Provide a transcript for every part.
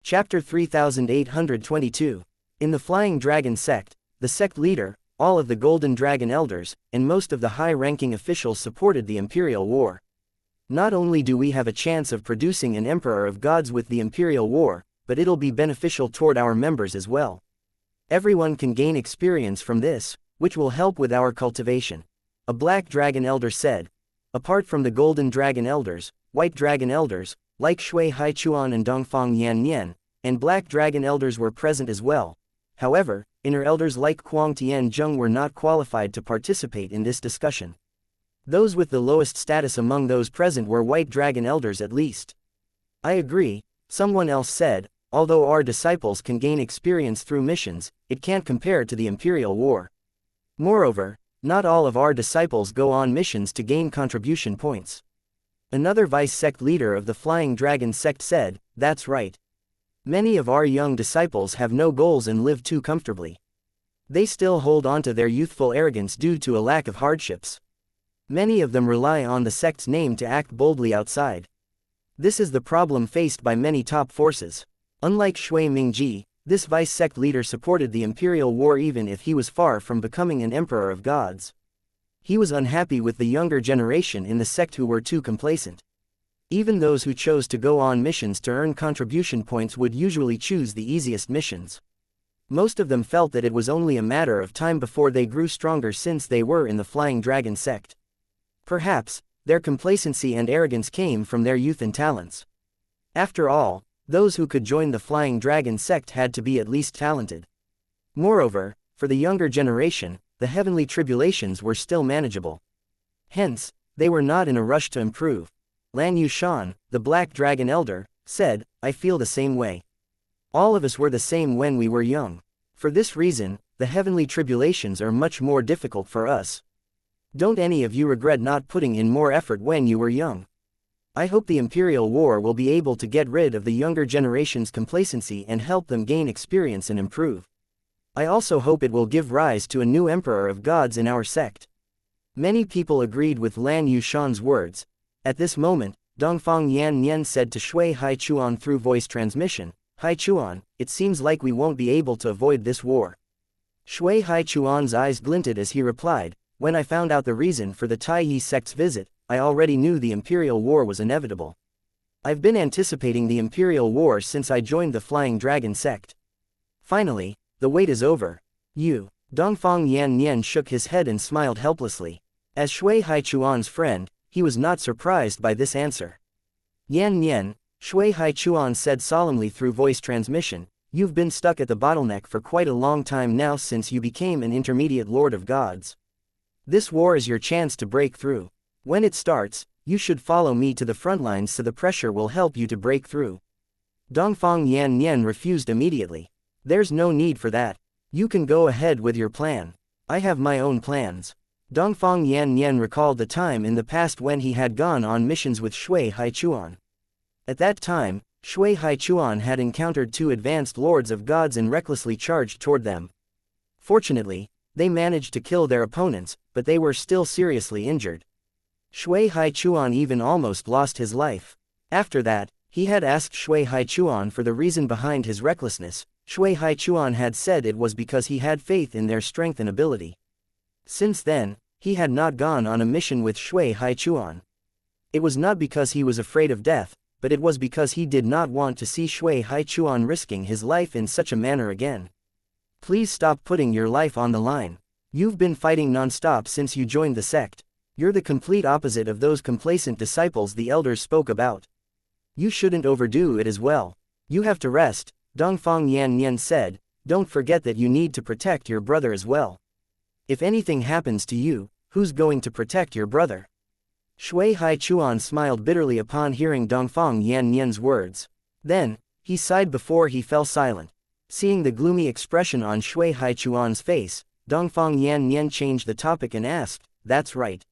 Chapter 3822. In the Flying Dragon sect, the sect leader, all of the Golden Dragon elders, and most of the high-ranking officials supported the Imperial War. Not only do we have a chance of producing an Emperor of Gods with the Imperial War, but it'll be beneficial toward our members as well. Everyone can gain experience from this, which will help with our cultivation. A Black Dragon elder said. Apart from the Golden Dragon elders, White Dragon elders, like Shui Haichuan and Dongfang Yan, and Black Dragon elders were present as well. However, inner elders like Kuang Tianzheng were not qualified to participate in this discussion. Those with the lowest status among those present were White Dragon elders at least. I agree, someone else said, although our disciples can gain experience through missions, it can't compare to the Imperial War. Moreover, not all of our disciples go on missions to gain contribution points. Another vice-sect leader of the Flying Dragon sect said, that's right. Many of our young disciples have no goals and live too comfortably. They still hold on to their youthful arrogance due to a lack of hardships. Many of them rely on the sect's name to act boldly outside. This is the problem faced by many top forces. Unlike Shui Mingji, this vice-sect leader supported the Imperial War even if he was far from becoming an Emperor of Gods. He was unhappy with the younger generation in the sect who were too complacent. Even those who chose to go on missions to earn contribution points would usually choose the easiest missions. Most of them felt that it was only a matter of time before they grew stronger since they were in the Flying Dragon sect. Perhaps, their complacency and arrogance came from their youth and talents. After all, those who could join the Flying Dragon sect had to be at least talented. Moreover, for the younger generation, the heavenly tribulations were still manageable. Hence, they were not in a rush to improve. Lan Yushan, the Black Dragon elder, said, I feel the same way. All of us were the same when we were young. For this reason, the heavenly tribulations are much more difficult for us. Don't any of you regret not putting in more effort when you were young? I hope the Imperial War will be able to get rid of the younger generation's complacency and help them gain experience and improve. I also hope it will give rise to a new Emperor of Gods in our sect. Many people agreed with Lan Yushan's words. At this moment, Dongfang Yan said to Shui Haichuan through voice transmission, Haichuan, it seems like we won't be able to avoid this war. Shui Haichuan's eyes glinted as he replied, when I found out the reason for the Taiyi sect's visit, I already knew the Imperial War was inevitable. I've been anticipating the Imperial War since I joined the Flying Dragon sect. Finally, the wait is over. You. Dongfang Yan shook his head and smiled helplessly. As Shui Haichuan's friend, he was not surprised by this answer. Yan, Shui Haichuan said solemnly through voice transmission, you've been stuck at the bottleneck for quite a long time now since you became an intermediate Lord of Gods. This war is your chance to break through. When it starts, you should follow me to the front lines so the pressure will help you to break through. Dongfang Yan refused immediately. There's no need for that. You can go ahead with your plan. I have my own plans. Dongfang Yan recalled the time in the past when he had gone on missions with Shui Haichuan. At that time, Shui Haichuan had encountered two advanced lords of gods and recklessly charged toward them. Fortunately, they managed to kill their opponents, but they were still seriously injured. Shui Haichuan even almost lost his life. After that, he had asked Shui Haichuan for the reason behind his recklessness. Shui Haichuan had said it was because he had faith in their strength and ability. Since then, he had not gone on a mission with Shui Haichuan. It was not because he was afraid of death, but it was because he did not want to see Shui Haichuan risking his life in such a manner again. Please stop putting your life on the line. You've been fighting non-stop since you joined the sect. You're the complete opposite of those complacent disciples the elders spoke about. You shouldn't overdo it as well. You have to rest. Dongfang Yan said, don't forget that you need to protect your brother as well. If anything happens to you, who's going to protect your brother? Shui Haichuan smiled bitterly upon hearing Dongfang Yan's words. Then, he sighed before he fell silent. Seeing the gloomy expression on Shui Haichuan's face, Dongfang Yan changed the topic and asked, that's right.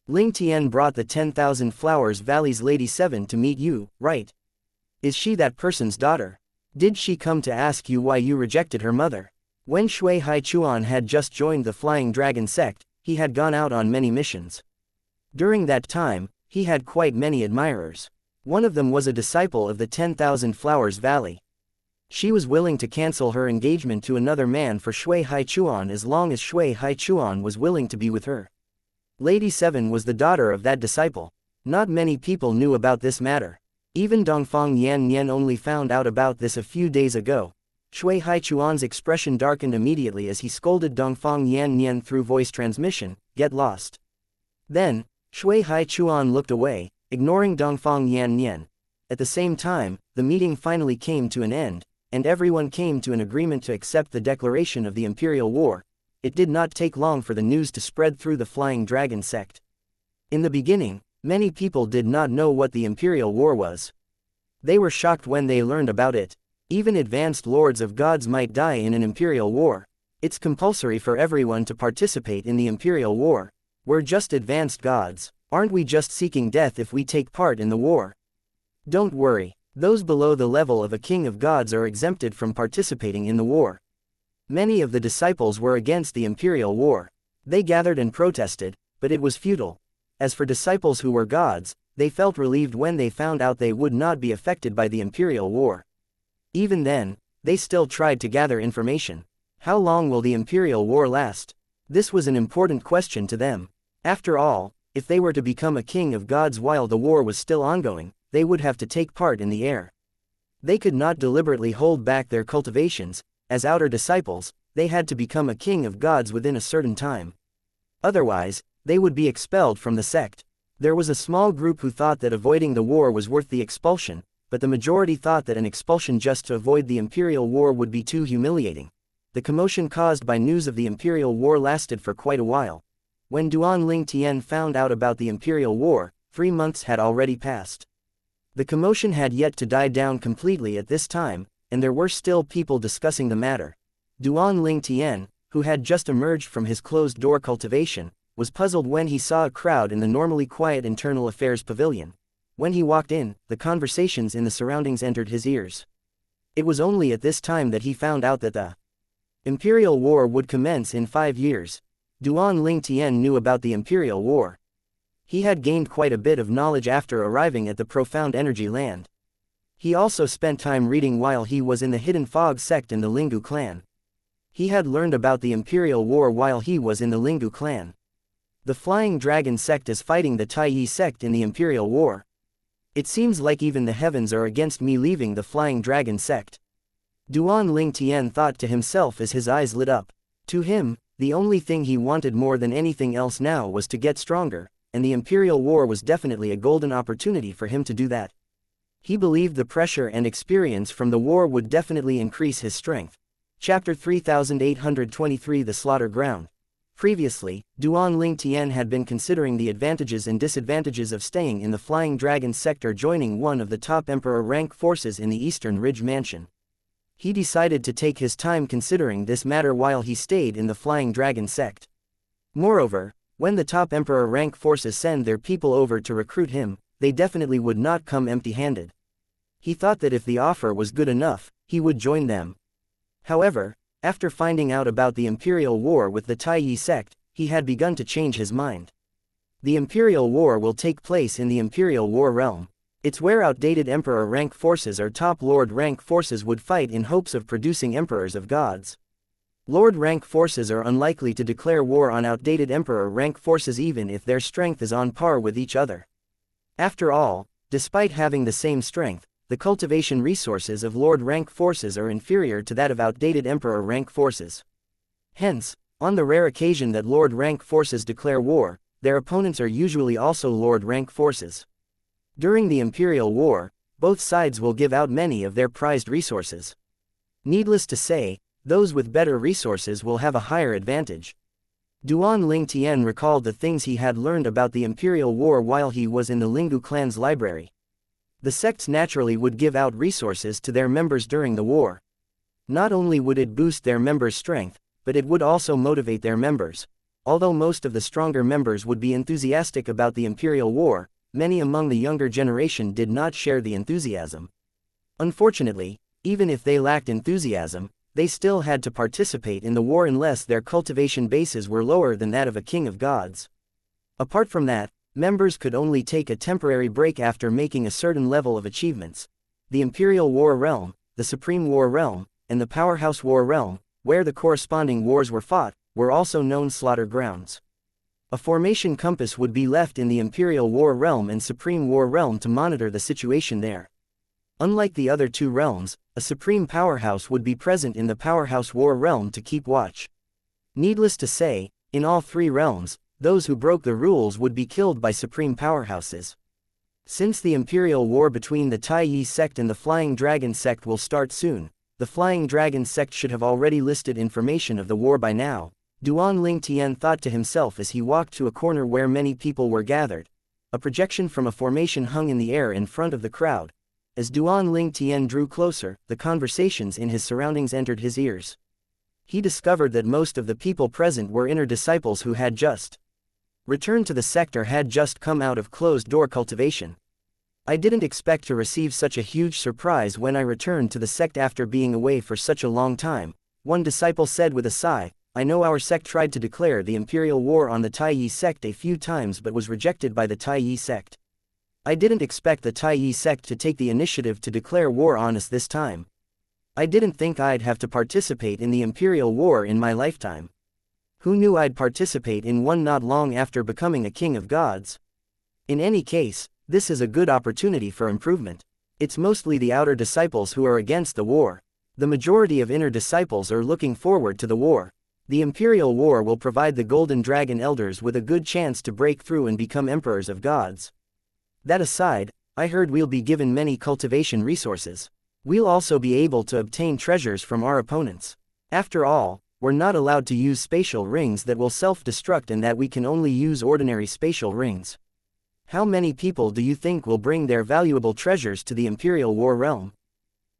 Ling Tian brought the 10,000 Flowers Valley's Lady 7 to meet you, right? Is she that person's daughter? Did she come to ask you why you rejected her mother? When Shui Haichuan had just joined the Flying Dragon sect, he had gone out on many missions. During that time, he had quite many admirers. One of them was a disciple of the 10,000 Flowers Valley. She was willing to cancel her engagement to another man for Shui Haichuan as long as Shui Haichuan was willing to be with her. Lady Seven was the daughter of that disciple. Not many people knew about this matter. Even Dongfang Yan Nian only found out about this a few days ago. Shui Haichuan's expression darkened immediately as he scolded Dongfang Yan Nian through voice transmission, "Get lost." Then, Shui Haichuan looked away, ignoring Dongfang Yan Nian. At the same time, the meeting finally came to an end, and everyone came to an agreement to accept the declaration of the Imperial War. It did not take long for the news to spread through the Flying Dragon sect. In the beginning, many people did not know what the Imperial War was. They were shocked when they learned about it. Even advanced lords of gods might die in an Imperial War. It's compulsory for everyone to participate in the Imperial War. We're just advanced gods. Aren't we just seeking death if we take part in the war? Don't worry. Those below the level of a king of gods are exempted from participating in the war. Many of the disciples were against the Imperial War. They gathered and protested, but it was futile. As for disciples who were gods, they felt relieved when they found out they would not be affected by the Imperial War. Even then, they still tried to gather information. How long will the Imperial War last? This was an important question to them. After all, if they were to become a king of gods while the war was still ongoing, they would have to take part in the heir. They could not deliberately hold back their cultivations. As outer disciples, they had to become a king of gods within a certain time. Otherwise, they would be expelled from the sect. There was a small group who thought that avoiding the war was worth the expulsion, but the majority thought that an expulsion just to avoid the Imperial War would be too humiliating. The commotion caused by news of the Imperial War lasted for quite a while. When Duan Ling Tian found out about the Imperial War, 3 months had already passed. The commotion had yet to die down completely at this time, and there were still people discussing the matter. Duan Ling Tian, who had just emerged from his closed-door cultivation, was puzzled when he saw a crowd in the normally quiet internal affairs pavilion. When he walked in, the conversations in the surroundings entered his ears. It was only at this time that he found out that the Imperial War would commence in 5 years. Duan Ling Tian knew about the Imperial War. He had gained quite a bit of knowledge after arriving at the Profound Energy Land. He also spent time reading while he was in the Hidden Fog sect in the Lingu clan. He had learned about the Imperial War while he was in the Lingu clan. The Flying Dragon sect is fighting the Taiyi sect in the Imperial War. It seems like even the heavens are against me leaving the Flying Dragon sect. Duan Ling Tian thought to himself as his eyes lit up. To him, the only thing he wanted more than anything else now was to get stronger, and the Imperial War was definitely a golden opportunity for him to do that. He believed the pressure and experience from the war would definitely increase his strength. Chapter 3823 The Slaughter Ground. Previously, Duan Ling Tian had been considering the advantages and disadvantages of staying in the Flying Dragon sector, joining one of the top Emperor rank forces in the Eastern Ridge Mansion. He decided to take his time considering this matter while he stayed in the Flying Dragon sect. Moreover, when the top Emperor rank forces send their people over to recruit him, they definitely would not come empty-handed. He thought that if the offer was good enough, he would join them. However, after finding out about the Imperial War with the Taiyi sect, he had begun to change his mind. The Imperial War will take place in the Imperial War realm. It's where outdated Emperor rank forces or top Lord rank forces would fight in hopes of producing Emperors of gods. Lord rank forces are unlikely to declare war on outdated Emperor rank forces even if their strength is on par with each other. After all, despite having the same strength, the cultivation resources of Lord rank forces are inferior to that of outdated Emperor rank forces. Hence, on the rare occasion that Lord rank forces declare war, their opponents are usually also Lord rank forces. During the Imperial War, both sides will give out many of their prized resources. Needless to say, those with better resources will have a higher advantage. Duan Ling Tian recalled the things he had learned about the Imperial War while he was in the Lingu clan's library. The sects naturally would give out resources to their members during the war. Not only would it boost their members' strength, but it would also motivate their members. Although most of the stronger members would be enthusiastic about the Imperial War, many among the younger generation did not share the enthusiasm. Unfortunately, even if they lacked enthusiasm, they still had to participate in the war unless their cultivation bases were lower than that of a king of gods. Apart from that, members could only take a temporary break after making a certain level of achievements. The Imperial War realm, the Supreme War Realm, and the Powerhouse War Realm, where the corresponding wars were fought, were also known slaughter grounds. A formation compass would be left in the Imperial War Realm and Supreme War Realm to monitor the situation there. Unlike the other two realms, a Supreme Powerhouse would be present in the Powerhouse War Realm to keep watch. Needless to say, in all three realms, those who broke the rules would be killed by Supreme Powerhouses. Since the Imperial War between the Tai Yi sect and the Flying Dragon sect will start soon, the Flying Dragon sect should have already listed information of the war by now, Duan Ling Tian thought to himself as he walked to a corner where many people were gathered. A projection from a formation hung in the air in front of the crowd. As Duan Ling Tian drew closer, the conversations in his surroundings entered his ears. He discovered that most of the people present were inner disciples who had just returned to the sect or had just come out of closed-door cultivation. I didn't expect to receive such a huge surprise when I returned to the sect after being away for such a long time, one disciple said with a sigh. I know our sect tried to declare the Imperial War on the Tai Yi sect a few times but was rejected by the Tai Yi sect. I didn't expect the Tai Yi sect to take the initiative to declare war on us this time. I didn't think I'd have to participate in the Imperial War in my lifetime. Who knew I'd participate in one not long after becoming a king of gods? In any case, this is a good opportunity for improvement. It's mostly the outer disciples who are against the war. The majority of inner disciples are looking forward to the war. The Imperial War will provide the Golden Dragon Elders with a good chance to break through and become emperors of gods. That aside, I heard we'll be given many cultivation resources. We'll also be able to obtain treasures from our opponents. After all, we're not allowed to use spatial rings that will self-destruct and that we can only use ordinary spatial rings. How many people do you think will bring their valuable treasures to the Imperial War Realm?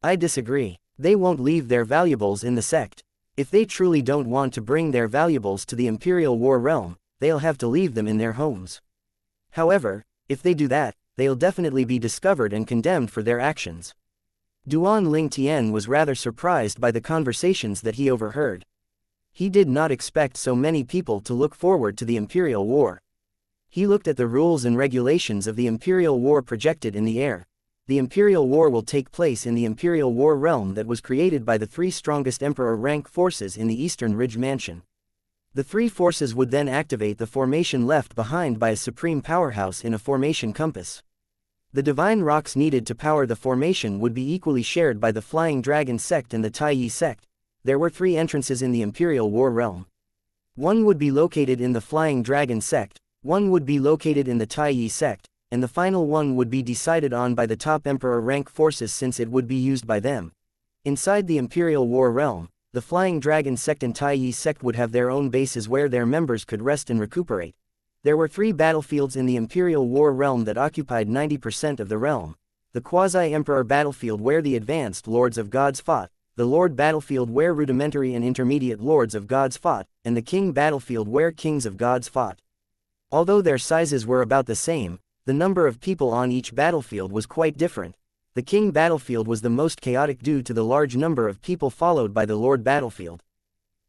I disagree. They won't leave their valuables in the sect. If they truly don't want to bring their valuables to the Imperial War Realm, they'll have to leave them in their homes. However, if they do that, they'll definitely be discovered and condemned for their actions. Duan Ling Tian was rather surprised by the conversations that he overheard. He did not expect so many people to look forward to the Imperial War. He looked at the rules and regulations of the Imperial War projected in the air. The Imperial War will take place in the Imperial War Realm that was created by the three strongest Emperor rank forces in the Eastern Ridge Mansion. The three forces would then activate the formation left behind by a supreme powerhouse in a formation compass. The divine rocks needed to power the formation would be equally shared by the Flying Dragon sect and the Tai Yi sect. There were three entrances in the Imperial War Realm. One would be located in the Flying Dragon sect, one would be located in the Tai Yi sect, and the final one would be decided on by the top Emperor rank forces since it would be used by them. Inside the Imperial War Realm, the Flying Dragon sect and Tai Yi sect would have their own bases where their members could rest and recuperate. There were three battlefields in the Imperial War Realm that occupied 90% of the realm. The Quasi-Emperor battlefield where the advanced Lords of Gods fought, the Lord battlefield where rudimentary and intermediate Lords of Gods fought, and the King battlefield where Kings of Gods fought. Although their sizes were about the same, the number of people on each battlefield was quite different. The King battlefield was the most chaotic due to the large number of people followed by the Lord battlefield.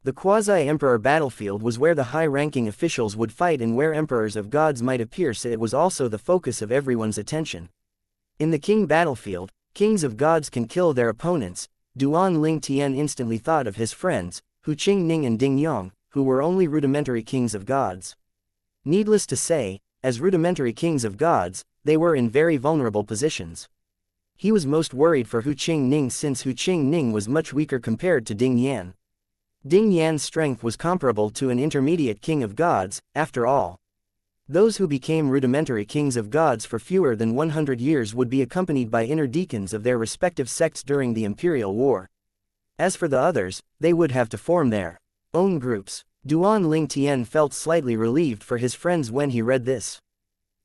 The Quasi-Emperor battlefield was where the high-ranking officials would fight and where Emperors of Gods might appear, so it was also the focus of everyone's attention. In the King battlefield, Kings of Gods can kill their opponents. Duan Ling Tian instantly thought of his friends, Hu Qingning and Ding Yong, who were only rudimentary Kings of Gods. Needless to say, as rudimentary Kings of Gods, they were in very vulnerable positions. He was most worried for Hu Qingning since Hu Qingning was much weaker compared to Ding Yan. Ding Yan's strength was comparable to an intermediate King of Gods, after all. Those who became rudimentary Kings of Gods for fewer than 100 years would be accompanied by inner deacons of their respective sects during the Imperial War. As for the others, they would have to form their own groups. Duan Ling Tian felt slightly relieved for his friends when he read this.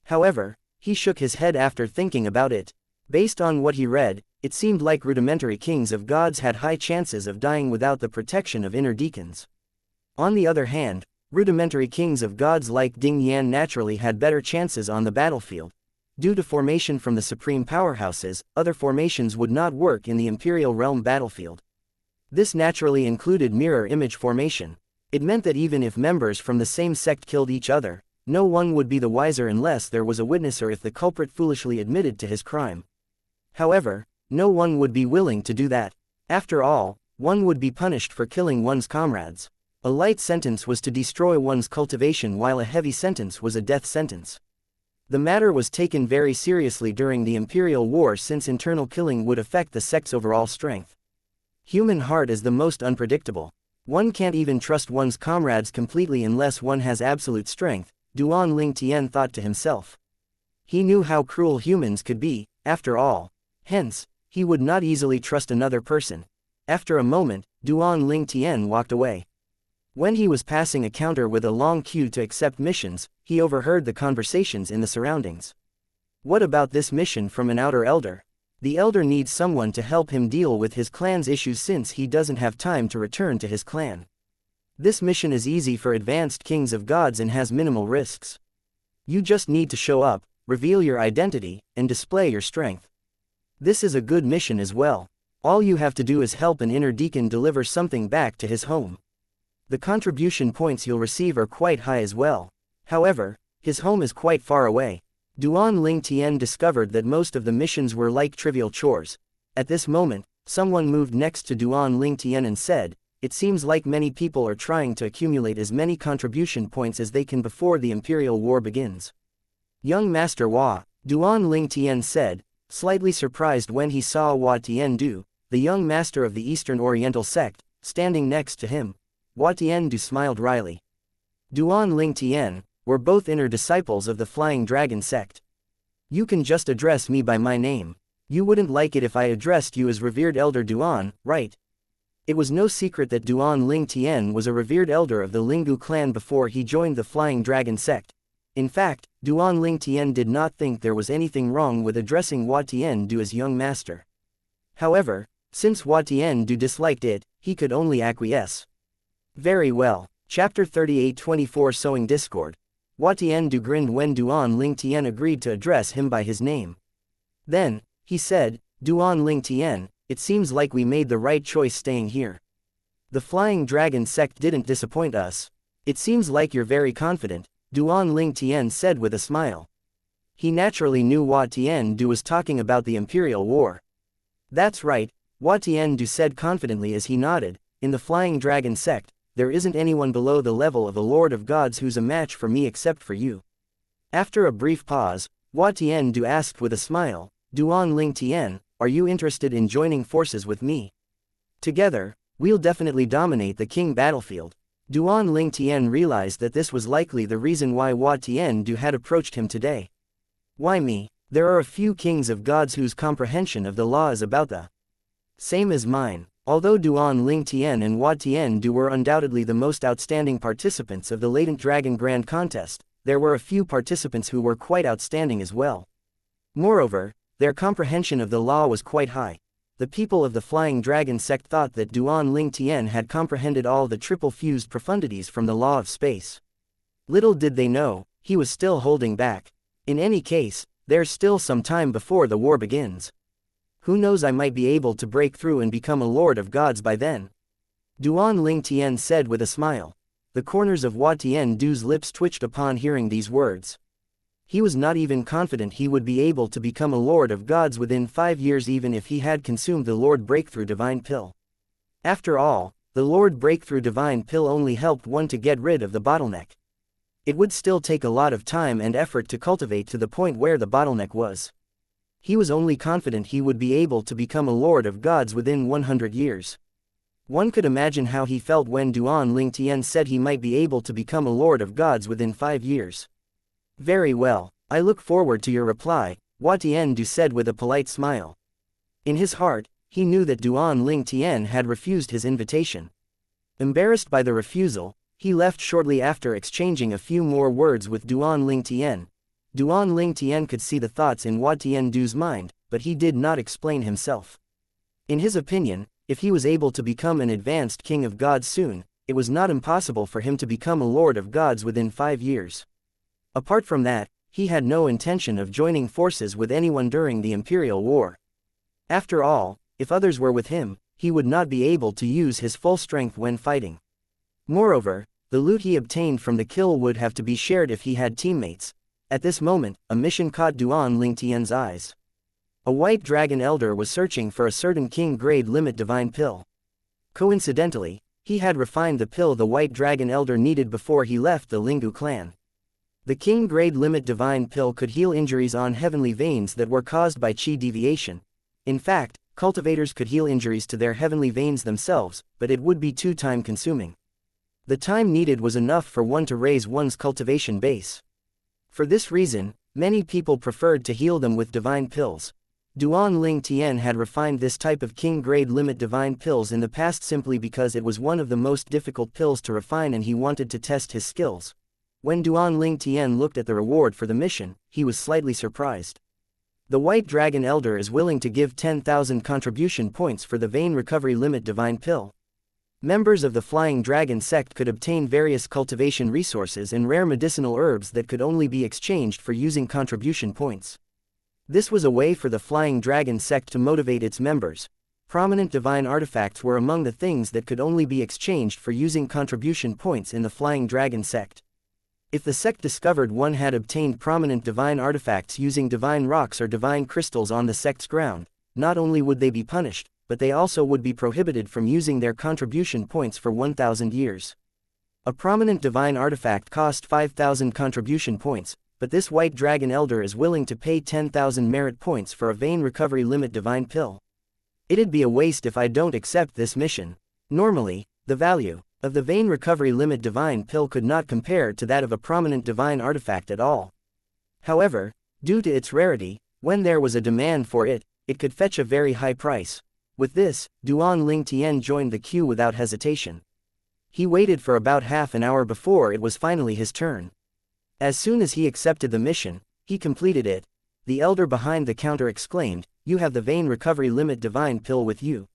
However, he shook his head after thinking about it. Based on what he read, it seemed like rudimentary Kings of Gods had high chances of dying without the protection of inner deacons. On the other hand, rudimentary Kings of Gods like Ding Yan naturally had better chances on the battlefield. Due to formation from the supreme powerhouses, other formations would not work in the Imperial Realm battlefield. This naturally included mirror image formation. It meant that even if members from the same sect killed each other, no one would be the wiser unless there was a witness or if the culprit foolishly admitted to his crime. However, No one would be willing to do that. After all, one would be punished for killing one's comrades. A light sentence was to destroy one's cultivation while a heavy sentence was a death sentence. The matter was taken very seriously during the Imperial War since internal killing would affect the sect's overall strength. Human heart is the most unpredictable. One can't even trust one's comrades completely unless one has absolute strength, Duan Ling Tian thought to himself. He knew how cruel humans could be, after all. Hence, he would not easily trust another person. After a moment, Duan Ling Tian walked away. When he was passing a counter with a long queue to accept missions, he overheard the conversations in the surroundings. What about this mission from an outer elder? The elder needs someone to help him deal with his clan's issues since he doesn't have time to return to his clan. This mission is easy for advanced kings of gods and has minimal risks. You just need to show up, reveal your identity, and display your strength. This is a good mission as well. All you have to do is help an inner deacon deliver something back to his home. The contribution points you'll receive are quite high as well. However, his home is quite far away. Duan Ling Tian discovered that most of the missions were like trivial chores. At this moment, someone moved next to Duan Ling Tian and said, "It seems like many people are trying to accumulate as many contribution points as they can before the Imperial War begins." "Young Master Hua," Duan Ling Tian said, slightly surprised when he saw Hua Tiandu, the young master of the Eastern Oriental sect, standing next to him. Hua Tiandu smiled wryly. Duan Ling Tian, we're both inner disciples of the Flying Dragon sect. You can just address me by my name. You wouldn't like it if I addressed you as revered elder Duan, right? It was no secret that Duan Ling Tian was a revered elder of the Linggu clan before he joined the Flying Dragon sect. In fact, Duan Ling Tian did not think there was anything wrong with addressing Hua Tiandu as young master. However, since Hua Tiandu disliked it, he could only acquiesce. Very well. Chapter 38-24 Sowing Discord. Hua Tiandu grinned when Duan Ling Tian agreed to address him by his name. Then, he said, "Duan Ling Tian, it seems like we made the right choice staying here. The Flying Dragon sect didn't disappoint us. It seems like you're very confident," Duan Ling Tian said with a smile. He naturally knew Hua Tiandu was talking about the Imperial War. "That's right," Hua Tiandu said confidently as he nodded, "in the Flying Dragon sect, there isn't anyone below the level of a Lord of Gods who's a match for me except for you." After a brief pause, Hua Tiandu asked with a smile, "Duan Ling Tian, are you interested in joining forces with me? Together, we'll definitely dominate the king battlefield." Duan Ling Tian realized that this was likely the reason why Hua Tiandu had approached him today. "Why me? There are a few kings of gods whose comprehension of the law is about the same as mine." Although Duan Ling Tian and Hua Tiandu were undoubtedly the most outstanding participants of the Latent Dragon Grand Contest, there were a few participants who were quite outstanding as well. Moreover, their comprehension of the law was quite high. The people of the Flying Dragon sect thought that Duan Ling Tian had comprehended all the triple-fused profundities from the law of space. Little did they know, he was still holding back. In any case, there's still some time before the war begins. Who knows, I might be able to break through and become a Lord of Gods by then. Duan Ling Tian said with a smile. The corners of Hua Tiandu's lips twitched upon hearing these words. He was not even confident he would be able to become a Lord of Gods within 5 years even if he had consumed the Lord Breakthrough Divine Pill. After all, the Lord Breakthrough Divine Pill only helped one to get rid of the bottleneck. It would still take a lot of time and effort to cultivate to the point where the bottleneck was. He was only confident he would be able to become a Lord of Gods within 100 years. One could imagine how he felt when Duan Ling Tian said he might be able to become a Lord of Gods within 5 years. "Very well, I look forward to your reply," Hua Tiandu said with a polite smile. In his heart, he knew that Duan Ling Tian had refused his invitation. Embarrassed by the refusal, he left shortly after exchanging a few more words with Duan Ling Tian. Duan Ling Tian could see the thoughts in Hua Tiandu's mind, but he did not explain himself. In his opinion, if he was able to become an advanced king of gods soon, it was not impossible for him to become a Lord of Gods within 5 years. Apart from that, he had no intention of joining forces with anyone during the Imperial War. After all, if others were with him, he would not be able to use his full strength when fighting. Moreover, the loot he obtained from the kill would have to be shared if he had teammates. At this moment, a mission caught Duan Ling Tian's eyes. A white dragon elder was searching for a certain king-grade limit divine pill. Coincidentally, he had refined the pill the white dragon elder needed before he left the Lingu clan. The king-grade limit divine pill could heal injuries on heavenly veins that were caused by chi deviation. In fact, cultivators could heal injuries to their heavenly veins themselves, but it would be too time-consuming. The time needed was enough for one to raise one's cultivation base. For this reason, many people preferred to heal them with divine pills. Duan Ling Tian had refined this type of king-grade limit divine pills in the past simply because it was one of the most difficult pills to refine and he wanted to test his skills. When Duan Ling Tian looked at the reward for the mission, he was slightly surprised. The White Dragon Elder is willing to give 10,000 contribution points for the Vein Recovery Limit Divine Pill. Members of the Flying Dragon sect could obtain various cultivation resources and rare medicinal herbs that could only be exchanged for using contribution points. This was a way for the Flying Dragon sect to motivate its members. Prominent divine artifacts were among the things that could only be exchanged for using contribution points in the Flying Dragon sect. If the sect discovered one had obtained prominent divine artifacts using divine rocks or divine crystals on the sect's ground, not only would they be punished, but they also would be prohibited from using their contribution points for 1,000 years. A prominent divine artifact cost 5,000 contribution points, but this White Dragon Elder is willing to pay 10,000 merit points for a Vein Recovery Limit Divine Pill. It'd be a waste if I don't accept this mission. Normally, the value of the Vein Recovery Limit Divine Pill could not compare to that of a prominent divine artifact at all. However, due to its rarity, when there was a demand for it, it could fetch a very high price. With this, Duan Ling Tian joined the queue without hesitation. He waited for about half an hour before it was finally his turn. As soon as he accepted the mission, he completed it. The elder behind the counter exclaimed, "You have the Vein Recovery Limit Divine Pill with you."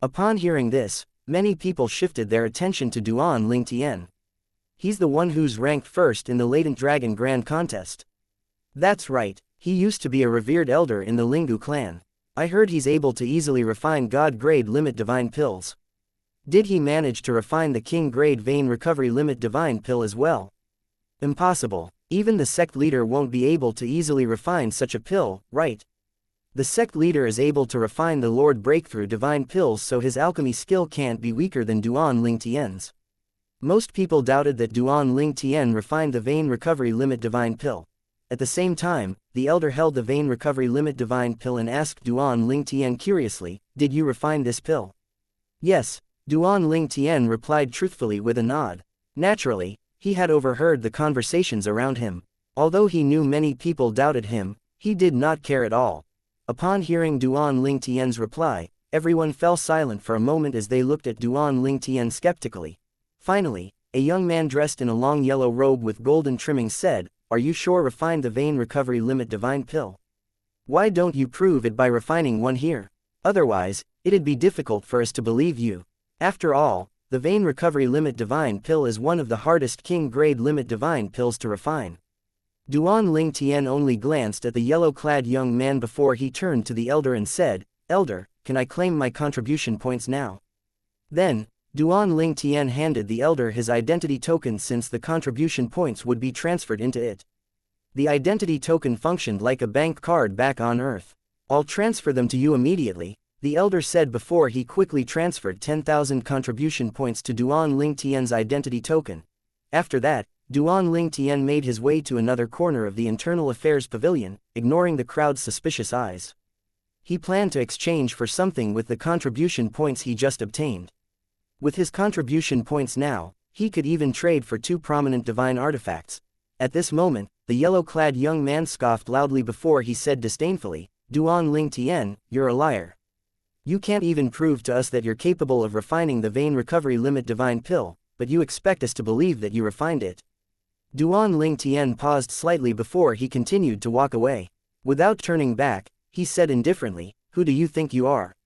Upon hearing this, many people shifted their attention to Duan Ling Tian. He's the one who's ranked first in the Latent Dragon Grand Contest. That's right, he used to be a revered elder in the Lingu clan. I heard he's able to easily refine God-grade limit divine pills. Did he manage to refine the King-grade Vein Recovery Limit Divine Pill as well? Impossible. Even the sect leader won't be able to easily refine such a pill, right? The sect leader is able to refine the Lord Breakthrough Divine Pills, so his alchemy skill can't be weaker than Duan Ling Tian's. Most people doubted that Duan Ling Tian refined the Vein Recovery Limit Divine Pill. At the same time, the elder held the Vein Recovery Limit Divine Pill and asked Duan Ling Tian curiously, "Did you refine this pill?" "Yes," Duan Ling Tian replied truthfully with a nod. Naturally, he had overheard the conversations around him. Although he knew many people doubted him, he did not care at all. Upon hearing Duan Ling Tian's reply, everyone fell silent for a moment as they looked at Duan Ling Tian skeptically. Finally, a young man dressed in a long yellow robe with golden trimmings said, "Are you sure refined the Vein Recovery Limit Divine Pill? Why don't you prove it by refining one here? Otherwise, it'd be difficult for us to believe you. After all, the Vein Recovery Limit Divine Pill is one of the hardest King-grade Limit Divine Pills to refine." Duan Ling Tian only glanced at the yellow-clad young man before he turned to the elder and said, "Elder, can I claim my contribution points now?" Then, Duan Ling Tian handed the elder his identity token since the contribution points would be transferred into it. The identity token functioned like a bank card back on Earth. "I'll transfer them to you immediately," the elder said before he quickly transferred 10,000 contribution points to Duan Ling Tian's identity token. After that, Duan Ling Tian made his way to another corner of the Internal Affairs Pavilion, ignoring the crowd's suspicious eyes. He planned to exchange for something with the contribution points he just obtained. With his contribution points now, he could even trade for 2 prominent divine artifacts. At this moment, the yellow-clad young man scoffed loudly before he said disdainfully, "Duan Ling Tian, you're a liar. You can't even prove to us that you're capable of refining the Vein Recovery Limit Divine Pill, but you expect us to believe that you refined it." Duan Ling Tian paused slightly before he continued to walk away. Without turning back, he said indifferently, "Who do you think you are?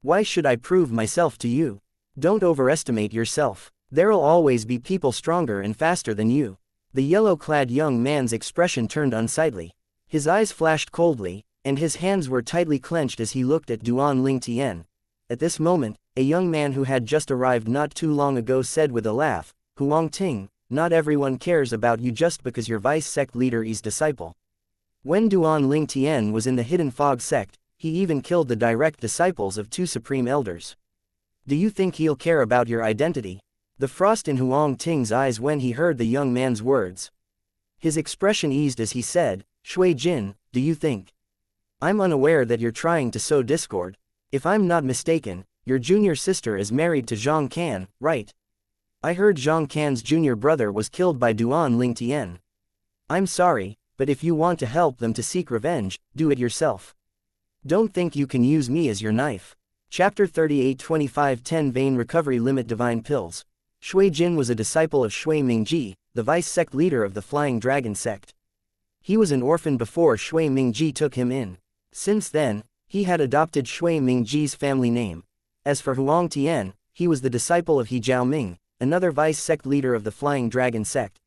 Why should I prove myself to you? Don't overestimate yourself. There'll always be people stronger and faster than you." The yellow-clad young man's expression turned unsightly. His eyes flashed coldly, and his hands were tightly clenched as he looked at Duan Ling Tian. At this moment, a young man who had just arrived not too long ago said with a laugh, "Huang Ting, not everyone cares about you just because you're vice sect leader Yi's disciple. When Duan Ling Tian was in the Hidden Fog sect, he even killed the direct disciples of 2 supreme elders. Do you think he'll care about your identity? The frost in Huang Ting's eyes when he heard the young man's words. His expression eased as he said, Shui Jin, do you think? I'm unaware that you're trying to sow discord. If I'm not mistaken, your junior sister is married to Zhang Can, right? I heard Zhang Can's junior brother was killed by Duan Ling Tian. I'm sorry, but if you want to help them to seek revenge, do it yourself. Don't think you can use me as your knife. Chapter 38 2510 Vein Recovery Limit Divine Pills. Shui Jin was a disciple of Shui Mingji, the vice sect leader of the Flying Dragon sect. He was an orphan before Shui Mingji took him in. Since then, he had adopted Shui Mingji's family name. As for Huang Tian, he was the disciple of He Jiaoming, another vice sect leader of the Flying Dragon sect.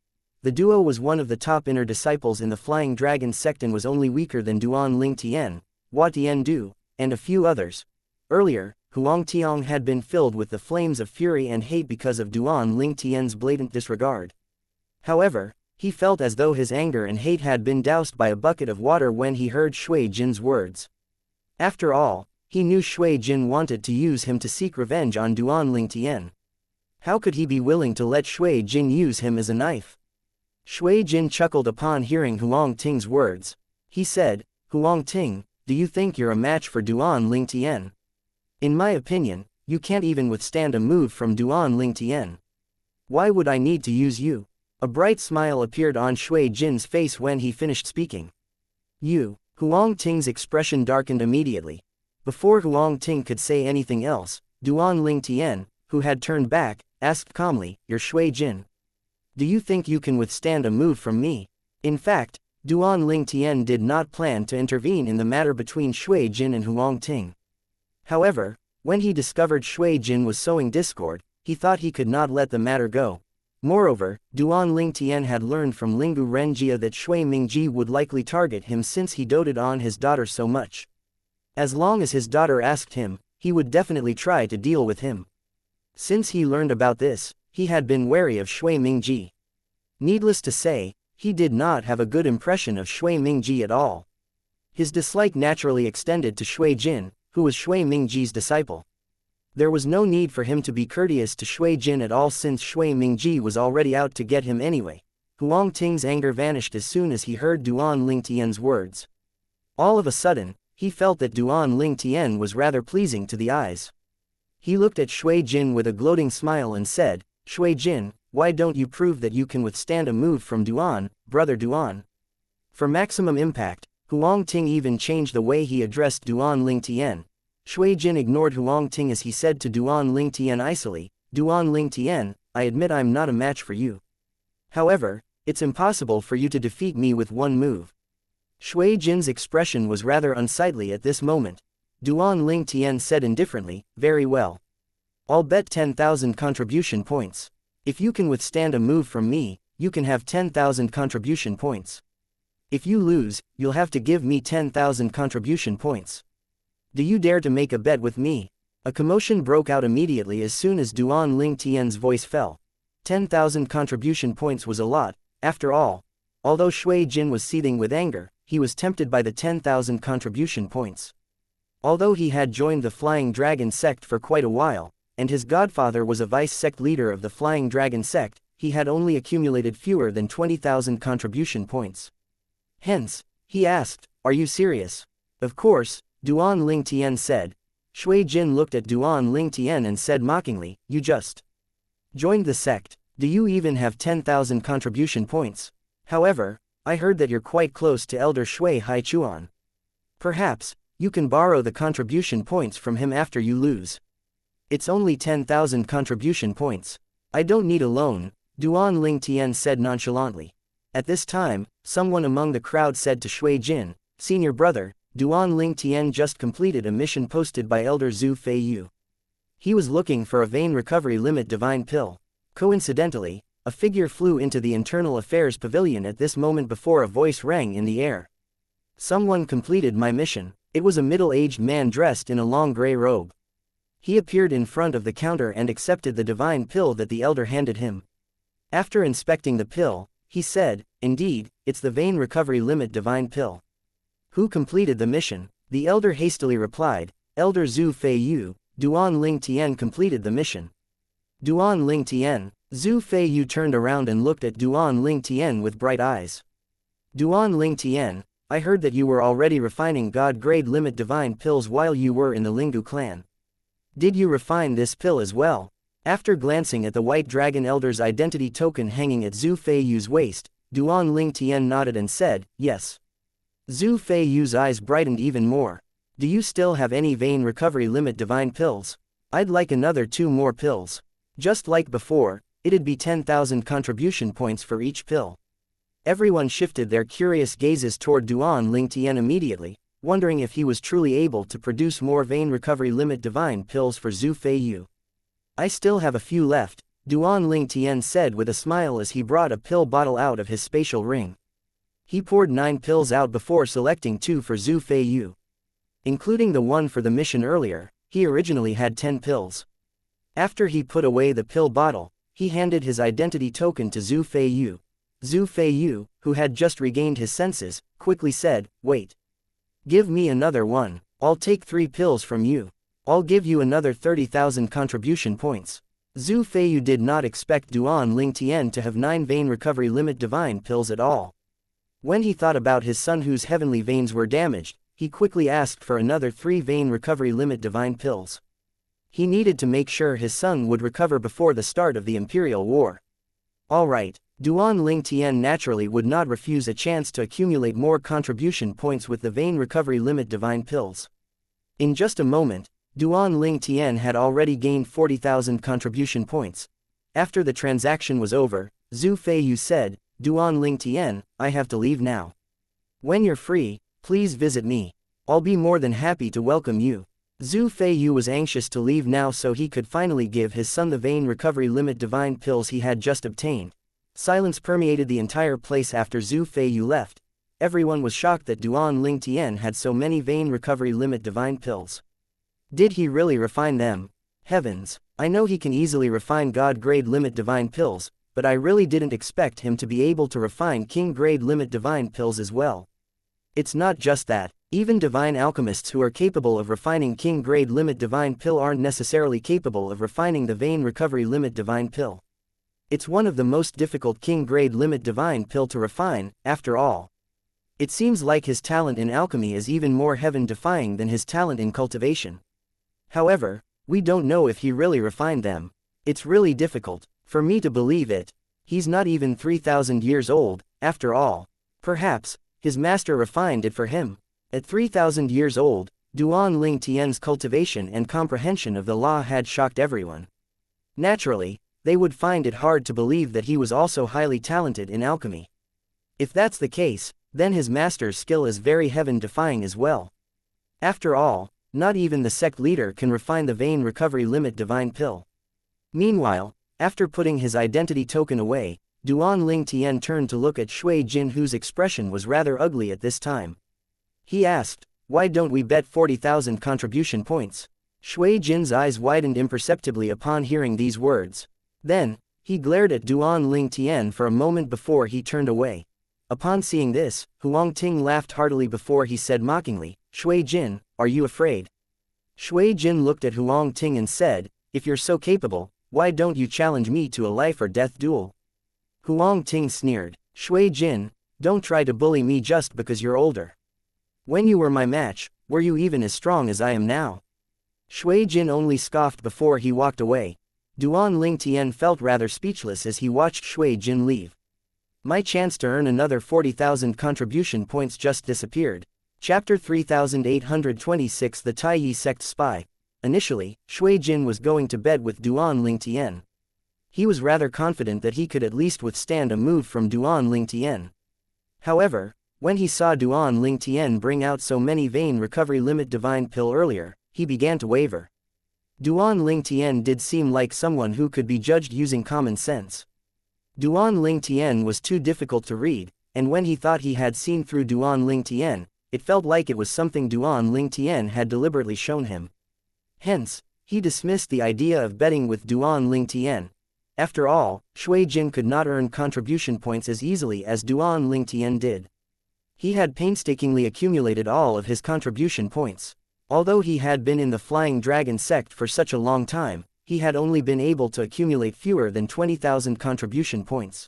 The duo was one of the top inner disciples in the Flying Dragon sect and was only weaker than Duan Ling Tian, Hua Tian Du, and a few others. Earlier, Huang Tiang had been filled with the flames of fury and hate because of Duan Ling Tian's blatant disregard. However, he felt as though his anger and hate had been doused by a bucket of water when he heard Shui Jin's words. After all, he knew Shui Jin wanted to use him to seek revenge on Duan Ling Tian. How could he be willing to let Shui Jin use him as a knife? Shui Jin chuckled upon hearing Huang Ting's words. He said, Huang Ting, do you think you're a match for Duan Ling Tian? In my opinion, you can't even withstand a move from Duan Ling Tian. Why would I need to use you? A bright smile appeared on Shui Jin's face when he finished speaking. You. Huang Ting's expression darkened immediately. Before Huang Ting could say anything else, Duan Ling Tian, who had turned back, asked calmly, You're Shui Jin. Do you think you can withstand a move from me? In fact, Duan Ling Tian did not plan to intervene in the matter between Shui Jin and Huang Ting. However, when he discovered Shui Jin was sowing discord, he thought he could not let the matter go. Moreover, Duan Ling Tian had learned from Lingu Renjia that Shui Mingji would likely target him since he doted on his daughter so much. As long as his daughter asked him, he would definitely try to deal with him. Since he learned about this, he had been wary of Shui Mingji. Needless to say, he did not have a good impression of Shui Mingji at all. His dislike naturally extended to Shui Jin, who was Shui Mingji's disciple. There was no need for him to be courteous to Shui Jin at all since Shui Mingji was already out to get him anyway. Huang Ting's anger vanished as soon as he heard Duan Ling Tian's words. All of a sudden, he felt that Duan Ling Tian was rather pleasing to the eyes. He looked at Shui Jin with a gloating smile and said, Shui Jin, why don't you prove that you can withstand a move from Duan, brother Duan? For maximum impact, Huang Ting even changed the way he addressed Duan Ling Tian. Shui Jin ignored Huang Ting as he said to Duan Ling Tian icily, Duan Ling Tian, I admit I'm not a match for you. However, it's impossible for you to defeat me with one move. Shui Jin's expression was rather unsightly at this moment. Duan Ling Tian said indifferently, Very well. I'll bet 10,000 contribution points. If you can withstand a move from me, you can have 10,000 contribution points. If you lose, you'll have to give me 10,000 contribution points. Do you dare to make a bet with me? A commotion broke out immediately as soon as Duan Ling Tian's voice fell. 10,000 contribution points was a lot, after all. Although Shui Jin was seething with anger, he was tempted by the 10,000 contribution points. Although he had joined the Flying Dragon sect for quite a while, and his godfather was a vice sect leader of the Flying Dragon sect, he had only accumulated fewer than 20,000 contribution points. Hence, he asked, Are you serious? Of course, Duan Ling Tian said. Shui Jin looked at Duan Ling Tian and said mockingly, You just joined the sect. Do you even have 10,000 contribution points? However, I heard that you're quite close to Elder Shui Haichuan. Perhaps, you can borrow the contribution points from him after you lose. It's only 10,000 contribution points. I don't need a loan, Duan Ling Tian said nonchalantly. At this time, someone among the crowd said to Shui Jin, Senior brother, Duan Ling Tian just completed a mission posted by Elder Zhu Feiyu. He was looking for a vein recovery limit divine pill. Coincidentally, a figure flew into the internal affairs pavilion at this moment before a voice rang in the air. Someone completed my mission. It was a middle-aged man dressed in a long gray robe. He appeared in front of the counter and accepted the divine pill that the elder handed him. After inspecting the pill, he said, Indeed, it's the vein recovery limit divine pill. Who completed the mission? The elder hastily replied, Elder Zhu Fei Yu. Duan Ling Tian completed the mission. Duan Ling Tian. Zhu Fei Yu turned around and looked at Duan Ling Tian with bright eyes. Duan Ling Tian, I heard that you were already refining God-grade limit divine pills while you were in the Lingu clan. Did you refine this pill as well? After glancing at the White Dragon Elder's identity token hanging at Zhu Fei Yu's waist, Duan Ling Tian nodded and said, yes. Zhu Fei Yu's eyes brightened even more. Do you still have any vein recovery limit divine pills? I'd like another 2 more pills. Just like before, it'd be 10,000 contribution points for each pill. Everyone shifted their curious gazes toward Duan Ling Tian immediately, wondering if he was truly able to produce more vein recovery limit divine pills for Zhu Fei Yu. I still have a few left, Duan Ling Tian said with a smile as he brought a pill bottle out of his spatial ring. He poured 9 pills out before selecting 2 for Zhu Fei Yu. Including the one for the mission earlier, he originally had 10 pills. After he put away the pill bottle, he handed his identity token to Zhu Fei Yu. Zhu Fei Yu, who had just regained his senses, quickly said, wait. Give me another one, I'll take 3 pills from you. I'll give you another 30,000 contribution points. Zhu Fei Yu did not expect Duan Ling Tian to have 9 vein recovery limit divine pills at all. When he thought about his son whose heavenly veins were damaged, he quickly asked for another 3 vein recovery limit divine pills. He needed to make sure his son would recover before the start of the Imperial War. Alright, Duan Ling Tian naturally would not refuse a chance to accumulate more contribution points with the vein recovery limit divine pills. In just a moment, Duan Ling Tian had already gained 40,000 contribution points. After the transaction was over, Zhu Fei Yu said, Duan Ling Tian, I have to leave now. When you're free, please visit me. I'll be more than happy to welcome you. Zhu Fei Yu was anxious to leave now so he could finally give his son the vein recovery limit divine pills he had just obtained. Silence permeated the entire place after Zhu Fei Yu left. Everyone was shocked that Duan Ling Tian had so many vein recovery limit divine pills. Did he really refine them? Heavens, I know he can easily refine God-grade limit divine pills, but I really didn't expect him to be able to refine King-grade limit divine pills as well. It's not just that, even divine alchemists who are capable of refining King-grade limit divine pill aren't necessarily capable of refining the vein recovery limit divine pill. It's one of the most difficult King-grade limit divine pill to refine, after all. It seems like his talent in alchemy is even more heaven-defying than his talent in cultivation. However, we don't know if he really refined them. It's really difficult for me to believe it. He's not even 3,000 years old, after all. Perhaps his master refined it for him. At 3,000 years old, Duan Ling Tian's cultivation and comprehension of the law had shocked everyone. Naturally, they would find it hard to believe that he was also highly talented in alchemy. If that's the case, then his master's skill is very heaven-defying as well. After all, not even the sect leader can refine the vein recovery limit divine pill. Meanwhile, after putting his identity token away, Duan Ling Tian turned to look at Shui Jin, whose expression was rather ugly at this time. He asked, why don't we bet 40,000 contribution points? Shui Jin's eyes widened imperceptibly upon hearing these words. Then, he glared at Duan Ling Tian for a moment before he turned away. Upon seeing this, Huang Ting laughed heartily before he said mockingly, Shui Jin, are you afraid? Shui Jin looked at Huang Ting and said, if you're so capable, why don't you challenge me to a life or death duel? Huang Ting sneered, Shui Jin, don't try to bully me just because you're older. When you were my match, were you even as strong as I am now? Shui Jin only scoffed before he walked away. Duan Ling Tian felt rather speechless as he watched Shui Jin leave. My chance to earn another 40,000 contribution points just disappeared. Chapter 3826 The Taiyi Sect Spy. Initially, Shui Jin was going to bed with Duan Ling Tian. He was rather confident that he could at least withstand a move from Duan Ling Tian. However, when he saw Duan Ling Tian bring out so many vein recovery limit divine pill earlier, he began to waver. Duan Ling Tian did seem like someone who could be judged using common sense. Duan Ling Tian was too difficult to read, and when he thought he had seen through Duan Ling Tian, it felt like it was something Duan Ling Tian had deliberately shown him. Hence, he dismissed the idea of betting with Duan Ling Tian. After all, Shui Jin could not earn contribution points as easily as Duan Ling Tian did. He had painstakingly accumulated all of his contribution points. Although he had been in the Flying Dragon sect for such a long time, he had only been able to accumulate fewer than 20,000 contribution points.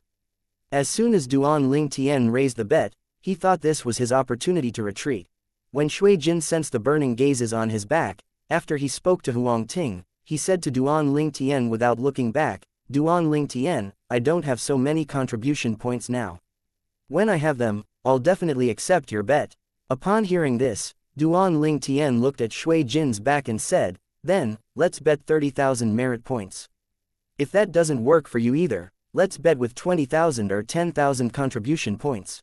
As soon as Duan Ling Tian raised the bet, he thought this was his opportunity to retreat. When Shui Jin sensed the burning gazes on his back, after he spoke to Huang Ting, he said to Duan Ling Tian without looking back, "Duan Ling Tian, I don't have so many contribution points now. When I have them, I'll definitely accept your bet." Upon hearing this, Duan Ling Tian looked at Shui Jin's back and said, "Then, let's bet 30,000 merit points. If that doesn't work for you either, let's bet with 20,000 or 10,000 contribution points.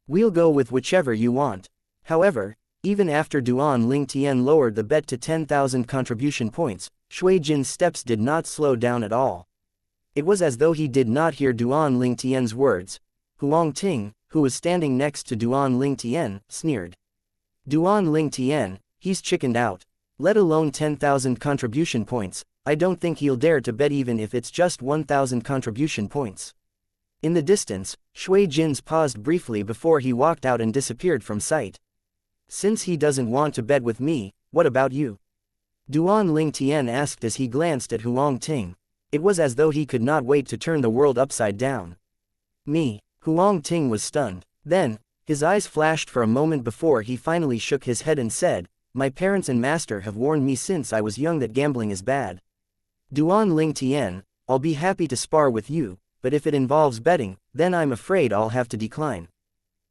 We'll go with whichever you want." However, even after Duan Ling Tian lowered the bet to 10,000 contribution points, Shui Jin's steps did not slow down at all. It was as though he did not hear Duan Ling Tian's words. Huang Ting, who was standing next to Duan Ling Tian, sneered. "Duan Ling Tian, he's chickened out. Let alone 10,000 contribution points, I don't think he'll dare to bet even if it's just 1,000 contribution points." In the distance, Shui Jin's paused briefly before he walked out and disappeared from sight. "Since he doesn't want to bet with me, what about you?" Duan Ling Tian asked as he glanced at Huang Ting. It was as though he could not wait to turn the world upside down. "Me." Huang Ting was stunned. Then, his eyes flashed for a moment before he finally shook his head and said, "My parents and master have warned me since I was young that gambling is bad. Duan Ling Tian, I'll be happy to spar with you, but if it involves betting, then I'm afraid I'll have to decline.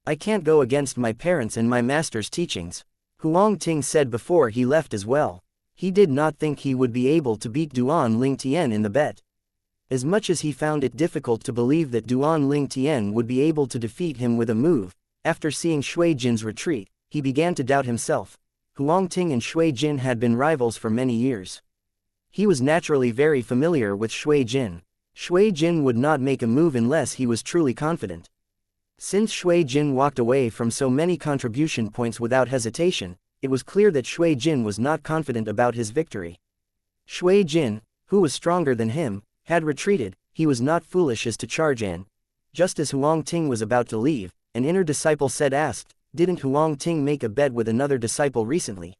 I can't go against my parents and my master's teachings," Huang Ting said before he left as well. He did not think he would be able to beat Duan Ling Tian in the bet. As much as he found it difficult to believe that Duan Ling Tian would be able to defeat him with a move, after seeing Shui Jin's retreat, he began to doubt himself. Huang Ting and Shui Jin had been rivals for many years. He was naturally very familiar with Shui Jin. Shui Jin would not make a move unless he was truly confident. Since Shui Jin walked away from so many contribution points without hesitation, it was clear that Shui Jin was not confident about his victory. Shui Jin, who was stronger than him, had retreated. He was not foolish as to charge in. Just as Huang Ting was about to leave, an inner disciple asked, "Didn't Huang Ting make a bet with another disciple recently?"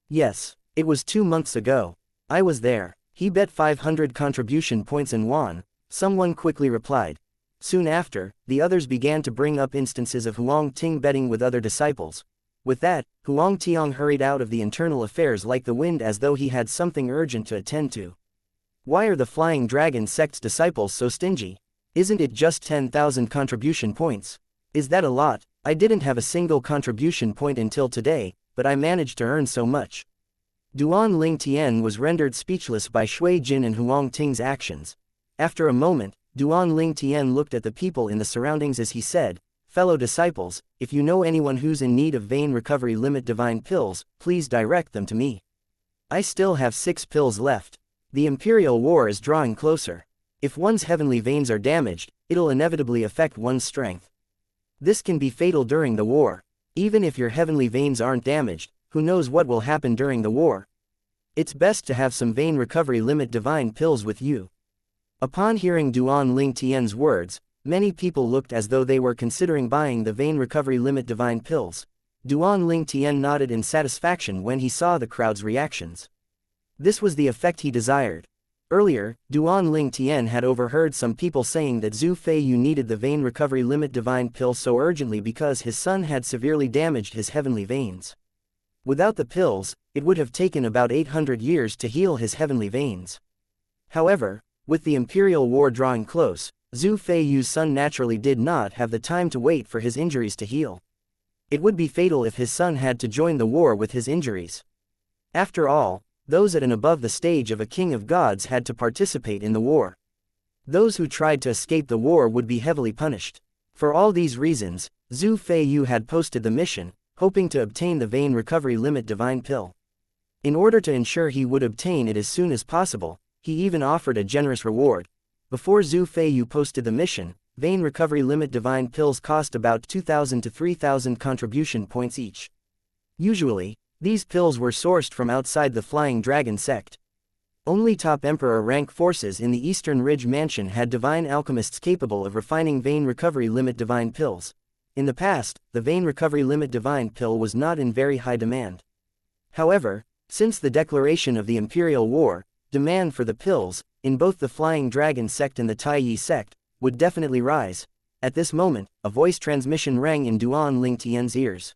"Yes, it was 2 months ago. I was there. He bet 500 contribution points and won," someone quickly replied. Soon after, the others began to bring up instances of Huang Ting betting with other disciples. With that, Huang Tiong hurried out of the internal affairs like the wind as though he had something urgent to attend to. "Why are the Flying Dragon sect's disciples so stingy? Isn't it just 10,000 contribution points? Is that a lot? I didn't have a single contribution point until today, but I managed to earn so much." Duan Ling Tian was rendered speechless by Shui Jin and Huang Ting's actions. After a moment, Duan Ling Tian looked at the people in the surroundings as he said, "Fellow disciples, if you know anyone who's in need of vein recovery limit divine pills, please direct them to me. I still have 6 pills left. The Imperial War is drawing closer. If one's heavenly veins are damaged, it'll inevitably affect one's strength. This can be fatal during the war. Even if your heavenly veins aren't damaged, who knows what will happen during the war? It's best to have some vein recovery limit divine pills with you." Upon hearing Duan Ling Tian's words, many people looked as though they were considering buying the vein recovery limit divine pills. Duan Ling Tian nodded in satisfaction when he saw the crowd's reactions. This was the effect he desired. Earlier, Duan Ling Tian had overheard some people saying that Zhu Feiyu needed the vein recovery limit divine pill so urgently because his son had severely damaged his heavenly veins. Without the pills, it would have taken about 800 years to heal his heavenly veins. However, with the Imperial War drawing close, Zhu Feiyu's son naturally did not have the time to wait for his injuries to heal. It would be fatal if his son had to join the war with his injuries. After all, those at and above the stage of a king of gods had to participate in the war. Those who tried to escape the war would be heavily punished. For all these reasons, Zhu Feiyu had posted the mission, hoping to obtain the vein recovery limit divine pill. In order to ensure he would obtain it as soon as possible, he even offered a generous reward. Before Zhu Feiyu posted the mission, vein recovery limit divine pills cost about 2,000 to 3,000 contribution points each. Usually, these pills were sourced from outside the Flying Dragon sect. Only top emperor rank forces in the Eastern Ridge Mansion had divine alchemists capable of refining vein recovery limit divine pills. In the past, the vein recovery limit divine pill was not in very high demand. However, since the declaration of the Imperial War, demand for the pills, in both the Flying Dragon sect and the Taiyi sect, would definitely rise. At this moment, a voice transmission rang in Duan Ling Tian's ears.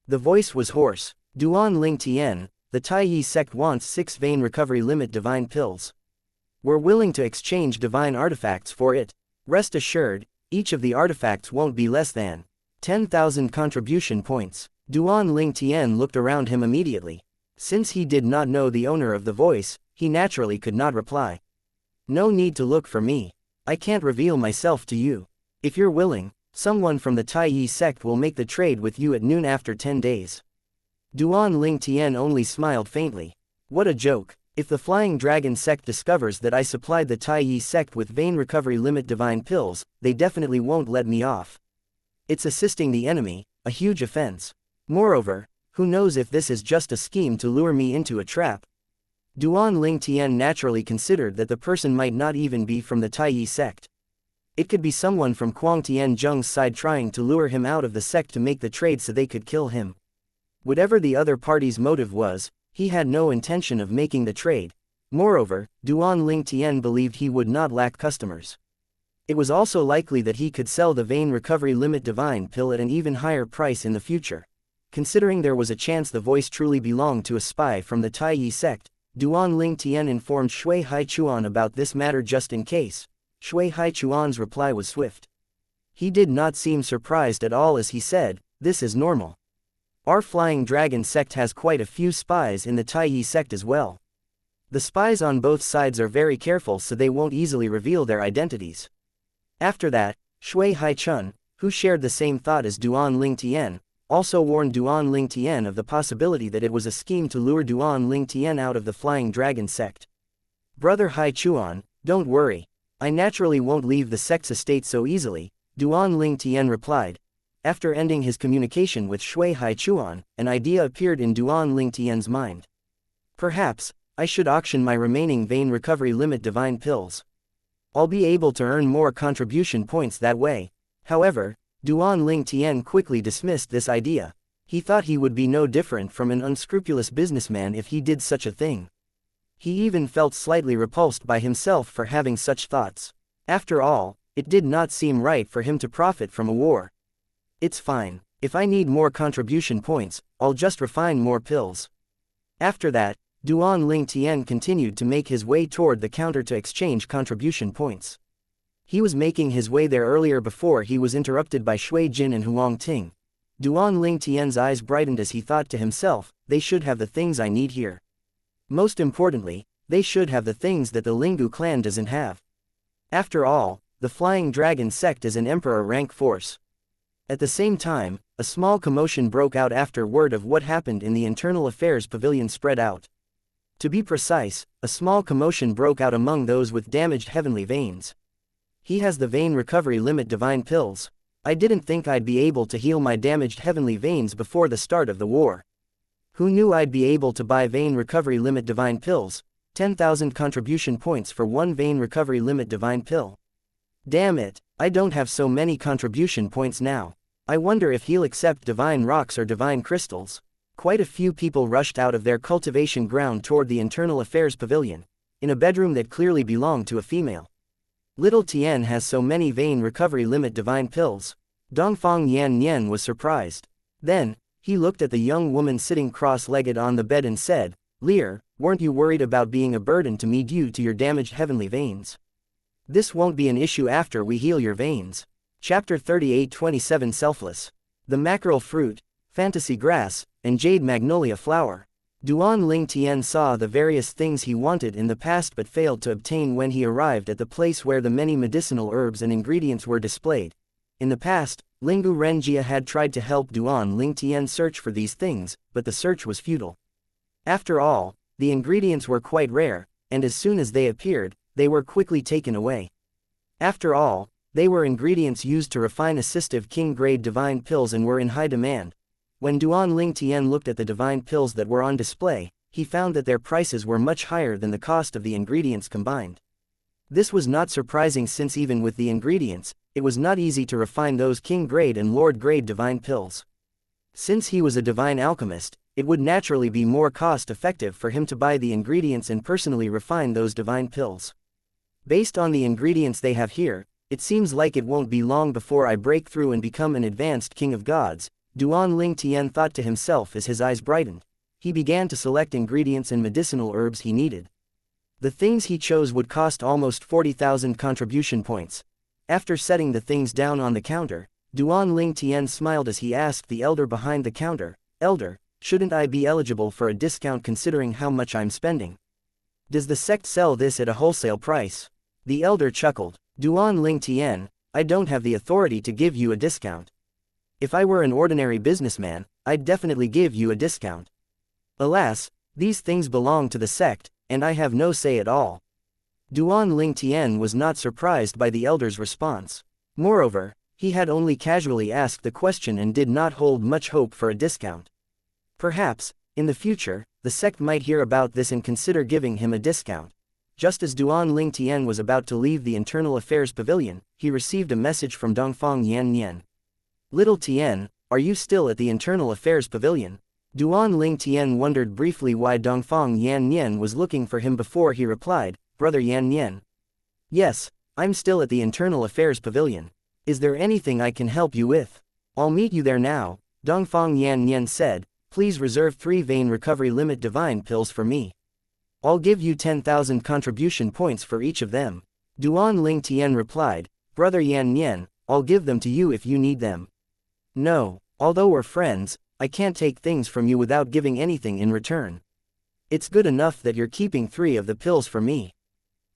The voice was hoarse. Duan Ling Tian, the Taiyi sect wants 6 vein recovery limit divine pills. We're willing to exchange divine artifacts for it. Rest assured, each of the artifacts won't be less than 10,000 contribution points. Duan Ling Tian looked around him immediately. Since he did not know the owner of the voice, he naturally could not reply. No need to look for me. I can't reveal myself to you. If you're willing, someone from the Taiyi sect will make the trade with you at noon after 10 days. Duan Ling Tian only smiled faintly. What a joke. If the Flying Dragon sect discovers that I supplied the Taiyi sect with vein recovery limit divine pills, they definitely won't let me off. It's assisting the enemy, a huge offense. Moreover, who knows if this is just a scheme to lure me into a trap. Duan Ling Tian naturally considered that the person might not even be from the Taiyi sect. It could be someone from Kuang Tian Zheng's side trying to lure him out of the sect to make the trade so they could kill him. Whatever the other party's motive was, he had no intention of making the trade. Moreover, Duan Ling Tian believed he would not lack customers. It was also likely that he could sell the vein recovery limit divine pill at an even higher price in the future. Considering there was a chance the voice truly belonged to a spy from the Taiyi sect, Duan Ling Tian informed Shui Haichuan about this matter just in case. Shui Haichuan's reply was swift. He did not seem surprised at all as he said, "This is normal. Our Flying Dragon sect has quite a few spies in the Taiyi sect as well. The spies on both sides are very careful so they won't easily reveal their identities." After that, Shui Haichun, who shared the same thought as Duan Ling Tian, also warned Duan Ling Tian of the possibility that it was a scheme to lure Duan Ling Tian out of the Flying Dragon sect. "Brother Haichuan, don't worry. I naturally won't leave the sect's estate so easily," Duan Ling Tian replied. After ending his communication with Shui Haichuan, an idea appeared in Duan Ling Tian's mind. Perhaps, I should auction my remaining vein recovery limit divine pills. I'll be able to earn more contribution points that way. However, Duan Ling Tian quickly dismissed this idea. He thought he would be no different from an unscrupulous businessman if he did such a thing. He even felt slightly repulsed by himself for having such thoughts. After all, it did not seem right for him to profit from a war. It's fine. If I need more contribution points, I'll just refine more pills. After that, Duan Ling Tian continued to make his way toward the counter to exchange contribution points. He was making his way there earlier before he was interrupted by Shui Jin and Huang Ting. Duan Ling Tian's eyes brightened as he thought to himself, they should have the things I need here. Most importantly, they should have the things that the Lingu clan doesn't have. After all, the Flying Dragon sect is an emperor rank force. At the same time, a small commotion broke out after word of what happened in the Internal Affairs Pavilion spread out. To be precise, a small commotion broke out among those with damaged heavenly veins. "He has the vein recovery limit divine pills. I didn't think I'd be able to heal my damaged heavenly veins before the start of the war. Who knew I'd be able to buy vein recovery limit divine pills? 10,000 contribution points for one vein recovery limit divine pill. Damn it, I don't have so many contribution points now. I wonder if he'll accept divine rocks or divine crystals." Quite a few people rushed out of their cultivation ground toward the Internal Affairs Pavilion, in a bedroom that clearly belonged to a female. "Little Tian has so many vein recovery limit divine pills." Dongfang Yan Nian was surprised. Then, he looked at the young woman sitting cross-legged on the bed and said, "Lear, weren't you worried about being a burden to me due to your damaged heavenly veins? This won't be an issue after we heal your veins." Chapter 38-27 Selfless. The mackerel fruit, fantasy grass, and jade magnolia flower. Duan Ling Tian saw the various things he wanted in the past but failed to obtain when he arrived at the place where the many medicinal herbs and ingredients were displayed. In the past, Lingu Renjia had tried to help Duan Ling Tian search for these things, but the search was futile. After all, the ingredients were quite rare, and as soon as they appeared, they were quickly taken away. After all, they were ingredients used to refine assistive king-grade divine pills and were in high demand. When Duan Ling Tian looked at the divine pills that were on display, he found that their prices were much higher than the cost of the ingredients combined. This was not surprising since even with the ingredients, it was not easy to refine those king-grade and lord-grade divine pills. Since he was a divine alchemist, it would naturally be more cost-effective for him to buy the ingredients and personally refine those divine pills. Based on the ingredients they have here, it seems like it won't be long before I break through and become an advanced king of gods, Duan Ling Tian thought to himself as his eyes brightened. He began to select ingredients and medicinal herbs he needed. The things he chose would cost almost 40,000 contribution points. After setting the things down on the counter, Duan Ling Tian smiled as he asked the elder behind the counter, "Elder, shouldn't I be eligible for a discount considering how much I'm spending? Does the sect sell this at a wholesale price?" The elder chuckled. "Duan Ling Tian, I don't have the authority to give you a discount. If I were an ordinary businessman, I'd definitely give you a discount. Alas, these things belong to the sect, and I have no say at all." Duan Ling Tian was not surprised by the elder's response. Moreover, he had only casually asked the question and did not hold much hope for a discount. Perhaps, in the future, the sect might hear about this and consider giving him a discount. Just as Duan Ling Tian was about to leave the Internal Affairs Pavilion, he received a message from Dongfang Yan Nian. "Little Tian, are you still at the Internal Affairs Pavilion?" Duan Ling Tian wondered briefly why Dongfang Yan Nian was looking for him before he replied, "Brother Yan Nian. Yes, I'm still at the Internal Affairs Pavilion. Is there anything I can help you with?" "I'll meet you there now," Dongfang Yan Nian said. "Please reserve 3 vein recovery limit divine pills for me. I'll give you 10,000 contribution points for each of them." Duan Ling Tian replied, "Brother Yan Nian, I'll give them to you if you need them." "No, although we're friends, I can't take things from you without giving anything in return. It's good enough that you're keeping 3 of the pills for me."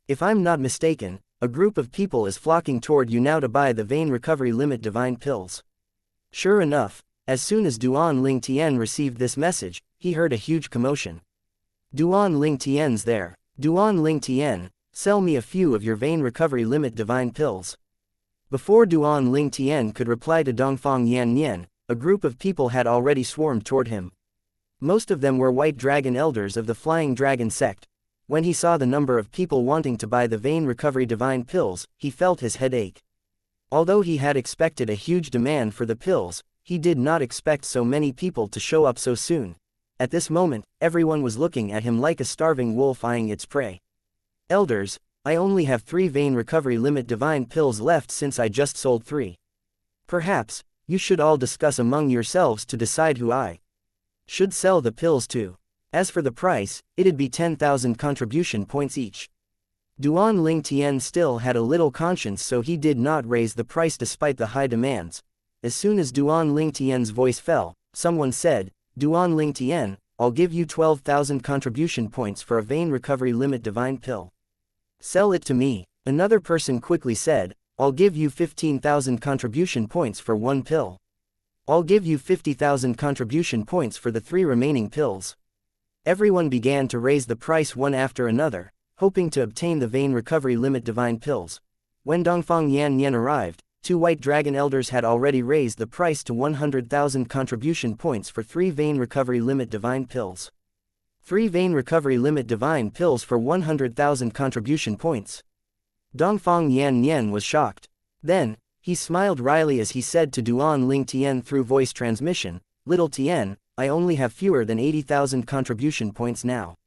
If I'm not mistaken, a group of people is flocking toward you now to buy the vein recovery limit divine pills. Sure enough, as soon as Duan Ling Tian received this message, he heard a huge commotion. "Duan Ling Tian's there. Duan Ling Tian, sell me a few of your vein recovery limit divine pills." Before Duan Ling Tian could reply to Dongfang Yan Nian, a group of people had already swarmed toward him. Most of them were white dragon elders of the Flying Dragon sect. When he saw the number of people wanting to buy the vein recovery divine pills, he felt his head ache. Although he had expected a huge demand for the pills, he did not expect so many people to show up so soon. At this moment, everyone was looking at him like a starving wolf eyeing its prey. "Elders, I only have 3 vein recovery limit divine pills left since I just sold 3. Perhaps, you should all discuss among yourselves to decide who I should sell the pills to. As for the price, it'd be 10,000 contribution points each." Duan Ling Tian still had a little conscience, so he did not raise the price despite the high demands. As soon as Duan Ling Tian's voice fell, someone said, "Duan Ling Tian, I'll give you 12,000 contribution points for a vein recovery limit divine pill. Sell it to me." Another person quickly said, "I'll give you 15,000 contribution points for 1 pill. I'll give you 50,000 contribution points for the 3 remaining pills." Everyone began to raise the price one after another, hoping to obtain the vein recovery limit divine pills. When Dongfang Yan Nian arrived, 2 white dragon elders had already raised the price to 100,000 contribution points for 3 vein recovery limit divine pills. 3 vein recovery limit divine pills for 100,000 contribution points. Dongfang Yan Nian was shocked. Then, he smiled wryly as he said to Duan Ling Tian through voice transmission, "Little Tian, I only have fewer than 80,000 contribution points now.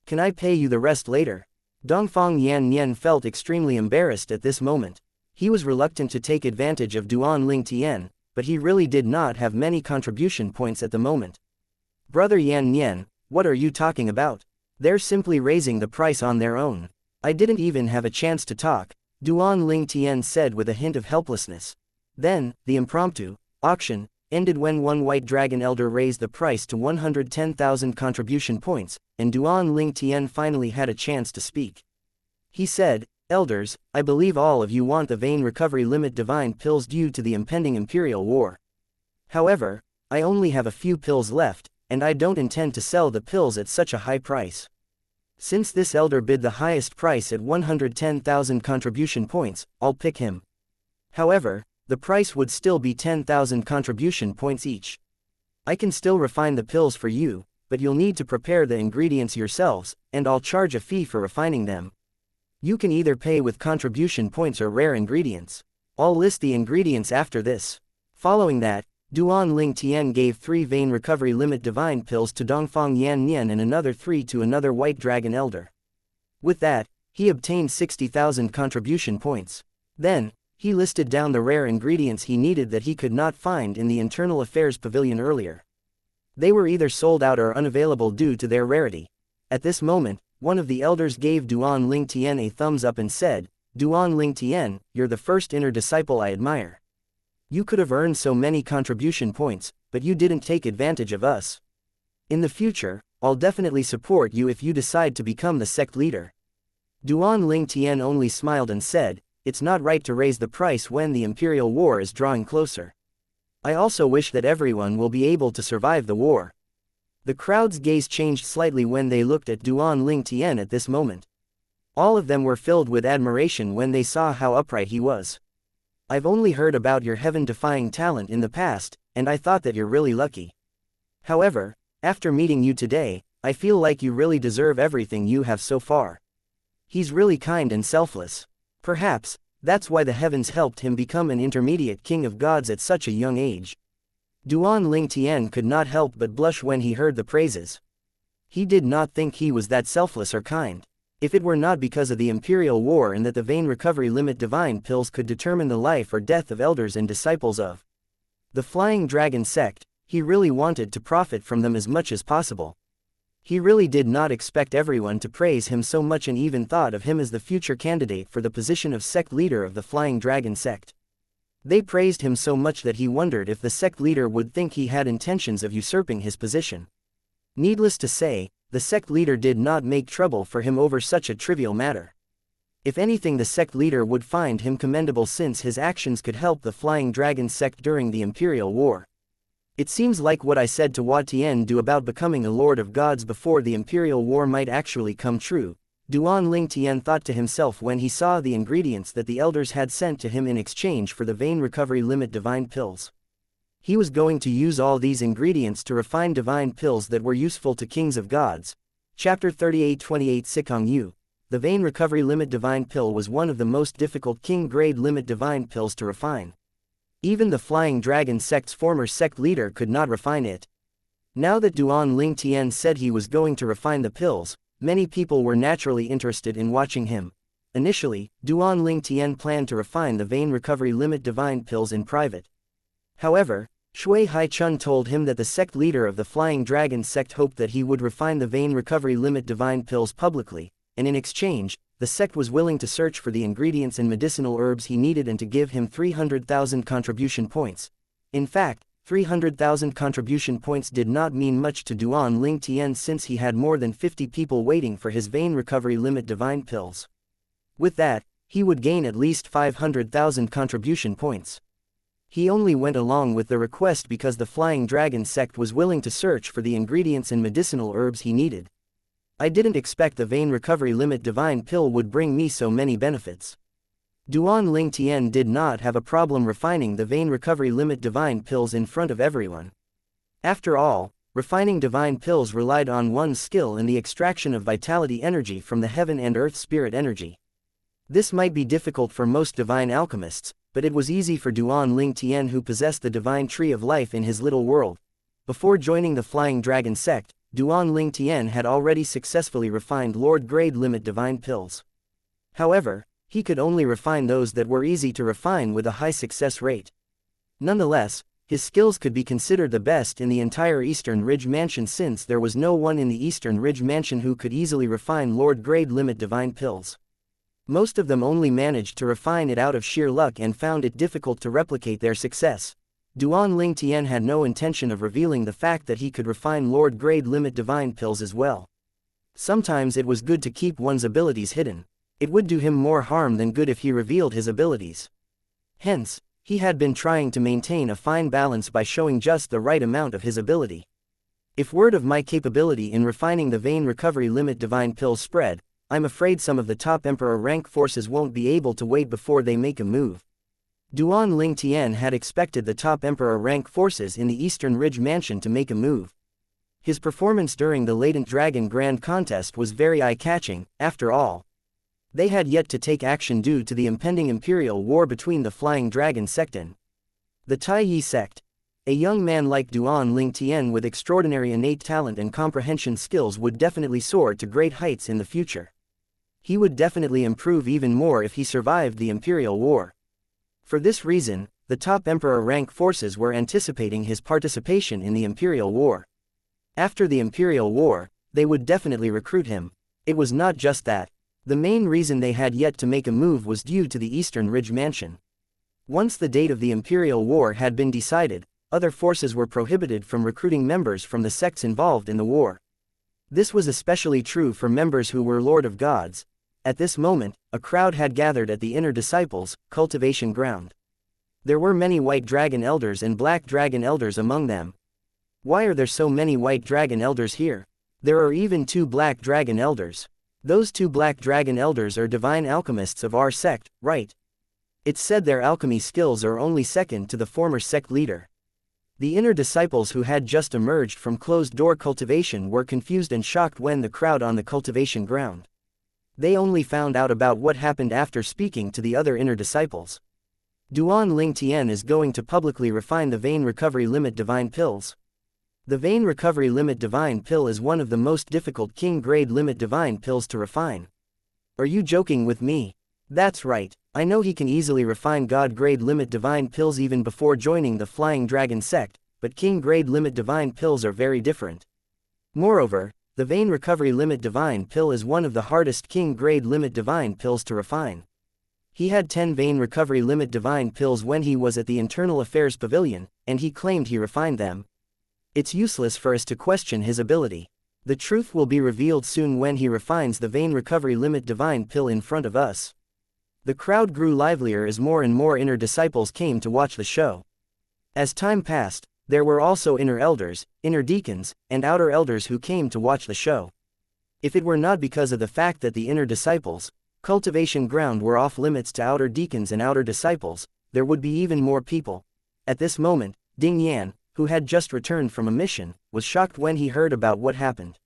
Can I pay you the rest later?" Dongfang Yan Nian felt extremely embarrassed at this moment. He was reluctant to take advantage of Duan Ling Tian, but he really did not have many contribution points at the moment. "Brother Yan Nian, what are you talking about? They're simply raising the price on their own. I didn't even have a chance to talk," Duan Ling Tian said with a hint of helplessness. Then, the impromptu auction ended when 1 white dragon elder raised the price to 110,000 contribution points, and Duan Ling Tian finally had a chance to speak. He said, "Elders, I believe all of you want the vein recovery limit divine pills due to the impending imperial war. However, I only have a few pills left, and I don't intend to sell the pills at such a high price. Since this elder bid the highest price at 110,000 contribution points, I'll pick him. However, the price would still be 10,000 contribution points each. I can still refine the pills for you, but you'll need to prepare the ingredients yourselves, and I'll charge a fee for refining them." You can either pay with contribution points or rare ingredients. I'll list the ingredients after this. Following that, Duan Ling Tian gave 3 vein recovery limit divine pills to Dongfang Yan Nian and another 3 to another white dragon elder. With that, he obtained 60,000 contribution points. Then, he listed down the rare ingredients he needed that he could not find in the Internal Affairs Pavilion earlier. They were either sold out or unavailable due to their rarity. At this moment, one of the elders gave Duan Ling Tian a thumbs up and said, "Duan Ling Tian, you're the first inner disciple I admire. You could have earned so many contribution points, but you didn't take advantage of us. In the future, I'll definitely support you if you decide to become the sect leader." Duan Ling Tian only smiled and said, "It's not right to raise the price when the Imperial War is drawing closer. I also wish that everyone will be able to survive the war." The crowd's gaze changed slightly when they looked at Duan Ling Tian at this moment. All of them were filled with admiration when they saw how upright he was. "I've only heard about your heaven-defying talent in the past, and I thought that you're really lucky. However, after meeting you today, I feel like you really deserve everything you have so far. He's really kind and selfless. Perhaps, that's why the heavens helped him become an intermediate king of gods at such a young age." Duan Ling Tian could not help but blush when he heard the praises. He did not think he was that selfless or kind. If it were not because of the Imperial War and that the vein recovery limit divine pills could determine the life or death of elders and disciples of the Flying Dragon sect, he really wanted to profit from them as much as possible. He really did not expect everyone to praise him so much and even thought of him as the future candidate for the position of sect leader of the Flying Dragon sect. They praised him so much that he wondered if the sect leader would think he had intentions of usurping his position. Needless to say, the sect leader did not make trouble for him over such a trivial matter. If anything, the sect leader would find him commendable since his actions could help the Flying Dragon sect during the Imperial War. It seems like what I said to Hua Tian do about becoming a Lord of Gods before the Imperial War might actually come true, Duan Ling Tian thought to himself when he saw the ingredients that the elders had sent to him in exchange for the vein recovery limit divine pills. He was going to use all these ingredients to refine divine pills that were useful to kings of gods. Chapter 38-28 Sikong Yu. The vein recovery limit divine pill was one of the most difficult king-grade limit divine pills to refine. Even the Flying Dragon sect's former sect leader could not refine it. Now that Duan Ling Tian said he was going to refine the pills, many people were naturally interested in watching him. Initially, Duan Ling Tian planned to refine the vein recovery limit divine pills in private. However, Shui Hai-chun told him that the sect leader of the Flying Dragon sect hoped that he would refine the vein recovery limit divine pills publicly, and in exchange, the sect was willing to search for the ingredients and medicinal herbs he needed and to give him 300,000 contribution points. In fact, 300,000 contribution points did not mean much to Duan Ling Tian since he had more than 50 people waiting for his vein recovery limit divine pills. With that, he would gain at least 500,000 contribution points. He only went along with the request because the Flying Dragon sect was willing to search for the ingredients and medicinal herbs he needed. "I didn't expect the vein recovery limit divine pill would bring me so many benefits." Duan Ling Tian did not have a problem refining the vein recovery limit divine pills in front of everyone. After all, refining divine pills relied on one's skill in the extraction of vitality energy from the heaven and earth spirit energy. This might be difficult for most divine alchemists, but it was easy for Duan Ling Tian who possessed the divine tree of life in his little world. Before joining the Flying Dragon sect, Duan Ling Tian had already successfully refined Lord-grade limit divine pills. However, he could only refine those that were easy to refine with a high success rate. Nonetheless, his skills could be considered the best in the entire Eastern Ridge Mansion since there was no one in the Eastern Ridge Mansion who could easily refine Lord-grade limit divine pills. Most of them only managed to refine it out of sheer luck and found it difficult to replicate their success. Duan Ling Tian had no intention of revealing the fact that he could refine Lord-grade limit divine pills as well. Sometimes it was good to keep one's abilities hidden. It would do him more harm than good if he revealed his abilities. Hence, he had been trying to maintain a fine balance by showing just the right amount of his ability. If word of my capability in refining the vein recovery limit divine pills spread, I'm afraid some of the top Emperor rank forces won't be able to wait before they make a move. Duan Ling Tian had expected the top Emperor rank forces in the Eastern Ridge Mansion to make a move. His performance during the Latent Dragon Grand Contest was very eye-catching, after all. They had yet to take action due to the impending imperial war between the Flying Dragon sect and the Tai Yi sect. A young man like Duan Lingtian with extraordinary innate talent and comprehension skills would definitely soar to great heights in the future. He would definitely improve even more if he survived the imperial war. For this reason, the top emperor rank forces were anticipating his participation in the imperial war. After the imperial war, they would definitely recruit him. It was not just that. The main reason they had yet to make a move was due to the Eastern Ridge Mansion. Once the date of the imperial war had been decided, other forces were prohibited from recruiting members from the sects involved in the war. This was especially true for members who were Lord of Gods. At this moment, a crowd had gathered at the Inner Disciples' cultivation ground. There were many white dragon elders and black dragon elders among them. Why are there so many white dragon elders here? There are even 2 black dragon elders. Those 2 black dragon elders are divine alchemists of our sect, right? It's said their alchemy skills are only second to the former sect leader. The inner disciples who had just emerged from closed-door cultivation were confused and shocked when the crowd on the cultivation ground. They only found out about what happened after speaking to the other inner disciples. Duan Lingtian is going to publicly refine the Vein Recovery Limit Divine Pills. The Vein Recovery Limit Divine Pill is one of the most difficult King-grade limit divine pills to refine. Are you joking with me? That's right, I know he can easily refine God-grade limit divine pills even before joining the Flying Dragon sect, but King-grade limit divine pills are very different. Moreover, the Vein Recovery Limit Divine Pill is one of the hardest King-grade limit divine pills to refine. He had 10 Vein Recovery Limit Divine Pills when he was at the Internal Affairs Pavilion, and he claimed he refined them. It's useless for us to question his ability. The truth will be revealed soon when he refines the Vein Recovery Limit Divine Pill in front of us. The crowd grew livelier as more and more inner disciples came to watch the show. As time passed, there were also inner elders, inner deacons, and outer elders who came to watch the show. If it were not because of the fact that the inner disciples' cultivation ground were off limits to outer deacons and outer disciples, there would be even more people. At this moment, Ding Yan, who had just returned from a mission, was shocked when he heard about what happened.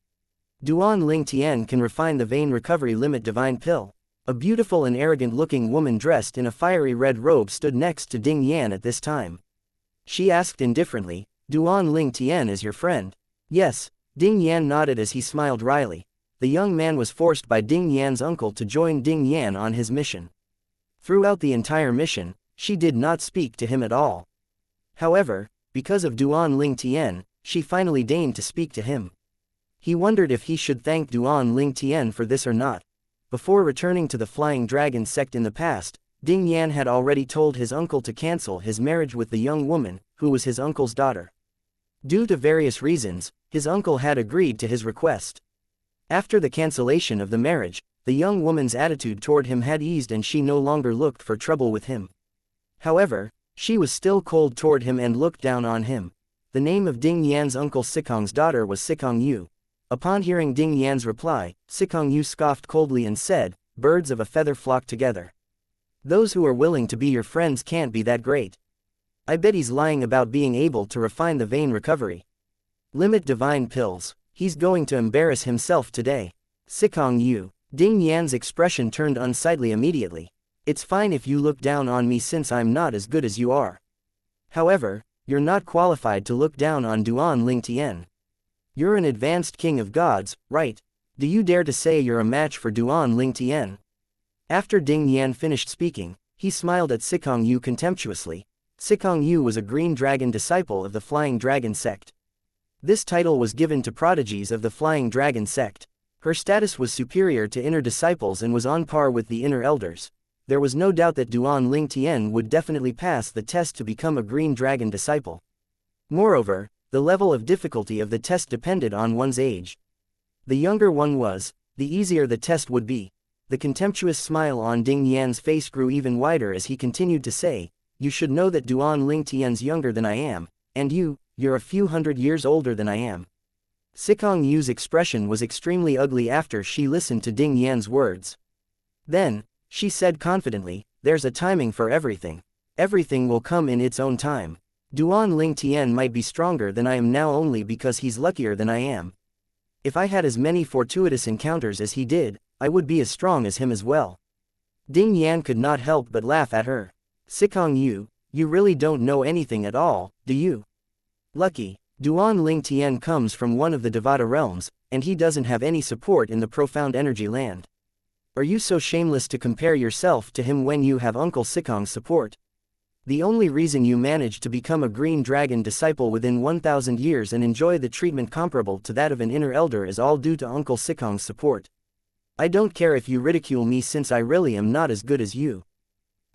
Duan Lingtian can refine the Vein Recovery Limit Divine Pill. A beautiful and arrogant-looking woman dressed in a fiery red robe stood next to Ding Yan at this time. She asked indifferently, "Duan Lingtian is your friend?" "Yes," Ding Yan nodded as he smiled wryly. The young man was forced by Ding Yan's uncle to join Ding Yan on his mission. Throughout the entire mission, she did not speak to him at all. However, because of Duan Lingtian, she finally deigned to speak to him. He wondered if he should thank Duan Lingtian for this or not. Before returning to the Flying Dragon sect in the past, Ding Yan had already told his uncle to cancel his marriage with the young woman, who was his uncle's daughter. Due to various reasons, his uncle had agreed to his request. After the cancellation of the marriage, the young woman's attitude toward him had eased and she no longer looked for trouble with him. However, she was still cold toward him and looked down on him. The name of Ding Yan's uncle Sikong's daughter was Sikong Yu. Upon hearing Ding Yan's reply, Sikong Yu scoffed coldly and said, "Birds of a feather flock together. Those who are willing to be your friends can't be that great. I bet he's lying about being able to refine the Vein Recovery Limit Divine Pills. He's going to embarrass himself today." Sikong Yu. Ding Yan's expression turned unsightly immediately. "It's fine if you look down on me since I'm not as good as you are. However, you're not qualified to look down on Duan Lingtian. You're an advanced king of gods, right? Do you dare to say you're a match for Duan Lingtian?" After Ding Yan finished speaking, he smiled at Sikong Yu contemptuously. Sikong Yu was a green dragon disciple of the Flying Dragon sect. This title was given to prodigies of the Flying Dragon sect. Her status was superior to inner disciples and was on par with the inner elders. There was no doubt that Duan Lingtian would definitely pass the test to become a green dragon disciple. Moreover, the level of difficulty of the test depended on one's age. The younger one was, the easier the test would be. The contemptuous smile on Ding Yan's face grew even wider as he continued to say, "You should know that Duan Lingtian's younger than I am, and you're a few hundred years older than I am." Sikong Yu's expression was extremely ugly after she listened to Ding Yan's words. Then, she said confidently, "There's a timing for everything. Everything will come in its own time. Duan Lingtian might be stronger than I am now only because he's luckier than I am. If I had as many fortuitous encounters as he did, I would be as strong as him as well." Ding Yan could not help but laugh at her. Sikong Yu, you really don't know anything at all, do you? Lucky. Duan Ling Tian comes from one of the Devata realms, and he doesn't have any support in the profound energy land. Are you so shameless to compare yourself to him when you have Uncle Sikong's support? The only reason you managed to become a green dragon disciple within 1,000 years and enjoy the treatment comparable to that of an inner elder is all due to Uncle Sikong's support. I don't care if you ridicule me since I really am not as good as you.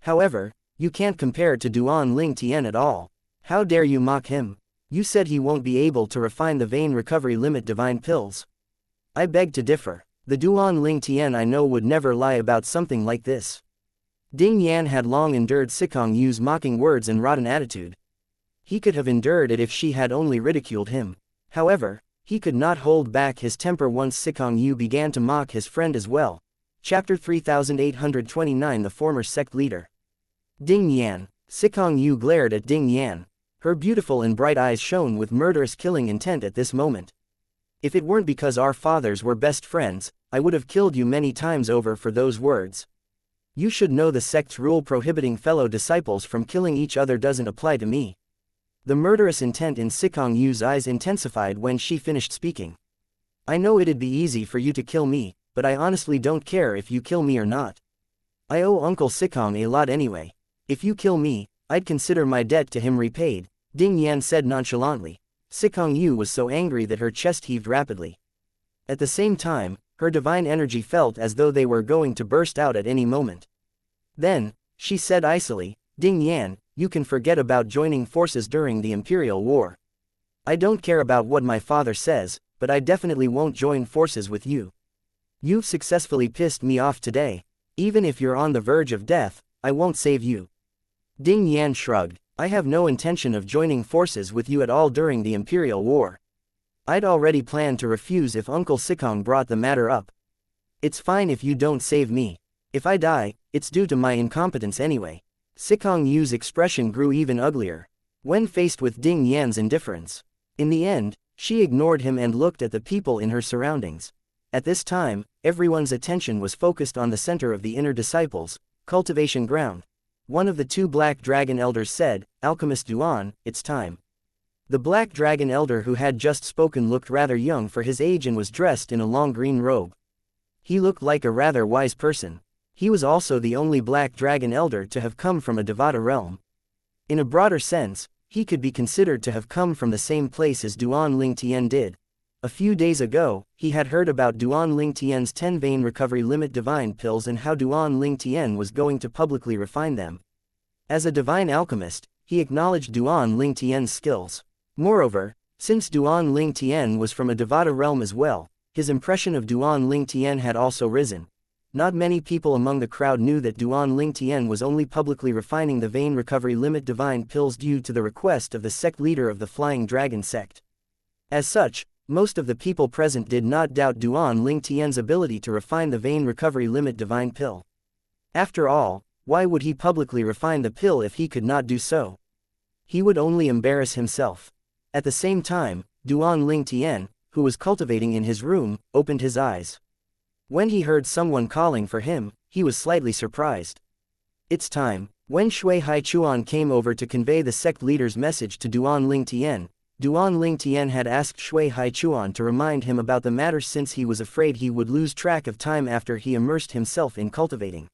However, you can't compare to Duan Ling Tian at all. How dare you mock him? You said he won't be able to refine the vein recovery limit divine pills. I beg to differ. The Duan Ling Tian I know would never lie about something like this. Ding Yan had long endured Sikong Yu's mocking words and rotten attitude. He could have endured it if she had only ridiculed him. However, he could not hold back his temper once Sikong Yu began to mock his friend as well. Chapter 3829 The former sect leader. Ding Yan. Sikong Yu glared at Ding Yan. Her beautiful and bright eyes shone with murderous killing intent at this moment. If it weren't because our fathers were best friends, I would have killed you many times over for those words. You should know the sect's rule prohibiting fellow disciples from killing each other doesn't apply to me. The murderous intent in Sikong Yu's eyes intensified when she finished speaking. I know it'd be easy for you to kill me, but I honestly don't care if you kill me or not. I owe Uncle Sikong a lot anyway. If you kill me, I'd consider my debt to him repaid, Ding Yan said nonchalantly. Sikong Yu was so angry that her chest heaved rapidly. At the same time, her divine energy felt as though they were going to burst out at any moment. Then, she said icily, Ding Yan, you can forget about joining forces during the Imperial War. I don't care about what my father says, but I definitely won't join forces with you. You've successfully pissed me off today. Even if you're on the verge of death, I won't save you. Ding Yan shrugged. I have no intention of joining forces with you at all during the Imperial War. I'd already planned to refuse if Uncle Sikong brought the matter up. It's fine if you don't save me. If I die, it's due to my incompetence anyway. Sikong Yu's expression grew even uglier when faced with Ding Yan's indifference. In the end, she ignored him and looked at the people in her surroundings. At this time, everyone's attention was focused on the center of the inner disciples, cultivation ground. One of the two black dragon elders said, Alchemist Duan, it's time. The black dragon elder who had just spoken looked rather young for his age and was dressed in a long green robe. He looked like a rather wise person. He was also the only black dragon elder to have come from a Devata realm. In a broader sense, he could be considered to have come from the same place as Duan Ling Tian did. A few days ago, he had heard about Duan Ling Tian's 10 vein recovery limit divine pills and how Duan Ling Tian was going to publicly refine them. As a divine alchemist, he acknowledged Duan Ling Tian's skills. Moreover, since Duan Ling Tian was from a Devata realm as well, his impression of Duan Ling Tian had also risen. Not many people among the crowd knew that Duan Ling Tian was only publicly refining the vein recovery limit divine pills due to the request of the sect leader of the Flying Dragon sect. As such, most of the people present did not doubt Duan Ling Tian's ability to refine the vein recovery limit divine pill. After all, why would he publicly refine the pill if he could not do so? He would only embarrass himself. At the same time, Duan Ling Tian, who was cultivating in his room, opened his eyes. When he heard someone calling for him, he was slightly surprised. It's time. When Shui Haichuan came over to convey the sect leader's message to Duan Ling Tian, Duan Ling Tian had asked Shui Haichuan to remind him about the matter since he was afraid he would lose track of time after he immersed himself in cultivating.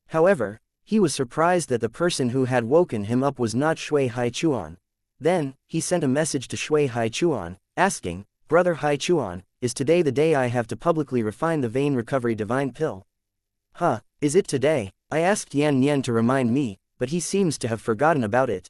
However, he was surprised that the person who had woken him up was not Shui Haichuan. Then, he sent a message to Shui Haichuan, asking, Brother Haichuan, is today the day I have to publicly refine the vein recovery divine pill? Huh, is it today? I asked Yan Nian to remind me, but he seems to have forgotten about it.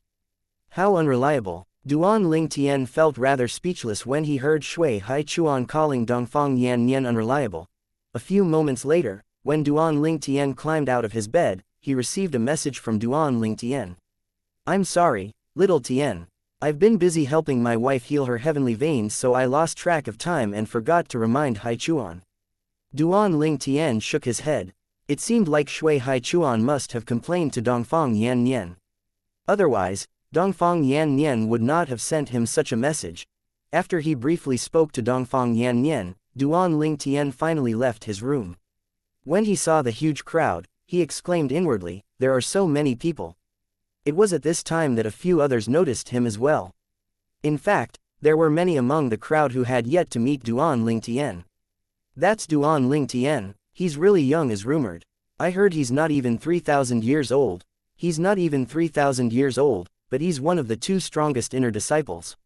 How unreliable. Duan Ling Tian felt rather speechless when he heard Shui Haichuan calling Dongfang Yan Nian unreliable. A few moments later, when Duan Ling Tian climbed out of his bed, he received a message from Duan Ling Tian. I'm sorry, little Tian. I've been busy helping my wife heal her heavenly veins, so I lost track of time and forgot to remind Haichuan. Duan Ling Tian shook his head. It seemed like Shui Haichuan must have complained to Dongfang Yan Nian. Otherwise, Dongfang Yan Nian would not have sent him such a message. After he briefly spoke to Dongfang Yan Nian, Duan Ling Tian finally left his room. When he saw the huge crowd, he exclaimed inwardly, there are so many people. It was at this time that a few others noticed him as well. In fact, there were many among the crowd who had yet to meet Duan Lingtian. That's Duan Lingtian, he's really young as rumored. I heard he's not even 3,000 years old. He's not even 3,000 years old, but he's one of the 2 strongest inner disciples.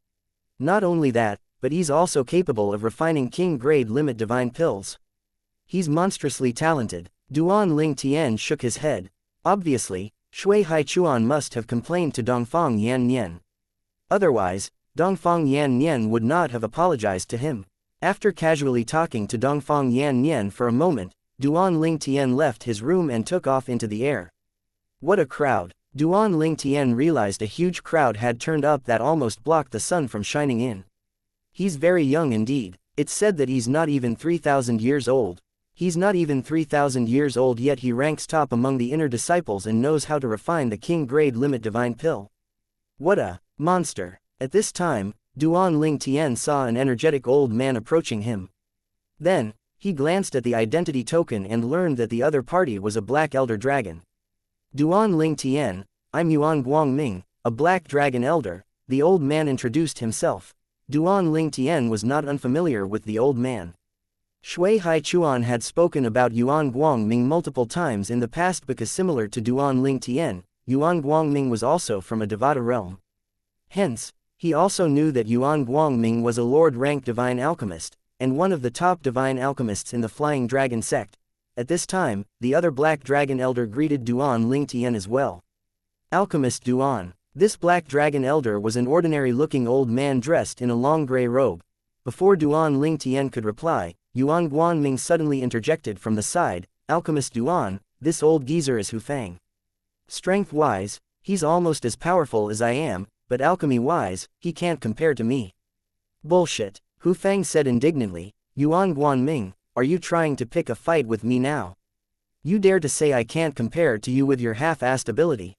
Not only that, but he's also capable of refining king-grade limit divine pills. He's monstrously talented. Duan Lingtian shook his head. Obviously, Shui Haichuan must have complained to Dongfang Yan Nian. Otherwise, Dongfang Yan Nian would not have apologized to him. After casually talking to Dongfang Yan Nian for a moment, Duan Lingtian left his room and took off into the air. What a crowd! Duan Lingtian realized a huge crowd had turned up that almost blocked the sun from shining in. He's very young indeed. It's said that he's not even 3,000 years old. He's not even 3,000 years old yet he ranks top among the inner disciples and knows how to refine the king-grade limit divine pill. What a monster! At this time, Duan Lingtian saw an energetic old man approaching him. Then, he glanced at the identity token and learned that the other party was a black elder dragon. Duan Lingtian, I'm Yuan Guangming, a black dragon elder, the old man introduced himself. Duan Lingtian was not unfamiliar with the old man. Shui Haichuan had spoken about Yuan Guangming multiple times in the past because similar to Duan Lingtian, Yuan Guangming was also from a Devata realm. Hence, he also knew that Yuan Guangming was a lord-ranked divine alchemist, and one of the top divine alchemists in the Flying Dragon sect. At this time, the other black dragon elder greeted Duan Lingtian as well. Alchemist Duan. This black dragon elder was an ordinary-looking old man dressed in a long gray robe. Before Duan Lingtian could reply, Yuan Guangming suddenly interjected from the side, Alchemist Duan, this old geezer is Hufang. Strength-wise, he's almost as powerful as I am, but alchemy-wise, he can't compare to me. Bullshit, Hufang said indignantly. Yuan Guangming, are you trying to pick a fight with me now? You dare to say I can't compare to you with your half-assed ability?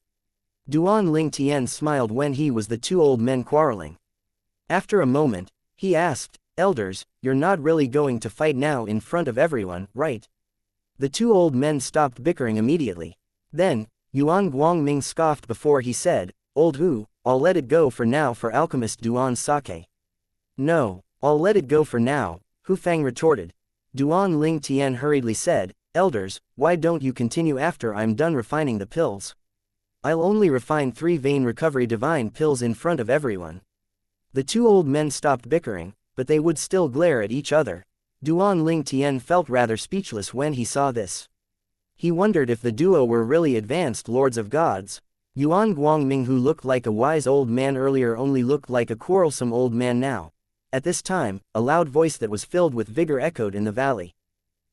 Duan Lingtian smiled when he was the 2 old men quarreling. After a moment, he asked, Elders, you're not really going to fight now in front of everyone, right? The 2 old men stopped bickering immediately. Then, Yuan Guangming scoffed before he said, Old Hu, I'll let it go for now for Alchemist Duan Sake. No, I'll let it go for now, Hufang retorted. Duan Lingtian hurriedly said, Elders, why don't you continue after I'm done refining the pills? I'll only refine 3 vein recovery divine pills in front of everyone. The 2 old men stopped bickering, but they would still glare at each other. Duan Lingtian felt rather speechless when he saw this. He wondered if the duo were really advanced lords of gods. Yuan Guangming, who looked like a wise old man earlier, only looked like a quarrelsome old man now. At this time, a loud voice that was filled with vigor echoed in the valley.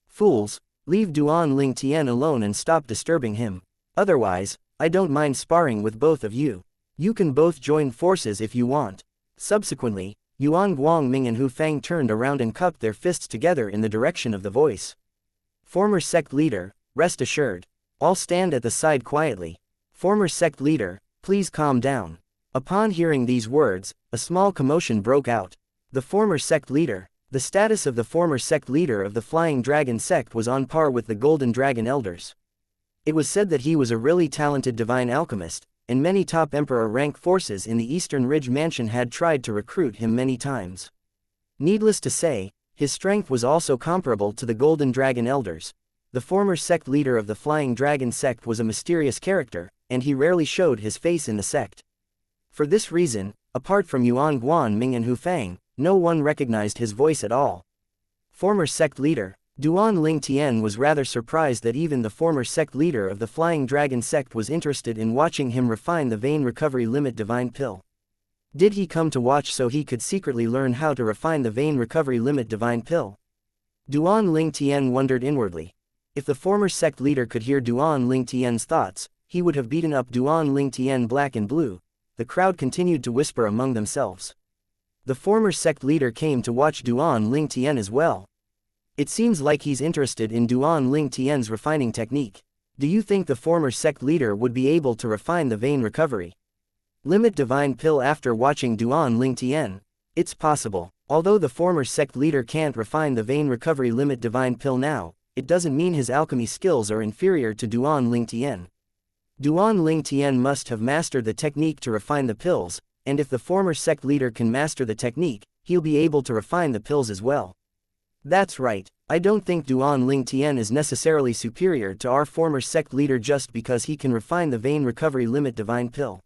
Fools, leave Duan Lingtian alone and stop disturbing him. Otherwise, I don't mind sparring with both of you. You can both join forces if you want. Subsequently, Yuan Guangming and Hufang turned around and cupped their fists together in the direction of the voice. Former sect leader, rest assured. I'll stand at the side quietly. Former sect leader, please calm down. Upon hearing these words, a small commotion broke out. The former sect leader. The status of the former sect leader of the Flying Dragon sect was on par with the Golden Dragon elders. It was said that he was a really talented divine alchemist, and many top emperor-rank forces in the Eastern Ridge Mansion had tried to recruit him many times. Needless to say, his strength was also comparable to the Golden Dragon elders. The former sect leader of the Flying Dragon sect was a mysterious character, and he rarely showed his face in the sect. For this reason, apart from Yuan Guangming and Hufang, no one recognized his voice at all. Former sect leader. Duan Lingtian was rather surprised that even the former sect leader of the Flying Dragon sect was interested in watching him refine the vein recovery limit divine pill. Did he come to watch so he could secretly learn how to refine the vein recovery limit divine pill? Duan Lingtian wondered inwardly. If the former sect leader could hear Duan Lingtian's thoughts, he would have beaten up Duan Lingtian black and blue. The crowd continued to whisper among themselves. The former sect leader came to watch Duan Lingtian as well. It seems like he's interested in Duan Lingtian's refining technique. Do you think the former sect leader would be able to refine the vein recovery limit divine pill after watching Duan Lingtian? It's possible. Although the former sect leader can't refine the vein recovery limit divine pill now, it doesn't mean his alchemy skills are inferior to Duan Lingtian. Duan Lingtian must have mastered the technique to refine the pills, and if the former sect leader can master the technique, he'll be able to refine the pills as well. That's right, I don't think Duan Lingtian is necessarily superior to our former sect leader just because he can refine the vein recovery limit divine pill.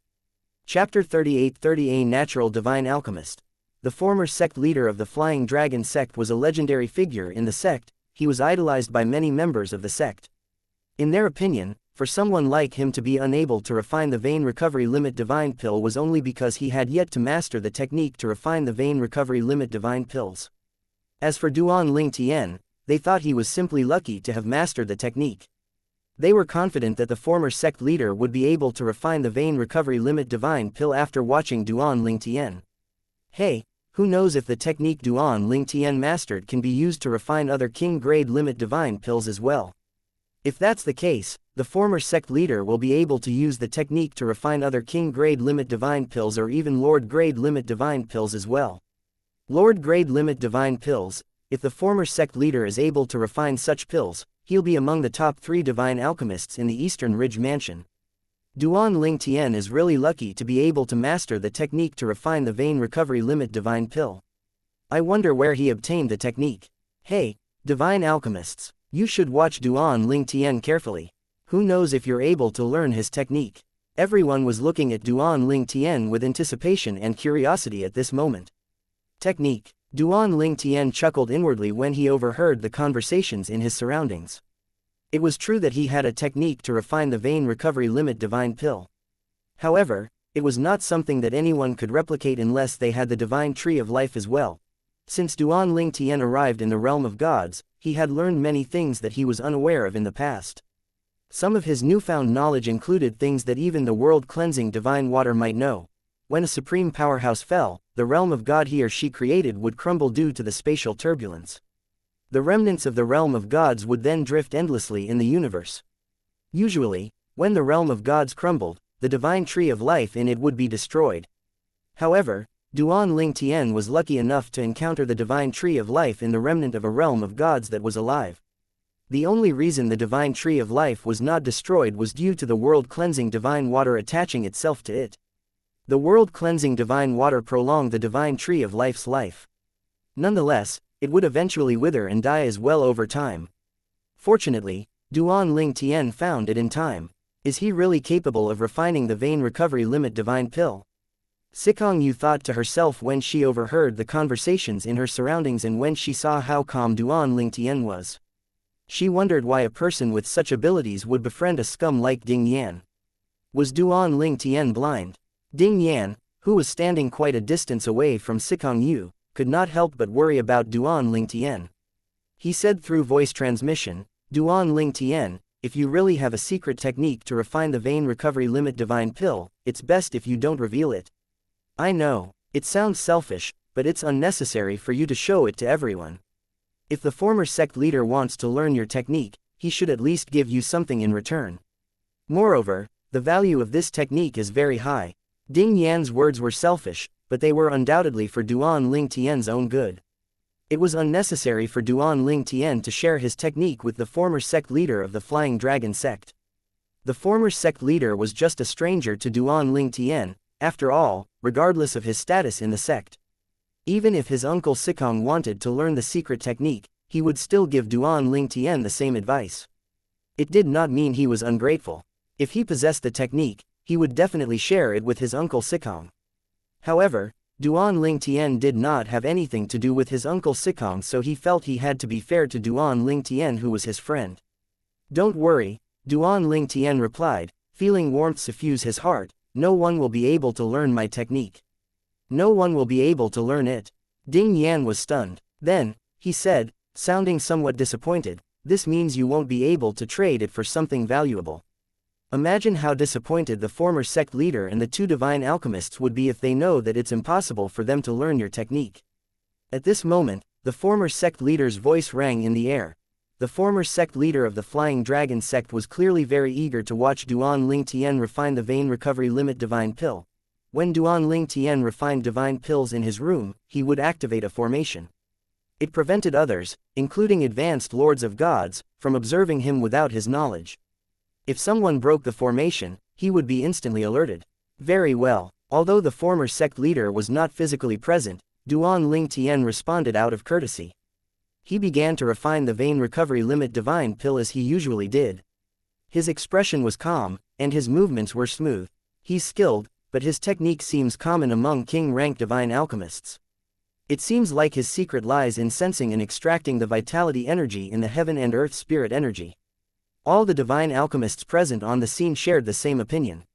Chapter 38 30A Natural Divine Alchemist. The former sect leader of the Flying Dragon sect was a legendary figure in the sect. He was idolized by many members of the sect. In their opinion, for someone like him to be unable to refine the vein recovery limit divine pill was only because he had yet to master the technique to refine the vein recovery limit divine pills. As for Duan Lingtian, they thought he was simply lucky to have mastered the technique. They were confident that the former sect leader would be able to refine the vein recovery limit divine pill after watching Duan Lingtian. Hey, who knows if the technique Duan Lingtian mastered can be used to refine other king grade limit divine pills as well. If that's the case, the former sect leader will be able to use the technique to refine other king grade limit divine pills or even lord grade limit divine pills as well. Lord grade limit divine pills, if the former sect leader is able to refine such pills, he'll be among the top 3 divine alchemists in the Eastern Ridge Mansion. Duan Lingtian is really lucky to be able to master the technique to refine the vein recovery limit divine pill. I wonder where he obtained the technique. Hey, divine alchemists, you should watch Duan Lingtian carefully. Who knows if you're able to learn his technique. Everyone was looking at Duan Lingtian with anticipation and curiosity at this moment. Technique. Duan Lingtian chuckled inwardly when he overheard the conversations in his surroundings. It was true that he had a technique to refine the vein recovery limit divine pill. However, it was not something that anyone could replicate unless they had the divine tree of life as well. Since Duan Lingtian arrived in the realm of gods, he had learned many things that he was unaware of in the past. Some of his newfound knowledge included things that even the world-cleansing divine water might know. When a supreme powerhouse fell, the realm of God he or she created would crumble due to the spatial turbulence. The remnants of the realm of gods would then drift endlessly in the universe. Usually, when the realm of gods crumbled, the divine tree of life in it would be destroyed. However, Duan Lingtian was lucky enough to encounter the divine tree of life in the remnant of a realm of gods that was alive. The only reason the divine tree of life was not destroyed was due to the world-cleansing divine water attaching itself to it. The world-cleansing divine water prolonged the divine tree of life's life. Nonetheless, it would eventually wither and die as well over time. Fortunately, Duan Lingtian found it in time. Is he really capable of refining the vein recovery limit divine pill? Sikong Yu thought to herself when she overheard the conversations in her surroundings and when she saw how calm Duan Lingtian was. She wondered why a person with such abilities would befriend a scum like Ding Yan. Was Duan Lingtian blind? Ding Yan, who was standing quite a distance away from Sikong Yu, could not help but worry about Duan Lingtian. He said through voice transmission, Duan Lingtian, if you really have a secret technique to refine the vein recovery limit divine pill, it's best if you don't reveal it. I know, it sounds selfish, but it's unnecessary for you to show it to everyone. If the former sect leader wants to learn your technique, he should at least give you something in return. Moreover, the value of this technique is very high. Ding Yan's words were selfish, but they were undoubtedly for Duan Lingtian's own good. It was unnecessary for Duan Lingtian to share his technique with the former sect leader of the Flying Dragon sect. The former sect leader was just a stranger to Duan Lingtian, after all, regardless of his status in the sect. Even if his uncle Sikong wanted to learn the secret technique, he would still give Duan Lingtian the same advice. It did not mean he was ungrateful. If he possessed the technique, he would definitely share it with his uncle Sikong. However, Duan Lingtian did not have anything to do with his uncle Sikong, so he felt he had to be fair to Duan Lingtian, who was his friend. Don't worry, Duan Lingtian replied, feeling warmth suffuse his heart, no one will be able to learn my technique. No one will be able to learn it. Ding Yan was stunned. Then, he said, sounding somewhat disappointed, this means you won't be able to trade it for something valuable. Imagine how disappointed the former sect leader and the 2 divine alchemists would be if they know that it's impossible for them to learn your technique. At this moment, the former sect leader's voice rang in the air. The former sect leader of the Flying Dragon sect was clearly very eager to watch Duan Lingtian refine the vein recovery limit divine pill. When Duan Lingtian refined divine pills in his room, he would activate a formation. It prevented others, including advanced lords of gods, from observing him without his knowledge. If someone broke the formation, he would be instantly alerted. Very well. Although the former sect leader was not physically present, Duan Ling Tian responded out of courtesy. He began to refine the vein recovery limit divine pill as he usually did. His expression was calm, and his movements were smooth. He's skilled, but his technique seems common among king-rank divine alchemists. It seems like his secret lies in sensing and extracting the vitality energy in the heaven and earth spirit energy. All the divine alchemists present on the scene shared the same opinion.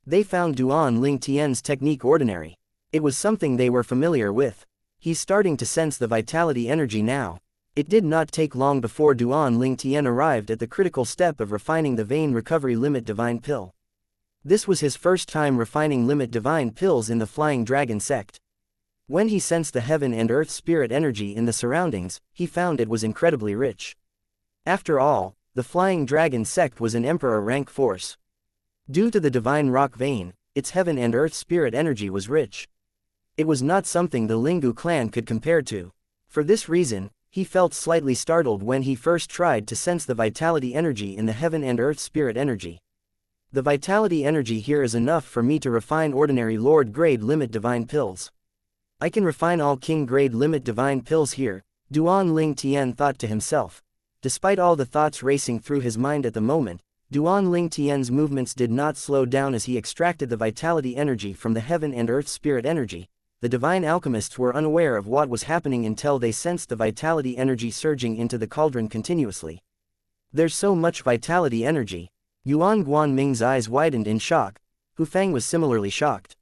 They found Duan Ling Tian's technique ordinary. It was something they were familiar with. He's starting to sense the vitality energy now. It did not take long before Duan Ling Tian arrived at the critical step of refining the vein recovery limit divine pill. This was his first time refining limit divine pills in the Flying Dragon sect. When he sensed the heaven and earth spirit energy in the surroundings, he found it was incredibly rich. After all, the Flying Dragon sect was an emperor rank force. Due to the divine rock vein, its heaven and earth spirit energy was rich. It was not something the Lingu clan could compare to. For this reason, he felt slightly startled when he first tried to sense the vitality energy in the heaven and earth spirit energy. The vitality energy here is enough for me to refine ordinary lord grade limit divine pills. I can refine all king grade limit divine pills here, Duan Ling Tian thought to himself. Despite all the thoughts racing through his mind at the moment, Duan Ling Tian's movements did not slow down as he extracted the vitality energy from the heaven and earth spirit energy. The divine alchemists were unaware of what was happening until they sensed the vitality energy surging into the cauldron continuously. There's so much vitality energy. Yuan Guanming's eyes widened in shock. Hu Feng was similarly shocked.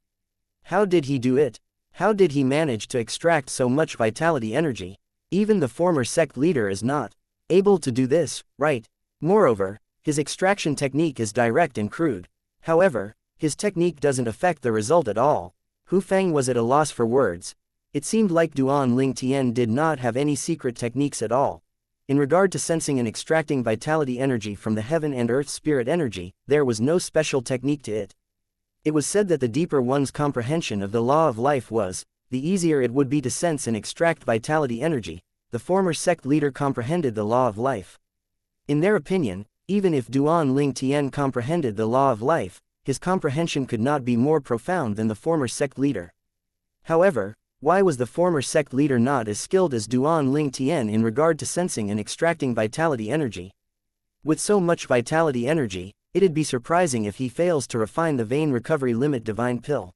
How did he do it? How did he manage to extract so much vitality energy? Even the former sect leader is not able to do this, right? Moreover, his extraction technique is direct and crude. However, his technique doesn't affect the result at all. Hu Feng was at a loss for words. It seemed like Duan Ling Tian did not have any secret techniques at all. In regard to sensing and extracting vitality energy from the heaven and earth spirit energy, there was no special technique to it. It was said that the deeper one's comprehension of the law of life was, the easier it would be to sense and extract vitality energy. The former sect leader comprehended the law of life. In their opinion, even if Duan Ling Tian comprehended the law of life, his comprehension could not be more profound than the former sect leader. However, why was the former sect leader not as skilled as Duan Ling Tian in regard to sensing and extracting vitality energy? With so much vitality energy, it'd be surprising if he fails to refine the vein recovery limit divine pill.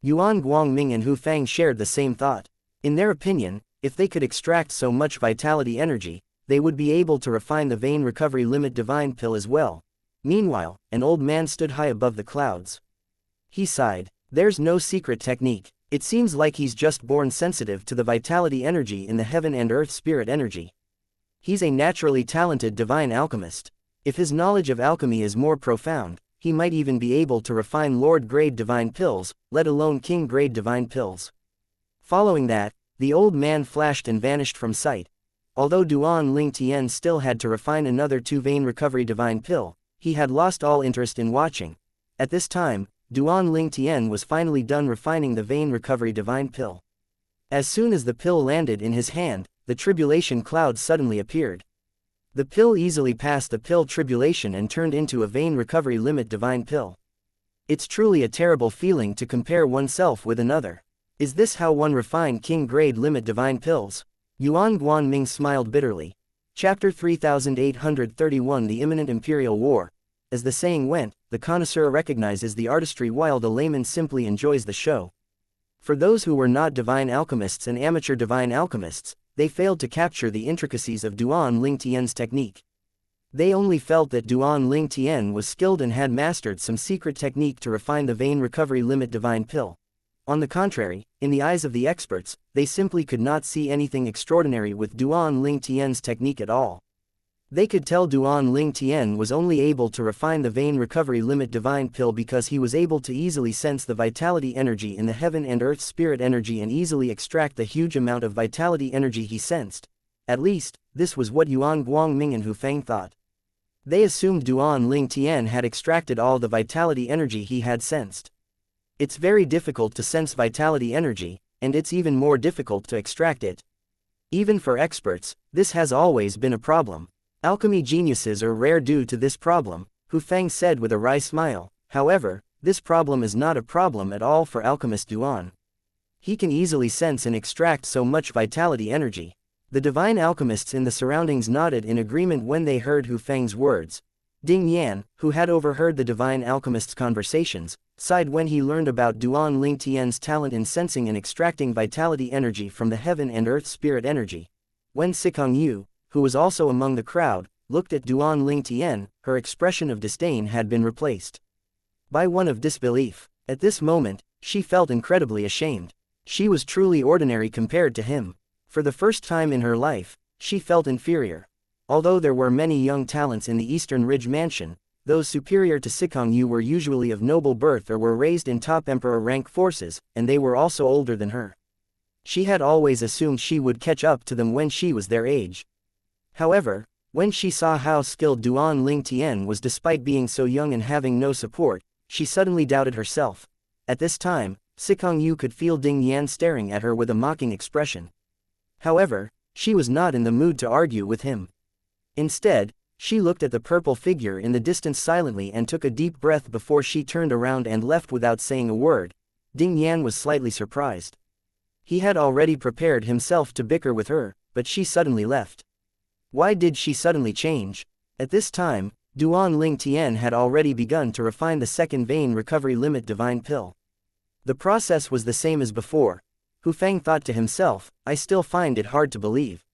Yuan Guangming and Hu Feng shared the same thought. In their opinion, if they could extract so much vitality energy, they would be able to refine the vein recovery limit divine pill as well. Meanwhile, an old man stood high above the clouds. He sighed. There's no secret technique. It seems like he's just born sensitive to the vitality energy in the heaven and earth spirit energy. He's a naturally talented divine alchemist. If his knowledge of alchemy is more profound, he might even be able to refine lord-grade divine pills, let alone king-grade divine pills. Following that, the old man flashed and vanished from sight. Although Duan Ling Tian still had to refine another 2 vein recovery divine pill, he had lost all interest in watching. At this time, Duan Ling Tian was finally done refining the vein recovery divine pill. As soon as the pill landed in his hand, the tribulation cloud suddenly appeared. The pill easily passed the pill tribulation and turned into a vein recovery limit divine pill. It's truly a terrible feeling to compare oneself with another. Is this how one refined king-grade limit divine pills? Yuan Guanming smiled bitterly. Chapter 3831 The Imminent Imperial War. As the saying went, the connoisseur recognizes the artistry while the layman simply enjoys the show. For those who were not divine alchemists and amateur divine alchemists, they failed to capture the intricacies of Duan Ling Tian's technique. They only felt that Duan Ling Tian was skilled and had mastered some secret technique to refine the vein recovery limit divine pill. On the contrary, in the eyes of the experts, they simply could not see anything extraordinary with Duan Ling Tian's technique at all. They could tell Duan Ling Tian was only able to refine the vein recovery limit divine pill because he was able to easily sense the vitality energy in the heaven and earth spirit energy and easily extract the huge amount of vitality energy he sensed. At least, this was what Yuan Guangming and Hu Feng thought. They assumed Duan Ling Tian had extracted all the vitality energy he had sensed. It's very difficult to sense vitality energy, and it's even more difficult to extract it. Even for experts, this has always been a problem. Alchemy geniuses are rare due to this problem, Hu Feng said with a wry smile. However, this problem is not a problem at all for alchemist Duan. He can easily sense and extract so much vitality energy. The divine alchemists in the surroundings nodded in agreement when they heard Hu Feng's words. Ding Yan, who had overheard the divine alchemist's conversations, sighed when he learned about Duan Ling Tian's talent in sensing and extracting vitality energy from the heaven and earth spirit energy. When Sikong Yu, who was also among the crowd, looked at Duan Ling Tian, her expression of disdain had been replaced by one of disbelief. At this moment, she felt incredibly ashamed. She was truly ordinary compared to him. For the first time in her life, she felt inferior. Although there were many young talents in the Eastern Ridge Mansion, those superior to Sikong Yu were usually of noble birth or were raised in top emperor rank forces, and they were also older than her. She had always assumed she would catch up to them when she was their age. However, when she saw how skilled Duan Ling Tian was despite being so young and having no support, she suddenly doubted herself. At this time, Sikong Yu could feel Ding Yan staring at her with a mocking expression. However, she was not in the mood to argue with him. Instead, she looked at the purple figure in the distance silently and took a deep breath before she turned around and left without saying a word. Ding Yan was slightly surprised. He had already prepared himself to bicker with her, but she suddenly left. Why did she suddenly change? At this time, Duan Ling Tian had already begun to refine the second vein recovery limit divine pill. The process was the same as before. Hu Feng thought to himself, I still find it hard to believe.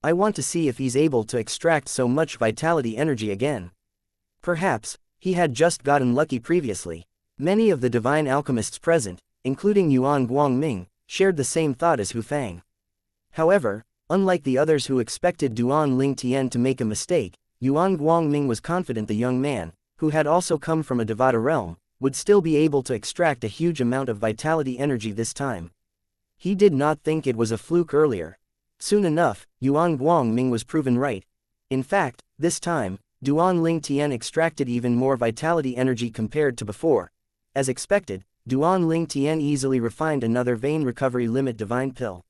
I want to see if he's able to extract so much vitality energy again. Perhaps, he had just gotten lucky previously. Many of the divine alchemists present, including Yuan Guangming, shared the same thought as Hu Feng. However, unlike the others who expected Duan Ling Tian to make a mistake, Yuan Guangming was confident the young man, who had also come from a Devata realm, would still be able to extract a huge amount of vitality energy this time. He did not think it was a fluke earlier. Soon enough, Yuan Guangming was proven right. In fact, this time, Duan Ling Tian extracted even more vitality energy compared to before. As expected, Duan Ling Tian easily refined another vein recovery limit divine pill.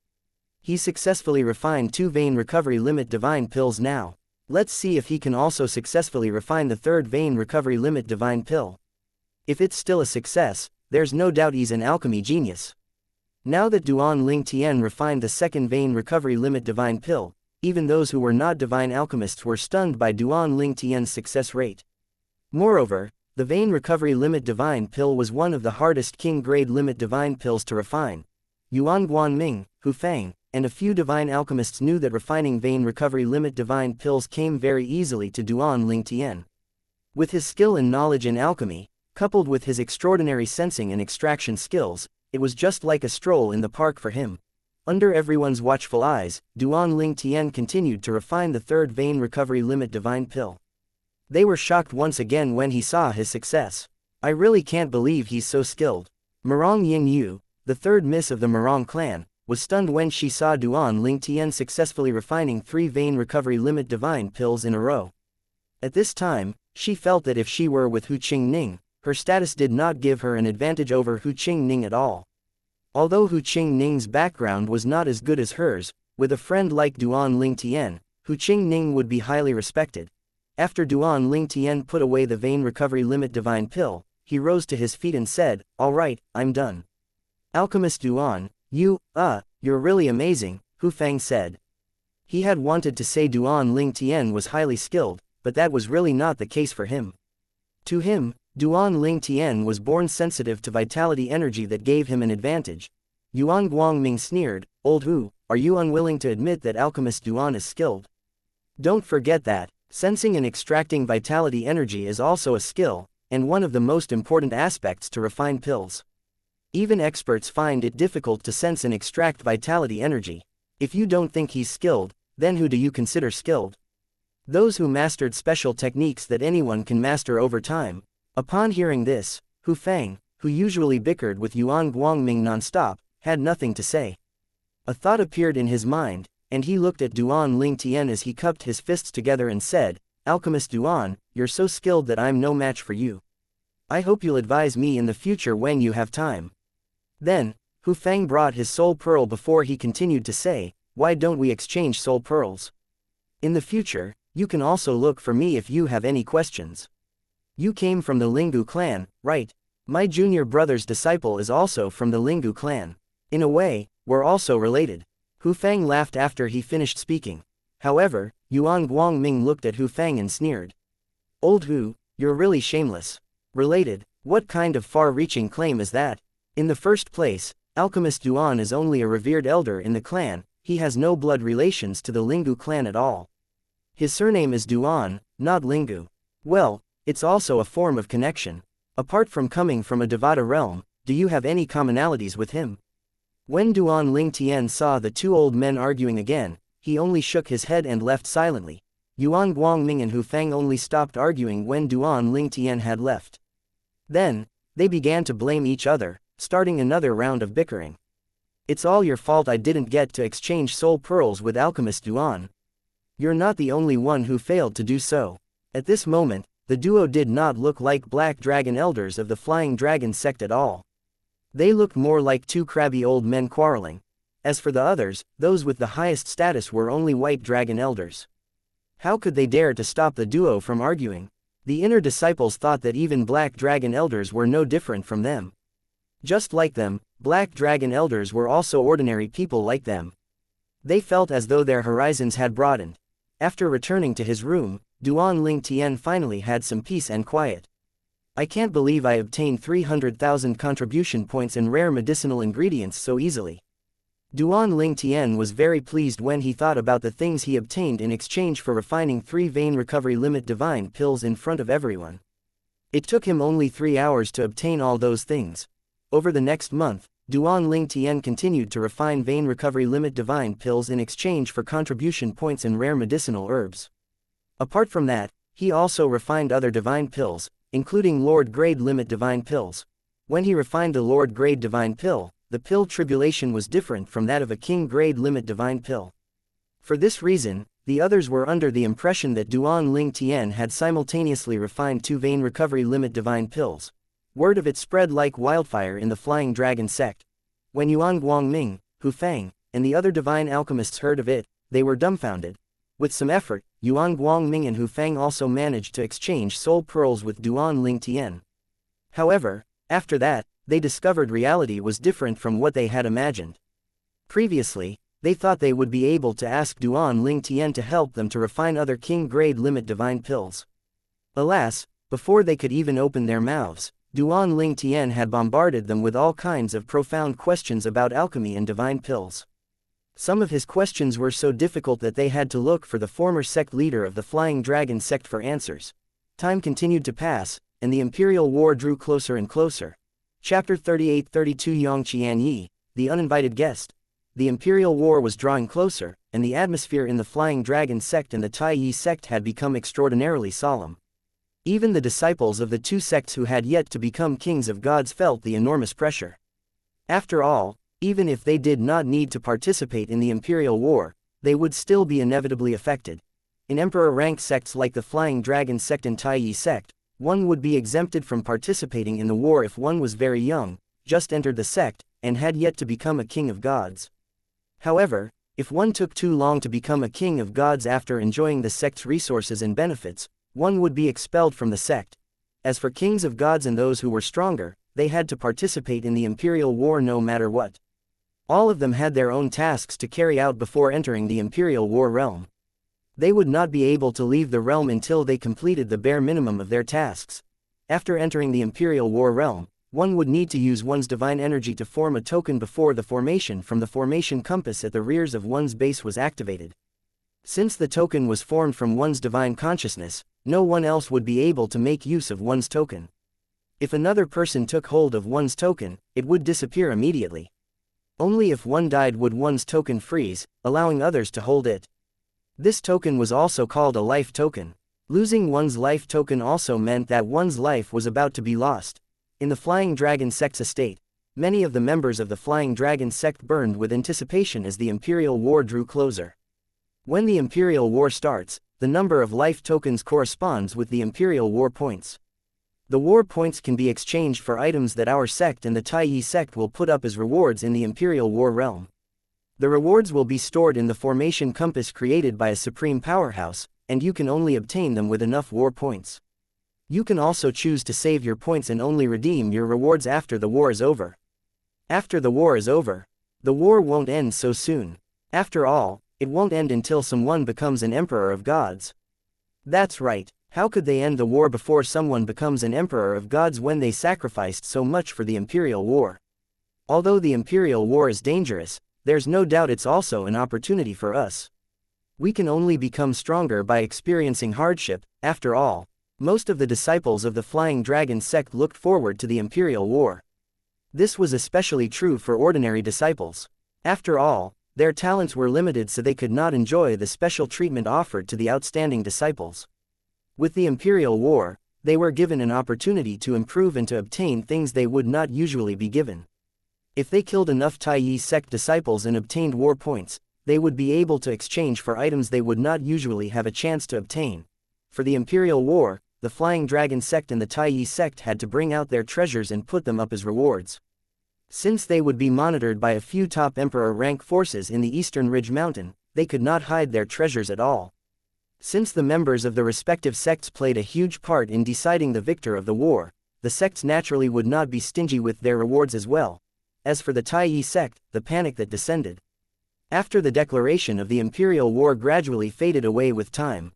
He successfully refined 2 vein recovery limit divine pills now. Let's see if he can also successfully refine the 3rd vein recovery limit divine pill. If it's still a success, there's no doubt he's an alchemy genius. Now that Duan Ling Tian refined the 2nd vein recovery limit divine pill, even those who were not divine alchemists were stunned by Duan Ling Tian's success rate. Moreover, the vein recovery limit divine pill was one of the hardest king grade limit divine pills to refine. Yuan Guanming, Hu Feng, and a few divine alchemists knew that refining vein recovery limit divine pills came very easily to Duan Ling Tian. With his skill and knowledge in alchemy, coupled with his extraordinary sensing and extraction skills, it was just like a stroll in the park for him. Under everyone's watchful eyes, Duan Ling Tian continued to refine the 3rd vein recovery limit divine pill. They were shocked once again when he saw his success. I really can't believe he's so skilled. Murong Ying Yu, the 3rd miss of the Murong clan, was stunned when she saw Duan Ling Tian successfully refining 3 vein recovery limit divine pills in a row. At this time, she felt that if she were with Hu Qingning, her status did not give her an advantage over Hu Qingning at all. Although Hu Qingning's background was not as good as hers, with a friend like Duan Ling Tian, Hu Qingning would be highly respected. After Duan Ling Tian put away the vein recovery limit divine pill, he rose to his feet and said, "All right, I'm done." Alchemist Duan, you're really amazing, Hu Feng said. He had wanted to say Duan Ling Tian was highly skilled, but that was really not the case for him. To him, Duan Ling Tian was born sensitive to vitality energy that gave him an advantage. Yuan Guangming sneered, "Old Hu, are you unwilling to admit that alchemist Duan is skilled? Don't forget that, sensing and extracting vitality energy is also a skill, and one of the most important aspects to refine pills. Even experts find it difficult to sense and extract vitality energy. If you don't think he's skilled, then who do you consider skilled? Those who mastered special techniques that anyone can master over time." Upon hearing this, Hu Feng, who usually bickered with Yuan Guangming non-stop, had nothing to say. A thought appeared in his mind, and he looked at Duan Ling Tian as he cupped his fists together and said, "Alchemist Duan, you're so skilled that I'm no match for you. I hope you'll advise me in the future when you have time." Then, Hu Feng brought his soul pearl before he continued to say, why don't we exchange soul pearls? In the future, you can also look for me if you have any questions. You came from the Lingu clan, right? My junior brother's disciple is also from the Lingu clan. In a way, we're also related. Hu Fang laughed after he finished speaking. However, Yuan Guangming looked at Hu Fang and sneered. Old Hu, you're really shameless. Related, what kind of far-reaching claim is that? In the first place, alchemist Duan is only a revered elder in the clan, he has no blood relations to the Lingu clan at all. His surname is Duan, not Lingu. Well, it's also a form of connection. Apart from coming from a Devata realm, do you have any commonalities with him? When Duan Lingtian saw the two old men arguing again, he only shook his head and left silently. Yuan Guangming and Hu Fang only stopped arguing when Duan Lingtian had left. Then, they began to blame each other, starting another round of bickering. It's all your fault I didn't get to exchange soul pearls with alchemist Duan. You're not the only one who failed to do so. At this moment, the duo did not look like black dragon elders of the flying dragon sect at all. They looked more like two crabby old men quarreling. As for the others, those with the highest status were only white dragon elders. How could they dare to stop the duo from arguing? The inner disciples thought that even black dragon elders were no different from them. Just like them, black dragon elders were also ordinary people like them. They felt as though their horizons had broadened. After returning to his room, Duan Lingtian finally had some peace and quiet. I can't believe I obtained 300,000 contribution points and rare medicinal ingredients so easily. Duan Lingtian was very pleased when he thought about the things he obtained in exchange for refining 3 vein recovery limit divine pills in front of everyone. It took him only 3 hours to obtain all those things. Over the next month, Duan Lingtian continued to refine vein recovery limit divine pills in exchange for contribution points and rare medicinal herbs. Apart from that, he also refined other divine pills, including Lord Grade limit divine pills. When he refined the Lord Grade divine pill, the pill tribulation was different from that of a King Grade limit divine pill. For this reason, the others were under the impression that Duan Lingtian had simultaneously refined 2 vein recovery limit divine pills. Word of it spread like wildfire in the Flying Dragon sect. When Yuan Guangming, Hu Fang, and the other divine alchemists heard of it, they were dumbfounded. With some effort, Yuan Guangming and Hu Fang also managed to exchange soul pearls with Duan Lingtian. However, after that, they discovered reality was different from what they had imagined. Previously, they thought they would be able to ask Duan Lingtian to help them to refine other King Grade limit divine pills. Alas, before they could even open their mouths, Duan Lingtian had bombarded them with all kinds of profound questions about alchemy and divine pills. Some of his questions were so difficult that they had to look for the former sect leader of the Flying Dragon sect for answers. Time continued to pass, and the Imperial War drew closer and closer. Chapter 38-32 Yongqian Yi, the uninvited guest. The Imperial War was drawing closer, and the atmosphere in the Flying Dragon sect and the Tai Yi sect had become extraordinarily solemn. Even the disciples of the two sects who had yet to become kings of gods felt the enormous pressure. After all, even if they did not need to participate in the Imperial War, they would still be inevitably affected. In Emperor-ranked sects like the Flying Dragon sect and Tai Yi sect, one would be exempted from participating in the war if one was very young, just entered the sect, and had yet to become a king of gods. However, if one took too long to become a king of gods after enjoying the sect's resources and benefits, one would be expelled from the sect. As for kings of gods and those who were stronger, they had to participate in the Imperial War no matter what. All of them had their own tasks to carry out before entering the Imperial War realm. They would not be able to leave the realm until they completed the bare minimum of their tasks. After entering the Imperial War realm, one would need to use one's divine energy to form a token before the formation from the formation compass at the rears of one's base was activated. Since the token was formed from one's divine consciousness, no one else would be able to make use of one's token. If another person took hold of one's token, it would disappear immediately. Only if one died would one's token freeze, allowing others to hold it. This token was also called a life token. Losing one's life token also meant that one's life was about to be lost. In the Flying Dragon sect's estate, many of the members of the Flying Dragon sect burned with anticipation as the Imperial War drew closer. When the Imperial War starts, the number of life tokens corresponds with the Imperial War points. The war points can be exchanged for items that our sect and the Tai Yi sect will put up as rewards in the Imperial War realm. The rewards will be stored in the formation compass created by a supreme powerhouse, and you can only obtain them with enough war points. You can also choose to save your points and only redeem your rewards after the war is over. After the war is over, the war won't end so soon. After all, it won't end until someone becomes an emperor of gods. That's right, how could they end the war before someone becomes an emperor of gods when they sacrificed so much for the imperial war? Although the imperial war is dangerous, there's no doubt it's also an opportunity for us. We can only become stronger by experiencing hardship. After all, most of the disciples of the Flying Dragon sect looked forward to the imperial war. This was especially true for ordinary disciples. After all, their talents were limited, so they could not enjoy the special treatment offered to the outstanding disciples. With the imperial war, they were given an opportunity to improve and to obtain things they would not usually be given. If they killed enough Taiyi sect disciples and obtained war points, they would be able to exchange for items they would not usually have a chance to obtain. For the imperial war, the Flying Dragon sect and the Taiyi sect had to bring out their treasures and put them up as rewards. Since they would be monitored by a few top emperor rank forces in the Eastern Ridge Mountain, they could not hide their treasures at all. Since the members of the respective sects played a huge part in deciding the victor of the war, the sects naturally would not be stingy with their rewards as well. As for the Taiyi sect, the panic that descended after the declaration of the imperial war gradually faded away with time.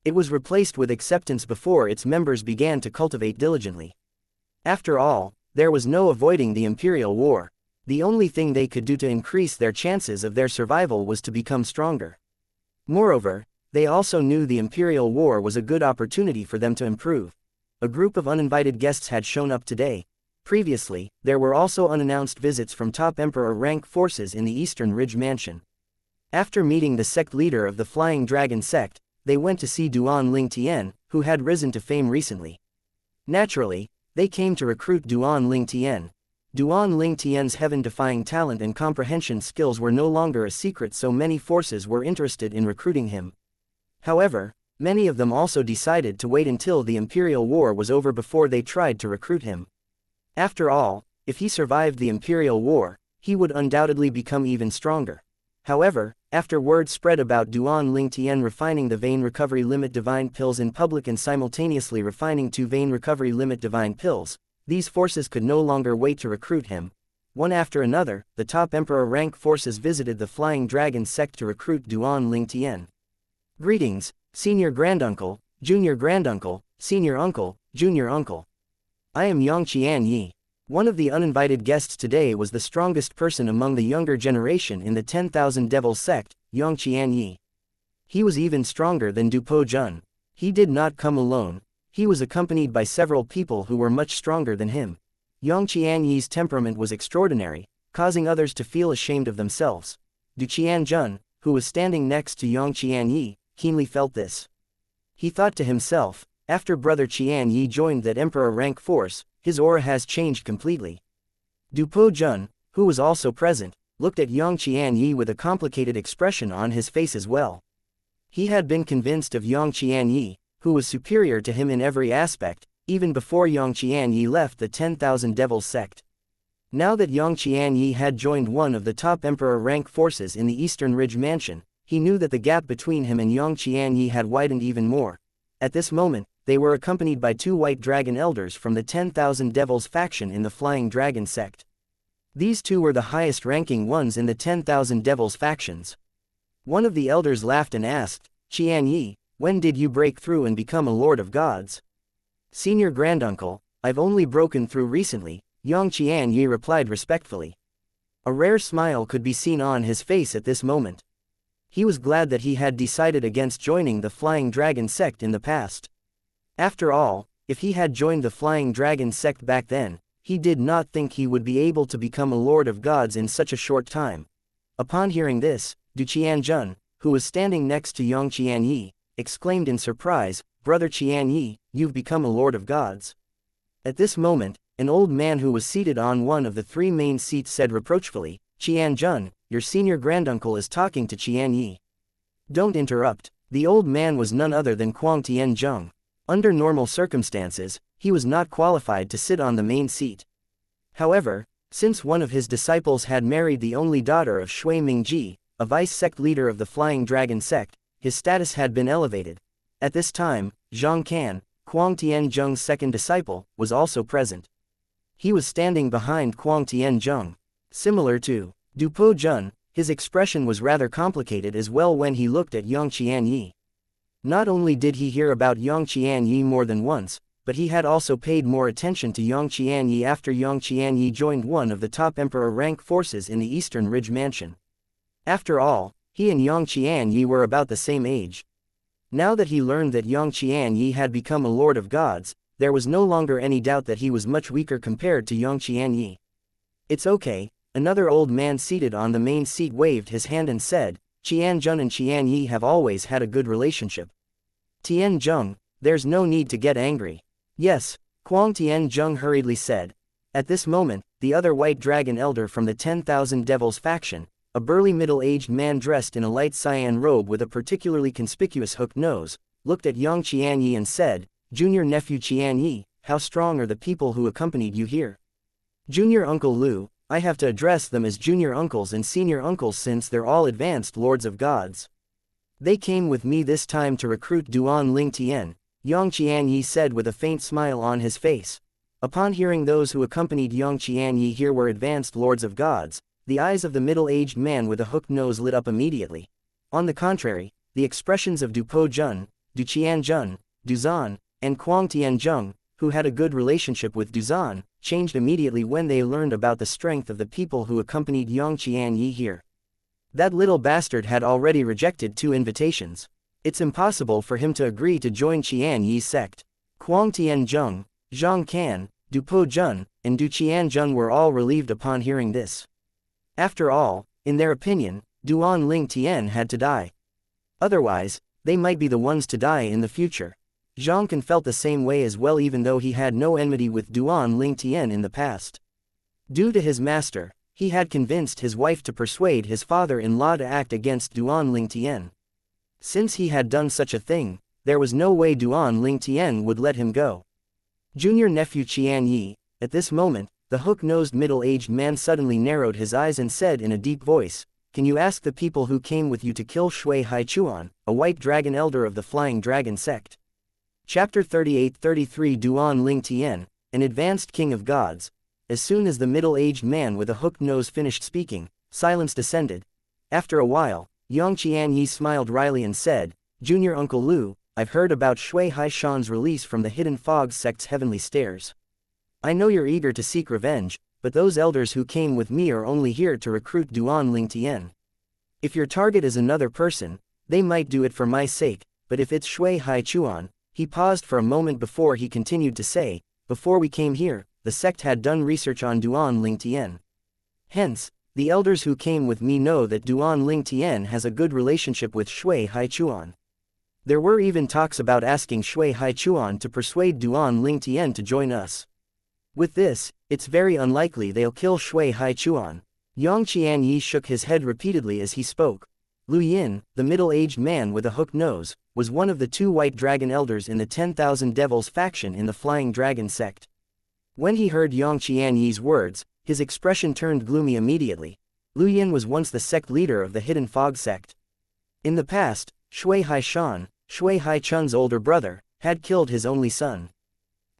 It was replaced with acceptance before its members began to cultivate diligently. After all, there was no avoiding the imperial war. The only thing they could do to increase their chances of their survival was to become stronger. Moreover, they also knew the imperial war was a good opportunity for them to improve. A group of uninvited guests had shown up today. Previously, there were also unannounced visits from top emperor rank forces in the Eastern Ridge Mansion. After meeting the sect leader of the Flying Dragon sect, they went to see Duan Ling Tian, who had risen to fame recently. Naturally, they came to recruit Duan Ling Tian. Duan Ling Tian's heaven-defying talent and comprehension skills were no longer a secret, so many forces were interested in recruiting him. However, many of them also decided to wait until the imperial war was over before they tried to recruit him. After all, if he survived the imperial war, he would undoubtedly become even stronger. However, after word spread about Duan Ling Tian refining the vein recovery limit divine pills in public and simultaneously refining 2 vein recovery limit divine pills, these forces could no longer wait to recruit him. One after another, the top emperor rank forces visited the Flying Dragon sect to recruit Duan Ling Tian. Greetings, senior granduncle, junior granduncle, senior uncle, junior uncle. I am Xianxia. One of the uninvited guests today was the strongest person among the younger generation in the 10,000 Devils sect, Xianxia. He was even stronger than Dupo Jun. He did not come alone. He was accompanied by several people who were much stronger than him. Xianxia's temperament was extraordinary, causing others to feel ashamed of themselves. Du Qianjun, who was standing next to Xianxia, keenly felt this. He thought to himself, after Brother Qianyi joined that emperor rank force, his aura has changed completely. Dupo Jun, who was also present, looked at Xianxia with a complicated expression on his face as well. He had been convinced of Xianxia, who was superior to him in every aspect, even before Xianxia left the 10,000 Devils sect. Now that Xianxia had joined one of the top emperor rank forces in the Eastern Ridge Mansion, he knew that the gap between him and Xianxia had widened even more. At this moment, they were accompanied by 2 white dragon elders from the 10,000 Devils faction in the Flying Dragon sect. These 2 were the highest-ranking ones in the 10,000 Devils factions. One of the elders laughed and asked, "Qianyi, when did you break through and become a lord of gods?" "Senior granduncle, I've only broken through recently," Xianxia replied respectfully. A rare smile could be seen on his face at this moment. He was glad that he had decided against joining the Flying Dragon sect in the past. After all, if he had joined the Flying Dragon sect back then, he did not think he would be able to become a lord of gods in such a short time. Upon hearing this, Du Qianjun, who was standing next to Xianxia, exclaimed in surprise, "Brother Qianyi, you've become a lord of gods." At this moment, an old man who was seated on one of the 3 main seats said reproachfully, "Qianjun, your senior granduncle is talking to Qianyi." "Don't interrupt." The old man was none other than Kuang Tianzheng. Under normal circumstances, he was not qualified to sit on the main seat. However, Since one of his disciples had married the only daughter of Shui Mingji, a vice-sect leader of the Flying Dragon sect, his status had been elevated. At this time, Zhang Can, Kuang Tianzheng's second disciple, was also present. He was standing behind Kuang Tianzheng. Similar to Dupo Jun, his expression was rather complicated as well when he looked at Yang Qianyi. Not only did he hear about Yang Qianyi more than once, but he had also paid more attention to Yang Qianyi after Yang Qianyi joined one of the top emperor rank forces in the Eastern Ridge Mansion. After all, he and Yang Qianyi were about the same age. Now that he learned that Yang Qianyi had become a lord of gods, there was no longer any doubt that he was much weaker compared to Yang Qianyi. "It's okay," another old man seated on the main seat waved his hand and said, "Qianzheng and Qianyi have always had a good relationship. Tianzheng, there's no need to get angry." "Yes," Kuang Tianzheng hurriedly said. At this moment, the other white dragon elder from the 10,000 Devils faction, a burly middle-aged man dressed in a light cyan robe with a particularly conspicuous hooked nose, looked at Yang Qianyi and said, "Junior nephew Qianyi, how strong are the people who accompanied you here?" "Junior Uncle Lu, I have to address them as junior uncles and senior uncles since they're all advanced lords of gods. They came with me this time to recruit Duan Ling Tian," Yang Qianyi said with a faint smile on his face. Upon hearing those who accompanied Yang Qianyi here were advanced lords of gods, the eyes of the middle-aged man with a hooked nose lit up immediately. On the contrary, the expressions of Dupo Jun, Du Qianzhen, Duzan, and Kuang Tianzheng, who had a good relationship with Duzan, changed immediately when they learned about the strength of the people who accompanied Yang Qianyi here. That little bastard had already rejected 2 invitations. It's impossible for him to agree to join Qianyi's sect. Kuang Tianzheng, Zhang Can, Dupo Jun, and Du Qianzhen were all relieved upon hearing this. After all, in their opinion, Duan Ling Tian had to die. Otherwise, they might be the ones to die in the future. Zhang Can felt the same way as well even though he had no enmity with Duan Ling Tian in the past. Due to his master, he had convinced his wife to persuade his father-in-law to act against Duan Ling Tian. Since he had done such a thing, there was no way Duan Ling Tian would let him go. Junior nephew Qianyi, at this moment, the hook-nosed middle-aged man suddenly narrowed his eyes and said in a deep voice, "Can you ask the people who came with you to kill Shui Haichuan, a white dragon elder of the Flying Dragon sect?" Chapter 38-33 Duan Ling Tian, an advanced king of gods. As soon as the middle-aged man with a hooked nose finished speaking, silence descended. After a while, Yang Qianyi smiled wryly and said, "Junior Uncle Lu, I've heard about Shui Haishan's release from the Hidden Fog sect's heavenly stairs. I know you're eager to seek revenge, but those elders who came with me are only here to recruit Duan Ling Tian. If your target is another person, they might do it for my sake, but if it's Shui Haichuan," he paused for a moment before he continued to say, "Before we came here, the sect had done research on Duan Ling Tian. Hence, the elders who came with me know that Duan Ling Tian has a good relationship with Shui Haichuan. There were even talks about asking Shui Haichuan to persuade Duan Ling Tian to join us. With this, it's very unlikely they'll kill Shui Haichuan." Yang Qianyi shook his head repeatedly as he spoke. Lu Yin, the middle-aged man with a hooked nose, was one of the 2 white dragon elders in the 10,000 Devils faction in the Flying Dragon sect. When he heard Yang Qianyi's words, his expression turned gloomy immediately. Lu Yin was once the sect leader of the Hidden Fog sect. In the past, Shui Haishan, Shui Haichun's older brother, had killed his only son.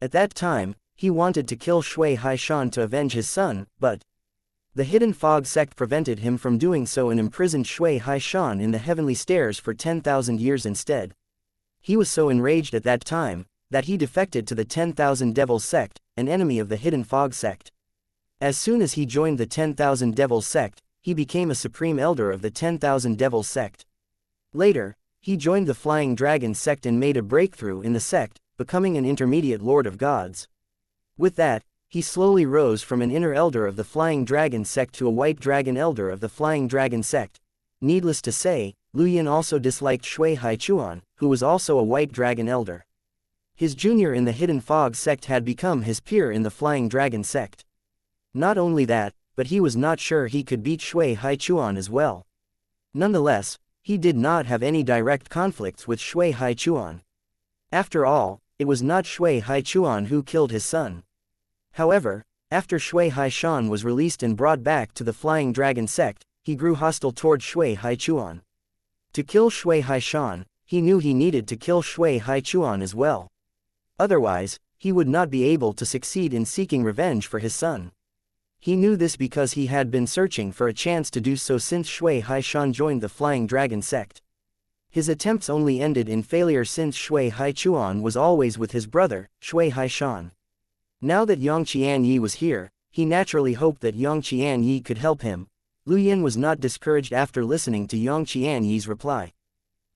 At that time, he wanted to kill Shui Haishan to avenge his son, but the Hidden Fog sect prevented him from doing so and imprisoned Shui Haishan in the heavenly stairs for 10,000 years instead. He was so enraged at that time, that he defected to the 10,000 Devils sect, an enemy of the Hidden Fog sect. As soon as he joined the 10,000 Devils sect, he became a supreme elder of the 10,000 Devils sect. Later, he joined the Flying Dragon sect and made a breakthrough in the sect, becoming an intermediate lord of gods. With that, he slowly rose from an inner elder of the Flying Dragon sect to a white dragon elder of the Flying Dragon sect. Needless to say, Lu Yin also disliked Shui Haichuan, who was also a white dragon elder. His junior in the Hidden Fog sect had become his peer in the Flying Dragon sect. Not only that, but he was not sure he could beat Shui Haichuan as well. Nonetheless, he did not have any direct conflicts with Shui Haichuan. After all, it was not Shui Haichuan who killed his son. However, After Shui Haishan was released and brought back to the Flying Dragon sect, he grew hostile toward Shui Haichuan. To kill Shui Haishan, he knew he needed to kill Shui Haichuan as well. Otherwise, he would not be able to succeed in seeking revenge for his son. He knew this because he had been searching for a chance to do so since Shui Haishan joined the Flying Dragon sect. His attempts only ended in failure since Shui Haichuan was always with his brother, Shui Haishan. Now that Yang Qianyi was here, he naturally hoped that Yang Qianyi could help him. Lu Yin was not discouraged after listening to Yang Qianyi's reply.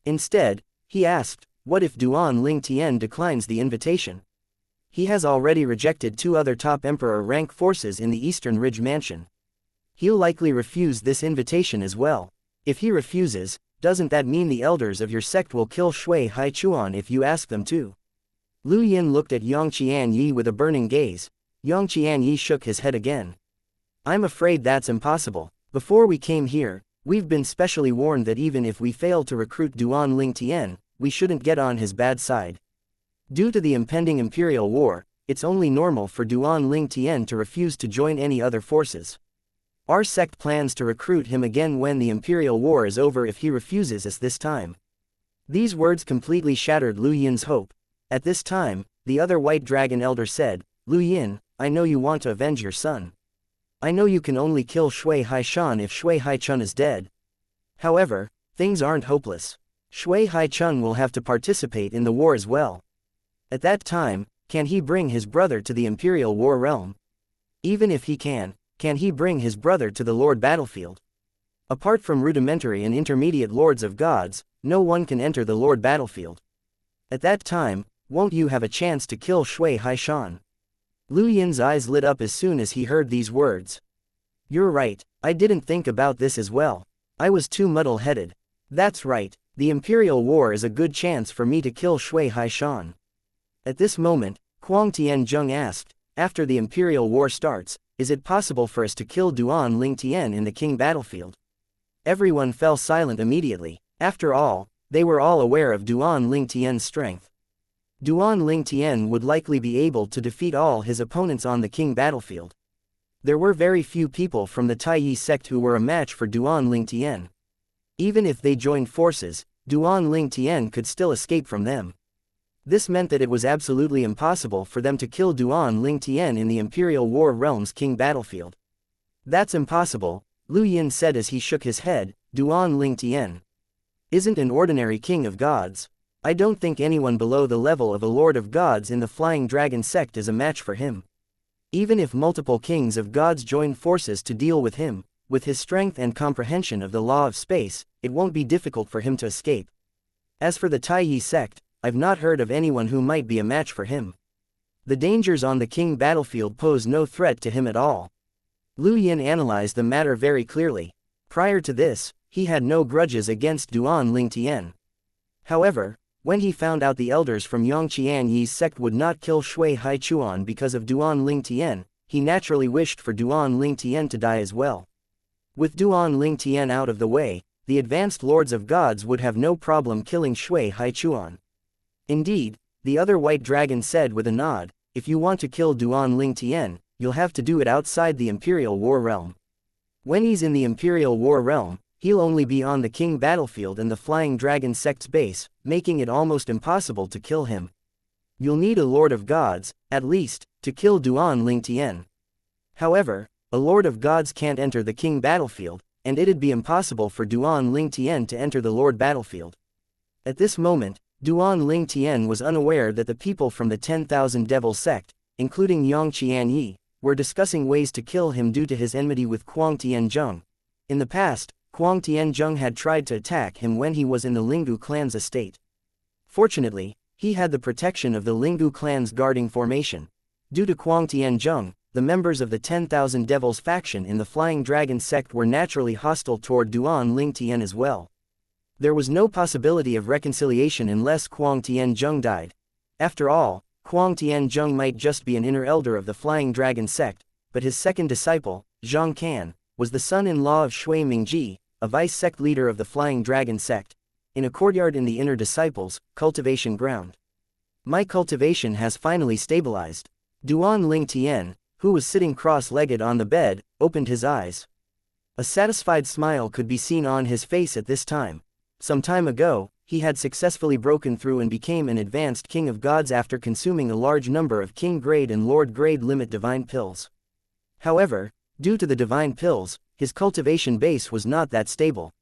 Instead, he asked, what if Duan Ling Tian declines the invitation? He has already rejected 2 other top emperor rank forces in the Eastern Ridge Mansion. He'll likely refuse this invitation as well. If he refuses, doesn't that mean the elders of your sect will kill Shui Haichuan if you ask them to? Lu Yin looked at Yang Qianyi with a burning gaze. Yang Qianyi shook his head again. I'm afraid that's impossible. Before we came here, we've been specially warned that even if we fail to recruit Duan Ling Tian, we shouldn't get on his bad side. Due to the impending imperial war, it's only normal for Duan Ling Tian to refuse to join any other forces. Our sect plans to recruit him again when the imperial war is over if he refuses us this time. These words completely shattered Lu Yin's hope. At this time, the other white dragon elder said, Lu Yin, I know you want to avenge your son. I know you can only kill Shui Haishan if Shui Haichun is dead. However, things aren't hopeless. Shui Haichun will have to participate in the war as well. At that time, can he bring his brother to the Imperial War realm? Even if he can he bring his brother to the Lord battlefield? Apart from rudimentary and intermediate lords of gods, no one can enter the Lord battlefield. At that time, won't you have a chance to kill Shui Haishan? Lu Yin's eyes lit up as soon as he heard these words. You're right, I didn't think about this as well. I was too muddle-headed. That's right, the Imperial War is a good chance for me to kill Shui Haishan. At this moment, Kuang Tianzheng asked, after the Imperial War starts, is it possible for us to kill Duan Ling Tian in the king battlefield? Everyone fell silent immediately. After all, they were all aware of Duan Ling Tian's strength. Duan Ling Tian would likely be able to defeat all his opponents on the king battlefield. There were very few people from the Taiyi sect who were a match for Duan Ling Tian. Even if they joined forces, Duan Ling Tian could still escape from them. This meant that it was absolutely impossible for them to kill Duan Ling Tian in the Imperial War realm's king battlefield. That's impossible, Lu Yin said as he shook his head. Duan Ling Tian isn't an ordinary king of gods. I don't think anyone below the level of a lord of gods in the Flying Dragon sect is a match for him. Even if multiple kings of gods join forces to deal with him, with his strength and comprehension of the law of space, it won't be difficult for him to escape. As for the Taiyi sect, I've not heard of anyone who might be a match for him. The dangers on the king battlefield pose no threat to him at all. Lu Yin analyzed the matter very clearly. Prior to this, he had no grudges against Duan Ling Tian. However, when he found out the elders from Yang Qianyi's sect would not kill Shui Haichuan because of Duan Ling Tian, he naturally wished for Duan Ling Tian to die as well. With Duan Ling Tian out of the way, the advanced lords of gods would have no problem killing Shui Haichuan. Indeed, the other white dragon said with a nod, if you want to kill Duan Ling Tian, you'll have to do it outside the Imperial War realm. When he's in the Imperial War realm, he'll only be on the king battlefield and the Flying Dragon sect's base, making it almost impossible to kill him. You'll need a Lord of Gods, at least, to kill Duan Ling Tian. However, a Lord of Gods can't enter the king battlefield, and it'd be impossible for Duan Ling Tian to enter the Lord battlefield. At this moment, Duan Ling Tian was unaware that the people from the 10,000 Devil sect, including Yang Qianyi, were discussing ways to kill him due to his enmity with Kuang Tianzheng. In the past, Kuang Tianzheng had tried to attack him when he was in the Linggu clan's estate. Fortunately, he had the protection of the Linggu clan's guarding formation. Due to Kuang Tianzheng, the members of the 10,000 Devils faction in the Flying Dragon sect were naturally hostile toward Duan Ling Tian as well. There was no possibility of reconciliation unless Kuang Tianzheng died. After all, Kuang Tianzheng might just be an inner elder of the Flying Dragon sect, but his second disciple, Zhang Can, was the son-in-law of Shui Mingji, a vice-sect leader of the Flying Dragon sect, in a courtyard in the inner disciples' cultivation ground. My cultivation has finally stabilized. Duan Ling Tian, who was sitting cross-legged on the bed, opened his eyes. A satisfied smile could be seen on his face at this time. Some time ago, he had successfully broken through and became an advanced king of gods after consuming a large number of king-grade and lord-grade limit divine pills. However, due to the divine pills, his cultivation base was not that stable.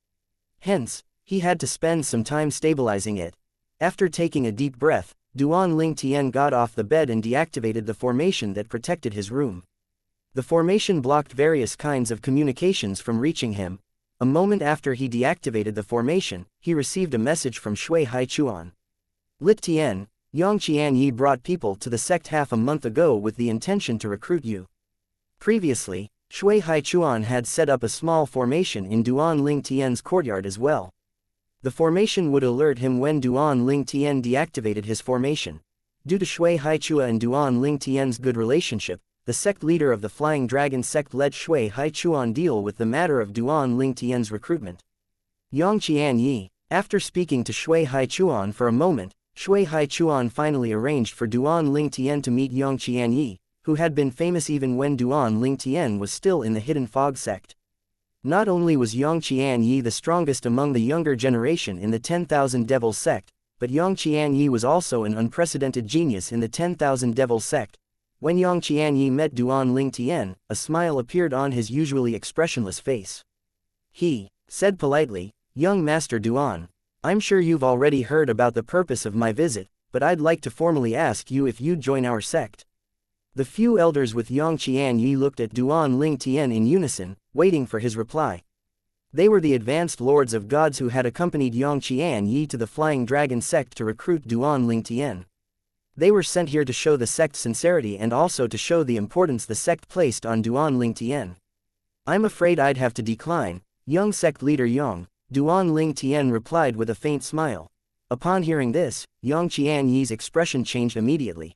Hence, he had to spend some time stabilizing it. After taking a deep breath, Duan Ling Tian got off the bed and deactivated the formation that protected his room. The formation blocked various kinds of communications from reaching him. A moment after he deactivated the formation, he received a message from Shui Haichuan. Lit Tian, Yang Qianyi brought people to the sect half a month ago with the intention to recruit you. Previously, Shui Haichuan had set up a small formation in Duan Ling Tian's courtyard as well. The formation would alert him when Duan Ling Tian deactivated his formation. Due to Shui Haichua and Duan Ling Tian's good relationship, the sect leader of the Flying Dragon sect let Shui Haichuan deal with the matter of Duan Ling Tian's recruitment. Yang Qianyi, after speaking to Shui Haichuan for a moment, Shui Haichuan finally arranged for Duan Ling Tian to meet Yang Qianyi, who had been famous even when Duan Ling Tian was still in the Hidden Fog sect. Not only was Yang Qianyi the strongest among the younger generation in the 10,000 Devils sect, but Yang Qianyi was also an unprecedented genius in the 10,000 Devils sect. When Yang Qianyi met Duan Ling Tian, a smile appeared on his usually expressionless face. He said politely, "Young Master Duan, I'm sure you've already heard about the purpose of my visit, but I'd like to formally ask you if you'd join our sect." The few elders with Yang Qianyi looked at Duan Ling Tian in unison, waiting for his reply. They were the advanced lords of gods who had accompanied Yang Qianyi to the Flying Dragon sect to recruit Duan Ling Tian. They were sent here to show the sect's sincerity and also to show the importance the sect placed on Duan Ling Tian. "I'm afraid I'd have to decline, young sect leader Yang," Duan Ling Tian replied with a faint smile. Upon hearing this, Yang Qianyi's expression changed immediately.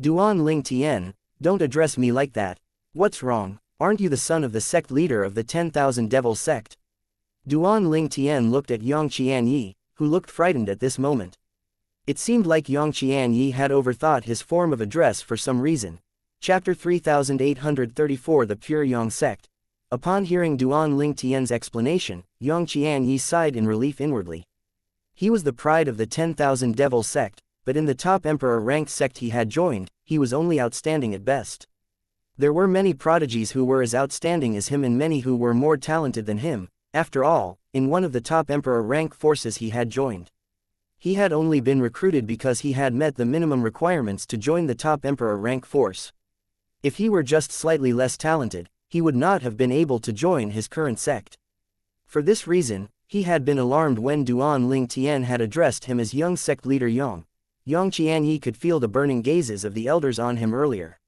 "Duan Ling Tian, don't address me like that. What's wrong? Aren't you the son of the sect leader of the 10,000 Devils sect?" Duan Ling Tian looked at Yang Qianyi, who looked frightened at this moment. It seemed like Yang Qianyi had overthought his form of address for some reason. Chapter 3834 The Pure Yang Sect. Upon hearing Duan Ling Tian's explanation, Yang Qianyi sighed in relief inwardly. He was the pride of the 10,000 Devils sect, but in the top emperor-ranked sect he had joined, he was only outstanding at best. There were many prodigies who were as outstanding as him and many who were more talented than him. After all, in one of the top emperor-rank forces he had joined. He had only been recruited because he had met the minimum requirements to join the top emperor-rank force. If he were just slightly less talented, he would not have been able to join his current sect. For this reason, he had been alarmed when Duan Ling Tian had addressed him as young sect leader Yang. Yang Qianyi could feel the burning gazes of the elders on him earlier.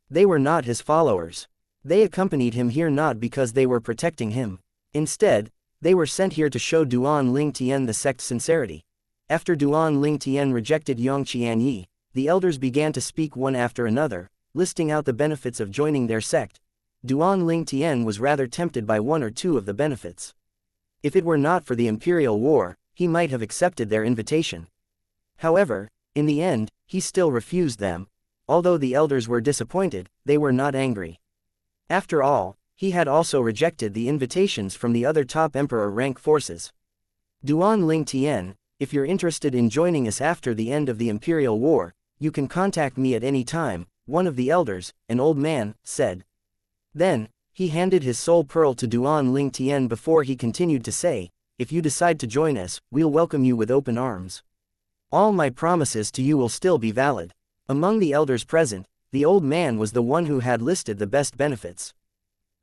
They were not his followers. They accompanied him here not because they were protecting him. Instead, they were sent here to show Duan Ling Tian the sect's sincerity. After Duan Ling Tian rejected Yang Qianyi, the elders began to speak one after another, listing out the benefits of joining their sect. Duan Ling Tian was rather tempted by one or two of the benefits. If it were not for the Imperial War, he might have accepted their invitation. However, in the end, he still refused them. Although the elders were disappointed, they were not angry. After all, he had also rejected the invitations from the other top emperor-rank forces. "Duan Ling Tian, if you're interested in joining us after the end of the Imperial War, you can contact me at any time," one of the elders, an old man, said. Then, he handed his soul pearl to Duan Ling Tian before he continued to say, "If you decide to join us, we'll welcome you with open arms. All my promises to you will still be valid." Among the elders present, the old man was the one who had listed the best benefits.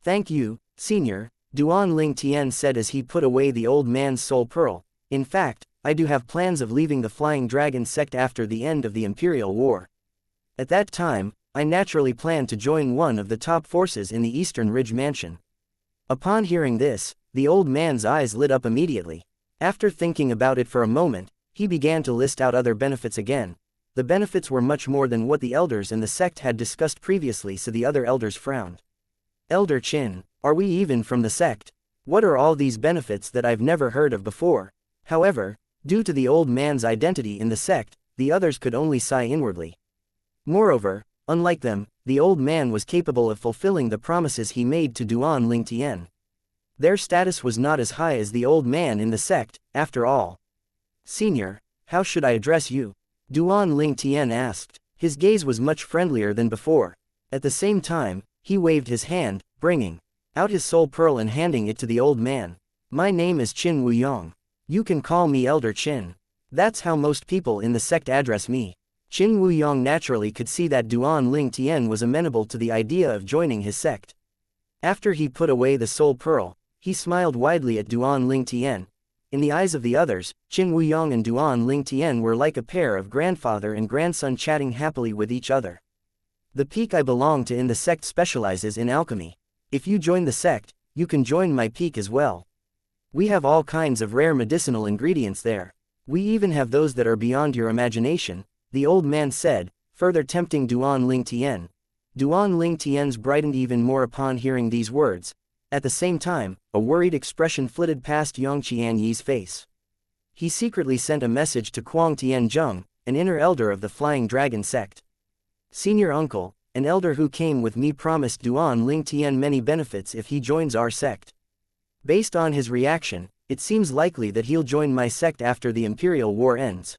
"Thank you, Senior," Duan Ling Tian said as he put away the old man's soul pearl. "In fact, I do have plans of leaving the Flying Dragon sect after the end of the Imperial War. At that time, I naturally plan to join one of the top forces in the Eastern Ridge Mansion." Upon hearing this, the old man's eyes lit up immediately. After thinking about it for a moment, he began to list out other benefits again. The benefits were much more than what the elders and the sect had discussed previously, so the other elders frowned. "Elder Qin, are we even from the sect? What are all these benefits that I've never heard of before?" However, due to the old man's identity in the sect, the others could only sigh inwardly. Moreover, Unlike them, the old man was capable of fulfilling the promises he made to Duan Lingtian. Their status was not as high as the old man in the sect, after all. "Senior, how should I address you?" Duan Lingtian asked. His gaze was much friendlier than before. At the same time, he waved his hand, bringing out his soul pearl and handing it to the old man. "My name is Qin Wuyong. You can call me Elder Qin. That's how most people in the sect address me." Qin Wuyong naturally could see that Duan Lingtian was amenable to the idea of joining his sect. After he put away the soul pearl, he smiled widely at Duan Lingtian. In the eyes of the others, Qin Wuyong and Duan Lingtian were like a pair of grandfather and grandson chatting happily with each other. "The peak I belong to in the sect specializes in alchemy. If you join the sect, you can join my peak as well. We have all kinds of rare medicinal ingredients there. We even have those that are beyond your imagination," the old man said, further tempting Duan Lingtian. Duan Lingtian's brightened even more upon hearing these words. At the same time, a worried expression flitted past Yang Qianyi's face. He secretly sent a message to Kuang Tianzheng, an inner elder of the Flying Dragon sect. "Senior uncle, an elder who came with me promised Duan Lingtian many benefits if he joins our sect. Based on his reaction, it seems likely that he'll join my sect after the Imperial War ends.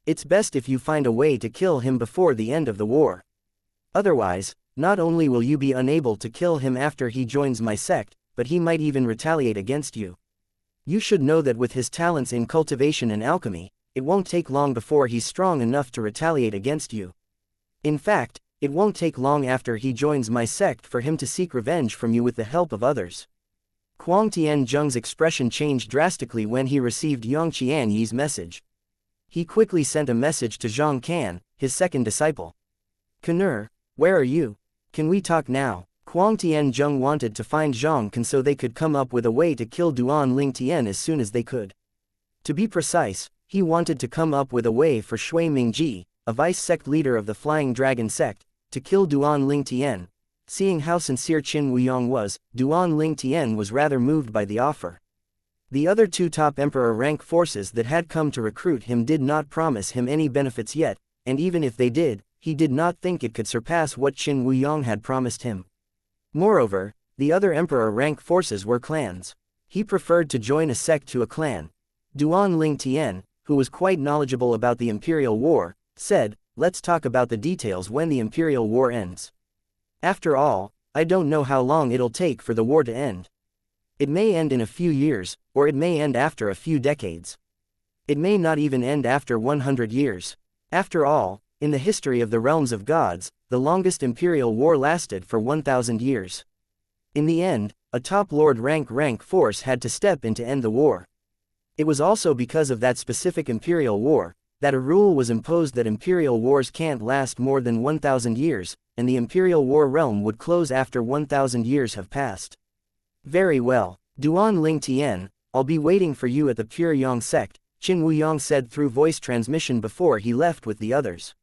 It's best if you find a way to kill him before the end of the war. Otherwise, not only will you be unable to kill him after he joins my sect, but he might even retaliate against you. You should know that with his talents in cultivation and alchemy, it won't take long before he's strong enough to retaliate against you. In fact, it won't take long after he joins my sect for him to seek revenge from you with the help of others." Kuang Tianzheng's expression changed drastically when he received Yang Qianyi's message. He quickly sent a message to Zhang Can, his second disciple. "Canur, where are you? Can we talk now?" Kuang Tianzheng wanted to find Zhang Can so they could come up with a way to kill Duan Lingtian as soon as they could. To be precise, he wanted to come up with a way for Shui Mingji, a vice-sect leader of the Flying Dragon sect, to kill Duan Lingtian. Seeing how sincere Qin Wuyong was, Duan Lingtian was rather moved by the offer. The other two top emperor rank forces that had come to recruit him did not promise him any benefits yet, and even if they did, he did not think it could surpass what Qin Wuyong had promised him. Moreover, the other emperor rank forces were clans. He preferred to join a sect to a clan. Duan Lingtian, who was quite knowledgeable about the Imperial War, said, "Let's talk about the details when the Imperial War ends. After all, I don't know how long it'll take for the war to end. It may end in a few years, or it may end after a few decades. It may not even end after 100 years. After all, in the history of the realms of gods, the longest Imperial War lasted for 1,000 years. In the end, a top lord rank force had to step in to end the war. It was also because of that specific Imperial War, that a rule was imposed that Imperial Wars can't last more than 1,000 years, and the Imperial War realm would close after 1,000 years have passed." "Very well, Duan Lingtian, I'll be waiting for you at the Pure Yang sect," Qin Wuyong said through voice transmission before he left with the others.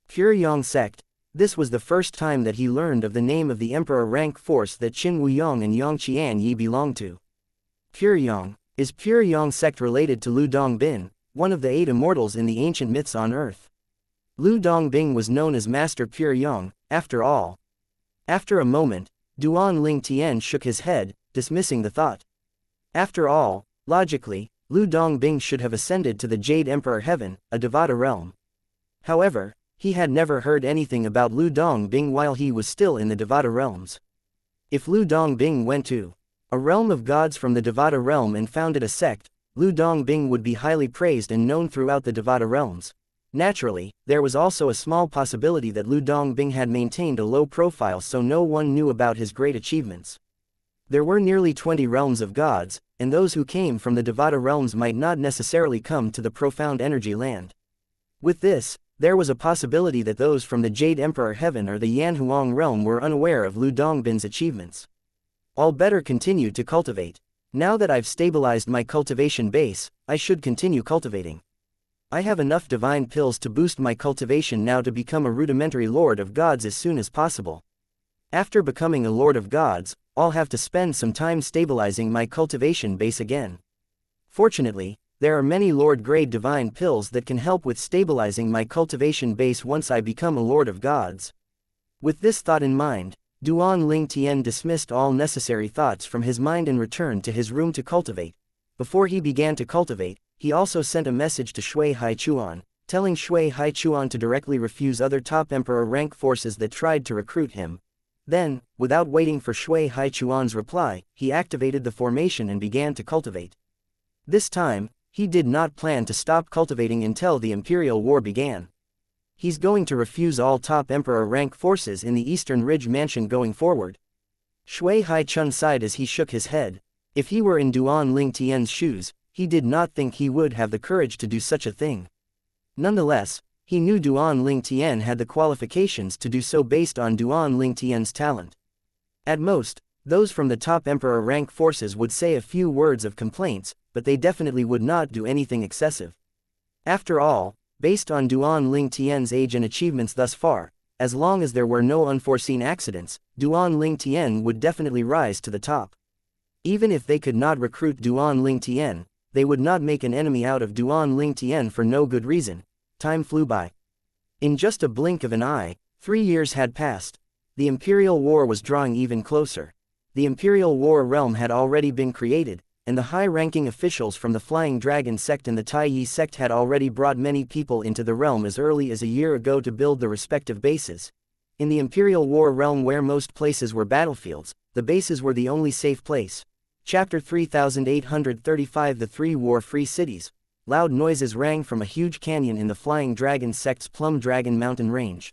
Pure Yang sect, this was the first time that he learned of the name of the emperor rank force that Qin Wuyong and Yang Qianyi belonged to. Pure Yang, is Pure Yang sect related to Lu Dongbin, one of the 8 immortals in the ancient myths on Earth? Lu Dongbing was known as Master Pure Yang, after all. After a moment, Duan Lingtian shook his head, dismissing the thought. After all, logically, Lu Dongbing should have ascended to the Jade Emperor Heaven, a Devata realm. However, he had never heard anything about Lu Dongbing while he was still in the Devata realms. If Lu Dongbing went to a realm of gods from the Devata realm and founded a sect, Lu Dongbing would be highly praised and known throughout the Devata realms. Naturally, there was also a small possibility that Lu Dongbing had maintained a low profile so no one knew about his great achievements. There were nearly 20 realms of gods, and those who came from the Devata realms might not necessarily come to the profound energy land. With this, there was a possibility that those from the Jade Emperor Heaven or the Yanhuang realm were unaware of Lu Dongbin's achievements. I'll better continue to cultivate. Now that I've stabilized my cultivation base, I should continue cultivating. I have enough divine pills to boost my cultivation now to become a rudimentary Lord of Gods as soon as possible. After becoming a Lord of Gods, I'll have to spend some time stabilizing my cultivation base again. Fortunately, there are many Lord-grade divine pills that can help with stabilizing my cultivation base once I become a Lord of Gods. With this thought in mind, Duan Ling Tian dismissed all necessary thoughts from his mind and returned to his room to cultivate. Before he began to cultivate, he also sent a message to Shui Haichuan, telling Shui Haichuan to directly refuse other top emperor rank forces that tried to recruit him. Then, without waiting for Shui Haichuan's reply, he activated the formation and began to cultivate. This time, he did not plan to stop cultivating until the Imperial War began. He's going to refuse all top emperor rank forces in the Eastern Ridge Mansion going forward. Shui Haichun sighed as he shook his head. If he were in Duan Ling Tian's shoes, he did not think he would have the courage to do such a thing. Nonetheless, he knew Duan Ling Tian had the qualifications to do so based on Duan Ling Tian's talent. At most, those from the top emperor rank forces would say a few words of complaints, but they definitely would not do anything excessive. After all, based on Duan Ling Tian's age and achievements thus far, as long as there were no unforeseen accidents, Duan Ling Tian would definitely rise to the top. Even if they could not recruit Duan Ling Tian, they would not make an enemy out of Duan Ling Tian for no good reason. Time flew by. In just a blink of an eye, 3 years had passed. The Imperial War was drawing even closer. The Imperial War realm had already been created, and the high-ranking officials from the Flying Dragon sect and the Tai Yi sect had already brought many people into the realm as early as a year ago to build the respective bases. In the Imperial War realm where most places were battlefields, the bases were the only safe place. Chapter 3835 The Three War-Free Cities. Loud noises rang from a huge canyon in the Flying Dragon sect's Plum Dragon mountain range.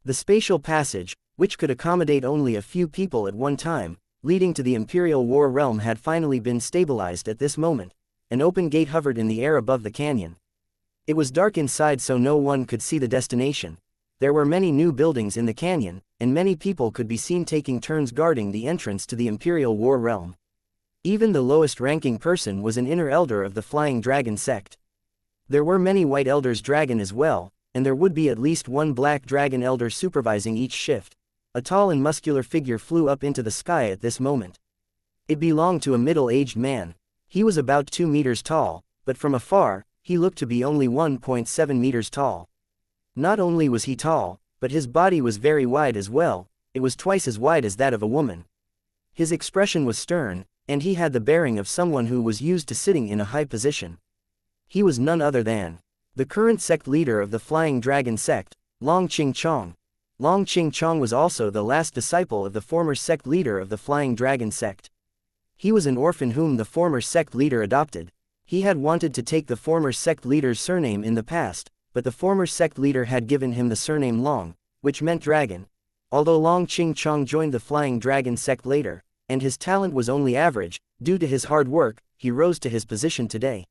The spatial passage, which could accommodate only a few people at one time, leading to the Imperial War realm had finally been stabilized at this moment. An open gate hovered in the air above the canyon. It was dark inside so no one could see the destination. There were many new buildings in the canyon, and many people could be seen taking turns guarding the entrance to the Imperial War realm. Even the lowest ranking person was an inner elder of the Flying Dragon sect. There were many white elders dragon as well, and there would be at least one black dragon elder supervising each shift. A tall and muscular figure flew up into the sky at this moment. It belonged to a middle-aged man. He was about 2 meters tall, but from afar, he looked to be only 1.7 meters tall. Not only was he tall, but his body was very wide as well. It was twice as wide as that of a woman. His expression was stern, and he had the bearing of someone who was used to sitting in a high position. He was none other than the current sect leader of the Flying Dragon sect, Long Qing Chong. Long Qing Chong was also the last disciple of the former sect leader of the Flying Dragon sect. He was an orphan whom the former sect leader adopted. He had wanted to take the former sect leader's surname in the past, but the former sect leader had given him the surname Long, which meant dragon. Although Long Qing Chong joined the Flying Dragon sect later, and his talent was only average, due to his hard work, he rose to his position today.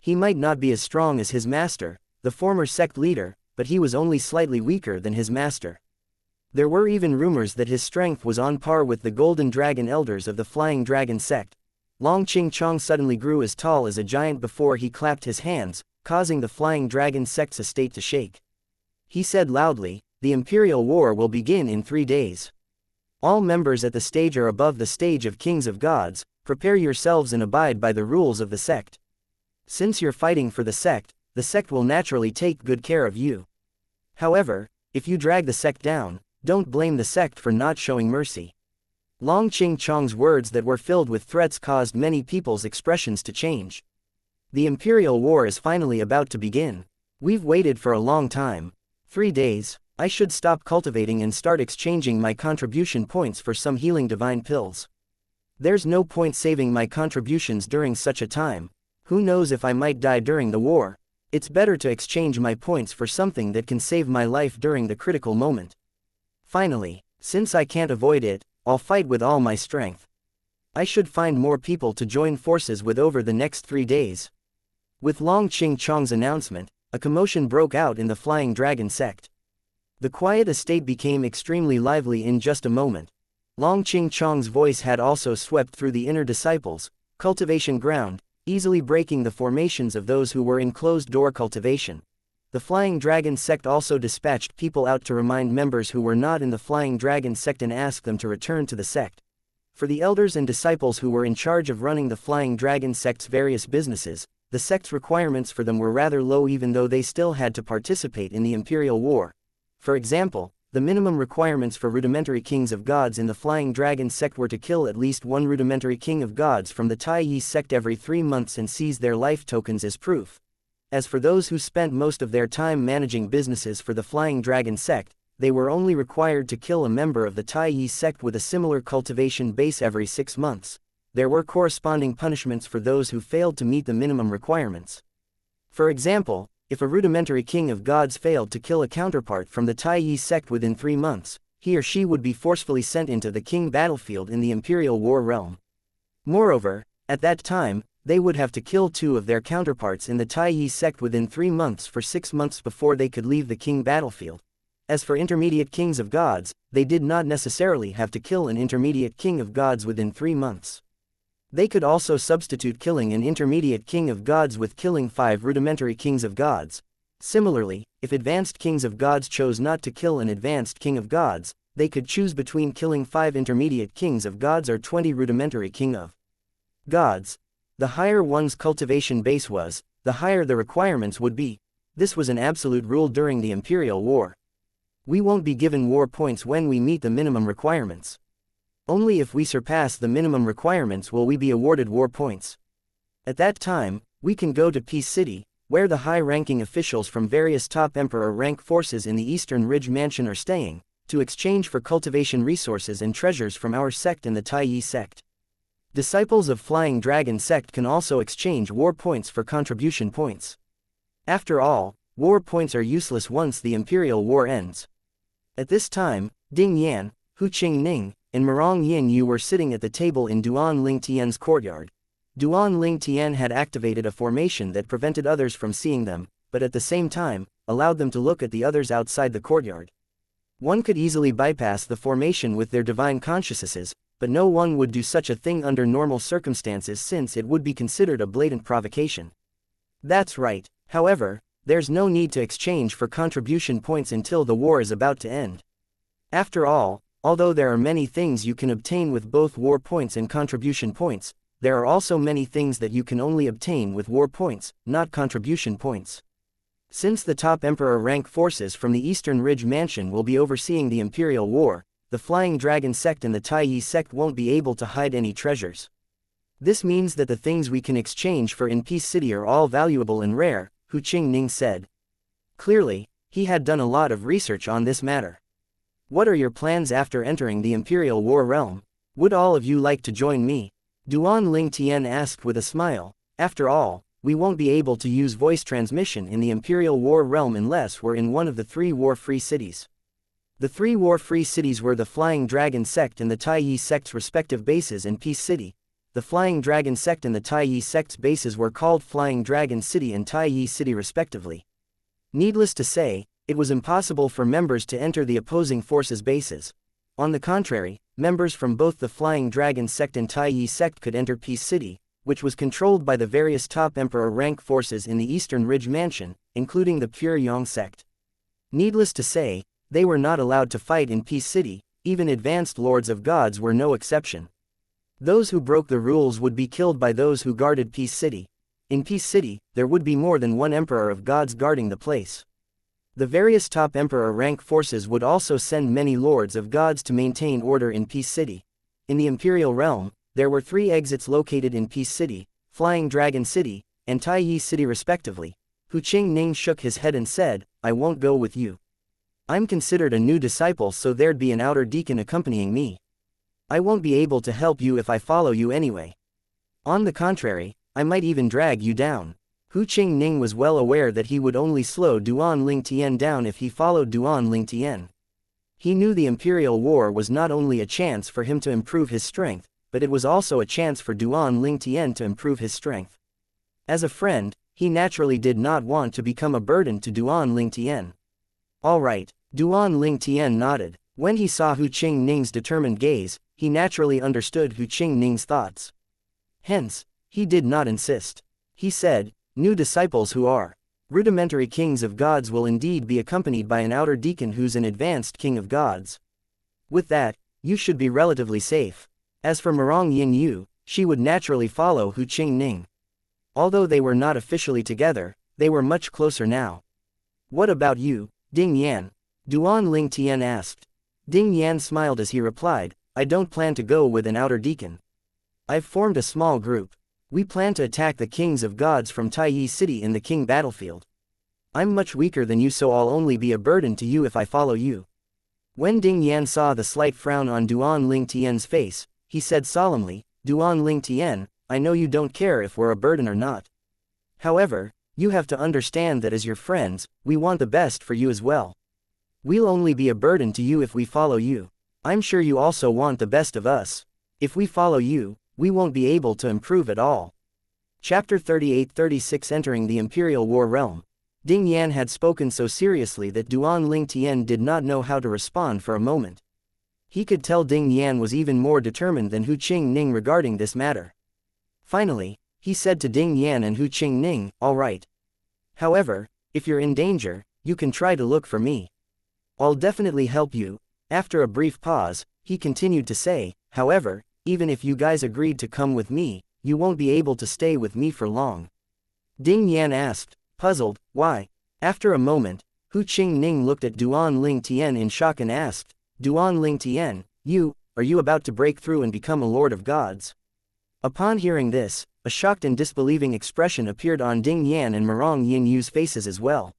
He might not be as strong as his master, the former sect leader, but he was only slightly weaker than his master. There were even rumors that his strength was on par with the Golden Dragon elders of the Flying Dragon sect. Long Qing Chong suddenly grew as tall as a giant before he clapped his hands, causing the Flying Dragon sect's estate to shake. He said loudly, "The Imperial War will begin in 3 days. All members at the stage or above the stage of Kings of Gods, prepare yourselves and abide by the rules of the sect. Since you're fighting for the sect will naturally take good care of you. However, if you drag the sect down, don't blame the sect for not showing mercy." Long Qing Chong's words that were filled with threats caused many people's expressions to change. The Imperial War is finally about to begin. We've waited for a long time. 3 days. I should stop cultivating and start exchanging my contribution points for some healing divine pills. There's no point saving my contributions during such a time. Who knows if I might die during the war? It's better to exchange my points for something that can save my life during the critical moment. Finally, since I can't avoid it, I'll fight with all my strength. I should find more people to join forces with over the next 3 days. With Long Qing Chong's announcement, a commotion broke out in the Flying Dragon sect. The quiet estate became extremely lively in just a moment. Long Qing Chong's voice had also swept through the inner disciples' cultivation ground, easily breaking the formations of those who were in closed-door cultivation. The Flying Dragon sect also dispatched people out to remind members who were not in the Flying Dragon sect and ask them to return to the sect. For the elders and disciples who were in charge of running the Flying Dragon sect's various businesses, the sect's requirements for them were rather low even though they still had to participate in the Imperial War. For example, the minimum requirements for rudimentary kings of gods in the Flying Dragon sect were to kill at least one rudimentary king of gods from the Tai sect every 3 months and seize their life tokens as proof. As for those who spent most of their time managing businesses for the Flying Dragon sect, they were only required to kill a member of the Tai sect with a similar cultivation base every 6 months. There were corresponding punishments for those who failed to meet the minimum requirements. For example, if a rudimentary king of gods failed to kill a counterpart from the Tai sect within 3 months, he or she would be forcefully sent into the king battlefield in the Imperial War realm. Moreover, at that time, they would have to kill 2 of their counterparts in the Tai sect within 3 months for 6 months before they could leave the king battlefield. As for intermediate kings of gods, they did not necessarily have to kill an intermediate king of gods within 3 months. They could also substitute killing an intermediate king of gods with killing 5 rudimentary kings of gods. Similarly, if advanced kings of gods chose not to kill an advanced king of gods, they could choose between killing 5 intermediate kings of gods or 20 rudimentary king of gods. The higher one's cultivation base was, the higher the requirements would be. This was an absolute rule during the Imperial War. We won't be given war points when we meet the minimum requirements. Only if we surpass the minimum requirements will we be awarded war points. At that time, we can go to Peace City, where the high-ranking officials from various top Emperor rank forces in the Eastern Ridge Mansion are staying, to exchange for cultivation resources and treasures from our sect and the Tai sect. Disciples of Flying Dragon sect can also exchange war points for contribution points. After all, war points are useless once the Imperial War ends. At this time, Ding Yan, Hu Qingning, and Mirong Yin Yu were sitting at the table in Duan Ling Tian's courtyard. Duan Ling Tian had activated a formation that prevented others from seeing them, but at the same time, allowed them to look at the others outside the courtyard. One could easily bypass the formation with their divine consciousnesses, but no one would do such a thing under normal circumstances since it would be considered a blatant provocation. That's right. However, there's no need to exchange for contribution points until the war is about to end. After all, although there are many things you can obtain with both war points and contribution points, there are also many things that you can only obtain with war points, not contribution points. Since the top Emperor rank forces from the Eastern Ridge Mansion will be overseeing the Imperial War, the Flying Dragon sect and the Tai sect won't be able to hide any treasures. This means that the things we can exchange for in Peace City are all valuable and rare, Hu Qingning said. Clearly, he had done a lot of research on this matter. What are your plans after entering the Imperial War realm? Would all of you like to join me? Duan Ling Tian asked with a smile. After all, we won't be able to use voice transmission in the Imperial War realm unless we're in one of the 3 war-free cities. The 3 war-free cities were the Flying Dragon sect and the Tai sect's respective bases in Peace City. The Flying Dragon sect and the Tai sect's bases were called Flying Dragon City and Tai City respectively. Needless to say, it was impossible for members to enter the opposing forces' bases. On the contrary, members from both the Flying Dragon sect and Tai sect could enter Peace City, which was controlled by the various top Emperor rank forces in the Eastern Ridge Mansion, including the Pure Yang sect. Needless to say, they were not allowed to fight in Peace City, even advanced lords of gods were no exception. Those who broke the rules would be killed by those who guarded Peace City. In Peace City, there would be more than one Emperor of gods guarding the place. The various top Emperor rank forces would also send many lords of gods to maintain order in Peace City. In the Imperial Realm, there were 3 exits located in Peace City, Flying Dragon City, and Tai City respectively. Hu Qingning shook his head and said, I won't go with you. I'm considered a new disciple, so there'd be an outer deacon accompanying me. I won't be able to help you if I follow you anyway. On the contrary, I might even drag you down. Hu Qingning was well aware that he would only slow Duan Ling Tian down if he followed Duan Ling Tian. He knew the Imperial War was not only a chance for him to improve his strength, but it was also a chance for Duan Ling Tian to improve his strength. As a friend, he naturally did not want to become a burden to Duan Ling Tian. All right, Duan Ling Tian nodded. When he saw Hu Qingning's determined gaze, he naturally understood Hu Qingning's thoughts. Hence, he did not insist. He said, new disciples who are rudimentary kings of gods will indeed be accompanied by an outer deacon who's an advanced king of gods. With that, you should be relatively safe. As for Mirong Yin Yu, she would naturally follow Hu Qingning. Although they were not officially together, they were much closer now. What about you, Ding Yan? Duan Ling Tian asked. Ding Yan smiled as he replied, I don't plan to go with an outer deacon. I've formed a small group. We plan to attack the kings of gods from Taiyi City in the king battlefield. I'm much weaker than you, so I'll only be a burden to you if I follow you. When Ding Yan saw the slight frown on Duan Ling Tian's face, he said solemnly, Duan Ling Tian, I know you don't care if we're a burden or not. However, you have to understand that as your friends, we want the best for you as well. We'll only be a burden to you if we follow you. I'm sure you also want the best of us. If we follow you, we won't be able to improve at all. Chapter 38-36 Entering the Imperial War Realm. Ding Yan had spoken so seriously that Duan Ling Tian did not know how to respond for a moment. He could tell Ding Yan was even more determined than Hu Qingning regarding this matter. Finally, he said to Ding Yan and Hu Qingning, all right. However, if you're in danger, you can try to look for me. I'll definitely help you. After a brief pause, he continued to say, however, even if you guys agreed to come with me, you won't be able to stay with me for long. Ding Yan asked, puzzled, why? After a moment, Hu Qingning looked at Duan Ling Tian in shock and asked, Duan Ling Tian, are you about to break through and become a lord of gods? Upon hearing this, a shocked and disbelieving expression appeared on Ding Yan and Marong Yinyu's faces as well.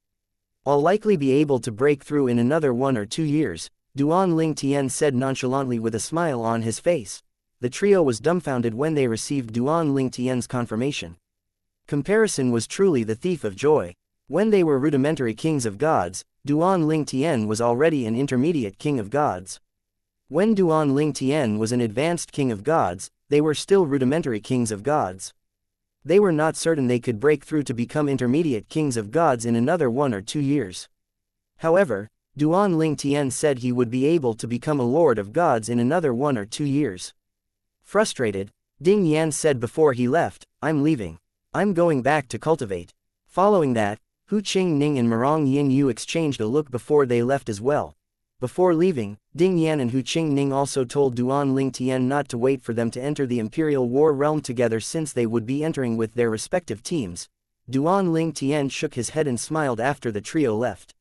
I'll likely be able to break through in another 1 or 2 years, Duan Ling Tian said nonchalantly with a smile on his face. The trio was dumbfounded when they received Duan Ling Tian's confirmation. Comparison was truly the thief of joy. When they were rudimentary kings of gods, Duan Ling Tian was already an intermediate king of gods. When Duan Ling Tian was an advanced king of gods, they were still rudimentary kings of gods. They were not certain they could break through to become intermediate kings of gods in another 1 or 2 years. However, Duan Ling Tian said he would be able to become a lord of gods in another 1 or 2 years. Frustrated, Ding Yan said before he left, I'm leaving. I'm going back to cultivate. Following that, Hu Qingning and Marong Yinyu exchanged a look before they left as well. Before leaving, Ding Yan and Hu Qingning also told Duan Ling Tian not to wait for them to enter the Imperial War Realm together since they would be entering with their respective teams. Duan Ling Tian shook his head and smiled after the trio left.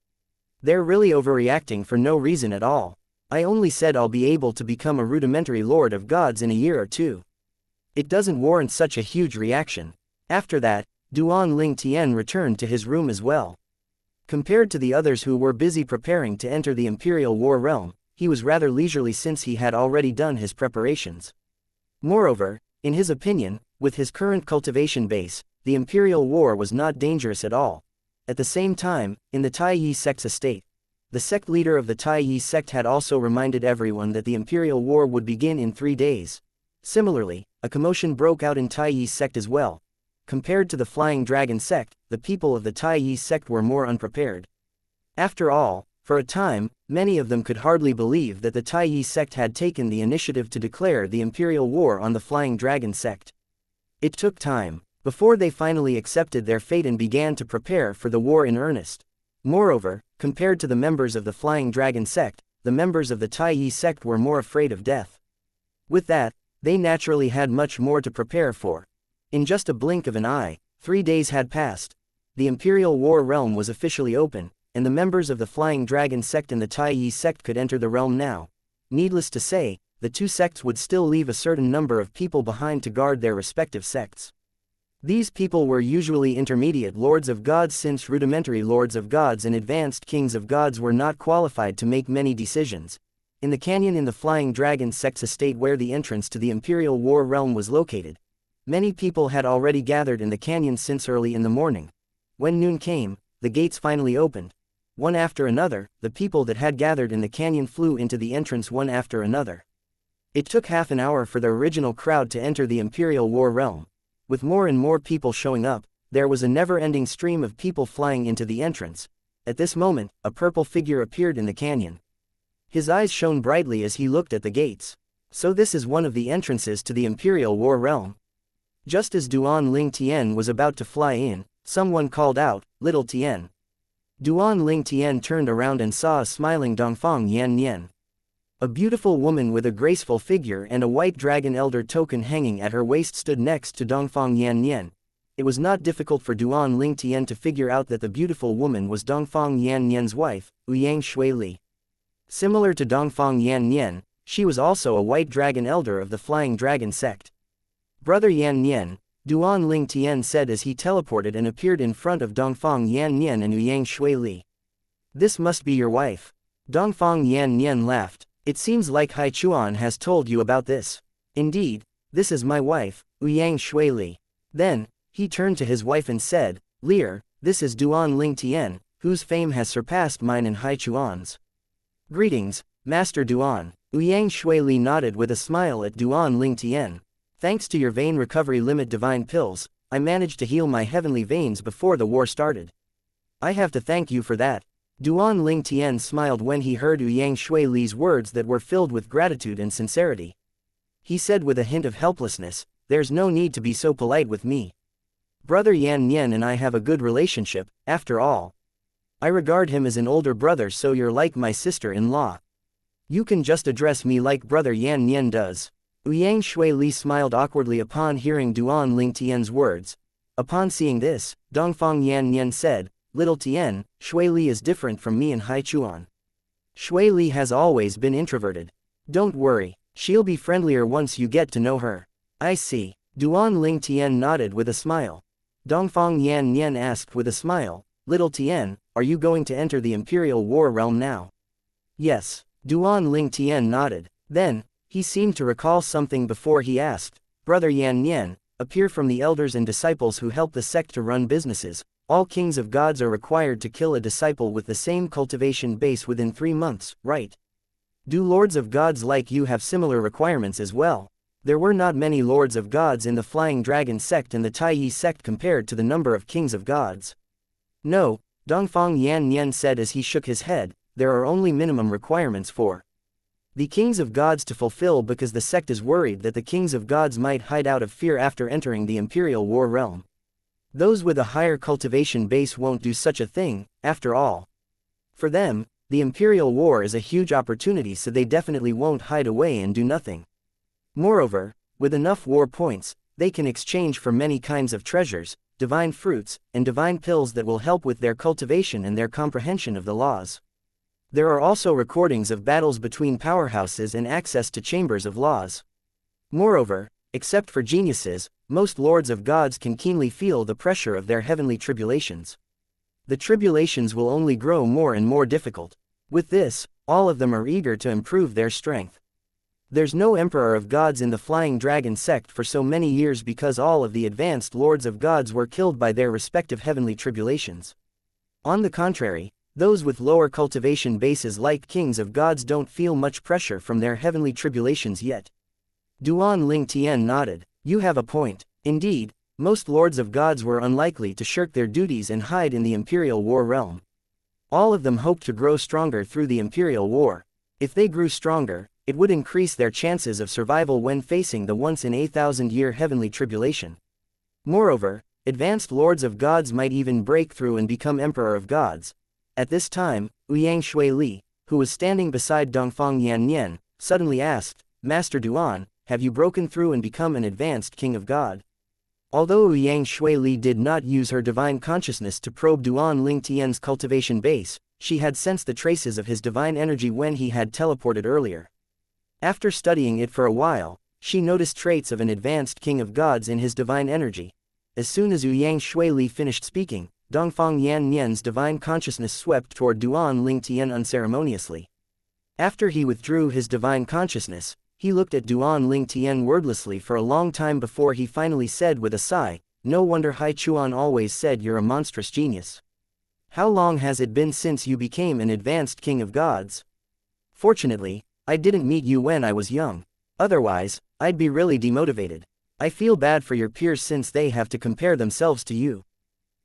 They're really overreacting for no reason at all. I only said I'll be able to become a rudimentary lord of gods in a year or 2. It doesn't warrant such a huge reaction. After that, Duan Ling Tian returned to his room as well. Compared to the others who were busy preparing to enter the Imperial War Realm, he was rather leisurely since he had already done his preparations. Moreover, in his opinion, with his current cultivation base, the Imperial War was not dangerous at all. At the same time, in the Taiyi sect's estate, the sect leader of the Taiyi sect had also reminded everyone that the Imperial War would begin in 3 days. Similarly, a commotion broke out in Taiyi's sect as well. Compared to the Flying Dragon sect, the people of the Taiyi sect were more unprepared. After all, for a time, many of them could hardly believe that the Taiyi sect had taken the initiative to declare the Imperial War on the Flying Dragon sect. It took time before they finally accepted their fate and began to prepare for the war in earnest. Moreover, compared to the members of the Flying Dragon sect, the members of the Taiyi sect were more afraid of death. With that, they naturally had much more to prepare for. In just a blink of an eye, 3 days had passed. The Imperial War Realm was officially open, and the members of the Flying Dragon sect and the Taiyi sect could enter the realm now. Needless to say, the 2 sects would still leave a certain number of people behind to guard their respective sects. These people were usually intermediate lords of gods, since rudimentary lords of gods and advanced kings of gods were not qualified to make many decisions. In the canyon in the Flying Dragon sect's estate where the entrance to the Imperial War Realm was located, many people had already gathered in the canyon since early in the morning. When noon came, the gates finally opened. One after another, the people that had gathered in the canyon flew into the entrance one after another. It took half an hour for the original crowd to enter the Imperial War Realm. With more and more people showing up, there was a never-ending stream of people flying into the entrance. At this moment, a purple figure appeared in the canyon. His eyes shone brightly as he looked at the gates. So this is one of the entrances to the Imperial War Realm. Just as Duan Ling Tian was about to fly in, someone called out, "Little Tian." Duan Ling Tian turned around and saw a smiling Dongfang Yan Nian. A beautiful woman with a graceful figure and a white dragon elder token hanging at her waist stood next to Dongfang Yan Nian. it was not difficult for Duan Lingtian to figure out that the beautiful woman was Dongfang Yan Nian's wife, Ouyang Shui Li. Similar to Dongfang Yan Nian, she was also a white dragon elder of the Flying Dragon sect. Brother Yan Nian, Duan Lingtian said as he teleported and appeared in front of Dongfang Yan Nian and Ouyang Shui Li. This must be your wife. Dongfang Yan Nian laughed. It seems like Hai Chuan has told you about this. Indeed, this is my wife, Ouyang Shui Li. Then, he turned to his wife and said, Lear, this is Duan Lingtian, whose fame has surpassed mine and Hai Chuan's. Greetings, Master Duan. Ouyang Shui Li nodded with a smile at Duan Lingtian. Thanks to your vein recovery limit divine pills, I managed to heal my heavenly veins before the war started. I have to thank you for that. Duan Lingtian smiled when he heard Ouyang Shui Li's words that were filled with gratitude and sincerity. He said with a hint of helplessness, there's no need to be so polite with me. Brother Yan Nian and I have a good relationship, after all. I regard him as an older brother, so you're like my sister-in-law. You can just address me like Brother Yan Nian does. Ouyang Shui Li smiled awkwardly upon hearing Duan Lingtian's words. Upon seeing this, Dongfang Yan Nian said, Little Tian, Shui Li is different from me and Hai Chuan. Shui Li has always been introverted. Don't worry, she'll be friendlier once you get to know her. I see. Duan Lingtian nodded with a smile. Dongfang Yan Nian asked with a smile, Little Tian, are you going to enter the Imperial War realm now? Yes. Duan Lingtian nodded. Then, he seemed to recall something before he asked, Brother Yan Nian, appear from the elders and disciples who help the sect to run businesses. All kings of gods are required to kill a disciple with the same cultivation base within 3 months, right? Do lords of gods like you have similar requirements as well? There were not many lords of gods in the Flying Dragon sect and the Taiyi sect compared to the number of kings of gods. No, Dongfang Yan Nian said as he shook his head, there are only minimum requirements for the kings of gods to fulfill because the sect is worried that the kings of gods might hide out of fear after entering the Imperial War realm. Those with a higher cultivation base won't do such a thing, after all. For them, the Imperial War is a huge opportunity, so they definitely won't hide away and do nothing. Moreover, with enough war points, they can exchange for many kinds of treasures, divine fruits, and divine pills that will help with their cultivation and their comprehension of the laws. There are also recordings of battles between powerhouses and access to chambers of laws. Moreover, except for geniuses, most lords of gods can keenly feel the pressure of their heavenly tribulations. The tribulations will only grow more and more difficult. With this, all of them are eager to improve their strength. There's no emperor of gods in the Flying Dragon sect for so many years because all of the advanced lords of gods were killed by their respective heavenly tribulations. On the contrary, those with lower cultivation bases like kings of gods don't feel much pressure from their heavenly tribulations yet. Duan Lingtian nodded. You have a point. Indeed, most lords of gods were unlikely to shirk their duties and hide in the Imperial War realm. All of them hoped to grow stronger through the Imperial War. If they grew stronger, it would increase their chances of survival when facing the once-in-a-thousand-year heavenly tribulation. Moreover, advanced lords of gods might even break through and become emperor of gods. At this time, Ouyang Shui Li, who was standing beside Dongfang Yan Nian, suddenly asked, Master Duan, have you broken through and become an advanced king of god? Although Ouyang Shui Li did not use her divine consciousness to probe Duan Lingtian's cultivation base, she had sensed the traces of his divine energy when he had teleported earlier. After studying it for a while, she noticed traits of an advanced king of gods in his divine energy. As soon as Ouyang Shui Li finished speaking, Dongfang Yan Nian's divine consciousness swept toward Duan Lingtian unceremoniously. After he withdrew his divine consciousness, he looked at Duan Lingtian wordlessly for a long time before he finally said with a sigh, No wonder Hai Chuan always said you're a monstrous genius. How long has it been since you became an advanced king of gods? Fortunately, I didn't meet you when I was young. Otherwise, I'd be really demotivated. I feel bad for your peers since they have to compare themselves to you.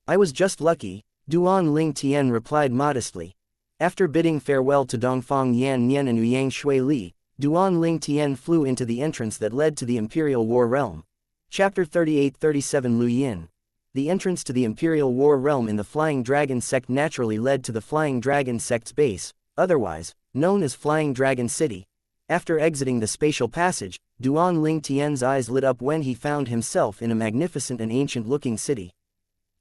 I was just lucky, Duan Lingtian replied modestly. After bidding farewell to Dongfang Yan Nian and Ouyang Shui Li, Duan Lingtian flew into the entrance that led to the Imperial War realm. Chapter 38-37 Lu Yin. The entrance to the Imperial War realm in the Flying Dragon sect naturally led to the Flying Dragon sect's base, otherwise known as Flying Dragon City. After exiting the spatial passage, Duan Ling Tian's eyes lit up when he found himself in a magnificent and ancient-looking city.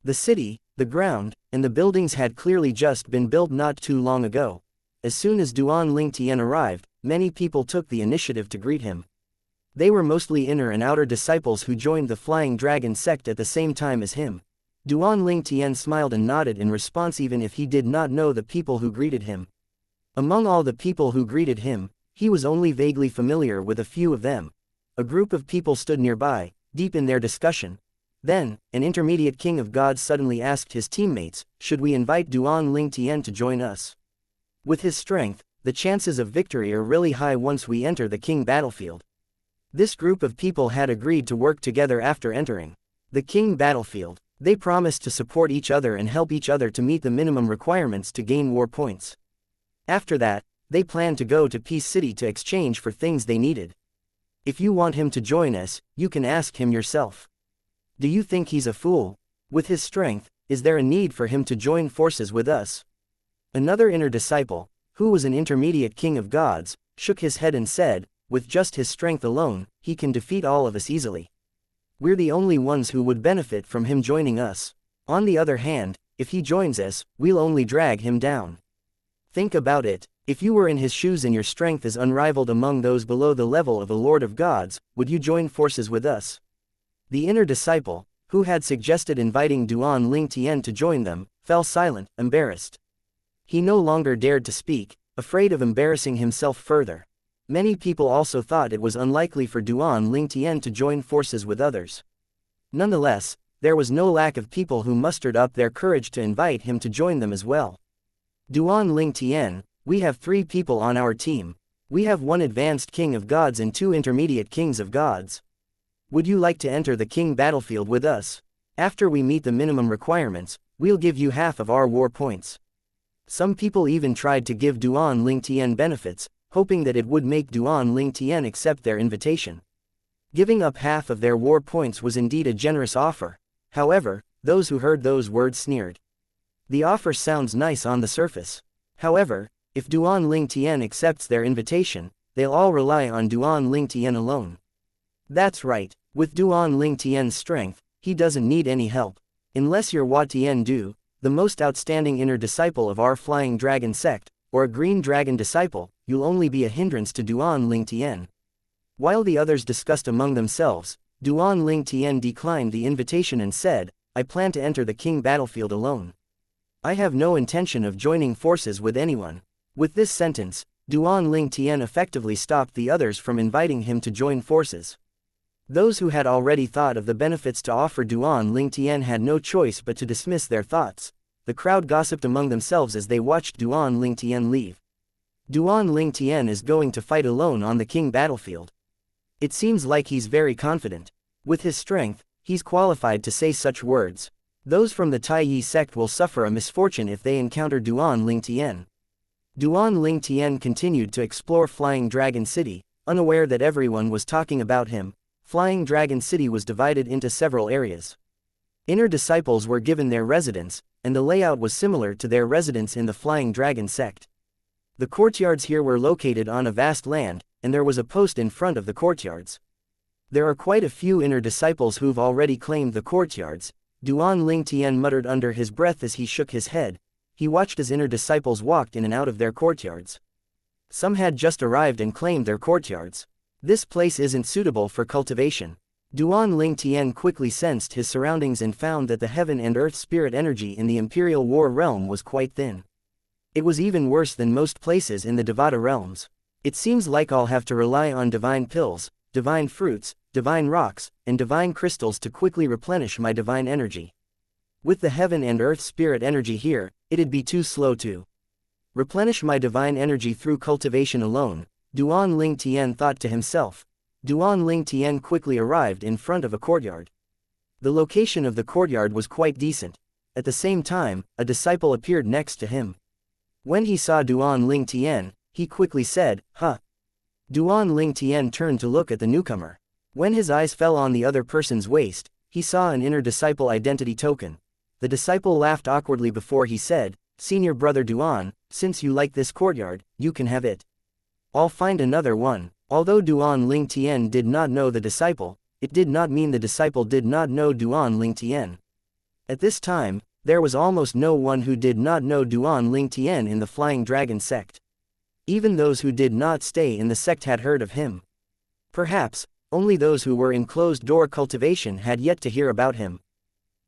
The city, the ground, and the buildings had clearly just been built not too long ago. As soon as Duan Ling Tian arrived, many people took the initiative to greet him. They were mostly inner and outer disciples who joined the Flying Dragon sect at the same time as him. Duan Ling Tian smiled and nodded in response even if he did not know the people who greeted him. Among all the people who greeted him, he was only vaguely familiar with a few of them. A group of people stood nearby, deep in their discussion. Then, an intermediate king of gods suddenly asked his teammates, "Should we invite Duan Ling Tian to join us? With his strength, the chances of victory are really high once we enter the king battlefield." This group of people had agreed to work together after entering the king battlefield. They promised to support each other and help each other to meet the minimum requirements to gain war points. After that, they planned to go to Peace City to exchange for things they needed. If you want him to join us, you can ask him yourself. Do you think he's a fool? With his strength, is there a need for him to join forces with us? Another inner disciple, who was an intermediate king of gods, shook his head and said, "With just his strength alone, he can defeat all of us easily. We're the only ones who would benefit from him joining us. On the other hand, if he joins us, we'll only drag him down. Think about it. If you were in his shoes and your strength is unrivaled among those below the level of a lord of gods, would you join forces with us?" The inner disciple, who had suggested inviting Duan Ling Tian to join them, fell silent, embarrassed. He no longer dared to speak, afraid of embarrassing himself further. Many people also thought it was unlikely for Duan Ling Tian to join forces with others. Nonetheless, there was no lack of people who mustered up their courage to invite him to join them as well. "Duan Ling Tian, we have 3 people on our team. We have 1 advanced king of gods and 2 intermediate kings of gods. Would you like to enter the king battlefield with us? After we meet the minimum requirements, we'll give you half of our war points." Some people even tried to give Duan Ling Tian benefits, hoping that it would make Duan Ling Tian accept their invitation. Giving up half of their war points was indeed a generous offer. However, those who heard those words sneered. The offer sounds nice on the surface. However, if Duan Ling Tian accepts their invitation, they'll all rely on Duan Ling Tian alone. That's right, with Duan Ling Tian's strength, he doesn't need any help. Unless you're Hua Tian Du, the most outstanding inner disciple of our Flying Dragon sect, or a Green Dragon disciple, you'll only be a hindrance to Duan Ling Tian. While the others discussed among themselves, Duan Ling Tian declined the invitation and said, "I plan to enter the king battlefield alone. I have no intention of joining forces with anyone." With this sentence, Duan Ling Tian effectively stopped the others from inviting him to join forces. Those who had already thought of the benefits to offer Duan Ling Tian had no choice but to dismiss their thoughts. The crowd gossiped among themselves as they watched Duan Ling Tian leave. Duan Ling Tian is going to fight alone on the king battlefield. It seems like he's very confident. With his strength, he's qualified to say such words. Those from the Taiyi sect will suffer a misfortune if they encounter Duan Ling Tian. Duan Ling Tian continued to explore Flying Dragon City, unaware that everyone was talking about him. Flying Dragon City was divided into several areas. Inner disciples were given their residence, and the layout was similar to their residence in the Flying Dragon sect. The courtyards here were located on a vast land, and there was a post in front of the courtyards. There are quite a few inner disciples who've already claimed the courtyards. Duan Ling Tian muttered under his breath as he shook his head. He watched as inner disciples walked in and out of their courtyards. Some had just arrived and claimed their courtyards. This place isn't suitable for cultivation. Duan Ling Tian quickly sensed his surroundings and found that the heaven and earth spirit energy in the Imperial War realm was quite thin. It was even worse than most places in the Devata realms. It seems like I'll have to rely on divine pills, divine fruits, divine rocks, and divine crystals to quickly replenish my divine energy. With the heaven and earth spirit energy here, it'd be too slow to replenish my divine energy through cultivation alone, Duan Ling Tian thought to himself. Duan Ling Tian quickly arrived in front of a courtyard. The location of the courtyard was quite decent. At the same time, a disciple appeared next to him. When he saw Duan Ling Tian, he quickly said, "Huh." Duan Ling Tian turned to look at the newcomer. When his eyes fell on the other person's waist, he saw an inner disciple identity token. The disciple laughed awkwardly before he said, "Senior brother Duan, since you like this courtyard, you can have it." I'll find another one. Although Duan Ling Tian did not know the disciple, it did not mean the disciple did not know Duan Ling Tian. At this time, there was almost no one who did not know Duan Ling Tian in the Flying Dragon sect. Even those who did not stay in the sect had heard of him. Perhaps, only those who were in closed-door cultivation had yet to hear about him.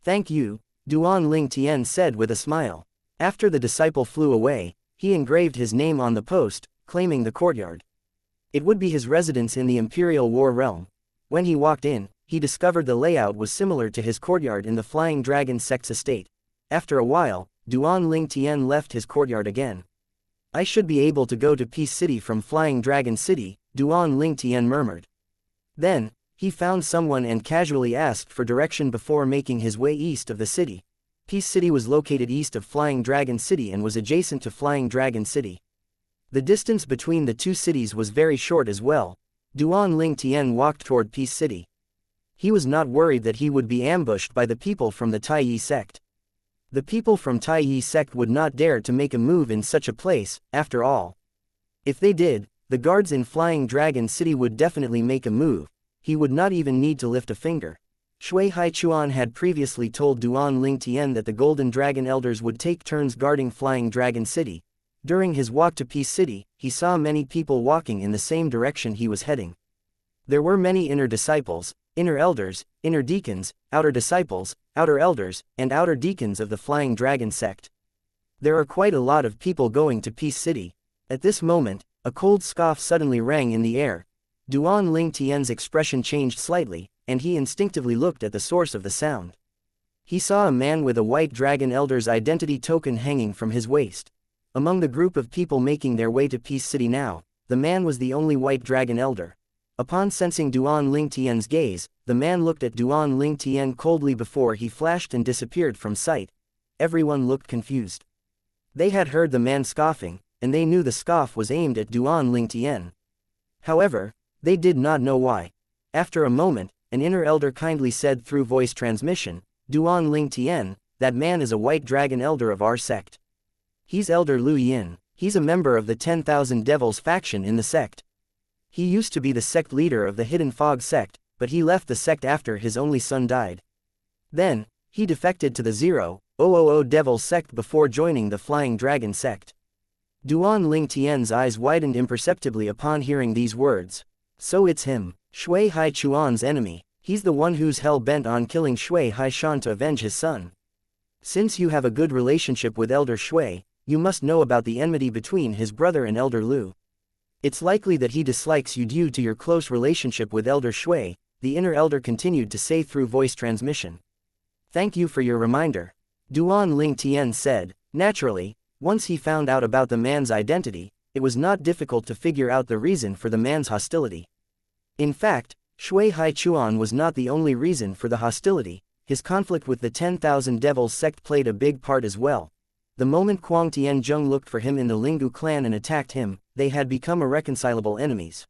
Thank you, Duan Ling Tian said with a smile. After the disciple flew away, he engraved his name on the post, claiming the courtyard. It would be his residence in the Imperial War realm. When he walked in, he discovered the layout was similar to his courtyard in the Flying Dragon sect's estate. After a while, Duan Ling Tian left his courtyard again. I should be able to go to Peace City from Flying Dragon City, Duan Ling Tian murmured. Then, he found someone and casually asked for direction before making his way east of the city. Peace City was located east of Flying Dragon City and was adjacent to Flying Dragon City. The distance between the two cities was very short as well. Duan Ling Tian walked toward Peace City. He was not worried that he would be ambushed by the people from the Taiyi sect. The people from Taiyi sect would not dare to make a move in such a place, after all. If they did, the guards in Flying Dragon City would definitely make a move. He would not even need to lift a finger. Shui Haichuan had previously told Duan Ling Tian that the Golden Dragon Elders would take turns guarding Flying Dragon City. During his walk to Peace City, he saw many people walking in the same direction he was heading. There were many inner disciples, inner elders, inner deacons, outer disciples, outer elders, and outer deacons of the Flying Dragon sect. There are quite a lot of people going to Peace City. At this moment, a cold scoff suddenly rang in the air. Duan Ling Tian's expression changed slightly, and he instinctively looked at the source of the sound. He saw a man with a white dragon elder's identity token hanging from his waist. Among the group of people making their way to Peace City now, the man was the only white dragon elder. Upon sensing Duan Ling Tian's gaze, the man looked at Duan Ling Tian coldly before he flashed and disappeared from sight. Everyone looked confused. They had heard the man scoffing, and they knew the scoff was aimed at Duan Ling Tian. However, they did not know why. After a moment, an inner elder kindly said through voice transmission, Duan Ling Tian, that man is a white dragon elder of our sect. He's Elder Lu Yin. He's a member of the 10,000 Devils faction in the sect. He used to be the sect leader of the Hidden Fog sect, but he left the sect after his only son died. Then, he defected to the 0,000 Devil sect before joining the Flying Dragon sect. Duan Ling Tian's eyes widened imperceptibly upon hearing these words. So it's him, Shui Haichuan's enemy. He's the one who's hell-bent on killing Shui Haishan to avenge his son. Since you have a good relationship with Elder Shui, you must know about the enmity between his brother and Elder Lu. It's likely that he dislikes you due to your close relationship with Elder Shui, the inner elder continued to say through voice transmission. Thank you for your reminder. Duan Ling Tian said. Naturally, once he found out about the man's identity, it was not difficult to figure out the reason for the man's hostility. In fact, Shui Haichuan was not the only reason for the hostility. His conflict with the 10,000 Devils sect played a big part as well. The moment Kuang Tianzheng looked for him in the Lingu clan and attacked him, they had become irreconcilable enemies.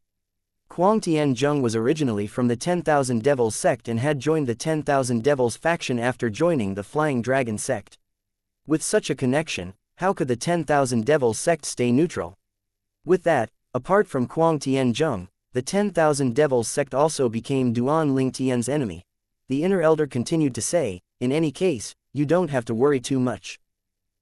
Kuang Tianzheng was originally from the 10,000 Devils sect and had joined the 10,000 Devils faction after joining the Flying Dragon sect. With such a connection, how could the 10,000 Devils sect stay neutral? With that, apart from Kuang Tianzheng, the 10,000 Devils sect also became Duan Ling Tian's enemy. The inner elder continued to say, in any case, you don't have to worry too much.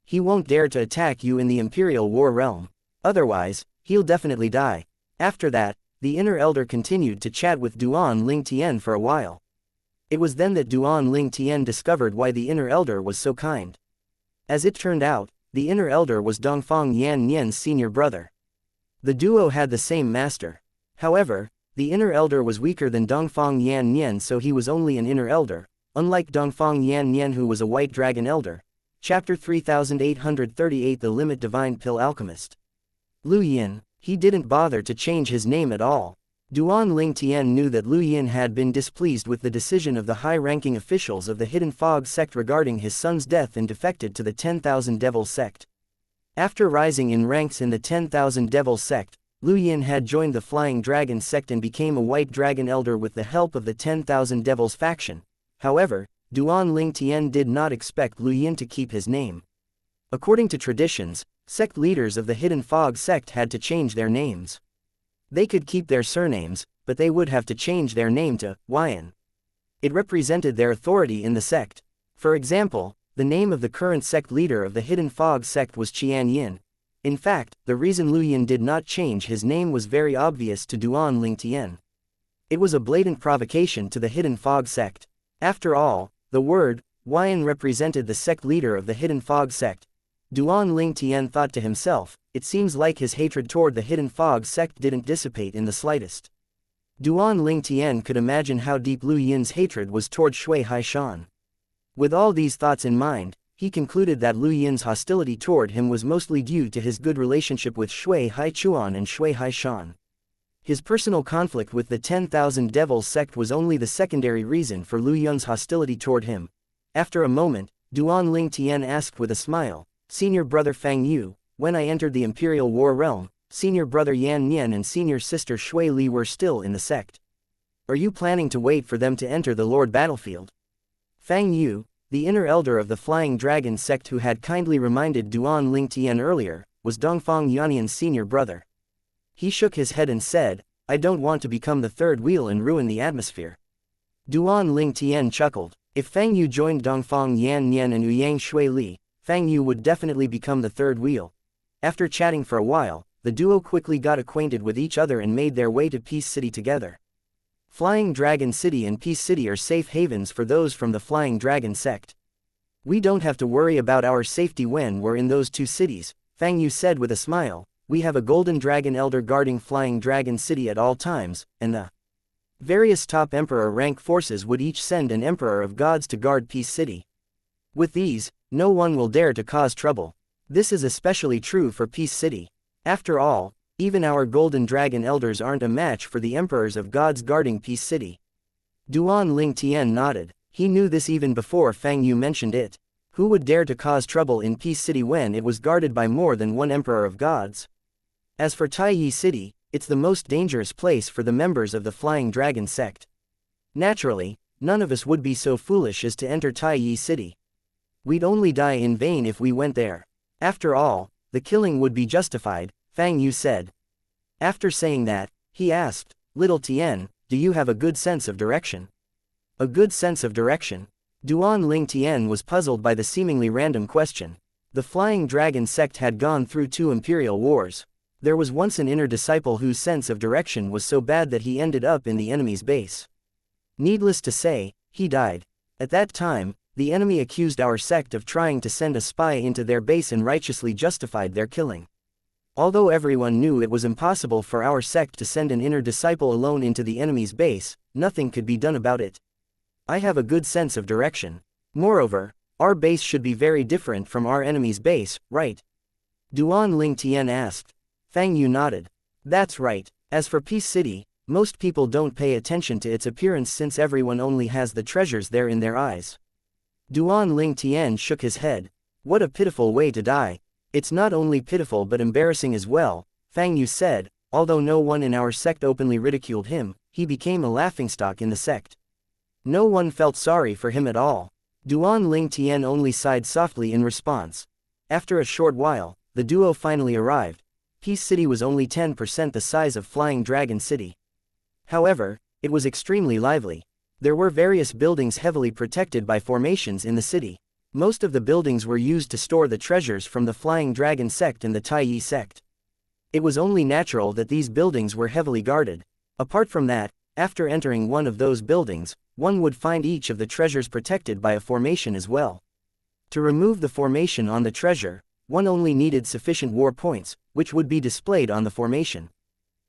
He won't dare to attack you in the Imperial War realm. Otherwise, he'll definitely die. After that, the inner elder continued to chat with Duan Ling Tian for a while. It was then that Duan Ling Tian discovered why the inner elder was so kind. As it turned out, the inner elder was Dongfang Yan Nian's senior brother. The duo had the same master. However, the inner elder was weaker than Dongfang Yan Nian, so he was only an inner elder, unlike Dongfang Yan Nian who was a white dragon elder. Chapter 3838 The Limit Divine Pill Alchemist. Lu Yin, he didn't bother to change his name at all. Duan Ling Tian knew that Lu Yin had been displeased with the decision of the high-ranking officials of the Hidden Fog sect regarding his son's death and defected to the 10,000 Devils sect. After rising in ranks in the 10,000 Devils sect, Lu Yin had joined the Flying Dragon sect and became a white dragon elder with the help of the 10,000 Devils faction. However, Duan Ling Tian did not expect Lu Yin to keep his name. According to traditions, sect leaders of the Hidden Fog sect had to change their names. They could keep their surnames, but they would have to change their name to Xian. It represented their authority in the sect. For example, the name of the current sect leader of the Hidden Fog sect was Qianyin. In fact, the reason Lu Yin did not change his name was very obvious to Duan Lingtian. It was a blatant provocation to the Hidden Fog sect. After all, the word Xian represented the sect leader of the Hidden Fog sect. Duan Lingtian thought to himself, it seems like his hatred toward the Hidden Fog sect didn't dissipate in the slightest. Duan Lingtian could imagine how deep Lu Yin's hatred was toward Shui Haishan. With all these thoughts in mind, he concluded that Lu Yin's hostility toward him was mostly due to his good relationship with Shui Haichuan and Shui Haishan. His personal conflict with the 10,000 Devils sect was only the secondary reason for Lu Yin's hostility toward him. After a moment, Duan Lingtian asked with a smile, "Senior brother Fang Yu, when I entered the Imperial War realm, senior brother Yan Nian and senior sister Shui Li were still in the sect. Are you planning to wait for them to enter the Lord battlefield?" Fang Yu, the inner elder of the Flying Dragon sect who had kindly reminded Duan Lingtian earlier, was Dongfang Yuanian's senior brother. He shook his head and said, "I don't want to become the third wheel and ruin the atmosphere." Duan Lingtian chuckled. If Fang Yu joined Dongfang Yan Nian and Ouyang Shui Li, Fang Yu would definitely become the third wheel. After chatting for a while, the duo quickly got acquainted with each other and made their way to Peace City together. Flying Dragon City and Peace City are safe havens for those from the Flying Dragon sect. "We don't have to worry about our safety when we're in those two cities," Fang Yu said with a smile. "We have a golden dragon elder guarding Flying Dragon City at all times, and the various top emperor rank forces would each send an emperor of gods to guard Peace City. With these, no one will dare to cause trouble. This is especially true for Peace City. After all, even our golden dragon elders aren't a match for the emperors of gods guarding Peace City." Duan Lingtian nodded. He knew this even before Fang Yu mentioned it. Who would dare to cause trouble in Peace City when it was guarded by more than one emperor of gods? As for Taiyi City, it's the most dangerous place for the members of the Flying Dragon sect. Naturally, none of us would be so foolish as to enter Taiyi City. We'd only die in vain if we went there. After all, the killing would be justified, Fang Yu said. After saying that, he asked, "Little Tien, do you have a good sense of direction?" A good sense of direction? Duan Lingtian was puzzled by the seemingly random question. The Flying Dragon sect had gone through 2 imperial wars. There was once an inner disciple whose sense of direction was so bad that he ended up in the enemy's base. Needless to say, he died. At that time, the enemy accused our sect of trying to send a spy into their base and righteously justified their killing. Although everyone knew it was impossible for our sect to send an inner disciple alone into the enemy's base, nothing could be done about it. I have a good sense of direction. Moreover, our base should be very different from our enemy's base, right? Duan Lingtian asked. Fang Yu nodded. That's right. As for Peace City, most people don't pay attention to its appearance since everyone only has the treasures there in their eyes. Duan Lingtian shook his head. What a pitiful way to die. It's not only pitiful but embarrassing as well, Fang Yu said. Although no one in our sect openly ridiculed him, he became a laughingstock in the sect. No one felt sorry for him at all. Duan Lingtian only sighed softly in response. After a short while, the duo finally arrived. Peace City was only 10% the size of Flying Dragon City. However, it was extremely lively. There were various buildings heavily protected by formations in the city. Most of the buildings were used to store the treasures from the Flying Dragon sect and the Taiyi sect. It was only natural that these buildings were heavily guarded. Apart from that, after entering one of those buildings, one would find each of the treasures protected by a formation as well. To remove the formation on the treasure, one only needed sufficient war points, which would be displayed on the formation.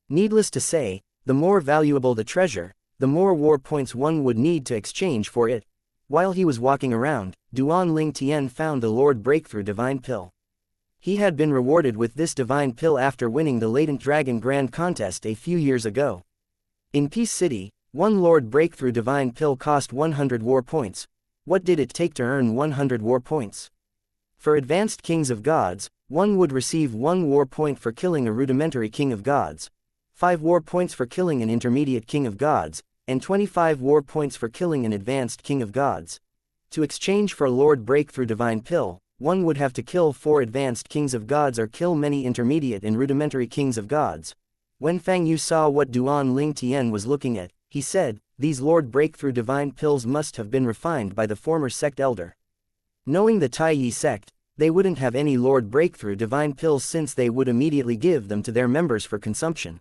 Needless to say, the more valuable the treasure, the more war points one would need to exchange for it. While he was walking around, Duan Lingtian found the Lord Breakthrough Divine Pill. He had been rewarded with this divine pill after winning the Latent Dragon Grand Contest a few years ago. In Peace City, one Lord Breakthrough Divine Pill cost 100 war points. What did it take to earn 100 war points? For advanced kings of gods, one would receive 1 war point for killing a rudimentary king of gods, 5 war points for killing an intermediate king of gods, and 25 war points for killing an advanced king of gods. To exchange for a Lord Breakthrough Divine Pill, one would have to kill 4 advanced kings of gods or kill many intermediate and rudimentary kings of gods. When Fang Yu saw what Duan Ling Tian was looking at, he said, "These Lord Breakthrough Divine Pills must have been refined by the former sect elder." Knowing the Taiyi sect, they wouldn't have any Lord Breakthrough Divine Pills since they would immediately give them to their members for consumption.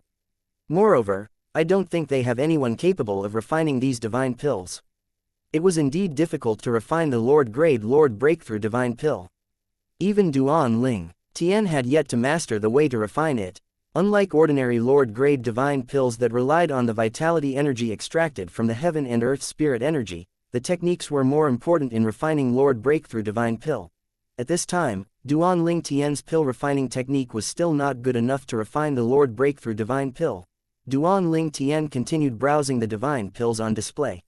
Moreover, I don't think they have anyone capable of refining these divine pills. It was indeed difficult to refine the Lord-grade Lord Breakthrough Divine Pill. Even Duan Ling Tian had yet to master the way to refine it. Unlike ordinary Lord-grade divine pills that relied on the vitality energy extracted from the heaven and earth spirit energy, the techniques were more important in refining Lord Breakthrough Divine Pill. At this time, Duan Ling Tian's pill refining technique was still not good enough to refine the Lord Breakthrough Divine Pill. Duan Ling Tian continued browsing the divine pills on display.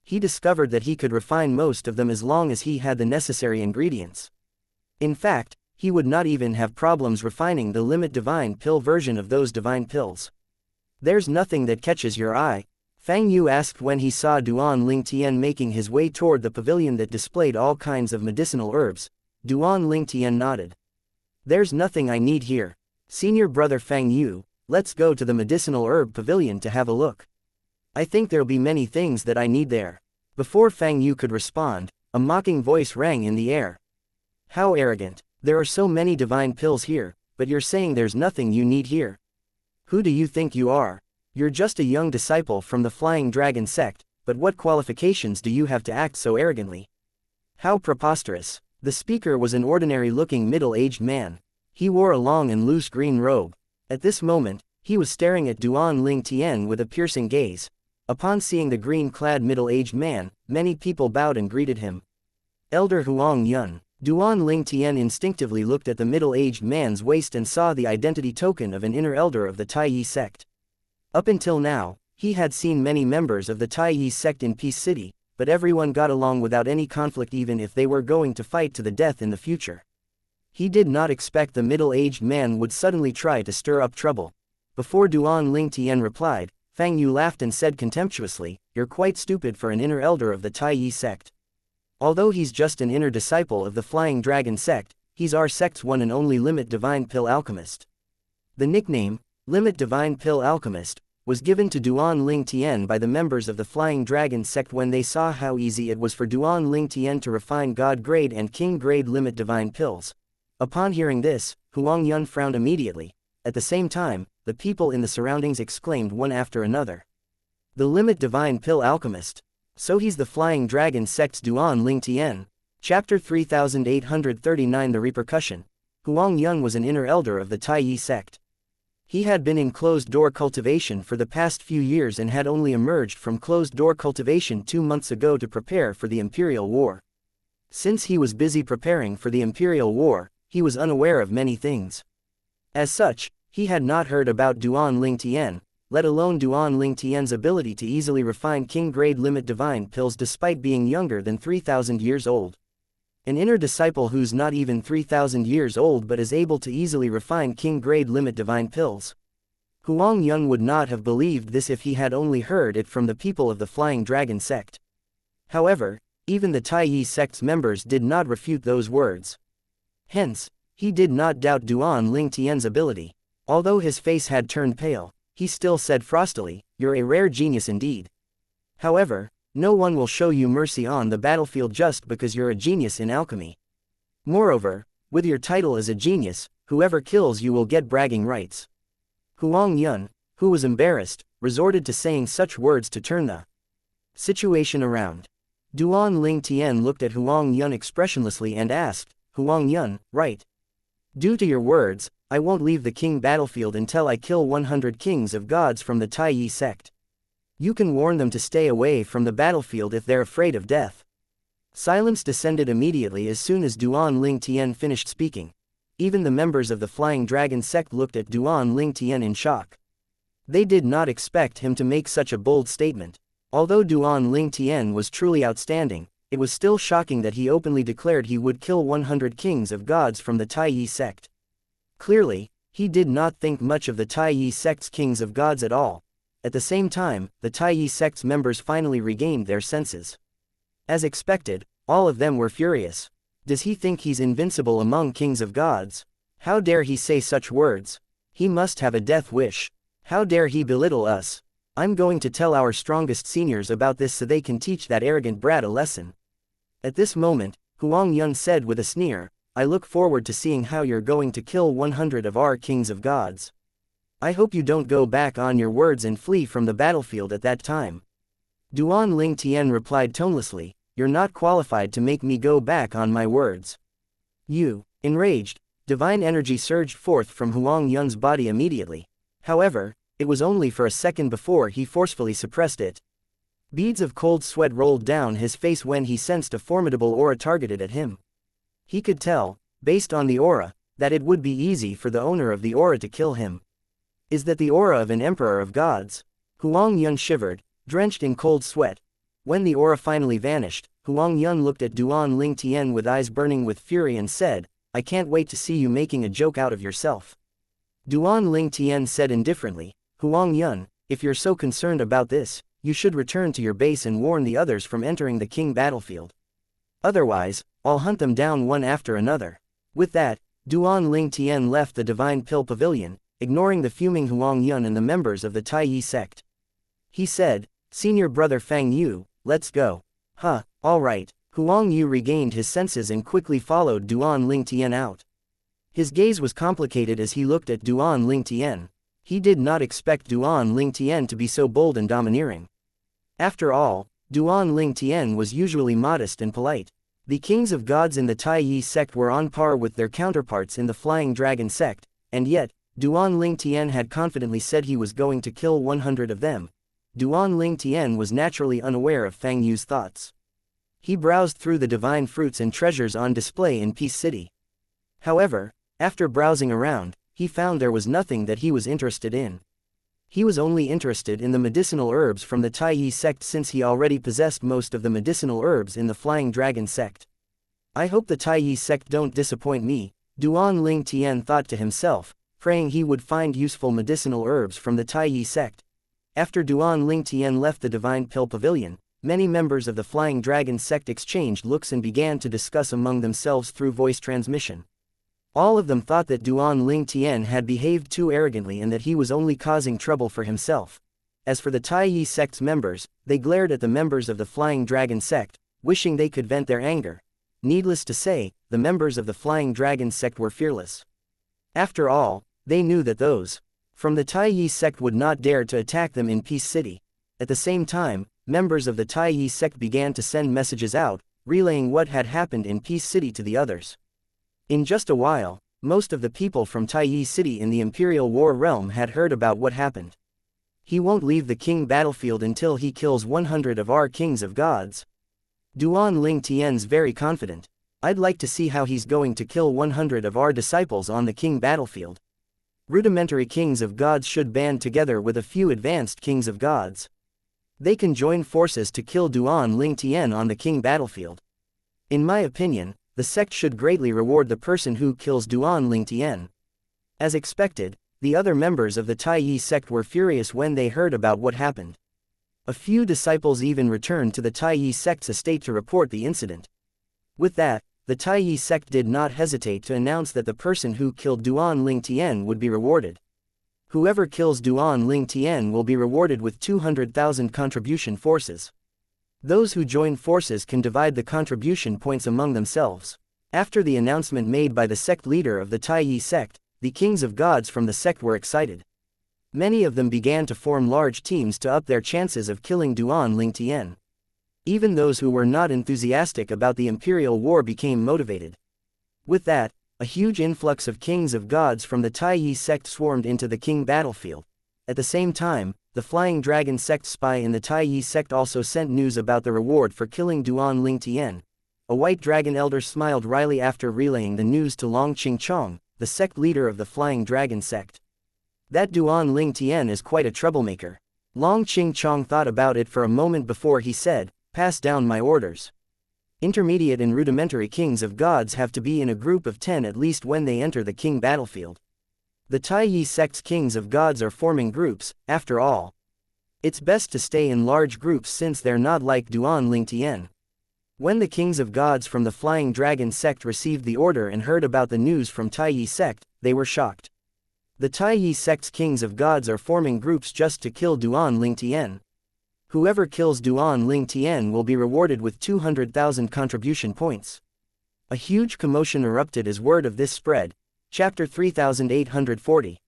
He discovered that he could refine most of them as long as he had the necessary ingredients. In fact, he would not even have problems refining the limit divine pill version of those divine pills. "There's nothing that catches your eye?" Fang Yu asked when he saw Duan Ling Tian making his way toward the pavilion that displayed all kinds of medicinal herbs. Duan Ling Tian nodded. "There's nothing I need here. Senior brother Fang Yu, let's go to the medicinal herb pavilion to have a look. I think there'll be many things that I need there." Before Fang Yu could respond, a mocking voice rang in the air. "How arrogant. There are so many divine pills here, but you're saying there's nothing you need here. Who do you think you are? You're just a young disciple from the Flying Dragon sect, but what qualifications do you have to act so arrogantly? How preposterous." The speaker was an ordinary-looking middle-aged man. He wore a long and loose green robe. At this moment, he was staring at Duan Ling Tian with a piercing gaze. Upon seeing the green-clad middle-aged man, many people bowed and greeted him. "Elder Huang Yun." Duan Ling Tian instinctively looked at the middle-aged man's waist and saw the identity token of an inner elder of the Taiyi sect. Up until now, he had seen many members of the Taiyi sect in Peace City, but everyone got along without any conflict even if they were going to fight to the death in the future. He did not expect the middle-aged man would suddenly try to stir up trouble. Before Duan Ling Tian replied, Fang Yu laughed and said contemptuously, "You're quite stupid for an inner elder of the Taiyi sect. Although he's just an inner disciple of the Flying Dragon sect, he's our sect's one and only Limit Divine Pill Alchemist." The nickname, Limit Divine Pill Alchemist, was given to Duan Ling Tian by the members of the Flying Dragon sect when they saw how easy it was for Duan Ling Tian to refine God-grade and King-grade Limit Divine Pills. Upon hearing this, Huang Yun frowned immediately. At the same time, the people in the surroundings exclaimed one after another. "The Limit Divine Pill Alchemist. So he's the Flying Dragon sect's Duan Ling Tian." Chapter 3839 The Repercussion. Huang Yun was an inner elder of the Taiyi sect. He had been in closed-door cultivation for the past few years and had only emerged from closed-door cultivation 2 months ago to prepare for the Imperial War. Since he was busy preparing for the Imperial War, he was unaware of many things. As such, he had not heard about Duan Ling Tian, let alone Duan Ling Tian's ability to easily refine king-grade limit divine pills despite being younger than 3,000 years old. An inner disciple who's not even 3,000 years old but is able to easily refine king-grade limit divine pills. Huang Yun would not have believed this if he had only heard it from the people of the Flying Dragon sect. However, even the Taiyi sect's members did not refute those words. Hence, he did not doubt Duan Ling Tian's ability. Although his face had turned pale, he still said frostily, "You're a rare genius indeed. However, no one will show you mercy on the battlefield just because you're a genius in alchemy. Moreover, with your title as a genius, whoever kills you will get bragging rights." Huang Yun, who was embarrassed, resorted to saying such words to turn the situation around. Duan Ling Tian looked at Huang Yun expressionlessly and asked, "Huang Yun, right? Due to your words, I won't leave the king battlefield until I kill 100 kings of gods from the Taiyi sect. You can warn them to stay away from the battlefield if they're afraid of death." Silence descended immediately as soon as Duan Ling Tian finished speaking. Even the members of the Flying Dragon sect looked at Duan Ling Tian in shock. They did not expect him to make such a bold statement. Although Duan Ling Tian was truly outstanding, it was still shocking that he openly declared he would kill 100 kings of gods from the Taiyi sect. Clearly, he did not think much of the Taiyi sect's kings of gods at all. At the same time, the Taiyi sect's members finally regained their senses. As expected, all of them were furious. Does he think he's invincible among kings of gods? How dare he say such words? He must have a death wish. How dare he belittle us? I'm going to tell our strongest seniors about this so they can teach that arrogant brat a lesson. At this moment, Huang Yun said with a sneer, I look forward to seeing how you're going to kill 100 of our kings of gods. I hope you don't go back on your words and flee from the battlefield at that time. Duan Ling Tian replied tonelessly, you're not qualified to make me go back on my words. You. Enraged, divine energy surged forth from Huang Yun's body immediately. However, it was only for a second before he forcefully suppressed it. Beads of cold sweat rolled down his face when he sensed a formidable aura targeted at him. He could tell, based on the aura, that it would be easy for the owner of the aura to kill him. Is that the aura of an emperor of gods? Huang Yun shivered, drenched in cold sweat. When the aura finally vanished, Huang Yun looked at Duan Ling Tian with eyes burning with fury and said, I can't wait to see you making a joke out of yourself. Duan Ling Tian said indifferently, Huang Yun, if you're so concerned about this, you should return to your base and warn the others from entering the king battlefield. Otherwise, I'll hunt them down one after another. With that, Duan Ling Tian left the Divine Pill Pavilion, ignoring the fuming Huang Yun and the members of the Taiyi sect. He said, Senior brother Fang Yu, let's go. Huh, alright. Huang Yu regained his senses and quickly followed Duan Ling Tian out. His gaze was complicated as he looked at Duan Ling Tian. He did not expect Duan Ling Tian to be so bold and domineering. After all, Duan Ling Tian was usually modest and polite. The kings of gods in the Taiyi sect were on par with their counterparts in the Flying Dragon sect, and yet, Duan Ling Tian had confidently said he was going to kill 100 of them. Duan Ling Tian was naturally unaware of Fang Yu's thoughts. He browsed through the divine fruits and treasures on display in Peace City. However, after browsing around, he found there was nothing that he was interested in. He was only interested in the medicinal herbs from the Taiyi sect since he already possessed most of the medicinal herbs in the Flying Dragon sect. I hope the Taiyi sect don't disappoint me, Duan Ling Tian thought to himself, praying he would find useful medicinal herbs from the Taiyi sect. After Duan Ling Tian left the Divine Pill Pavilion, many members of the Flying Dragon sect exchanged looks and began to discuss among themselves through voice transmission. All of them thought that Duan Ling Tian had behaved too arrogantly and that he was only causing trouble for himself. As for the Taiyi sect's members, they glared at the members of the Flying Dragon sect, wishing they could vent their anger. Needless to say, the members of the Flying Dragon sect were fearless. After all, they knew that those from the Taiyi sect would not dare to attack them in Peace City. At the same time, members of the Taiyi sect began to send messages out, relaying what had happened in Peace City to the others. In just a while, most of the people from Taiyi City in the Imperial War realm had heard about what happened. He won't leave the king battlefield until he kills 100 of our kings of gods. Duan Ling Tian's very confident. I'd like to see how he's going to kill 100 of our disciples on the king battlefield. Rudimentary kings of gods should band together with a few advanced kings of gods. They can join forces to kill Duan Ling Tian on the king battlefield. In my opinion, the sect should greatly reward the person who kills Duan Ling Tian. As expected, the other members of the Taiyi sect were furious when they heard about what happened. A few disciples even returned to the Taiyi sect's estate to report the incident. With that, the Taiyi sect did not hesitate to announce that the person who killed Duan Ling Tian would be rewarded. Whoever kills Duan Ling Tian will be rewarded with 200,000 contribution forces. Those who join forces can divide the contribution points among themselves. After the announcement made by the sect leader of the Taiyi sect, the kings of gods from the sect were excited. Many of them began to form large teams to up their chances of killing Duan Ling Tian. Even those who were not enthusiastic about the Imperial War became motivated. With that, a huge influx of kings of gods from the Taiyi sect swarmed into the king battlefield. At the same time, the Flying Dragon sect spy in the Taiyi sect also sent news about the reward for killing Duan Ling Tian. A white dragon elder smiled wryly after relaying the news to Long Qingchong, the sect leader of the Flying Dragon sect. That Duan Ling Tian is quite a troublemaker. Long Qingchong thought about it for a moment before he said, pass down my orders. Intermediate and rudimentary kings of gods have to be in a group of 10 at least when they enter the king battlefield. The Taiyi sect's kings of gods are forming groups, after all. It's best to stay in large groups since they're not like Duan Ling Tian. When the kings of gods from the Flying Dragon sect received the order and heard about the news from Taiyi sect, they were shocked. The Taiyi sect's kings of gods are forming groups just to kill Duan Lingtian. Whoever kills Duan Lingtian will be rewarded with 200,000 contribution points. A huge commotion erupted as word of this spread. Chapter 3840.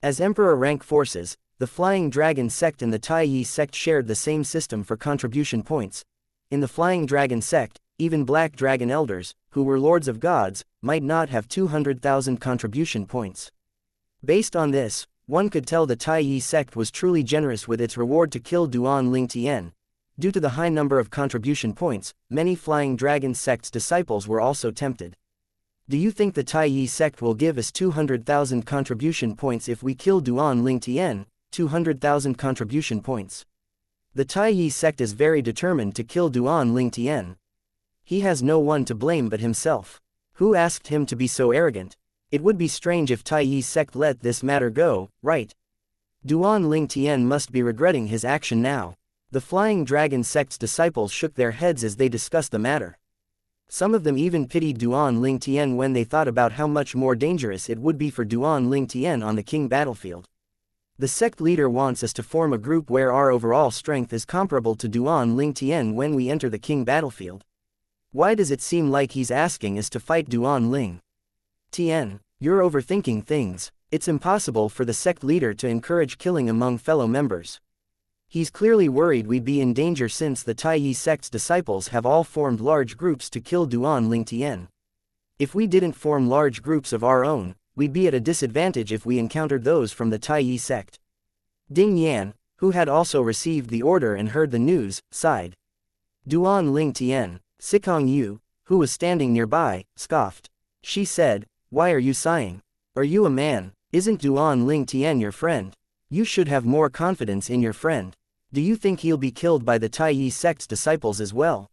As Emperor rank forces, the Flying Dragon sect and the Taiyi sect shared the same system for contribution points. In the Flying Dragon sect, even Black Dragon elders, who were lords of gods, might not have 200,000 contribution points. Based on this, one could tell the Taiyi sect was truly generous with its reward to kill Duan Lingtian. Due to the high number of contribution points, many Flying Dragon sect's disciples were also tempted. Do you think the Taiyi sect will give us 200,000 contribution points if we kill Duan Lingtian? 200,000 contribution points. The Taiyi sect is very determined to kill Duan Lingtian. He has no one to blame but himself. Who asked him to be so arrogant? It would be strange if Taiyi sect let this matter go, right? Duan Lingtian must be regretting his action now. The Flying Dragon sect's disciples shook their heads as they discussed the matter. Some of them even pitied Duan Lingtian when they thought about how much more dangerous it would be for Duan Lingtian on the king battlefield. The sect leader wants us to form a group where our overall strength is comparable to Duan Lingtian when we enter the king battlefield. Why does it seem like he's asking us to fight Duan Ling? Tian, you're overthinking things. It's impossible for the sect leader to encourage killing among fellow members. He's clearly worried we'd be in danger since the Taiyi sect's disciples have all formed large groups to kill Duan Lingtian. If we didn't form large groups of our own, we'd be at a disadvantage if we encountered those from the Taiyi sect. Ding Yan, who had also received the order and heard the news, sighed. Duan Lingtian, Sikong Yu, who was standing nearby, scoffed. She said, "Why are you sighing? Are you a man? Isn't Duan Lingtian your friend? You should have more confidence in your friend. Do you think he'll be killed by the Taiyi sect's disciples as well?"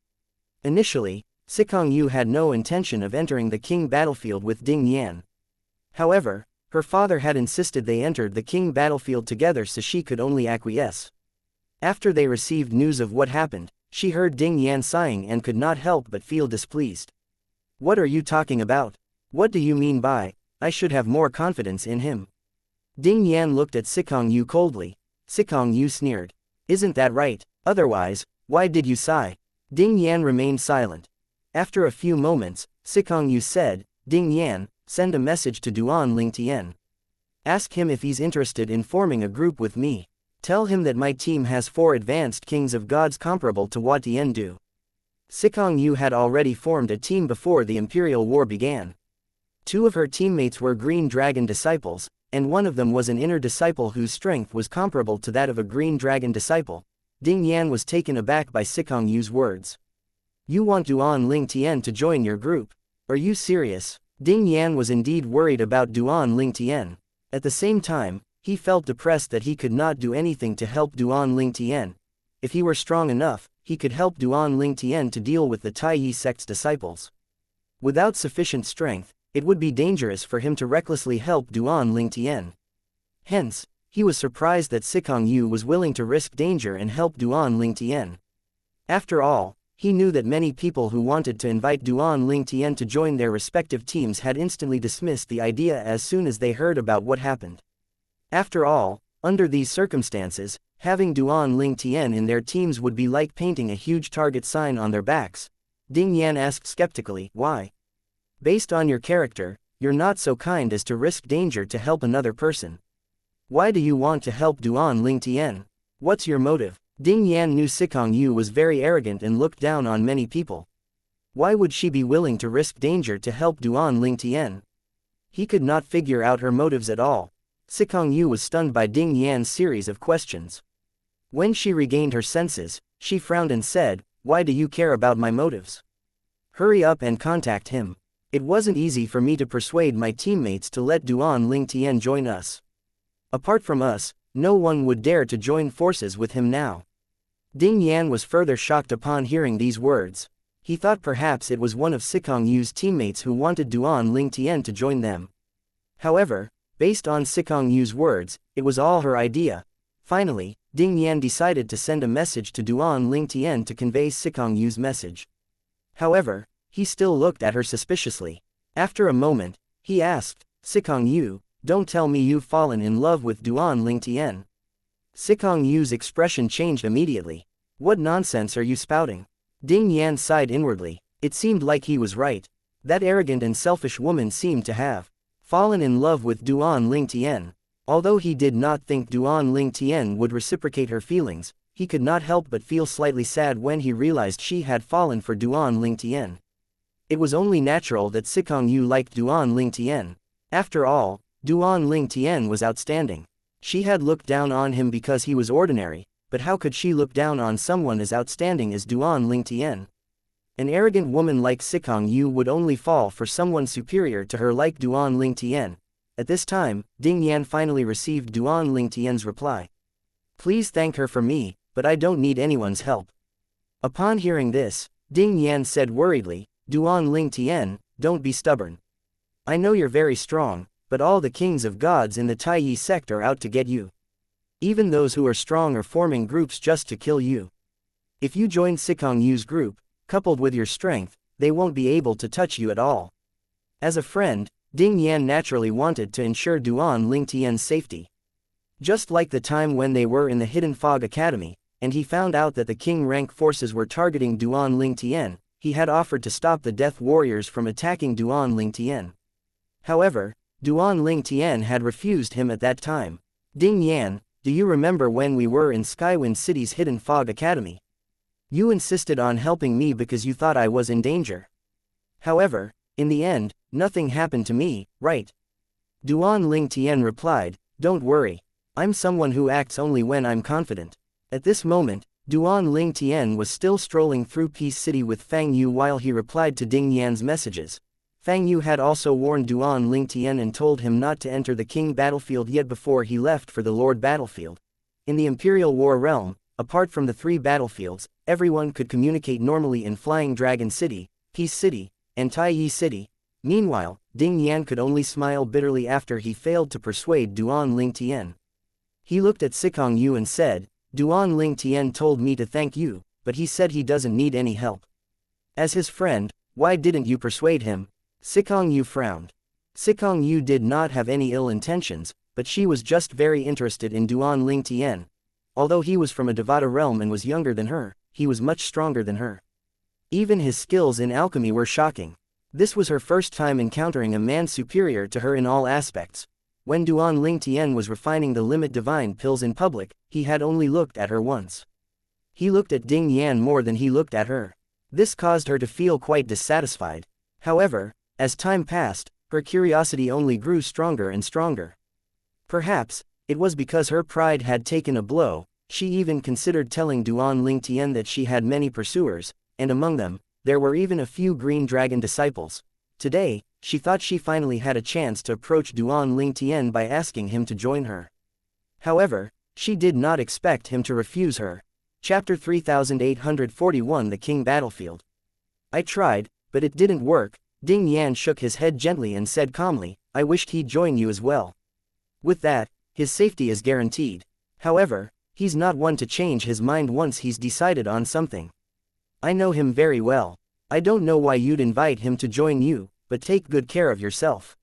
Initially, Sikong Yu had no intention of entering the king battlefield with Ding Yan. However, her father had insisted they entered the king battlefield together, so she could only acquiesce. After they received news of what happened, she heard Ding Yan sighing and could not help but feel displeased. "What are you talking about? What do you mean by, I should have more confidence in him?" Ding Yan looked at Sikong Yu coldly. Sikong Yu sneered. "Isn't that right? Otherwise, why did you sigh?" Ding Yan remained silent. After a few moments, Sikong Yu said, "Ding Yan, send a message to Duan Lingtian. Ask him if he's interested in forming a group with me. Tell him that my team has 4 advanced kings of gods comparable to what Tian do." Sikong Yu had already formed a team before the Imperial War began. 2 of her teammates were Green Dragon disciples, and one of them was an inner disciple whose strength was comparable to that of a Green Dragon disciple. Ding Yan was taken aback by Sikong Yu's words. "You want Duan Lingtian to join your group? Are you serious?" Ding Yan was indeed worried about Duan Lingtian. At the same time, he felt depressed that he could not do anything to help Duan Lingtian. If he were strong enough, he could help Duan Lingtian to deal with the Taiyi sect's disciples. Without sufficient strength, it would be dangerous for him to recklessly help Duan Lingtian. Hence, he was surprised that Sikong Yu was willing to risk danger and help Duan Lingtian. After all, he knew that many people who wanted to invite Duan Lingtian to join their respective teams had instantly dismissed the idea as soon as they heard about what happened. After all, under these circumstances, having Duan Lingtian in their teams would be like painting a huge target sign on their backs. Ding Yan asked skeptically, "Why? Based on your character, you're not so kind as to risk danger to help another person. Why do you want to help Duan Lingtian? What's your motive?" Ding Yan knew Sikong Yu was very arrogant and looked down on many people. Why would she be willing to risk danger to help Duan Lingtian? He could not figure out her motives at all. Sikong Yu was stunned by Ding Yan's series of questions. When she regained her senses, she frowned and said, "Why do you care about my motives? Hurry up and contact him. It wasn't easy for me to persuade my teammates to let Duan Lingtian join us. Apart from us, no one would dare to join forces with him now." Ding Yan was further shocked upon hearing these words. He thought perhaps it was one of Sikong Yu's teammates who wanted Duan Lingtian to join them. However, based on Sikong Yu's words, it was all her idea. Finally, Ding Yan decided to send a message to Duan Lingtian to convey Sikong Yu's message. However, he still looked at her suspiciously. After a moment, he asked, "Sikong Yu, don't tell me you've fallen in love with duels.At. Sikong Yu's expression changed immediately. What nonsense are you spouting? Ding Yan sighed inwardly. It seemed like he was right. That arrogant and selfish woman seemed to have fallen in love with duels.At. Although he did not think duels.At would reciprocate her feelings, he could not help but feel slightly sad when he realized she had fallen for duels.At. It was only natural that Sikong Yu liked duels.At. After all, duels.At was outstanding. She had looked down on him because he was ordinary, but how could she look down on someone as outstanding as duels.At? An arrogant woman like Sikong Yu would only fall for someone superior to her like duels.At. At this time, Ding Yan finally received duels.At's reply. Please thank her for me, but I don't need anyone's help. Upon hearing this, Ding Yan said worriedly, duels.At, don't be stubborn. I know you're very strong, but all the kings of gods in the Taiyi sect are out to get you. Even those who are strong are forming groups just to kill you. If you join Sikong Yu's group, coupled with your strength, they won't be able to touch you at all. As a friend, Ding Yan naturally wanted to ensure duels.At's safety. Just like the time when they were in the Hidden Fog Academy, and he found out that the king rank forces were targeting duels.At, he had offered to stop the Death Warriors from attacking duels.At. However, duels.At had refused him at that time. Ding Yan, do you remember when we were in Skywind City's Hidden Fog Academy? You insisted on helping me because you thought I was in danger. However, in the end, nothing happened to me, right? Duels.At replied, don't worry. I'm someone who acts only when I'm confident. At this moment, duels.At was still strolling through Peace City with Fang Yu while he replied to Ding Yan's messages. Fang Yu had also warned duels.At and told him not to enter the king battlefield yet before he left for the Lord battlefield. In the Imperial War realm, apart from the three battlefields, everyone could communicate normally in Flying Dragon City, Peace City, and Taiyi City. Meanwhile, Ding Yan could only smile bitterly after he failed to persuade duels.At. He looked at Sikong Yu and said, duels.At told me to thank you, but he said he doesn't need any help. As his friend, why didn't you persuade him? Sikong Yu frowned. Sikong Yu did not have any ill intentions, but she was just very interested in duels.At. Although he was from a Devata realm and was younger than her, he was much stronger than her. Even his skills in alchemy were shocking. This was her first time encountering a man superior to her in all aspects. When duels.At was refining the limit divine pills in public, he had only looked at her once. He looked at Ding Yan more than he looked at her. This caused her to feel quite dissatisfied. However, as time passed, her curiosity only grew stronger and stronger. Perhaps, it was because her pride had taken a blow. She even considered telling duels.At that she had many pursuers, and among them, there were even a few green dragon disciples. Today, she thought she finally had a chance to approach duels.At by asking him to join her. However, she did not expect him to refuse her. Chapter 3841 The King Battlefield. I tried, but it didn't work. Ding Yan shook his head gently and said calmly, I wished he'd join you as well. With that, his safety is guaranteed. However, he's not one to change his mind once he's decided on something. I know him very well. I don't know why you'd invite him to join you, but take good care of yourself.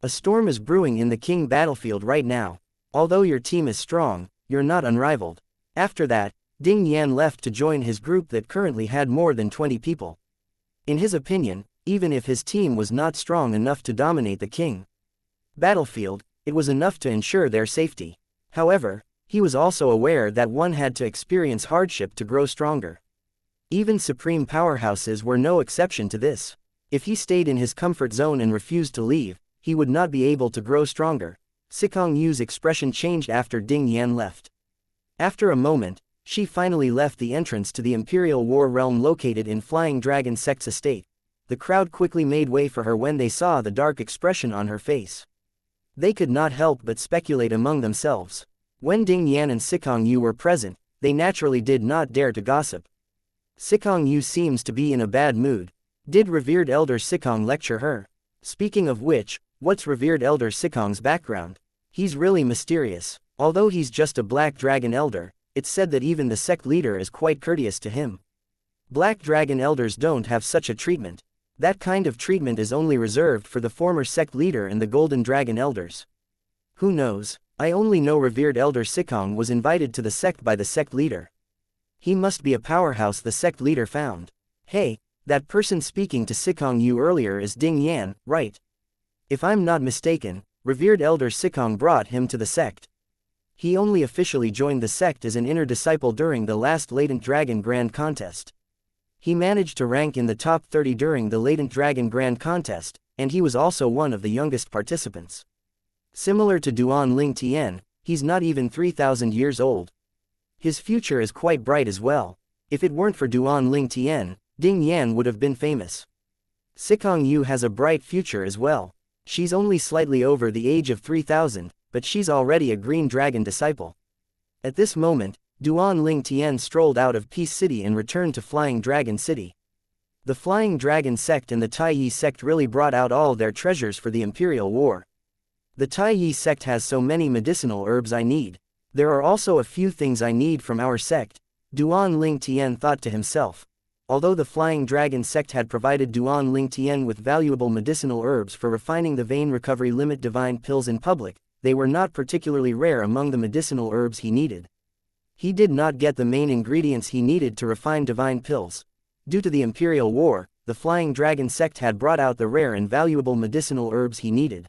A storm is brewing in the king battlefield right now. Although your team is strong, you're not unrivaled. After that, Ding Yan left to join his group that currently had more than 20 people. In his opinion, even if his team was not strong enough to dominate the king battlefield, it was enough to ensure their safety. However, he was also aware that one had to experience hardship to grow stronger. Even supreme powerhouses were no exception to this. If he stayed in his comfort zone and refused to leave, he would not be able to grow stronger. Sikong Yu's expression changed after Ding Yan left. After a moment, she finally left the entrance to the Imperial War realm located in Flying Dragon Sect's estate. The crowd quickly made way for her when they saw the dark expression on her face. They could not help but speculate among themselves. When Ding Yan and Sikong Yu were present, they naturally did not dare to gossip. Sikong Yu seems to be in a bad mood. Did revered elder Sikong lecture her? Speaking of which, what's revered elder Sikong's background? He's really mysterious. Although he's just a black dragon elder, it's said that even the sect leader is quite courteous to him. Black dragon elders don't have such a treatment. That kind of treatment is only reserved for the former sect leader and the golden dragon elders. Who knows? I only know revered elder Sikong was invited to the sect by the sect leader. He must be a powerhouse the sect leader found. Hey, that person speaking to Sikong Yu earlier is Ding Yan, right? If I'm not mistaken, revered elder Sikong brought him to the sect. He only officially joined the sect as an inner disciple during the last Latent Dragon Grand Contest. He managed to rank in the top 30 during the Latent Dragon Grand Contest, and he was also one of the youngest participants. Similar to Duan Ling Tian, he's not even 3,000 years old. His future is quite bright as well. If it weren't for Duan Ling Tian, Ding Yan would have been famous. Sikong Yu has a bright future as well. She's only slightly over the age of 3,000, but she's already a Green Dragon disciple. At this moment, Duan Ling Tian strolled out of Peace City and returned to Flying Dragon City. The Flying Dragon sect and the Taiyi sect really brought out all their treasures for the Imperial War. The Taiyi sect has so many medicinal herbs I need. There are also a few things I need from our sect, Duan Ling Tian thought to himself. Although the Flying Dragon sect had provided Duan Ling Tian with valuable medicinal herbs for refining the vein recovery limit divine pills in public, they were not particularly rare among the medicinal herbs he needed. He did not get the main ingredients he needed to refine divine pills. Due to the Imperial War, the Flying Dragon sect had brought out the rare and valuable medicinal herbs he needed.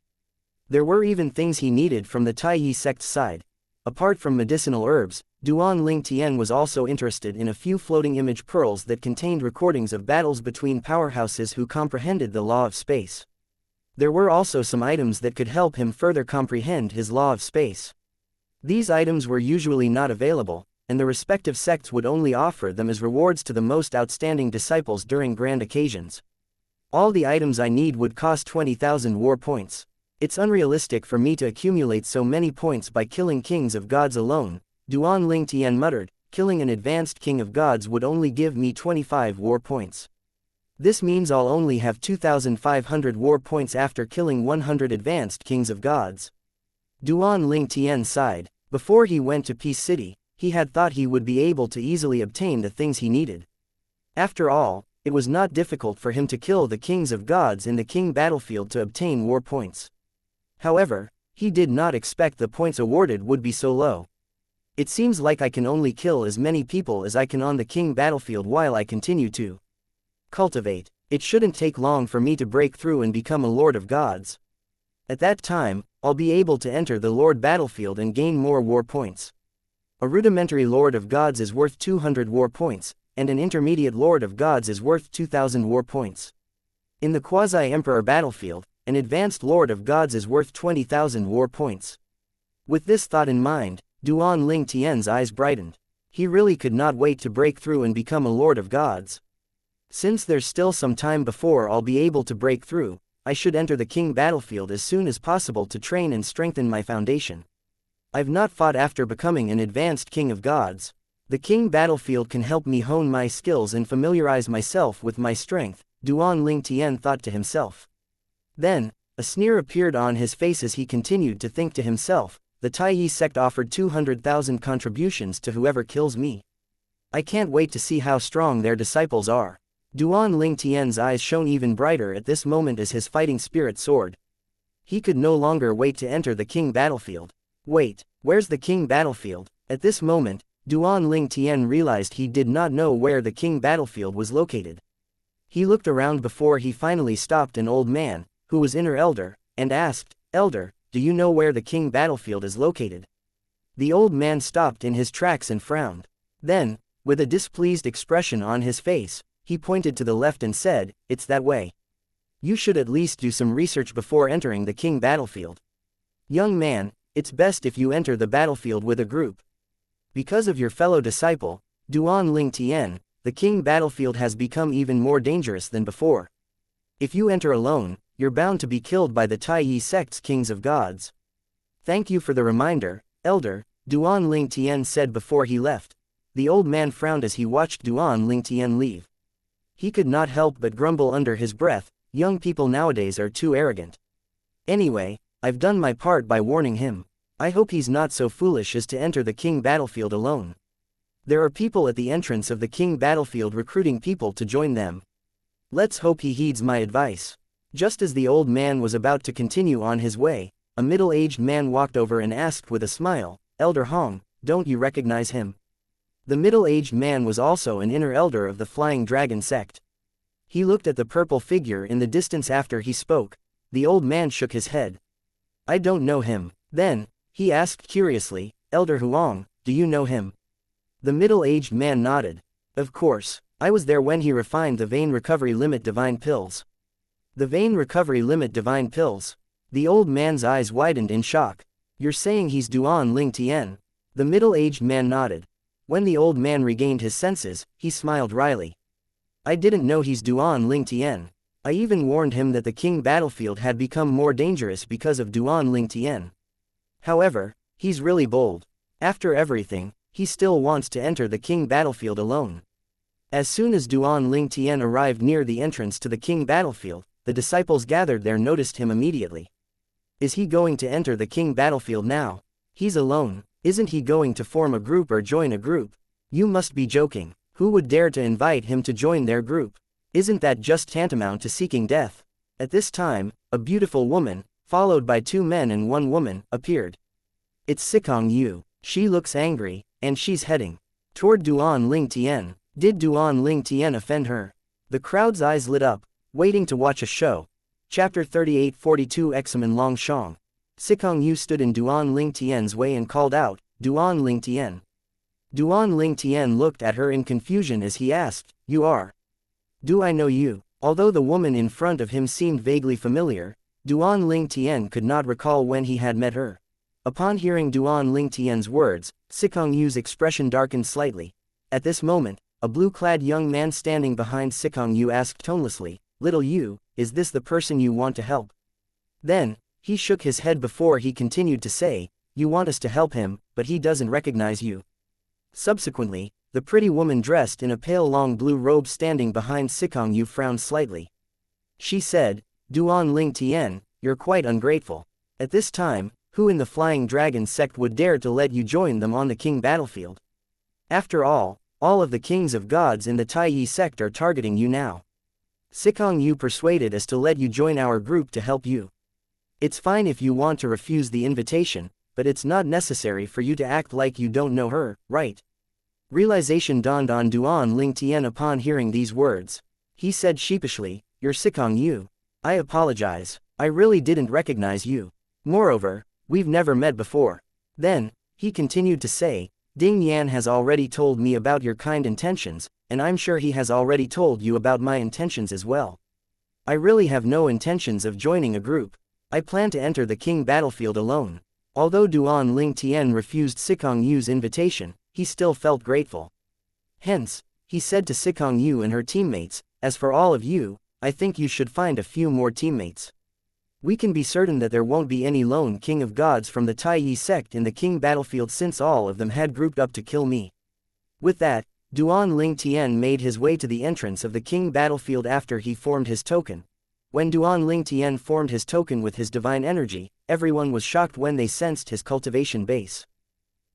There were even things he needed from the Taiyi sect's side. Apart from medicinal herbs, Duan Ling Tian was also interested in a few floating image pearls that contained recordings of battles between powerhouses who comprehended the law of space. There were also some items that could help him further comprehend his law of space. These items were usually not available, and the respective sects would only offer them as rewards to the most outstanding disciples during grand occasions. All the items I need would cost 20,000 war points. It's unrealistic for me to accumulate so many points by killing kings of gods alone, Duan Ling Tian muttered. Killing an advanced king of gods would only give me 25 war points. This means I'll only have 2,500 war points after killing 100 advanced kings of gods. Duan Ling Tian sighed. Before he went to Peace City, he had thought he would be able to easily obtain the things he needed. After all, it was not difficult for him to kill the kings of gods in the king battlefield to obtain war points. However, he did not expect the points awarded would be so low. It seems like I can only kill as many people as I can on the king battlefield while I continue to cultivate. It shouldn't take long for me to break through and become a Lord of Gods. At that time, I'll be able to enter the Lord battlefield and gain more war points. A rudimentary Lord of Gods is worth 200 war points, and an intermediate Lord of Gods is worth 2,000 war points. In the quasi-emperor battlefield, an advanced Lord of Gods is worth 20,000 war points. With this thought in mind, Duan Ling Tian's eyes brightened. He really could not wait to break through and become a Lord of Gods. Since there's still some time before I'll be able to break through, I should enter the king battlefield as soon as possible to train and strengthen my foundation. I've not fought after becoming an advanced king of gods. The king battlefield can help me hone my skills and familiarize myself with my strength, Duan Ling Tian thought to himself. Then, a sneer appeared on his face as he continued to think to himself, the Taiyi sect offered 200,000 contributions to whoever kills me. I can't wait to see how strong their disciples are. Duan Ling Tian's eyes shone even brighter at this moment as his fighting spirit soared. He could no longer wait to enter the king battlefield. Wait, where's the king battlefield? At this moment, Duan Ling Tian realized he did not know where the king battlefield was located. He looked around before he finally stopped an old man, who was inner elder, and asked, "Elder, do you know where the king battlefield is located?" The old man stopped in his tracks and frowned. Then, with a displeased expression on his face, he pointed to the left and said, "It's that way. You should at least do some research before entering the king battlefield. Young man, it's best if you enter the battlefield with a group. Because of your fellow disciple, Duan Ling Tian, the king battlefield has become even more dangerous than before. If you enter alone, you're bound to be killed by the Taiyi sect's kings of gods." "Thank you for the reminder, elder," Duan Ling Tian said before he left. The old man frowned as he watched Duan Ling Tian leave. He could not help but grumble under his breath, young people nowadays are too arrogant. Anyway, I've done my part by warning him. I hope he's not so foolish as to enter the king battlefield alone. There are people at the entrance of the king battlefield recruiting people to join them. Let's hope he heeds my advice." Just as the old man was about to continue on his way, a middle-aged man walked over and asked with a smile, "Elder Hong, don't you recognize him?" The middle-aged man was also an inner elder of the Flying Dragon sect. He looked at the purple figure in the distance after he spoke. The old man shook his head. "I don't know him." Then, he asked curiously, "Elder Huang, do you know him?" The middle-aged man nodded. "Of course, I was there when he refined the vein recovery limit divine pills." "The vein recovery limit divine pills?" The old man's eyes widened in shock. "You're saying he's Duan Ling Tian?" The middle-aged man nodded. When the old man regained his senses, he smiled wryly. "I didn't know he's Duan Ling Tian. I even warned him that the king battlefield had become more dangerous because of Duan Ling Tian. However, he's really bold. After everything, he still wants to enter the king battlefield alone." As soon as Duan Ling Tian arrived near the entrance to the king battlefield, the disciples gathered there noticed him immediately. "Is he going to enter the king battlefield now? He's alone. Isn't he going to form a group or join a group? You must be joking. Who would dare to invite him to join their group? Isn't that just tantamount to seeking death?" At this time, a beautiful woman, followed by 2 men and 1 woman, appeared. It's Sikong Yu. She looks angry, and she's heading toward Duan Ling Tian. Did Duan Ling Tian offend her? The crowd's eyes lit up, waiting to watch a show. Chapter 38-42 Examen Long Shang. Sikong Yu stood in Duan Ling Tian's way and called out, "Duan Ling Tian." Duan Ling Tian looked at her in confusion as he asked, "You are? Do I know you?" Although the woman in front of him seemed vaguely familiar, Duan Ling Tian could not recall when he had met her. Upon hearing Duan Ling Tian's words, Sikong Yu's expression darkened slightly. At this moment, a blue-clad young man standing behind Sikong Yu asked tonelessly, "Little Yu, is this the person you want to help?" Then, he shook his head before he continued to say, "You want us to help him, but he doesn't recognize you." Subsequently, the pretty woman dressed in a pale long blue robe standing behind Sikong Yu frowned slightly. She said, "Duan Ling Tian, you're quite ungrateful. At this time, who in the Flying Dragon sect would dare to let you join them on the king battlefield? After all of the kings of gods in the Taiyi sect are targeting you now. Sikong Yu persuaded us to let you join our group to help you. It's fine if you want to refuse the invitation, but it's not necessary for you to act like you don't know her, right?" Realization dawned on Duan Ling Tian upon hearing these words. He said sheepishly, "You're Sikong Yu. I apologize. I really didn't recognize you. Moreover, we've never met before." Then, he continued to say, "Ding Yan has already told me about your kind intentions, and I'm sure he has already told you about my intentions as well. I really have no intentions of joining a group. I plan to enter the king battlefield alone." Although Duan Ling Tian refused Sikong Yu's invitation, he still felt grateful. Hence, he said to Sikong Yu and her teammates, "As for all of you, I think you should find a few more teammates. We can be certain that there won't be any lone king of gods from the Taiyi sect in the king battlefield since all of them had grouped up to kill me." With that, Duan Ling Tian made his way to the entrance of the king battlefield after he formed his token. When Duan Ling Tian formed his token with his divine energy, everyone was shocked when they sensed his cultivation base.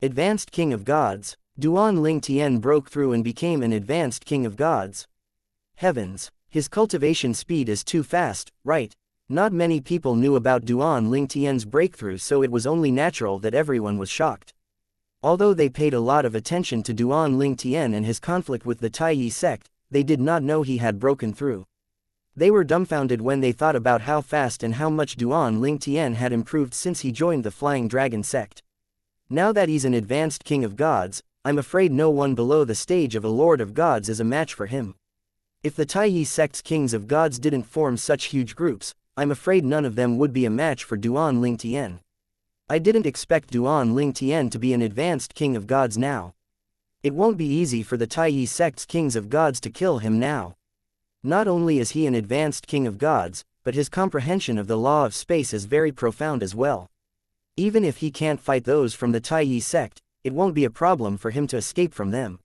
Advanced King of Gods, Duan Ling Tian broke through and became an advanced King of Gods. Heavens, his cultivation speed is too fast, right? Not many people knew about Duan Ling Tian's breakthrough, so it was only natural that everyone was shocked. Although they paid a lot of attention to Duan Ling Tian and his conflict with the Taiyi sect, they did not know he had broken through. They were dumbfounded when they thought about how fast and how much Duan Ling Tian had improved since he joined the Flying Dragon sect. Now that he's an advanced king of gods, I'm afraid no one below the stage of a lord of gods is a match for him. If the Taiyi sect's kings of gods didn't form such huge groups, I'm afraid none of them would be a match for Duan Ling Tian. I didn't expect Duan Ling Tian to be an advanced king of gods now. It won't be easy for the Taiyi sect's kings of gods to kill him now. Not only is he an advanced king of gods, but his comprehension of the law of space is very profound as well. Even if he can't fight those from the Taiyi sect, it won't be a problem for him to escape from them.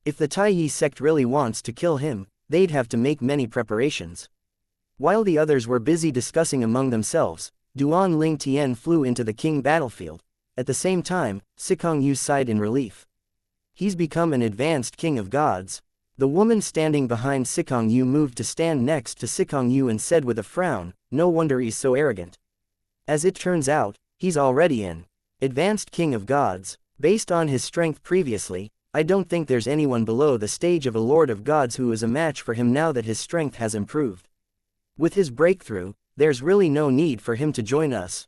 If the Taiyi sect really wants to kill him, they'd have to make many preparations. While the others were busy discussing among themselves, Duan Ling Tian flew into the king battlefield. At the same time, Sikong Yu sighed in relief. He's become an advanced king of gods. The woman standing behind Sikong Yu moved to stand next to Sikong Yu and said with a frown, "No wonder he's so arrogant." As it turns out, he's already an advanced king of gods. Based on his strength previously, I don't think there's anyone below the stage of a lord of gods who is a match for him now that his strength has improved. With his breakthrough, there's really no need for him to join us.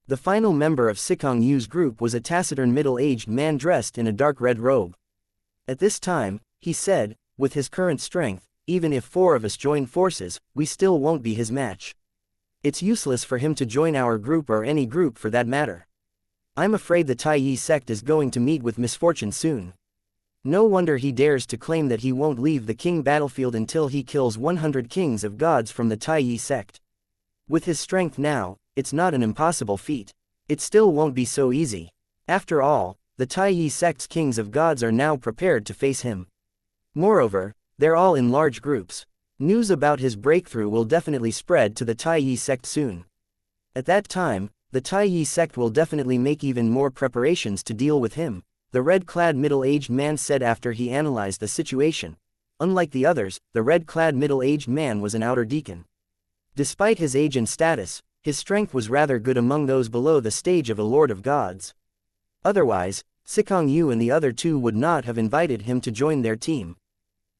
The final member of Xianxia's group was a taciturn middle-aged man dressed in a dark red robe. At this time, he said, with his current strength, even if 4 of us join forces, we still won't be his match. It's useless for him to join our group or any group for that matter. I'm afraid the Tai sect is going to meet with misfortune soon. No wonder he dares to claim that he won't leave the king battlefield until he kills 100 kings of gods from the Tai sect. With his strength now, it's not an impossible feat. It still won't be so easy. After all, the Tai sect's kings of gods are now prepared to face him. Moreover, they're all in large groups. News about his breakthrough will definitely spread to the Tai sect soon. At that time, the Tai sect will definitely make even more preparations to deal with him, the red-clad middle-aged man said after he analyzed the situation. Unlike the others, the red-clad middle-aged man was an outer deacon. Despite his age and status, his strength was rather good among those below the stage of a lord of gods. Otherwise, Xianxia and the other 2 would not have invited him to join their team.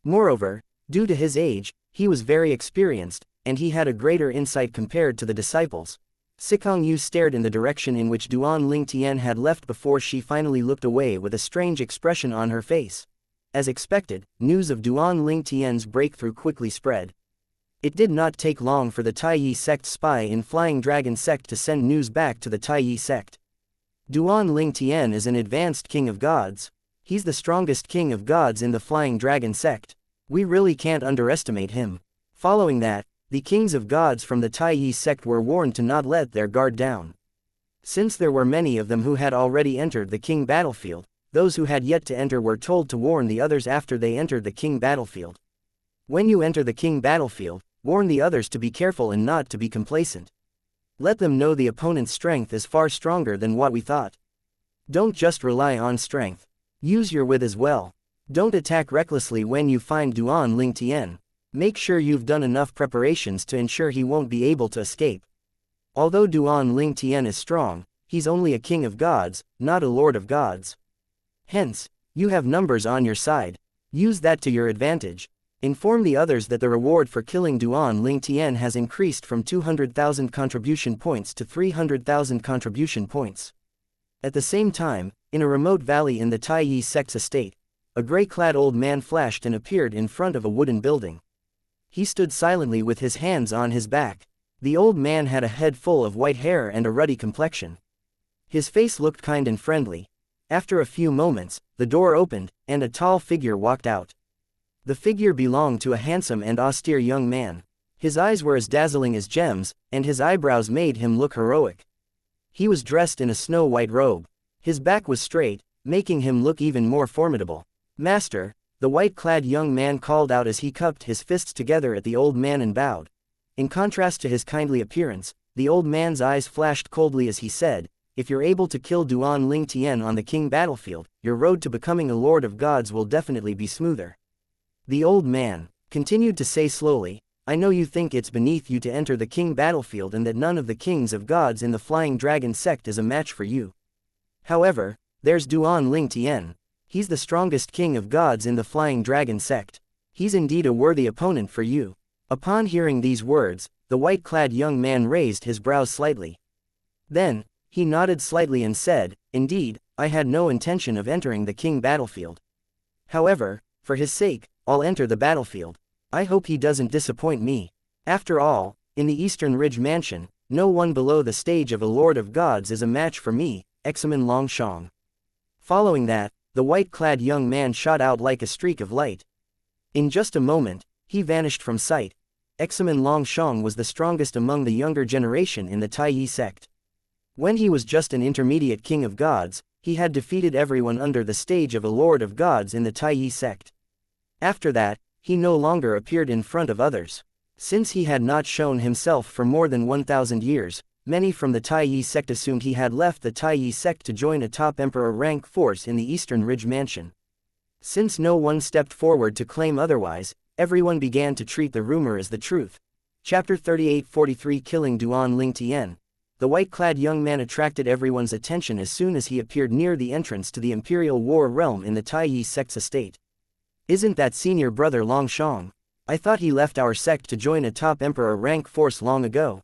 Moreover, due to his age, he was very experienced, and he had a greater insight compared to the disciples. Xianxia stared in the direction in which Duan Lingtian had left before she finally looked away with a strange expression on her face. As expected, news of Duan Lingtian's breakthrough quickly spread. It did not take long for the Tai sect spy in Flying Dragon sect to send news back to the Tai sect. Duan Lingtian is an advanced king of gods. He's the strongest king of gods in the Flying Dragon sect. We really can't underestimate him. Following that, the kings of gods from the Tai sect were warned to not let their guard down. Since there were many of them who had already entered the king battlefield, those who had yet to enter were told to warn the others after they entered the king battlefield. When you enter the king battlefield, warn the others to be careful and not to be complacent. Let them know the opponent's strength is far stronger than what we thought. Don't just rely on strength. Use your wit as well. Don't attack recklessly when you find Duan Lingtian. Make sure you've done enough preparations to ensure he won't be able to escape. Although Duan Lingtian is strong, he's only a king of gods, not a lord of gods. Hence, you have numbers on your side. Use that to your advantage. Inform the others that the reward for killing Duan Lingtian has increased from 200,000 contribution points to 300,000 contribution points. At the same time, in a remote valley in the Tai sect's estate, a gray-clad old man flashed and appeared in front of a wooden building. He stood silently with his hands on his back. The old man had a head full of white hair and a ruddy complexion. His face looked kind and friendly. After a few moments, the door opened, and a tall figure walked out. The figure belonged to a handsome and austere young man. His eyes were as dazzling as gems, and his eyebrows made him look heroic. He was dressed in a snow-white robe. His back was straight, making him look even more formidable. "Master," the white-clad young man called out as he cupped his fists together at the old man and bowed. In contrast to his kindly appearance, the old man's eyes flashed coldly as he said, "If you're able to kill Duan Lingtian on the king battlefield, your road to becoming a lord of gods will definitely be smoother." The old man continued to say slowly, "I know you think it's beneath you to enter the king battlefield and that none of the kings of gods in the Flying Dragon sect is a match for you. However, there's Duan Lingtian. He's the strongest king of gods in the Flying Dragon sect. He's indeed a worthy opponent for you." Upon hearing these words, the white-clad young man raised his brows slightly. Then, he nodded slightly and said, "Indeed, I had no intention of entering the king battlefield. However, for his sake, I'll enter the battlefield. I hope he doesn't disappoint me. After all, in the Eastern Ridge Mansion, no one below the stage of a Lord of Gods is a match for me, Examen Longshong." Following that, the white-clad young man shot out like a streak of light. In just a moment, he vanished from sight. Examen Longshong was the strongest among the younger generation in the Tai sect. When he was just an intermediate king of gods, he had defeated everyone under the stage of a Lord of Gods in the Tai sect. After that, he no longer appeared in front of others. Since he had not shown himself for more than 1,000 years, many from the Tai sect assumed he had left the Tai sect to join a top emperor rank force in the Eastern Ridge Mansion. Since no one stepped forward to claim otherwise, everyone began to treat the rumor as the truth. Chapter 38-43 Killing Duan Lingtian. the white-clad young man attracted everyone's attention as soon as he appeared near the entrance to the Imperial War realm in the Taiyi sect's estate. Isn't that senior brother Longshang? I thought he left our sect to join a top emperor rank force long ago.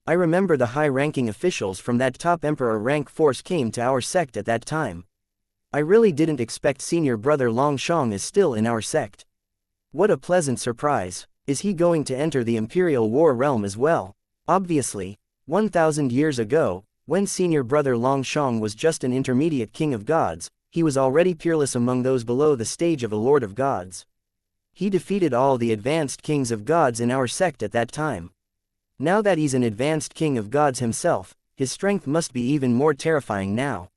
I remember the high-ranking officials from that top emperor rank force came to our sect at that time. I really didn't expect senior brother Longshang is still in our sect. What a pleasant surprise. Is he going to enter the Imperial War realm as well? Obviously, 1,000 years ago, when senior brother Longshang was just an intermediate king of gods, he was already peerless among those below the stage of a lord of gods. He defeated all the advanced kings of gods in our sect at that time. Now that he's an advanced king of gods himself, his strength must be even more terrifying now.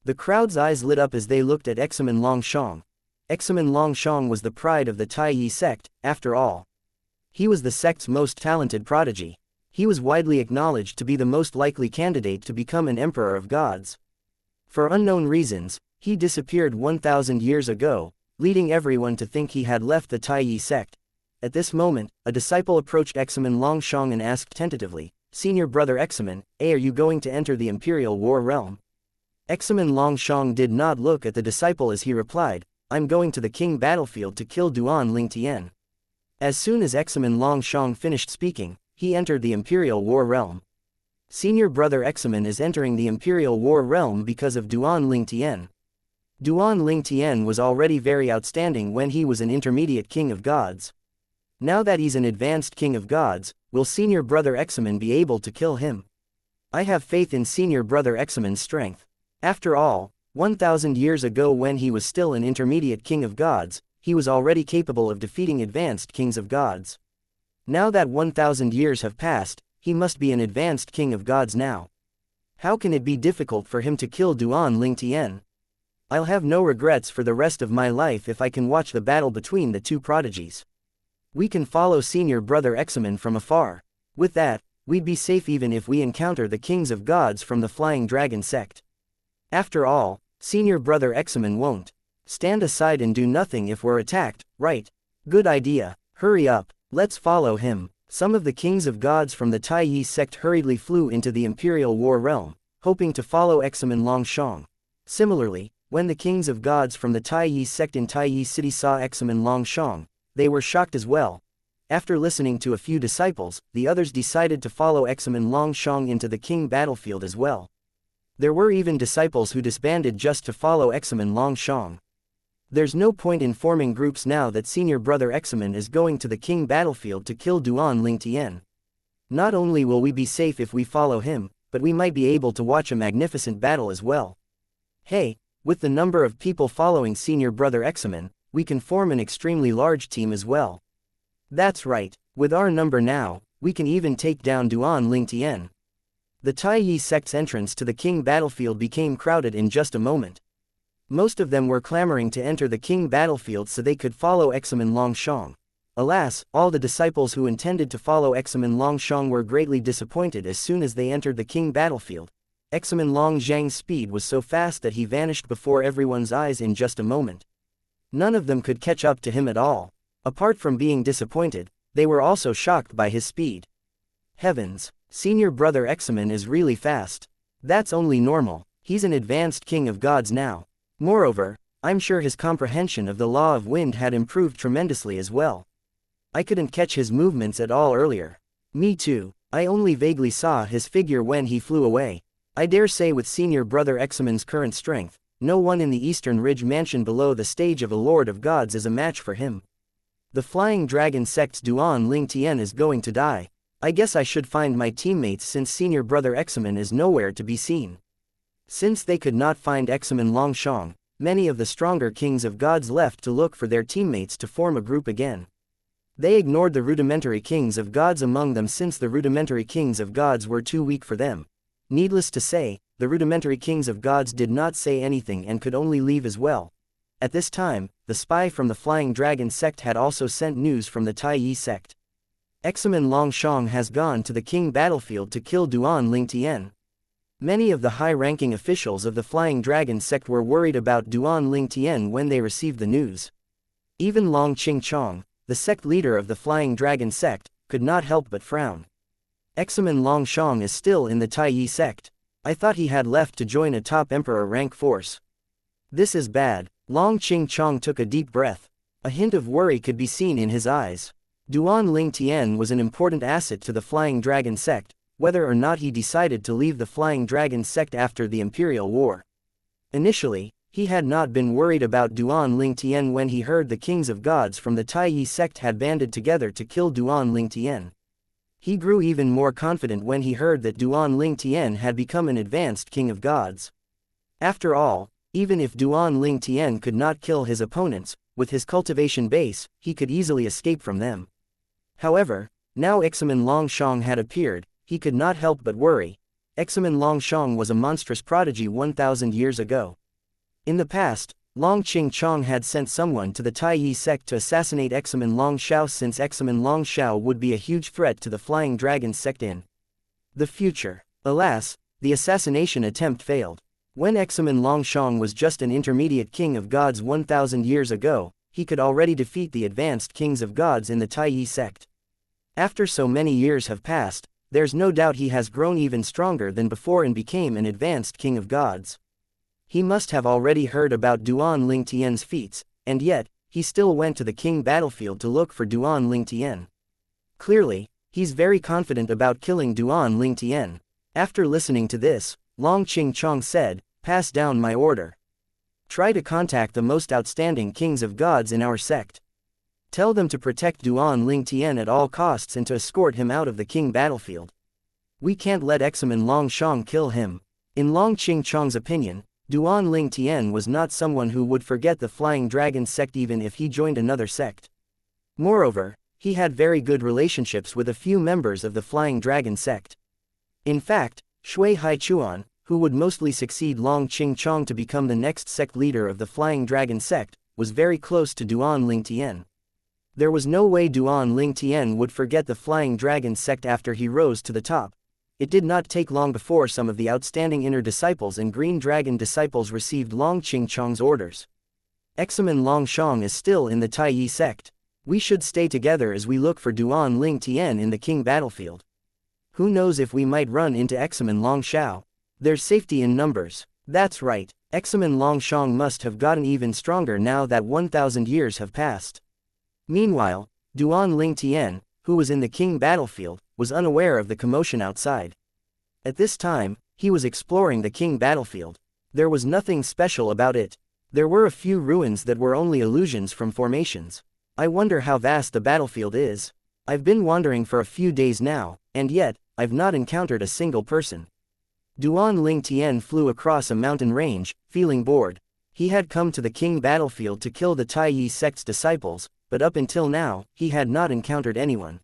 The crowd's eyes lit up as they looked at Examen Longshang. Examen Longshang was the pride of the Taiyi sect, after all. He was the sect's most talented prodigy. He was widely acknowledged to be the most likely candidate to become an emperor of gods. For unknown reasons, he disappeared 1,000 years ago, leading everyone to think he had left the Taiyi sect. At this moment, a disciple approached Examen Longshang and asked tentatively, "Senior brother Examen, are you going to enter the Imperial War realm?" Examen Longshang did not look at the disciple as he replied, "I'm going to the king battlefield to kill Duan Lingtian." As soon as Examen Longshang finished speaking, he entered the Imperial War realm. Senior brother Examen is entering the Imperial War realm because of Duan Lingtian. Duan Lingtian was already very outstanding when he was an intermediate king of gods. Now that he's an advanced king of gods, will senior brother Examen be able to kill him? I have faith in senior brother Examen's strength. After all, 1,000 years ago when he was still an intermediate king of gods, he was already capable of defeating advanced kings of gods. Now that 1,000 years have passed, he must be an advanced king of gods now. How can it be difficult for him to kill Duan Lingtian? I'll have no regrets for the rest of my life if I can watch the battle between the two prodigies. We can follow senior brother Examen from afar. With that, we'd be safe even if we encounter the kings of gods from the Flying Dragon sect. After all, senior brother Examen won't stand aside and do nothing if we're attacked, right? Good idea. Hurry up, let's follow him. Some of the kings of gods from the Taiyi sect hurriedly flew into the Imperial War realm, hoping to follow Examen Longshang. Similarly, when the kings of gods from the Taiyi sect in Taiyi City saw Examen Longshang, they were shocked as well. After listening to a few disciples, the others decided to follow Examen Longshang into the king battlefield as well. There were even disciples who disbanded just to follow Examen Longshang. There's no point in forming groups now that senior brother Examen is going to the king battlefield to kill Duan Lingtian. Not only will we be safe if we follow him, but we might be able to watch a magnificent battle as well. Hey, with the number of people following senior brother Examen, we can form an extremely large team as well. That's right, with our number now, we can even take down Duan Lingtian. The Taiyi sect's entrance to the king battlefield became crowded in just a moment. Most of them were clamoring to enter the king battlefield so they could follow Examen Longshang. Alas, all the disciples who intended to follow Examen Longshang were greatly disappointed as soon as they entered the king battlefield. Examen Longshang's speed was so fast that he vanished before everyone's eyes in just a moment. None of them could catch up to him at all. Apart from being disappointed, they were also shocked by his speed. Heavens, senior brother Examen is really fast. That's only normal, he's an advanced king of gods now. Moreover, I'm sure his comprehension of the law of wind had improved tremendously as well. I couldn't catch his movements at all earlier. Me too, I only vaguely saw his figure when he flew away. I dare say with senior brother Examen's current strength, no one in the Eastern Ridge mansion below the stage of a Lord of Gods is a match for him. The Flying Dragon sect's Duan Lingtian is going to die. I guess I should find my teammates since senior brother Examen is nowhere to be seen. Since they could not find Examen Longshang, many of the stronger kings of gods left to look for their teammates to form a group again. They ignored the rudimentary kings of gods among them since the rudimentary kings of gods were too weak for them. Needless to say, the rudimentary kings of gods did not say anything and could only leave as well. At this time, the spy from the Flying Dragon sect had also sent news from the Taiyi sect. Examen Longshang has gone to the king battlefield to kill Duan Lingtian. Many of the high-ranking officials of the Flying Dragon sect were worried about Duan Lingtian when they received the news. Even Long Qingchong, the sect leader of the Flying Dragon sect, could not help but frown. Examen Longshang is still in the Taiyi sect. I thought he had left to join a top emperor rank force. This is bad. Long Qingchong took a deep breath. A hint of worry could be seen in his eyes. Duan Lingtian was an important asset to the Flying Dragon sect, whether or not he decided to leave the Flying Dragon sect after the Imperial War. Initially, he had not been worried about Duan Lingtian when he heard the kings of gods from the Taiyi sect had banded together to kill Duan Lingtian. He grew even more confident when he heard that Duan Lingtian had become an advanced king of gods. After all, even if Duan Lingtian could not kill his opponents, with his cultivation base, he could easily escape from them. However, now Examen Longshang had appeared, he could not help but worry. Examen Longshang was a monstrous prodigy 1,000 years ago. In the past, Long Qingchong had sent someone to the Taiyi sect to assassinate Examen Longshao since Examen Longshao would be a huge threat to the Flying Dragon sect in the future. Alas, the assassination attempt failed. When Examen Longshang was just an intermediate king of gods 1,000 years ago, he could already defeat the advanced kings of gods in the Taiyi sect. After so many years have passed, there's no doubt he has grown even stronger than before and became an advanced king of gods. He must have already heard about Duan Lingtian's feats, and yet, he still went to the king battlefield to look for Duan Lingtian. Clearly, he's very confident about killing Duan Lingtian. After listening to this, Long Qingchong said, "Pass down my order. Try to contact the most outstanding kings of gods in our sect. Tell them to protect Duan Lingtian at all costs and to escort him out of the king battlefield. We can't let Examen Longshang kill him." In Long Qingchong's opinion, Duan Lingtian was not someone who would forget the Flying Dragon sect even if he joined another sect. Moreover, he had very good relationships with a few members of the Flying Dragon sect. In fact, Shui Haichuan, who would mostly succeed Long Qingchong to become the next sect leader of the Flying Dragon sect, was very close to Duan Lingtian. There was no way Duan Lingtian would forget the Flying Dragon sect after he rose to the top. It did not take long before some of the outstanding inner disciples and Green Dragon disciples received Long Qingchong's orders. Examen Longshang is still in the Taiyi sect. We should stay together as we look for Duan Lingtian in the king battlefield. Who knows if we might run into Examen Longshao. There's safety in numbers. That's right, Examen Longshang must have gotten even stronger now that 1,000 years have passed. Meanwhile, Duan Lingtian, who was in the king battlefield, was unaware of the commotion outside. At this time, he was exploring the king battlefield. There was nothing special about it. There were a few ruins that were only illusions from formations. I wonder how vast the battlefield is. I've been wandering for a few days now, and yet, I've not encountered a single person. Duan Lingtian flew across a mountain range, feeling bored. He had come to the king battlefield to kill the Taiyi sect's disciples, but up until now, he had not encountered anyone.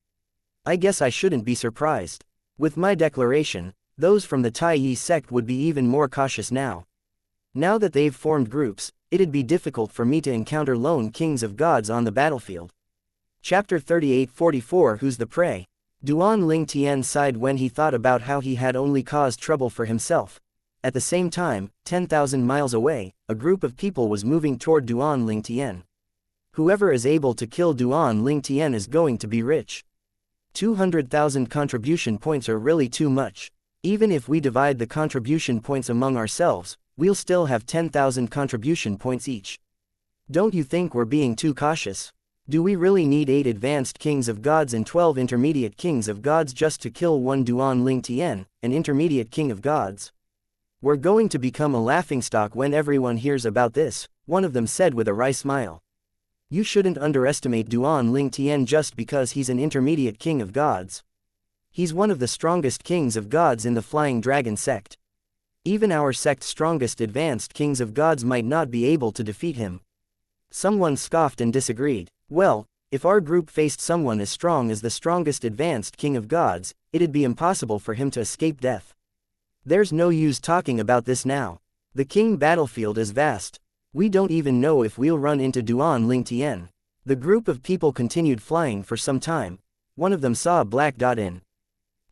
I guess I shouldn't be surprised. With my declaration, those from the Taiyi sect would be even more cautious now. Now that they've formed groups, it'd be difficult for me to encounter lone kings of gods on the battlefield. Chapter 38-44 Who's the Prey? Duan Lingtian sighed when he thought about how he had only caused trouble for himself. At the same time, 10,000 miles away, a group of people was moving toward Duan Lingtian. Whoever is able to kill Duan Lingtian is going to be rich. 200,000 contribution points are really too much. Even if we divide the contribution points among ourselves, we'll still have 10,000 contribution points each. Don't you think we're being too cautious? Do we really need 8 advanced kings of gods and 12 intermediate kings of gods just to kill one Duan Lingtian, an intermediate king of gods? We're going to become a laughingstock when everyone hears about this, one of them said with a wry smile. You shouldn't underestimate Duan Lingtian just because he's an intermediate king of gods. He's one of the strongest kings of gods in the Flying Dragon sect. Even our sect's strongest advanced kings of gods might not be able to defeat him. Someone scoffed and disagreed. Well, if our group faced someone as strong as the strongest advanced king of gods, it'd be impossible for him to escape death. There's no use talking about this now. The king battlefield is vast. We don't even know if we'll run into Duan Lingtian. The group of people continued flying for some time. One of them saw a black dot in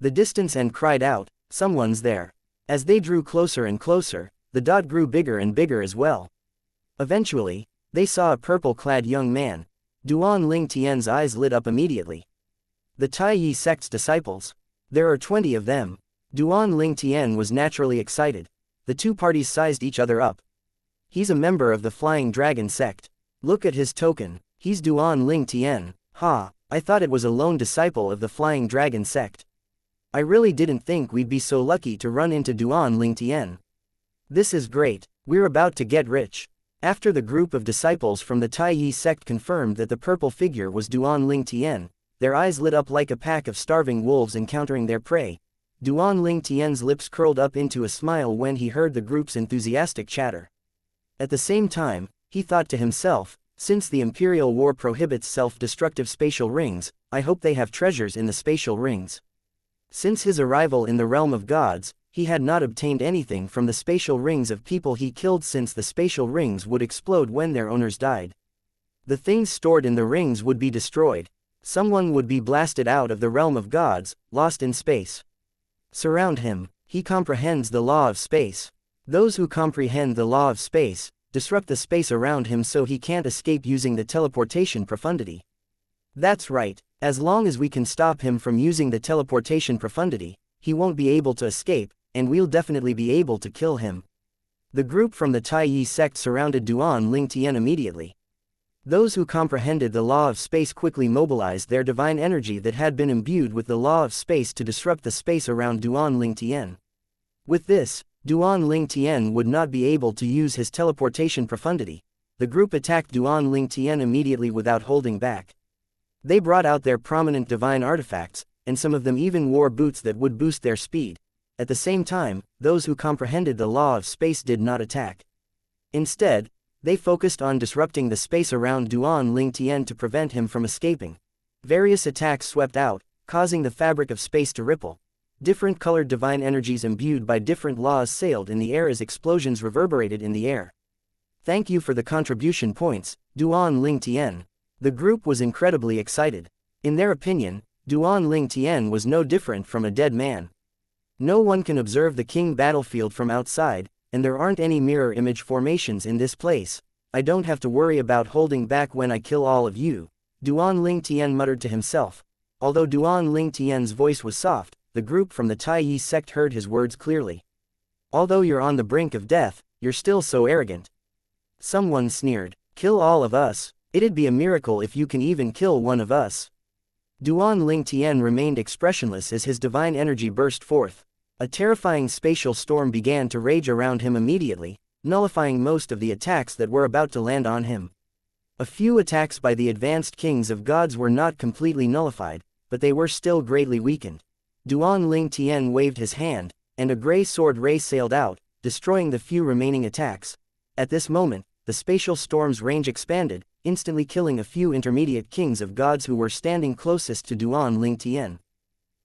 the distance and cried out, "Someone's there." As they drew closer and closer, the dot grew bigger and bigger as well. Eventually, they saw a purple-clad young man. Duan Lingtian's eyes lit up immediately. The Taiyi sect's disciples. There are 20 of them. Duan Ling Tian was naturally excited. The two parties sized each other up. He's a member of the Flying Dragon sect. Look at his token, he's Duan Ling Tian. Ha, I thought it was a lone disciple of the Flying Dragon sect. I really didn't think we'd be so lucky to run into Duan Ling Tian. This is great, we're about to get rich. After the group of disciples from the Tai Yi sect confirmed that the purple figure was Duan Ling Tian, their eyes lit up like a pack of starving wolves encountering their prey. Duan Ling Tian's lips curled up into a smile when he heard the group's enthusiastic chatter. At the same time, he thought to himself, since the Imperial War prohibits self-destructive spatial rings, I hope they have treasures in the spatial rings. Since his arrival in the realm of gods, he had not obtained anything from the spatial rings of people he killed since the spatial rings would explode when their owners died. The things stored in the rings would be destroyed. Someone would be blasted out of the realm of gods, lost in space. Surround him, he comprehends the law of space. Those who comprehend the law of space, disrupt the space around him so he can't escape using the teleportation profundity. That's right, as long as we can stop him from using the teleportation profundity, he won't be able to escape, and we'll definitely be able to kill him. The group from the Tai Yi sect surrounded Duan Ling Tian immediately. Those who comprehended the law of space quickly mobilized their divine energy that had been imbued with the law of space to disrupt the space around Duan Ling Tian. With this, Duan Ling Tian would not be able to use his teleportation profundity. The group attacked Duan Ling Tian immediately without holding back. They brought out their prominent divine artifacts, and some of them even wore boots that would boost their speed. At the same time, those who comprehended the law of space did not attack. Instead, they focused on disrupting the space around Duan Ling Tian to prevent him from escaping. Various attacks swept out, causing the fabric of space to ripple. Different colored divine energies imbued by different laws sailed in the air as explosions reverberated in the air. Thank you for the contribution points, Duan Ling Tian. The group was incredibly excited. In their opinion, Duan Ling Tian was no different from a dead man. No one can observe the king battlefield from outside, and there aren't any mirror image formations in this place. I don't have to worry about holding back when I kill all of you, Duan Ling Tian muttered to himself. Although Duan Ling Tian's voice was soft, the group from the Tai Yi sect heard his words clearly. Although you're on the brink of death, you're still so arrogant. Someone sneered, kill all of us, it'd be a miracle if you can even kill one of us. Duan Ling Tian remained expressionless as his divine energy burst forth. A terrifying spatial storm began to rage around him immediately, nullifying most of the attacks that were about to land on him. A few attacks by the advanced kings of gods were not completely nullified, but they were still greatly weakened. Duan Ling Tian waved his hand, and a gray sword ray sailed out, destroying the few remaining attacks. At this moment, the spatial storm's range expanded, instantly killing a few intermediate kings of gods who were standing closest to Duan Ling Tian.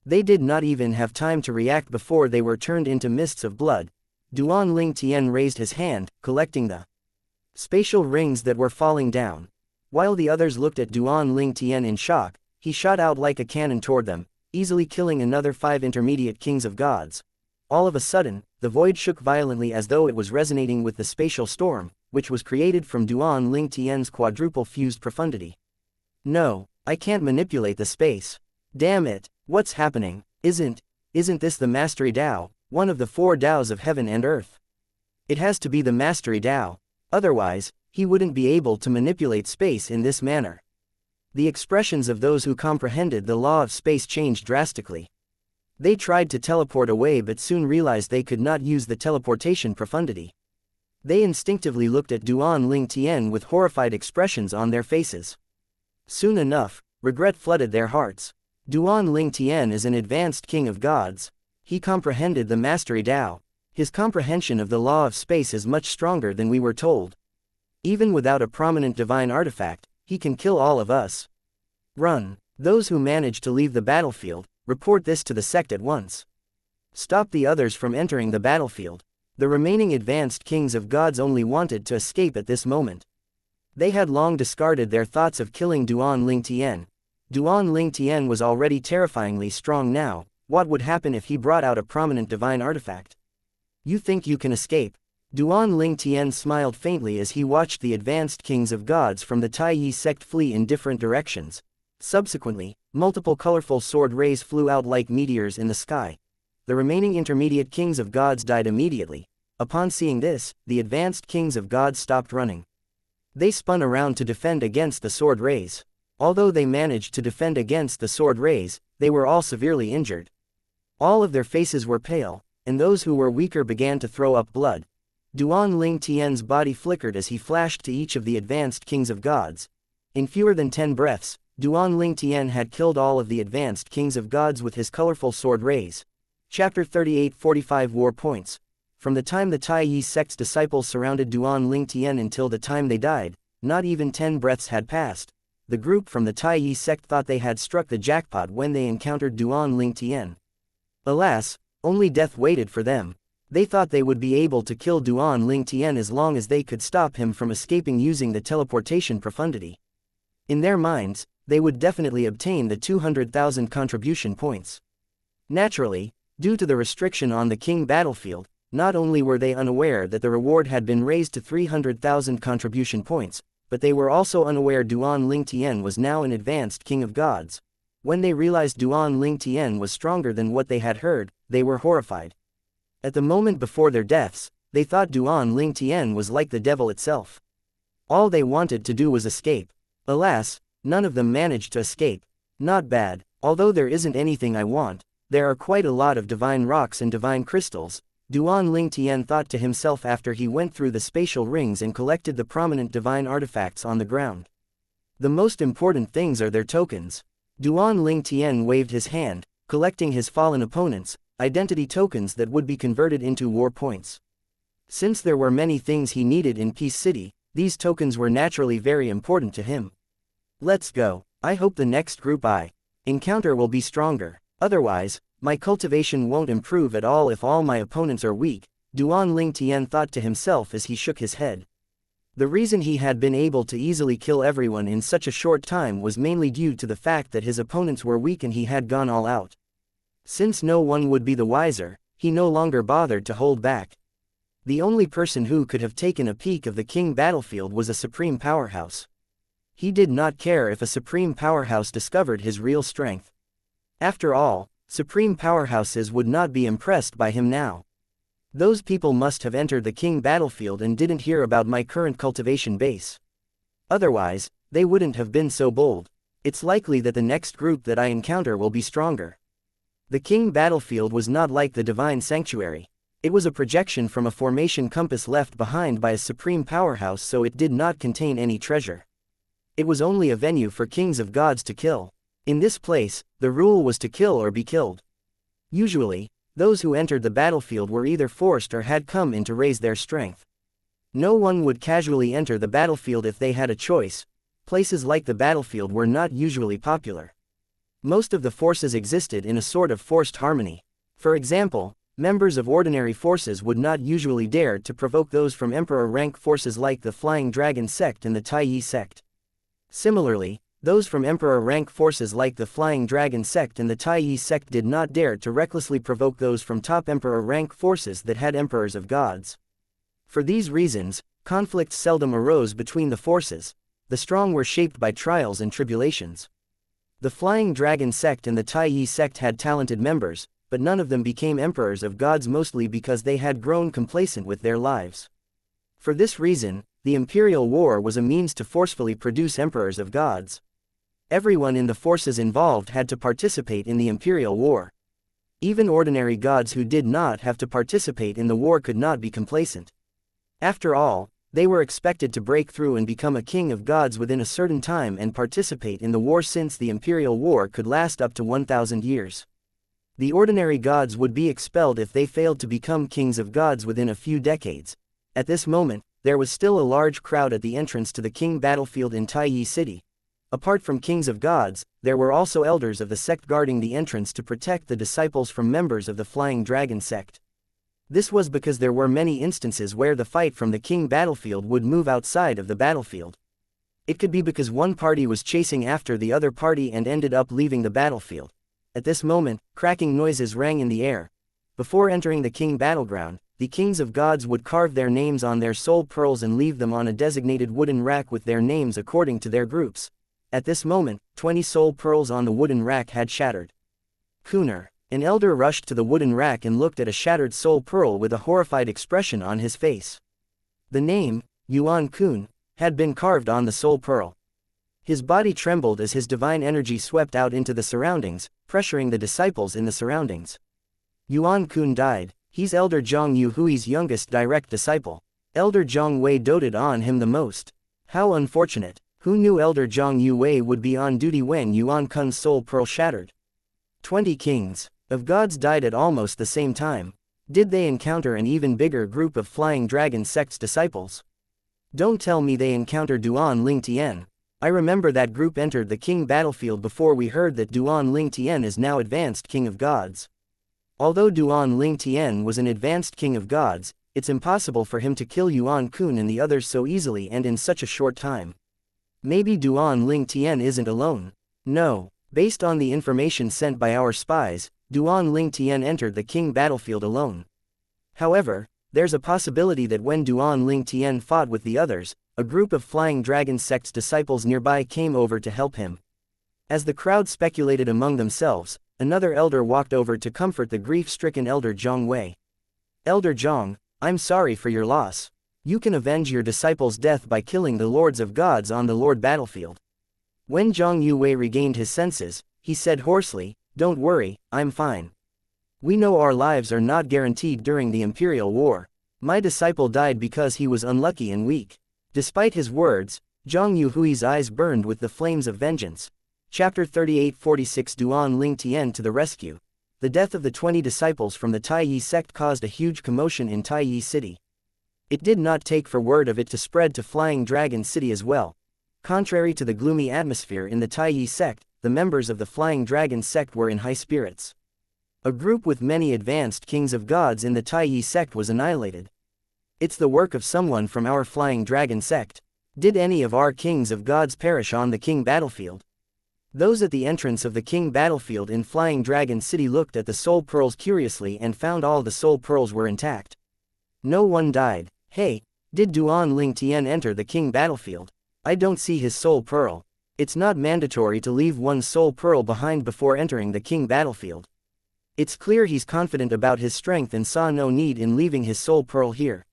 They did not even have time to react before they were turned into mists of blood. Duan Ling Tian raised his hand, collecting the spatial rings that were falling down. While the others looked at Duan Ling Tian in shock, he shot out like a cannon toward them, easily killing another 5 intermediate kings of gods. All of a sudden, the void shook violently as though it was resonating with the spatial storm, which was created from Duan Ling Tian's quadruple fused profundity. No, I can't manipulate the space. Damn it, what's happening? Isn't this the Mastery Tao, one of the 4 Taos of heaven and earth? It has to be the Mastery Tao. Otherwise, he wouldn't be able to manipulate space in this manner. The expressions of those who comprehended the law of space changed drastically. They tried to teleport away but soon realized they could not use the teleportation profundity. They instinctively looked at Duan Ling Tian with horrified expressions on their faces. Soon enough, regret flooded their hearts. Duan Ling Tian is an advanced king of gods. He comprehended the Mastery Tao. His comprehension of the law of space is much stronger than we were told. Even without a prominent divine artifact, he can kill all of us. Run. Those who manage to leave the battlefield, report this to the sect at once. Stop the others from entering the battlefield. The remaining advanced kings of gods only wanted to escape at this moment. They had long discarded their thoughts of killing Duan Ling Tian. Duan Ling Tian was already terrifyingly strong now. What would happen if he brought out a prominent divine artifact? You think you can escape? Duan Ling Tian smiled faintly as he watched the advanced kings of gods from the Tai Yi sect flee in different directions. Subsequently, multiple colorful sword rays flew out like meteors in the sky. The remaining intermediate kings of gods died immediately. Upon seeing this, the advanced kings of gods stopped running. They spun around to defend against the sword rays. Although they managed to defend against the sword rays, they were all severely injured. All of their faces were pale, and those who were weaker began to throw up blood. Duan Ling Tian's body flickered as he flashed to each of the advanced kings of gods. In fewer than 10 breaths, Duan Ling Tian had killed all of the advanced kings of gods with his colorful sword rays. Chapter 38 45 War Points. From the time the Taiyi sect's disciples surrounded Duan Ling Tian until the time they died, not even 10 breaths had passed. The group from the Taiyi sect thought they had struck the jackpot when they encountered Duan Ling Tian. Alas, only death waited for them. They thought they would be able to kill Duan Ling Tian as long as they could stop him from escaping using the teleportation profundity. In their minds, they would definitely obtain the 200,000 contribution points. Naturally, due to the restriction on the king battlefield, not only were they unaware that the reward had been raised to 300,000 contribution points, but they were also unaware Duan Ling Tian was now an advanced king of gods. When they realized Duan Ling Tian was stronger than what they had heard, they were horrified. At the moment before their deaths, they thought Duan Ling Tian was like the devil itself. All they wanted to do was escape. Alas, none of them managed to escape. Not bad. Although there isn't anything I want, there are quite a lot of divine rocks and divine crystals, Duan Ling Tian thought to himself after he went through the spatial rings and collected the prominent divine artifacts on the ground. The most important things are their tokens. Duan Ling Tian waved his hand, collecting his fallen opponents' identity tokens that would be converted into war points. Since there were many things he needed in Peace City, these tokens were naturally very important to him. Let's go. I hope the next group I encounter will be stronger. Otherwise, my cultivation won't improve at all if all my opponents are weak, Duan Ling Tian thought to himself as he shook his head. The reason he had been able to easily kill everyone in such a short time was mainly due to the fact that his opponents were weak and he had gone all out. Since no one would be the wiser, he no longer bothered to hold back. The only person who could have taken a peek of the king battlefield was a supreme powerhouse. He did not care if a supreme powerhouse discovered his real strength. After all, supreme powerhouses would not be impressed by him now. Those people must have entered the king battlefield and didn't hear about my current cultivation base. Otherwise, they wouldn't have been so bold. It's likely that the next group that I encounter will be stronger. The king battlefield was not like the divine sanctuary. It was a projection from a formation compass left behind by a supreme powerhouse, so it did not contain any treasure. It was only a venue for kings of gods to kill. In this place, the rule was to kill or be killed. Usually, those who entered the battlefield were either forced or had come in to raise their strength. No one would casually enter the battlefield if they had a choice. Places like the battlefield were not usually popular. Most of the forces existed in a sort of forced harmony. For example, members of ordinary forces would not usually dare to provoke those from emperor rank forces like the Flying Dragon sect and the Taiyi sect. Similarly, those from emperor rank forces like the Flying Dragon sect and the Taiyi sect did not dare to recklessly provoke those from top emperor rank forces that had emperors of gods. For these reasons, conflicts seldom arose between the forces. The strong were shaped by trials and tribulations. The Flying Dragon sect and the Taiyi sect had talented members, but none of them became emperors of gods, mostly because they had grown complacent with their lives. For this reason, the imperial war was a means to forcefully produce emperors of gods. Everyone in the forces involved had to participate in the imperial war. Even ordinary gods who did not have to participate in the war could not be complacent. After all, they were expected to break through and become a king of gods within a certain time and participate in the war, since the imperial war could last up to 1,000 years. The ordinary gods would be expelled if they failed to become kings of gods within a few decades. At this moment, there was still a large crowd at the entrance to the king battlefield in Taiyi City. Apart from kings of gods, there were also elders of the sect guarding the entrance to protect the disciples from members of the Flying Dragon sect. This was because there were many instances where the fight from the king battlefield would move outside of the battlefield. It could be because one party was chasing after the other party and ended up leaving the battlefield. At this moment, cracking noises rang in the air. Before entering the king battleground, the kings of gods would carve their names on their soul pearls and leave them on a designated wooden rack with their names according to their groups. At this moment, 20 soul pearls on the wooden rack had shattered. Kuner. An elder rushed to the wooden rack and looked at a shattered soul pearl with a horrified expression on his face. The name, Yuan Kun, had been carved on the soul pearl. His body trembled as his divine energy swept out into the surroundings, pressuring the disciples in the surroundings. Yuan Kun died. He's Elder Zhang Yuhui's youngest direct disciple. Elder Zhang Wei doted on him the most. How unfortunate. Who knew Elder Zhang Yue would be on duty when Yuan Kun's soul pearl shattered? 20 kings of gods died at almost the same time. Did they encounter an even bigger group of flying dragon sect's disciples? Don't tell me they encountered Duan Ling Tian. I remember that group entered the king battlefield before we heard that Duan Ling Tian is now advanced king of gods. Although Duan Ling Tian was an advanced king of gods, it's impossible for him to kill Yuan Kun and the others so easily and in such a short time. Maybe Duan Ling Tian isn't alone. No, based on the information sent by our spies, Duan Ling Tian entered the king battlefield alone. However, there's a possibility that when Duan Ling Tian fought with the others, a group of flying dragon sect's disciples nearby came over to help him. As the crowd speculated among themselves, another elder walked over to comfort the grief-stricken Elder Zhang Wei. Elder Zhang, I'm sorry for your loss. You can avenge your disciples' death by killing the lords of gods on the Lord battlefield. When Zhang Yue regained his senses, he said hoarsely, "Don't worry, I'm fine. We know our lives are not guaranteed during the Imperial War. My disciple died because he was unlucky and weak." Despite his words, Zhang Yuhui's eyes burned with the flames of vengeance. Chapter 38-46 Duan Ling Tian to the rescue. The death of the 20 disciples from the Taiyi sect caused a huge commotion in Taiyi City. It did not take for word of it to spread to Flying Dragon City as well. Contrary to the gloomy atmosphere in the Taiyi sect, the members of the Flying Dragon sect were in high spirits. A group with many advanced kings of gods in the Taiyi sect was annihilated. It's the work of someone from our Flying Dragon sect. Did any of our kings of gods perish on the king battlefield? Those at the entrance of the king battlefield in Flying Dragon City looked at the soul pearls curiously and found all the soul pearls were intact. No one died. Hey, did Duan Ling Tian enter the king battlefield? I don't see his soul pearl. It's not mandatory to leave one's soul pearl behind before entering the king battlefield. It's clear he's confident about his strength and saw no need in leaving his soul pearl here.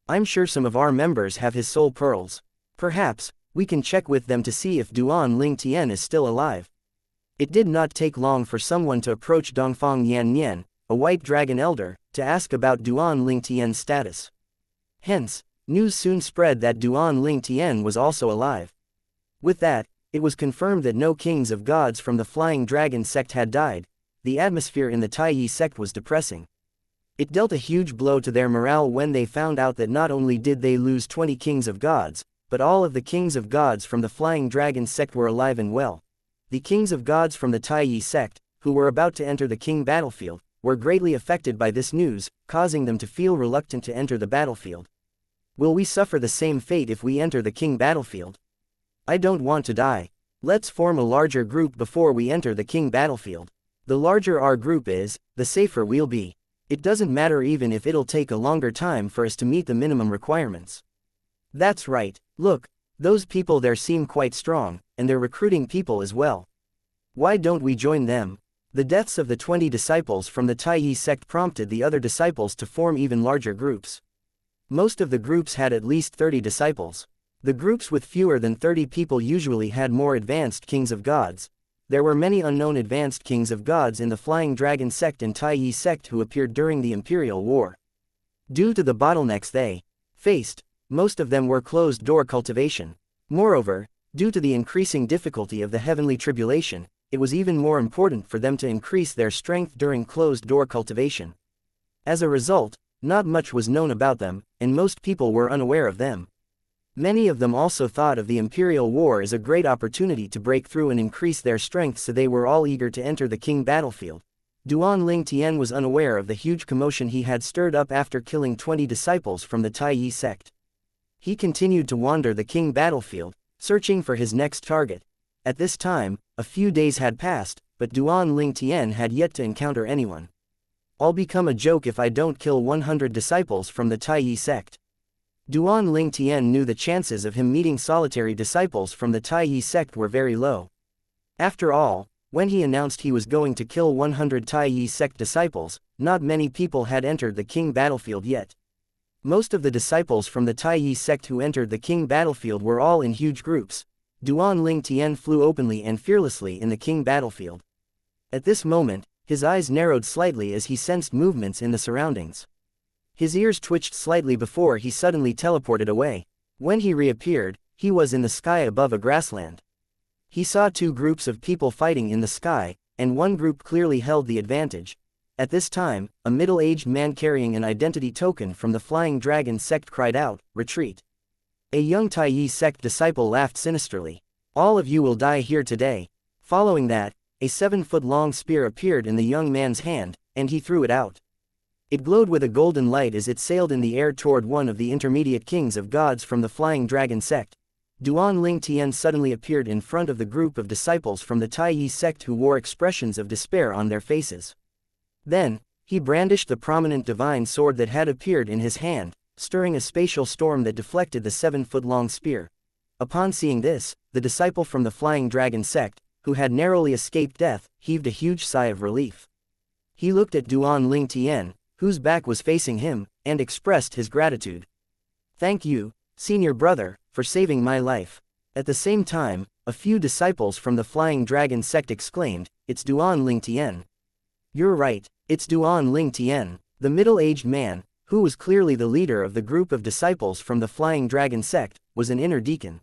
I'm sure some of our members have his soul pearls. Perhaps, we can check with them to see if Duan Ling Tian is still alive. It did not take long for someone to approach Dongfang Yan Nian, a white dragon elder, to ask about Duan Ling Tian's status. Hence, news soon spread that Duan Ling Tian was also alive. With that, it was confirmed that no kings of gods from the Flying Dragon sect had died. The atmosphere in the Taiyi sect was depressing. It dealt a huge blow to their morale when they found out that not only did they lose 20 kings of gods, but all of the kings of gods from the Flying Dragon sect were alive and well. The kings of gods from the Taiyi sect, who were about to enter the king battlefield, were greatly affected by this news, causing them to feel reluctant to enter the battlefield. Will we suffer the same fate if we enter the king battlefield? I don't want to die. Let's form a larger group before we enter the king battlefield. The larger our group is, the safer we'll be. It doesn't matter even if it'll take a longer time for us to meet the minimum requirements. That's right, look, those people there seem quite strong, and they're recruiting people as well. Why don't we join them? The deaths of the 20 disciples from the Taiyi sect prompted the other disciples to form even larger groups. Most of the groups had at least 30 disciples. The groups with fewer than 30 people usually had more advanced kings of gods. There were many unknown advanced kings of gods in the Flying Dragon sect and Taiyi sect who appeared during the Imperial War. Due to the bottlenecks they faced, most of them were closed-door cultivation. Moreover, due to the increasing difficulty of the heavenly tribulation, it was even more important for them to increase their strength during closed-door cultivation. As a result, not much was known about them, and most people were unaware of them. Many of them also thought of the Imperial War as a great opportunity to break through and increase their strength, so they were all eager to enter the king battlefield. Duan Ling Tian was unaware of the huge commotion he had stirred up after killing 20 disciples from the Taiyi sect. He continued to wander the king battlefield, searching for his next target. At this time, a few days had passed, but Duan Ling Tian had yet to encounter anyone. I'll become a joke if I don't kill 100 disciples from the Taiyi sect. Duan Ling Tian knew the chances of him meeting solitary disciples from the Taiyi sect were very low. After all, when he announced he was going to kill 100 Taiyi sect disciples, not many people had entered the king battlefield yet. Most of the disciples from the Taiyi sect who entered the king battlefield were all in huge groups. Duan Ling Tian flew openly and fearlessly in the king battlefield. At this moment, his eyes narrowed slightly as he sensed movements in the surroundings. His ears twitched slightly before he suddenly teleported away. When he reappeared, he was in the sky above a grassland. He saw two groups of people fighting in the sky, and one group clearly held the advantage. At this time, a middle-aged man carrying an identity token from the Flying Dragon sect cried out, "Retreat!" A young Taiyi sect disciple laughed sinisterly. "All of you will die here today." Following that, a 7-foot-long spear appeared in the young man's hand, and he threw it out. It glowed with a golden light as it sailed in the air toward one of the intermediate kings of gods from the Flying Dragon sect. Duan Ling Tian suddenly appeared in front of the group of disciples from the Taiyi sect who wore expressions of despair on their faces. Then, he brandished the prominent divine sword that had appeared in his hand, stirring a spatial storm that deflected the 7-foot-long spear. Upon seeing this, the disciple from the Flying Dragon sect, who had narrowly escaped death, heaved a huge sigh of relief. He looked at Duan Ling Tian, whose back was facing him, and expressed his gratitude. "Thank you, senior brother, for saving my life." At the same time, a few disciples from the Flying Dragon sect exclaimed, "It's Duan Ling Tian." "You're right, it's Duan Ling Tian." The middle-aged man, who was clearly the leader of the group of disciples from the Flying Dragon sect, was an inner deacon.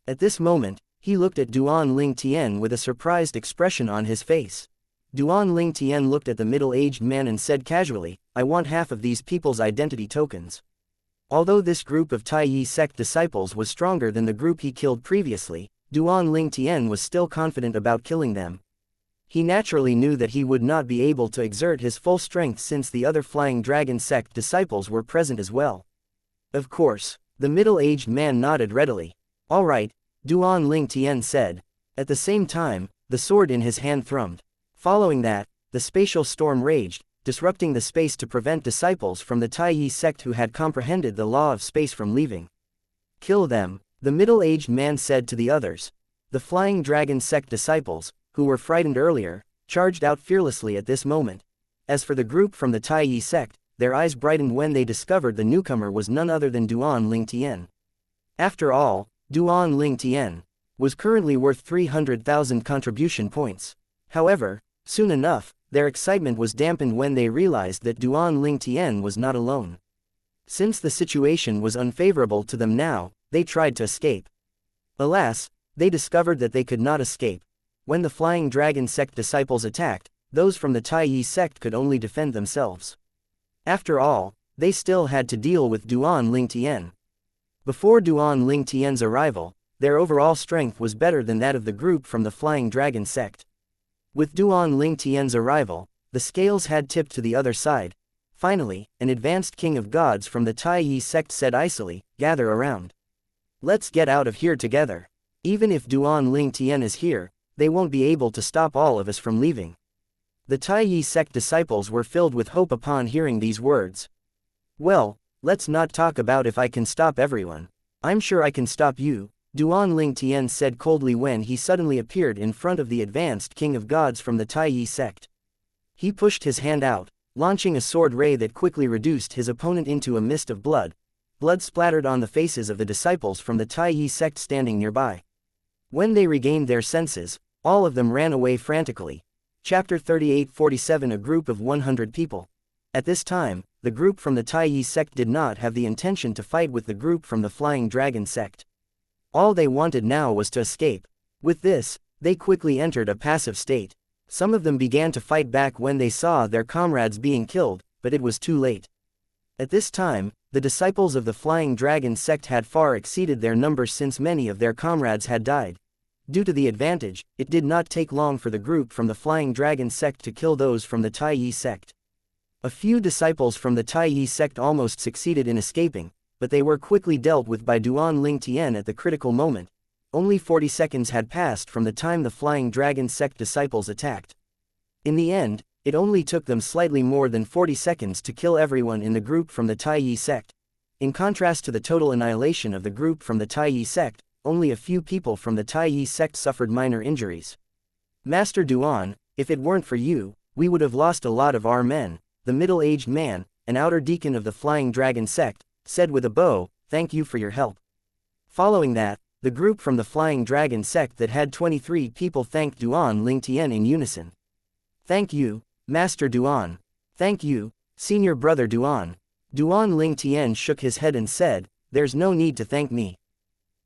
At this moment, he looked at Duan Ling Tian with a surprised expression on his face. Duan Ling Tian looked at the middle-aged man and said casually, "I want half of these people's identity tokens." Although this group of Taiyi sect disciples was stronger than the group he killed previously, Duan Ling Tian was still confident about killing them. He naturally knew that he would not be able to exert his full strength since the other Flying Dragon sect disciples were present as well. Of course, the middle-aged man nodded readily. "All right," Duan Ling Tian said. At the same time, the sword in his hand thrummed. Following that, the spatial storm raged, disrupting the space to prevent disciples from the Taiyi sect who had comprehended the law of space from leaving. "Kill them," the middle-aged man said to the others. The Flying Dragon sect disciples, who were frightened earlier, charged out fearlessly at this moment. As for the group from the Taiyi sect, their eyes brightened when they discovered the newcomer was none other than Duan Ling Tian. After all, Duan Ling Tian was currently worth 300,000 contribution points. However, soon enough, their excitement was dampened when they realized that Duan Ling Tian was not alone. Since the situation was unfavorable to them now, they tried to escape. Alas, they discovered that they could not escape. When the Flying Dragon sect disciples attacked, those from the Taiyi sect could only defend themselves. After all, they still had to deal with Duan Ling Tian. Before Duan Ling Tian's arrival, their overall strength was better than that of the group from the Flying Dragon sect. With Duan Ling Tian's arrival, the scales had tipped to the other side. Finally, an advanced king of gods from the Taiyi sect said icily, "Gather around. Let's get out of here together. Even if Duan Ling Tian is here, they won't be able to stop all of us from leaving." The Taiyi sect disciples were filled with hope upon hearing these words. "Well, let's not talk about if I can stop everyone. I'm sure I can stop you," Duan Ling Tian said coldly when he suddenly appeared in front of the advanced king of gods from the Taiyi sect. He pushed his hand out, launching a sword ray that quickly reduced his opponent into a mist of blood. Blood splattered on the faces of the disciples from the Taiyi sect standing nearby. When they regained their senses, all of them ran away frantically. Chapter 38-47 A group of 100 people. At this time, the group from the Taiyi sect did not have the intention to fight with the group from the Flying Dragon sect. All they wanted now was to escape. With this, they quickly entered a passive state. Some of them began to fight back when they saw their comrades being killed, but it was too late. At this time, the disciples of the Flying Dragon sect had far exceeded their numbers since many of their comrades had died. Due to the advantage, it did not take long for the group from the Flying Dragon sect to kill those from the Taiyi sect. A few disciples from the Taiyi sect almost succeeded in escaping, but they were quickly dealt with by Duan Ling Tian at the critical moment. Only 40 seconds had passed from the time the Flying Dragon sect disciples attacked. In the end, it only took them slightly more than 40 seconds to kill everyone in the group from the Taiyi sect. In contrast to the total annihilation of the group from the Taiyi sect, only a few people from the Taiyi sect suffered minor injuries. Master Duan, if it weren't for you, we would have lost a lot of our men, the middle-aged man, an outer deacon of the Flying Dragon sect, said with a bow, thank you for your help. Following that, the group from the Flying Dragon sect that had 23 people thanked Duan Lingtian in unison. Thank you, Master Duan. Thank you, Senior Brother Duan. Duan Lingtian shook his head and said, there's no need to thank me.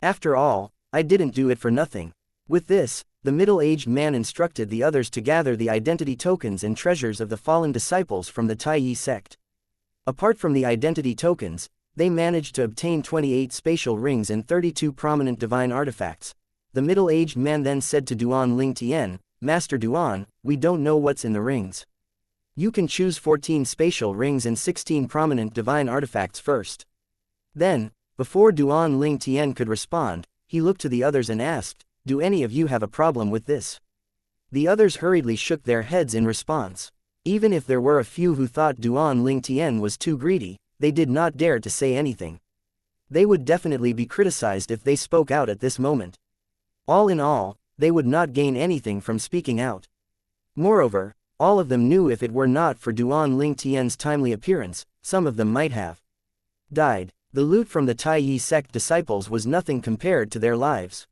After all, I didn't do it for nothing. With this, the middle-aged man instructed the others to gather the identity tokens and treasures of the fallen disciples from the Taiyi sect. Apart from the identity tokens, they managed to obtain 28 spatial rings and 32 prominent divine artifacts. The middle-aged man then said to Duan Lingtian, Master Duan, we don't know what's in the rings. You can choose 14 spatial rings and 16 prominent divine artifacts first. Then, before Duan Lingtian could respond, he looked to the others and asked, do any of you have a problem with this? The others hurriedly shook their heads in response. Even if there were a few who thought Duan Lingtian was too greedy, they did not dare to say anything. They would definitely be criticized if they spoke out at this moment. All in all, they would not gain anything from speaking out. Moreover, all of them knew if it were not for Duan Lingtian's timely appearance, some of them might have died. The loot from the Taiyi sect disciples was nothing compared to their lives.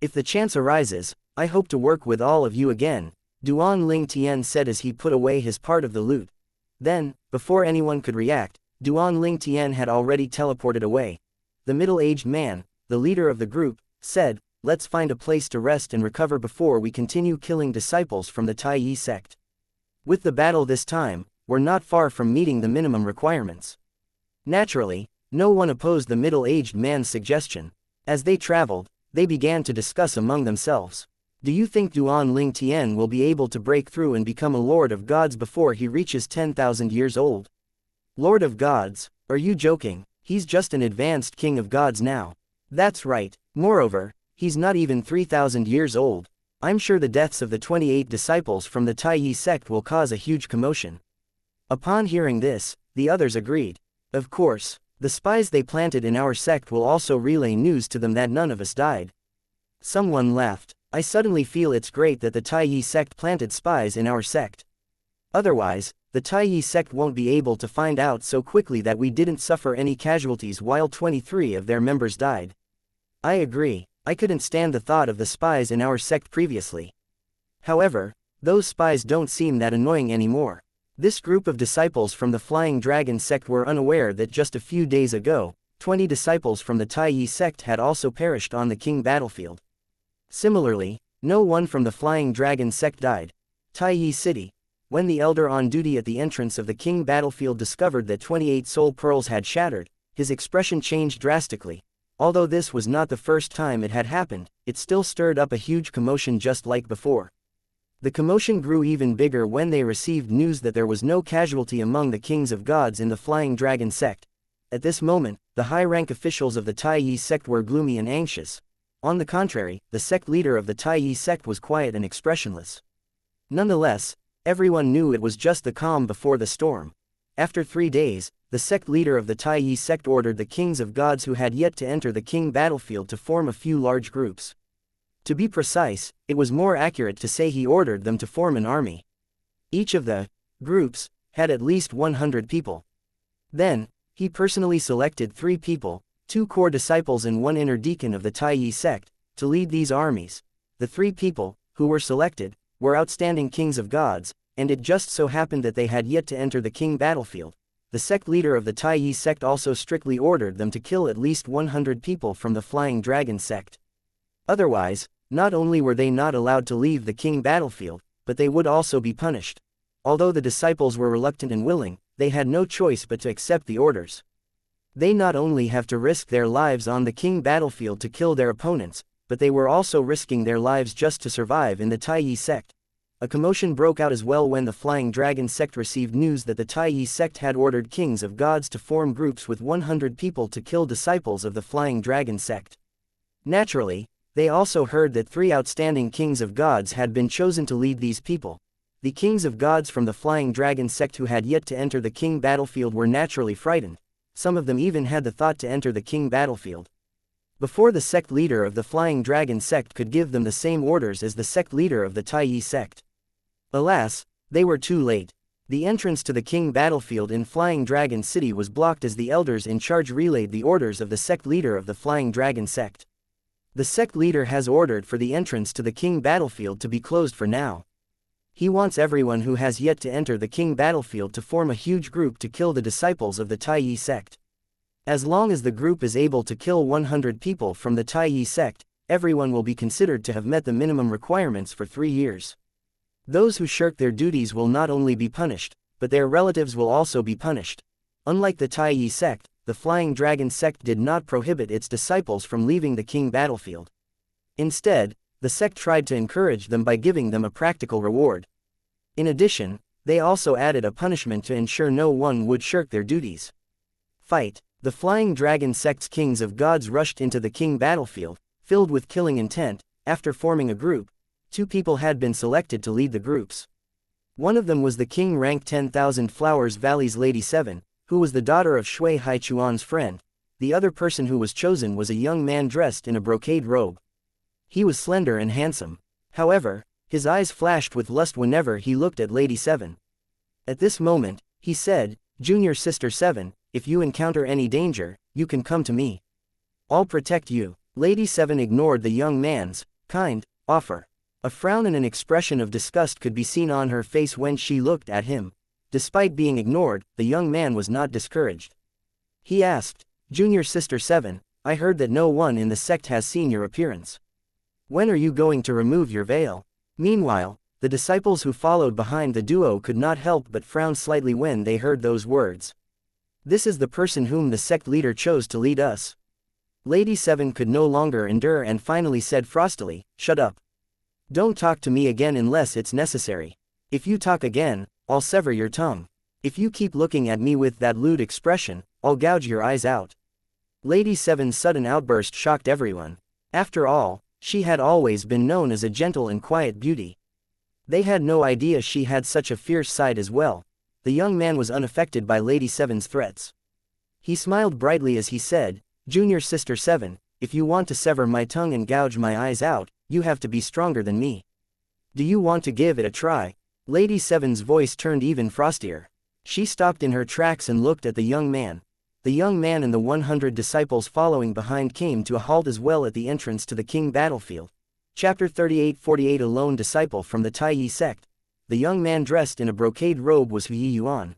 If the chance arises, I hope to work with all of you again, Duan Lingtian said as he put away his part of the loot. Then, before anyone could react, Duan Lingtian had already teleported away. The middle-aged man, the leader of the group, said, let's find a place to rest and recover before we continue killing disciples from the Taiyi sect. With the battle this time, we're not far from meeting the minimum requirements. Naturally, no one opposed the middle-aged man's suggestion. As they traveled, they began to discuss among themselves. Do you think Duan Lingtian will be able to break through and become a Lord of Gods before he reaches 10,000 years old? Lord of Gods? Are you joking? He's just an advanced King of Gods now. That's right. Moreover, he's not even 3,000 years old. I'm sure the deaths of the 28 disciples from the Taiyi sect will cause a huge commotion. Upon hearing this, the others agreed. Of course, the spies they planted in our sect will also relay news to them that none of us died. Someone laughed. I suddenly feel it's great that the Taiyi sect planted spies in our sect. Otherwise, the Taiyi sect won't be able to find out so quickly that we didn't suffer any casualties while 23 of their members died. I agree. I couldn't stand the thought of the spies in our sect previously. However, those spies don't seem that annoying anymore. This group of disciples from the Flying Dragon sect were unaware that just a few days ago, 20 disciples from the Taiyi sect had also perished on the King battlefield. Similarly, no one from the Flying Dragon sect died. Taiyi City. When the elder on duty at the entrance of the King battlefield discovered that 28 soul pearls had shattered, his expression changed drastically. Although this was not the first time it had happened, it still stirred up a huge commotion just like before. The commotion grew even bigger when they received news that there was no casualty among the kings of gods in the Flying Dragon sect. At this moment, the high-rank officials of the Taiyi sect were gloomy and anxious. On the contrary, the sect leader of the Taiyi sect was quiet and expressionless. Nonetheless, everyone knew it was just the calm before the storm. After 3 days, the sect leader of the Taiyi sect ordered the kings of gods who had yet to enter the king battlefield to form a few large groups. To be precise, it was more accurate to say he ordered them to form an army. Each of the groups had at least 100 people. Then, he personally selected 3 people, 2 core disciples and 1 inner deacon of the Taiyi sect, to lead these armies. The 3 people, who were selected, were outstanding kings of gods, and it just so happened that they had yet to enter the king battlefield. The sect leader of the Taiyi sect also strictly ordered them to kill at least 100 people from the Flying Dragon sect. Otherwise, not only were they not allowed to leave the king battlefield, but they would also be punished. Although the disciples were reluctant and willing, they had no choice but to accept the orders. They not only have to risk their lives on the king battlefield to kill their opponents, but they were also risking their lives just to survive in the Taiyi sect. A commotion broke out as well when the Flying Dragon sect received news that the Taiyi sect had ordered kings of gods to form groups with 100 people to kill disciples of the Flying Dragon sect. Naturally, they also heard that 3 outstanding kings of gods had been chosen to lead these people. The kings of gods from the Flying Dragon sect who had yet to enter the king battlefield were naturally frightened. some of them even had the thought to enter the king battlefield. Before the sect leader of the Flying Dragon sect could give them the same orders as the sect leader of the Tai sect. Alas, they were too late. The entrance to the king battlefield in Flying Dragon City was blocked as the elders in charge relayed the orders of the sect leader of the Flying Dragon sect. The sect leader has ordered for the entrance to the king battlefield to be closed for now. He wants everyone who has yet to enter the king battlefield to form a huge group to kill the disciples of the Tai sect. As long as the group is able to kill 100 people from the Tai sect, everyone will be considered to have met the minimum requirements for 3 years. Those who shirk their duties will not only be punished, but their relatives will also be punished. Unlike the Tai sect, the Flying Dragon sect did not prohibit its disciples from leaving the king battlefield. Instead, the sect tried to encourage them by giving them a practical reward. In addition, they also added a punishment to ensure no one would shirk their duties. Fight. The Flying Dragon sect's kings of gods rushed into the king battlefield, filled with killing intent. After forming a group, 2 people had been selected to lead the groups. One of them was the king rank 10,000 Flowers Valley's Lady 7, who was the daughter of Shui Haichuan's friend. The other person who was chosen was a young man dressed in a brocade robe. He was slender and handsome. However, his eyes flashed with lust whenever he looked at Lady 7. At this moment, he said, "Junior Sister 7, if you encounter any danger, you can come to me. I'll protect you." Lady 7 ignored the young man's kind offer. A frown and an expression of disgust could be seen on her face when she looked at him. Despite being ignored, the young man was not discouraged. He asked, "Junior Sister 7, I heard that no one in the sect has seen your appearance. When are you going to remove your veil?" Meanwhile, the disciples who followed behind the duo could not help but frown slightly when they heard those words. This is the person whom the sect leader chose to lead us. Lady 7 could no longer endure and finally said frostily, "Shut up. Don't talk to me again unless it's necessary. If you talk again, I'll sever your tongue. If you keep looking at me with that lewd expression, I'll gouge your eyes out." Lady 7's sudden outburst shocked everyone. After all, she had always been known as a gentle and quiet beauty. They had no idea she had such a fierce side as well. The young man was unaffected by Lady 7's threats. He smiled brightly as he said, "Junior Sister 7, if you want to sever my tongue and gouge my eyes out, you have to be stronger than me. Do you want to give it a try?" Lady 7's voice turned even frostier. She stopped in her tracks and looked at the young man. The young man and the 100 disciples following behind came to a halt as well at the entrance to the king battlefield. Chapter 38-48 A lone disciple from the Tai sect. The young man dressed in a brocade robe was Hu Yuan.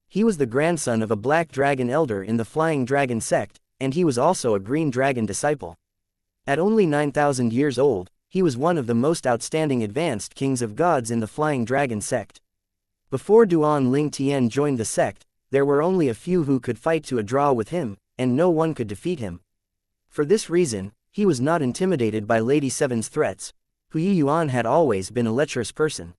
He was the grandson of a black dragon elder in the Flying Dragon sect, and he was also a green dragon disciple. At only 9,000 years old, he was one of the most outstanding advanced kings of gods in the Flying Dragon sect. Before Duan Ling Tian joined the sect, there were only a few who could fight to a draw with him, and no one could defeat him. For this reason, he was not intimidated by Lady 7's threats. Hu Yuan had always been a lecherous person.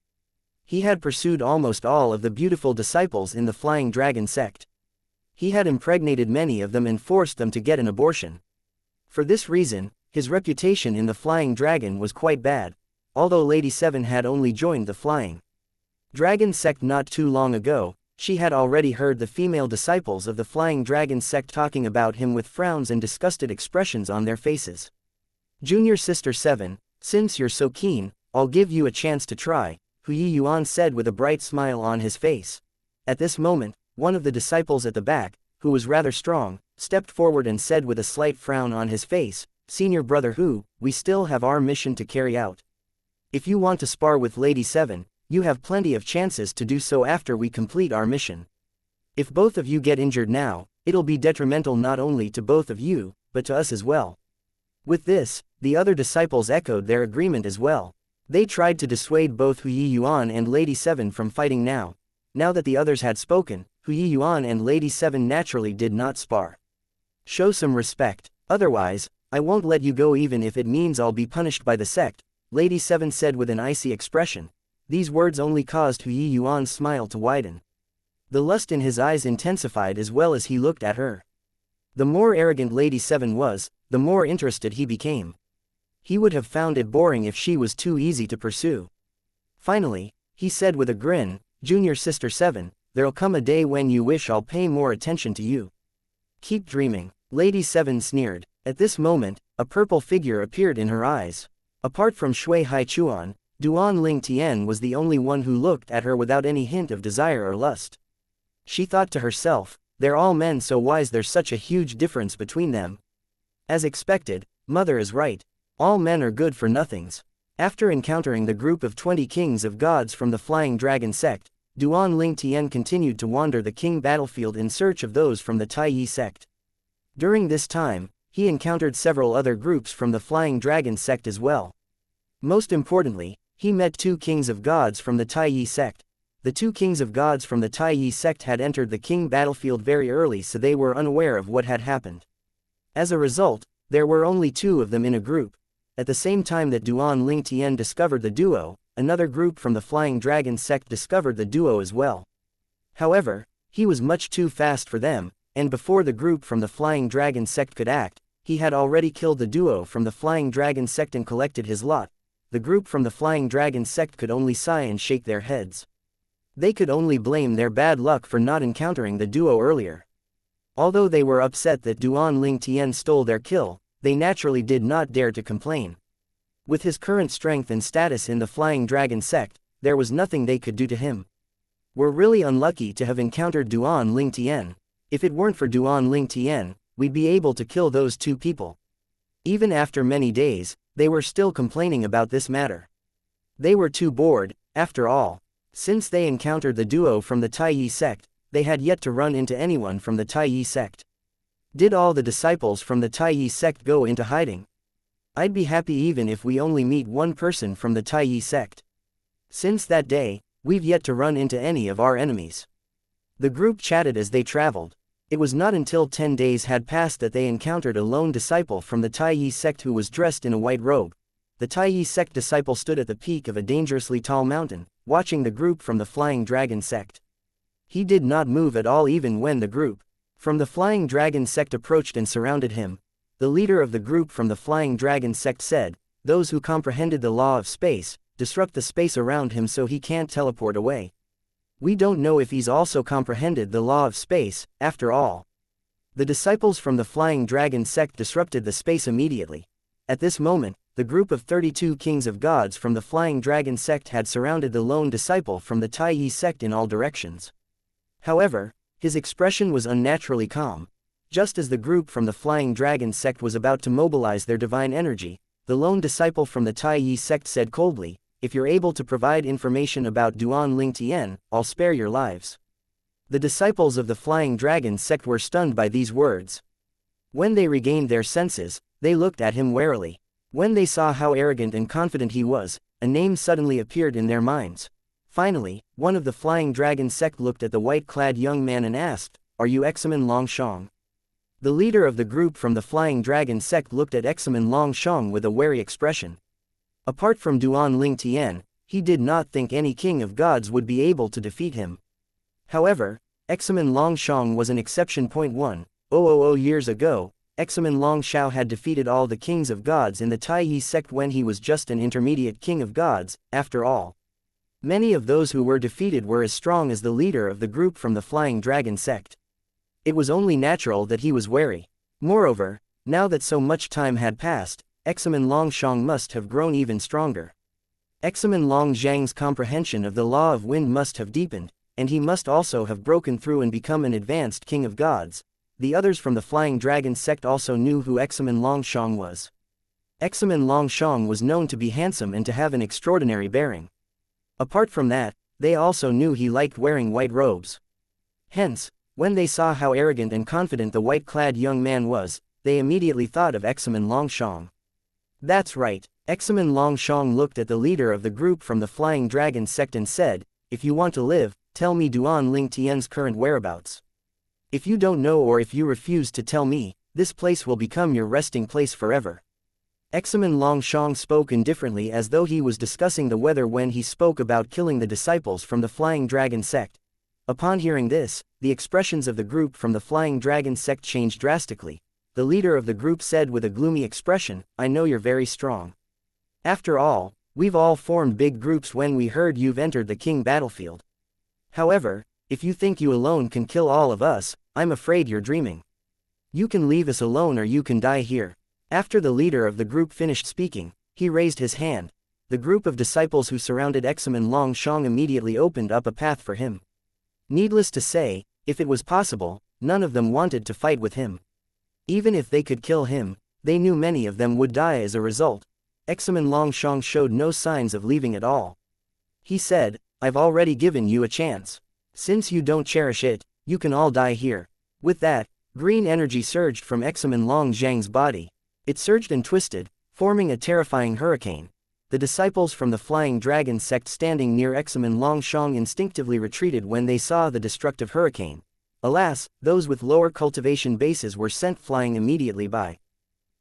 He had pursued almost all of the beautiful disciples in the Flying Dragon sect. He had impregnated many of them and forced them to get an abortion. For this reason, his reputation in the Flying Dragon was quite bad, although Lady 7 had only joined the Flying Dragon sect not too long ago. She had already heard the female disciples of the Flying Dragon sect talking about him with frowns and disgusted expressions on their faces. "Junior Sister 7, since you're so keen, I'll give you a chance to try," Hu Yuan said with a bright smile on his face. At this moment, one of the disciples at the back, who was rather strong, stepped forward and said with a slight frown on his face, "Senior brother Hu, we still have our mission to carry out. If you want to spar with Lady 7, you have plenty of chances to do so after we complete our mission. If both of you get injured now, it'll be detrimental not only to both of you, but to us as well." With this, the other disciples echoed their agreement as well. They tried to dissuade both Hu Yuan and Lady 7 from fighting now. Now that the others had spoken, Hu Yuan and Lady 7 naturally did not spar. "Show some respect, otherwise, I won't let you go even if it means I'll be punished by the sect," Lady 7 said with an icy expression. These words only caused Hu Yuan's smile to widen. The lust in his eyes intensified as well as he looked at her. The more arrogant Lady 7 was, the more interested he became. He would have found it boring if she was too easy to pursue. Finally, he said with a grin, "Junior Sister 7, there'll come a day when you wish I'll pay more attention to you." Keep dreaming. Lady Seven sneered. At this moment, a purple figure appeared in her eyes. Apart from Shui Haichuan, Duan Ling Tian was the only one who looked at her without any hint of desire or lust. She thought to herself, they're all men, so why's there such a huge difference between them? As expected, Mother is right. All men are good for nothings. After encountering the group of 20 kings of gods from the Flying Dragon sect, Duan Ling Tian continued to wander the king battlefield in search of those from the Taiyi sect. During this time, he encountered several other groups from the Flying Dragon sect as well. Most importantly, he met 2 kings of gods from the Taiyi sect. The 2 kings of gods from the Taiyi sect had entered the king battlefield very early, so they were unaware of what had happened. As a result, there were only 2 of them in a group. At the same time that Duan Ling Tian discovered the duo, another group from the Flying Dragon sect discovered the duo as well. However, he was much too fast for them, and before the group from the Flying Dragon sect could act, he had already killed the duo from the Flying Dragon sect and collected his lot. The group from the Flying Dragon sect could only sigh and shake their heads. They could only blame their bad luck for not encountering the duo earlier. Although they were upset that Duan Ling Tian stole their kill, they naturally did not dare to complain. With his current strength and status in the Flying Dragon sect, there was nothing they could do to him. We're really unlucky to have encountered Duan Ling Tian. If it weren't for Duan Ling Tian, we'd be able to kill those 2 people. Even after many days, they were still complaining about this matter. They were too bored, after all. Since they encountered the duo from the Taiyi sect, they had yet to run into anyone from the Taiyi sect. Did all the disciples from the Taiyi sect go into hiding? I'd be happy even if we only meet 1 person from the Taiyi sect. Since that day, we've yet to run into any of our enemies. The group chatted as they traveled. It was not until 10 days had passed that they encountered a lone disciple from the Taiyi sect who was dressed in a white robe. The Taiyi sect disciple stood at the peak of a dangerously tall mountain, watching the group from the Flying Dragon sect. He did not move at all even when the group from the Flying Dragon sect approached and surrounded him. The leader of the group from the Flying Dragon sect said, "Those who comprehended the law of space, disrupt the space around him so he can't teleport away." We don't know if he's also comprehended the law of space, after all. The disciples from the Flying Dragon sect disrupted the space immediately. At this moment, the group of 32 kings of gods from the Flying Dragon sect had surrounded the lone disciple from the Taiyi sect in all directions. However, his expression was unnaturally calm. Just as the group from the Flying Dragon sect was about to mobilize their divine energy, the lone disciple from the Taiyi sect said coldly, "If you're able to provide information about Duan Ling Tian, I'll spare your lives." The disciples of the Flying Dragon sect were stunned by these words. When they regained their senses, they looked at him warily. When they saw how arrogant and confident he was, a name suddenly appeared in their minds. Finally, one of the Flying Dragon sect looked at the white-clad young man and asked, "Are you Examen Longshong?" The leader of the group from the Flying Dragon sect looked at Examen Longshong with a wary expression. Apart from Duan Ling Tian, he did not think any king of gods would be able to defeat him. However, Examen Longshong was an exception. 1,000 years ago, Examen Longshao had defeated all the kings of gods in the Taiyi sect when he was just an intermediate king of gods, after all. Many of those who were defeated were as strong as the leader of the group from the Flying Dragon sect. It was only natural that he was wary. Moreover, now that so much time had passed, Examen Longshong must have grown even stronger. Examen Longzhang's comprehension of the law of wind must have deepened, and he must also have broken through and become an advanced king of gods. The others from the Flying Dragon sect also knew who Examen Longshong was. Examen Longshong was known to be handsome and to have an extraordinary bearing. Apart from that, they also knew he liked wearing white robes. Hence, when they saw how arrogant and confident the white-clad young man was, they immediately thought of Examen Longshong. That's right, Examen Longshong looked at the leader of the group from the Flying Dragon sect and said, "If you want to live, tell me Duan Ling Tian's current whereabouts. If you don't know or if you refuse to tell me, this place will become your resting place forever." Examen Longshong spoke indifferently as though he was discussing the weather when he spoke about killing the disciples from the Flying Dragon sect. Upon hearing this, the expressions of the group from the Flying Dragon sect changed drastically. The leader of the group said with a gloomy expression, "I know you're very strong. After all, we've all formed big groups when we heard you've entered the king battlefield. However, if you think you alone can kill all of us, I'm afraid you're dreaming." You can leave us alone or you can die here. After the leader of the group finished speaking, he raised his hand. The group of disciples who surrounded Examen Long Shang immediately opened up a path for him. Needless to say, if it was possible, none of them wanted to fight with him. Even if they could kill him, they knew many of them would die as a result. Examen Long Shang showed no signs of leaving at all. He said, "I've already given you a chance. Since you don't cherish it, you can all die here." With that, green energy surged from Examen Long Zhang's body. It surged and twisted, forming a terrifying hurricane. The disciples from the Flying Dragon sect standing near Examen Long Shang instinctively retreated when they saw the destructive hurricane. Alas, those with lower cultivation bases were sent flying immediately by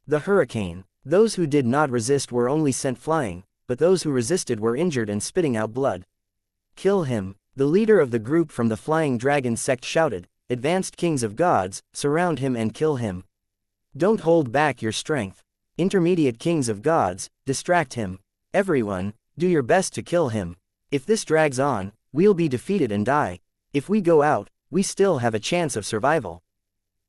the hurricane. Those who did not resist were only sent flying, but those who resisted were injured and spitting out blood. "Kill him," the leader of the group from the Flying Dragon sect shouted. "Advanced kings of gods, surround him and kill him. Don't hold back your strength. Intermediate kings of gods, distract him. Everyone, do your best to kill him. If this drags on, we'll be defeated and die. If we go out, we still have a chance of survival."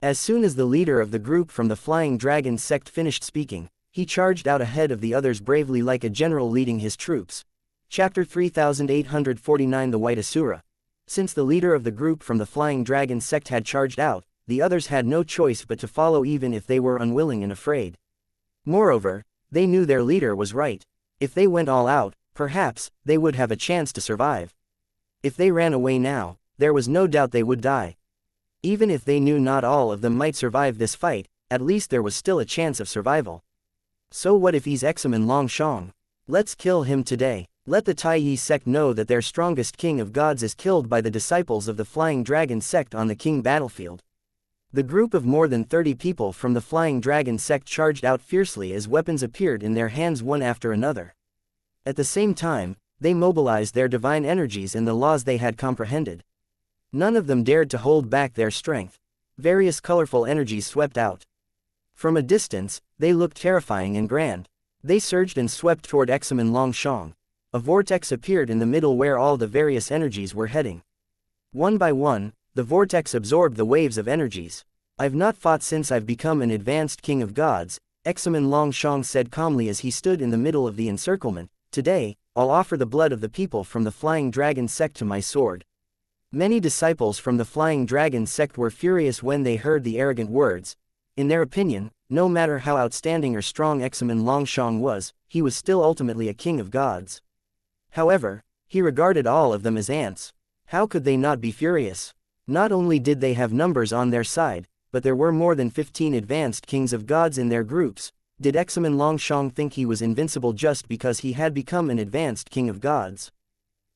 As soon as the leader of the group from the Flying Dragon sect finished speaking, he charged out ahead of the others bravely like a general leading his troops. Chapter 3849 The White Asura. Since the leader of the group from the Flying Dragon sect had charged out, the others had no choice but to follow even if they were unwilling and afraid. Moreover, they knew their leader was right. If they went all out, perhaps, they would have a chance to survive. If they ran away now, there was no doubt they would die. Even if they knew not all of them might survive this fight, at least there was still a chance of survival. So what if he's Examen Long Shang? Let's kill him today. Let the Taiyi sect know that their strongest king of gods is killed by the disciples of the Flying Dragon sect on the king battlefield. The group of more than 30 people from the Flying Dragon sect charged out fiercely as weapons appeared in their hands one after another. At the same time, they mobilized their divine energies and the laws they had comprehended. None of them dared to hold back their strength. Various colorful energies swept out. From a distance, they looked terrifying and grand. They surged and swept toward Examen Long Shang. A vortex appeared in the middle where all the various energies were heading. One by one, the vortex absorbed the waves of energies. "I've not fought since I've become an advanced king of gods," Examen Long Shang said calmly as he stood in the middle of the encirclement. "Today, I'll offer the blood of the people from the Flying Dragon sect to my sword." Many disciples from the Flying Dragon sect were furious when they heard the arrogant words. In their opinion, no matter how outstanding or strong Examen Long Shang was, he was still ultimately a king of gods. However, he regarded all of them as ants. How could they not be furious? Not only did they have numbers on their side, but there were more than 15 advanced kings of gods in their groups. Did Examen Long Shang think he was invincible just because he had become an advanced king of gods?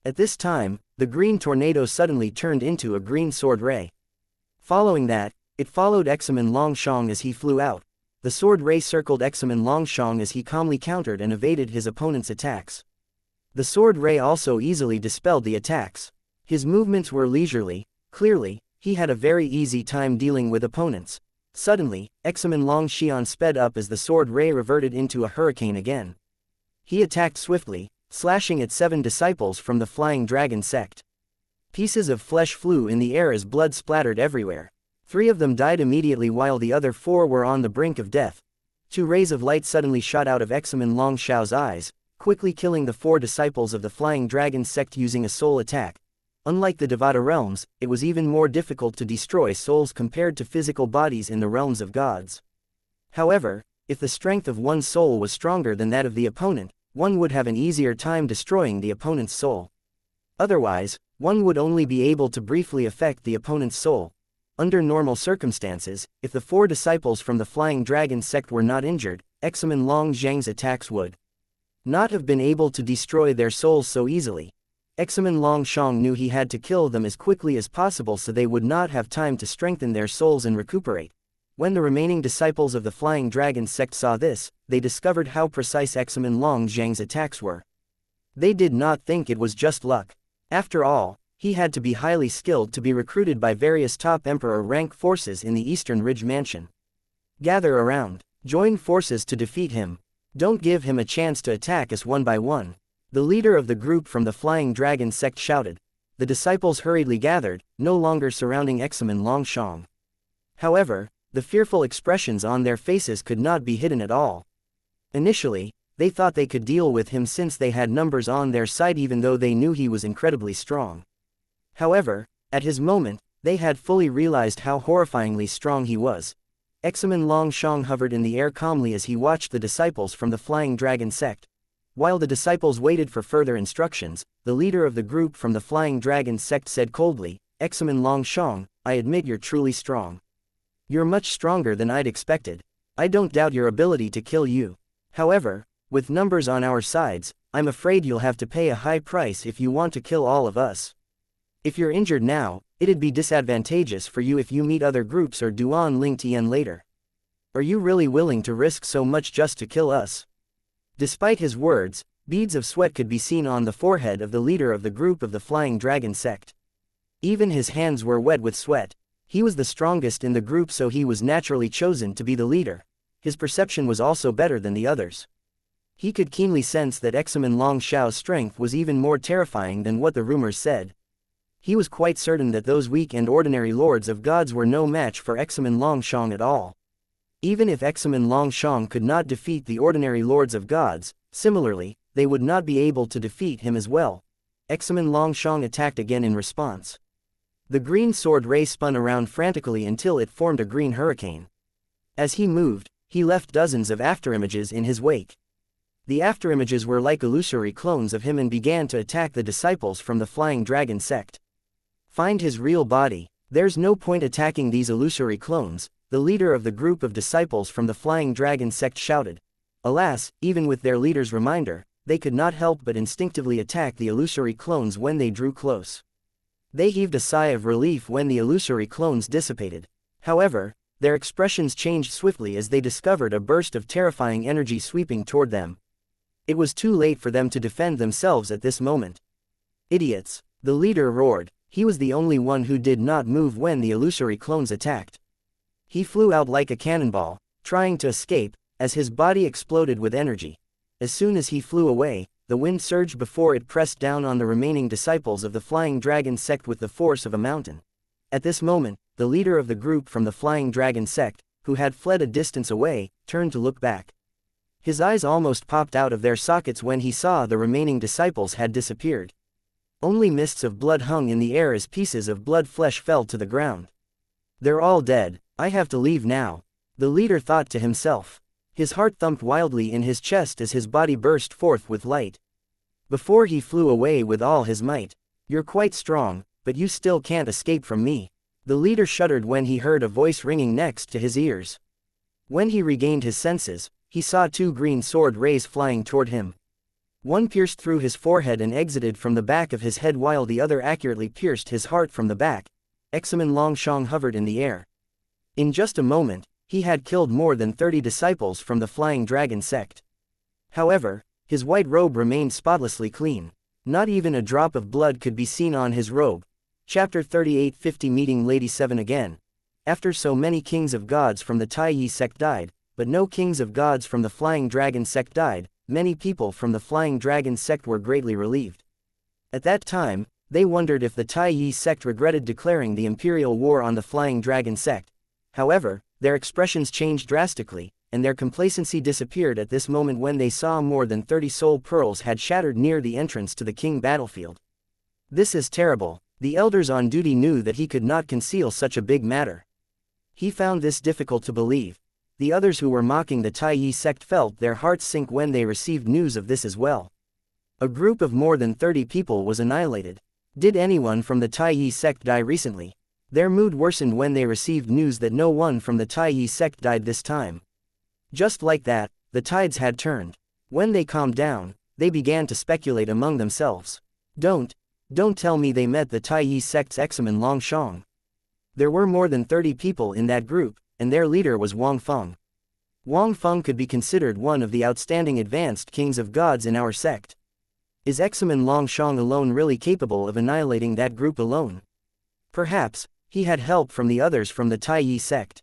At this time, the green tornado suddenly turned into a green sword ray. Following that, it followed Examen Long Shang as he flew out. The sword ray circled Examen Long Shang as he calmly countered and evaded his opponent's attacks. The sword ray also easily dispelled the attacks. His movements were leisurely. Clearly, he had a very easy time dealing with opponents. Suddenly, Examen Long Xian sped up as the sword ray reverted into a hurricane again. He attacked swiftly, slashing at 7 disciples from the Flying Dragon sect. Pieces of flesh flew in the air as blood splattered everywhere. 3 of them died immediately while the other 4 were on the brink of death. 2 rays of light suddenly shot out of Examen Long Xiao's eyes, quickly killing the 4 disciples of the Flying Dragon sect using a soul attack. Unlike the Devata realms, it was even more difficult to destroy souls compared to physical bodies in the realms of gods. However, if the strength of one's soul was stronger than that of the opponent, one would have an easier time destroying the opponent's soul. Otherwise, one would only be able to briefly affect the opponent's soul. Under normal circumstances, if the 4 disciples from the Flying Dragon sect were not injured, Examen Long Zhang's attacks would not have been able to destroy their souls so easily. Examen Long Shang knew he had to kill them as quickly as possible so they would not have time to strengthen their souls and recuperate. When the remaining disciples of the Flying Dragon sect saw this, they discovered how precise Examen Long Zhang's attacks were. They did not think it was just luck. After all, he had to be highly skilled to be recruited by various top emperor rank forces in the Eastern Ridge Mansion. Gather around. Join forces to defeat him. Don't give him a chance to attack us one by one. The leader of the group from the Flying Dragon sect shouted. The disciples hurriedly gathered, no longer surrounding Examen Long Shang. However, The fearful expressions on their faces could not be hidden at all. Initially, they thought they could deal with him since they had numbers on their side even though they knew he was incredibly strong. However, at his moment, they had fully realized how horrifyingly strong he was. Examen Longshang hovered in the air calmly as he watched the disciples from the Flying Dragon sect. While the disciples waited for further instructions, the leader of the group from the Flying Dragon sect said coldly, "Examen Longshang, I admit you're truly strong. You're much stronger than I'd expected. I don't doubt your ability to kill you. However, with numbers on our sides, I'm afraid you'll have to pay a high price if you want to kill all of us. If you're injured now, it'd be disadvantageous for you if you meet other groups or Duan Ling Tian later. Are you really willing to risk so much just to kill us?" Despite his words, beads of sweat could be seen on the forehead of the leader of the group of the Flying Dragon sect. Even his hands were wet with sweat. He was the strongest in the group, so he was naturally chosen to be the leader. His perception was also better than the others. He could keenly sense that Examen Long Xiao's strength was even more terrifying than what the rumors said. He was quite certain that those weak and ordinary lords of gods were no match for Examen Longshang at all. Even if Examen Longshang could not defeat the ordinary lords of gods, similarly, they would not be able to defeat him as well. Examen Longshang attacked again in response. The green sword ray spun around frantically until it formed a green hurricane. As he moved, he left dozens of afterimages in his wake. The afterimages were like illusory clones of him and began to attack the disciples from the Flying Dragon sect. "Find his real body. There's no point attacking these illusory clones," the leader of the group of disciples from the Flying Dragon sect shouted. Alas, even with their leader's reminder, they could not help but instinctively attack the illusory clones when they drew close. They heaved a sigh of relief when the illusory clones dissipated. However, their expressions changed swiftly as they discovered a burst of terrifying energy sweeping toward them. It was too late for them to defend themselves at this moment. "Idiots!" the leader roared. He was the only one who did not move when the illusory clones attacked. He flew out like a cannonball, trying to escape, as his body exploded with energy. As soon as he flew away, the wind surged before it pressed down on the remaining disciples of the Flying Dragon sect with the force of a mountain. At this moment, the leader of the group from the Flying Dragon sect, who had fled a distance away, turned to look back. His eyes almost popped out of their sockets when he saw the remaining disciples had disappeared. Only mists of blood hung in the air as pieces of blood flesh fell to the ground. "They're all dead. I have to leave now," the leader thought to himself. His heart thumped wildly in his chest as his body burst forth with light. Before he flew away with all his might. "You're quite strong, but you still can't escape from me." The leader shuddered when he heard a voice ringing next to his ears. When he regained his senses, he saw two green sword rays flying toward him. One pierced through his forehead and exited from the back of his head while the other accurately pierced his heart from the back. Examen Longshang hovered in the air. In just a moment, he had killed more than 30 disciples from the Flying Dragon sect. However, his white robe remained spotlessly clean. Not even a drop of blood could be seen on his robe. Chapter 3850 Meeting Lady 7 again. After so many kings of gods from the Taiyi sect died, but no kings of gods from the Flying Dragon sect died, many people from the Flying Dragon sect were greatly relieved. At that time, they wondered if the Taiyi sect regretted declaring the imperial war on the Flying Dragon sect. However, their expressions changed drastically, and their complacency disappeared at this moment when they saw more than 30 soul pearls had shattered near the entrance to the king battlefield. "This is terrible." The elders on duty knew that he could not conceal such a big matter. He found this difficult to believe. The others who were mocking the Taiyi sect felt their hearts sink when they received news of this as well. A group of more than 30 people was annihilated. Did anyone from the Taiyi sect die recently? Their mood worsened when they received news that no one from the Taiyi sect died this time. Just like that, the tides had turned. When they calmed down, they began to speculate among themselves. Don't tell me they met the Taiyi sect's Examen Longshang. There were more than 30 people in that group, and their leader was Wang Feng. Wang Feng could be considered one of the outstanding advanced kings of gods in our sect. Is Examen Longshang alone really capable of annihilating that group alone? Perhaps he had help from the others from the Taiyi sect.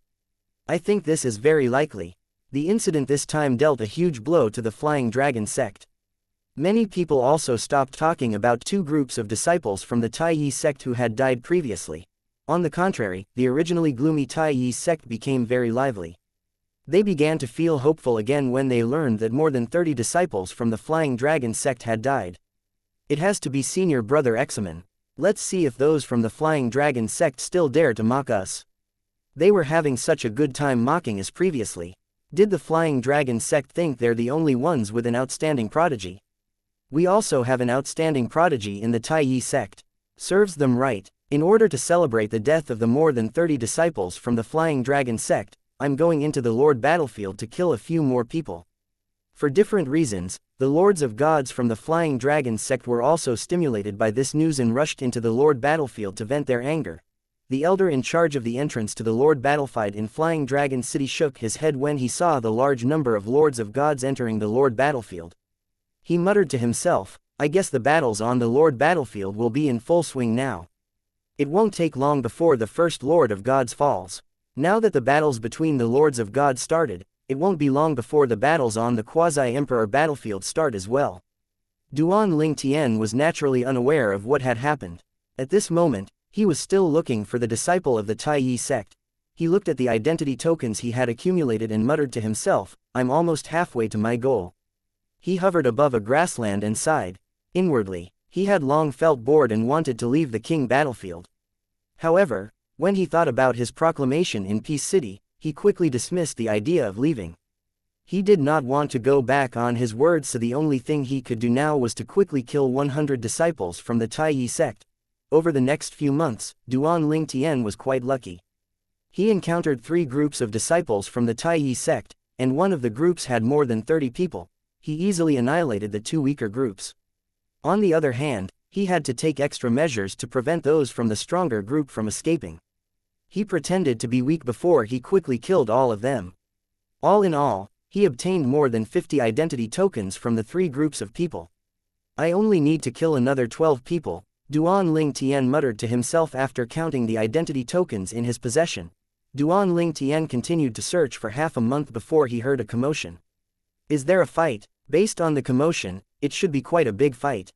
I think this is very likely. The incident this time dealt a huge blow to the Flying Dragon sect. Many people also stopped talking about two groups of disciples from the Taiyi sect who had died previously. On the contrary, the originally gloomy Tai Yi sect became very lively. They began to feel hopeful again when they learned that more than 30 disciples from the Flying Dragon sect had died. It has to be senior brother Examen. Let's see if those from the Flying Dragon sect still dare to mock us. They were having such a good time mocking us previously. Did the Flying Dragon sect think they're the only ones with an outstanding prodigy? We also have an outstanding prodigy in the Tai Yi sect. Serves them right. In order to celebrate the death of the more than 30 disciples from the Flying Dragon sect, I'm going into the Lord battlefield to kill a few more people. For different reasons, the Lords of Gods from the Flying Dragon sect were also stimulated by this news and rushed into the Lord battlefield to vent their anger. The elder in charge of the entrance to the Lord battlefield in Flying Dragon City shook his head when he saw the large number of Lords of Gods entering the Lord battlefield. He muttered to himself, I guess the battles on the Lord battlefield will be in full swing now. It won't take long before the first Lord of Gods falls. Now that the battles between the Lords of Gods started, it won't be long before the battles on the Quasi-Emperor battlefield start as well. Duan Ling Tian was naturally unaware of what had happened. At this moment, he was still looking for the disciple of the Tai Yi sect. He looked at the identity tokens he had accumulated and muttered to himself, I'm almost halfway to my goal. He hovered above a grassland and sighed. Inwardly, he had long felt bored and wanted to leave the king battlefield. However, when he thought about his proclamation in Peace City, he quickly dismissed the idea of leaving. He did not want to go back on his word, so the only thing he could do now was to quickly kill 100 disciples from the Tai Yi sect. Over the next few months, Duan Ling Tian was quite lucky. He encountered 3 groups of disciples from the Tai Yi sect, and one of the groups had more than 30 people. He easily annihilated the 2 weaker groups. On the other hand, he had to take extra measures to prevent those from the stronger group from escaping. He pretended to be weak before he quickly killed all of them. All in all, he obtained more than 50 identity tokens from the 3 groups of people. I only need to kill another 12 people, Duan Ling Tian muttered to himself after counting the identity tokens in his possession. Duan Ling Tian continued to search for half a month before he heard a commotion. Is there a fight? Based on the commotion, it should be quite a big fight.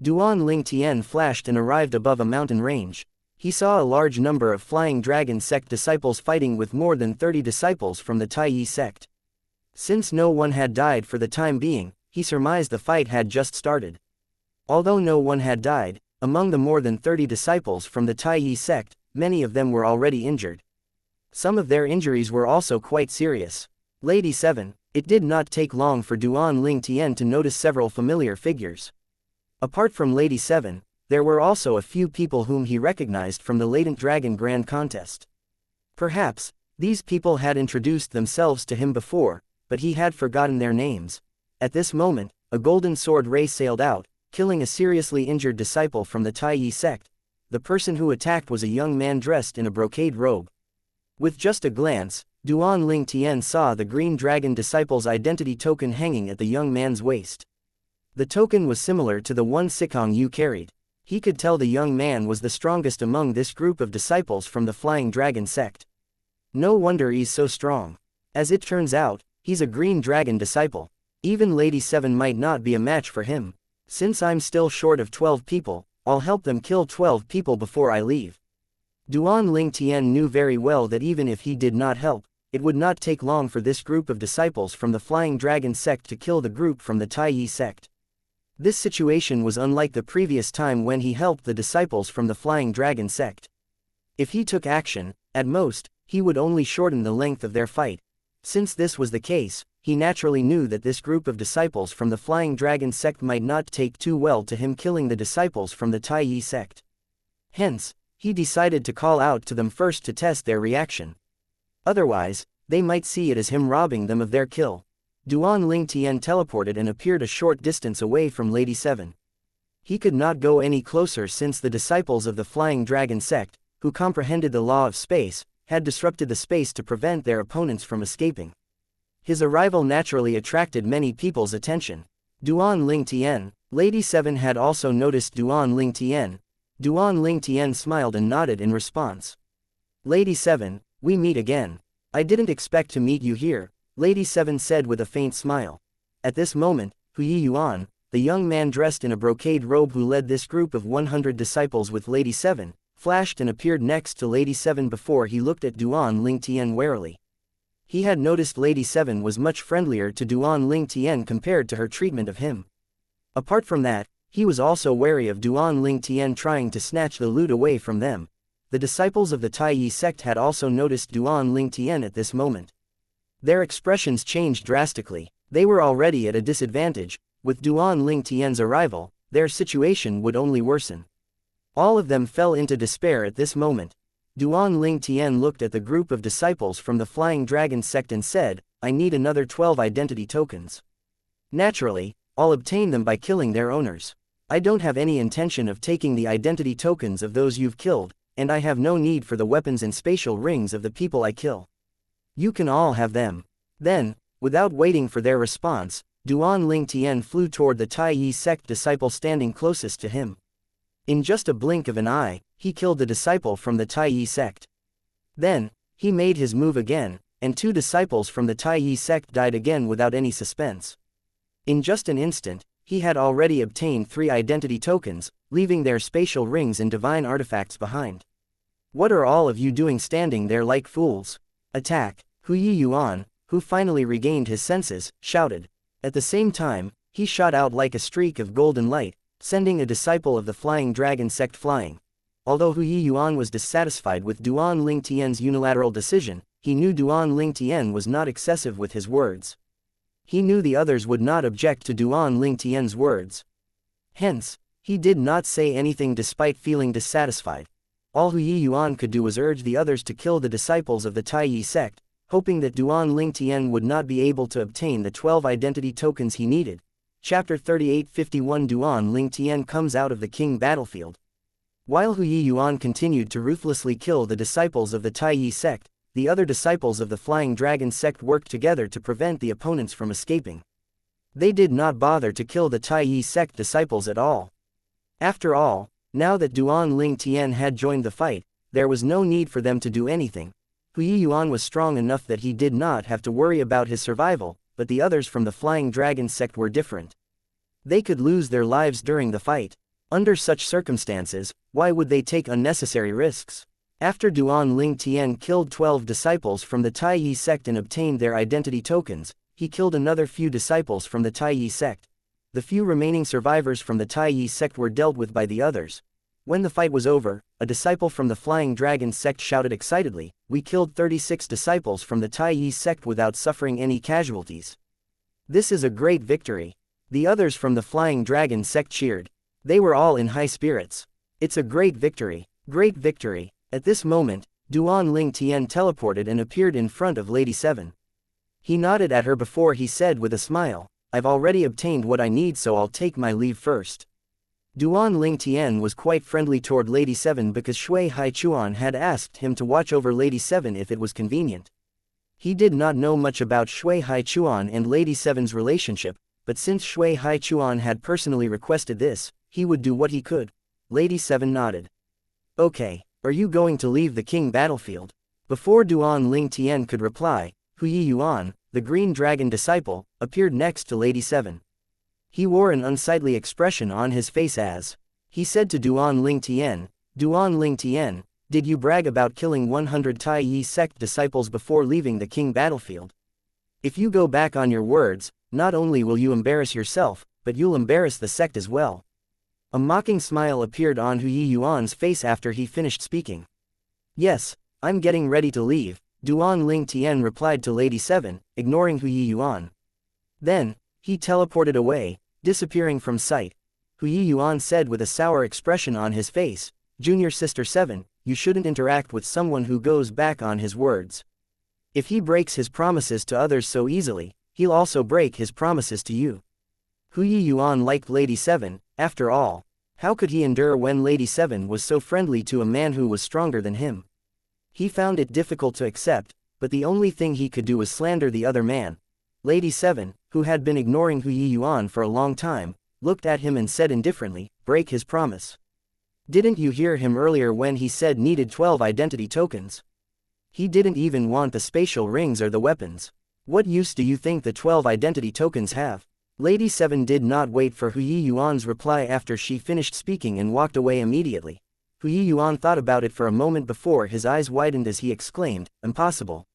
Duan Ling Tian flashed and arrived above a mountain range. He saw a large number of Flying Dragon sect disciples fighting with more than 30 disciples from the Tai Yi sect. Since no one had died for the time being, he surmised the fight had just started. Although no one had died, among the more than 30 disciples from the Tai Yi sect, many of them were already injured. Some of their injuries were also quite serious. Lady 7, it did not take long for Duan Ling Tian to notice several familiar figures. Apart from Lady 7, there were also a few people whom he recognized from the Latent Dragon Grand Contest. Perhaps, these people had introduced themselves to him before, but he had forgotten their names. At this moment, a golden sword ray sailed out, killing a seriously injured disciple from the Tai Yi sect. The person who attacked was a young man dressed in a brocade robe. With just a glance, Duan Ling Tian saw the Green Dragon disciple's identity token hanging at the young man's waist. The token was similar to the one Sikong Yu carried. He could tell the young man was the strongest among this group of disciples from the Flying Dragon sect. No wonder he's so strong. As it turns out, he's a Green Dragon disciple. Even Lady 7 might not be a match for him. Since I'm still short of 12 people, I'll help them kill 12 people before I leave. Duan Ling Tian knew very well that even if he did not help, it would not take long for this group of disciples from the Flying Dragon sect to kill the group from the Tai Yi sect. This situation was unlike the previous time when he helped the disciples from the Flying Dragon sect. If he took action, at most, he would only shorten the length of their fight. Since this was the case, he naturally knew that this group of disciples from the Flying Dragon sect might not take too well to him killing the disciples from the Tai Yi sect. Hence, he decided to call out to them first to test their reaction. Otherwise, they might see it as him robbing them of their kill. Duan Ling Tian teleported and appeared a short distance away from Lady 7. He could not go any closer since the disciples of the Flying Dragon sect, who comprehended the law of space, had disrupted the space to prevent their opponents from escaping. His arrival naturally attracted many people's attention. Duan Ling Tian, Lady 7 had also noticed Duan Ling Tian. Duan Ling Tian smiled and nodded in response. Lady 7, we meet again. I didn't expect to meet you here, Lady 7 said with a faint smile. At this moment, Hui Yuan, the young man dressed in a brocade robe who led this group of 100 disciples with Lady 7, flashed and appeared next to Lady 7 before he looked at Duan Lingtian warily. He had noticed Lady 7 was much friendlier to Duan Lingtian compared to her treatment of him. Apart from that, he was also wary of Duan Lingtian trying to snatch the loot away from them. The disciples of the Taiyi sect had also noticed Duan Lingtian at this moment. Their expressions changed drastically. They were already at a disadvantage. With Duan Lingtian's arrival, their situation would only worsen. All of them fell into despair at this moment. Duan Lingtian looked at the group of disciples from the Flying Dragon sect and said, "I need another 12 identity tokens. Naturally, I'll obtain them by killing their owners. I don't have any intention of taking the identity tokens of those you've killed, and I have no need for the weapons and spatial rings of the people I kill. You can all have them." Then, without waiting for their response, Duan Lingtian flew toward the Taiyi sect disciple standing closest to him. In just a blink of an eye, he killed the disciple from the Taiyi sect. Then, he made his move again, and 2 disciples from the Taiyi sect died again without any suspense. In just an instant, he had already obtained 3 identity tokens, leaving their spatial rings and divine artifacts behind. "What are all of you doing standing there like fools? Attack!" Huyi Yuan, who finally regained his senses, shouted. At the same time, he shot out like a streak of golden light, sending a disciple of the Flying Dragon sect flying. Although Huyi Yuan was dissatisfied with Duan Lingtian's unilateral decision, he knew Duan Lingtian was not excessive with his words. He knew the others would not object to Duan Lingtian's words. Hence, he did not say anything despite feeling dissatisfied. All Huyi Yuan could do was urge the others to kill the disciples of the Taiyi sect, hoping that Duan Lingtian would not be able to obtain the 12 identity tokens he needed. Chapter 38:51 Duan Lingtian comes out of the king battlefield. While Huyi Yuan continued to ruthlessly kill the disciples of the Taiyi sect, the other disciples of the Flying Dragon sect worked together to prevent the opponents from escaping. They did not bother to kill the Taiyi sect disciples at all. After all, now that Duan Lingtian had joined the fight, there was no need for them to do anything. Huyi Yuan was strong enough that he did not have to worry about his survival, but the others from the Flying Dragon sect were different. They could lose their lives during the fight. Under such circumstances, why would they take unnecessary risks? After Duan Lingtian killed 12 disciples from the Taiyi sect and obtained their identity tokens, he killed another few disciples from the Taiyi sect. The few remaining survivors from the Taiyi sect were dealt with by the others. When the fight was over, a disciple from the Flying Dragon sect shouted excitedly, "We killed 36 disciples from the Taiyi sect without suffering any casualties. This is a great victory." The others from the Flying Dragon sect cheered. They were all in high spirits. "It's a great victory. Great victory." At this moment, Duan Lingtian teleported and appeared in front of Lady 7. He nodded at her before he said with a smile, "I've already obtained what I need, so I'll take my leave first." Duan Lingtian was quite friendly toward Lady 7 because Shui Haichuan had asked him to watch over Lady 7 if it was convenient. He did not know much about Shui Haichuan and Lady 7's relationship, but since Shui Haichuan had personally requested this, he would do what he could. Lady 7 nodded. "Okay, are you going to leave the king battlefield?" Before Duan Lingtian could reply, Huyi Yuan, the green dragon disciple, appeared next to Lady 7. He wore an unsightly expression on his face as he said to Duan Lingtian, "Duan Lingtian, did you brag about killing 100 Taiyi sect disciples before leaving the king battlefield? If you go back on your words, not only will you embarrass yourself, but you'll embarrass the sect as well." A mocking smile appeared on Huyi Yuan's face after he finished speaking. "Yes, I'm getting ready to leave," Duan Lingtian replied to Lady 7, ignoring Huyi Yuan. Then, he teleported away, disappearing from sight. Huyi Yuan said with a sour expression on his face, "Junior Sister 7, you shouldn't interact with someone who goes back on his words. If he breaks his promises to others so easily, he'll also break his promises to you." Huyi Yuan liked Lady 7, after all. How could he endure when Lady 7 was so friendly to a man who was stronger than him? He found it difficult to accept, but the only thing he could do was slander the other man. Lady 7, who had been ignoring Huyi Yuan for a long time, looked at him and said indifferently, "Break his promise. Didn't you hear him earlier when he said needed 12 identity tokens? He didn't even want the spatial rings or the weapons. What use do you think the 12 identity tokens have?" Lady 7 did not wait for Huyi Yuan's reply after she finished speaking and walked away immediately. Hu Yuan thought about it for a moment before his eyes widened as he exclaimed, impossible.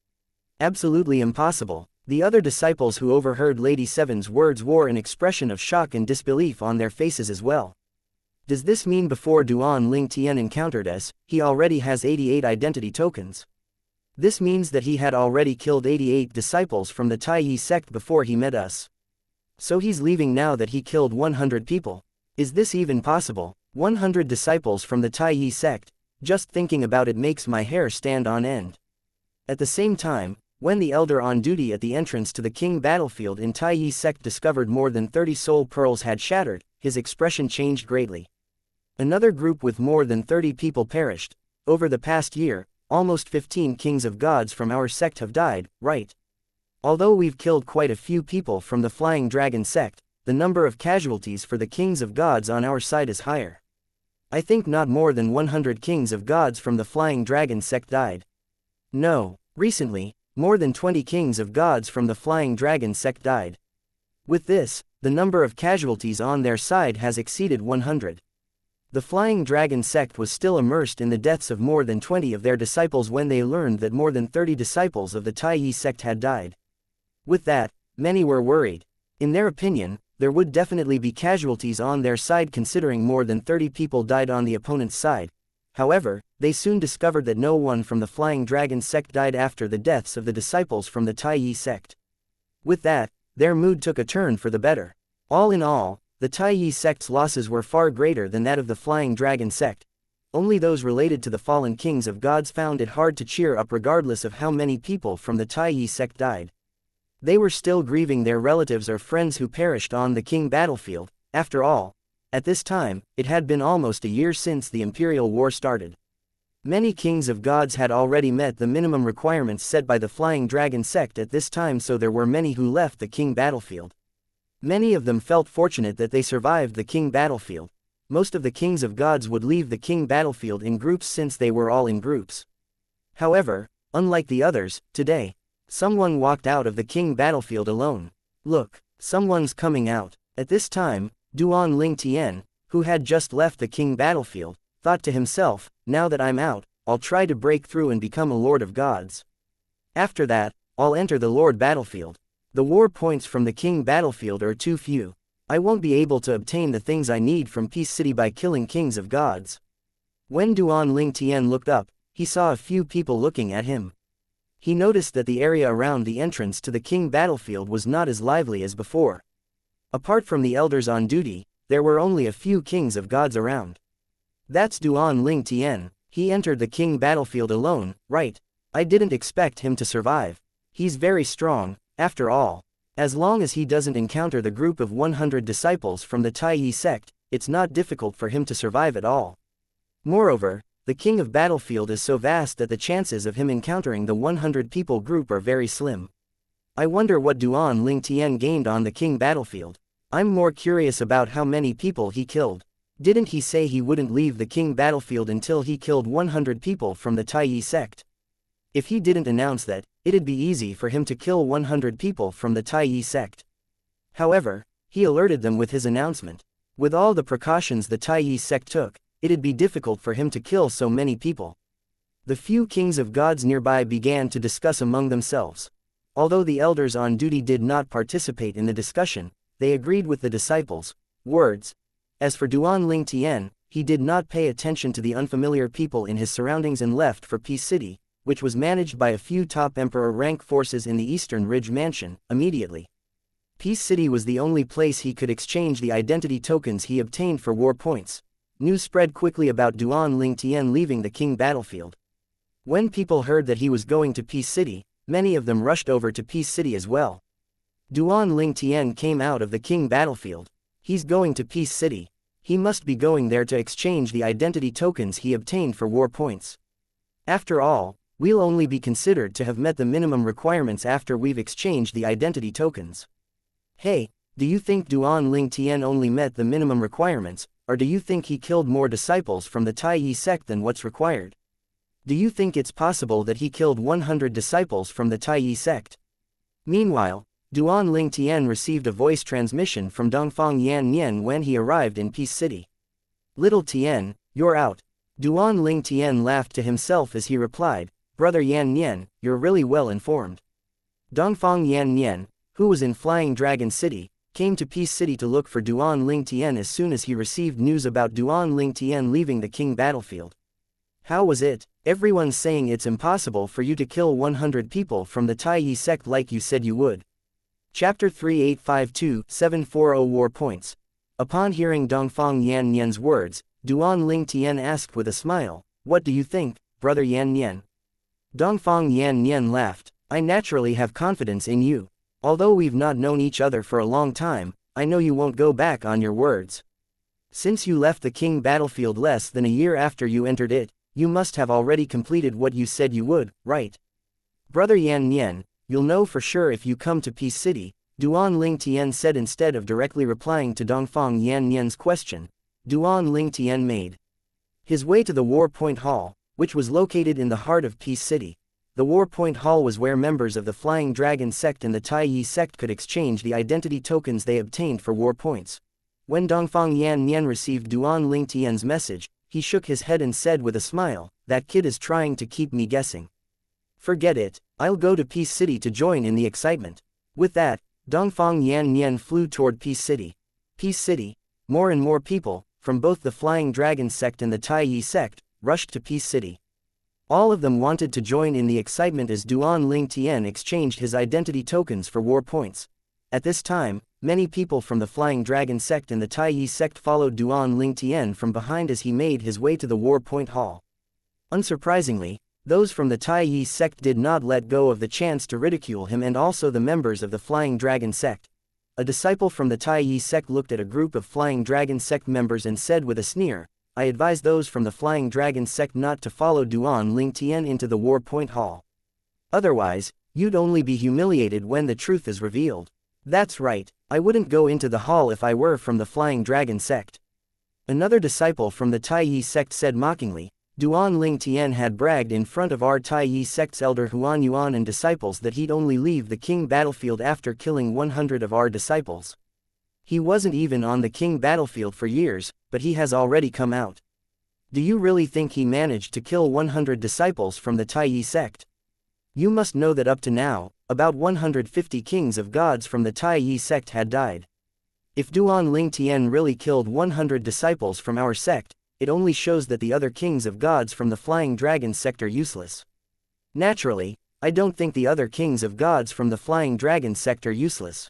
Absolutely impossible. The other disciples who overheard Lady Seven's words wore an expression of shock and disbelief on their faces as well. Does this mean before Duan Ling Tian encountered us, he already has 88 identity tokens? This means that he had already killed 88 disciples from the Taiyi sect before he met us. So he's leaving now that he killed 100 people. Is this even possible? 100 disciples from the Taiyi sect, just thinking about it makes my hair stand on end. At the same time, when the elder on duty at the entrance to the king battlefield in Taiyi sect discovered more than 30 soul pearls had shattered, his expression changed greatly. Another group with more than 30 people perished. Over the past year, almost 15 kings of gods from our sect have died, right? Although we've killed quite a few people from the Flying Dragon sect, the number of casualties for the kings of gods on our side is higher. I think not more than 100 kings of gods from the Flying Dragon sect died. No, recently, more than 20 kings of gods from the Flying Dragon sect died. With this, the number of casualties on their side has exceeded 100. The Flying Dragon sect was still immersed in the deaths of more than 20 of their disciples when they learned that more than 30 disciples of the Taiyi sect had died. With that, many were worried. In their opinion, there would definitely be casualties on their side considering more than 30 people died on the opponent's side. However, they soon discovered that no one from the Flying Dragon sect died after the deaths of the disciples from the Taiyi sect. With that, their mood took a turn for the better. All in all, the Taiyi sect's losses were far greater than that of the Flying Dragon sect. Only those related to the fallen kings of gods found it hard to cheer up regardless of how many people from the Taiyi sect died. They were still grieving their relatives or friends who perished on the king battlefield. After all, at this time, it had been almost a year since the Imperial War started. Many kings of gods had already met the minimum requirements set by the Flying Dragon sect at this time, so there were many who left the king battlefield. Many of them felt fortunate that they survived the king battlefield. Most of the kings of gods would leave the king battlefield in groups since they were all in groups. However, unlike the others, today, someone walked out of the king battlefield alone. Look, someone's coming out. At this time, Duan Ling Tian, who had just left the king battlefield, thought to himself, now that I'm out, I'll try to break through and become a lord of gods. After that, I'll enter the lord battlefield. The war points from the king battlefield are too few. I won't be able to obtain the things I need from Peace City by killing kings of gods. When Duan Ling Tian looked up, he saw a few people looking at him. He noticed that the area around the entrance to the king battlefield was not as lively as before. Apart from the elders on duty, there were only a few kings of gods around. That's Duan Ling Tian. He entered the king battlefield alone, right? I didn't expect him to survive. He's very strong, after all. As long as he doesn't encounter the group of 100 disciples from the Taiyi sect, it's not difficult for him to survive at all. Moreover, the king of battlefield is so vast that the chances of him encountering the 100 people group are very slim. I wonder what Duan Ling Tian gained on the king battlefield. I'm more curious about how many people he killed. Didn't he say he wouldn't leave the king battlefield until he killed 100 people from the Taiyi sect? If he didn't announce that, it'd be easy for him to kill 100 people from the Taiyi sect. However, he alerted them with his announcement. With all the precautions the Taiyi sect took, it'd be difficult for him to kill so many people. The few kings of gods nearby began to discuss among themselves. Although the elders on duty did not participate in the discussion, they agreed with the disciples' words. As for Duan Ling Tian, he did not pay attention to the unfamiliar people in his surroundings and left for Peace City, which was managed by a few top emperor rank forces in the Eastern Ridge Mansion, immediately. Peace City was the only place he could exchange the identity tokens he obtained for war points. News spread quickly about Duan Ling Tian leaving the king battlefield. When people heard that he was going to Peace City, many of them rushed over to Peace City as well. Duan Ling Tian came out of the king battlefield. He's going to Peace City. He must be going there to exchange the identity tokens he obtained for war points. After all, we'll only be considered to have met the minimum requirements after we've exchanged the identity tokens. Hey, do you think Duan Ling Tian only met the minimum requirements, or do you think he killed more disciples from the Taiyi sect than what's required? Do you think it's possible that he killed 100 disciples from the Taiyi sect? Meanwhile, Duan Ling Tian received a voice transmission from Dongfang Yan Nian when he arrived in Peace City. Little Tian, you're out. Duan Ling Tian laughed to himself as he replied, Brother Yan Nian, you're really well informed. Dongfang Yan Nian, who was in Flying Dragon City, came to Peace City to look for Duan Ling Tian as soon as he received news about Duan Ling Tian leaving the king battlefield. How was it? Everyone's saying it's impossible for you to kill 100 people from the Taiyi sect like you said you would. Chapter 3852-740 War Points. Upon hearing Dongfang Yan Nian's words, Duan Ling Tian asked with a smile, What do you think, Brother Yan Nian? Dongfang Yan Nian laughed, I naturally have confidence in you. Although we've not known each other for a long time, I know you won't go back on your words. Since you left the king battlefield less than a year after you entered it, you must have already completed what you said you would, right? Brother Yan Nian, you'll know for sure if you come to Peace City, Duan Ling Tian said instead of directly replying to Dongfang Yan Nian's question. Duan Ling Tian made his way to the War Point Hall, which was located in the heart of Peace City. The War Point Hall was where members of the Flying Dragon sect and the Taiyi sect could exchange the identity tokens they obtained for war points. When Dongfang Yan Nian received Duan Ling Tian's message, he shook his head and said with a smile, That kid is trying to keep me guessing. Forget it, I'll go to Peace City to join in the excitement. With that, Dongfang Yan Nian flew toward Peace City. Peace City, more and more people, from both the Flying Dragon sect and the Taiyi sect, rushed to Peace City. All of them wanted to join in the excitement as Duan Ling Tian exchanged his identity tokens for war points. At this time, many people from the Flying Dragon sect and the Taiyi sect followed Duan Ling Tian from behind as he made his way to the War Point Hall. Unsurprisingly, those from the Taiyi sect did not let go of the chance to ridicule him and also the members of the Flying Dragon sect. A disciple from the Taiyi sect looked at a group of Flying Dragon sect members and said with a sneer, I advise those from the Flying Dragon sect not to follow Duan Ling Tian into the War Point Hall. Otherwise, you'd only be humiliated when the truth is revealed. That's right, I wouldn't go into the hall if I were from the Flying Dragon sect. Another disciple from the Taiyi sect said mockingly, Duan Ling Tian had bragged in front of our Taiyi sect's elder Huan Yuan and disciples that he'd only leave the king battlefield after killing 100 of our disciples. He wasn't even on the king battlefield for years, but he has already come out. Do you really think he managed to kill 100 disciples from the Taiyi sect? You must know that up to now, about 150 kings of gods from the Taiyi sect had died. If Duan Ling Tian really killed 100 disciples from our sect, it only shows that the other kings of gods from the Flying Dragon sect are useless. Naturally, I don't think the other kings of gods from the Flying Dragon sect are useless.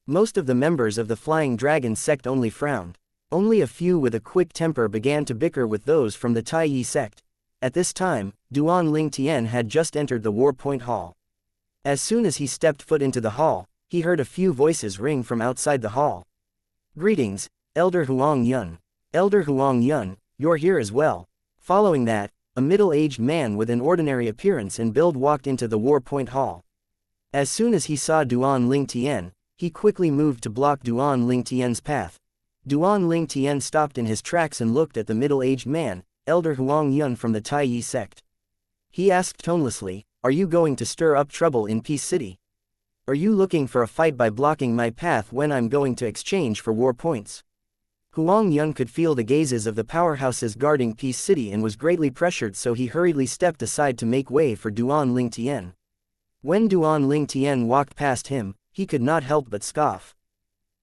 Most of the members of the Flying Dragon sect only frowned. Only a few with a quick temper began to bicker with those from the Taiyi sect. At this time, Duan Ling Tian had just entered the War Point Hall. As soon as he stepped foot into the hall, he heard a few voices ring from outside the hall. Greetings, Elder Huang Yun. Elder Huang Yun, you're here as well. Following that, a middle-aged man with an ordinary appearance and build walked into the War Point Hall. As soon as he saw Duan Ling Tian, he quickly moved to block Duan Ling Tian's path. Duan Ling Tian stopped in his tracks and looked at the middle-aged man, Elder Huang Yun from the Taiyi sect. He asked tonelessly, Are you going to stir up trouble in Peace City? Are you looking for a fight by blocking my path when I'm going to exchange for war points? Huang Yun could feel the gazes of the powerhouses guarding Peace City and was greatly pressured, so he hurriedly stepped aside to make way for Duan Ling Tian. When Duan Ling Tian walked past him, he could not help but scoff.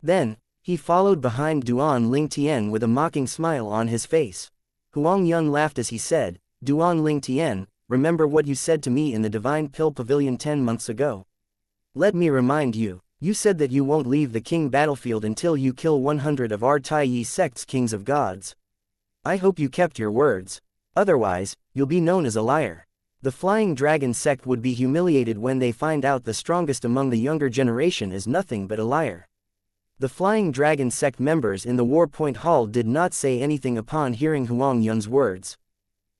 Then, he followed behind Duan Ling Tian with a mocking smile on his face. Huang Yun laughed as he said, Duan Ling Tian, remember what you said to me in the Divine Pill Pavilion 10 months ago? Let me remind you, you said that you won't leave the king battlefield until you kill 100 of our Taiyi sect's kings of gods. I hope you kept your words. Otherwise, you'll be known as a liar. The Flying Dragon sect would be humiliated when they find out the strongest among the younger generation is nothing but a liar. The Flying Dragon sect members in the War Point Hall did not say anything upon hearing Huang Yun's words.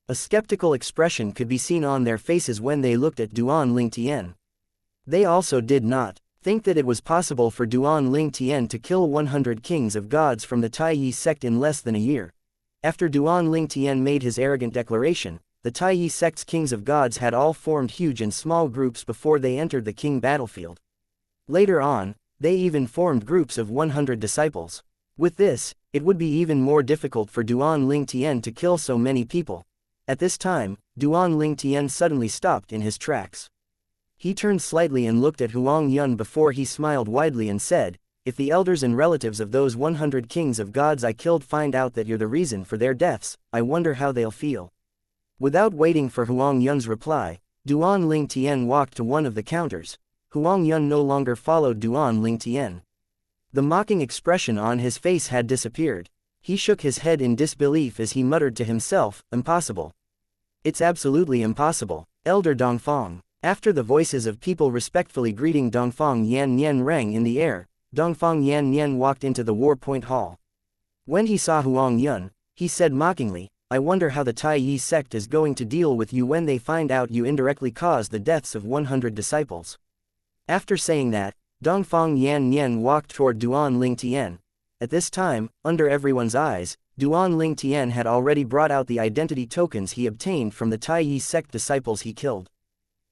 A skeptical expression could be seen on their faces when they looked at Duan Ling Tian. They also did not think that it was possible for Duan Ling Tian to kill 100 kings of gods from the Taiyi sect in less than a year. After Duan Ling Tian made his arrogant declaration, the Taiyi sect's kings of gods had all formed huge and small groups before they entered the king battlefield. Later on, they even formed groups of 100 disciples. With this, It would be even more difficult for Duan Lingtian to kill so many people. At this time, Duan Lingtian suddenly stopped in his tracks. He turned slightly and looked at Huang Yun before he smiled widely and said, "If the elders and relatives of those 100 kings of gods I killed find out that you're the reason for their deaths, I wonder how they'll feel." Without waiting for Huang Yun's reply, Duan Lingtian walked to one of the counters. Huang Yun no longer followed Duan Lingtian. The mocking expression on his face had disappeared. He shook his head in disbelief as he muttered to himself, "Impossible. It's absolutely impossible. Elder Dongfang." After the voices of people respectfully greeting Dongfang Yan Nian rang in the air, Dongfang Yan Nian walked into the war point hall. When he saw Huang Yun, he said mockingly, "I wonder how the Taiyi sect is going to deal with you when they find out you indirectly caused the deaths of 100 disciples." After saying that, Dongfang Yan Nian walked toward Duan Lingtian. At this time, under everyone's eyes, Duan Lingtian had already brought out the identity tokens he obtained from the Taiyi sect disciples he killed.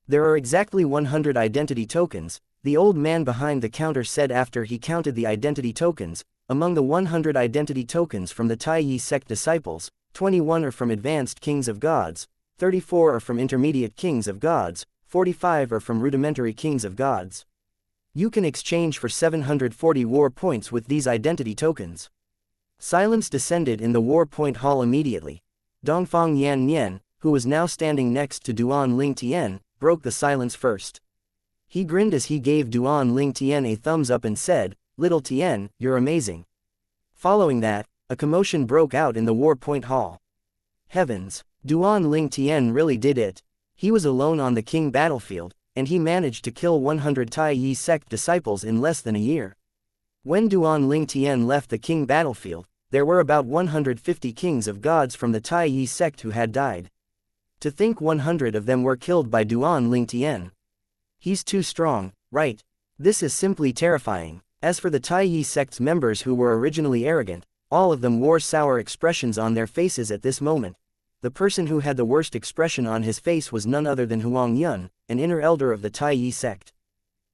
"There are exactly 100 identity tokens," the old man behind the counter said after he counted the identity tokens. "Among the 100 identity tokens from the Taiyi sect disciples, 21 are from advanced kings of gods, 34 are from intermediate kings of gods, 45 are from rudimentary kings of gods. You can exchange for 740 war points with these identity tokens." Silence descended in the war point hall immediately. Dongfang Yan Nian, who was now standing next to Duan Lingtian, broke the silence first. He grinned as he gave Duan Lingtian a thumbs up and said, "Little Tian, you're amazing." Following that, a commotion broke out in the war point hall. Heavens! Duan Lingtian really did it. He was alone on the king battlefield, and he managed to kill 100 Taiyi sect disciples in less than a year. When Duan Lingtian left the king battlefield, there were about 150 kings of gods from the Taiyi sect who had died. To think 100 of them were killed by Duan Lingtian. He's too strong, right? This is simply terrifying. As for the Taiyi sect's members who were originally arrogant, all of them wore sour expressions on their faces at this moment. The person who had the worst expression on his face was none other than Huang Yun, an inner elder of the Taiyi sect.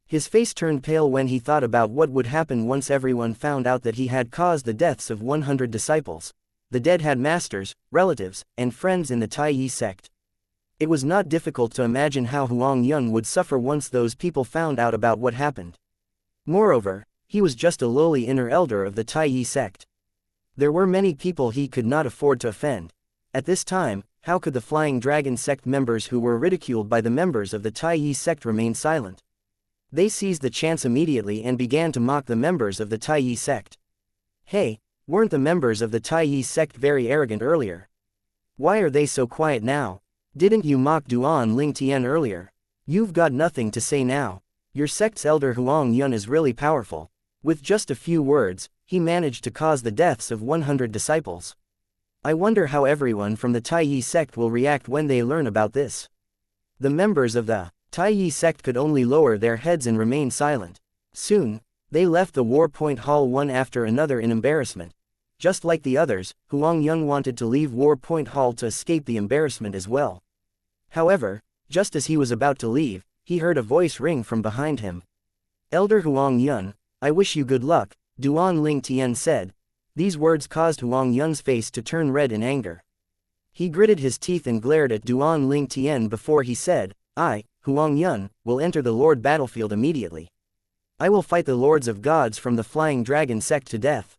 His face turned pale when he thought about what would happen once everyone found out that he had caused the deaths of 100 disciples. The dead had masters, relatives, and friends in the Taiyi sect. It was not difficult to imagine how Huang Yun would suffer once those people found out about what happened. Moreover, he was just a lowly inner elder of the Taiyi sect. There were many people he could not afford to offend. At this time, how could the Flying Dragon sect members who were ridiculed by the members of the Taiyi sect remain silent? They seized the chance immediately and began to mock the members of the Taiyi sect. "Hey, weren't the members of the Taiyi sect very arrogant earlier? Why are they so quiet now? Didn't you mock Duan Lingtian earlier? You've got nothing to say now. Your sect's elder Huang Yun is really powerful." With just a few words, he managed to cause the deaths of 100 disciples. I wonder how everyone from the Taiyi sect will react when they learn about this. The members of the Taiyi sect could only lower their heads and remain silent. Soon, they left the war point hall one after another in embarrassment. Just like the others, Huang Yun wanted to leave war point hall to escape the embarrassment as well. However, just as he was about to leave, he heard a voice ring from behind him. "Elder Huang Yun, I wish you good luck," Duan Lingtian said. These words caused Huang Yun's face to turn red in anger. He gritted his teeth and glared at Duan Lingtian before he said, "I, Huang Yun, will enter the Lord battlefield immediately. I will fight the lords of gods from the Flying Dragon sect to death.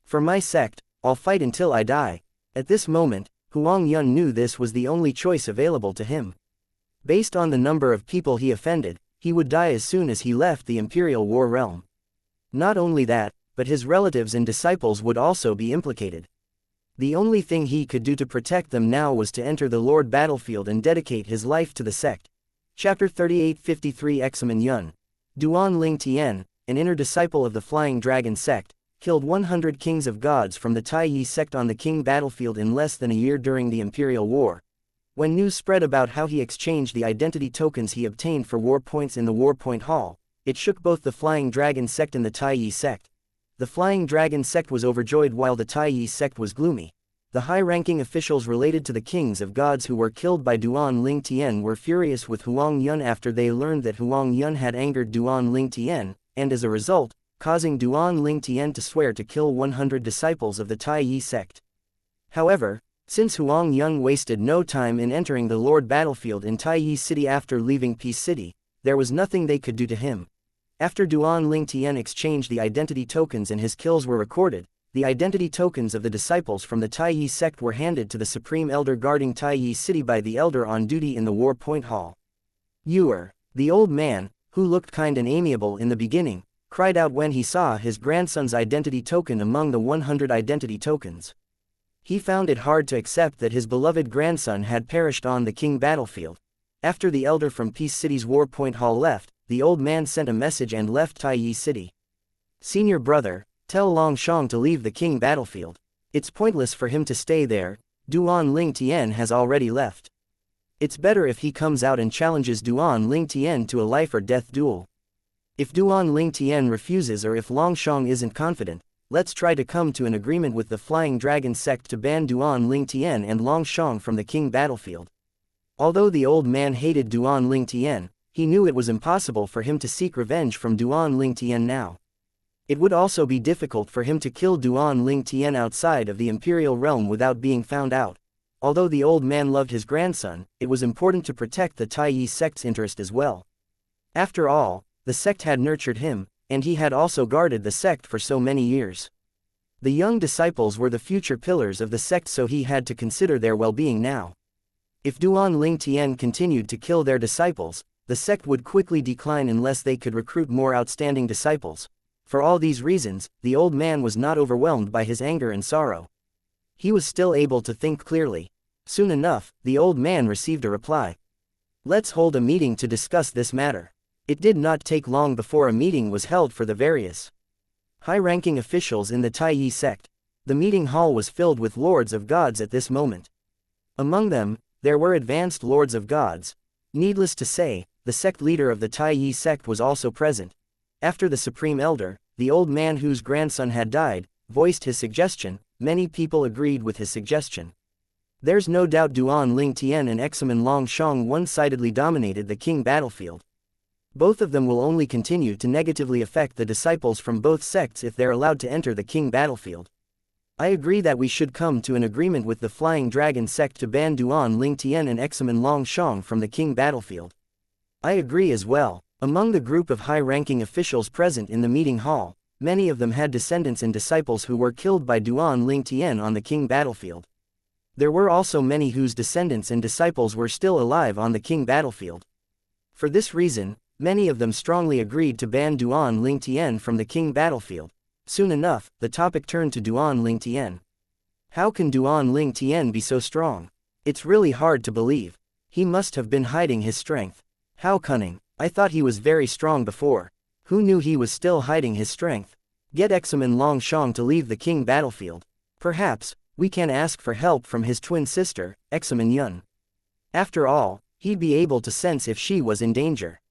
For my sect, I'll fight until I die." At this moment, Huang Yun knew this was the only choice available to him. Based on the number of people he offended, he would die as soon as he left the Imperial War realm. Not only that, but his relatives and disciples would also be implicated. The only thing he could do to protect them now was to enter the Lord battlefield and dedicate his life to the sect. Chapter 3853 Examen Yun. Duan Lingtian, an inner disciple of the Flying Dragon sect, killed 100 kings of gods from the Taiyi sect on the king battlefield in less than a year during the Imperial War. When news spread about how he exchanged the identity tokens he obtained for war points in the war point hall, it shook both the Flying Dragon sect and the Taiyi sect. The Flying Dragon sect was overjoyed while the Taiyi sect was gloomy. The high-ranking officials related to the kings of gods who were killed by Duan Lingtian were furious with Huang Yun after they learned that Huang Yun had angered Duan Lingtian, and as a result, causing Duan Ling Tian to swear to kill 100 disciples of the Tai sect. However, since Huang Yung wasted no time in entering the Lord battlefield in Tai City after leaving Peace City, there was nothing they could do to him. After Duan Ling Tian exchanged the identity tokens and his kills were recorded, the identity tokens of the disciples from the Tai sect were handed to the Supreme Elder guarding Tai City by the Elder on duty in the War Point Hall. Yuer, the old man, who looked kind and amiable in the beginning, cried out when he saw his grandson's identity token among the 100 identity tokens. He found it hard to accept that his beloved grandson had perished on the King battlefield. After the Elder from Peace City's War Point Hall left, the old man sent a message and left Tai City. Senior brother, tell Longshang to leave the King battlefield. It's pointless for him to stay there, Duan Ling Tian has already left. It's better if he comes out and challenges Duan Ling Tian to a life or death duel. If Duan Ling Tian refuses or if Longshang isn't confident, let's try to come to an agreement with the Flying Dragon sect to ban Duan Ling Tian and Longshang from the King battlefield. Although the old man hated Duan Ling Tian, he knew it was impossible for him to seek revenge from Duan Ling Tian now. It would also be difficult for him to kill Duan Ling Tian outside of the Imperial realm without being found out. Although the old man loved his grandson, it was important to protect the Tai sect's interest as well. After all, the sect had nurtured him, and he had also guarded the sect for so many years. The young disciples were the future pillars of the sect, so he had to consider their well-being now. If Duan Ling Tian continued to kill their disciples, the sect would quickly decline unless they could recruit more outstanding disciples. For all these reasons, the old man was not overwhelmed by his anger and sorrow. He was still able to think clearly. Soon enough, the old man received a reply. Let's hold a meeting to discuss this matter. It did not take long before a meeting was held for the various high-ranking officials in the Tai sect. The meeting hall was filled with lords of gods at this moment. Among them, there were advanced lords of gods. Needless to say, the sect leader of the Tai sect was also present. After the Supreme Elder, the old man whose grandson had died, voiced his suggestion, many people agreed with his suggestion. There's no doubt Duan Ling Tian and Examen Longshang one-sidedly dominated the King battlefield. Both of them will only continue to negatively affect the disciples from both sects if they're allowed to enter the King battlefield. I agree that we should come to an agreement with the Flying Dragon sect to ban Duan Ling Tian and Examen Longshang from the King battlefield. I agree as well. Among the group of high-ranking officials present in the meeting hall, many of them had descendants and disciples who were killed by Duan Ling Tian on the King battlefield. There were also many whose descendants and disciples were still alive on the King battlefield. For this reason, many of them strongly agreed to ban Duan Ling Tian from the King battlefield. Soon enough, the topic turned to Duan Ling Tian. How can Duan Ling Tian be so strong? It's really hard to believe. He must have been hiding his strength. How cunning. I thought he was very strong before. Who knew he was still hiding his strength? Get Examen Longshang to leave the King battlefield. Perhaps, we can ask for help from his twin sister, Examen Yun. After all, he'd be able to sense if she was in danger.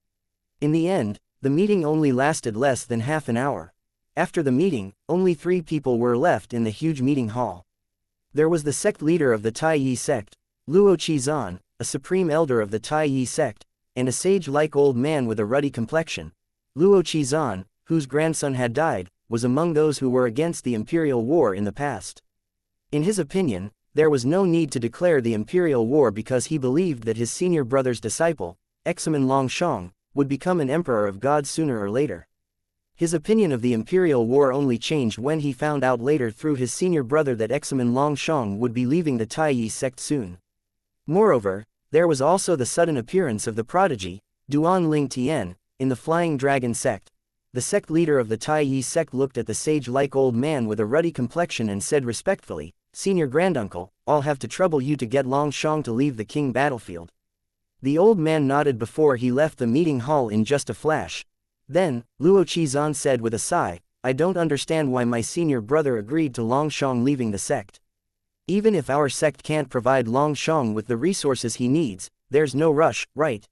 In the end, the meeting only lasted less than half an hour. After the meeting, only 3 people were left in the huge meeting hall. There was the sect leader of the Tai sect, Luo Qizan, a supreme elder of the Tai sect, and a sage-like old man with a ruddy complexion. Luo Qizan, whose grandson had died, was among those who were against the imperial war in the past. In his opinion, there was no need to declare the imperial war because he believed that his senior brother's disciple, Examen Longshang, would become an emperor of gods sooner or later. His opinion of the imperial war only changed when he found out later through his senior brother that Examen Longshang would be leaving the Tai sect soon. Moreover, there was also the sudden appearance of the prodigy, Duan Ling Tian, in the Flying Dragon sect. The sect leader of the Tai sect looked at the sage-like old man with a ruddy complexion and said respectfully, "Senior granduncle, I'll have to trouble you to get Longshang to leave the King battlefield." The old man nodded before he left the meeting hall in just a flash. Then, Luo Qizan said with a sigh, "I don't understand why my senior brother agreed to Longshang leaving the sect. Even if our sect can't provide Longshang with the resources he needs, there's no rush, right?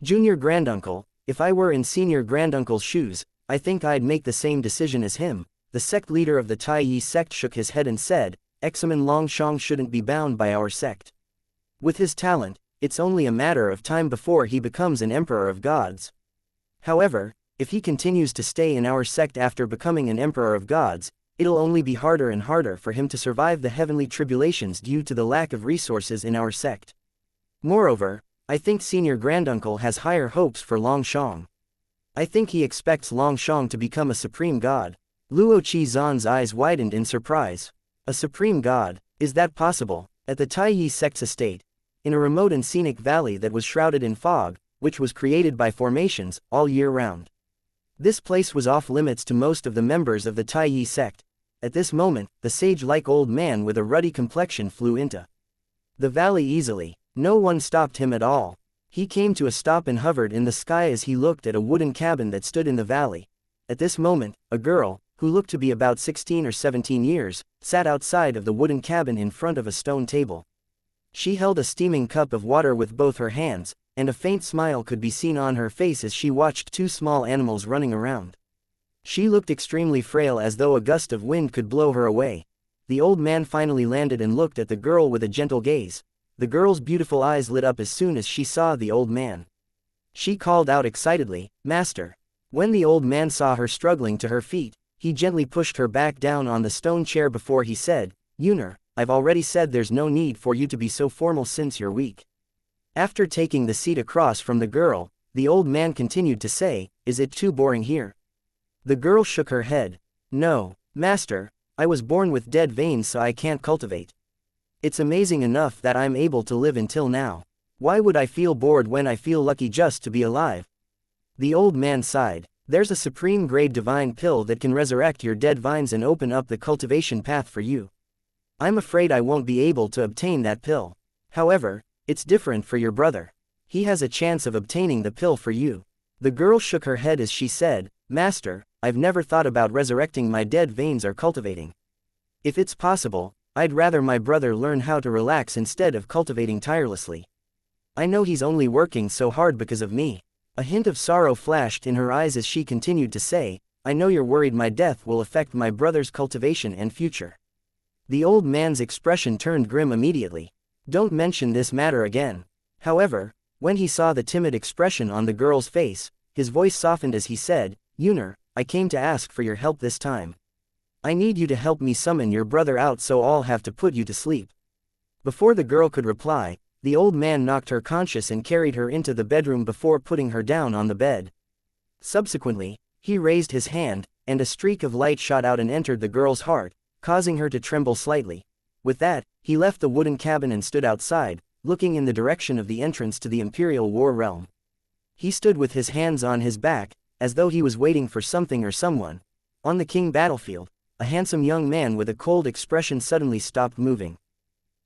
Junior granduncle, if I were in senior granduncle's shoes, I think I'd make the same decision as him." The sect leader of the Tai sect shook his head and said, "Examen Longshang shouldn't be bound by our sect. With his talent, it's only a matter of time before he becomes an emperor of gods." However, if he continues to stay in our sect after becoming an emperor of gods, it'll only be harder and harder for him to survive the heavenly tribulations due to the lack of resources in our sect. Moreover, I think senior granduncle has higher hopes for Longshang. I think he expects Longshang to become a supreme god. Luo Qizhan's eyes widened in surprise. A supreme god, is that possible? At the Taiyi sect's estate, in a remote and scenic valley that was shrouded in fog, which was created by formations, all year round. This place was off limits to most of the members of the Taiyi sect. At this moment, the sage-like old man with a ruddy complexion flew into the valley easily. No one stopped him at all. He came to a stop and hovered in the sky as he looked at a wooden cabin that stood in the valley. At this moment, a girl, who looked to be about 16 or 17 years, sat outside of the wooden cabin in front of a stone table. She held a steaming cup of water with both her hands, and a faint smile could be seen on her face as she watched two small animals running around. She looked extremely frail, as though a gust of wind could blow her away. The old man finally landed and looked at the girl with a gentle gaze. The girl's beautiful eyes lit up as soon as she saw the old man. She called out excitedly, "Master!" When the old man saw her struggling to her feet, he gently pushed her back down on the stone chair before he said, "Yuner, I've already said there's no need for you to be so formal since you're weak." After taking the seat across from the girl, the old man continued to say, "Is it too boring here?" The girl shook her head. "No, master, I was born with dead veins, so I can't cultivate. It's amazing enough that I'm able to live until now. Why would I feel bored when I feel lucky just to be alive?" The old man sighed. "There's a supreme grade divine pill that can resurrect your dead vines and open up the cultivation path for you. I'm afraid I won't be able to obtain that pill. However, it's different for your brother. He has a chance of obtaining the pill for you." The girl shook her head as she said, "Master, I've never thought about resurrecting my dead veins or cultivating. If it's possible, I'd rather my brother learn how to relax instead of cultivating tirelessly. I know he's only working so hard because of me." A hint of sorrow flashed in her eyes as she continued to say, "I know you're worried my death will affect my brother's cultivation and future." The old man's expression turned grim immediately. "Don't mention this matter again." However, when he saw the timid expression on the girl's face, his voice softened as he said, "Yuner, I came to ask for your help this time. I need you to help me summon your brother out, so I'll have to put you to sleep." Before the girl could reply, the old man knocked her conscious and carried her into the bedroom before putting her down on the bed. Subsequently, he raised his hand, and a streak of light shot out and entered the girl's heart, causing her to tremble slightly. With that, he left the wooden cabin and stood outside, looking in the direction of the entrance to the Imperial War Realm. He stood with his hands on his back, as though he was waiting for something or someone. On the king battlefield, a handsome young man with a cold expression suddenly stopped moving.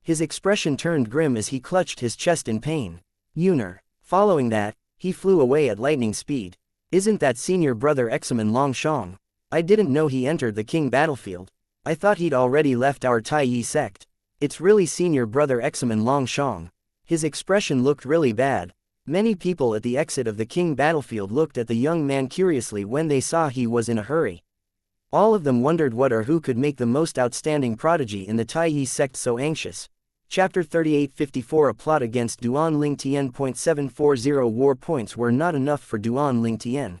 His expression turned grim as he clutched his chest in pain. "Yuner." Following that, he flew away at lightning speed. "Isn't that senior brother Examen Longshang? I didn't know he entered the king battlefield. I thought he'd already left our Taiyi sect. It's really senior brother Examen Longshang." His expression looked really bad. Many people at the exit of the king battlefield looked at the young man curiously when they saw he was in a hurry. All of them wondered what or who could make the most outstanding prodigy in the Taiyi sect so anxious. Chapter 3854 A plot against Duan Lingtian. 740 War points were not enough for Duan Lingtian.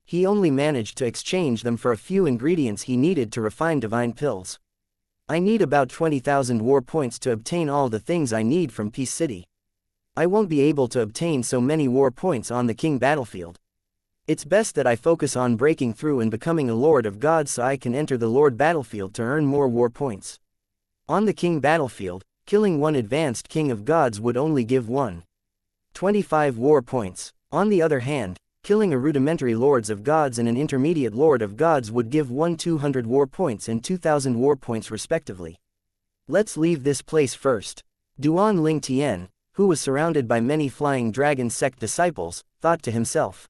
He only managed to exchange them for a few ingredients he needed to refine divine pills. "I need about 20,000 war points to obtain all the things I need from Peace City. I won't be able to obtain so many war points on the king battlefield. It's best that I focus on breaking through and becoming a lord of gods so I can enter the lord battlefield to earn more war points." On the king battlefield, killing one advanced king of gods would only give 125 war points. On the other hand, killing a rudimentary lords of gods and an intermediate lord of gods would give 200 war points and 2,000 war points respectively. "Let's leave this place first." Duan Lingtian, who was surrounded by many flying dragon sect disciples, thought to himself.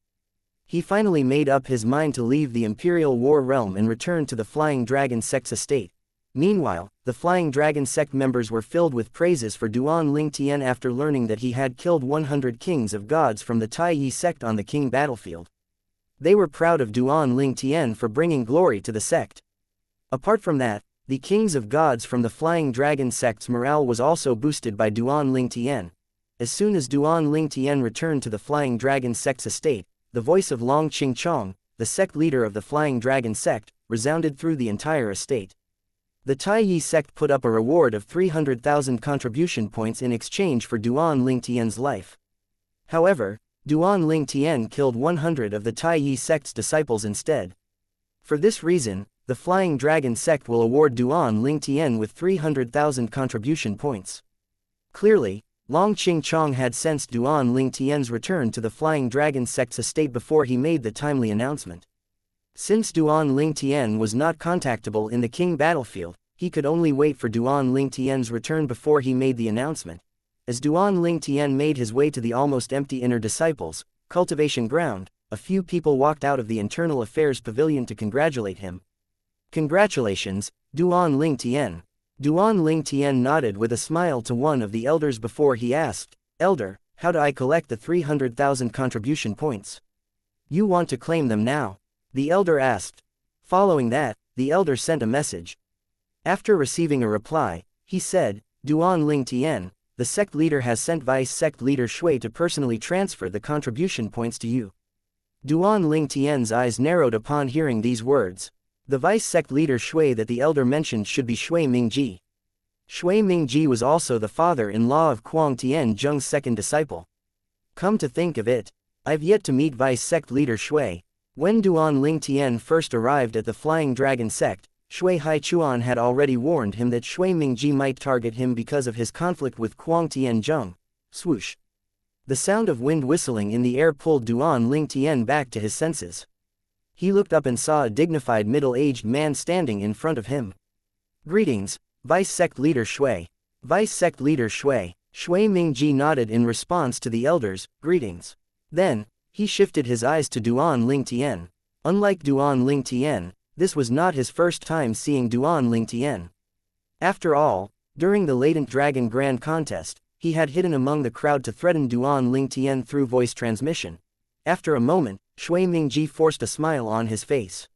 He finally made up his mind to leave the Imperial War Realm and return to the Flying Dragon sect's estate. Meanwhile, the Flying Dragon sect members were filled with praises for Duan Lingtian after learning that he had killed 100 kings of gods from the Taiyi sect on the king battlefield. They were proud of Duan Lingtian for bringing glory to the sect. Apart from that, the kings of gods from the Flying Dragon sect's morale was also boosted by Duan Lingtian. As soon as Duan Lingtian returned to the Flying Dragon sect's estate, the voice of Long Qingchong, the sect leader of the Flying Dragon sect, resounded through the entire estate. The Taiyi sect put up a reward of 300,000 contribution points in exchange for Duan Lingtian's life. However, Duan Lingtian killed 100 of the Taiyi sect's disciples instead. For this reason, the Flying Dragon sect will award Duan Lingtian with 300,000 contribution points. Clearly, Long Qingchong had sensed Duan Lingtian's return to the Flying Dragon sect's estate before he made the timely announcement. Since Duan Lingtian was not contactable in the King battlefield, he could only wait for Duan Lingtian's return before he made the announcement. As Duan Lingtian made his way to the almost empty inner disciples' cultivation ground, a few people walked out of the internal affairs pavilion to congratulate him. "Congratulations, Duan Lingtian." Duan Lingtian nodded with a smile to one of the elders before he asked, "Elder, how do I collect the 300,000 contribution points?" "You want to claim them now?" the elder asked. Following that, the elder sent a message. After receiving a reply, he said, "Duan Lingtian, the sect leader has sent vice sect leader Shui to personally transfer the contribution points to you." Duan Lingtian's eyes narrowed upon hearing these words. The vice sect leader Shui that the elder mentioned should be Shui Mingji. Shui Mingji was also the father-in-law of Kuang Tian Zheng's second disciple. Come to think of it, I've yet to meet vice sect leader Shui. When Duan Lingtian first arrived at the Flying Dragon sect, Shui Haichuan had already warned him that Shui Mingji might target him because of his conflict with Kuang Tian Zheng. Swoosh. The sound of wind whistling in the air pulled Duan Lingtian back to his senses. He looked up and saw a dignified middle-aged man standing in front of him. "Greetings, Vice Sect Leader Shui." Vice Sect Leader Shui. Shui Mingji nodded in response to the elder's greetings. Then, he shifted his eyes to Duan Lingtian. Unlike Duan Lingtian, this was not his first time seeing Duan Lingtian. After all, during the Latent Dragon Grand Contest, he had hidden among the crowd to threaten Duan Lingtian through voice transmission. After a moment, Shui Mingji forced a smile on his face.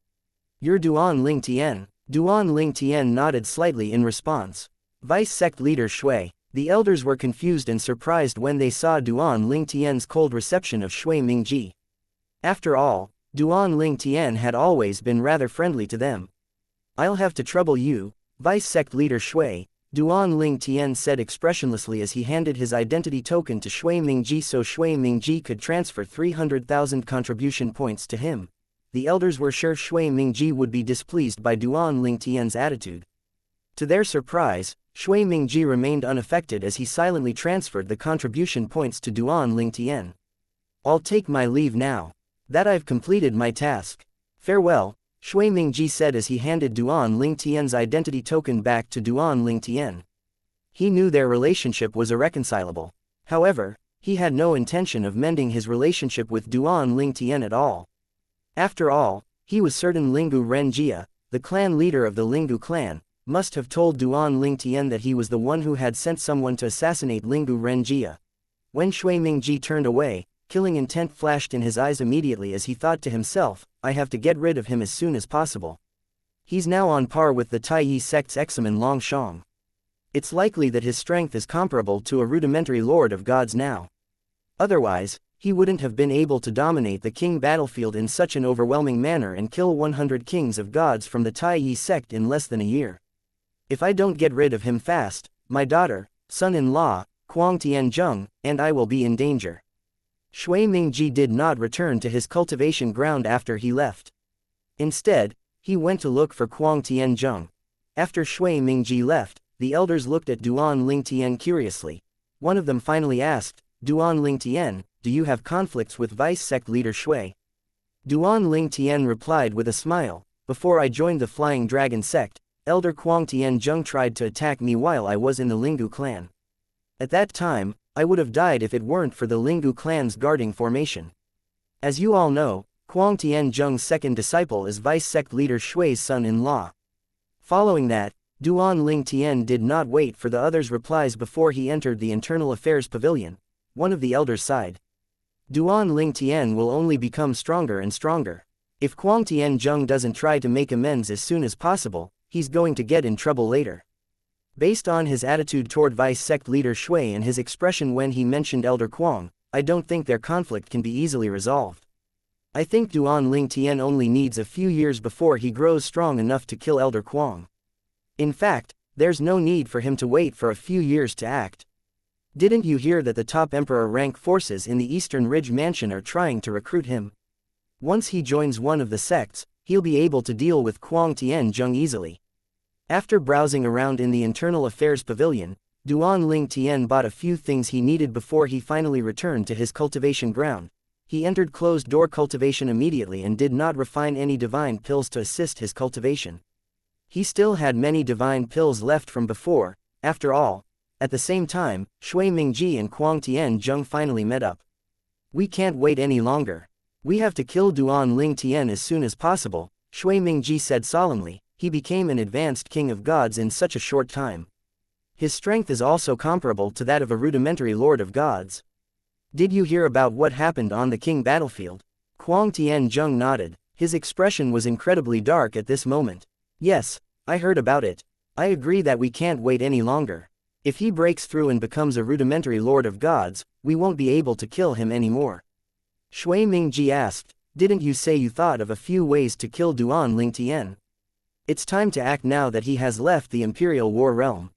"You're Duan Lingtian." Duan Lingtian nodded slightly in response. Vice Sect Leader Shui. The elders were confused and surprised when they saw Duan Lingtian's cold reception of Shui Mingji. After all, Duan Lingtian had always been rather friendly to them. "I'll have to trouble you, Vice Sect Leader Shui," Duan Lingtian said expressionlessly as he handed his identity token to Shui Mingji so Shui Mingji could transfer 300,000 contribution points to him. The elders were sure Shui Mingji would be displeased by Duan Lingtian's attitude. To their surprise, Shui Mingji remained unaffected as he silently transferred the contribution points to Duan Lingtian. "I'll take my leave now. That I've completed my task. Farewell," Shui Mingji said as he handed Duan Lingtian's identity token back to Duan Lingtian. He knew their relationship was irreconcilable. However, he had no intention of mending his relationship with Duan Lingtian at all. After all, he was certain Lingu Renjia, the clan leader of the Lingu clan, must have told Duan Lingtian that he was the one who had sent someone to assassinate Lingu Renjia. When Shui Mingji turned away, killing intent flashed in his eyes immediately as he thought to himself, "I have to get rid of him as soon as possible. He's now on par with the Taiyi sect's Examen Longshang. It's likely that his strength is comparable to a rudimentary Lord of Gods now. Otherwise, he wouldn't have been able to dominate the King battlefield in such an overwhelming manner and kill 100 kings of gods from the Taiyi sect in less than a year. If I don't get rid of him fast, my daughter, son-in-law, Kuang Tian Zheng, and I will be in danger." Shui Mingji did not return to his cultivation ground after he left. Instead, he went to look for Kuang Tian Zheng. After Shui Mingji left, the elders looked at Duan Lingtian curiously. One of them finally asked, "Duan Lingtian, do you have conflicts with Vice Sect Leader Shui?" Duan Lingtian replied with a smile, "Before I joined the Flying Dragon sect, Elder Kuang Tian Zheng tried to attack me while I was in the Lingu clan. At that time, I would have died if it weren't for the Lingu clan's guarding formation. As you all know, Kuang Tian Zheng's second disciple is Vice Sect Leader Shui's son-in-law." Following that, Duan Lingtian did not wait for the others' replies before he entered the Internal Affairs Pavilion. One of the elders sighed. "Duan Lingtian will only become stronger and stronger. If Kuang Tian Zheng doesn't try to make amends as soon as possible, he's going to get in trouble later." Based on his attitude toward Vice Sect Leader Shui and his expression when he mentioned Elder Kuang, I don't think their conflict can be easily resolved. I think Duan Ling Tian only needs a few years before he grows strong enough to kill Elder Kuang. In fact, there's no need for him to wait for a few years to act. Didn't you hear that the top emperor rank forces in the Eastern Ridge Mansion are trying to recruit him? Once he joins one of the sects, he'll be able to deal with Kuang Tian Zheng easily. After browsing around in the Internal Affairs Pavilion, Duan Ling Tian bought a few things he needed before he finally returned to his cultivation ground. He entered closed-door cultivation immediately and did not refine any divine pills to assist his cultivation. He still had many divine pills left from before. After all, at the same time, Shui Mingji and Kuang Tian Zheng finally met up. We can't wait any longer. We have to kill Duan Ling Tian as soon as possible, Shui Mingji said solemnly. He became an advanced king of gods in such a short time. His strength is also comparable to that of a rudimentary lord of gods. Did you hear about what happened on the king battlefield? Kuang Tian Zheng nodded. His expression was incredibly dark at this moment. Yes, I heard about it. I agree that we can't wait any longer. If he breaks through and becomes a rudimentary lord of gods, we won't be able to kill him anymore. Shui Mingji asked, didn't you say you thought of a few ways to kill Duan Ling Tian? It's time to act now that he has left the Imperial War realm.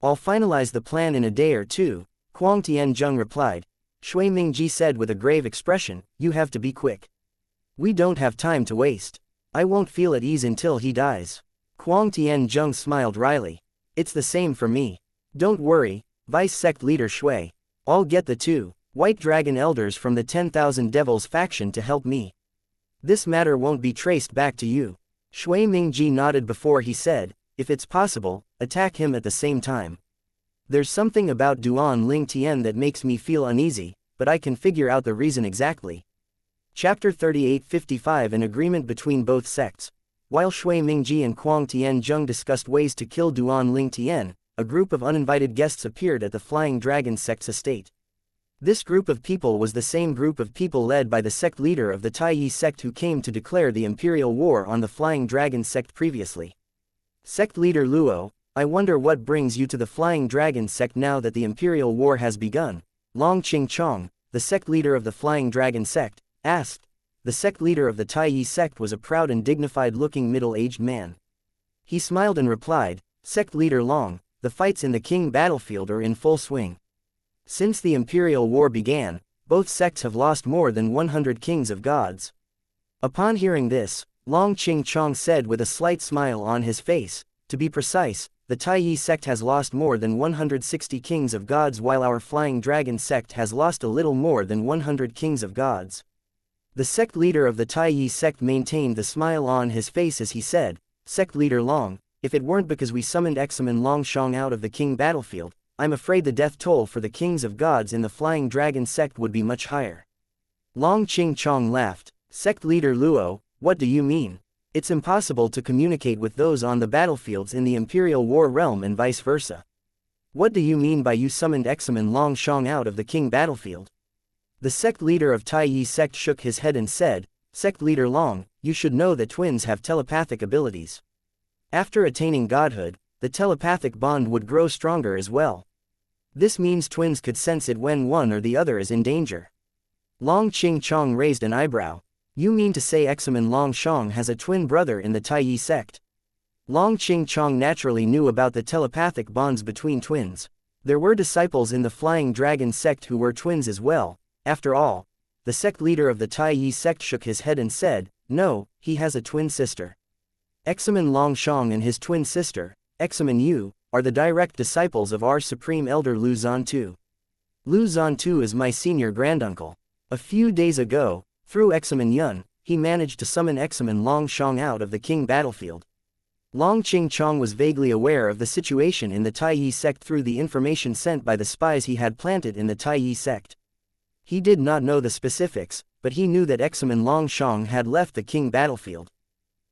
I'll finalize the plan in a day or two, Kuang Tian Zheng replied. Shui Mingji said with a grave expression, you have to be quick. We don't have time to waste. I won't feel at ease until he dies. Kuang Tian Zheng smiled wryly. It's the same for me. Don't worry, Vice Sect Leader Shui. I'll get the 2 White Dragon Elders from the 10,000 Devils faction to help me. This matter won't be traced back to you. Shui Mingji nodded before he said, if it's possible, attack him at the same time. There's something about Duan Ling Tian that makes me feel uneasy, but I can figure out the reason exactly. Chapter 38:55 An agreement between both sects. While Shui Mingji and Kuang Tian Zheng discussed ways to kill Duan Ling Tian, a group of uninvited guests appeared at the Flying Dragon sect's estate. This group of people was the same group of people led by the sect leader of the Taiyi sect who came to declare the Imperial War on the Flying Dragon sect previously. Sect leader Luo, I wonder what brings you to the Flying Dragon sect now that the Imperial War has begun, Long Qing Chong, the sect leader of the Flying Dragon sect, asked. The sect leader of the Taiyi sect was a proud and dignified-looking middle-aged man. He smiled and replied, Sect leader Long, the fights in the King battlefield are in full swing. Since the Imperial War began, both sects have lost more than 100 kings of gods. Upon hearing this, Long Qing Chong said with a slight smile on his face, to be precise, the Taiyi sect has lost more than 160 kings of gods while our Flying Dragon sect has lost a little more than 100 kings of gods. The sect leader of the Taiyi sect maintained the smile on his face as he said, Sect leader Long, if it weren't because we summoned Examen Longshong out of the king battlefield, I'm afraid the death toll for the kings of gods in the Flying Dragon sect would be much higher. Long Qing Chong laughed. Sect leader Luo, what do you mean? It's impossible to communicate with those on the battlefields in the Imperial War realm and vice versa. What do you mean by you summoned Examen Longshong out of the king battlefield? The sect leader of Taiyi sect shook his head and said, Sect leader Long, you should know that twins have telepathic abilities. After attaining godhood, the telepathic bond would grow stronger as well. This means twins could sense it when one or the other is in danger. Long Qing Chong raised an eyebrow. You mean to say Examen Longshong has a twin brother in the Taiyi sect? Long Qing Chong naturally knew about the telepathic bonds between twins. There were disciples in the Flying Dragon sect who were twins as well. After all, the sect leader of the Taiyi sect shook his head and said, no, he has a twin sister. Examen Longshong and his twin sister, Examen Yu, are the direct disciples of our Supreme Elder Lu Zhantu. Lu Zhantu is my senior granduncle. A few days ago, through Examen Yun, he managed to summon Examen Longshong out of the king battlefield. Long Qing Chong was vaguely aware of the situation in the Taiyi sect through the information sent by the spies he had planted in the Taiyi sect. He did not know the specifics, but he knew that Examen Longshong had left the king battlefield.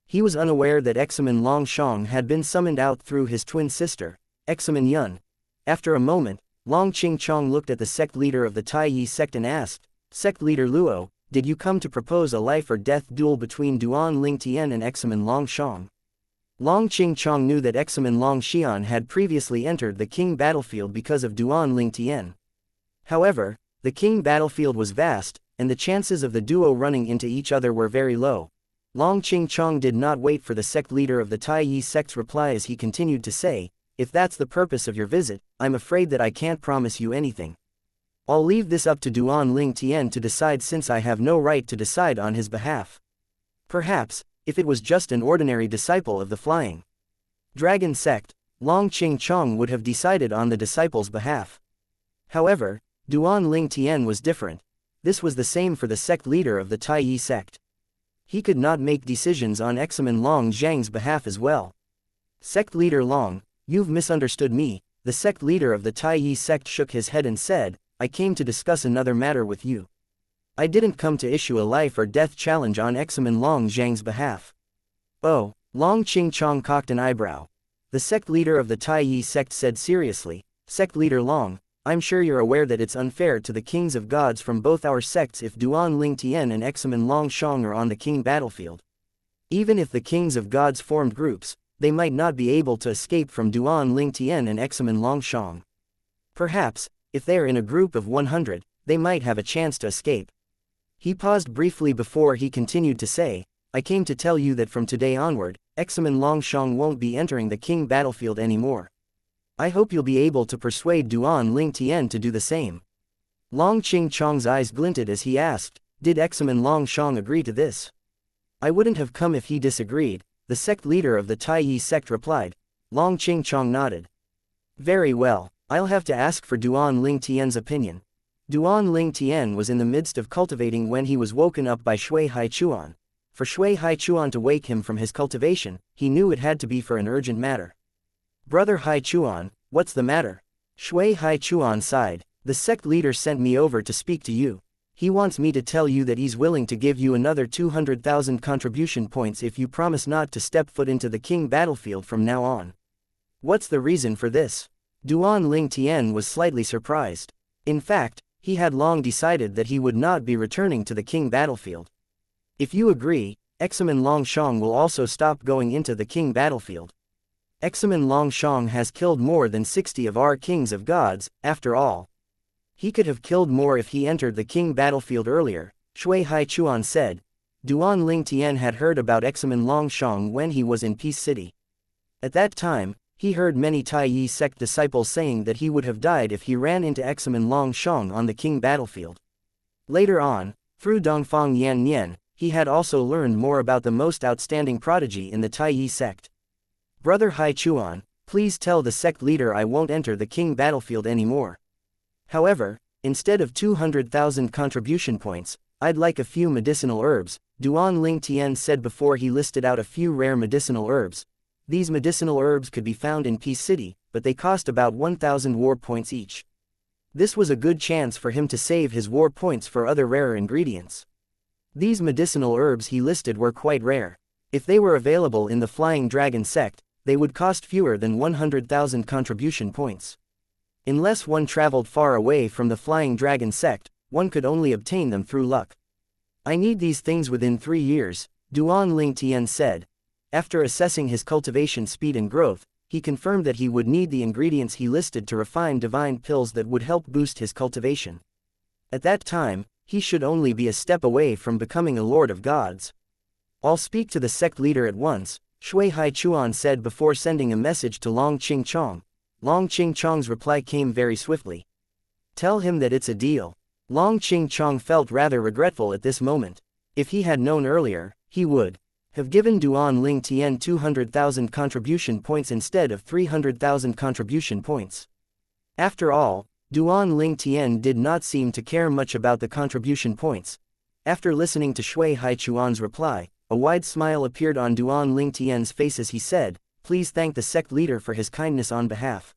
He was unaware that Examen Longshong had been summoned out through his twin sister, Examen Yun. After a moment, Long Qing Chong looked at the sect leader of the Taiyi sect and asked, Sect leader Luo, did you come to propose a life or death duel between Duan Ling Tian and Examen Longshong? Long Qing Chong knew that Examen Longxian had previously entered the king battlefield because of Duan Ling Tian. However, the king battlefield was vast, and the chances of the duo running into each other were very low. Long Qingchong did not wait for the sect leader of the Taiyi sect's reply as he continued to say, "If that's the purpose of your visit, I'm afraid that I can't promise you anything. I'll leave this up to Duan Ling Tian to decide since I have no right to decide on his behalf. Perhaps, if it was just an ordinary disciple of the Flying Dragon sect, Long Qingchong would have decided on the disciple's behalf. However, Duan Ling Tian was different. This was the same for the sect leader of the Taiyi sect. He could not make decisions on Examen Long Zhang's behalf as well. Sect leader Long, you've misunderstood me. The sect leader of the Taiyi sect shook his head and said, I came to discuss another matter with you. I didn't come to issue a life or death challenge on Examen Long Zhang's behalf. Oh, Long Qingchong cocked an eyebrow. The sect leader of the Taiyi sect said seriously, Sect leader Long, I'm sure you're aware that it's unfair to the kings of gods from both our sects if Duan Ling Tian and Examen Long Shang are on the king battlefield. Even if the kings of gods formed groups, they might not be able to escape from Duan Ling Tian and Examen Long Shang. Perhaps, if they are in a group of 100, they might have a chance to escape. He paused briefly before he continued to say, I came to tell you that from today onward, Examen Long Shang won't be entering the king battlefield anymore. I hope you'll be able to persuade Duan Ling Tian to do the same. Long Qingchong's eyes glinted as he asked, did Examen Long Shang agree to this? I wouldn't have come if he disagreed, the sect leader of the Taiyi sect replied. Long Qingchong nodded. Very well, I'll have to ask for Duan Ling Tian's opinion. Duan Ling Tian was in the midst of cultivating when he was woken up by Shui Haichuan. For Shui Haichuan to wake him from his cultivation, he knew it had to be for an urgent matter. Brother Haichuan, what's the matter? Shui Haichuan sighed. The sect leader sent me over to speak to you. He wants me to tell you that he's willing to give you another 200,000 contribution points if you promise not to step foot into the king battlefield from now on. What's the reason for this? Duan Ling Tian was slightly surprised. In fact, he had long decided that he would not be returning to the king battlefield. If you agree, Examen Long Shang will also stop going into the king battlefield. Examen Long Shang has killed more than 60 of our kings of gods, after all. He could have killed more if he entered the king battlefield earlier, Shui Haichuan said. Duan Ling Tian had heard about Examen Long Shang when he was in Peace City. At that time, he heard many Taiyi sect disciples saying that he would have died if he ran into Examen Long Shang on the king battlefield. Later on, through Dongfang Yan Nian, he had also learned more about the most outstanding prodigy in the Taiyi sect. Brother Haichuan, please tell the sect leader I won't enter the king battlefield anymore. However, instead of 200,000 contribution points, I'd like a few medicinal herbs, Duan Ling Tian said before he listed out a few rare medicinal herbs. These medicinal herbs could be found in Peace City, but they cost about 1,000 war points each. This was a good chance for him to save his war points for other rarer ingredients. These medicinal herbs he listed were quite rare. If they were available in the Flying Dragon sect, they would cost fewer than 100,000 contribution points. Unless one traveled far away from the Flying Dragon sect, one could only obtain them through luck. I need these things within 3 years, Duan Ling Tian said. After assessing his cultivation speed and growth, he confirmed that he would need the ingredients he listed to refine divine pills that would help boost his cultivation. At that time, he should only be a step away from becoming a lord of gods. I'll speak to the sect leader at once, Shui Haichuan said before sending a message to Long Qingchong. Long Qingchong's reply came very swiftly. Tell him that it's a deal. Long Qingchong felt rather regretful at this moment. If he had known earlier, he would have given Duan Ling Tian 200,000 contribution points instead of 300,000 contribution points. After all, Duan Ling Tian did not seem to care much about the contribution points. After listening to Shui Haichuan's reply, a wide smile appeared on Duan Ling Tian's face as he said, please thank the sect leader for his kindness on behalf.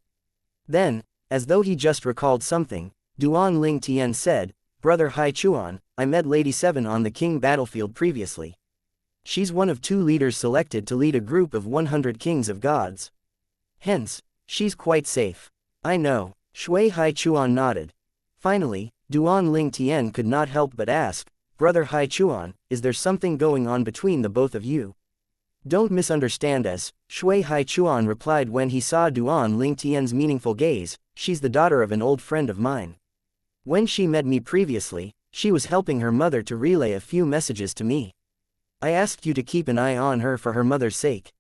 Then, as though he just recalled something, Duan Ling Tian said, Brother Haichuan, I met Lady Seven on the king battlefield previously. She's one of 2 leaders selected to lead a group of 100 kings of gods. Hence, she's quite safe. I know, Shui Haichuan nodded. Finally, Duan Ling Tian could not help but ask, Brother Haichuan, is there something going on between the both of you? Don't misunderstand us, Shui Haichuan replied when he saw Duan Ling Tian's meaningful gaze, she's the daughter of an old friend of mine. When she met me previously, She was helping her mother to relay a few messages to me. I asked you to keep an eye on her for her mother's sake.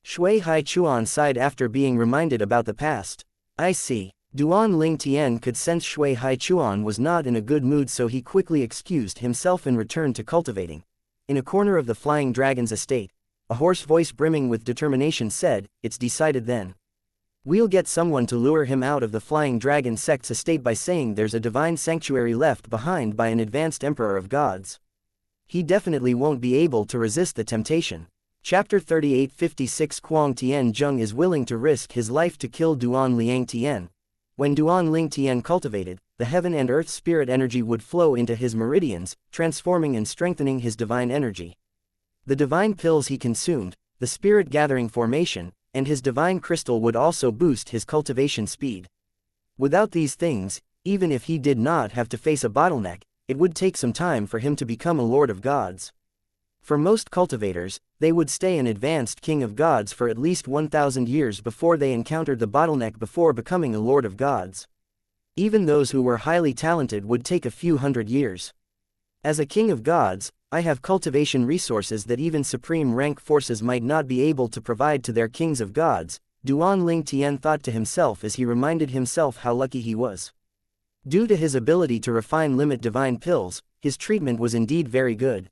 Shui Haichuan sighed after being reminded about the past. I see. Duan Ling Tian could sense Shui Haichuan was not in a good mood, so he quickly excused himself and returned to cultivating. In a corner of the Flying Dragon's estate, a hoarse voice brimming with determination said, "It's decided then. We'll get someone to lure him out of the Flying Dragon sect's estate by saying there's a divine sanctuary left behind by an advanced emperor of gods. He definitely won't be able to resist the temptation." Chapter 3856 Kuang Tian Zheng is willing to risk his life to kill Duan Liang Tian. When Duan Ling Tian cultivated, the heaven and earth spirit energy would flow into his meridians, transforming and strengthening his divine energy. The divine pills he consumed, the spirit gathering formation, and his divine crystal would also boost his cultivation speed. Without these things, even if he did not have to face a bottleneck, it would take some time for him to become a lord of gods. For most cultivators, they would stay an advanced king of gods for at least 1,000 years before they encountered the bottleneck before becoming a lord of gods. Even those who were highly talented would take a few hundred years. As a king of gods, I have cultivation resources that even supreme rank forces might not be able to provide to their kings of gods, Duan Ling Tian thought to himself as he reminded himself how lucky he was. Due to his ability to refine limit divine pills, his treatment was indeed very good.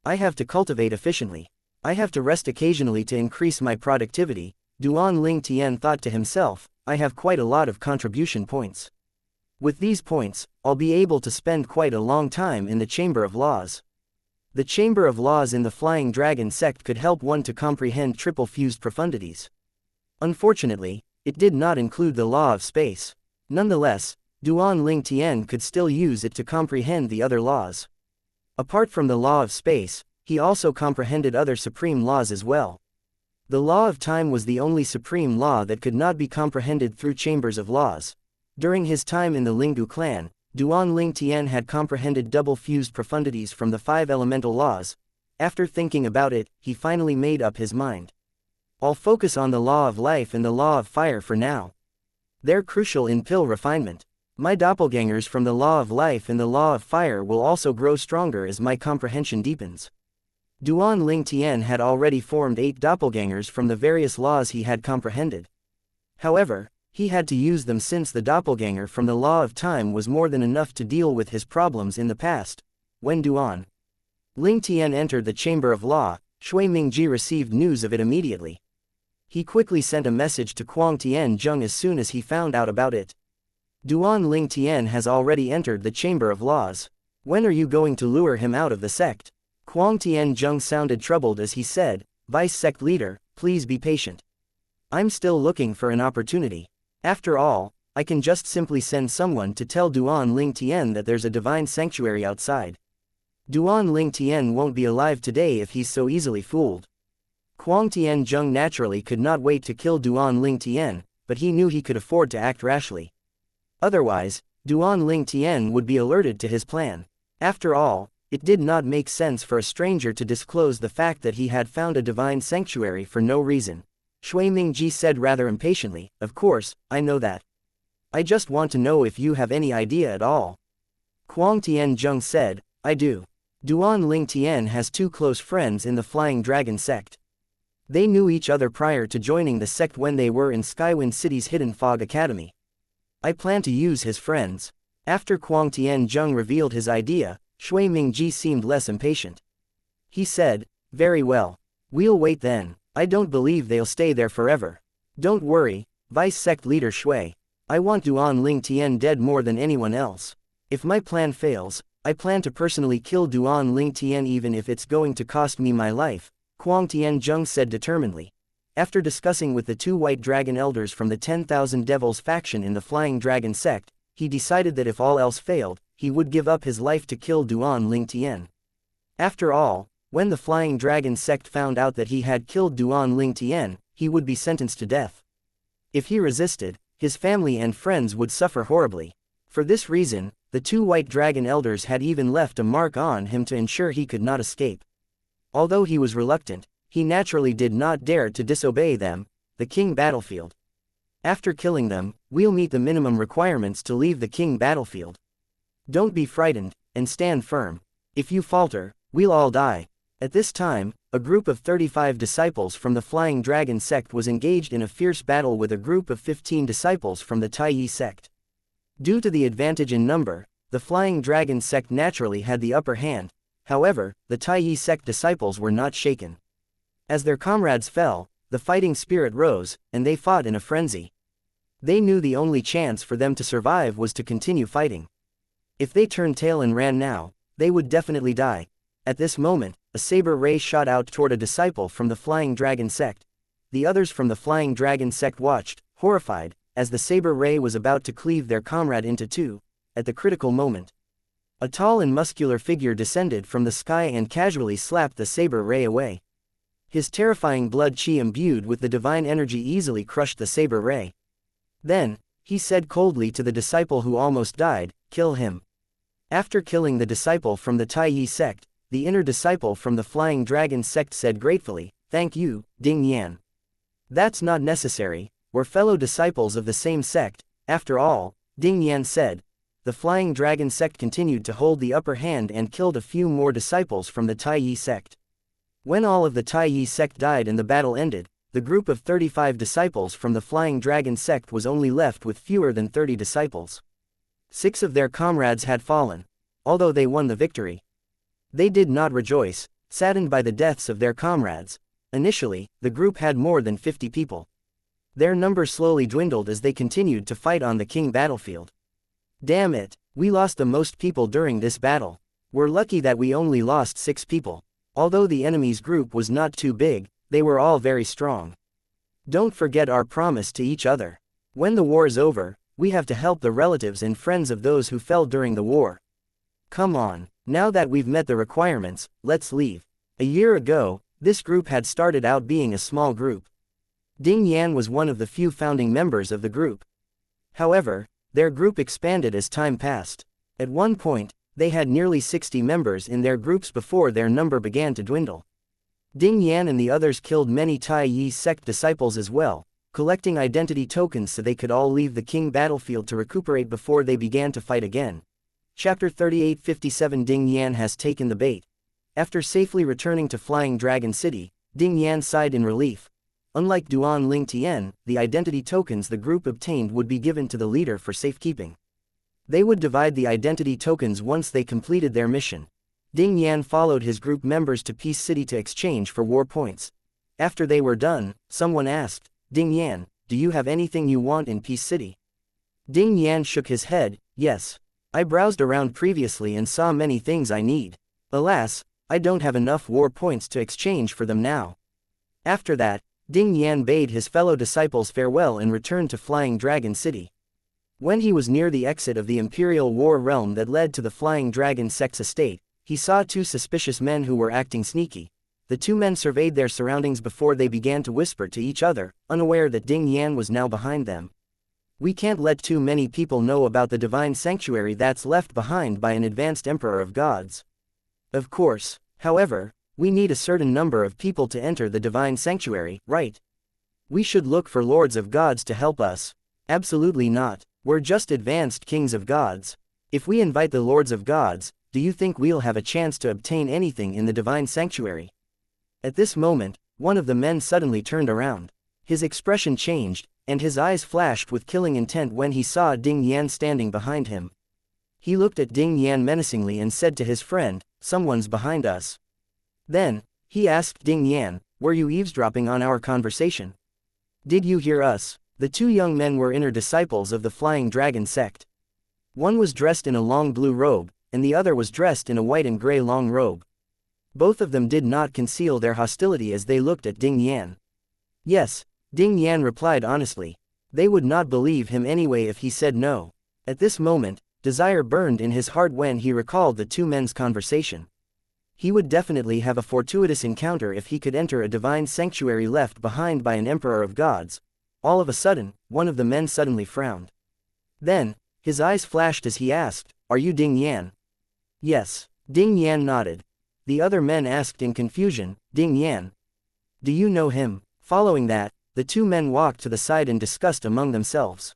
I have to cultivate efficiently. I have to rest occasionally to increase my productivity, Duan Ling Tian thought to himself. I have quite a lot of contribution points. With these points, I'll be able to spend quite a long time in the Chamber of Laws. The Chamber of Laws in the Flying Dragon sect could help one to comprehend triple-fused profundities. Unfortunately, it did not include the law of space. Nonetheless, Duan Ling Tian could still use it to comprehend the other laws. Apart from the law of space, he also comprehended other supreme laws as well. The law of time was the only supreme law that could not be comprehended through chambers of laws. During his time in the Linggu clan, Duan Ling Tian had comprehended double-fused profundities from the 5 elemental laws. After thinking about it, he finally made up his mind. I'll focus on the law of life and the law of fire for now. They're crucial in pill refinement. My doppelgangers from the law of life and the law of fire will also grow stronger as my comprehension deepens. Duan Ling Tian had already formed 8 doppelgangers from the various laws he had comprehended. However, he had to use them since the doppelganger from the law of time was more than enough to deal with his problems in the past. When Duan Ling Tian entered the Chamber of Law, Shui Mingji received news of it immediately. He quickly sent a message to Kuang Tian Zheng as soon as he found out about it. Duan Ling Tian has already entered the Chamber of Laws. When are you going to lure him out of the sect? Kuang Tian Zheng sounded troubled as he said, "Vice sect leader, please be patient. I'm still looking for an opportunity. After all, I can just simply send someone to tell Duan Ling Tian that there's a divine sanctuary outside. Duan Ling Tian won't be alive today if he's so easily fooled." Kuang Tian Zheng naturally could not wait to kill Duan Ling Tian, but he knew he could afford to act rashly. Otherwise, Duan Ling Tian would be alerted to his plan. After all, it did not make sense for a stranger to disclose the fact that he had found a divine sanctuary for no reason. Shui Mingji said rather impatiently, "Of course, I know that. I just want to know if you have any idea at all." Kuang Tian Zheng said, "I do. Duan Ling Tian has 2 close friends in the Flying Dragon sect. They knew each other prior to joining the sect when they were in Skywind City's Hidden Fog Academy. I plan to use his friends." After Kuang Tian Zheng revealed his idea, Shui Mingji seemed less impatient. He said, "Very well. We'll wait then. I don't believe they'll stay there forever. Don't worry, Vice Sect Leader Shui. I want Duan Ling Tian dead more than anyone else. If my plan fails, I plan to personally kill Duan Ling Tian even if it's going to cost me my life," Kuang Tian Zheng said determinedly. After discussing with the 2 white dragon elders from the 10,000 Devils faction in the Flying Dragon sect, he decided that if all else failed, he would give up his life to kill Duan Ling Tian. After all, when the Flying Dragon sect found out that he had killed Duan Ling Tian, he would be sentenced to death. If he resisted, his family and friends would suffer horribly. For this reason, the 2 white dragon elders had even left a mark on him to ensure he could not escape. Although he was reluctant, he naturally did not dare to disobey them. The King battlefield. After killing them, we'll meet the minimum requirements to leave the King battlefield. Don't be frightened, and stand firm. If you falter, we'll all die. At this time, a group of 35 disciples from the Flying Dragon sect was engaged in a fierce battle with a group of 15 disciples from the Taiyi sect. Due to the advantage in number, the Flying Dragon sect naturally had the upper hand. However, the Taiyi sect disciples were not shaken. As their comrades fell, the fighting spirit rose, and they fought in a frenzy. They knew the only chance for them to survive was to continue fighting. If they turned tail and ran now, they would definitely die. At this moment, a saber ray shot out toward a disciple from the Flying Dragon sect. The others from the Flying Dragon sect watched, horrified, as the saber ray was about to cleave their comrade into two. At the critical moment, a tall and muscular figure descended from the sky and casually slapped the saber ray away. His terrifying blood chi imbued with the divine energy easily crushed the saber ray. Then, he said coldly to the disciple who almost died, "Kill him." After killing the disciple from the Taiyi sect, the inner disciple from the Flying Dragon sect said gratefully, "Thank you, Ding Yan. That's not necessary, we're fellow disciples of the same sect, after all," Ding Yan said. The Flying Dragon sect continued to hold the upper hand and killed a few more disciples from the Taiyi sect. When all of the Taiyi sect died and the battle ended, the group of 35 disciples from the Flying Dragon sect was only left with fewer than 30 disciples. 6 of their comrades had fallen, although they won the victory. They did not rejoice, saddened by the deaths of their comrades. Initially, the group had more than 50 people. Their number slowly dwindled as they continued to fight on the king battlefield. Damn it, we lost the most people during this battle. We're lucky that we only lost 6 people. Although the enemy's group was not too big, they were all very strong. Don't forget our promise to each other. When the war is over, we have to help the relatives and friends of those who fell during the war. Come on, now that we've met the requirements, let's leave. A year ago, this group had started out being a small group. Ding Yan was one of the few founding members of the group. However, their group expanded as time passed. At one point, they had nearly 60 members in their groups before their number began to dwindle. Ding Yan and the others killed many Taiyi sect disciples as well, collecting identity tokens so they could all leave the king battlefield to recuperate before they began to fight again. Chapter 3857 Ding Yan has taken the bait. After safely returning to Flying Dragon City, Ding Yan sighed in relief. Unlike Duan Ling Tian, the identity tokens the group obtained would be given to the leader for safekeeping. They would divide the identity tokens once they completed their mission. Ding Yan followed his group members to Peace City to exchange for war points. After they were done, someone asked, "Ding Yan, do you have anything you want in Peace City?" Ding Yan shook his head, "Yes. I browsed around previously and saw many things I need. Alas, I don't have enough war points to exchange for them now." After that, Ding Yan bade his fellow disciples farewell and returned to Flying Dragon City. When he was near the exit of the Imperial War realm that led to the Flying Dragon sect's estate, he saw 2 suspicious men who were acting sneaky. The 2 men surveyed their surroundings before they began to whisper to each other, unaware that Ding Yan was now behind them. "We can't let too many people know about the divine sanctuary that's left behind by an advanced emperor of gods. Of course, however, we need a certain number of people to enter the divine sanctuary, right? We should look for lords of gods to help us." "Absolutely not. We're just advanced kings of gods. If we invite the lords of gods, do you think we'll have a chance to obtain anything in the divine sanctuary?" At this moment, one of the men suddenly turned around. His expression changed, and his eyes flashed with killing intent when he saw Ding Yan standing behind him. He looked at Ding Yan menacingly and said to his friend, "Someone's behind us." Then, he asked Ding Yan, "Were you eavesdropping on our conversation? Did you hear us?" The 2 young men were inner disciples of the Flying Dragon sect. One was dressed in a long blue robe, and the other was dressed in a white and gray long robe. Both of them did not conceal their hostility as they looked at Ding Yan. "Yes," Ding Yan replied honestly. They would not believe him anyway if he said no. At this moment, desire burned in his heart when he recalled the 2 men's conversation. He would definitely have a fortuitous encounter if he could enter a divine sanctuary left behind by an emperor of gods. All of a sudden, one of the men suddenly frowned. Then, his eyes flashed as he asked, "Are you Ding Yan?" "Yes." Ding Yan nodded. The other men asked in confusion, "Ding Yan? Do you know him?" Following that, the 2 men walked to the side and discussed among themselves.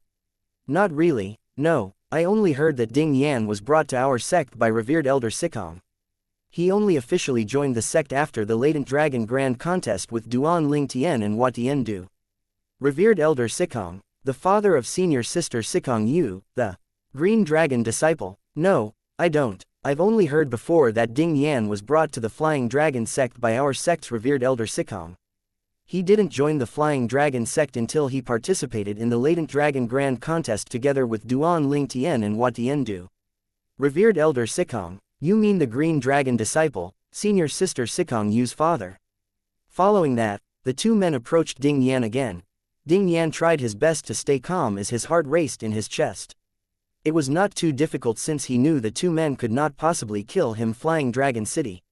"Not really, no," I only heard that Ding Yan was brought to our sect by revered elder Sikong. He only officially joined the sect after the latent dragon grand contest with Duan Ling Tian and Hua Tian Du. Revered elder Sikong, the father of senior sister Sikong Yu, the green dragon disciple. No, I don't. I've only heard before that Ding Yan was brought to the Flying Dragon sect by our sect's revered elder Sikong. He didn't join the Flying Dragon sect until he participated in the Latent Dragon Grand Contest together with Duan Ling Tian and Hua Tian Du. Revered elder Sikong, you mean the Green Dragon disciple, senior sister Sikong Yu's father. Following that, the two men approached Ding Yan again. Ding Yan tried his best to stay calm as his heart raced in his chest. It was not too difficult since he knew the two men could not possibly kill him. Flying Dragon City.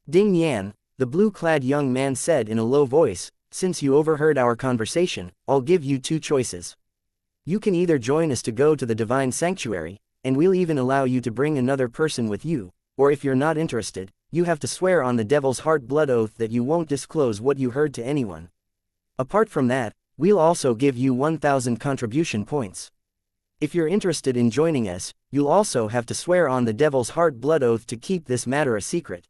Ding Yan, the blue-clad young man said in a low voice, since you overheard our conversation, I'll give you two choices. You can either join us to go to the Divine Sanctuary, and we'll even allow you to bring another person with you, or if you're not interested, you have to swear on the Devil's Heart blood oath that you won't disclose what you heard to anyone. Apart from that, we'll also give you 1,000 contribution points. If you're interested in joining us, you'll also have to swear on the Devil's Heart blood oath to keep this matter a secret.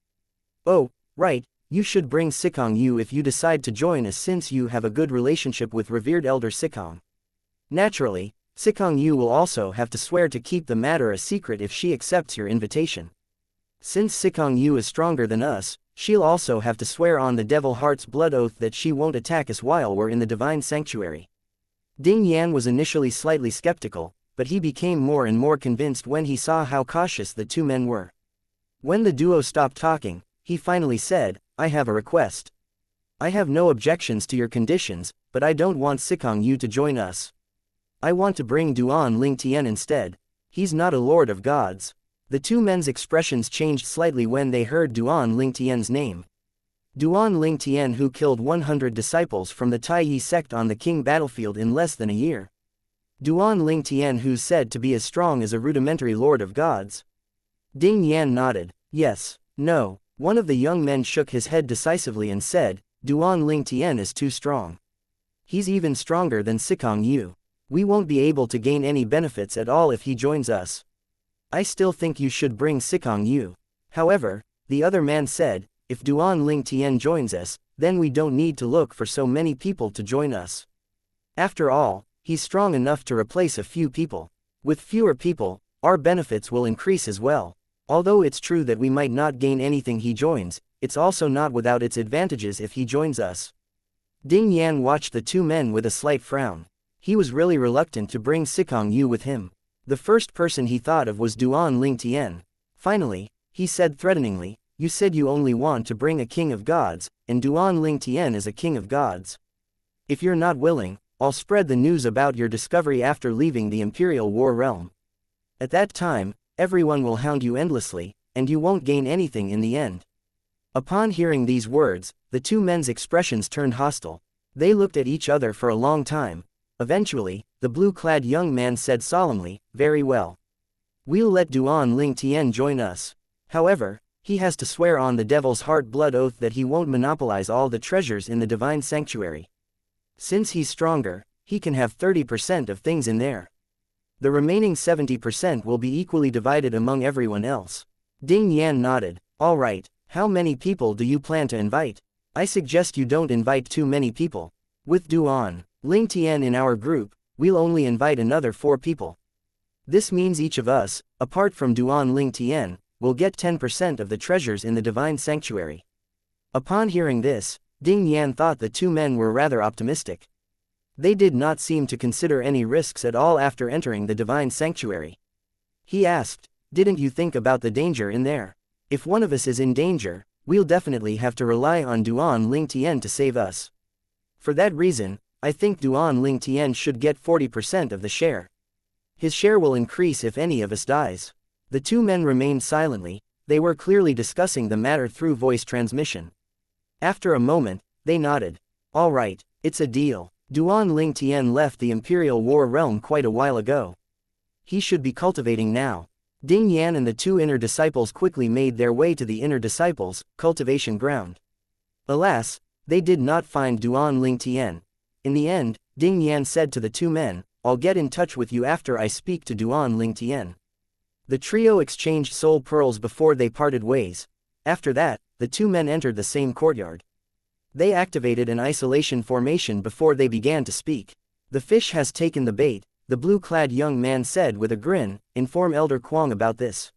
Oh, right, you should bring Sikong Yu if you decide to join us since you have a good relationship with revered elder Sikong. Naturally, Sikong Yu will also have to swear to keep the matter a secret if she accepts your invitation. Since Sikong Yu is stronger than us, she'll also have to swear on the Devil Heart's blood oath that she won't attack us while we're in the Divine Sanctuary. Ding Yan was initially slightly skeptical, but he became more and more convinced when he saw how cautious the two men were. When the duo stopped talking, he finally said, I have a request. I have no objections to your conditions, but I don't want Sikong Yu to join us. I want to bring Duan Ling Tian instead. He's not a lord of gods. The two men's expressions changed slightly when they heard Duan Ling Tian's name. Duan Ling Tian, who killed 100 disciples from the Taiyi sect on the King battlefield in less than a year. Duan Ling Tian, who's said to be as strong as a rudimentary lord of gods. Ding Yan nodded. Yes, no. One of the young men shook his head decisively and said, Duan Ling Tian is too strong. He's even stronger than Sikong Yu. We won't be able to gain any benefits at all if he joins us. I still think you should bring Sikong Yu. However, the other man said, if Duan Ling Tian joins us, then we don't need to look for so many people to join us. After all, he's strong enough to replace a few people. With fewer people, our benefits will increase as well. Although it's true that we might not gain anything he joins, it's also not without its advantages if he joins us. Ding Yan watched the two men with a slight frown. He was really reluctant to bring Sikong Yu with him. The first person he thought of was Duan Ling Tian. Finally, he said threateningly, you said you only want to bring a king of gods, and Duan Ling Tian is a king of gods. If you're not willing, I'll spread the news about your discovery after leaving the Imperial War realm. At that time, everyone will hound you endlessly, and you won't gain anything in the end. Upon hearing these words, the two men's expressions turned hostile. They looked at each other for a long time. Eventually, the blue-clad young man said solemnly, very well. We'll let Duan Ling Tian join us. However, he has to swear on the Devil's Heart blood oath that he won't monopolize all the treasures in the Divine Sanctuary. Since he's stronger, he can have 30% of things in there. The remaining 70% will be equally divided among everyone else. Ding Yan nodded. All right, how many people do you plan to invite? I suggest you don't invite too many people. With Duan Ling Tian in our group, we'll only invite another 4 people. This means each of us, apart from Duan Ling Tian, will get 10% of the treasures in the Divine Sanctuary. Upon hearing this, Ding Yan thought the two men were rather optimistic. They did not seem to consider any risks at all after entering the Divine Sanctuary. He asked, didn't you think about the danger in there? If one of us is in danger, we'll definitely have to rely on Duan Ling Tian to save us. For that reason, I think Duan Ling Tian should get 40% of the share. His share will increase if any of us dies. The two men remained silently. They were clearly discussing the matter through voice transmission. After a moment, they nodded. All right, it's a deal. Duan Ling Tian left the Imperial War realm quite a while ago. He should be cultivating now. Ding Yan and the two inner disciples quickly made their way to the inner disciples' cultivation ground. Alas, they did not find Duan Ling Tian. In the end, Ding Yan said to the two men, I'll get in touch with you after I speak to Duan Lingtian. The trio exchanged soul pearls before they parted ways. After that, the two men entered the same courtyard. They activated an isolation formation before they began to speak. The fish has taken the bait, the blue-clad young man said with a grin. Inform Elder Kwong about this.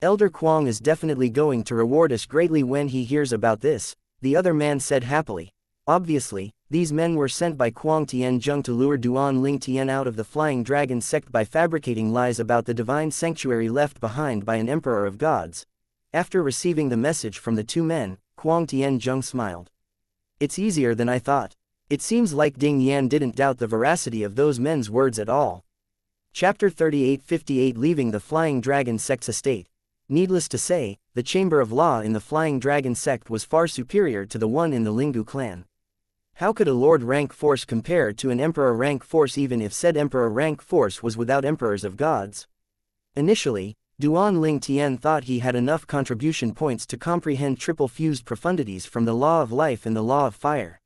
Elder Kwong is definitely going to reward us greatly when he hears about this, the other man said happily. Obviously, these men were sent by Kwong Tianzheng to lure Duan Lingtian out of the Flying Dragon sect by fabricating lies about the divine sanctuary left behind by an emperor of gods. After receiving the message from the two men, Kwong Tianzheng smiled. It's easier than I thought. It seems like Ding Yan didn't doubt the veracity of those men's words at all. Chapter 3858 Leaving the Flying Dragon sect's estate. Needless to say, the Chamber of Law in the Flying Dragon sect was far superior to the one in the Lingu clan. How could a Lord rank force compare to an Emperor rank force even if said Emperor rank force was without emperors of gods? Initially, Duan Lingtian thought he had enough contribution points to comprehend triple-fused profundities from the Law of Life and the Law of Fire.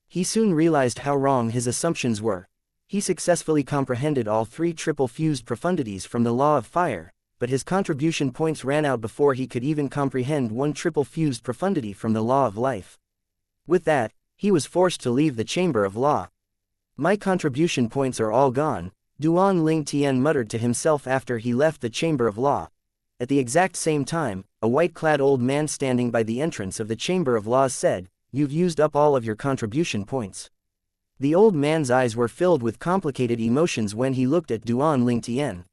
He soon realized how wrong his assumptions were. He successfully comprehended all three triple-fused profundities from the Law of Fire, but his contribution points ran out before he could even comprehend one triple-fused profundity from the Law of Life. With that, he was forced to leave the Chamber of Law. My contribution points are all gone, Duan Lingtian muttered to himself after he left the Chamber of Law. At the exact same time, a white-clad old man standing by the entrance of the Chamber of Law said, "You've used up all of your contribution points." The old man's eyes were filled with complicated emotions when he looked at Duan Lingtian.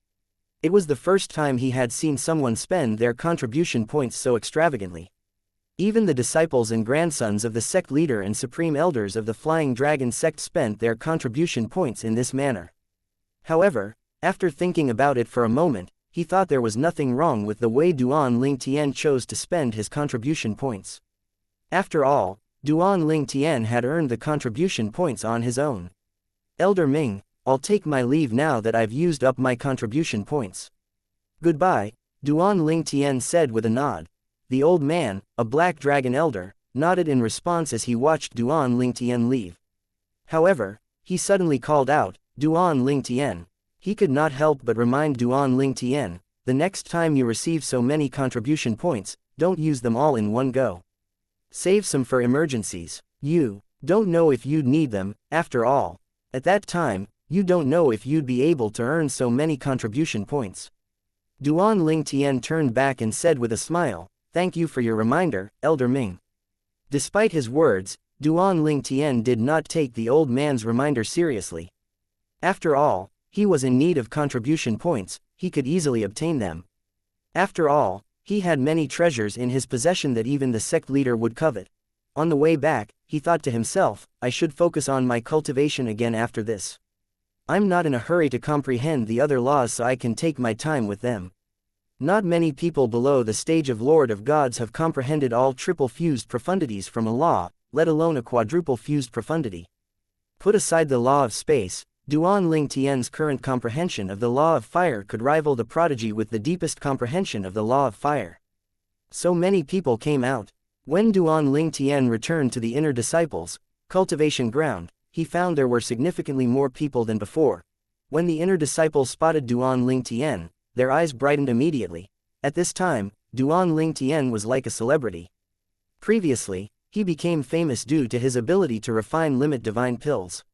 It was the first time he had seen someone spend their contribution points so extravagantly. Even the disciples and grandsons of the sect leader and supreme elders of the Flying Dragon sect spent their contribution points in this manner. However, after thinking about it for a moment, he thought there was nothing wrong with the way Duan Lingtian chose to spend his contribution points. After all, Duan Lingtian had earned the contribution points on his own. Elder Ming, I'll take my leave now that I've used up my contribution points. Goodbye, Duan Lingtian said with a nod. The old man, a black dragon elder, nodded in response as he watched Duan Lingtian leave. However, he suddenly called out, "Duan Lingtian." He could not help but remind Duan Lingtian, the next time you receive so many contribution points, don't use them all in one go. Save some for emergencies. You don't know if you'd need them, after all. At that time, you don't know if you'd be able to earn so many contribution points. Duan Lingtian turned back and said with a smile, "Thank you for your reminder, Elder Ming." Despite his words, Duan Lingtian did not take the old man's reminder seriously. After all, he was in need of contribution points, he could easily obtain them. After all, he had many treasures in his possession that even the sect leader would covet. On the way back, he thought to himself, I should focus on my cultivation again after this. I'm not in a hurry to comprehend the other laws so I can take my time with them. Not many people below the stage of Lord of Gods have comprehended all triple-fused profundities from a law, let alone a quadruple-fused profundity. Put aside the law of space, Duan Lingtian's current comprehension of the law of fire could rival the prodigy with the deepest comprehension of the law of fire. So many people came out. When Duan Lingtian returned to the inner disciples' cultivation ground, he found there were significantly more people than before. When the inner disciples spotted Duan Lingtian, their eyes brightened immediately. At this time, Duan Lingtian was like a celebrity. Previously, he became famous due to his ability to refine limit divine pills.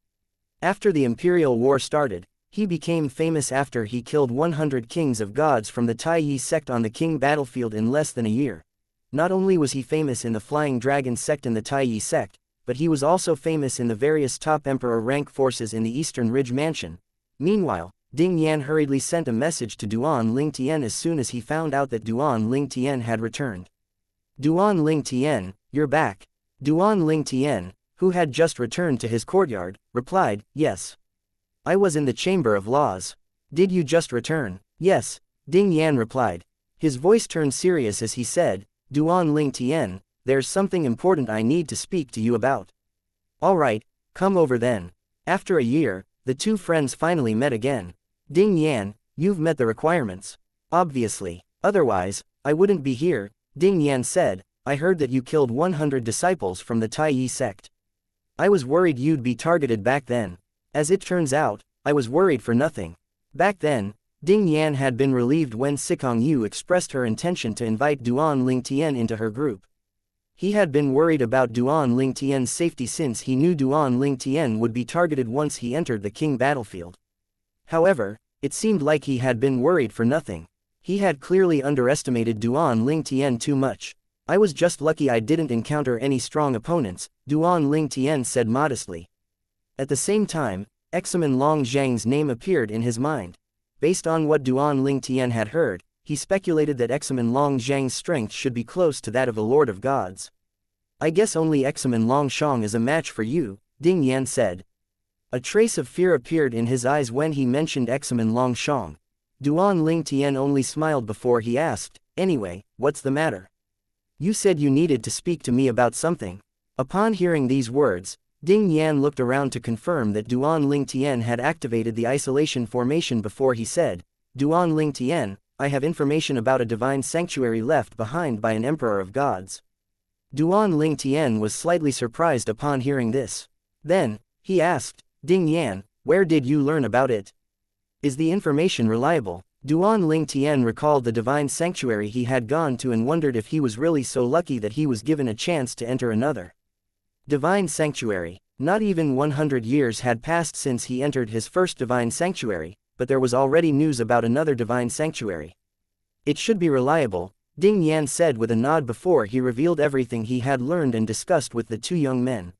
After the Imperial War started, he became famous after he killed 100 kings of gods from the Tai Yi sect on the king battlefield in less than a year. Not only was he famous in the Flying Dragon sect and the Tai Yi sect, but he was also famous in the various top emperor rank forces in the Eastern Ridge Mansion. Meanwhile, Ding Yan hurriedly sent a message to Duan Lingtian as soon as he found out that Duan Lingtian had returned. Duan Lingtian, you're back. Duan Lingtian, who had just returned to his courtyard, replied, yes. I was in the Chamber of Laws. Did you just return? Yes, Ding Yan replied. His voice turned serious as he said, Duan Lingtian, there's something important I need to speak to you about. All right, come over then. After a year, the two friends finally met again. Ding Yan, you've met the requirements. Obviously, otherwise, I wouldn't be here, Ding Yan said. I heard that you killed 100 disciples from the Tai Yi sect. I was worried you'd be targeted back then. As it turns out, I was worried for nothing. Back then, Ding Yan had been relieved when Sikong Yu expressed her intention to invite Duan Lingtian into her group. He had been worried about Duan Lingtian's safety since he knew Duan Lingtian would be targeted once he entered the king battlefield. However, it seemed like he had been worried for nothing. He had clearly underestimated Duan Lingtian too much. I was just lucky I didn't encounter any strong opponents, Duan Lingtian said modestly. At the same time, Examen Long Zhang's name appeared in his mind. Based on what Duan Lingtian had heard, he speculated that Examen Long Zhang's strength should be close to that of a lord of gods. I guess only Examen Long Shang is a match for you, Ding Yan said. A trace of fear appeared in his eyes when he mentioned Examen Long Shang. Duan Lingtian only smiled before he asked, anyway, what's the matter? You said you needed to speak to me about something. Upon hearing these words, Ding Yan looked around to confirm that Duan Lingtian had activated the isolation formation before he said, Duan Lingtian, I have information about a divine sanctuary left behind by an emperor of gods. Duan Lingtian was slightly surprised upon hearing this. Then, he asked, Ding Yan, where did you learn about it? Is the information reliable? Duan Lingtian recalled the divine sanctuary he had gone to and wondered if he was really so lucky that he was given a chance to enter another divine sanctuary. Not even 100 years had passed since he entered his first divine sanctuary, but there was already news about another divine sanctuary. It should be reliable, Ding Yan said with a nod before he revealed everything he had learned and discussed with the two young men.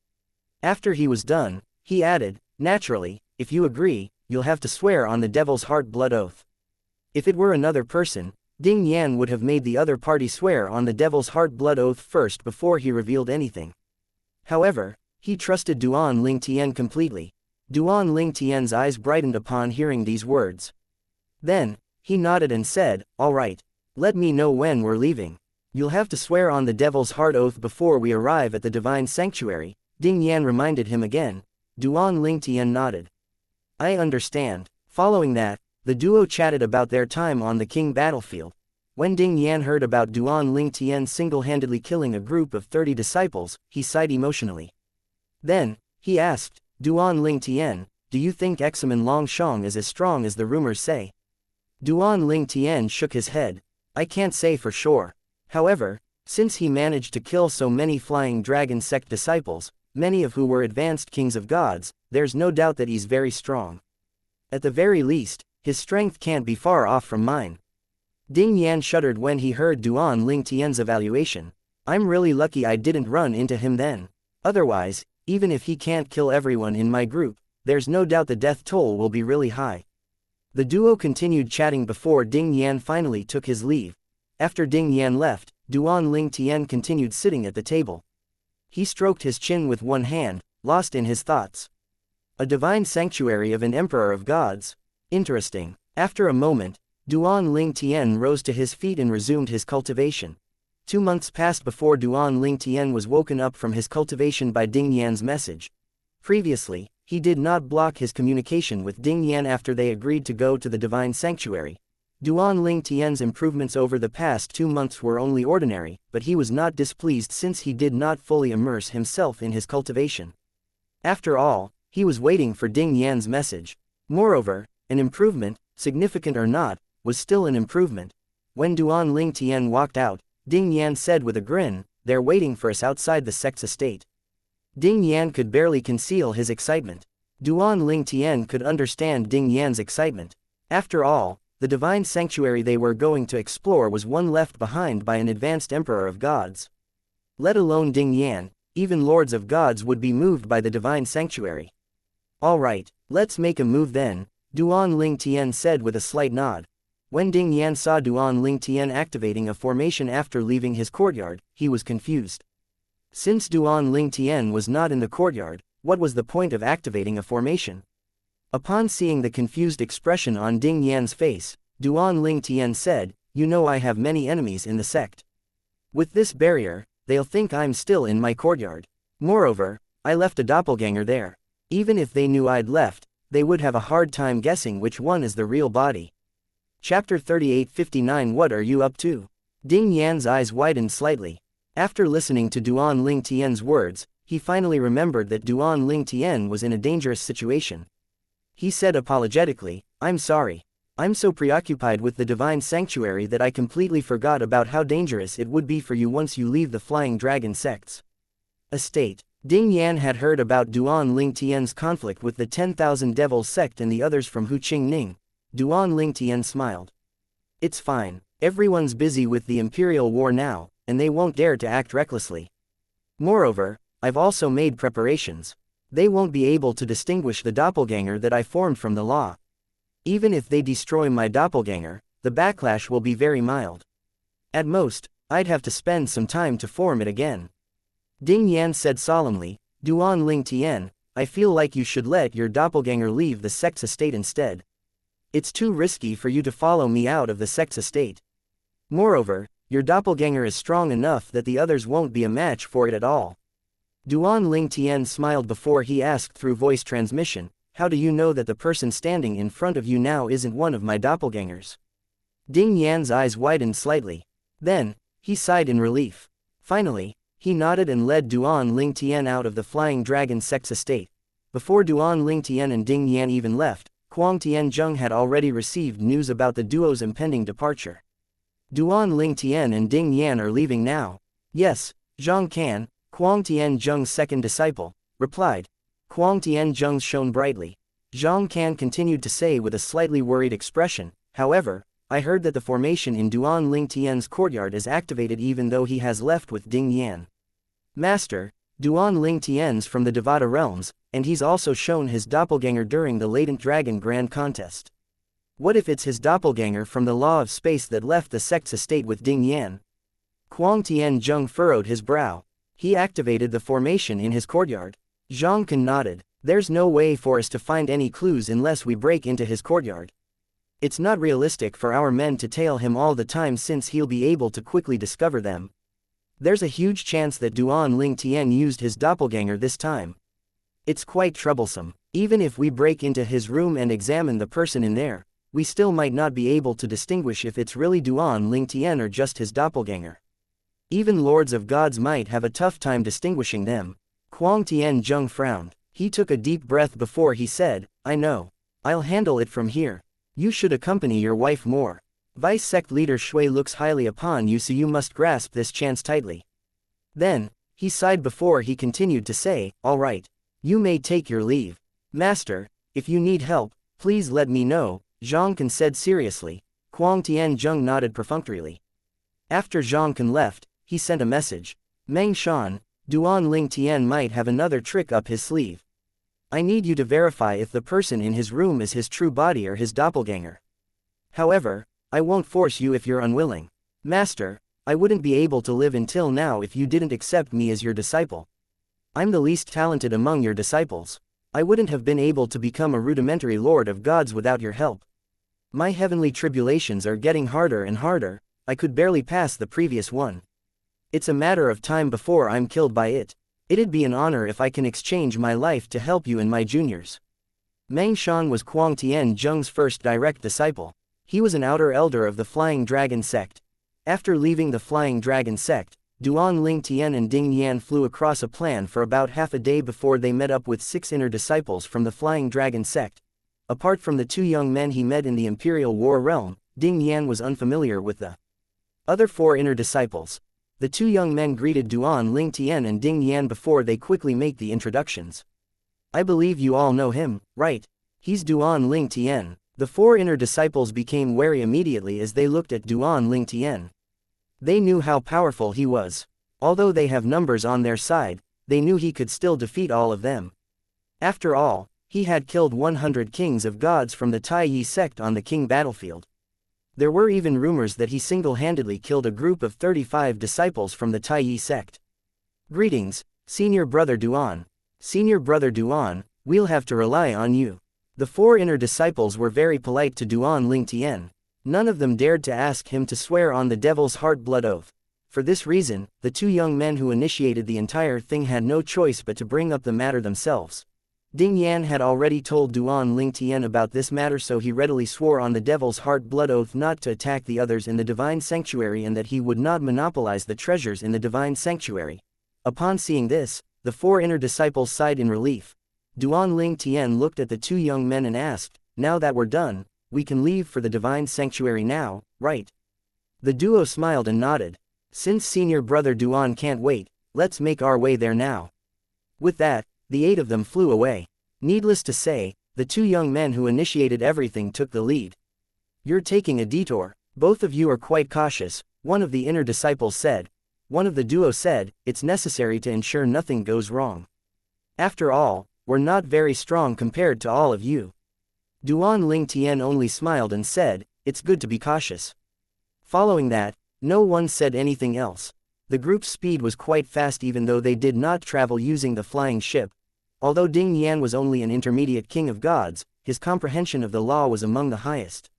After he was done, he added, naturally, if you agree, you'll have to swear on the devil's heart blood oath. If it were another person, Ding Yan would have made the other party swear on the devil's heart blood oath first before he revealed anything. However, he trusted Duan Lingtian completely. Duan Lingtian's eyes brightened upon hearing these words. Then, he nodded and said, all right. Let me know when we're leaving. You'll have to swear on the devil's heart oath before we arrive at the divine sanctuary, Ding Yan reminded him again. Duan Lingtian nodded. I understand. Following that, the duo chatted about their time on the king battlefield. When Ding Yan heard about Duan Lingtian single-handedly killing a group of 30 disciples, he sighed emotionally. Then, he asked, Duan Lingtian, do you think Examen Long Shang is as strong as the rumors say? Duan Lingtian shook his head. I can't say for sure. However, since he managed to kill so many flying dragon sect disciples, many of who were advanced kings of gods, there's no doubt that he's very strong. At the very least, his strength can't be far off from mine. Ding Yan shuddered when he heard Duan Lingtian's evaluation. I'm really lucky I didn't run into him then. Otherwise, even if he can't kill everyone in my group, there's no doubt the death toll will be really high. The duo continued chatting before Ding Yan finally took his leave. After Ding Yan left, Duan Lingtian continued sitting at the table. He stroked his chin with one hand, lost in his thoughts. A divine sanctuary of an emperor of gods. Interesting. After a moment, Duan Lingtian rose to his feet and resumed his cultivation. 2 months passed before Duan Lingtian was woken up from his cultivation by Ding Yan's message. Previously, he did not block his communication with Ding Yan after they agreed to go to the divine sanctuary. Duan Lingtian's improvements over the past 2 months were only ordinary, but he was not displeased since he did not fully immerse himself in his cultivation. After all, he was waiting for Ding Yan's message. Moreover, an improvement, significant or not, was still an improvement. When Duan Lingtian walked out, Ding Yan said with a grin, they're waiting for us outside the sect's estate. Ding Yan could barely conceal his excitement. Duan Lingtian could understand Ding Yan's excitement. After all, the divine sanctuary they were going to explore was one left behind by an advanced emperor of gods. Let alone Ding Yan, even lords of gods would be moved by the divine sanctuary. All right, let's make a move then, Duan Lingtian said with a slight nod. When Ding Yan saw Duan Lingtian activating a formation after leaving his courtyard, he was confused. Since Duan Lingtian was not in the courtyard, what was the point of activating a formation? Upon seeing the confused expression on Ding Yan's face, Duan Lingtian said, you know I have many enemies in the sect. With this barrier, they'll think I'm still in my courtyard. Moreover, I left a doppelganger there. Even if they knew I'd left, they would have a hard time guessing which one is the real body. Chapter 38:59 What are you up to? Ding Yan's eyes widened slightly. After listening to Duan Lingtian's words, he finally remembered that Duan Lingtian was in a dangerous situation. He said apologetically, "I'm sorry. I'm so preoccupied with the divine sanctuary that I completely forgot about how dangerous it would be for you once you leave the Flying Dragon sect's estate." Ding Yan had heard about Duan Ling Tian's conflict with the 10,000 Devils sect and the others from Hu Qingning. Duan Ling Tian smiled. "It's fine. Everyone's busy with the Imperial War now, and they won't dare to act recklessly. Moreover, I've also made preparations. They won't be able to distinguish the doppelganger that I formed from the law. Even if they destroy my doppelganger, the backlash will be very mild. At most, I'd have to spend some time to form it again." Ding Yan said solemnly, "Duan Ling Tian, I feel like you should let your doppelganger leave the sect's estate instead. It's too risky for you to follow me out of the sect's estate. Moreover, your doppelganger is strong enough that the others won't be a match for it at all." Duan Ling Tian smiled before he asked through voice transmission, "How do you know that the person standing in front of you now isn't one of my doppelgangers?" Ding Yan's eyes widened slightly. Then, he sighed in relief. Finally, he nodded and led Duan Ling Tian out of the Flying Dragon sect's estate. Before Duan Ling Tian and Ding Yan even left, Kuang Tianzheng had already received news about the duo's impending departure. "Duan Ling Tian and Ding Yan are leaving now." "Yes," Zhang Can, Kuang Tianzheng's second disciple, replied. Kuang Tianzheng shone brightly. Zhang Can continued to say with a slightly worried expression, "However, I heard that the formation in Duan Ling Tian's courtyard is activated even though he has left with Ding Yan. Master, Duan Ling Tian's from the Devata realms, and he's also shown his doppelganger during the Latent Dragon Grand Contest. What if it's his doppelganger from the Law of Space that left the sect's estate with Ding Yan?" Kuang Tianzheng furrowed his brow. "He activated the formation in his courtyard." Zhang Can nodded. "There's no way for us to find any clues unless we break into his courtyard. It's not realistic for our men to tail him all the time since he'll be able to quickly discover them. There's a huge chance that Duan Ling Tian used his doppelganger this time. It's quite troublesome. Even if we break into his room and examine the person in there, we still might not be able to distinguish if it's really Duan Ling Tian or just his doppelganger. Even lords of gods might have a tough time distinguishing them." Kuang Tianzheng frowned. He took a deep breath before he said, "I know. I'll handle it from here. You should accompany your wife more. Vice sect leader Shui looks highly upon you, so you must grasp this chance tightly." Then, he sighed before he continued to say, "All right. You may take your leave. Master, if you need help, please let me know," Zhang Can said seriously. Kuang Tianzheng nodded perfunctorily. After Zhang Can left, he sent a message. "Meng Shan, Duan Ling Tian might have another trick up his sleeve. I need you to verify if the person in his room is his true body or his doppelganger. However, I won't force you if you're unwilling. Master, I wouldn't be able to live until now if you didn't accept me as your disciple. I'm the least talented among your disciples. I wouldn't have been able to become a rudimentary lord of gods without your help. My heavenly tribulations are getting harder and harder. I could barely pass the previous one. It's a matter of time before I'm killed by it. It'd be an honor if I can exchange my life to help you and my juniors." Meng Shan was Kuang Tianzheng's first direct disciple. He was an outer elder of the Flying Dragon sect. After leaving the Flying Dragon sect, Duan Ling Tian and Ding Yan flew across a plan for about half a day before they met up with 6 inner disciples from the Flying Dragon sect. Apart from the 2 young men he met in the Imperial War realm, Ding Yan was unfamiliar with the other 4 inner disciples. The 2 young men greeted Duan Ling Tian and Ding Yan before they quickly make the introductions. "I believe you all know him, right? He's Duan Ling Tian." The 4 inner disciples became wary immediately as they looked at Duan Ling Tian. They knew how powerful he was. Although they have numbers on their side, they knew he could still defeat all of them. After all, he had killed 100 kings of gods from the Tai Yi sect on the king battlefield. There were even rumors that he single-handedly killed a group of 35 disciples from the Tai Yi sect. "Greetings, Senior Brother Duan. Senior Brother Duan, we'll have to rely on you." The 4 inner disciples were very polite to Duan Ling Tian. None of them dared to ask him to swear on the Devil's Heart blood oath. For this reason, the 2 young men who initiated the entire thing had no choice but to bring up the matter themselves. Ding Yan had already told Duan Ling Tian about this matter, so he readily swore on the Devil's Heart blood oath not to attack the others in the Divine Sanctuary and that he would not monopolize the treasures in the Divine Sanctuary. Upon seeing this, the 4 inner disciples sighed in relief. Duan Ling Tian looked at the two young men and asked, "Now that we're done, we can leave for the divine sanctuary now, right?" The duo smiled and nodded. "Since senior brother Duan can't wait, let's make our way there now." With that, the 8 of them flew away. Needless to say, the two young men who initiated everything took the lead. "You're taking a detour. Both of you are quite cautious," one of the inner disciples said. One of the duo said, "It's necessary to ensure nothing goes wrong. After all, we're not very strong compared to all of you." Duan Ling Tian only smiled and said, "It's good to be cautious." Following that, no one said anything else. The group's speed was quite fast even though they did not travel using the flying ship. Although Ding Yan was only an intermediate king of gods, his comprehension of the law was among the highest.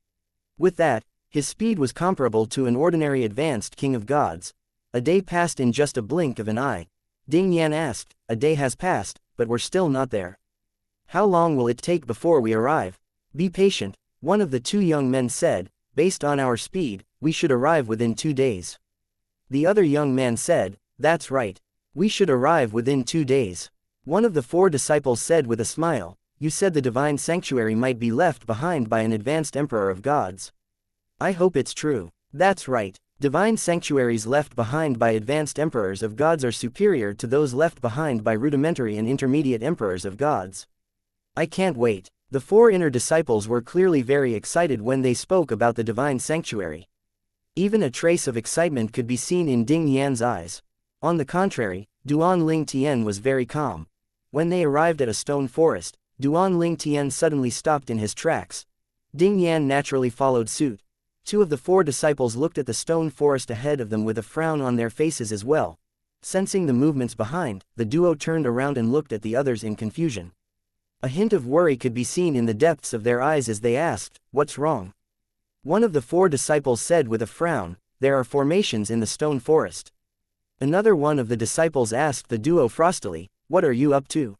With that, his speed was comparable to an ordinary advanced king of gods. A day passed in just a blink of an eye. Ding Yan asked, "A day has passed, but we're still not there. How long will it take before we arrive?" "Be patient," one of the two young men said. "Based on our speed, we should arrive within 2 days." The other young man said, "That's right. We should arrive within 2 days." One of the 4 disciples said with a smile, "You said the divine sanctuary might be left behind by an advanced emperor of gods." "I hope it's true." "That's right. Divine sanctuaries left behind by advanced emperors of gods are superior to those left behind by rudimentary and intermediate emperors of gods." "I can't wait." The 4 inner disciples were clearly very excited when they spoke about the divine sanctuary. Even a trace of excitement could be seen in Ding Yan's eyes. On the contrary, Duan Ling Tian was very calm. When they arrived at a stone forest, Duan Ling Tian suddenly stopped in his tracks. Ding Yan naturally followed suit. 2 of the 4 disciples looked at the stone forest ahead of them with a frown on their faces as well. Sensing the movements behind, the duo turned around and looked at the others in confusion. A hint of worry could be seen in the depths of their eyes as they asked, "What's wrong?" One of the 4 disciples said with a frown, "There are formations in the stone forest." Another one of the disciples asked the duo frostily, "What are you up to?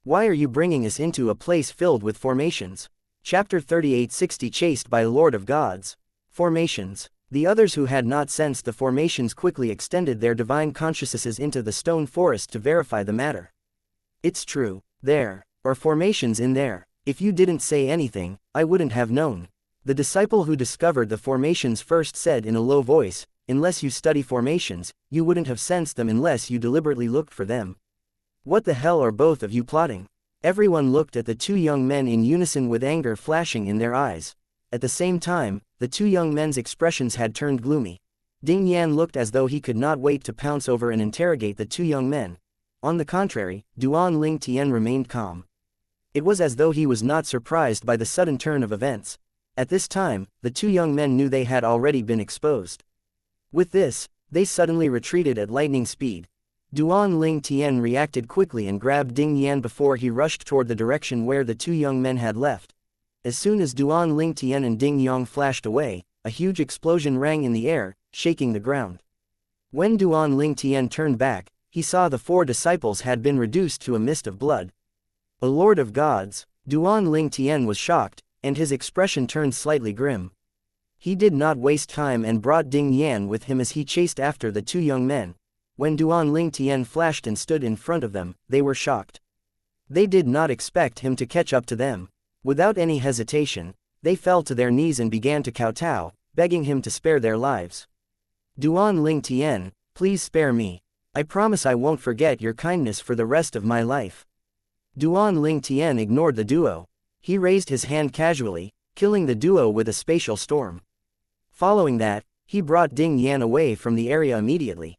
Why are you bringing us into a place filled with formations?" Chapter 3860 Chased by Lord of Gods. Formations. The others who had not sensed the formations quickly extended their divine consciousnesses into the stone forest to verify the matter. "It's true. There are formations in there. If you didn't say anything, I wouldn't have known." The disciple who discovered the formations first said in a low voice, "Unless you study formations, you wouldn't have sensed them unless you deliberately looked for them. What the hell are both of you plotting?" Everyone looked at the 2 young men in unison with anger flashing in their eyes. At the same time, the 2 young men's expressions had turned gloomy. Ding Yan looked as though he could not wait to pounce over and interrogate the 2 young men. On the contrary, Duan Ling Tian remained calm. It was as though he was not surprised by the sudden turn of events. At this time, the 2 young men knew they had already been exposed. With this, they suddenly retreated at lightning speed. Duan Ling Tian reacted quickly and grabbed Ding Yan before he rushed toward the direction where the 2 young men had left. As soon as Duan Ling Tian and Ding Yang flashed away, a huge explosion rang in the air, shaking the ground. When Duan Ling Tian turned back, he saw the 4 disciples had been reduced to a mist of blood. A lord of gods. Duan Ling Tian was shocked, and his expression turned slightly grim. He did not waste time and brought Ding Yan with him as he chased after the 2 young men. When Duan Ling Tian flashed and stood in front of them, they were shocked. They did not expect him to catch up to them. Without any hesitation, they fell to their knees and began to kowtow, begging him to spare their lives. "Duan Ling Tian, please spare me. I promise I won't forget your kindness for the rest of my life." Duan Ling Tian ignored the duo. He raised his hand casually, killing the duo with a spatial storm. Following that, he brought Ding Yan away from the area immediately.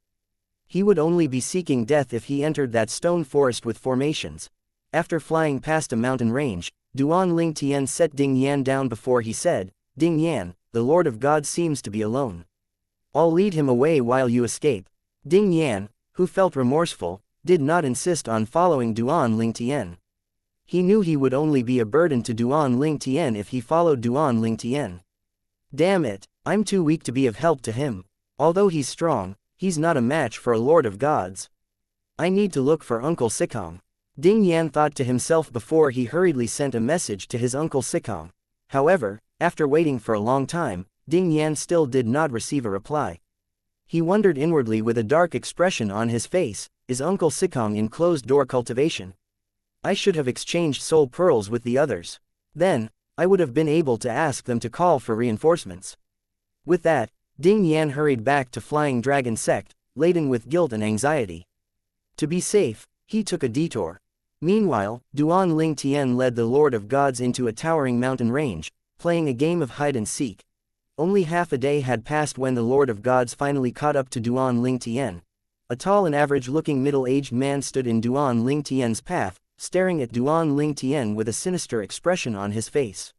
He would only be seeking death if he entered that stone forest with formations. After flying past a mountain range, Duan Ling Tian set Ding Yan down before he said, "Ding Yan, the Lord of God seems to be alone. I'll lead him away while you escape." Ding Yan, who felt remorseful, did not insist on following Duan Ling Tian. He knew he would only be a burden to Duan Ling Tian if he followed Duan Ling Tian. "Damn it, I'm too weak to be of help to him. Although he's strong, he's not a match for a lord of gods. I need to look for Uncle Sikong." Ding Yan thought to himself before he hurriedly sent a message to his Uncle Sikong. However, after waiting for a long time, Ding Yan still did not receive a reply. He wondered inwardly with a dark expression on his face, is Uncle Sikong in closed-door cultivation? I should have exchanged soul pearls with the others. Then, I would have been able to ask them to call for reinforcements. With that, Ding Yan hurried back to Flying Dragon Sect, laden with guilt and anxiety. To be safe, he took a detour. Meanwhile, Duan Ling Tian led the Lord of Gods into a towering mountain range, playing a game of hide-and-seek. Only half a day had passed when the Lord of Gods finally caught up to Duan Ling Tian. A tall and average-looking middle-aged man stood in Duan Ling Tian's path, staring at Duan Ling Tian with a sinister expression on his face.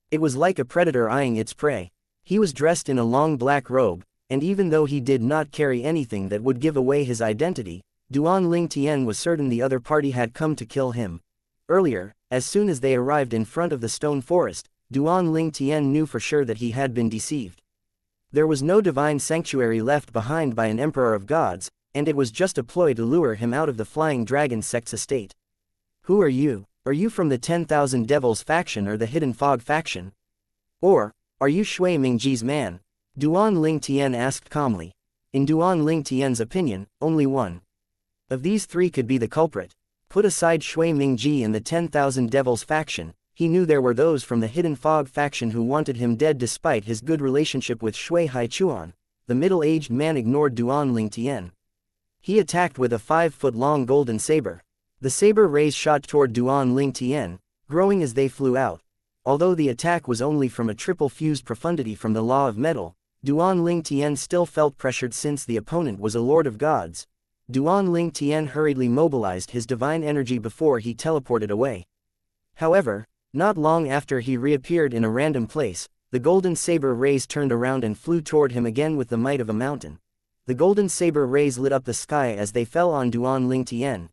It was like a predator eyeing its prey. He was dressed in a long black robe, and even though he did not carry anything that would give away his identity, Duan Ling Tian was certain the other party had come to kill him. Earlier, as soon as they arrived in front of the stone forest, Duan Ling Tian knew for sure that he had been deceived. There was no divine sanctuary left behind by an emperor of gods, and it was just a ploy to lure him out of the Flying Dragon Sect's estate. Who are you? Are you from the 10,000 Devils faction or the Hidden Fog faction? Or, are you Shui Mingji's man? Duan Ling Tian asked calmly. In Duan Ling Tian's opinion, only one of these three could be the culprit. Put aside Shui Mingji and the 10,000 Devils faction, he knew there were those from the Hidden Fog faction who wanted him dead despite his good relationship with Shui Haichuan. The middle-aged man ignored Duan Ling Tian. He attacked with a 5-foot-long golden saber. The saber rays shot toward Duan Ling Tian, growing as they flew out. Although the attack was only from a triple-fused profundity from the law of metal, Duan Ling Tian still felt pressured since the opponent was a lord of gods. Duan Ling Tian hurriedly mobilized his divine energy before he teleported away. However, not long after he reappeared in a random place, the golden saber rays turned around and flew toward him again with the might of a mountain. The golden saber rays lit up the sky as they fell on Duan Ling Tian.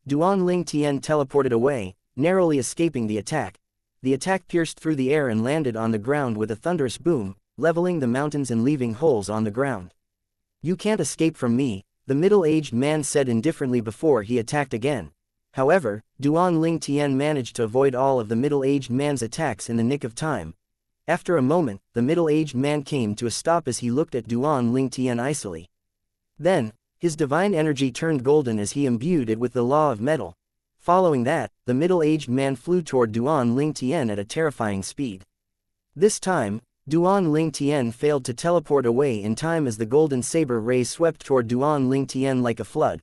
Duan Ling Tian teleported away, narrowly escaping the attack. The attack pierced through the air and landed on the ground with a thunderous boom, leveling the mountains and leaving holes on the ground. You can't escape from me, the middle-aged man said indifferently before he attacked again. However, Duan Ling Tian managed to avoid all of the middle-aged man's attacks in the nick of time. After a moment, the middle-aged man came to a stop as he looked at Duan Ling Tian icily. Then, his divine energy turned golden as he imbued it with the law of metal. Following that, the middle-aged man flew toward Duan Ling Tian at a terrifying speed. This time, Duan Ling Tian failed to teleport away in time as the golden saber rays swept toward Duan Ling Tian like a flood.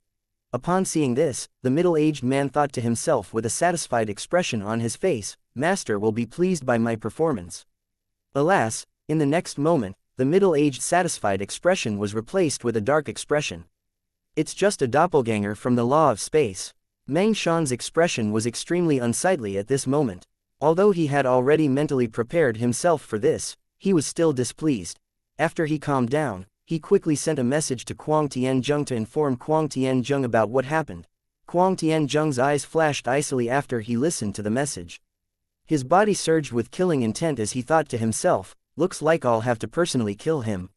Upon seeing this, the middle-aged man thought to himself with a satisfied expression on his face, "Master will be pleased by my performance." Alas, in the next moment, the middle-aged satisfied expression was replaced with a dark expression. It's just a doppelganger from the law of space. Meng Shan's expression was extremely unsightly at this moment. Although he had already mentally prepared himself for this, he was still displeased. After he calmed down, he quickly sent a message to Kuang Tianzheng to inform Kuang Tianzheng about what happened. Kuang Tianzheng's eyes flashed icily after he listened to the message. His body surged with killing intent as he thought to himself, "Looks like I'll have to personally kill him."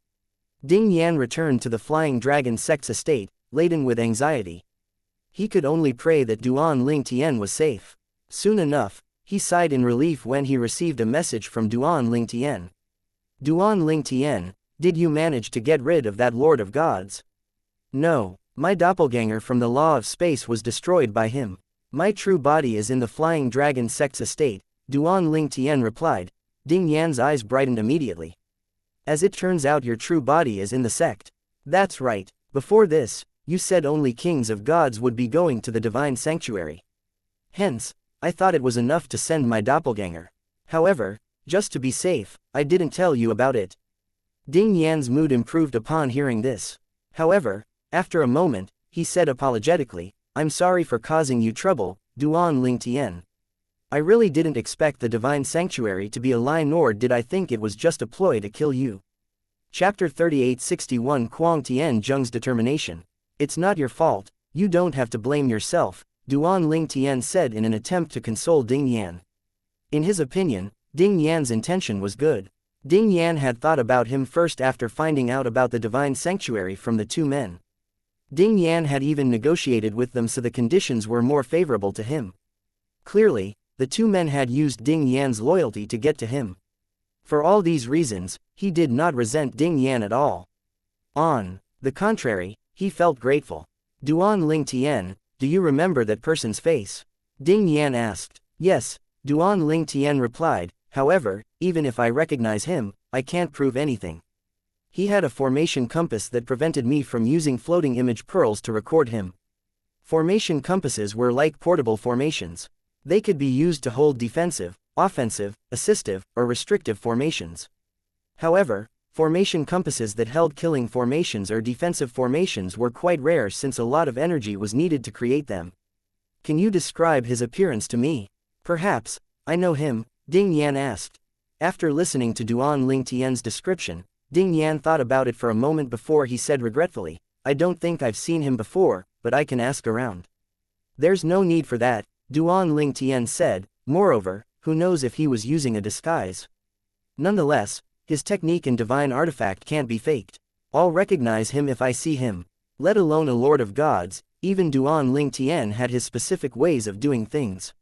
Ding Yan returned to the Flying Dragon Sect's estate, laden with anxiety. He could only pray that Duan Ling Tian was safe. Soon enough, he sighed in relief when he received a message from Duan Ling Tian. "Duan Ling Tian, did you manage to get rid of that Lord of Gods?" "No, my doppelganger from the law of space was destroyed by him. My true body is in the Flying Dragon Sect's estate," Duan Ling Tian replied. Ding Yan's eyes brightened immediately. "As it turns out, your true body is in the sect." "That's right. Before this, you said only kings of gods would be going to the divine sanctuary. Hence, I thought it was enough to send my doppelganger. However, just to be safe, I didn't tell you about it." Ding Yan's mood improved upon hearing this. However, after a moment, he said apologetically, "I'm sorry for causing you trouble, Duan Ling Tian. I really didn't expect the divine sanctuary to be a lie, nor did I think it was just a ploy to kill you." Chapter 3861 Kuang Tianzheng's determination. "It's not your fault, you don't have to blame yourself," Duan Ling Tian said in an attempt to console Ding Yan. In his opinion, Ding Yan's intention was good. Ding Yan had thought about him first after finding out about the divine sanctuary from the two men. Ding Yan had even negotiated with them so the conditions were more favorable to him. Clearly, the two men had used Ding Yan's loyalty to get to him. For all these reasons, he did not resent Ding Yan at all. On the contrary, he felt grateful. "Duan Ling Tian, do you remember that person's face?" Ding Yan asked. Yes, Duan Ling Tian replied, however, even if I recognize him, I can't prove anything. He had a formation compass that prevented me from using floating image pearls to record him. Formation compasses were like portable formations. They could be used to hold defensive, offensive, assistive, or restrictive formations. However, formation compasses that held killing formations or defensive formations were quite rare since a lot of energy was needed to create them. Can you describe his appearance to me? Perhaps, I know him, Ding Yan asked. After listening to Duan Ling Tian's description, Ding Yan thought about it for a moment before he said regretfully, I don't think I've seen him before, but I can ask around. There's no need for that, Duan Ling Tian said, moreover, who knows if he was using a disguise. Nonetheless, his technique and divine artifact can't be faked. I'll recognize him if I see him. Let alone a lord of gods, even Duan Ling Tian had his specific ways of doing things.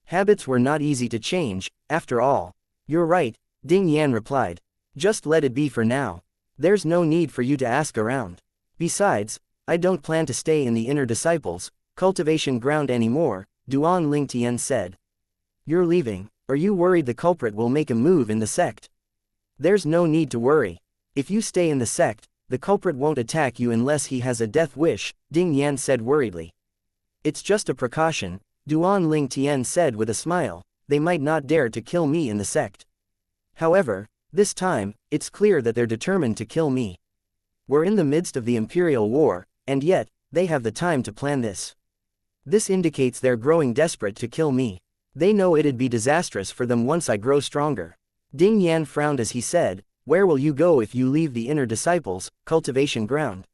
Habits were not easy to change, after all. You're right, Ding Yan replied. Just let it be for now. There's no need for you to ask around. Besides, I don't plan to stay in the inner disciples, cultivation ground anymore, Duan Ling Tian said. You're leaving. Are you worried the culprit will make a move in the sect? There's no need to worry. If you stay in the sect, the culprit won't attack you unless he has a death wish, Ding Yan said worriedly. It's just a precaution, Duan Ling Tian said with a smile, they might not dare to kill me in the sect. However, this time, it's clear that they're determined to kill me. We're in the midst of the Imperial War, and yet, they have the time to plan this. This indicates they're growing desperate to kill me. They know it'd be disastrous for them once I grow stronger. Ding Yan frowned as he said, where will you go if you leave the inner disciples, cultivation ground?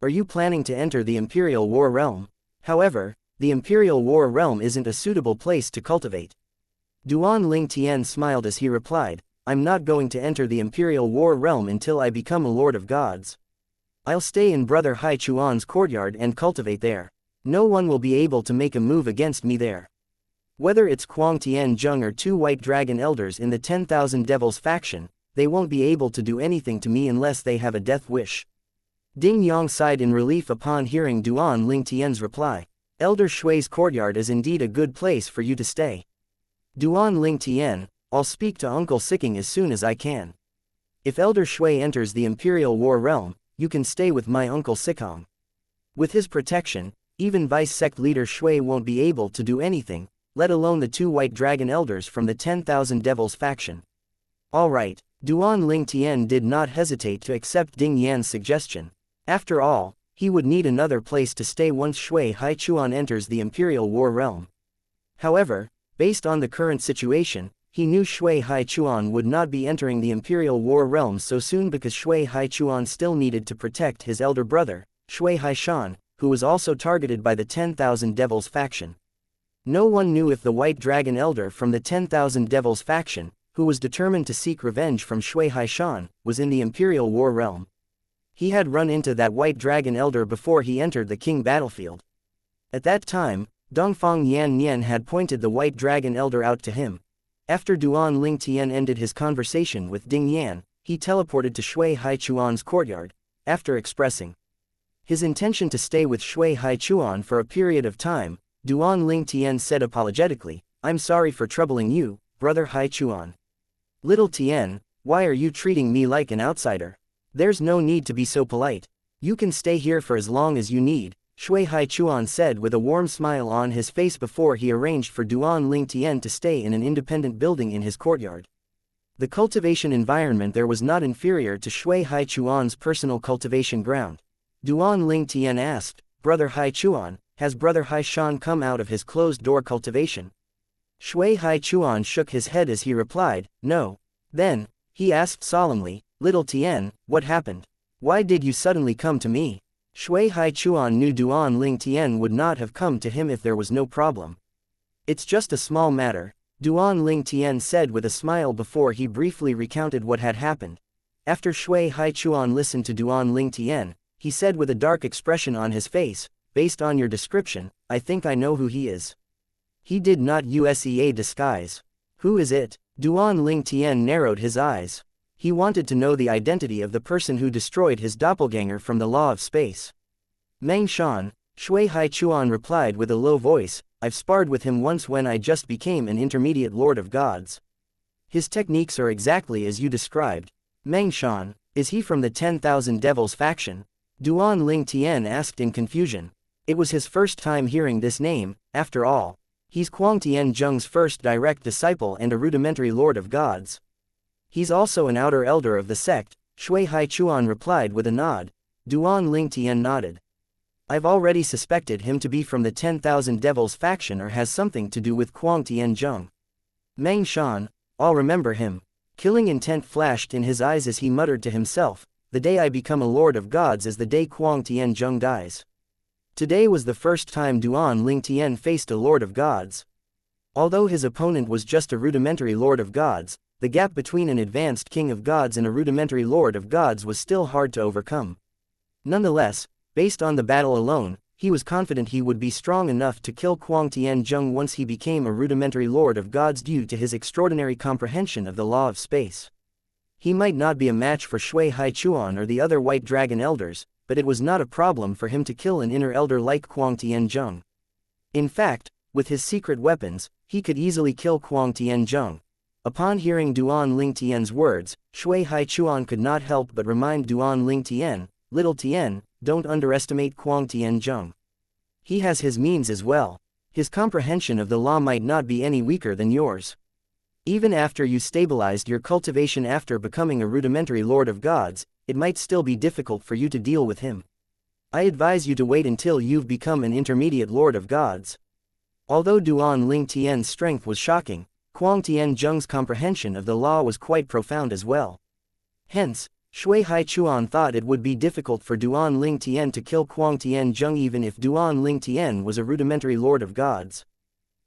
Are you planning to enter the Imperial War realm? However, the Imperial War realm isn't a suitable place to cultivate. Duan Ling Tian smiled as he replied, I'm not going to enter the Imperial War realm until I become a Lord of Gods. I'll stay in Brother Hai Chuan's courtyard and cultivate there. No one will be able to make a move against me there. Whether it's Kuang Tian Zheng or 2 white dragon elders in the 10,000 devils faction, they won't be able to do anything to me unless they have a death wish. Ding Yang sighed in relief upon hearing Duan Ling Tian's reply. Elder Shui's courtyard is indeed a good place for you to stay. Duan Ling Tian, I'll speak to Uncle Sicking as soon as I can. If Elder Shui enters the Imperial War realm, you can stay with my Uncle Sikong. With his protection, even Vice Sect Leader Shui won't be able to do anything, let alone the 2 white dragon elders from the 10,000 devils faction. Alright, Duan Ling Tian did not hesitate to accept Ding Yan's suggestion. After all, he would need another place to stay once Shui Hai Chuan enters the Imperial War realm. However, based on the current situation, he knew Shui Hai Chuan would not be entering the Imperial War realm so soon because Shui Hai Chuan still needed to protect his elder brother, Shui Hai Shan, who was also targeted by the 10,000 devils faction. No one knew if the White Dragon Elder from the 10,000 devils faction, who was determined to seek revenge from Shui Hai Shan, was in the Imperial War realm. He had run into that White Dragon Elder before he entered the King battlefield. At that time, Dongfang Yan Nian had pointed the White Dragon Elder out to him. After Duan Ling Tian ended his conversation with Ding Yan, he teleported to Shui Hai Chuan's courtyard, after expressing his intention to stay with Shui Hai Chuan for a period of time. Duan Ling Tian said apologetically, I'm sorry for troubling you, Brother Hai Chuan. Little Tian, why are you treating me like an outsider? There's no need to be so polite. You can stay here for as long as you need, Shui Hai Chuan said with a warm smile on his face before he arranged for Duan Ling Tian to stay in an independent building in his courtyard. The cultivation environment there was not inferior to Shui Hai Chuan's personal cultivation ground. Duan Ling Tian asked, Brother Hai Chuan, has Brother Hai Shan come out of his closed-door cultivation? Shui Hai Chuan shook his head as he replied, no. Then, he asked solemnly, Little Tian, what happened? Why did you suddenly come to me? Shui Hai Chuan knew Duan Ling Tian would not have come to him if there was no problem. It's just a small matter, Duan Ling Tian said with a smile before he briefly recounted what had happened. After Shui Hai Chuan listened to Duan Ling Tian, he said with a dark expression on his face, based on your description, I think I know who he is. He did not usea disguise. Who is it? Duan Ling Tian narrowed his eyes. He wanted to know the identity of the person who destroyed his doppelganger from the law of space. Meng Shan, Shui Hai Chuan replied with a low voice, I've sparred with him once when I just became an intermediate lord of gods. His techniques are exactly as you described. Meng Shan, is he from the 10,000 Devils faction? Duan Ling Tian asked in confusion. It was his first time hearing this name, after all. He's Kuang Tianzheng's first direct disciple and a rudimentary lord of gods. He's also an outer elder of the sect, Shui Haichuan replied with a nod. Duan Ling Tian nodded. I've already suspected him to be from the 10,000 Devils faction or has something to do with Kuang Tianzheng. Meng Shan, I'll remember him. Killing intent flashed in his eyes as he muttered to himself, the day I become a lord of gods is the day Kuang Tianzheng dies. Today was the first time Duan Ling Tian faced a lord of gods. Although his opponent was just a rudimentary lord of gods, the gap between an advanced king of gods and a rudimentary lord of gods was still hard to overcome. Nonetheless, based on the battle alone, he was confident he would be strong enough to kill Kuang Tianzheng once he became a rudimentary lord of gods due to his extraordinary comprehension of the law of space. He might not be a match for Shui Haichuan or the other white dragon elders, but it was not a problem for him to kill an inner elder like Kuang Tianzheng. In fact, with his secret weapons, he could easily kill Kuang Tianzheng. Upon hearing Duan Ling Tian's words, Shui Haichuan could not help but remind Duan Ling Tian, "Little Tian, don't underestimate Kuang Tianzheng. He has his means as well. His comprehension of the law might not be any weaker than yours. Even after you stabilized your cultivation after becoming a rudimentary lord of gods, it might still be difficult for you to deal with him. I advise you to wait until you've become an intermediate lord of gods." Although Duan Ling Tian's strength was shocking, Kuang Tianzheng's comprehension of the law was quite profound as well. Hence, Shui Haichuan thought it would be difficult for Duan Ling Tian to kill Kuang Tianzheng even if Duan Ling Tian was a rudimentary lord of gods.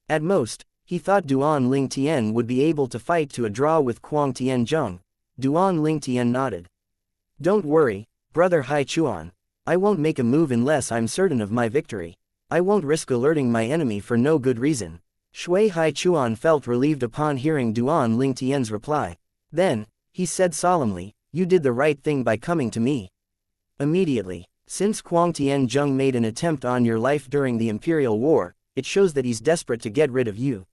At most, he thought Duan Ling Tian would be able to fight to a draw with Kuang Tianzheng. Duan Ling Tian nodded. "Don't worry, brother Haichuan. I won't make a move unless I'm certain of my victory. I won't risk alerting my enemy for no good reason." Shui Haichuan felt relieved upon hearing Duan Ling Tian's reply. Then, he said solemnly, "You did the right thing by coming to me." Immediately, since Kuang Tianzheng made an attempt on your life during the Imperial War, it shows that he's desperate to get rid of you.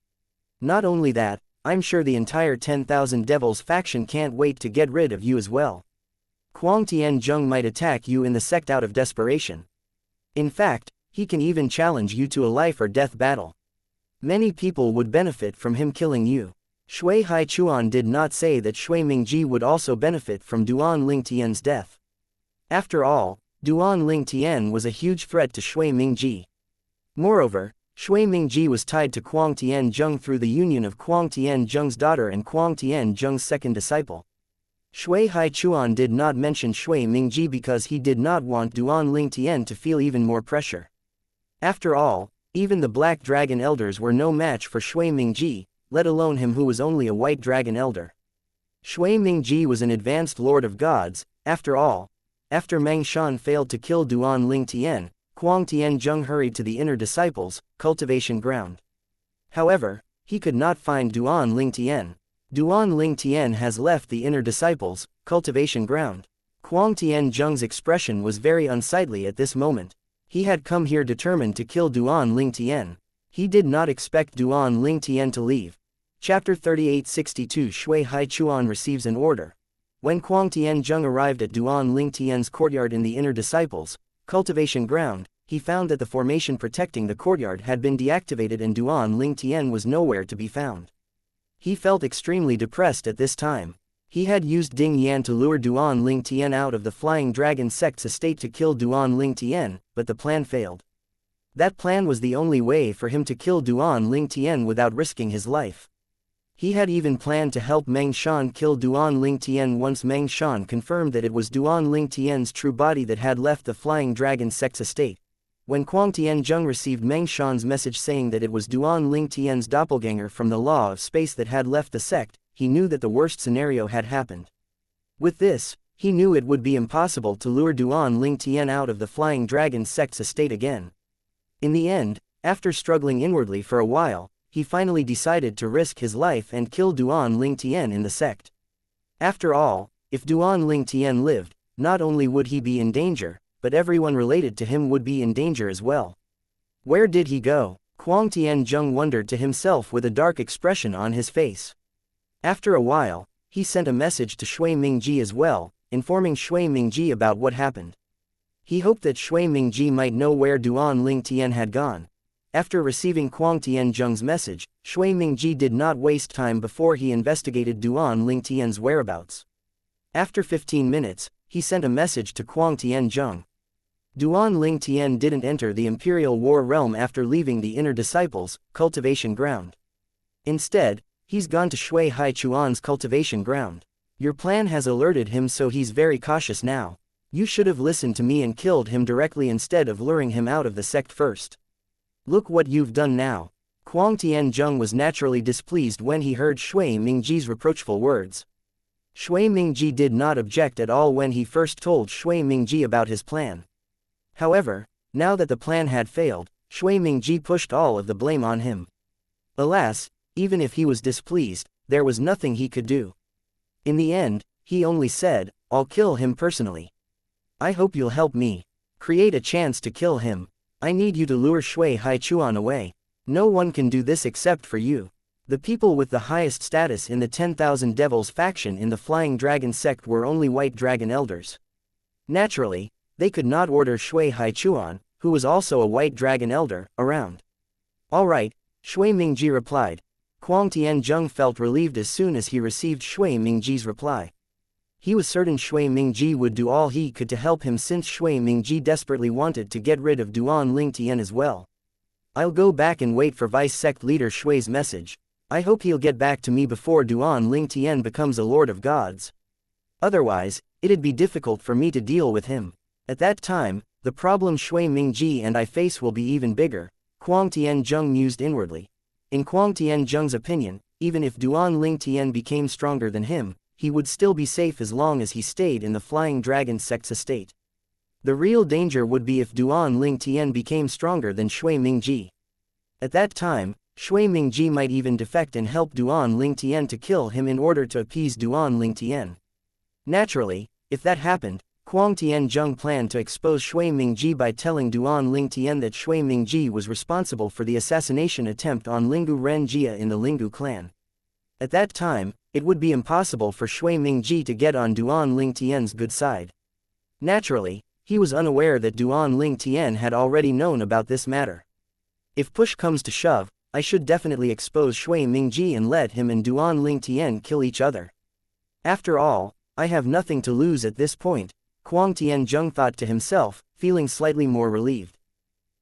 Not only that, I'm sure the entire 10,000 Devils faction can't wait to get rid of you as well. Kuang Tianzheng might attack you in the sect out of desperation. In fact, he can even challenge you to a life or death battle. Many people would benefit from him killing you. Shui Haichuan did not say that Shui Mingji would also benefit from Duan Ling Tian's death. After all, Duan Ling Tian was a huge threat to Shui Mingji. Moreover, Shui Mingji was tied to Kuang Tianzheng through the union of Kuang Tianzheng's daughter and Kuang Tianzheng's second disciple. Shui Haichuan did not mention Shui Mingji because he did not want Duan Ling Tian to feel even more pressure. After all, even the Black Dragon Elders were no match for Shui Mingji, let alone him who was only a White Dragon Elder. Shui Mingji was an advanced Lord of Gods, after all. After Meng Shan failed to kill Duan Ling Tian, Kuang Tianzheng hurried to the inner disciples, cultivation ground. However, he could not find Duan Ling Tian. Duan Ling Tian has left the inner disciples, cultivation ground. Kuang Tianzheng's expression was very unsightly at this moment. He had come here determined to kill Duan Ling Tian. He did not expect Duan Ling Tian to leave. Chapter 3862 Shui Haichuan receives an order. When Kuang Tianzheng arrived at Duan Ling Tian's courtyard in the inner disciples, cultivation ground, he found that the formation protecting the courtyard had been deactivated and Duan Ling Tian was nowhere to be found. He felt extremely depressed at this time. He had used Ding Yan to lure Duan Ling Tian out of the Flying Dragon sect's estate to kill Duan Ling Tian, but the plan failed. That plan was the only way for him to kill Duan Ling Tian without risking his life. He had even planned to help Meng Shan kill Duan Ling Tian once Meng Shan confirmed that it was Duan Ling Tian's true body that had left the Flying Dragon sect's estate. When Kuang Tianzheng received Meng Shan's message saying that it was Duan Ling Tian's doppelganger from the law of space that had left the sect, he knew that the worst scenario had happened. With this, he knew it would be impossible to lure Duan Ling Tian out of the Flying Dragon sect's estate again. In the end, after struggling inwardly for a while, he finally decided to risk his life and kill Duan Ling Tian in the sect. After all, if Duan Ling Tian lived, not only would he be in danger, but everyone related to him would be in danger as well. Where did he go? Kuang Tianzheng wondered to himself with a dark expression on his face. After a while, he sent a message to Shui Mingji as well, informing Shui Mingji about what happened. He hoped that Shui Mingji might know where Duan Ling Tian had gone. After receiving Kuang Tianzheng's message, Shui Mingji did not waste time before he investigated Duan Ling Tian's whereabouts. After 15 minutes, he sent a message to Kuang Tianzheng. Duan Ling Tian didn't enter the Imperial War realm after leaving the Inner Disciples' cultivation ground. Instead, he's gone to Shui Haichuan's cultivation ground. Your plan has alerted him, so he's very cautious now. You should have listened to me and killed him directly instead of luring him out of the sect first. Look what you've done now. Kuang Tianzheng was naturally displeased when he heard Shui Mingji's reproachful words. Shui Mingji did not object at all when he first told Shui Mingji about his plan. However, now that the plan had failed, Shui Mingji pushed all of the blame on him. Alas, even if he was displeased, there was nothing he could do. In the end, he only said, "I'll kill him personally. I hope you'll help me. Create a chance to kill him. I need you to lure Shui Haichuan away. No one can do this except for you." The people with the highest status in the 10,000 Devils faction in the Flying Dragon sect were only White Dragon Elders. Naturally, they could not order Shui Haichuan, who was also a White Dragon Elder, around. "All right," Shui Mingji replied. Kuang Tianzheng felt relieved as soon as he received Shui Mingji's reply. He was certain Shui Mingji would do all he could to help him, since Shui Mingji desperately wanted to get rid of Duan Ling Tian as well. "I'll go back and wait for Vice Sect Leader Shui's message. I hope he'll get back to me before Duan Ling Tian becomes a Lord of Gods. Otherwise, it'd be difficult for me to deal with him. At that time, the problem Shui Mingji and I face will be even bigger," Kuang Tianzheng mused inwardly. In Kuang Tianzheng's opinion, even if Duan Ling Tian became stronger than him, he would still be safe as long as he stayed in the Flying Dragon sect's estate. The real danger would be if Duan Ling Tian became stronger than Shui Mingji. At that time, Shui Mingji might even defect and help Duan Ling Tian to kill him in order to appease Duan Ling Tian. Naturally, if that happened, Kuang Tianzheng planned to expose Shui Mingji by telling Duan Ling Tian that Shui Mingji was responsible for the assassination attempt on Lingu Ren Jia in the Lingu clan. At that time, it would be impossible for Shui Mingji to get on Duan Ling Tian's good side. Naturally, he was unaware that Duan Ling Tian had already known about this matter. If push comes to shove, I should definitely expose Shui Mingji and let him and Duan Ling Tian kill each other. After all, I have nothing to lose at this point, Kuang Tianzheng thought to himself, feeling slightly more relieved.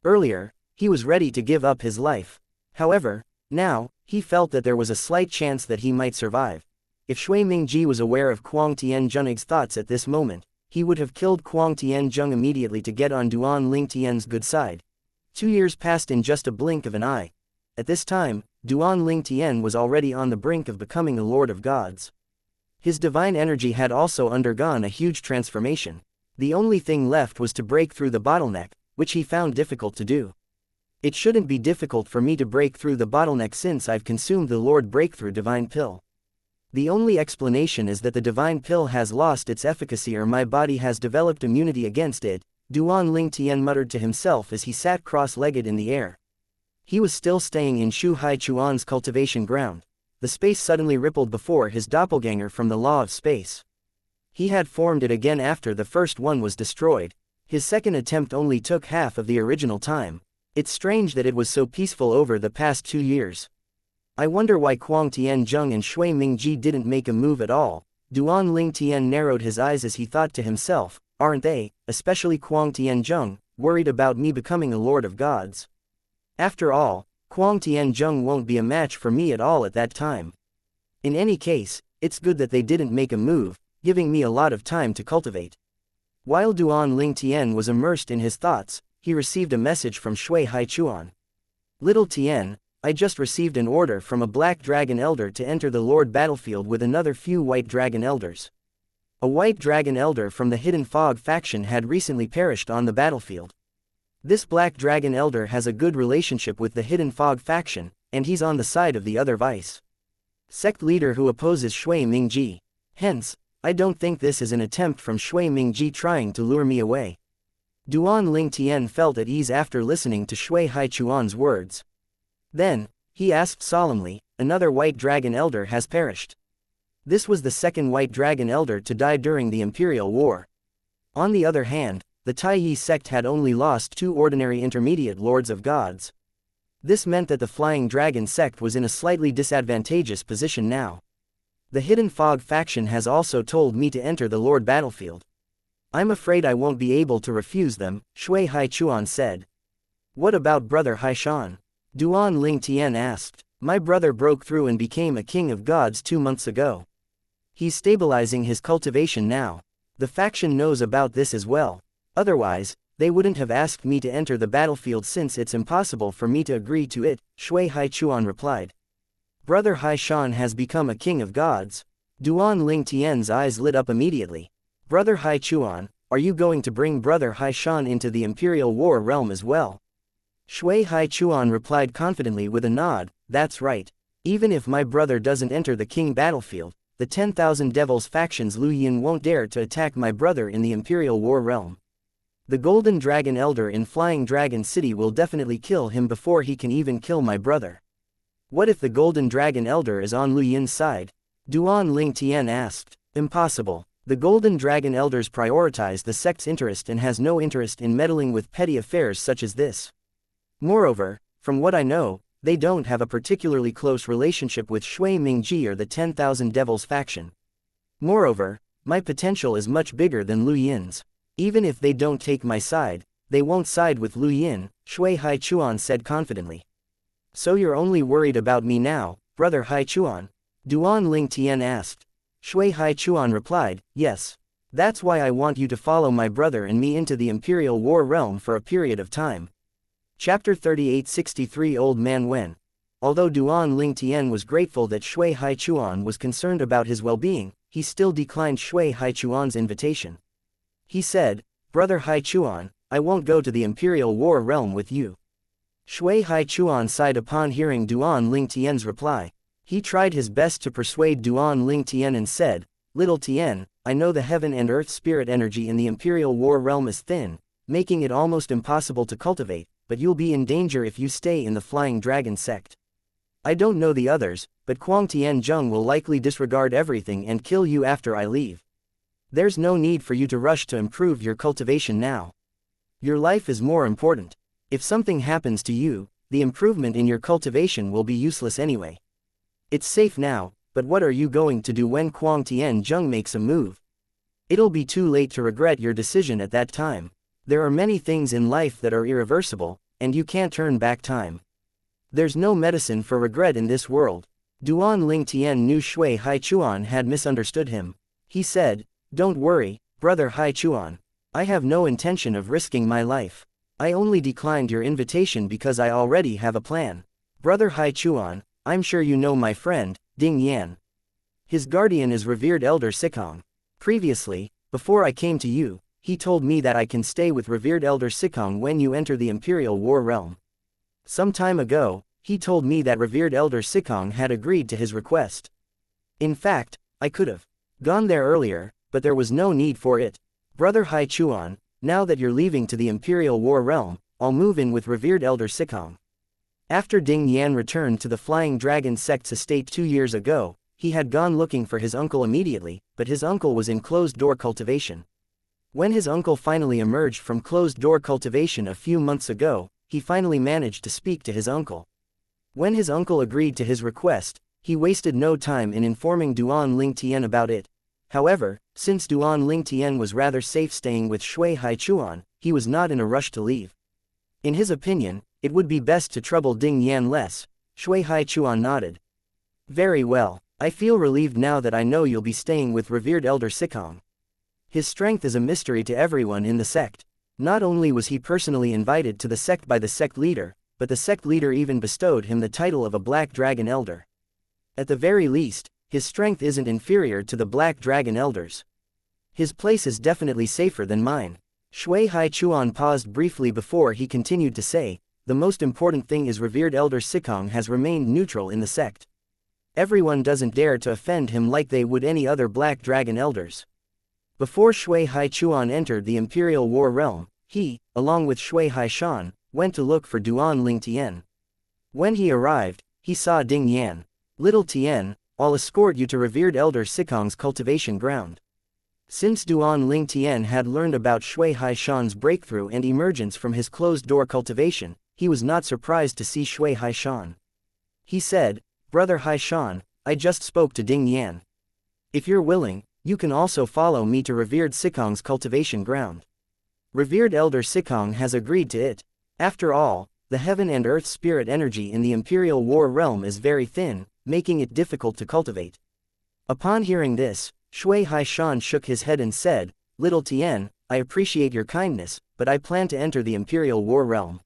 Earlier, he was ready to give up his life. However, now, he felt that there was a slight chance that he might survive. If Shui Mingji was aware of Kuang Tianzheng's thoughts at this moment, he would have killed Kuang Tianzheng immediately to get on Duan Ling Tian's good side. 2 years passed in just a blink of an eye. At this time, Duan Ling Tian was already on the brink of becoming a Lord of Gods. His divine energy had also undergone a huge transformation. The only thing left was to break through the bottleneck, which he found difficult to do. It shouldn't be difficult for me to break through the bottleneck since I've consumed the Lord Breakthrough Divine Pill. The only explanation is that the Divine Pill has lost its efficacy or my body has developed immunity against it, Duan Ling Tian muttered to himself as he sat cross-legged in the air. He was still staying in Shu Haichuan's cultivation ground. The space suddenly rippled before his doppelganger from the law of space. He had formed it again after the first one was destroyed. His second attempt only took half of the original time. It's strange that it was so peaceful over the past 2 years. I wonder why Kuang Tianzheng and Shui Mingji didn't make a move at all. Duan Ling Tian narrowed his eyes as he thought to himself, aren't they, especially Kuang Tianzheng, worried about me becoming a Lord of Gods? After all, Kuang Tianzheng won't be a match for me at all at that time. In any case, it's good that they didn't make a move, giving me a lot of time to cultivate. While Duan Ling Tian was immersed in his thoughts, he received a message from Shui Haichuan. Little Tian, I just received an order from a Black Dragon Elder to enter the Lord battlefield with another few White Dragon Elders. A White Dragon Elder from the Hidden Fog faction had recently perished on the battlefield. This Black Dragon Elder has a good relationship with the Hidden Fog faction, and he's on the side of the other Vice Sect leader who opposes Shui Mingji. Hence, I don't think this is an attempt from Shui Mingji trying to lure me away. Duan Ling Tian felt at ease after listening to Shui Haichuan's words. Then, he asked solemnly, another white dragon elder has perished. This was the second white dragon elder to die during the Imperial War. On the other hand, the Taiyi sect had only lost 2 ordinary intermediate lords of gods. This meant that the Flying Dragon sect was in a slightly disadvantageous position now. The Hidden Fog faction has also told me to enter the Lord battlefield. I'm afraid I won't be able to refuse them, Shui Haichuan said. What about Brother Haishan? Duan Ling Tian asked. My brother broke through and became a king of gods 2 months ago. He's stabilizing his cultivation now. The faction knows about this as well. Otherwise, they wouldn't have asked me to enter the battlefield since it's impossible for me to agree to it, Shui Haichuan replied. Brother Haishan has become a king of gods. Duan Ling Tian's eyes lit up immediately. Brother Haichuan, are you going to bring Brother Haishan into the Imperial War realm as well? Shui Haichuan replied confidently with a nod, that's right. Even if my brother doesn't enter the king battlefield, the 10,000 devils factions Lu Yin won't dare to attack my brother in the Imperial War realm. The Golden Dragon Elder in Flying Dragon City will definitely kill him before he can even kill my brother. What if the Golden Dragon Elder is on Lu Yin's side? Duan Ling Tian asked. Impossible. The Golden Dragon Elders prioritize the sect's interest and has no interest in meddling with petty affairs such as this. Moreover, from what I know, they don't have a particularly close relationship with Shui Mingji or the 10,000 Devils faction. Moreover, my potential is much bigger than Lu Yin's. Even if they don't take my side, they won't side with Lu Yin, Shui Haichuan said confidently. So you're only worried about me now, Brother Haichuan? Duan Ling Tian asked. Shui Haichuan replied, yes. That's why I want you to follow my brother and me into the Imperial War realm for a period of time. Chapter 3863 Old Man Wen. Although Duan Ling Tian was grateful that Shui Haichuan was concerned about his well-being, he still declined Shui Haichuan's invitation. He said, Brother Haichuan, I won't go to the Imperial War realm with you. Shui Haichuan sighed upon hearing Duan Ling Tian's reply. He tried his best to persuade Duan Ling Tian and said, Little Tian, I know the heaven and earth spirit energy in the Imperial War realm is thin, making it almost impossible to cultivate, but you'll be in danger if you stay in the Flying Dragon sect. I don't know the others, but Kuang Tian Zheng will likely disregard everything and kill you after I leave. There's no need for you to rush to improve your cultivation now. Your life is more important. If something happens to you, the improvement in your cultivation will be useless anyway. It's safe now, but what are you going to do when Kuang Tian Zheng makes a move? It'll be too late to regret your decision at that time. There are many things in life that are irreversible, and you can't turn back time. There's no medicine for regret in this world. Duan Ling Tian knew Shui Haichuan had misunderstood him. He said, Don't worry, Brother Haichuan. I have no intention of risking my life. I only declined your invitation because I already have a plan. Brother Haichuan, I'm sure you know my friend, Ding Yan. His guardian is revered Elder Sikong. Previously, before I came to you, he told me that I can stay with revered Elder Sikong when you enter the Imperial War realm. Some time ago, he told me that revered Elder Sikong had agreed to his request. In fact, I could have gone there earlier, but there was no need for it. Brother Haichuan, now that you're leaving to the Imperial War realm, I'll move in with revered Elder Sikong. After Ding Yan returned to the Flying Dragon sect's estate 2 years ago, he had gone looking for his uncle immediately, but his uncle was in closed-door cultivation. When his uncle finally emerged from closed-door cultivation a few months ago, he finally managed to speak to his uncle. When his uncle agreed to his request, he wasted no time in informing Duan Ling Tian about it. However, since Duan Ling Tian was rather safe staying with Shui Haichuan, he was not in a rush to leave. In his opinion, it would be best to trouble Ding Yan less. Shui Haichuan nodded. Very well, I feel relieved now that I know you'll be staying with revered Elder Sikong. His strength is a mystery to everyone in the sect. Not only was he personally invited to the sect by the sect leader, but the sect leader even bestowed him the title of a Black Dragon Elder. At the very least, his strength isn't inferior to the Black Dragon Elders. His place is definitely safer than mine. Shui Haichuan paused briefly before he continued to say, the most important thing is revered Elder Sikong has remained neutral in the sect. Everyone doesn't dare to offend him like they would any other Black Dragon Elders. Before Shui Haichuan entered the Imperial War realm, he, along with Shui Haishan, went to look for Duan Ling Tian. When he arrived, he saw Ding Yan. Little Tian, I'll escort you to revered Elder Sikong's cultivation ground. Since Duan Ling Tian had learned about Shui Haishan's breakthrough and emergence from his closed-door cultivation, he was not surprised to see Shui Haishan. He said, "Brother Haishan, I just spoke to Ding Yan. If you're willing, you can also follow me to revered Sikong's cultivation ground." Revered Elder Sikong has agreed to it. After all, the heaven and earth spirit energy in the Imperial War realm is very thin, making it difficult to cultivate. Upon hearing this, Shui Haishan shook his head and said, "Little Tian, I appreciate your kindness, but I plan to enter the Imperial War realm.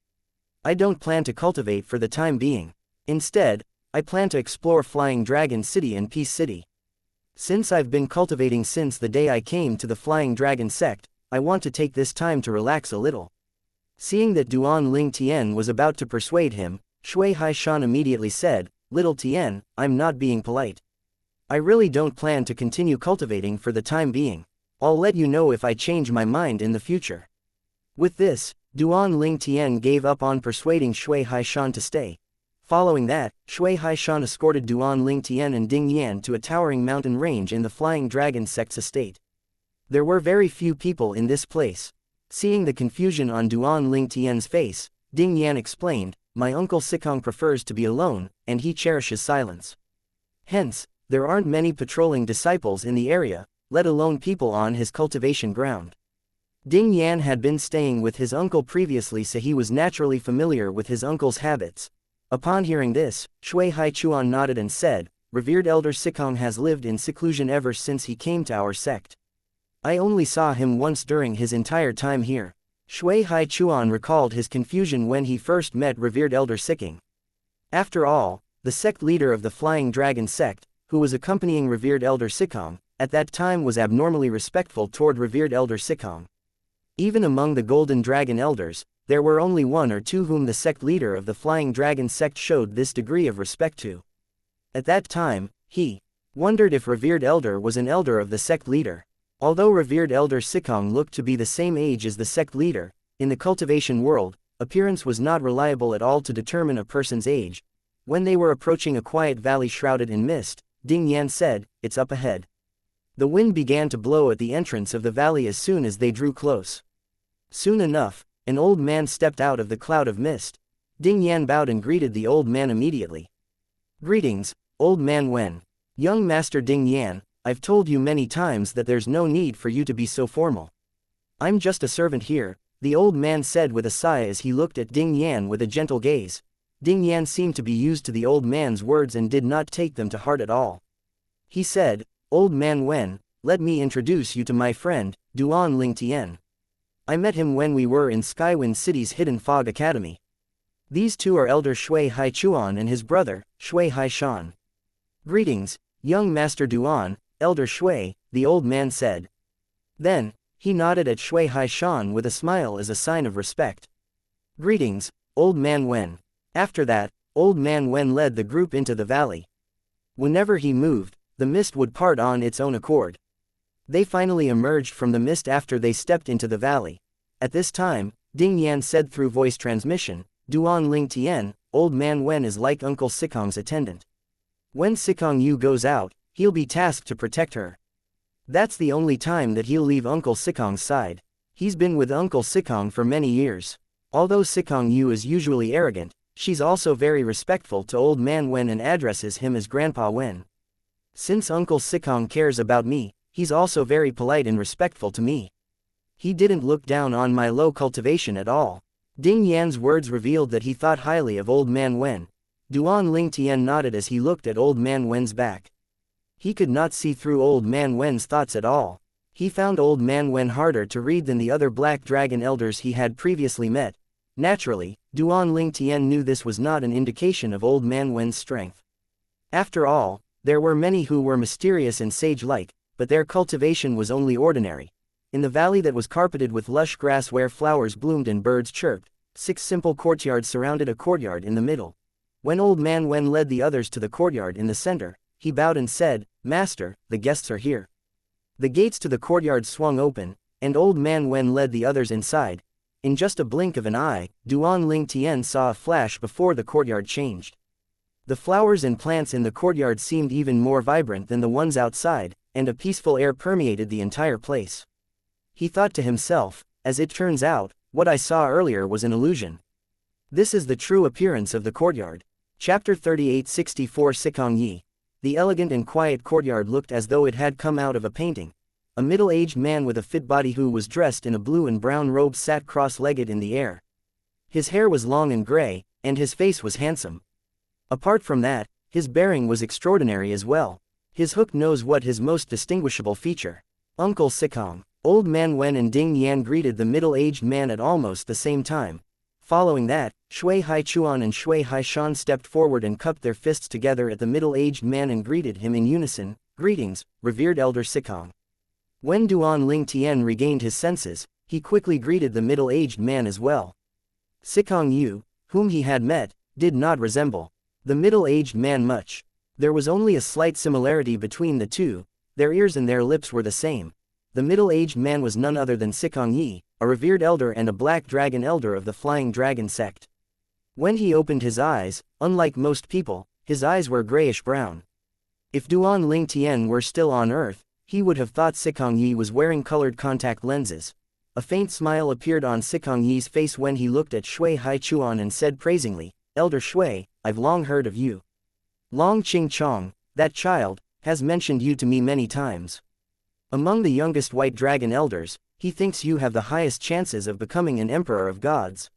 I don't plan to cultivate for the time being. Instead, I plan to explore Flying Dragon City and Peace City. Since I've been cultivating since the day I came to the Flying Dragon sect, I want to take this time to relax a little." Seeing that Duan Ling Tian was about to persuade him, Shui Haishan immediately said, "Little Tian, I'm not being polite. I really don't plan to continue cultivating for the time being. I'll let you know if I change my mind in the future." With this, Duan Ling Tian gave up on persuading Shui Haishan to stay. Following that, Shui Haishan escorted Duan Ling Tian and Ding Yan to a towering mountain range in the Flying Dragon sect's estate. There were very few people in this place. Seeing the confusion on Duan Ling Tian's face, Ding Yan explained, "My uncle Sikong prefers to be alone, and he cherishes silence. Hence, there aren't many patrolling disciples in the area, let alone people on his cultivation ground." Ding Yan had been staying with his uncle previously, so he was naturally familiar with his uncle's habits. Upon hearing this, Shui Haichuan nodded and said, "Revered Elder Sikong has lived in seclusion ever since he came to our sect. I only saw him once during his entire time here." Shui Haichuan recalled his confusion when he first met Revered Elder Sikong. After all, the sect leader of the Flying Dragon sect, who was accompanying Revered Elder Sikong, at that time was abnormally respectful toward Revered Elder Sikong. Even among the Golden Dragon Elders, there were only one or two whom the sect leader of the Flying Dragon sect showed this degree of respect to. At that time, he wondered if Revered Elder was an elder of the sect leader. Although Revered Elder Sikong looked to be the same age as the sect leader, in the cultivation world, appearance was not reliable at all to determine a person's age. When they were approaching a quiet valley shrouded in mist, Ding Yan said, "It's up ahead." The wind began to blow at the entrance of the valley as soon as they drew close. Soon enough, an old man stepped out of the cloud of mist. Ding Yan bowed and greeted the old man immediately. "Greetings, Old Man Wen. Young Master Ding Yan, I've told you many times that there's no need for you to be so formal. I'm just a servant here," the old man said with a sigh as he looked at Ding Yan with a gentle gaze. Ding Yan seemed to be used to the old man's words and did not take them to heart at all. He said, "Old Man Wen, let me introduce you to my friend, Duan Ling Tian. I met him when we were in Skywind City's Hidden Fog Academy. These two are Elder Shui Haichuan and his brother, Shui Haishan." "Greetings, young Master Duan, Elder Shui," the old man said. Then, he nodded at Shui Haishan with a smile as a sign of respect. "Greetings, Old Man Wen." After that, Old Man Wen led the group into the valley. Whenever he moved, the mist would part on its own accord. They finally emerged from the mist after they stepped into the valley. At this time, Ding Yan said through voice transmission, "Duan Ling Tian, Old Man Wen is like Uncle Sikong's attendant. When Sikong Yu goes out, he'll be tasked to protect her. That's the only time that he'll leave Uncle Sikong's side. He's been with Uncle Sikong for many years. Although Sikong Yu is usually arrogant, she's also very respectful to Old Man Wen and addresses him as Grandpa Wen. Since Uncle Sikong cares about me, he's also very polite and respectful to me. He didn't look down on my low cultivation at all." Ding Yan's words revealed that he thought highly of Old Man Wen. Duan Ling Tian nodded as he looked at Old Man Wen's back. He could not see through Old Man Wen's thoughts at all. He found Old Man Wen harder to read than the other Black Dragon elders he had previously met. Naturally, Duan Ling Tian knew this was not an indication of Old Man Wen's strength. After all, there were many who were mysterious and sage-like, but their cultivation was only ordinary. In the valley that was carpeted with lush grass where flowers bloomed and birds chirped, 6 simple courtyards surrounded a courtyard in the middle. When Old Man Wen led the others to the courtyard in the center, he bowed and said, "Master, the guests are here." The gates to the courtyard swung open, and Old Man Wen led the others inside. In just a blink of an eye, Duan Ling Tian saw a flash before the courtyard changed. The flowers and plants in the courtyard seemed even more vibrant than the ones outside, and a peaceful air permeated the entire place. He thought to himself, as it turns out, what I saw earlier was an illusion. This is the true appearance of the courtyard. Chapter 3864 Sikong Yi. The elegant and quiet courtyard looked as though it had come out of a painting. A middle-aged man with a fit body who was dressed in a blue and brown robe sat cross-legged in the air. His hair was long and gray, and his face was handsome. Apart from that, his bearing was extraordinary as well. His hook nose was his most distinguishable feature. Uncle Sikong. Old Man Wen and Ding Yan greeted the middle-aged man at almost the same time. Following that, Shui Hai Chuan and Shui Hai Shan stepped forward and cupped their fists together at the middle-aged man and greeted him in unison. Greetings, revered Elder Sikong. When Duan Ling Tian regained his senses, he quickly greeted the middle-aged man as well. Sikong Yu, whom he had met, did not resemble the middle-aged man much. There was only a slight similarity between the two. Their ears and their lips were the same. The middle-aged man was none other than Sikong Yi, a revered elder and a black dragon elder of the Flying Dragon sect. When he opened his eyes, unlike most people, his eyes were grayish-brown. If Duan Ling Tian were still on Earth, he would have thought Sikong Yi was wearing colored contact lenses. A faint smile appeared on Sikong Yi's face when he looked at Shui Hai Chuan and said praisingly, Elder Shui, I've long heard of you. Long Ching Chong, that child, has mentioned you to me many times. Among the youngest white dragon elders, he thinks you have the highest chances of becoming an emperor of gods.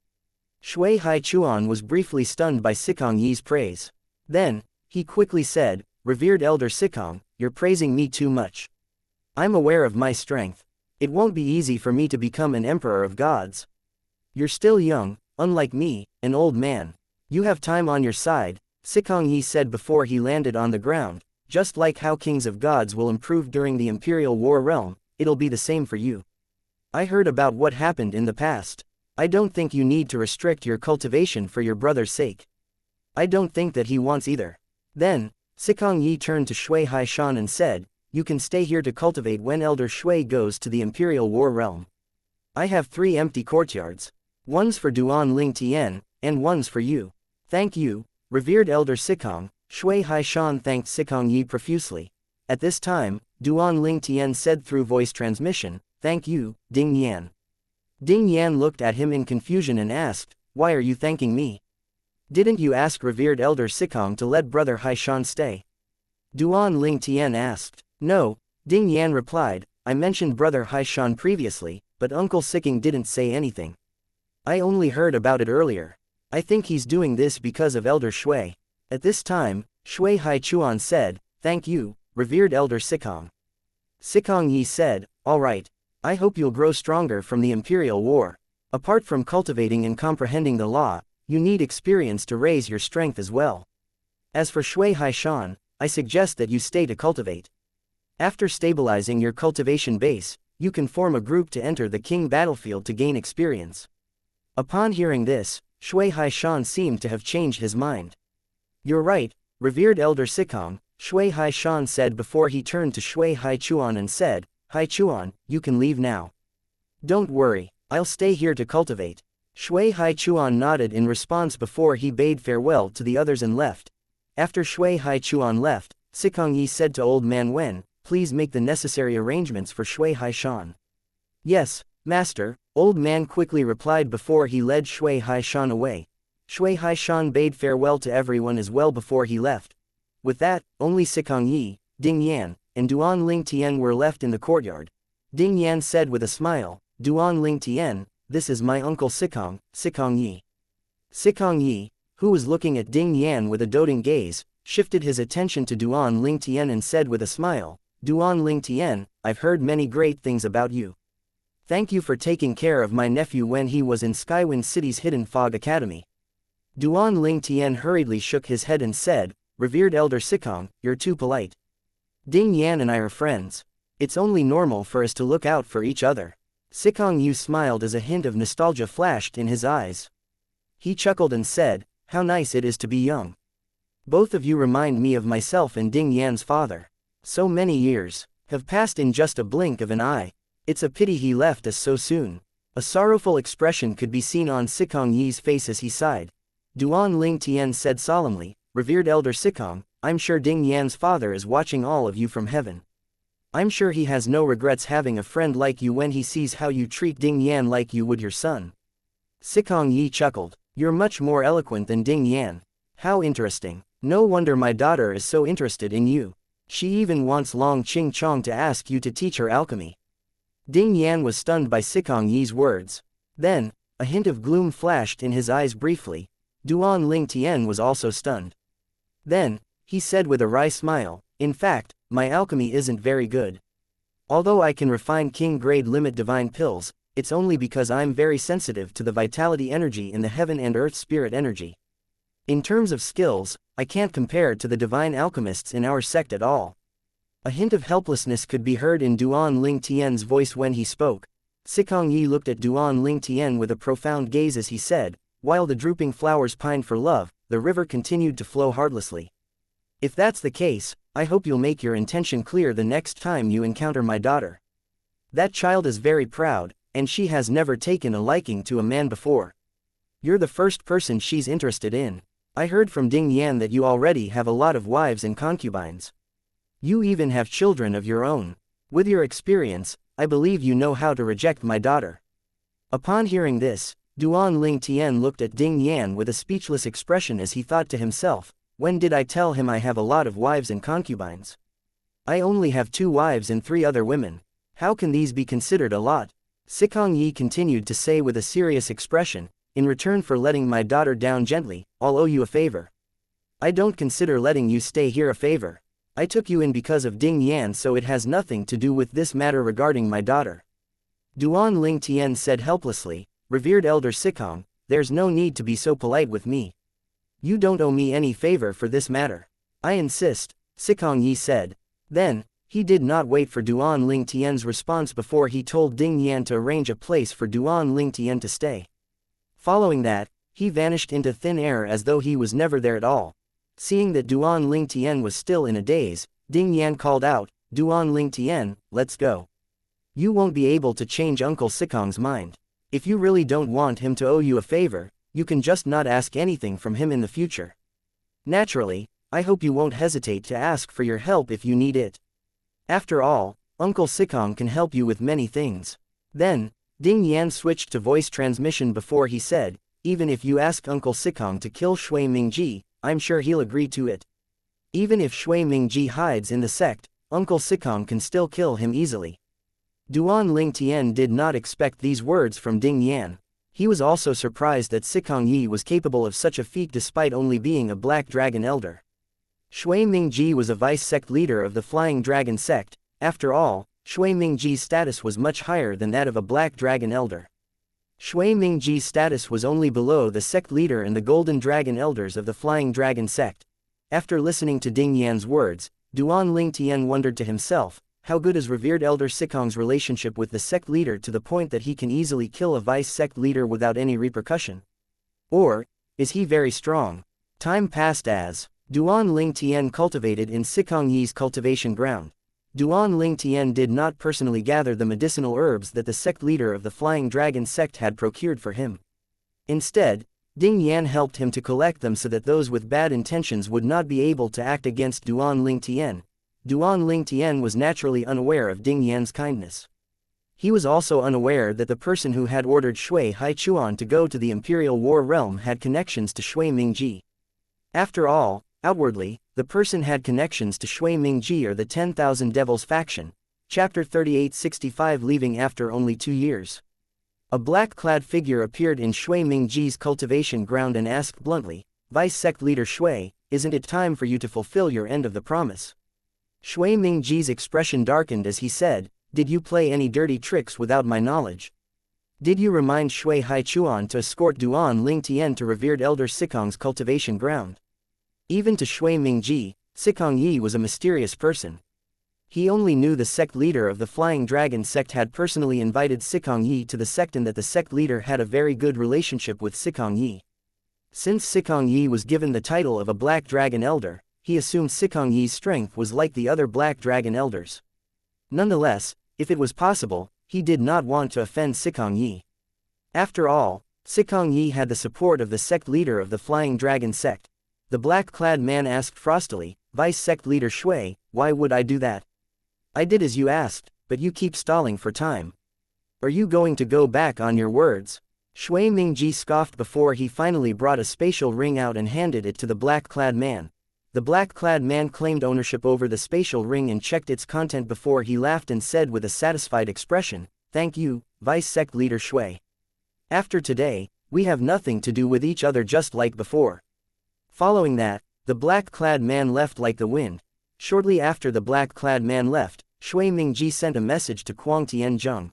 Shui Hai Chuan was briefly stunned by Sikong Yi's praise. Then, he quickly said, Revered Elder Sikong, you're praising me too much. I'm aware of my strength. It won't be easy for me to become an emperor of gods. You're still young, unlike me, an old man. You have time on your side, Sikong Yi said before he landed on the ground. Just like how kings of gods will improve during the Imperial War realm, it'll be the same for you. I heard about what happened in the past. I don't think you need to restrict your cultivation for your brother's sake. I don't think that he wants either. Then, Sikong Yi turned to Shui Hai Shan and said, You can stay here to cultivate when Elder Shui goes to the Imperial War realm. I have 3 empty courtyards. One's for Duan Ling Tian, and one's for you. Thank you, revered Elder Sikong. Shui Hai Shan thanked Sikong Yi profusely. At this time, Duan Ling Tian said through voice transmission, Thank you, Ding Yan. Ding Yan looked at him in confusion and asked, Why are you thanking me? Didn't you ask revered Elder Sikong to let Brother Hai Shan stay? Duan Ling Tian asked. No, Ding Yan replied, I mentioned Brother Hai Shan previously, but Uncle Sikong didn't say anything. I only heard about it earlier. I think he's doing this because of Elder Shui. At this time, Shui Hai Chuan said, Thank you, revered Elder Sikong. Sikong Yi said, All right. I hope you'll grow stronger from the Imperial War. Apart from cultivating and comprehending the law, you need experience to raise your strength as well. As for Shui Hai Shan, I suggest that you stay to cultivate. After stabilizing your cultivation base, you can form a group to enter the king battlefield to gain experience. Upon hearing this, Shui Hai Shan seemed to have changed his mind. You're right, revered Elder Sikong, Shui Hai Shan said before he turned to Shui Hai Chuan and said, Hai Chuan, you can leave now. Don't worry, I'll stay here to cultivate. Shui Hai Chuan nodded in response before he bade farewell to the others and left. After Shui Hai Chuan left, Sikong Yi said to Old Man Wen, Please make the necessary arrangements for Shui Hai Shan. Yes, Master, Old Man quickly replied before he led Shui Hai Shan away. Shui Hai Shan bade farewell to everyone as well before he left. With that, only Sikong Yi, Ding Yan, and Duan Ling Tian were left in the courtyard. Ding Yan said with a smile, Duan Ling Tian, this is my uncle Sikong, Sikong Yi. Sikong Yi, who was looking at Ding Yan with a doting gaze, shifted his attention to Duan Ling Tian and said with a smile, Duan Ling Tian, I've heard many great things about you. Thank you for taking care of my nephew when he was in Skywind City's Hidden Fog Academy. Duan Ling Tian hurriedly shook his head and said, Revered Elder Sikong, you're too polite. Ding Yan and I are friends. It's only normal for us to look out for each other. Sikong Yu smiled as a hint of nostalgia flashed in his eyes. He chuckled and said, How nice it is to be young. Both of you remind me of myself and Ding Yan's father. So many years have passed in just a blink of an eye. It's a pity he left us so soon. A sorrowful expression could be seen on Sikong Yi's face as he sighed. Duan Ling Tian said solemnly, "Revered Elder Sikong, I'm sure Ding Yan's father is watching all of you from heaven. I'm sure he has no regrets having a friend like you when he sees how you treat Ding Yan like you would your son." Sikong Yi chuckled. "You're much more eloquent than Ding Yan. How interesting. No wonder my daughter is so interested in you. She even wants Long Ching Chong to ask you to teach her alchemy." Ding Yan was stunned by Sikong Yi's words. Then, a hint of gloom flashed in his eyes briefly. Duan Ling Tian was also stunned. Then, he said with a wry smile, "In fact, my alchemy isn't very good. Although I can refine king-grade limit divine pills, it's only because I'm very sensitive to the vitality energy in the heaven and earth spirit energy. In terms of skills, I can't compare to the divine alchemists in our sect at all." A hint of helplessness could be heard in Duan Ling Tian's voice when he spoke. Sikong Yi looked at Duan Ling Tian with a profound gaze as he said, "While the drooping flowers pined for love, the river continued to flow heartlessly. If that's the case, I hope you'll make your intention clear the next time you encounter my daughter. That child is very proud, and she has never taken a liking to a man before. You're the first person she's interested in. I heard from Ding Yan that you already have a lot of wives and concubines. You even have children of your own. With your experience, I believe you know how to reject my daughter." Upon hearing this, Duan Ling Tian looked at Ding Yan with a speechless expression as he thought to himself, "When did I tell him I have a lot of wives and concubines? I only have 2 wives and 3 other women. How can these be considered a lot?" Sikong Yi continued to say with a serious expression, "In return for letting my daughter down gently, I'll owe you a favor. I don't consider letting you stay here a favor. I took you in because of Ding Yan, so it has nothing to do with this matter regarding my daughter." Duan Ling Tian said helplessly, "Revered Elder Sikong, there's no need to be so polite with me. You don't owe me any favor for this matter. I insist," Sikong Yi said. Then, he did not wait for Duan Ling Tian's response before he told Ding Yan to arrange a place for Duan Ling Tian to stay. Following that, he vanished into thin air as though he was never there at all. Seeing that Duan Ling Tian was still in a daze, Ding Yan called out, "Duan Ling Tian, let's go. You won't be able to change Uncle Sikong's mind. If you really don't want him to owe you a favor, you can just not ask anything from him in the future. Naturally, I hope you won't hesitate to ask for your help if you need it. After all, Uncle Sikong can help you with many things." Then, Ding Yan switched to voice transmission before he said, "Even if you ask Uncle Sikong to kill Shui Mingji, I'm sure he'll agree to it. Even if Shui Mingji hides in the sect, Uncle Sikong can still kill him easily." Duan Ling Tian did not expect these words from Ding Yan. He was also surprised that Sikong Yi was capable of such a feat despite only being a Black Dragon Elder. Shui Mingji was a vice sect leader of the Flying Dragon sect. After all, Shui Mingji's status was much higher than that of a Black Dragon Elder. Shui Mingji's status was only below the sect leader and the Golden Dragon Elders of the Flying Dragon sect. After listening to Ding Yan's words, Duan Ling Tian wondered to himself, how good is revered Elder Sikong's relationship with the sect leader to the point that he can easily kill a vice sect leader without any repercussion? Or, is he very strong? Time passed as Duan Ling Tian cultivated in Sikong Yi's cultivation ground. Duan Ling Tian did not personally gather the medicinal herbs that the sect leader of the Flying Dragon sect had procured for him. Instead, Ding Yan helped him to collect them so that those with bad intentions would not be able to act against Duan Ling Tian. Duan Ling Tian was naturally unaware of Ding Yan's kindness. He was also unaware that the person who had ordered Shui Haichuan to go to the Imperial War Realm had connections to Shui Mingji. After all, outwardly, the person had connections to Shui Mingji or the 10,000 Devils faction. Chapter 3865. Leaving after only 2 years. A black-clad figure appeared in Shui Mingji's cultivation ground and asked bluntly, "Vice sect leader Shui, isn't it time for you to fulfill your end of the promise?" Shui Mingji's expression darkened as he said, "Did you play any dirty tricks without my knowledge? Did you remind Shui Haichuan to escort Duan Ling Tian to revered Elder Sikong's cultivation ground?" Even to Shui Mingji, Sikong Yi was a mysterious person. He only knew the sect leader of the Flying Dragon sect had personally invited Sikong Yi to the sect and that the sect leader had a very good relationship with Sikong Yi. Since Sikong Yi was given the title of a Black Dragon Elder, he assumed Sikong Yi's strength was like the other Black Dragon Elders. Nonetheless, if it was possible, he did not want to offend Sikong Yi. After all, Sikong Yi had the support of the sect leader of the Flying Dragon sect. The black-clad man asked frostily, Vice Sect Leader Shui, why would I do that? I did as you asked, but you keep stalling for time. Are you going to go back on your words? Shui Mingji scoffed before he finally brought a spatial ring out and handed it to the black-clad man. The black-clad man claimed ownership over the spatial ring and checked its content before he laughed and said with a satisfied expression, Thank you, Vice Sect Leader Shui. After today, we have nothing to do with each other just like before. Following that, the black-clad man left like the wind. Shortly after the black-clad man left, Shui Mingji sent a message to Kuang Tianzheng.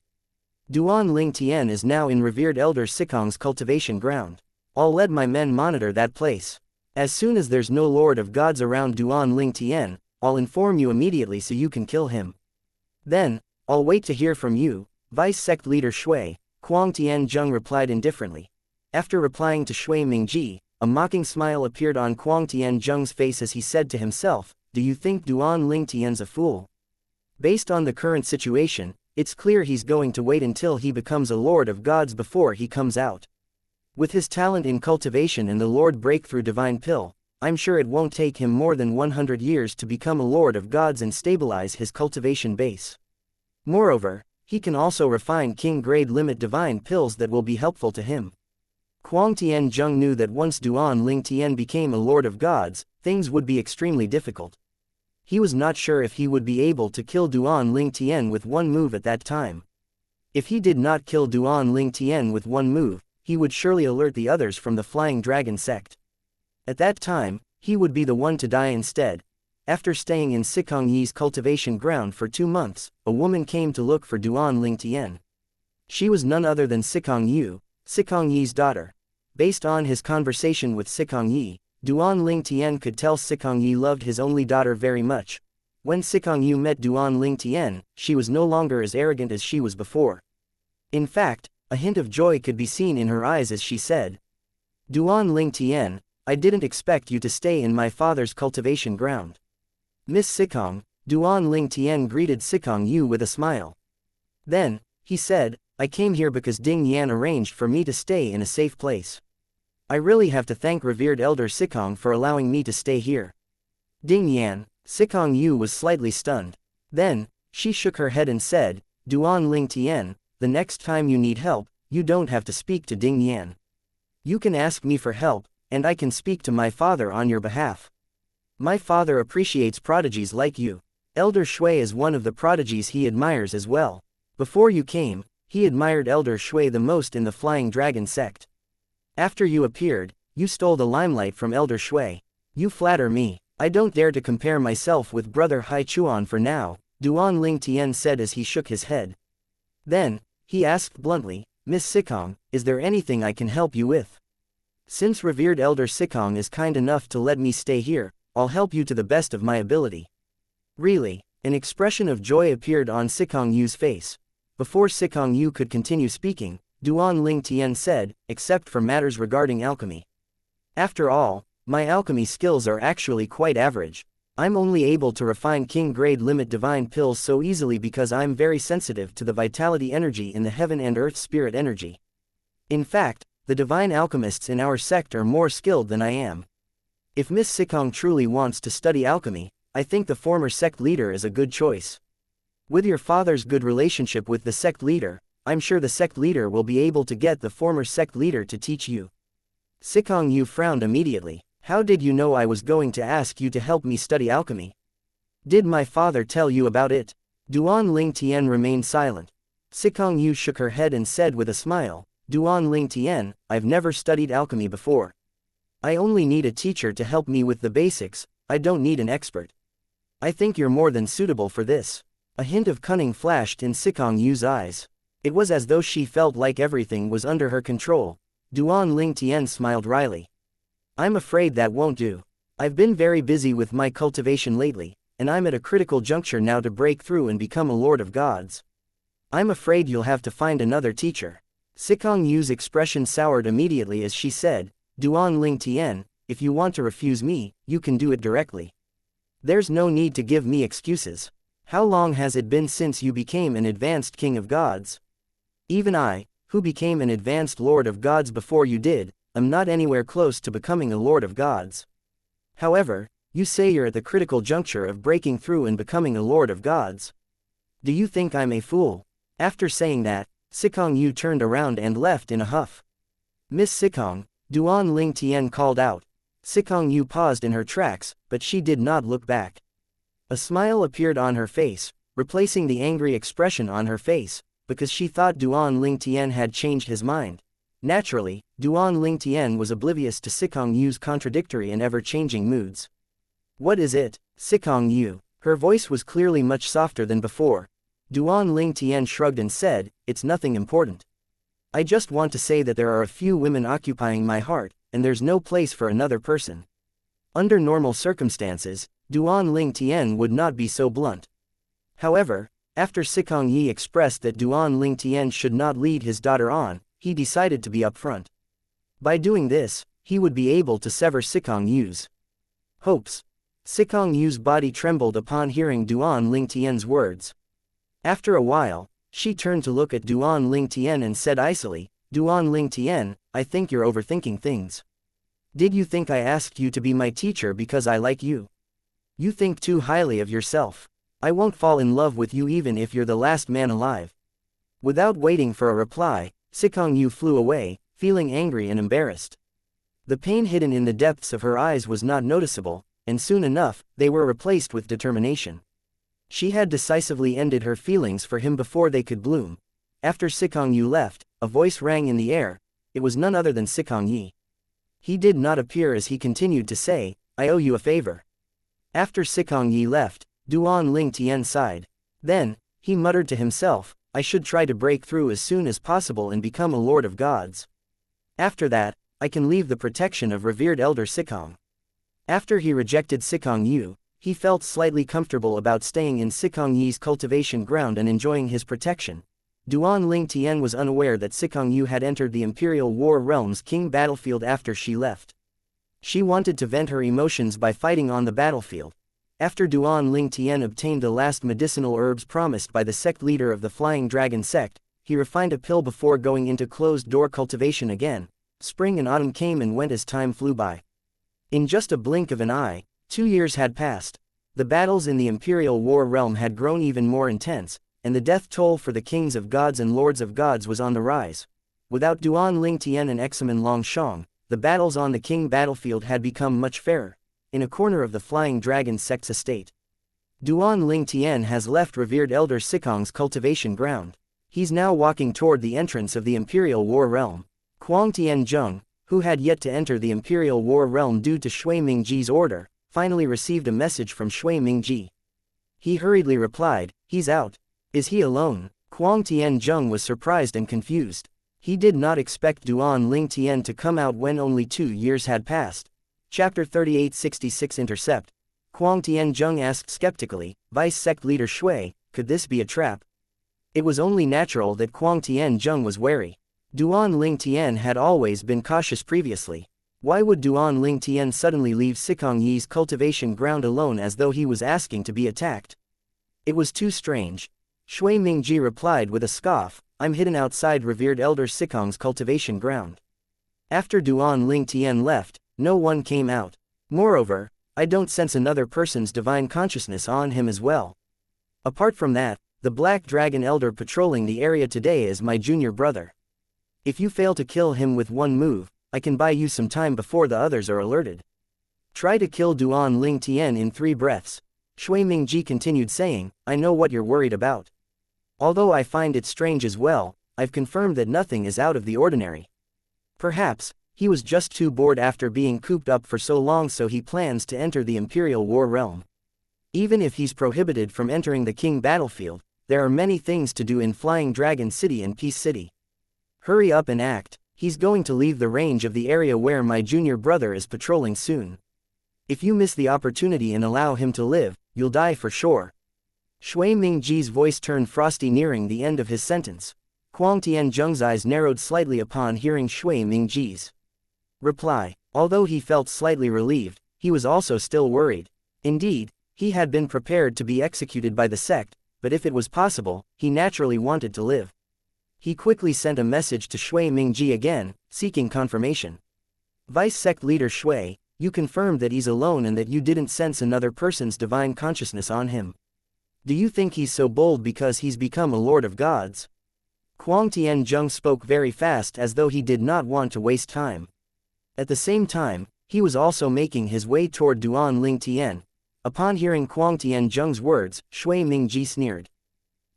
Duan Ling Tian is now in revered Elder Sikong's cultivation ground. I'll let my men monitor that place. As soon as there's no Lord of Gods around Duan Ling Tian, I'll inform you immediately so you can kill him. Then, I'll wait to hear from you, Vice Sect Leader Shui, Kuang Tianzheng replied indifferently. After replying to Shui Mingji, a mocking smile appeared on Kuang Tianzheng's face as he said to himself, Do you think Duan Ling Tian's a fool? Based on the current situation, it's clear he's going to wait until he becomes a Lord of Gods before he comes out. With his talent in cultivation and the Lord Breakthrough Divine Pill, I'm sure it won't take him more than 100 years to become a Lord of Gods and stabilize his cultivation base. Moreover, he can also refine King-grade limit divine pills that will be helpful to him. Kuang Tianzheng knew that once Duan Ling Tian became a Lord of Gods, things would be extremely difficult. He was not sure if he would be able to kill Duan Ling Tian with one move at that time. If he did not kill Duan Ling Tian with one move, he would surely alert the others from the Flying Dragon sect. At that time, he would be the one to die instead. After staying in Sikong Yi's cultivation ground for 2 months, a woman came to look for Duan Ling Tian. She was none other than Sikong Yu, Sikong Yi's daughter. Based on his conversation with Sikong Yi, Duan Ling Tian could tell Sikong Yi loved his only daughter very much. When Sikong Yu met Duan Ling Tian, she was no longer as arrogant as she was before. In fact, a hint of joy could be seen in her eyes as she said, Duan Ling Tian, I didn't expect you to stay in my father's cultivation ground. Miss Sikong, Duan Ling Tian greeted Sikong Yu with a smile. Then, he said, I came here because Ding Yan arranged for me to stay in a safe place. I really have to thank revered Elder Sikong for allowing me to stay here. Ding Yan, Sikong Yu was slightly stunned. Then, she shook her head and said, Duan Ling Tian, the next time you need help, you don't have to speak to Ding Yan. You can ask me for help, and I can speak to my father on your behalf. My father appreciates prodigies like you. Elder Shui is one of the prodigies he admires as well. Before you came, he admired Elder Shui the most in the Flying Dragon sect. After you appeared, you stole the limelight from Elder Shui. You flatter me. I don't dare to compare myself with Brother Hai Chuan for now, Duan Ling Tian said as he shook his head. Then, he asked bluntly, Miss Sikong, is there anything I can help you with? Since revered Elder Sikong is kind enough to let me stay here, I'll help you to the best of my ability. Really? An expression of joy appeared on Sikong Yu's face. Before Sikong Yu could continue speaking, Duan Ling Tian said, except for matters regarding alchemy. After all, my alchemy skills are actually quite average. I'm only able to refine king-grade limit divine pills so easily because I'm very sensitive to the vitality energy in the heaven and earth spirit energy. In fact, the divine alchemists in our sect are more skilled than I am. If Miss Sikong truly wants to study alchemy, I think the former sect leader is a good choice. With your father's good relationship with the sect leader, I'm sure the sect leader will be able to get the former sect leader to teach you. Sikong Yu frowned immediately. How did you know I was going to ask you to help me study alchemy? Did my father tell you about it? Duan Ling Tian remained silent. Sikong Yu shook her head and said with a smile, Duan Ling Tian, I've never studied alchemy before. I only need a teacher to help me with the basics, I don't need an expert. I think you're more than suitable for this. A hint of cunning flashed in Sikong Yu's eyes. It was as though she felt like everything was under her control. Duan Ling Tian smiled wryly. I'm afraid that won't do. I've been very busy with my cultivation lately, and I'm at a critical juncture now to break through and become a Lord of Gods. I'm afraid you'll have to find another teacher. Sikong Yu's expression soured immediately as she said, Duan Ling Tian, if you want to refuse me, you can do it directly. There's no need to give me excuses. How long has it been since you became an advanced king of gods? Even I, who became an advanced Lord of Gods before you did, am not anywhere close to becoming a Lord of Gods. However, you say you're at the critical juncture of breaking through and becoming a Lord of Gods. Do you think I'm a fool? After saying that, Sikong Yu turned around and left in a huff. Miss Sikong, Duan Ling Tian called out. Sikong Yu paused in her tracks, but she did not look back. A smile appeared on her face, replacing the angry expression on her face, because she thought Duan Ling Tian had changed his mind. Naturally, Duan Ling Tian was oblivious to Sikong Yu's contradictory and ever-changing moods. What is it, Sikong Yu? Her voice was clearly much softer than before. Duan Ling Tian shrugged and said, it's nothing important. I just want to say that there are a few women occupying my heart, and there's no place for another person. Under normal circumstances, Duan Ling Tian would not be so blunt. However, after Sikong Yi expressed that Duan Ling Tian should not lead his daughter on, he decided to be upfront. By doing this, he would be able to sever Sikong Yu's hopes. Sikong Yu's body trembled upon hearing Duan Ling Tian's words. After a while, she turned to look at Duan Ling Tian and said icily, Duan Ling Tian, I think you're overthinking things. Did you think I asked you to be my teacher because I like you? You think too highly of yourself. I won't fall in love with you even if you're the last man alive. Without waiting for a reply, Sikong Yu flew away, feeling angry and embarrassed. The pain hidden in the depths of her eyes was not noticeable, and soon enough, they were replaced with determination. She had decisively ended her feelings for him before they could bloom. After Sikong Yu left, a voice rang in the air. It was none other than Sikong Yi. He did not appear as he continued to say, I owe you a favor. After Sikong Yi left, Duan Ling Tian sighed. Then, he muttered to himself, I should try to break through as soon as possible and become a Lord of Gods. After that, I can leave the protection of revered elder Sikong. After he rejected Sikong Yu, he felt slightly comfortable about staying in Sikong Yi's cultivation ground and enjoying his protection. Duan Ling Tian was unaware that Sikong Yu had entered the Imperial War Realm's king battlefield after she left. She wanted to vent her emotions by fighting on the battlefield. After Duan Ling Tian obtained the last medicinal herbs promised by the sect leader of the Flying Dragon sect, he refined a pill before going into closed-door cultivation again. Spring and autumn came and went as time flew by. In just a blink of an eye, 2 years had passed. The battles in the Imperial War Realm had grown even more intense, and the death toll for the kings of gods and lords of gods was on the rise. Without Duan Ling Tian and Examen Longshang, the battles on the king battlefield had become much fairer. In a corner of the Flying Dragon sect's estate, Duan Ling Tian has left revered elder Sikong's cultivation ground. He's now walking toward the entrance of the Imperial War Realm. Kuang Tianzheng, who had yet to enter the Imperial War Realm due to Shui Mingji's order, finally received a message from Shui Mingji. He hurriedly replied, he's out. Is he alone? Kuang Tianzheng was surprised and confused. He did not expect Duan Ling Tian to come out when only 2 years had passed. Chapter 3866 Intercept. Kuang Tianzheng asked skeptically, Vice Sect Leader Shui, could this be a trap? It was only natural that Kuang Tianzheng was wary. Duan Ling Tian had always been cautious previously. Why would Duan Ling Tian suddenly leave Sikong Yi's cultivation ground alone as though he was asking to be attacked? It was too strange. Shui Mingji replied with a scoff, I'm hidden outside revered elder Sikong's cultivation ground. After Duan Ling Tian left, no one came out. Moreover, I don't sense another person's divine consciousness on him as well. Apart from that, the Black Dragon Elder patrolling the area today is my junior brother. If you fail to kill him with one move, I can buy you some time before the others are alerted. Try to kill Duan Ling Tian in 3 breaths. Shui Mingji continued saying, I know what you're worried about. Although I find it strange as well, I've confirmed that nothing is out of the ordinary. Perhaps, he was just too bored after being cooped up for so long, so he plans to enter the Imperial War Realm. Even if he's prohibited from entering the king battlefield, there are many things to do in Flying Dragon City and Peace City. Hurry up and act, he's going to leave the range of the area where my junior brother is patrolling soon. If you miss the opportunity and allow him to live, you'll die for sure. Shui Mingji's voice turned frosty nearing the end of his sentence. Kuang Tianzheng's eyes narrowed slightly upon hearing Shui Mingji's reply. Although he felt slightly relieved, he was also still worried. Indeed, he had been prepared to be executed by the sect, but if it was possible, he naturally wanted to live. He quickly sent a message to Shui Mingji again, seeking confirmation. Vice Sect Leader Shui, you confirmed that he's alone and that you didn't sense another person's divine consciousness on him. Do you think he's so bold because he's become a Lord of Gods? Kuang Tianzheng spoke very fast as though he did not want to waste time. At the same time, he was also making his way toward Duan Ling Tian. Upon hearing Kuang Tianzheng's words, Shui Mingji sneered.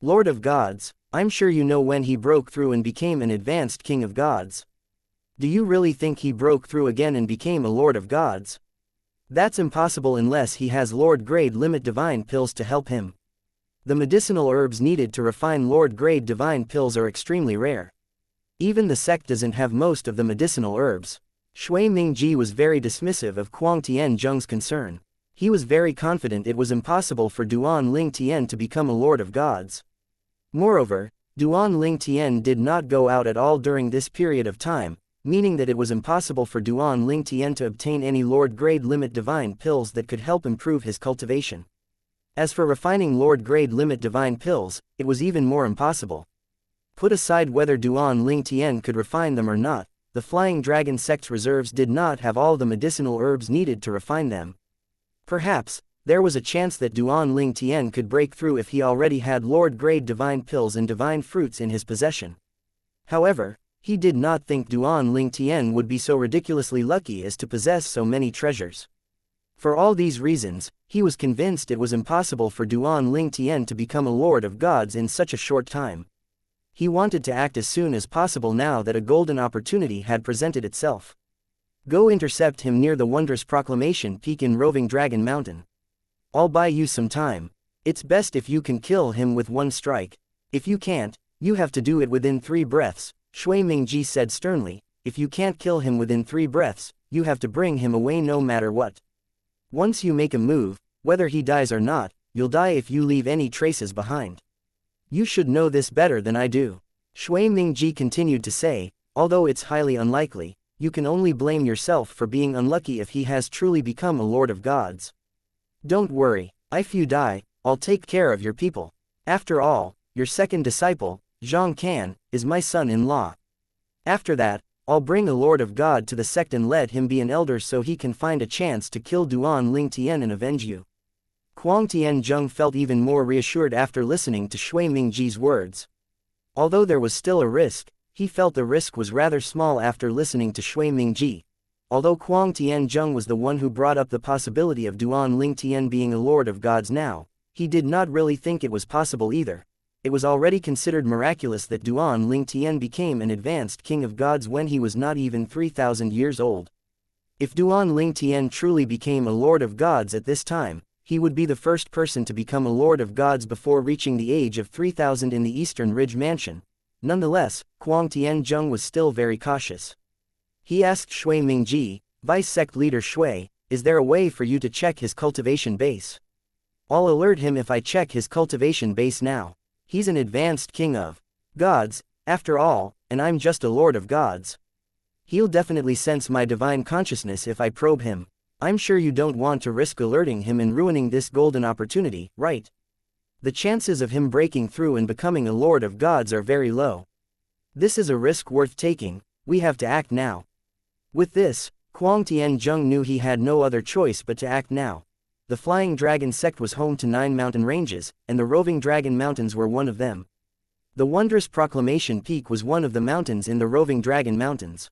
Lord of Gods, I'm sure you know when he broke through and became an advanced King of Gods. Do you really think he broke through again and became a Lord of Gods? That's impossible unless he has Lord-grade limit divine pills to help him. The medicinal herbs needed to refine Lord-grade divine pills are extremely rare. Even the sect doesn't have most of the medicinal herbs. Shui Mingji was very dismissive of Kuang Tianzheng's concern. He was very confident it was impossible for Duan Ling Tian to become a Lord of Gods. Moreover, Duan Ling Tian did not go out at all during this period of time, meaning that it was impossible for Duan Ling Tian to obtain any Lord-grade limit divine pills that could help improve his cultivation. As for refining Lord-grade limit divine pills, it was even more impossible. Put aside whether Duan Ling Tian could refine them or not, the Flying Dragon sect's reserves did not have all the medicinal herbs needed to refine them. Perhaps, there was a chance that Duan Ling Tian could break through if he already had Lord-grade divine pills and divine fruits in his possession. However, he did not think Duan Ling Tian would be so ridiculously lucky as to possess so many treasures. For all these reasons, he was convinced it was impossible for Duan Ling Tian to become a Lord of Gods in such a short time. He wanted to act as soon as possible now that a golden opportunity had presented itself. Go intercept him near the wondrous proclamation peak in Roving Dragon Mountain. I'll buy you some time. It's best if you can kill him with one strike. If you can't, you have to do it within 3 breaths, Shui Mingji said sternly. If you can't kill him within 3 breaths, you have to bring him away no matter what. Once you make a move, whether he dies or not, you'll die if you leave any traces behind. You should know this better than I do. Shui Mingji continued to say, although it's highly unlikely, you can only blame yourself for being unlucky if he has truly become a Lord of Gods. Don't worry, if you die, I'll take care of your people. After all, your second disciple, Zhang Can, is my son-in-law. After that, I'll bring a Lord of God to the sect and let him be an elder so he can find a chance to kill Duan Ling Tian and avenge you. Kuang Tianzheng felt even more reassured after listening to Shui Mingji's words. Although there was still a risk, he felt the risk was rather small after listening to Shui Mingji. Although Kuang Tianzheng was the one who brought up the possibility of Duan Ling Tian being a Lord of Gods now, he did not really think it was possible either. It was already considered miraculous that Duan Ling Tian became an advanced King of Gods when he was not even 3,000 years old. If Duan Ling Tian truly became a Lord of Gods at this time, he would be the first person to become a Lord of Gods before reaching the age of 3,000 in the Eastern Ridge Mansion. Nonetheless, Kuang Tianzheng was still very cautious. He asked Shui Mingji, Vice Sect Leader Shui, is there a way for you to check his cultivation base? I'll alert him if I check his cultivation base now. He's an advanced King of Gods, after all, and I'm just a Lord of Gods. He'll definitely sense my divine consciousness if I probe him. I'm sure you don't want to risk alerting him and ruining this golden opportunity, right? The chances of him breaking through and becoming a Lord of Gods are very low. This is a risk worth taking, we have to act now. With this, Kuang Tianzheng knew he had no other choice but to act now. The Flying Dragon sect was home to 9 mountain ranges, and the Roving Dragon Mountains were one of them. The wondrous Proclamation Peak was one of the mountains in the Roving Dragon Mountains.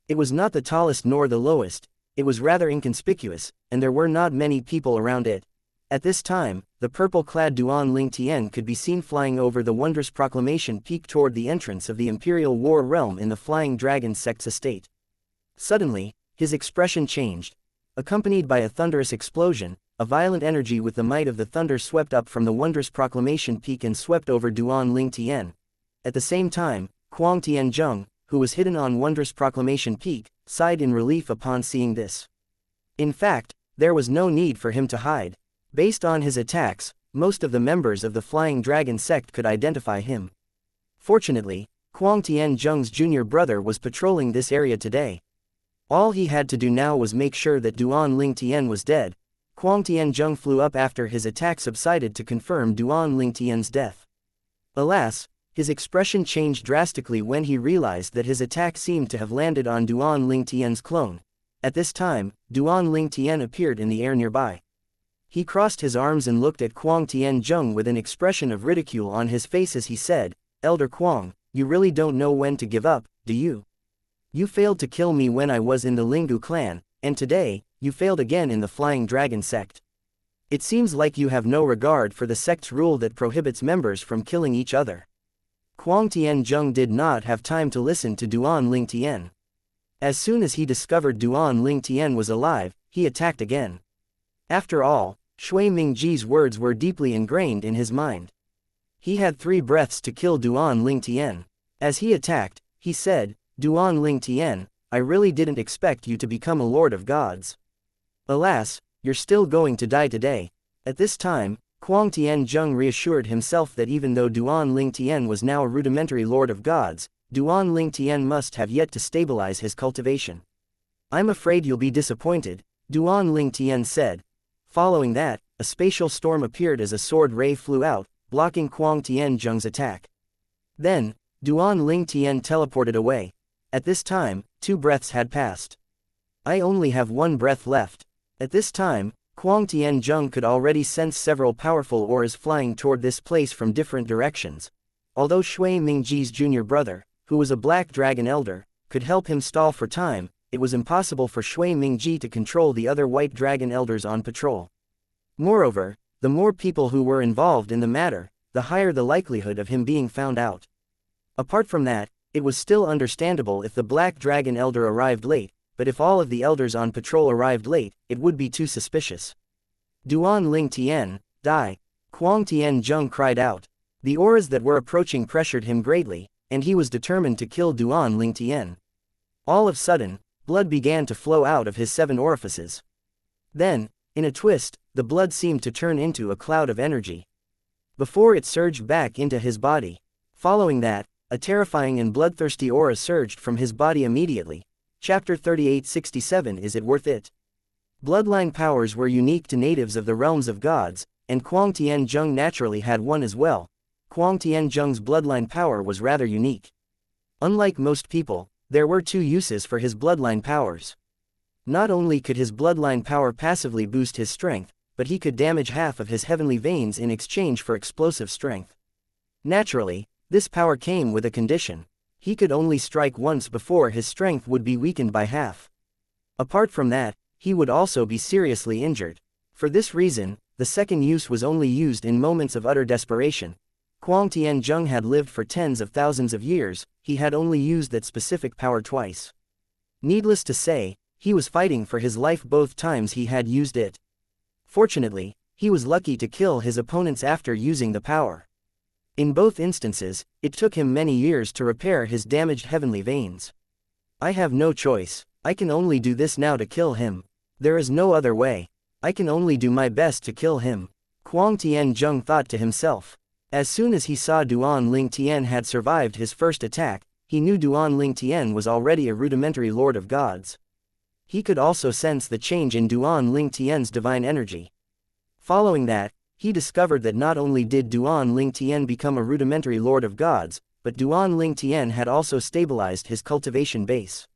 It was not the tallest nor the lowest, it was rather inconspicuous, and there were not many people around it. At this time, the purple-clad Duan Ling Tian could be seen flying over the wondrous Proclamation Peak toward the entrance of the Imperial War Realm in the Flying Dragon sect's estate. Suddenly, his expression changed. Accompanied by a thunderous explosion, a violent energy with the might of the thunder swept up from the wondrous Proclamation Peak and swept over Duan Ling Tian. At the same time, Kuang Tianzheng, who was hidden on wondrous Proclamation Peak, sighed in relief upon seeing this. In fact, there was no need for him to hide. Based on his attacks, most of the members of the Flying Dragon sect could identify him. Fortunately, Kuang Tianzheng's junior brother was patrolling this area today. All he had to do now was make sure that Duan Ling Tian was dead. Kuang Tianzheng flew up after his attack subsided to confirm Duan Ling Tian's death. Alas, His expression changed drastically when he realized that his attack seemed to have landed on Duan Lingtian's clone. At this time, Duan Lingtian appeared in the air nearby. He crossed his arms and looked at Kuang Tianzheng with an expression of ridicule on his face as he said, "Elder Kuang, you really don't know when to give up, do you? You failed to kill me when I was in the Linggu clan, and today, you failed again in the Flying Dragon sect. It seems like you have no regard for the sect's rule that prohibits members from killing each other." Kuang Tianzheng did not have time to listen to Duan Lingtian. As soon as he discovered Duan Lingtian was alive, he attacked again. After all, Shui Mingji's words were deeply ingrained in his mind. He had 3 breaths to kill Duan Lingtian. As he attacked, he said, "Duan Lingtian, I really didn't expect you to become a lord of gods. Alas, you're still going to die today." At this time, Kuang Tianzheng reassured himself that even though Duan Lingtian was now a rudimentary lord of gods, Duan Lingtian must have yet to stabilize his cultivation. "I'm afraid you'll be disappointed," Duan Lingtian said. Following that, a spatial storm appeared as a sword ray flew out, blocking Kuang Tianzheng's attack. Then, Duan Lingtian teleported away. At this time, 2 breaths had passed. "I only have 1 breath left." At this time, Kuang Tianzheng could already sense several powerful auras flying toward this place from different directions. Although Shui Mingji's junior brother, who was a black dragon elder, could help him stall for time, it was impossible for Shui Mingji to control the other white dragon elders on patrol. Moreover, the more people who were involved in the matter, the higher the likelihood of him being found out. Apart from that, it was still understandable if the black dragon elder arrived late, but if all of the elders on patrol arrived late, it would be too suspicious. "Duan Lingtian, die!" Kuang Tianzheng cried out. The auras that were approaching pressured him greatly, and he was determined to kill Duan Lingtian. All of a sudden, blood began to flow out of his 7 orifices. Then, in a twist, the blood seemed to turn into a cloud of energy. Before it surged back into his body. Following that, a terrifying and bloodthirsty aura surged from his body immediately. Chapter 3867. Is it worth it? Bloodline powers were unique to natives of the realms of gods, and Kuang Tianzheng naturally had one as well. Kuang Tianzheng's bloodline power was rather unique. Unlike most people, there were 2 uses for his bloodline powers. Not only could his bloodline power passively boost his strength, but he could damage half of his heavenly veins in exchange for explosive strength. Naturally, this power came with a condition. He could only strike once before his strength would be weakened by half. Apart from that, he would also be seriously injured. For this reason, the second use was only used in moments of utter desperation. Kuang Tianzheng had lived for tens of thousands of years, he had only used that specific power twice. Needless to say, he was fighting for his life both times he had used it. Fortunately, he was lucky to kill his opponents after using the power. In both instances, it took him many years to repair his damaged heavenly veins. "I have no choice, I can only do this now to kill him. There is no other way. I can only do my best to kill him," Kuang Tianzheng thought to himself. As soon as he saw Duan Lingtian had survived his first attack, he knew Duan Lingtian was already a rudimentary lord of gods. He could also sense the change in Duan Lingtian's divine energy. Following that, he discovered that not only did Duan Lingtian become a rudimentary lord of gods, but Duan Lingtian had also stabilized his cultivation base.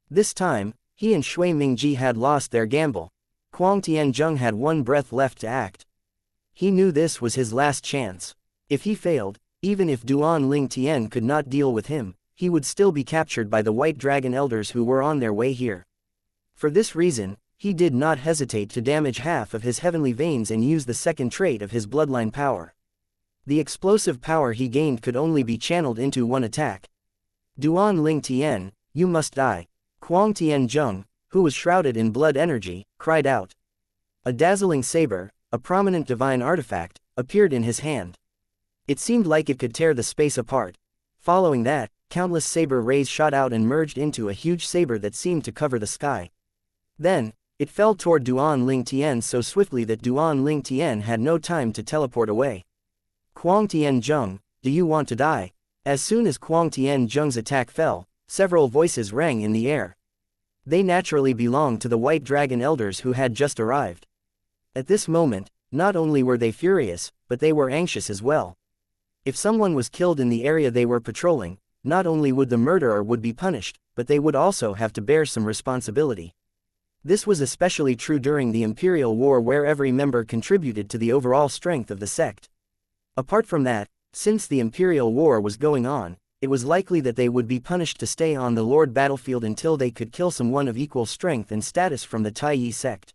This time, he and Shui Mingji had lost their gamble. Kuang Tianzheng had 1 breath left to act. He knew this was his last chance. If he failed, even if Duan Lingtian could not deal with him, he would still be captured by the white dragon elders who were on their way here. For this reason, he did not hesitate to damage half of his heavenly veins and use the second trait of his bloodline power. The explosive power he gained could only be channeled into 1 attack. "Duan Lingtian, you must die." Kuang Tianzheng, who was shrouded in blood energy, cried out. A dazzling saber, a prominent divine artifact, appeared in his hand. It seemed like it could tear the space apart. Following that, countless saber rays shot out and merged into a huge saber that seemed to cover the sky. Then, it fell toward Duan Lingtian so swiftly that Duan Lingtian had no time to teleport away. "Kuang Tianzheng, do you want to die?" As soon as Kuang Tianzheng's attack fell, several voices rang in the air. They naturally belonged to the white dragon elders who had just arrived. At this moment, not only were they furious, but they were anxious as well. If someone was killed in the area they were patrolling, not only would the murderer would be punished, but they would also have to bear some responsibility. This was especially true during the Imperial War, where every member contributed to the overall strength of the sect. Apart from that, since the Imperial War was going on, it was likely that they would be punished to stay on the Lord battlefield until they could kill someone of equal strength and status from the Taiyi sect.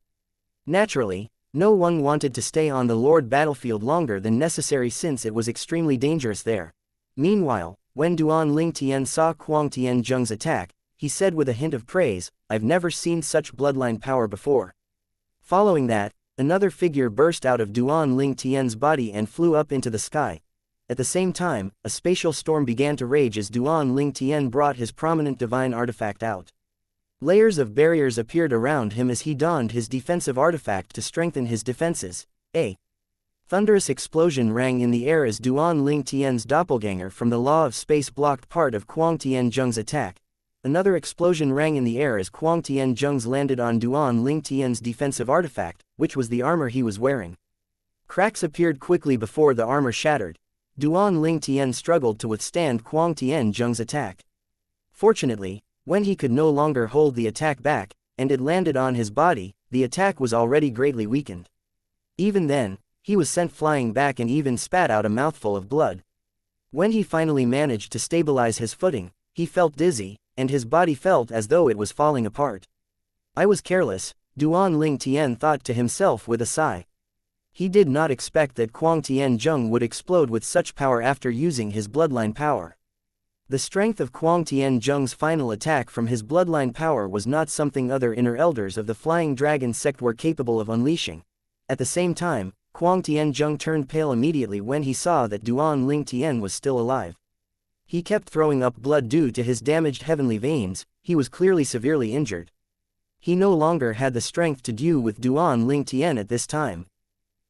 Naturally, no one wanted to stay on the Lord battlefield longer than necessary since it was extremely dangerous there. Meanwhile, when Duan Lingtian saw Kuang Tianzheng's attack, he said with a hint of praise, "I've never seen such bloodline power before." Following that, another figure burst out of Duan Lingtian's body and flew up into the sky. At the same time, a spatial storm began to rage as Duan Lingtian brought his prominent divine artifact out. Layers of barriers appeared around him as he donned his defensive artifact to strengthen his defenses. A thunderous explosion rang in the air as Duan Lingtian's doppelganger from the Law of Space blocked part of Kuang Tianzheng's attack. Another explosion rang in the air as Kuang Tianzheng's landed on Duan Lingtian's defensive artifact, which was the armor he was wearing. Cracks appeared quickly before the armor shattered. Duan Lingtian struggled to withstand Kuang Tianzheng's attack. Fortunately, when he could no longer hold the attack back, and it landed on his body, the attack was already greatly weakened. Even then, he was sent flying back and even spat out a mouthful of blood. When he finally managed to stabilize his footing, he felt dizzy, and his body felt as though it was falling apart. "I was careless," Duan Lingtian thought to himself with a sigh. He did not expect that Kuang Tianzheng would explode with such power after using his bloodline power. The strength of Kuang Tianzheng's final attack from his bloodline power was not something other inner elders of the Flying Dragon sect were capable of unleashing. At the same time, Kuang Tianzheng turned pale immediately when he saw that Duan Lingtian was still alive. He kept throwing up blood due to his damaged heavenly veins. He was clearly severely injured. He no longer had the strength to deal with Duan Lingtian at this time.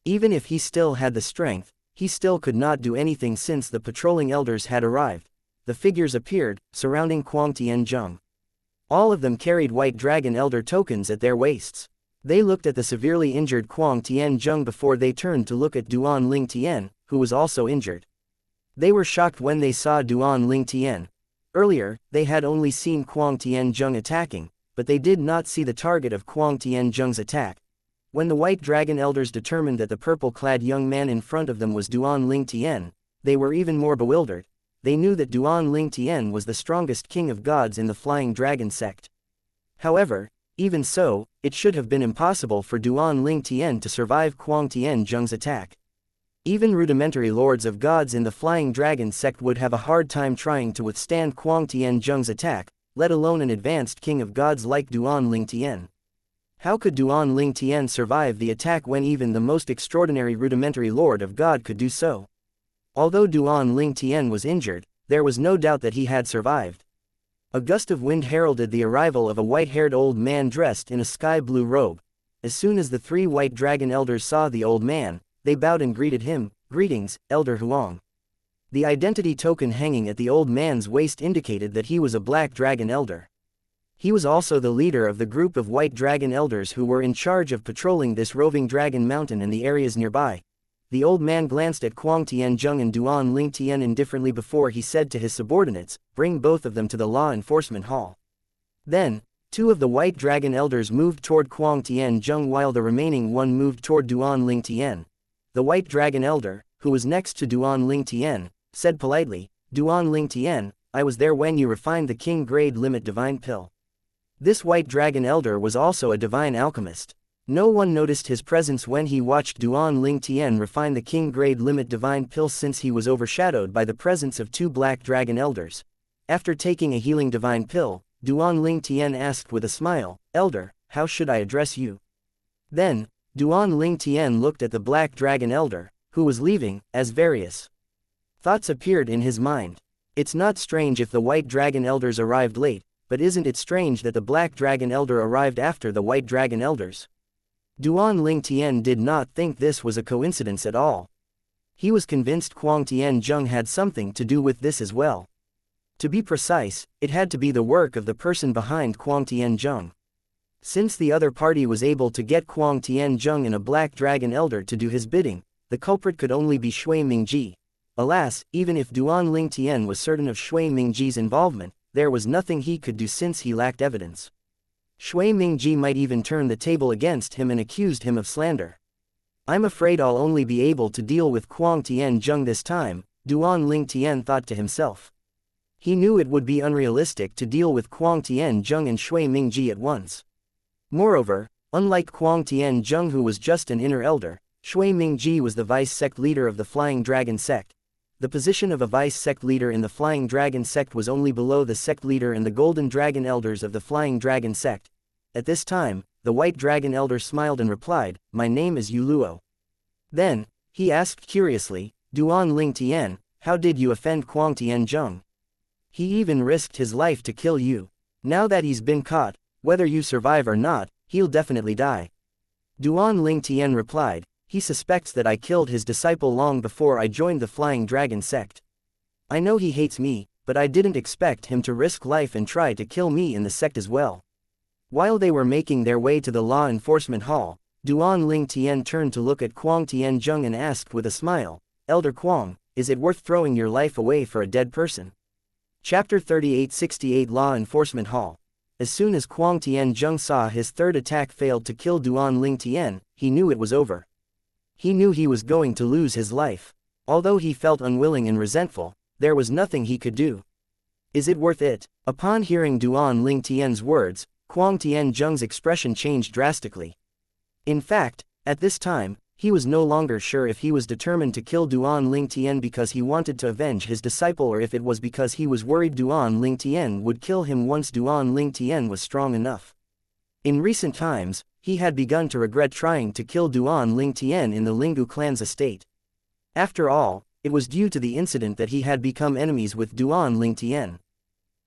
Even if he still had the strength, he still could not do anything since the patrolling elders had arrived. The figures appeared, surrounding Kuang Tianzheng. All of them carried white dragon elder tokens at their waists. They looked at the severely injured Kuang Tianzheng before they turned to look at Duan Lingtian, who was also injured. They were shocked when they saw Duan Lingtian. Earlier, they had only seen Kuang Tianzheng attacking, but they did not see the target of Kuang Tianzheng's attack. When the white dragon elders determined that the purple-clad young man in front of them was Duan Lingtian, they were even more bewildered. They knew that Duan Lingtian was the strongest king of gods in the Flying Dragon sect. However, even so, it should have been impossible for Duan Lingtian to survive Kuang Tianzheng's attack. Even rudimentary lords of gods in the Flying Dragon sect would have a hard time trying to withstand Kuang Tianzheng's attack, let alone an advanced king of gods like Duan Lingtian. How could Duan Lingtian survive the attack when even the most extraordinary rudimentary lord of god could do so? Although Duan Lingtian was injured, there was no doubt that he had survived. A gust of wind heralded the arrival of a white-haired old man dressed in a sky-blue robe. As soon as the three white dragon elders saw the old man, they bowed and greeted him. "Greetings, Elder Huang." The identity token hanging at the old man's waist indicated that he was a black dragon elder. He was also the leader of the group of white dragon elders who were in charge of patrolling this roving dragon mountain and the areas nearby. The old man glanced at Kuang Tianzheng and Duan Lingtian indifferently before he said to his subordinates, "Bring both of them to the law enforcement hall." Then, two of the white dragon elders moved toward Kuang Tianzheng while the remaining one moved toward Duan Lingtian. The white dragon elder, who was next to Duan Lingtian, said politely, "Duan Lingtian, I was there when you refined the king grade limit divine pill." This white dragon elder was also a divine alchemist. No one noticed his presence when he watched Duan Lingtian refine the king grade limit divine pill since he was overshadowed by the presence of two black dragon elders. After taking a healing divine pill, Duan Lingtian asked with a smile, "Elder, how should I address you?" Then, Duan Lingtian looked at the black dragon elder, who was leaving, as various thoughts appeared in his mind. It's not strange if the white dragon elders arrived late, but isn't it strange that the black dragon elder arrived after the white dragon elders? Duan Lingtian did not think this was a coincidence at all. He was convinced Kuang Tianzheng had something to do with this as well. To be precise, it had to be the work of the person behind Kuang Tianzheng. Since the other party was able to get Kuang Tianzheng and a black dragon elder to do his bidding, the culprit could only be Shui Mingji. Alas, even if Duan Ling Tian was certain of Shui Mingji's involvement, there was nothing he could do since he lacked evidence. Shui Mingji might even turn the table against him and accused him of slander. I'm afraid I'll only be able to deal with Kuang Tian Zheng this time, Duan Ling Tian thought to himself. He knew it would be unrealistic to deal with Kuang Tian Zheng and Shui Mingji at once. Moreover, unlike Kuang Tian Zheng, who was just an inner elder, Shui Mingji was the vice-sect leader of the Flying Dragon sect. The position of a vice-sect leader in the Flying Dragon sect was only below the sect leader and the Golden Dragon elders of the Flying Dragon sect. At this time, the White Dragon elder smiled and replied, "My name is Yuluo." Then, he asked curiously, "Duan Ling Tian, how did you offend Kuang Tian Zheng? He even risked his life to kill you. Now that he's been caught, whether you survive or not, he'll definitely die." Duan Ling Tian replied, "He suspects that I killed his disciple long before I joined the Flying Dragon sect. I know he hates me, but I didn't expect him to risk life and try to kill me in the sect as well." While they were making their way to the law enforcement hall, Duan Ling Tian turned to look at Kuang Tian Zheng and asked with a smile, "Elder Kuang, is it worth throwing your life away for a dead person?" Chapter 3868 Law Enforcement Hall. As soon as Kuang Tian Zheng saw his third attack failed to kill Duan Ling Tian, he knew it was over. He knew he was going to lose his life. Although he felt unwilling and resentful, there was nothing he could do. "Is it worth it?" Upon hearing Duan Ling Tian's words, Kuang Tian Zheng's expression changed drastically. In fact, at this time, he was no longer sure if he was determined to kill Duan Ling Tian because he wanted to avenge his disciple or if it was because he was worried Duan Ling Tian would kill him once Duan Ling Tian was strong enough. In recent times, he had begun to regret trying to kill Duan Ling Tian in the Lingu clan's estate. After all, it was due to the incident that he had become enemies with Duan Ling Tian.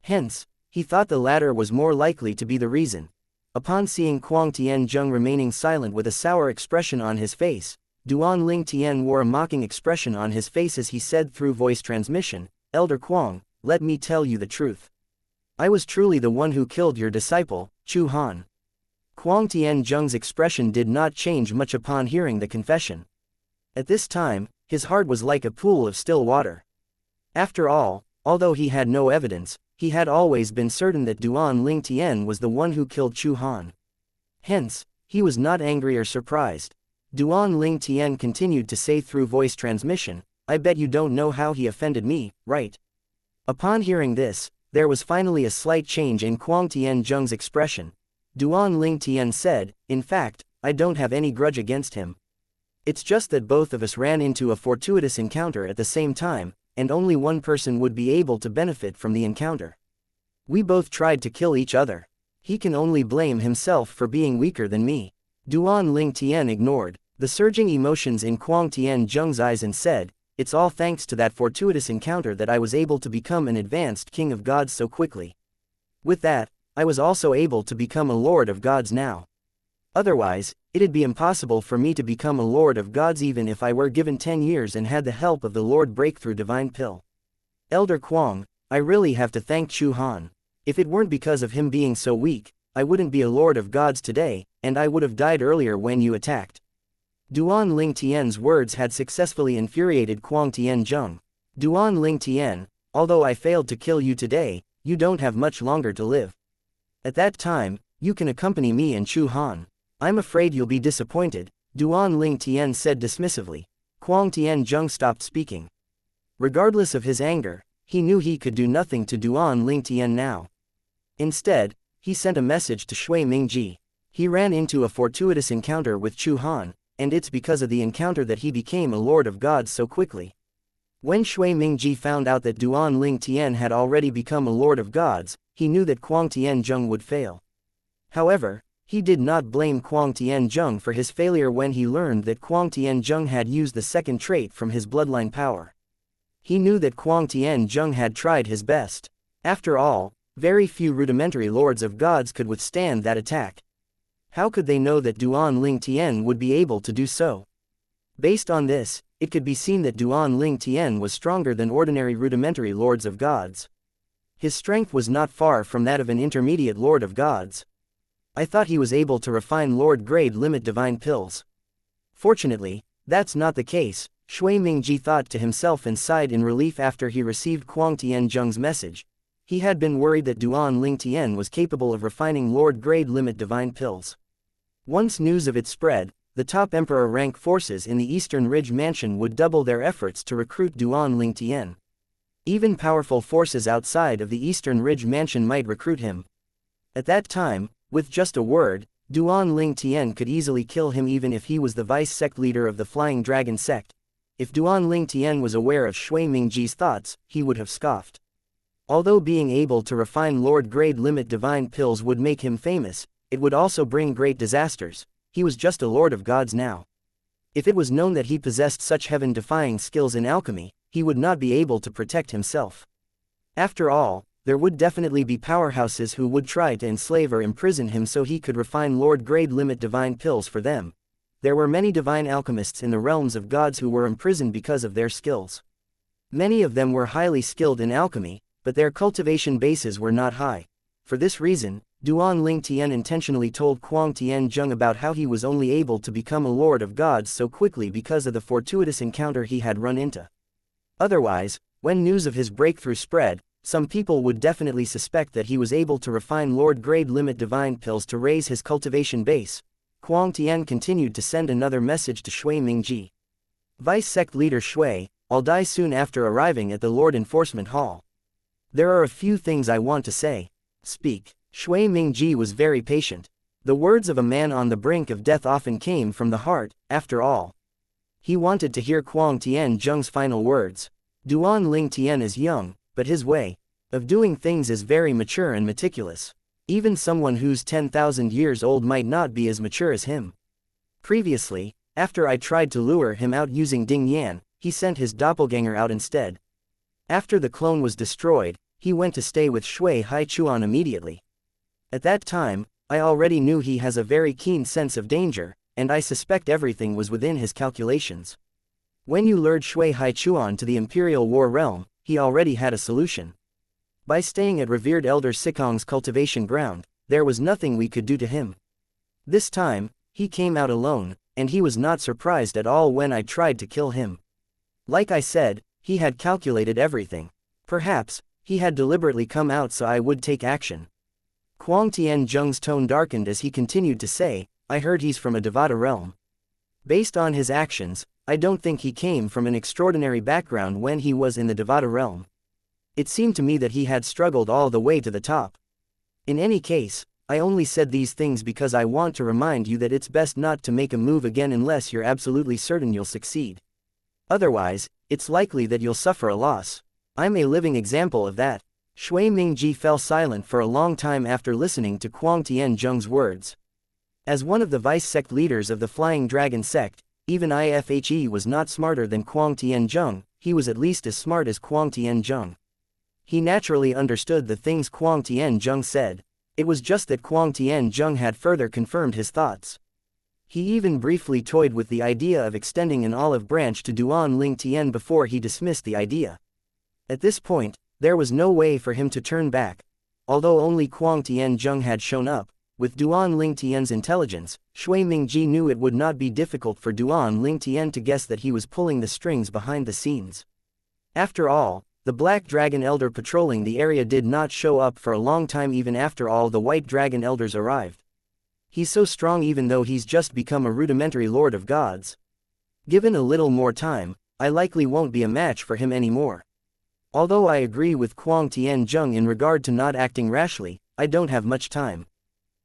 Hence, he thought the latter was more likely to be the reason. Upon seeing Kuang Tian Zheng remaining silent with a sour expression on his face, Duan Ling Tian wore a mocking expression on his face as he said through voice transmission, "Elder Kuang, let me tell you the truth. I was truly the one who killed your disciple, Chu Han." Kuang Tian Zheng's expression did not change much upon hearing the confession. At this time, his heart was like a pool of still water. After all, although he had no evidence, he had always been certain that Duan Ling Tian was the one who killed Chu Han. Hence, he was not angry or surprised. Duan Ling Tian continued to say through voice transmission, "I bet you don't know how he offended me, right?" Upon hearing this, there was finally a slight change in Kuang Tian Zheng's expression. Duan Ling Tian said, "In fact, I don't have any grudge against him. It's just that both of us ran into a fortuitous encounter at the same time, and only one person would be able to benefit from the encounter. We both tried to kill each other. He can only blame himself for being weaker than me." Duan Ling Tian ignored the surging emotions in Kuang Tian Zheng's eyes and said, "It's all thanks to that fortuitous encounter that I was able to become an advanced king of gods so quickly. With that, I was also able to become a lord of gods now. Otherwise, it'd be impossible for me to become a lord of gods even if I were given 10 years and had the help of the Lord Breakthrough Divine Pill. Elder Kuang, I really have to thank Chu Han. If it weren't because of him being so weak, I wouldn't be a lord of gods today, and I would have died earlier when you attacked." Duan Ling Tian's words had successfully infuriated Kuang Tian Zheng. "Duan Ling Tian, although I failed to kill you today, you don't have much longer to live. At that time, you can accompany me and Chu Han. I'm afraid you'll be disappointed," Duan Ling Tian said dismissively. Kuang Tian Zheng stopped speaking. Regardless of his anger, he knew he could do nothing to Duan Ling Tian now. Instead, he sent a message to Shui Mingji. He ran into a fortuitous encounter with Chu Han, and it's because of the encounter that he became a lord of gods so quickly. When Shui Mingji found out that Duan Ling Tian had already become a lord of gods, he knew that Kuang Tian Zheng would fail. However, he did not blame Kuang Tian Zheng for his failure when he learned that Kuang Tian Zheng had used the second trait from his bloodline power. He knew that Kuang Tian Zheng had tried his best. After all, very few rudimentary lords of gods could withstand that attack. How could they know that Duan Ling Tian would be able to do so? Based on this, it could be seen that Duan Ling Tian was stronger than ordinary rudimentary lords of gods. His strength was not far from that of an intermediate lord of gods. I thought he was able to refine lord grade limit divine pills. Fortunately, that's not the case, Shui Mingji thought to himself and sighed in relief after he received Kuang Tianzheng's message. He had been worried that Duan Ling Tian was capable of refining Lord-grade limit divine pills. Once news of it spread, the top emperor rank forces in the Eastern Ridge Mansion would double their efforts to recruit Duan Ling Tian. Even powerful forces outside of the Eastern Ridge Mansion might recruit him. At that time, with just a word, Duan Ling Tian could easily kill him even if he was the vice sect leader of the Flying Dragon sect. If Duan Ling Tian was aware of Shui Mingji's thoughts, he would have scoffed. Although being able to refine Lord-grade limit divine pills would make him famous, it would also bring great disasters. He was just a lord of gods now. If it was known that he possessed such heaven-defying skills in alchemy, he would not be able to protect himself. After all, there would definitely be powerhouses who would try to enslave or imprison him so he could refine Lord-grade limit divine pills for them. There were many divine alchemists in the realms of gods who were imprisoned because of their skills. Many of them were highly skilled in alchemy, but their cultivation bases were not high. For this reason, Duan Ling Tian intentionally told Kuang Tianzheng about how he was only able to become a lord of gods so quickly because of the fortuitous encounter he had run into. Otherwise, when news of his breakthrough spread, some people would definitely suspect that he was able to refine Lord-grade limit divine pills to raise his cultivation base. Kuang Tian continued to send another message to Shui Mingji. Vice sect leader Shui, I'll die soon after arriving at the Lord Enforcement Hall. There are a few things I want to say. Speak. Shui Mingji was very patient. The words of a man on the brink of death often came from the heart, after all. He wanted to hear Kuang Tianzheng's final words. Duan Ling Tian is young, but his way of doing things is very mature and meticulous. Even someone who's 10,000 years old might not be as mature as him. Previously, after I tried to lure him out using Ding Yan, he sent his doppelganger out instead. After the clone was destroyed, he went to stay with Shui Haichuan immediately. At that time, I already knew he has a very keen sense of danger, and I suspect everything was within his calculations. When you lured Shui Haichuan to the Imperial War realm, he already had a solution. By staying at revered Elder Sikong's cultivation ground, there was nothing we could do to him. This time, he came out alone, and he was not surprised at all when I tried to kill him. Like I said, he had calculated everything. Perhaps, he had deliberately come out so I would take action. Kuang Tianzheng's tone darkened as he continued to say, I heard he's from a Devata realm. Based on his actions, I don't think he came from an extraordinary background when he was in the Devata realm. It seemed to me that he had struggled all the way to the top. In any case, I only said these things because I want to remind you that it's best not to make a move again unless you're absolutely certain you'll succeed. Otherwise, it's likely that you'll suffer a loss. I'm a living example of that. Shui Mingji fell silent for a long time after listening to Kuang Tianzheng's words. As one of the vice sect leaders of the Flying Dragon sect, even IFHE was not smarter than Kuang Tianzheng, he was at least as smart as Kuang Tianzheng. He naturally understood the things Kuang Tianzheng said. It was just that Kuang Tianzheng had further confirmed his thoughts. He even briefly toyed with the idea of extending an olive branch to Duan Ling Tian before he dismissed the idea. At this point, there was no way for him to turn back. Although only Kuang Tianzheng had shown up, with Duan Ling Tian's intelligence, Shui Mingji knew it would not be difficult for Duan Ling Tian to guess that he was pulling the strings behind the scenes. After all, the Black Dragon Elder patrolling the area did not show up for a long time even after all the White Dragon Elders arrived. He's so strong even though he's just become a rudimentary Lord of Gods. Given a little more time, I likely won't be a match for him anymore. Although I agree with Kuang Tianzheng in regard to not acting rashly, I don't have much time.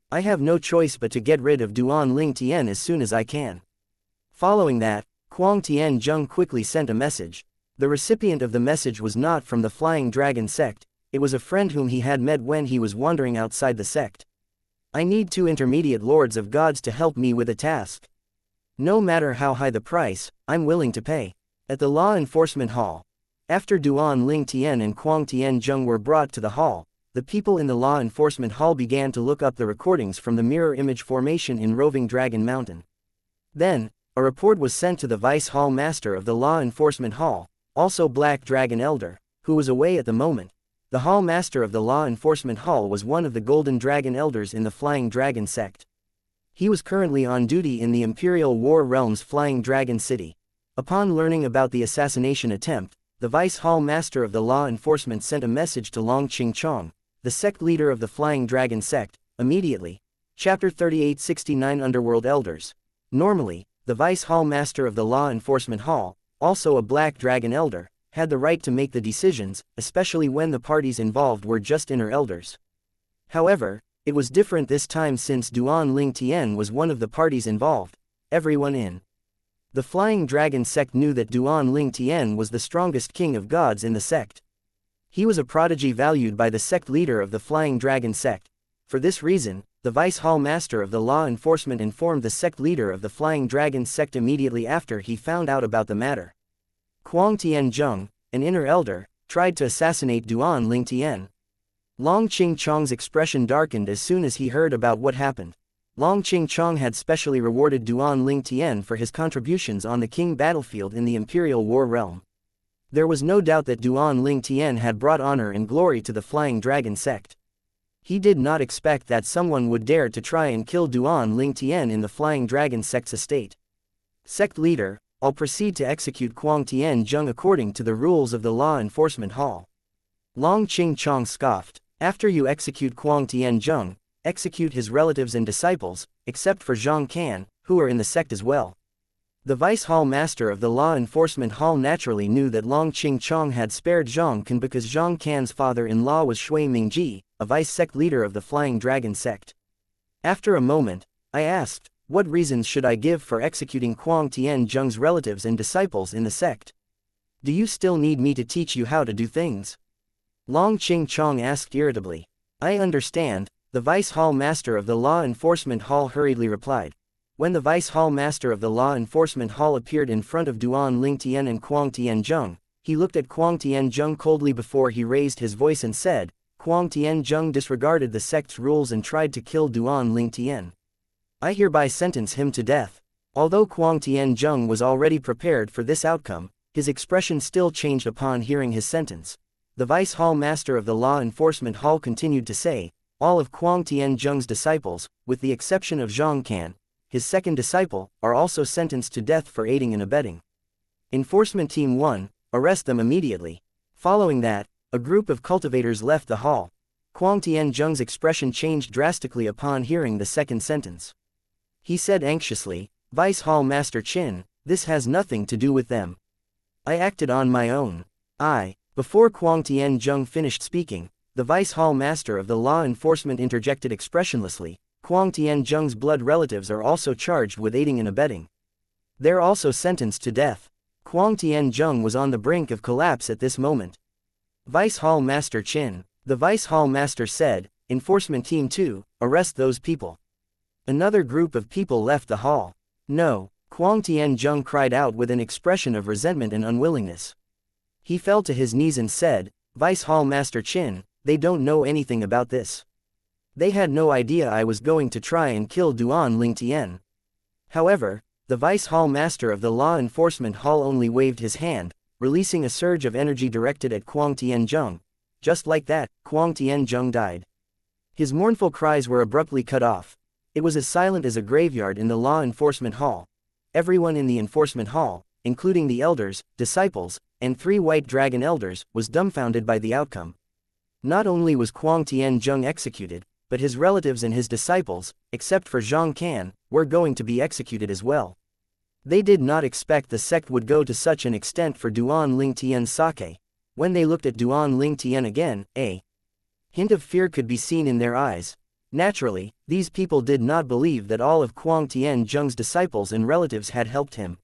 I have no choice but to get rid of Duan Ling Tian as soon as I can. Following that, Kuang Tianzheng quickly sent a message. The recipient of the message was not from the Flying Dragon sect, it was a friend whom he had met when he was wandering outside the sect. I need 2 intermediate lords of gods to help me with a task. No matter how high the price, I'm willing to pay. At the Law Enforcement Hall. After Duan Ling Tian and Kuang Tianzheng were brought to the hall, the people in the Law Enforcement Hall began to look up the recordings from the mirror image formation in Roving Dragon Mountain. Then, a report was sent to the Vice Hall Master of the Law Enforcement Hall, also Black Dragon Elder, who was away at the moment. The Hall Master of the Law Enforcement Hall was one of the Golden Dragon Elders in the Flying Dragon sect. He was currently on duty in the Imperial War Realm's Flying Dragon City. Upon learning about the assassination attempt, the Vice Hall Master of the Law Enforcement sent a message to Long Ching-chong, the sect leader of the Flying Dragon sect, immediately. Chapter 3869 Underworld Elders. Normally, the Vice Hall Master of the Law Enforcement Hall, also a Black Dragon Elder, had the right to make the decisions, especially when the parties involved were just inner elders. However, it was different this time since Duan Ling Tian was one of the parties involved. Everyone in the Flying Dragon sect knew that Duan Ling Tian was the strongest king of gods in the sect. He was a prodigy valued by the sect leader of the Flying Dragon sect. For this reason, the Vice Hall Master of the Law Enforcement informed the sect leader of the Flying Dragon sect immediately after he found out about the matter. Kuang Tian-jung, an inner elder, tried to assassinate Duan Ling Tian. Long Ching-chong's expression darkened as soon as he heard about what happened. Long Ching-chong had specially rewarded Duan Ling Tian for his contributions on the king battlefield in the Imperial War realm. There was no doubt that Duan Ling Tian had brought honor and glory to the Flying Dragon sect. He did not expect that someone would dare to try and kill Duan Ling Tian in the Flying Dragon sect's estate. Sect leader, I'll proceed to execute Kuang Tian-jung according to the rules of the Law Enforcement Hall. Long Ching-chong scoffed. After you execute Kuang Tian-jung, execute his relatives and disciples, except for Zhang Can, who are in the sect as well. The Vice Hall Master of the Law Enforcement Hall naturally knew that Long Ching-chong had spared Zhang Can because Zhang Can's father-in-law was Shui Mingji, a vice sect leader of the Flying Dragon sect. After a moment, I asked, what reasons should I give for executing Kuang Tian-jung's relatives and disciples in the sect? Do you still need me to teach you how to do things? Long Ching-chong asked irritably. I understand, the Vice Hall Master of the Law Enforcement Hall hurriedly replied. When the Vice Hall Master of the Law Enforcement Hall appeared in front of Duan Ling Tian and Kuang Tian-jung, he looked at Kuang Tian-jung coldly before he raised his voice and said, Kuang Tian-jung disregarded the sect's rules and tried to kill Duan Ling Tian. I hereby sentence him to death. Although Kuang Tian-jung was already prepared for this outcome, his expression still changed upon hearing his sentence. The Vice Hall Master of the Law Enforcement Hall continued to say, all of Kuang Tian-jung's disciples, with the exception of Zhang Can, his second disciple, are also sentenced to death for aiding and abetting. Enforcement Team 1, arrest them immediately. Following that, a group of cultivators left the hall. Kuang Tian-jung's expression changed drastically upon hearing the second sentence. He said anxiously, Vice Hall Master Chin, this has nothing to do with them. I acted on my own. Before Kuang Tian-jung finished speaking, the Vice Hall Master of the Law Enforcement interjected expressionlessly, Kuang Tian-jung's blood relatives are also charged with aiding and abetting. They're also sentenced to death. Kuang Tian-jung was on the brink of collapse at this moment. Vice Hall Master Chin, the Vice Hall Master said, Enforcement Team 2, arrest those people. Another group of people left the hall. No, Kuang Tian-jung cried out with an expression of resentment and unwillingness. He fell to his knees and said, Vice Hall Master Chin, they don't know anything about this. They had no idea I was going to try and kill Duan Ling Tian. However, the Vice Hall Master of the Law Enforcement Hall only waved his hand, releasing a surge of energy directed at Kuang Tian-jung. Just like that, Kuang Tian-jung died. His mournful cries were abruptly cut off. It was as silent as a graveyard in the Law Enforcement Hall. Everyone in the Enforcement Hall, including the elders, disciples, and 3 white dragon elders, was dumbfounded by the outcome. Not only was Kuang Tian-jung executed, but his relatives and his disciples, except for Zhang Can, were going to be executed as well. They did not expect the sect would go to such an extent for Duan Ling Tian's sake. When they looked at Duan Ling Tian again, a hint of fear could be seen in their eyes. Naturally, these people did not believe that all of Kuang Tian-jung's disciples and relatives had helped him.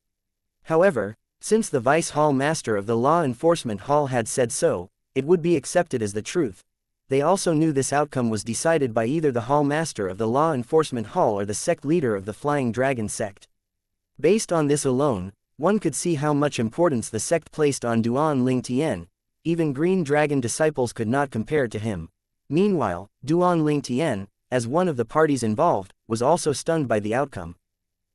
However, since the Vice Hall Master of the Law Enforcement Hall had said so, it would be accepted as the truth. They also knew this outcome was decided by either the Hall Master of the Law Enforcement Hall or the sect leader of the Flying Dragon sect. Based on this alone, one could see how much importance the sect placed on Duan Ling Tian. Even Green Dragon disciples could not compare to him. Meanwhile, Duan Ling Tian, as one of the parties involved, was also stunned by the outcome.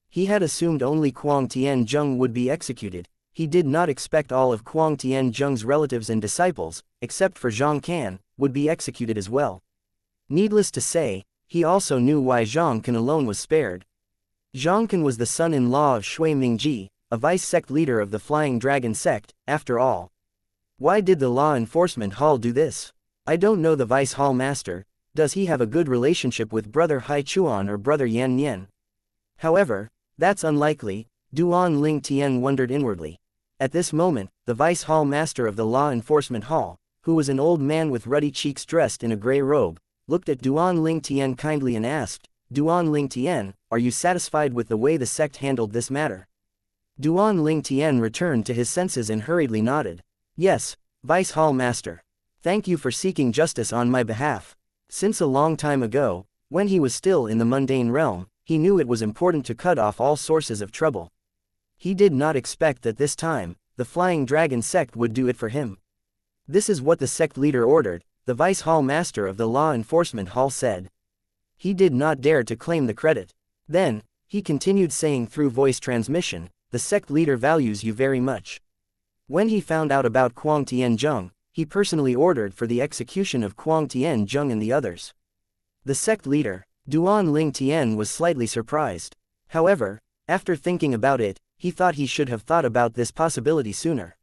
He had assumed only Kuang Tian-jung would be executed. He did not expect all of Kuang Tian-jung's relatives and disciples, except for Zhang Can, would be executed as well. Needless to say, he also knew why Zhang Can alone was spared. Zhang Can was the son-in-law of Shui Mingji, a vice sect leader of the Flying Dragon sect, after all. Why did the law enforcement hall do this? I don't know the vice hall master. Does he have a good relationship with brother Hai Chuan or brother Yan Nian? However, that's unlikely, Duan Ling Tian wondered inwardly. At this moment, the vice hall master of the law enforcement hall, who was an old man with ruddy cheeks dressed in a gray robe, looked at Duan Ling Tian kindly and asked, Duan Ling Tian, are you satisfied with the way the sect handled this matter? Duan Ling Tian returned to his senses and hurriedly nodded. Yes, vice hall master. Thank you for seeking justice on my behalf. Since a long time ago, when he was still in the mundane realm, he knew it was important to cut off all sources of trouble. He did not expect that this time, the Flying Dragon sect would do it for him. This is what the sect leader ordered, the vice hall master of the law enforcement hall said. He did not dare to claim the credit. Then, he continued saying through voice transmission, the sect leader values you very much. When he found out about Kuang Tianzheng, he personally ordered for the execution of Kuang Tianzheng and the others. The sect leader, Duan Ling Tian, was slightly surprised. However, after thinking about it, he thought he should have thought about this possibility sooner.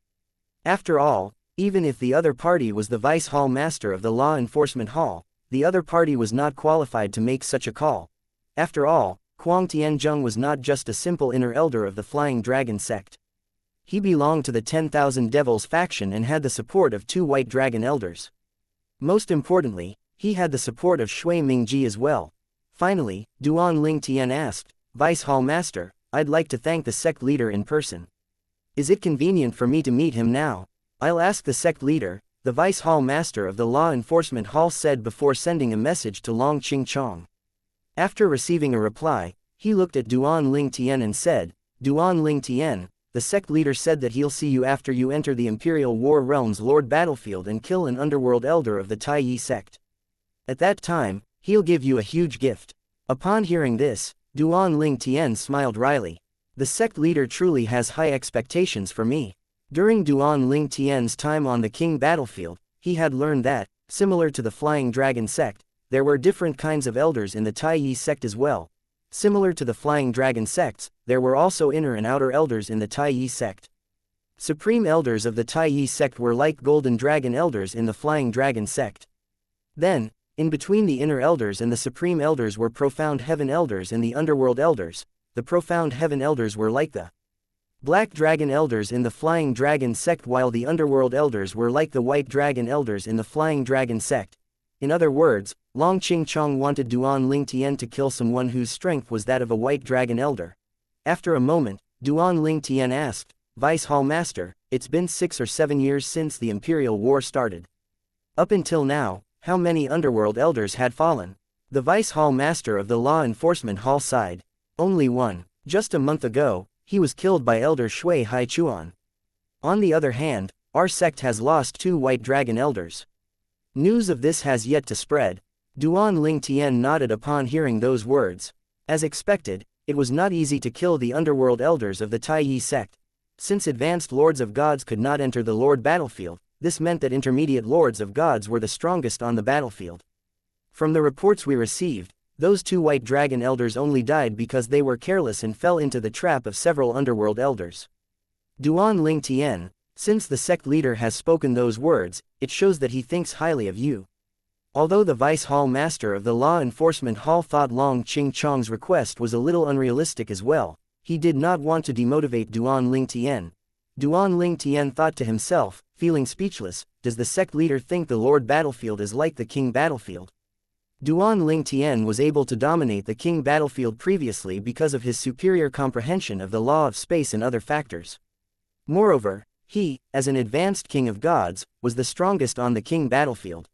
After all, even if the other party was the vice hall master of the law enforcement hall, the other party was not qualified to make such a call. After all, Kuang Tianzheng was not just a simple inner elder of the Flying Dragon sect. He belonged to the 10,000 Devils faction and had the support of 2 White Dragon elders. Most importantly, he had the support of Shui Mingji as well. Finally, Duan Ling Tian asked, Vice Hall Master, I'd like to thank the sect leader in person. Is it convenient for me to meet him now? I'll ask the sect leader, the Vice Hall Master of the Law Enforcement Hall said before sending a message to Long Qing Chong. After receiving a reply, he looked at Duan Ling Tian and said, Duan Ling Tian, the sect leader said that he'll see you after you enter the Imperial War Realms Lord battlefield and kill an underworld elder of the Tai Yi sect. At that time, he'll give you a huge gift. Upon hearing this, Duan Ling Tian smiled wryly. The sect leader truly has high expectations for me. During Duan Ling Tian's time on the King battlefield, he had learned that, similar to the Flying Dragon sect, there were different kinds of elders in the Tai Yi sect as well. Similar to the Flying Dragon sects, there were also inner and outer elders in the Tai Yi sect. Supreme elders of the Tai Yi sect were like Golden Dragon elders in the Flying Dragon sect. Then, in between the inner elders and the supreme elders were profound heaven elders and the underworld elders. The profound heaven elders were like the Black Dragon elders in the Flying Dragon sect, while the underworld elders were like the White Dragon elders in the Flying Dragon sect. In other words, Long Qing Chong wanted Duan Ling Tian to kill someone whose strength was that of a White Dragon elder. After a moment, Duan Ling Tian asked, Vice Hall Master, it's been 6 or 7 years since the Imperial War started. Up until now, how many underworld elders had fallen? The Vice Hall Master of the Law Enforcement Hall sighed. Only one. Just a month ago, he was killed by Elder Shui Hai Chuan. On the other hand, our sect has lost 2 White Dragon elders. News of this has yet to spread. Duan Ling Tian nodded upon hearing those words. As expected, it was not easy to kill the underworld elders of the Tai Yi sect. Since advanced lords of gods could not enter the Lord battlefield, this meant that intermediate lords of gods were the strongest on the battlefield. From the reports we received, those 2 White Dragon elders only died because they were careless and fell into the trap of several underworld elders. Duan Ling Tian, since the sect leader has spoken those words, it shows that he thinks highly of you. Although the Vice Hall Master of the Law Enforcement Hall thought Long Qing Chong's request was a little unrealistic as well, he did not want to demotivate Duan Ling Tian. Duan Ling Tian thought to himself, feeling speechless, does the sect leader think the Lord battlefield is like the King battlefield? Duan Ling Tian was able to dominate the King battlefield previously because of his superior comprehension of the law of space and other factors. Moreover, he, as an advanced King of Gods, was the strongest on the King battlefield.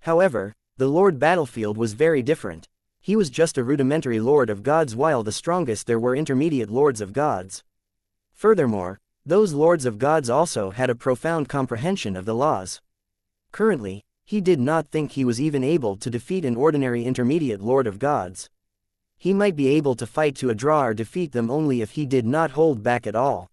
However, the Lord battlefield was very different. He was just a rudimentary Lord of Gods, while the strongest there were intermediate Lords of Gods. Furthermore, those Lords of Gods also had a profound comprehension of the laws. Currently, he did not think he was even able to defeat an ordinary intermediate Lord of Gods. He might be able to fight to a draw or defeat them only if he did not hold back at all.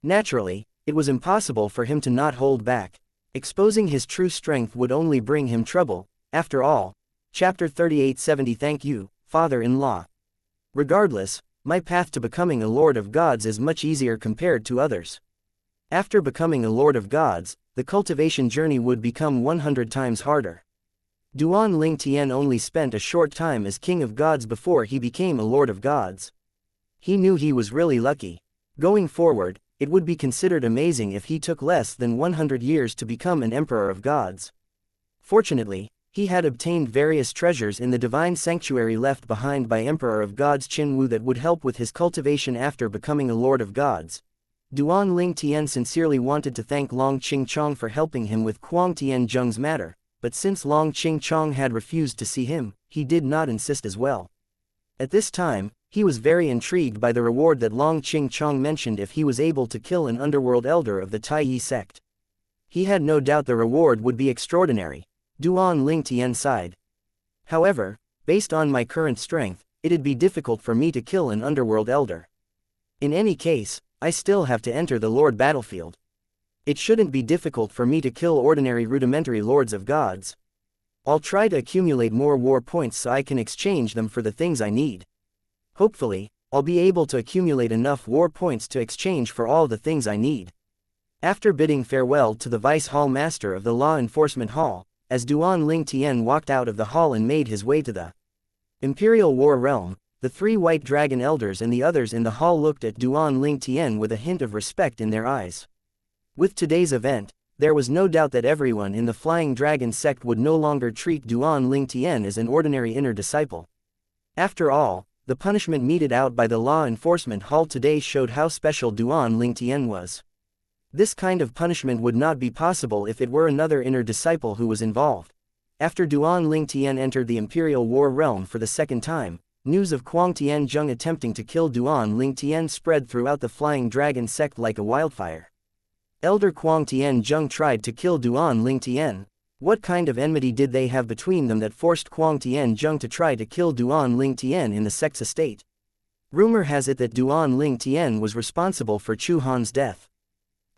Naturally, it was impossible for him to not hold back. Exposing his true strength would only bring him trouble. After all, Chapter 3870. Thank you, Father-in-law. Regardless, My path to becoming a Lord of Gods is much easier compared to others. After becoming a Lord of Gods, the cultivation journey would become 100 times harder. Duan Ling Tian only spent a short time as King of Gods before he became a Lord of Gods. He knew he was really lucky. Going forward, it would be considered amazing if he took less than 100 years to become an Emperor of Gods. Fortunately, he had obtained various treasures in the divine sanctuary left behind by Emperor of Gods Qin Wu that would help with his cultivation after becoming a Lord of Gods. Duan Ling Tian sincerely wanted to thank Long Qingchong for helping him with Kuang Tian Zheng's matter, but since Long Qingchong had refused to see him, he did not insist as well. At this time, he was very intrigued by the reward that Long Qingchong mentioned if he was able to kill an underworld elder of the Taiyi sect. He had no doubt the reward would be extraordinary. Duan Ling Tian sighed. However, based on my current strength, it'd be difficult for me to kill an underworld elder. In any case, I still have to enter the Lord battlefield. It shouldn't be difficult for me to kill ordinary rudimentary lords of gods. I'll try to accumulate more war points so I can exchange them for the things I need. Hopefully, I'll be able to accumulate enough war points to exchange for all the things I need. After bidding farewell to the Vice Hall Master of the Law Enforcement Hall, as Duan Ling Tian walked out of the hall and made his way to the Imperial War Realm, the 3 white dragon elders and the others in the hall looked at Duan Ling Tian with a hint of respect in their eyes. With today's event, there was no doubt that everyone in the Flying Dragon sect would no longer treat Duan Ling Tian as an ordinary inner disciple. After all, the punishment meted out by the Law Enforcement Hall today showed how special Duan Ling Tian was. This kind of punishment would not be possible if it were another inner disciple who was involved. After Duan Ling Tian entered the Imperial War Realm for the second time, news of Kuang Tian Zheng attempting to kill Duan Ling Tian spread throughout the Flying Dragon sect like a wildfire. Elder Kuang Tian Zheng tried to kill Duan Ling Tian. What kind of enmity did they have between them that forced Kuang Tian Zheng to try to kill Duan Ling Tian in the sect's estate? Rumor has it that Duan Ling Tian was responsible for Chu Han's death.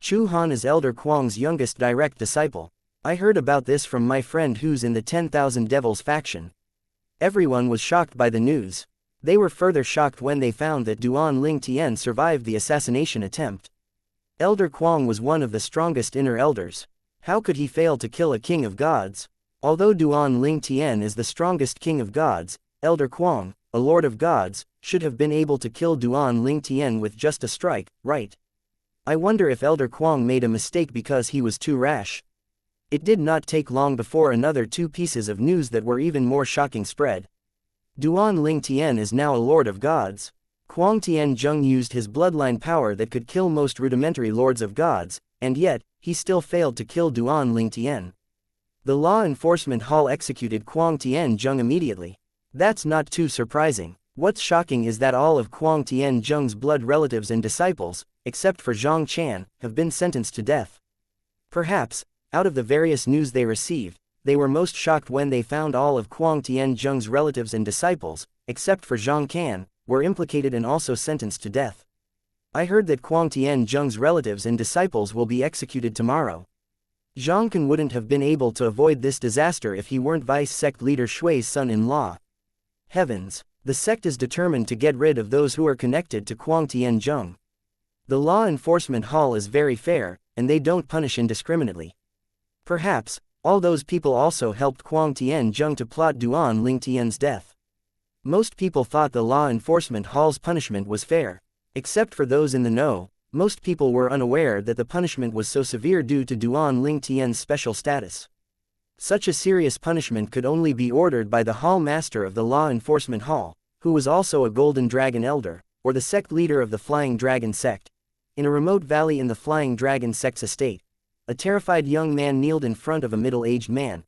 Chu Han is Elder Kuang's youngest direct disciple. I heard about this from my friend who's in the 10,000 Devils faction. Everyone was shocked by the news. They were further shocked when they found that Duan Ling Tian survived the assassination attempt. Elder Kuang was one of the strongest inner elders. How could he fail to kill a king of gods? Although Duan Ling Tian is the strongest king of gods, Elder Kuang, a lord of gods, should have been able to kill Duan Ling Tian with just a strike, right? I wonder if Elder Kuang made a mistake because he was too rash. It did not take long before another 2 pieces of news that were even more shocking spread. Duan Ling Tian is now a lord of gods. Kuang Tian Zheng used his bloodline power that could kill most rudimentary lords of gods, and yet, he still failed to kill Duan Ling Tian. The Law Enforcement Hall executed Kuang Tian Zheng immediately. That's not too surprising. What's shocking is that all of Kuang Tian Zheng's blood relatives and disciples, except for Zhang Chan, have been sentenced to death. Perhaps, out of the various news they received, they were most shocked when they found all of Kuang Tian Zheng's relatives and disciples, except for Zhang Can, were implicated and also sentenced to death. I heard that Kuang Tian Zheng's relatives and disciples will be executed tomorrow. Zhang Can wouldn't have been able to avoid this disaster if he weren't vice sect leader Shui's son-in-law. Heavens! The sect is determined to get rid of those who are connected to Kuang Tian Zheng. The Law Enforcement Hall is very fair, and they don't punish indiscriminately. Perhaps, all those people also helped Kuang Tian Zheng to plot Duan Ling Tian's death. Most people thought the Law Enforcement Hall's punishment was fair. Except for those in the know, most people were unaware that the punishment was so severe due to Duan Ling Tian's special status. Such a serious punishment could only be ordered by the Hall Master of the Law Enforcement Hall, who was also a Golden Dragon Elder, or the sect leader of the Flying Dragon sect. In a remote valley in the Flying Dragon sect's estate, a terrified young man kneeled in front of a middle-aged man.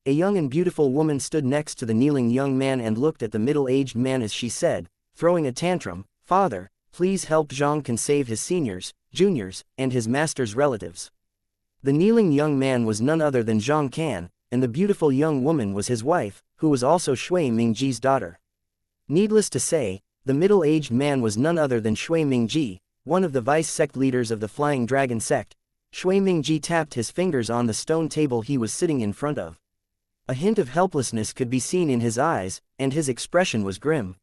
A young and beautiful woman stood next to the kneeling young man and looked at the middle-aged man as she said, throwing a tantrum, "Father, please help Zhang Can save his seniors, juniors, and his master's relatives." The kneeling young man was none other than Zhang Can, and the beautiful young woman was his wife, who was also Shui Mingji's daughter. Needless to say, the middle-aged man was none other than Shui Mingji, one of the vice sect leaders of the Flying Dragon sect. Shui Mingji tapped his fingers on the stone table he was sitting in front of. A hint of helplessness could be seen in his eyes, and his expression was grim.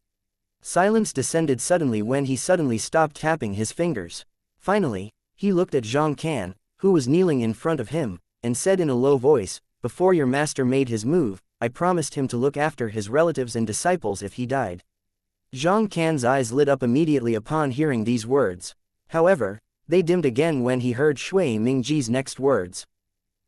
Silence descended suddenly when he suddenly stopped tapping his fingers. Finally, he looked at Zhang Can, who was kneeling in front of him, and said in a low voice, "Before your master made his move, I promised him to look after his relatives and disciples if he died." Zhang Can's eyes lit up immediately upon hearing these words. However, they dimmed again when he heard Shui Mingji's next words.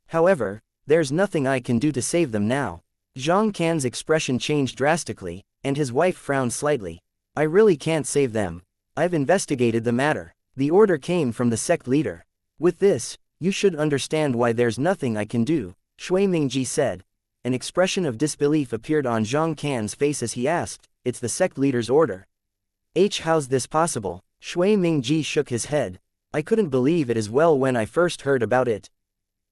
"However, there's nothing I can do to save them now." Zhang Can's expression changed drastically, and his wife frowned slightly. "I really can't save them. I've investigated the matter." The order came from the sect leader. "With this, you should understand why there's nothing I can do," Shui Mingji said. An expression of disbelief appeared on Zhang Can's face as he asked, "It's the sect leader's order." How's this possible?" Shui Mingji shook his head. "I couldn't believe it as well when I first heard about it.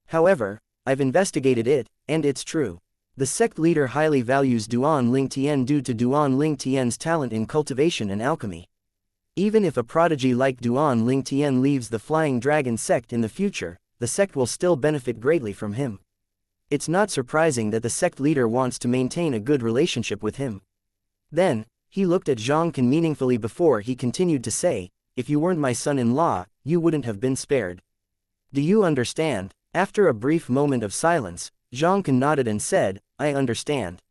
However, I've investigated it, and it's true. The sect leader highly values Duan Lingtian due to Duan Lingtian's talent in cultivation and alchemy. Even if a prodigy like Duan Lingtian leaves the Flying Dragon sect in the future, the sect will still benefit greatly from him. It's not surprising that the sect leader wants to maintain a good relationship with him." Then, he looked at Zhang Can meaningfully before he continued to say, "If you weren't my son-in-law, you wouldn't have been spared. Do you understand?" After a brief moment of silence, Zhang Can nodded and said, "I understand."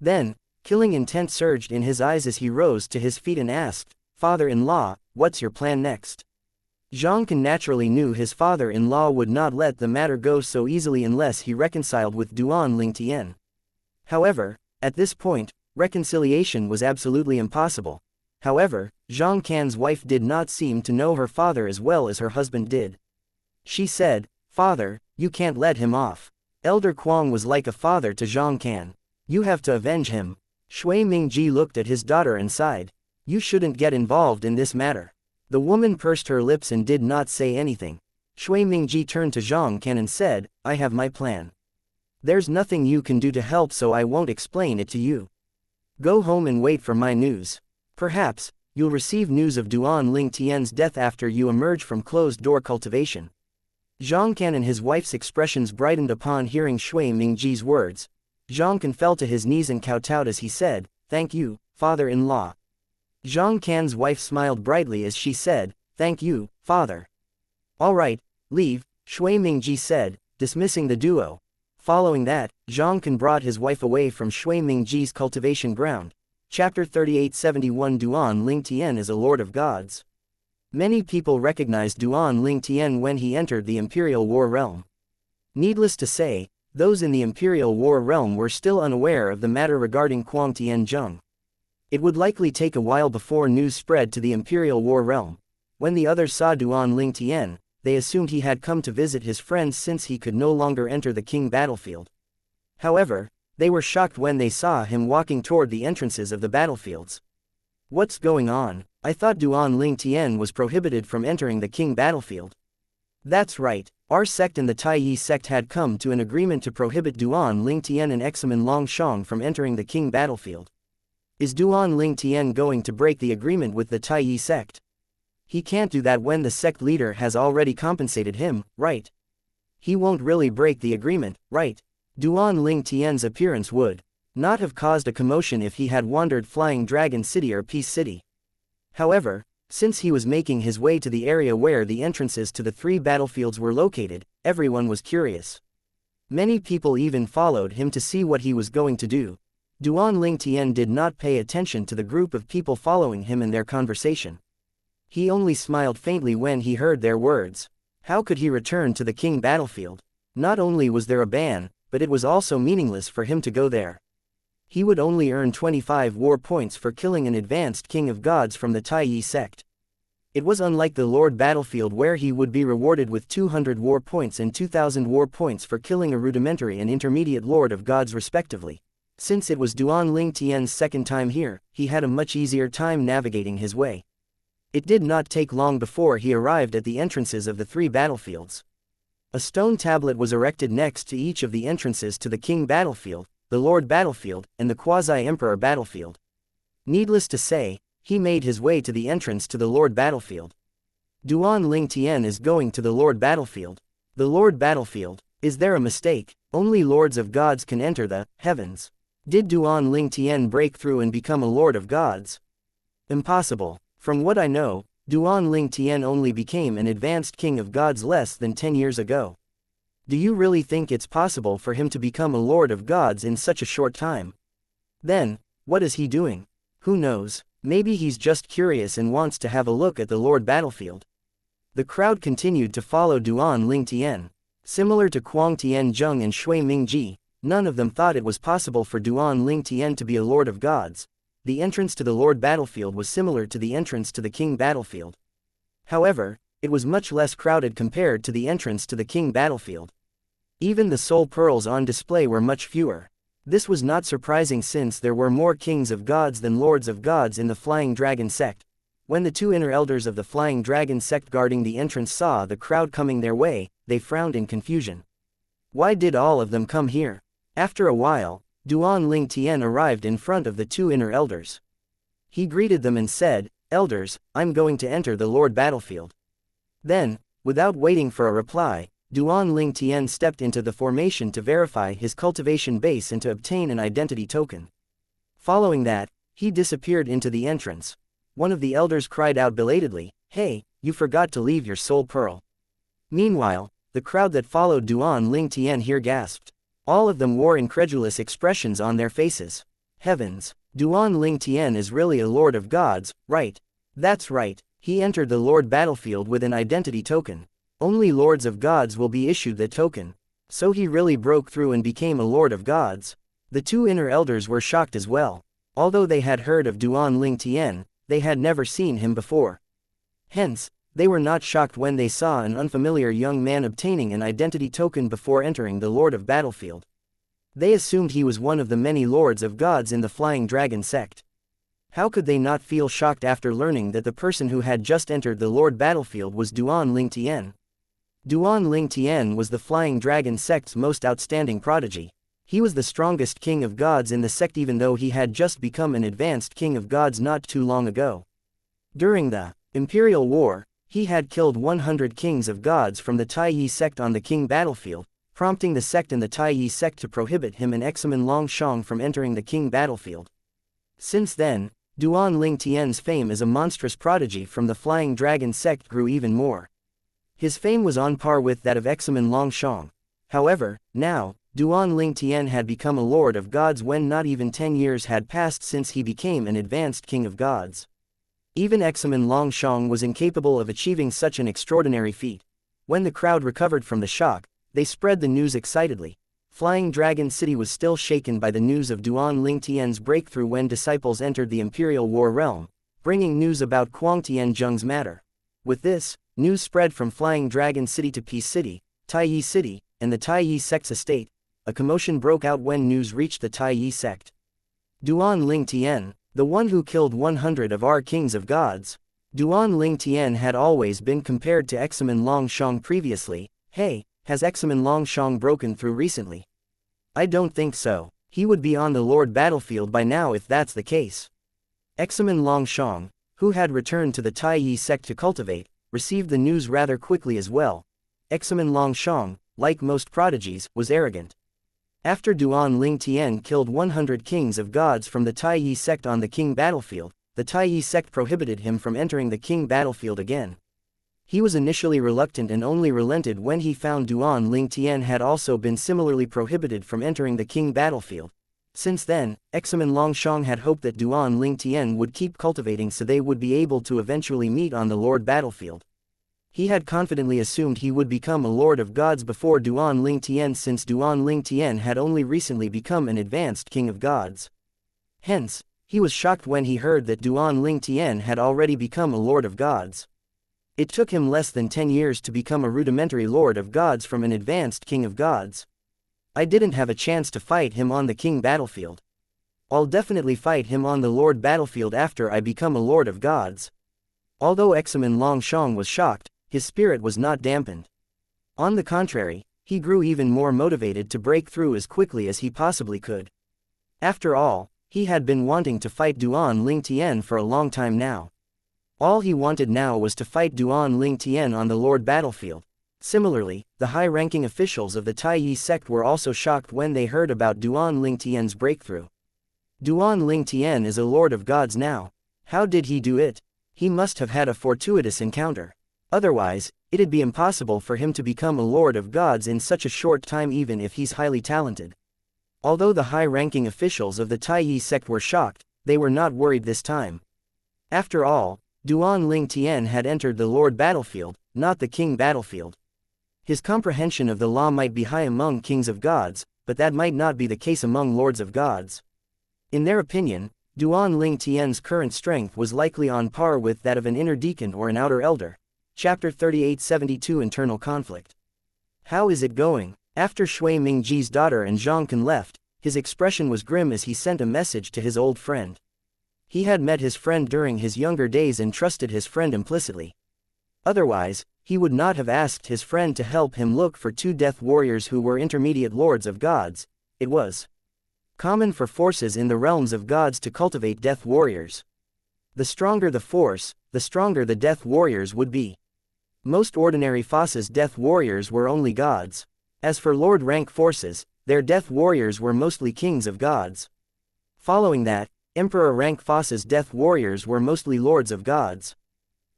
Then, killing intent surged in his eyes as he rose to his feet and asked, "Father-in-law, what's your plan next?" Zhang Can naturally knew his father-in-law would not let the matter go so easily unless he reconciled with Duan Lingtian. However, at this point, reconciliation was absolutely impossible. However, Zhang Can's wife did not seem to know her father as well as her husband did. She said, "Father, you can't let him off. Elder Kuang was like a father to Zhang Can. You have to avenge him." Shui Mingji looked at his daughter and sighed. "You shouldn't get involved in this matter." The woman pursed her lips and did not say anything. Shui Mingji turned to Zhang Can and said, "I have my plan. There's nothing you can do to help, so I won't explain it to you. Go home and wait for my news. Perhaps, you'll receive news of Duan Lingtian's death after you emerge from closed-door cultivation." Zhang Can and his wife's expressions brightened upon hearing Shui Mingji's words. Zhang Can fell to his knees and kowtowed as he said, "Thank you, father-in-law." Zhang Can's wife smiled brightly as she said, "Thank you, father." "All right, leave," Shui Mingji said, dismissing the duo. Following that, Zhang Can brought his wife away from Shui Mingji's cultivation ground. Chapter 3871 Duan Lingtian is a Lord of Gods. Many people recognized Duan Lingtian when he entered the Imperial War realm. Needless to say, those in the Imperial War realm were still unaware of the matter regarding Kuang Tianzheng. It would likely take a while before news spread to the Imperial War realm. When the others saw Duan Lingtian, they assumed he had come to visit his friends since he could no longer enter the king battlefield. However, they were shocked when they saw him walking toward the entrances of the battlefields. "What's going on? I thought Duan Lingtian was prohibited from entering the king battlefield." "That's right, our sect and the Taiyi sect had come to an agreement to prohibit Duan Lingtian and Examen Longshang from entering the king battlefield. Is Duan Lingtian going to break the agreement with the Taiyi sect? He can't do that when the sect leader has already compensated him, right? He won't really break the agreement, right?" Duan Lingtian's appearance would not have caused a commotion if he had wandered Flying Dragon City or Peace City. However, since he was making his way to the area where the entrances to the three battlefields were located, everyone was curious. Many people even followed him to see what he was going to do. Duan Lingtian did not pay attention to the group of people following him and their conversation. He only smiled faintly when he heard their words. How could he return to the king battlefield? Not only was there a ban, but it was also meaningless for him to go there. He would only earn 25 war points for killing an advanced king of gods from the Taiyi sect. It was unlike the Lord battlefield where he would be rewarded with 200 war points and 2,000 war points for killing a rudimentary and intermediate Lord of gods respectively. Since it was Duan Lingtian's second time here, he had a much easier time navigating his way. It did not take long before he arrived at the entrances of the three battlefields. A stone tablet was erected next to each of the entrances to the king battlefield, the Lord battlefield, and the quasi-emperor battlefield. Needless to say, he made his way to the entrance to the Lord battlefield. Duan Lingtian is going to the Lord battlefield. The Lord battlefield. Is there a mistake? Only lords of gods can enter the heavens. Did Duan Lingtian break through and become a lord of gods? Impossible. From what I know, Duan Ling Tian only became an advanced king of gods less than 10 years ago. Do you really think it's possible for him to become a lord of gods in such a short time? Then, what is he doing? Who knows? Maybe he's just curious and wants to have a look at the lord battlefield. The crowd continued to follow Duan Ling Tian. Similar to Kuang Tian Zheng and Shui Mingji, none of them thought it was possible for Duan Ling Tian to be a lord of gods. The entrance to the lord battlefield was similar to the entrance to the king battlefield. However, it was much less crowded compared to the entrance to the king battlefield. Even the soul pearls on display were much fewer. This was not surprising since there were more kings of gods than lords of gods in the Flying Dragon sect. When the two inner elders of the Flying Dragon sect guarding the entrance saw the crowd coming their way, they frowned in confusion. Why did all of them come here? After a while, Duan Ling Tian arrived in front of the two inner elders. He greeted them and said, "Elders, I'm going to enter the lord battlefield." Then, without waiting for a reply, Duan Ling Tian stepped into the formation to verify his cultivation base and to obtain an identity token. Following that, he disappeared into the entrance. One of the elders cried out belatedly, "Hey, you forgot to leave your soul pearl." Meanwhile, the crowd that followed Duan Ling Tian here gasped. All of them wore incredulous expressions on their faces. Heavens! Duan Ling Tian is really a lord of gods, right? That's right, he entered the lord battlefield with an identity token. Only lords of gods will be issued the token. So he really broke through and became a lord of gods. The two inner elders were shocked as well. Although they had heard of Duan Ling Tian, they had never seen him before. Hence, they were not shocked when they saw an unfamiliar young man obtaining an identity token before entering the lord of battlefield. They assumed he was one of the many lords of gods in the Flying Dragon sect. How could they not feel shocked after learning that the person who had just entered the lord battlefield was Duan Ling Tian? Duan Ling Tian was the Flying Dragon sect's most outstanding prodigy. He was the strongest king of gods in the sect even though he had just become an advanced king of gods not too long ago. During the Imperial War, he had killed 100 kings of gods from the Taiyi sect on the king battlefield, prompting the sect and the Taiyi sect to prohibit him and Examen Longshang from entering the king battlefield. Since then, Duan Ling Tian's fame as a monstrous prodigy from the Flying Dragon sect grew even more. His fame was on par with that of Examen Longshang. However, now, Duan Ling Tian had become a lord of gods when not even 10 years had passed since he became an advanced king of gods. Even Examen Longshang was incapable of achieving such an extraordinary feat. When the crowd recovered from the shock, they spread the news excitedly. Flying Dragon City was still shaken by the news of Duan Ling Tian's breakthrough when disciples entered the Imperial War realm, bringing news about Kuang Tian Zheng's matter. With this, news spread from Flying Dragon City to Peace City, Taiyi City, and the Taiyi sect's estate. A commotion broke out when news reached the Taiyi sect. Duan Ling Tian, the one who killed 100 of our kings of gods. Duan Ling Tian had always been compared to Examen Longshang previously. Hey, has Examen Longshang broken through recently? I don't think so. He would be on the lord battlefield by now if that's the case. Examen Longshang, who had returned to the Taiyi sect to cultivate, received the news rather quickly as well. Examen Longshang, like most prodigies, was arrogant. After Duan Ling Tian killed 100 kings of gods from the Taiyi sect on the king battlefield, the Taiyi sect prohibited him from entering the king battlefield again. He was initially reluctant and only relented when he found Duan Ling Tian had also been similarly prohibited from entering the king battlefield. Since then, Examen Longshang had hoped that Duan Ling Tian would keep cultivating so they would be able to eventually meet on the lord battlefield. He had confidently assumed he would become a lord of gods before Duan Ling Tian since Duan Ling Tian had only recently become an advanced king of gods. Hence, he was shocked when he heard that Duan Ling Tian had already become a lord of gods. It took him less than 10 years to become a rudimentary lord of gods from an advanced king of gods. I didn't have a chance to fight him on the king battlefield. I'll definitely fight him on the lord battlefield after I become a lord of gods. Although Examen Longshang was shocked, his spirit was not dampened. On the contrary, he grew even more motivated to break through as quickly as he possibly could. After all, he had been wanting to fight Duan Ling Tian for a long time now. All he wanted now was to fight Duan Ling Tian on the lord battlefield. Similarly, the high-ranking officials of the Taiyi sect were also shocked when they heard about Duan Ling Tian's breakthrough. Duan Ling Tian is a lord of gods now. How did he do it? He must have had a fortuitous encounter. Otherwise, it'd be impossible for him to become a lord of gods in such a short time even if he's highly talented. Although the high-ranking officials of the Taiyi sect were shocked, they were not worried this time. After all, Duan Ling Tian had entered the lord battlefield, not the king battlefield. His comprehension of the law might be high among kings of gods, but that might not be the case among lords of gods. In their opinion, Duan Ling Tian's current strength was likely on par with that of an inner deacon or an outer elder. Chapter 3872 Internal Conflict. How is it going? After Shui Mingji's daughter and Zhang Kun left, his expression was grim as he sent a message to his old friend. He had met his friend during his younger days and trusted his friend implicitly. Otherwise, he would not have asked his friend to help him look for 2 death warriors who were intermediate lords of gods. It was common for forces in the realms of gods to cultivate death warriors. The stronger the force, the stronger the death warriors would be. Most ordinary Face's death warriors were only gods. As for lord rank forces, their death warriors were mostly kings of gods. Following that, emperor rank Face's death warriors were mostly lords of gods.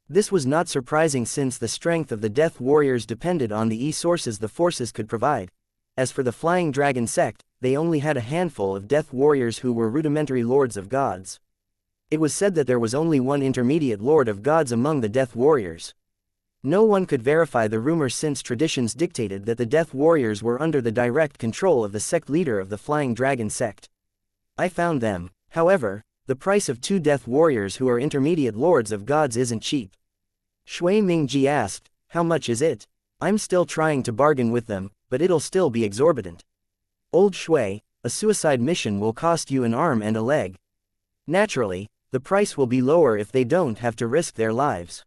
This was not surprising since the strength of the death warriors depended on the sources the forces could provide. As for the Flying Dragon sect, they only had a handful of death warriors who were rudimentary lords of gods. It was said that there was only one intermediate lord of gods among the death warriors. No one could verify the rumor since traditions dictated that the death warriors were under the direct control of the sect leader of the Flying Dragon sect. I found them. However, the price of 2 death warriors who are intermediate lords of gods isn't cheap. Shui Mingji asked, how much is it? I'm still trying to bargain with them, but it'll still be exorbitant. Old Shui, a suicide mission will cost you an arm and a leg. Naturally, the price will be lower if they don't have to risk their lives.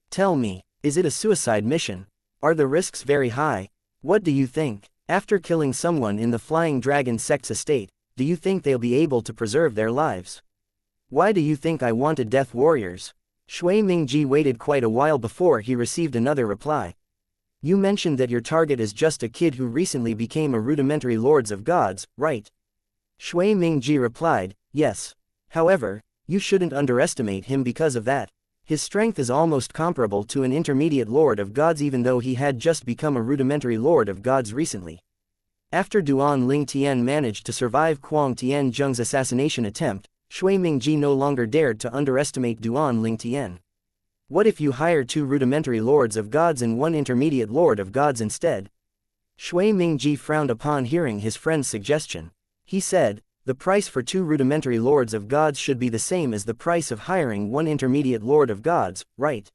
Tell me, is it a suicide mission? Are the risks very high? What do you think? After killing someone in the Flying Dragon sect's estate, do you think they'll be able to preserve their lives? Why do you think I wanted death warriors? Shui Mingji waited quite a while before he received another reply. You mentioned that your target is just a kid who recently became a rudimentary lords of gods, right? Shui Mingji replied, yes. However, you shouldn't underestimate him because of that. His strength is almost comparable to an intermediate lord of gods even though he had just become a rudimentary lord of gods recently. After Duan Ling Tian managed to survive Kuang Tian Zheng's assassination attempt, Shui Mingji no longer dared to underestimate Duan Ling Tian. What if you hire 2 rudimentary lords of gods and 1 intermediate lord of gods instead? Shui Mingji frowned upon hearing his friend's suggestion. He said, the price for 2 rudimentary lords of gods should be the same as the price of hiring 1 intermediate lord of gods, right?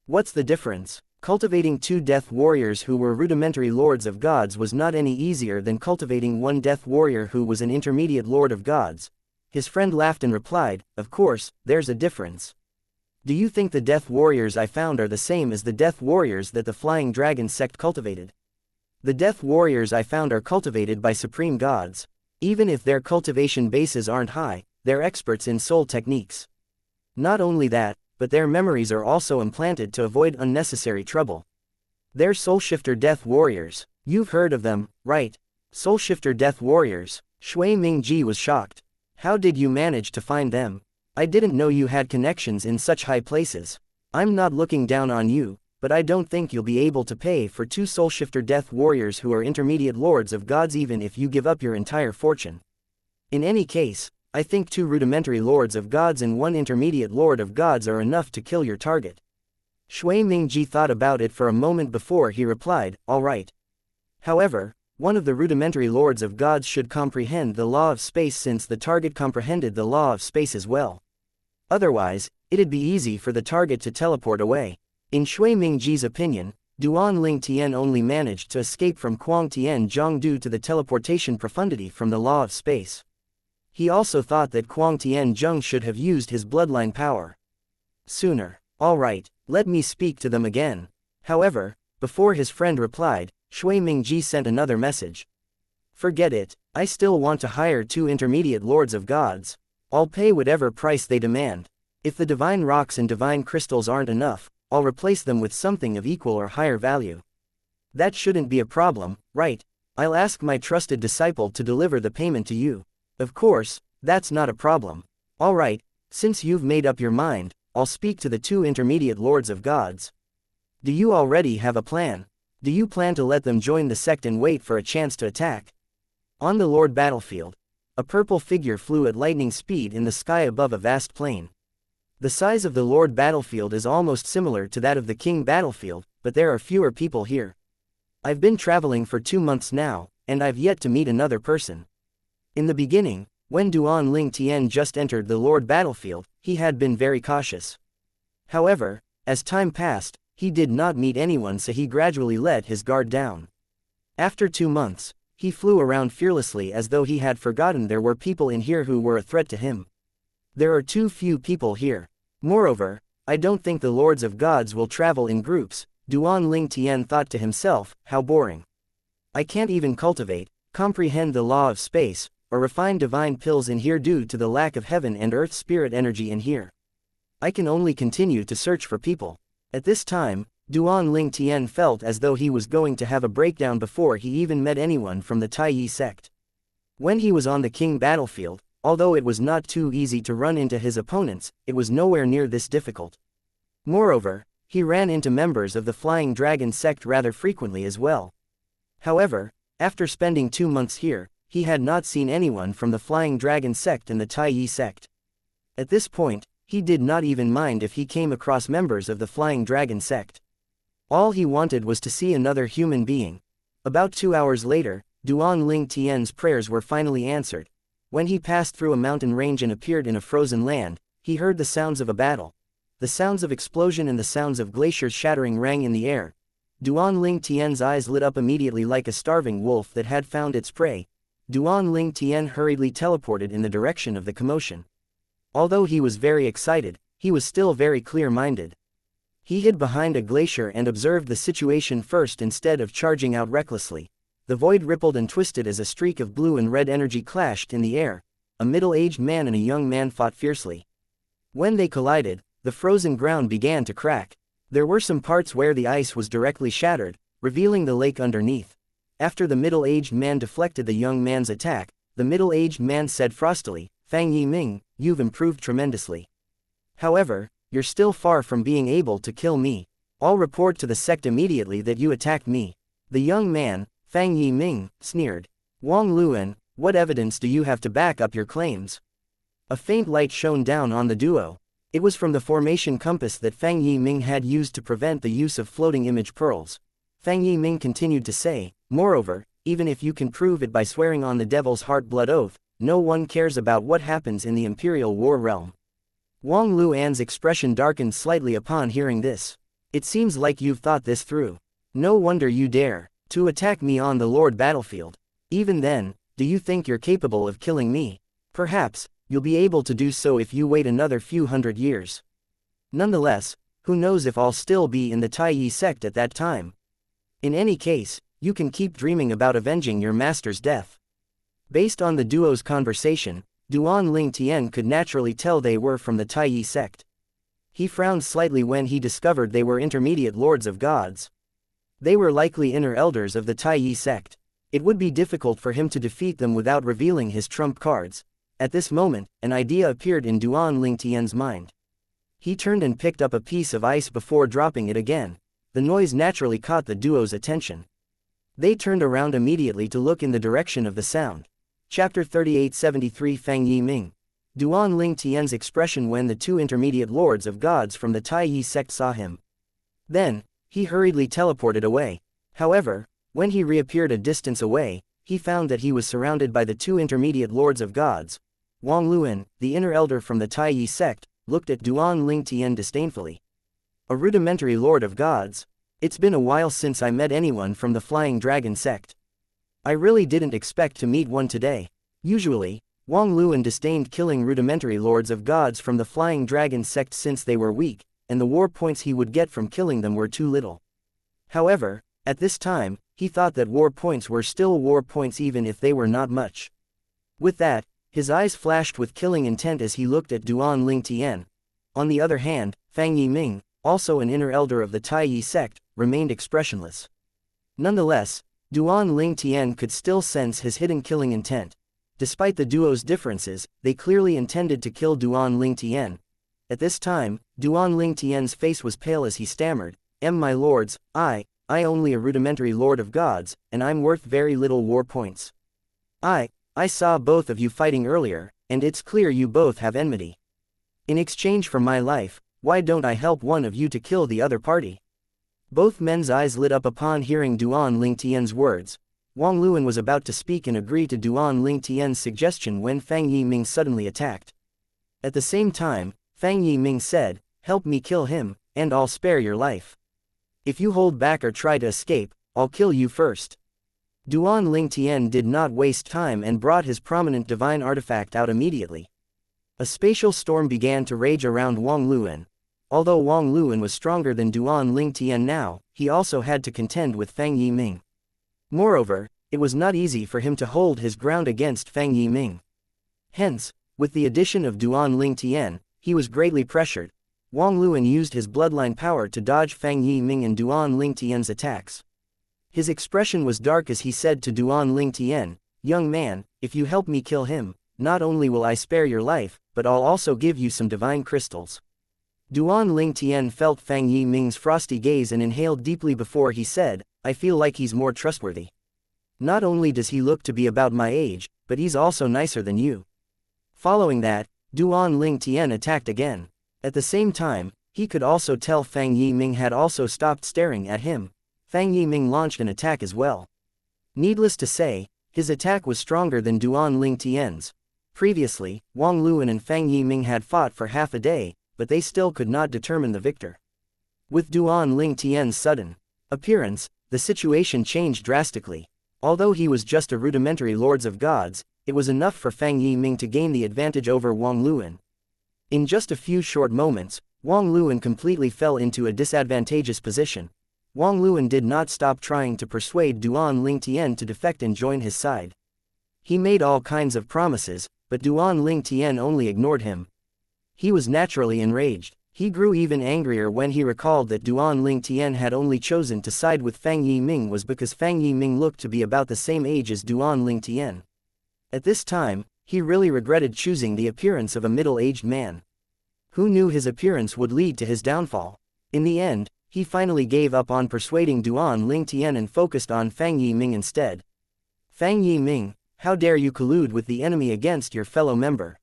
What's the difference? Cultivating 2 death warriors who were rudimentary lords of gods was not any easier than cultivating 1 death warrior who was an intermediate lord of gods. His friend laughed and replied, of course, there's a difference. Do you think the death warriors I found are the same as the death warriors that the Flying Dragon sect cultivated? The death warriors I found are cultivated by supreme gods. Even if their cultivation bases aren't high, they're experts in soul techniques. Not only that, but their memories are also implanted to avoid unnecessary trouble. They're soul-shifter death warriors. You've heard of them, right? Soul-shifter death warriors. Shui Mingji was shocked. How did you manage to find them? I didn't know you had connections in such high places. I'm not looking down on you, but I don't think you'll be able to pay for 2 soul-shifter death warriors who are intermediate lords of gods even if you give up your entire fortune. In any case, I think 2 rudimentary lords of gods and 1 intermediate lord of gods are enough to kill your target. Shui Mingji thought about it for a moment before he replied, all right. However, one of the rudimentary lords of gods should comprehend the law of space since the target comprehended the law of space as well. Otherwise, it'd be easy for the target to teleport away. In Shui Mingji's opinion, Duan Ling Tian only managed to escape from Kuang Tian Zheng due to the teleportation profundity from the law of space. He also thought that Kuang Tian Zheng should have used his bloodline power sooner. All right, let me speak to them again. However, before his friend replied, Shui Mingji sent another message. Forget it, I still want to hire 2 intermediate lords of gods. I'll pay whatever price they demand. If the divine rocks and divine crystals aren't enough, I'll replace them with something of equal or higher value. That shouldn't be a problem, right? I'll ask my trusted disciple to deliver the payment to you. Of course, that's not a problem. All right, Since you've made up your mind, I'll speak to the two intermediate lords of gods. Do you already have a plan? Do you plan to let them join the sect and wait for a chance to attack? On the Lord battlefield, a purple figure flew at lightning speed in the sky above a vast plain. The size of the Lord battlefield is almost similar to that of the King battlefield, but there are fewer people here. I've been traveling for 2 months now, and I've yet to meet another person. In the beginning, when Duan Ling Tian just entered the Lord battlefield, he had been very cautious. However, as time passed, he did not meet anyone, so he gradually let his guard down. After 2 months, he flew around fearlessly as though he had forgotten there were people in here who were a threat to him. There are too few people here. Moreover, I don't think the lords of gods will travel in groups. Duan Ling Tian thought to himself, how boring. I can't even cultivate, comprehend the law of space, or refine divine pills in here due to the lack of heaven and earth spirit energy in here. I can only continue to search for people. At this time, Duan Ling Tian felt as though he was going to have a breakdown before he even met anyone from the Taiyi sect. When he was on the King battlefield, although it was not too easy to run into his opponents, it was nowhere near this difficult. Moreover, he ran into members of the Flying Dragon sect rather frequently as well. However, after spending 2 months here, he had not seen anyone from the Flying Dragon sect and the Taiyi sect. At this point, he did not even mind if he came across members of the Flying Dragon sect. All he wanted was to see another human being. About 2 hours later, Duan Ling Tian's prayers were finally answered. When he passed through a mountain range and appeared in a frozen land, he heard the sounds of a battle. The sounds of explosion and the sounds of glaciers shattering rang in the air. Duan Ling Tian's eyes lit up immediately like a starving wolf that had found its prey. Duan Ling Tian hurriedly teleported in the direction of the commotion. Although he was very excited, he was still very clear-minded. He hid behind a glacier and observed the situation first instead of charging out recklessly. The void rippled and twisted as a streak of blue and red energy clashed in the air. A middle-aged man and a young man fought fiercely. When they collided, the frozen ground began to crack. There were some parts where the ice was directly shattered, revealing the lake underneath. After the middle-aged man deflected the young man's attack, the middle-aged man said frostily, "Fang Yiming, you've improved tremendously. However, you're still far from being able to kill me. I'll report to the sect immediately that you attacked me." The young man, Fang Yiming, sneered. "Wang Luan, what evidence do you have to back up your claims?" A faint light shone down on the duo. It was from the formation compass that Fang Yiming had used to prevent the use of floating image pearls. Fang Yiming continued to say, "Moreover, even if you can prove it by swearing on the devil's heart blood oath, no one cares about what happens in the Imperial War realm." Wang Luan's expression darkened slightly upon hearing this. "It seems like you've thought this through. No wonder you dare to attack me on the Lord battlefield. Even then, do you think you're capable of killing me? Perhaps you'll be able to do so if you wait another few hundred years. Nonetheless, who knows if I'll still be in the Taiyi sect at that time. In any case, you can keep dreaming about avenging your master's death." Based on the duo's conversation, Duan Ling Tian could naturally tell they were from the Taiyi sect. He frowned slightly when he discovered they were intermediate lords of gods. They were likely inner elders of the Taiyi sect. It would be difficult for him to defeat them without revealing his trump cards. At this moment, an idea appeared in Duan Ling Tian's mind. He turned and picked up a piece of ice before dropping it again. The noise naturally caught the duo's attention. They turned around immediately to look in the direction of the sound. Chapter 3873 Fang Yiming. Duan Ling Tian's expression when the two intermediate lords of gods from the Taiyi sect saw him. Then, he hurriedly teleported away. However, when he reappeared a distance away, he found that he was surrounded by the two intermediate lords of gods. Wang Luan, the inner elder from the Taiyi sect, looked at Duan Ling Tian disdainfully. "A rudimentary lord of gods? It's been a while since I met anyone from the Flying Dragon sect. I really didn't expect to meet one today." Usually, Wang Luan disdained killing rudimentary lords of gods from the Flying Dragon sect since they were weak, and the war points he would get from killing them were too little. However, at this time, he thought that war points were still war points even if they were not much. With that, his eyes flashed with killing intent as he looked at Duan Ling Tian. On the other hand, Fang Yiming, also an inner elder of the Taiyi sect, remained expressionless. Nonetheless, Duan Ling Tian could still sense his hidden killing intent. Despite the duo's differences, they clearly intended to kill Duan Lingtian. At this time, Duan Lingtian's face was pale as he stammered, My lords, I only a rudimentary lord of gods, and I'm worth very little war points. I saw both of you fighting earlier, and it's clear you both have enmity. In exchange for my life, why don't I help one of you to kill the other party? Both men's eyes lit up upon hearing Duan Lingtian's words. Wang Luan was about to speak and agree to Duan Lingtian's suggestion when Fang Yiming suddenly attacked. At the same time, Fang Yiming said, help me kill him, and I'll spare your life. If you hold back or try to escape, I'll kill you first. Duan Lingtian did not waste time and brought his prominent divine artifact out immediately. A spatial storm began to rage around Wang Luan. Although Wang Luan was stronger than Duan Lingtian now, he also had to contend with Fang Yiming. Moreover, it was not easy for him to hold his ground against Fang Yiming. Hence, with the addition of Duan Lingtian, he was greatly pressured. Wang Luan used his bloodline power to dodge Fang Yiming and Duan Lingtian's attacks. His expression was dark as he said to Duan Lingtian, young man, if you help me kill him, not only will I spare your life, but I'll also give you some divine crystals. Duan Lingtian felt Fang Yiming's frosty gaze and inhaled deeply before he said, I feel like he's more trustworthy. Not only does he look to be about my age, but he's also nicer than you. Following that, Duan Lingtian attacked again. At the same time, he could also tell Fang Yiming had also stopped staring at him. Fang Yiming launched an attack as well. Needless to say, his attack was stronger than Duan Lingtian's. Previously, Wang Luan and Fang Yiming had fought for half a day, but they still could not determine the victor. With Duan Lingtian's sudden appearance, the situation changed drastically. Although he was just a rudimentary lords of gods, it was enough for Fang Yiming to gain the advantage over Wang Luan. In just a few short moments, Wang Luan completely fell into a disadvantageous position. Wang Luan did not stop trying to persuade Duan Lingtian to defect and join his side. He made all kinds of promises, but Duan Lingtian only ignored him. He was naturally enraged. He grew even angrier when he recalled that Duan Lingtian had only chosen to side with Fang Yiming was because Fang Yiming looked to be about the same age as Duan Lingtian. At this time, he really regretted choosing the appearance of a middle-aged man. Who knew his appearance would lead to his downfall? In the end, he finally gave up on persuading Duan Lingtian and focused on Fang Yiming instead. Fang Yiming, how dare you collude with the enemy against your fellow member?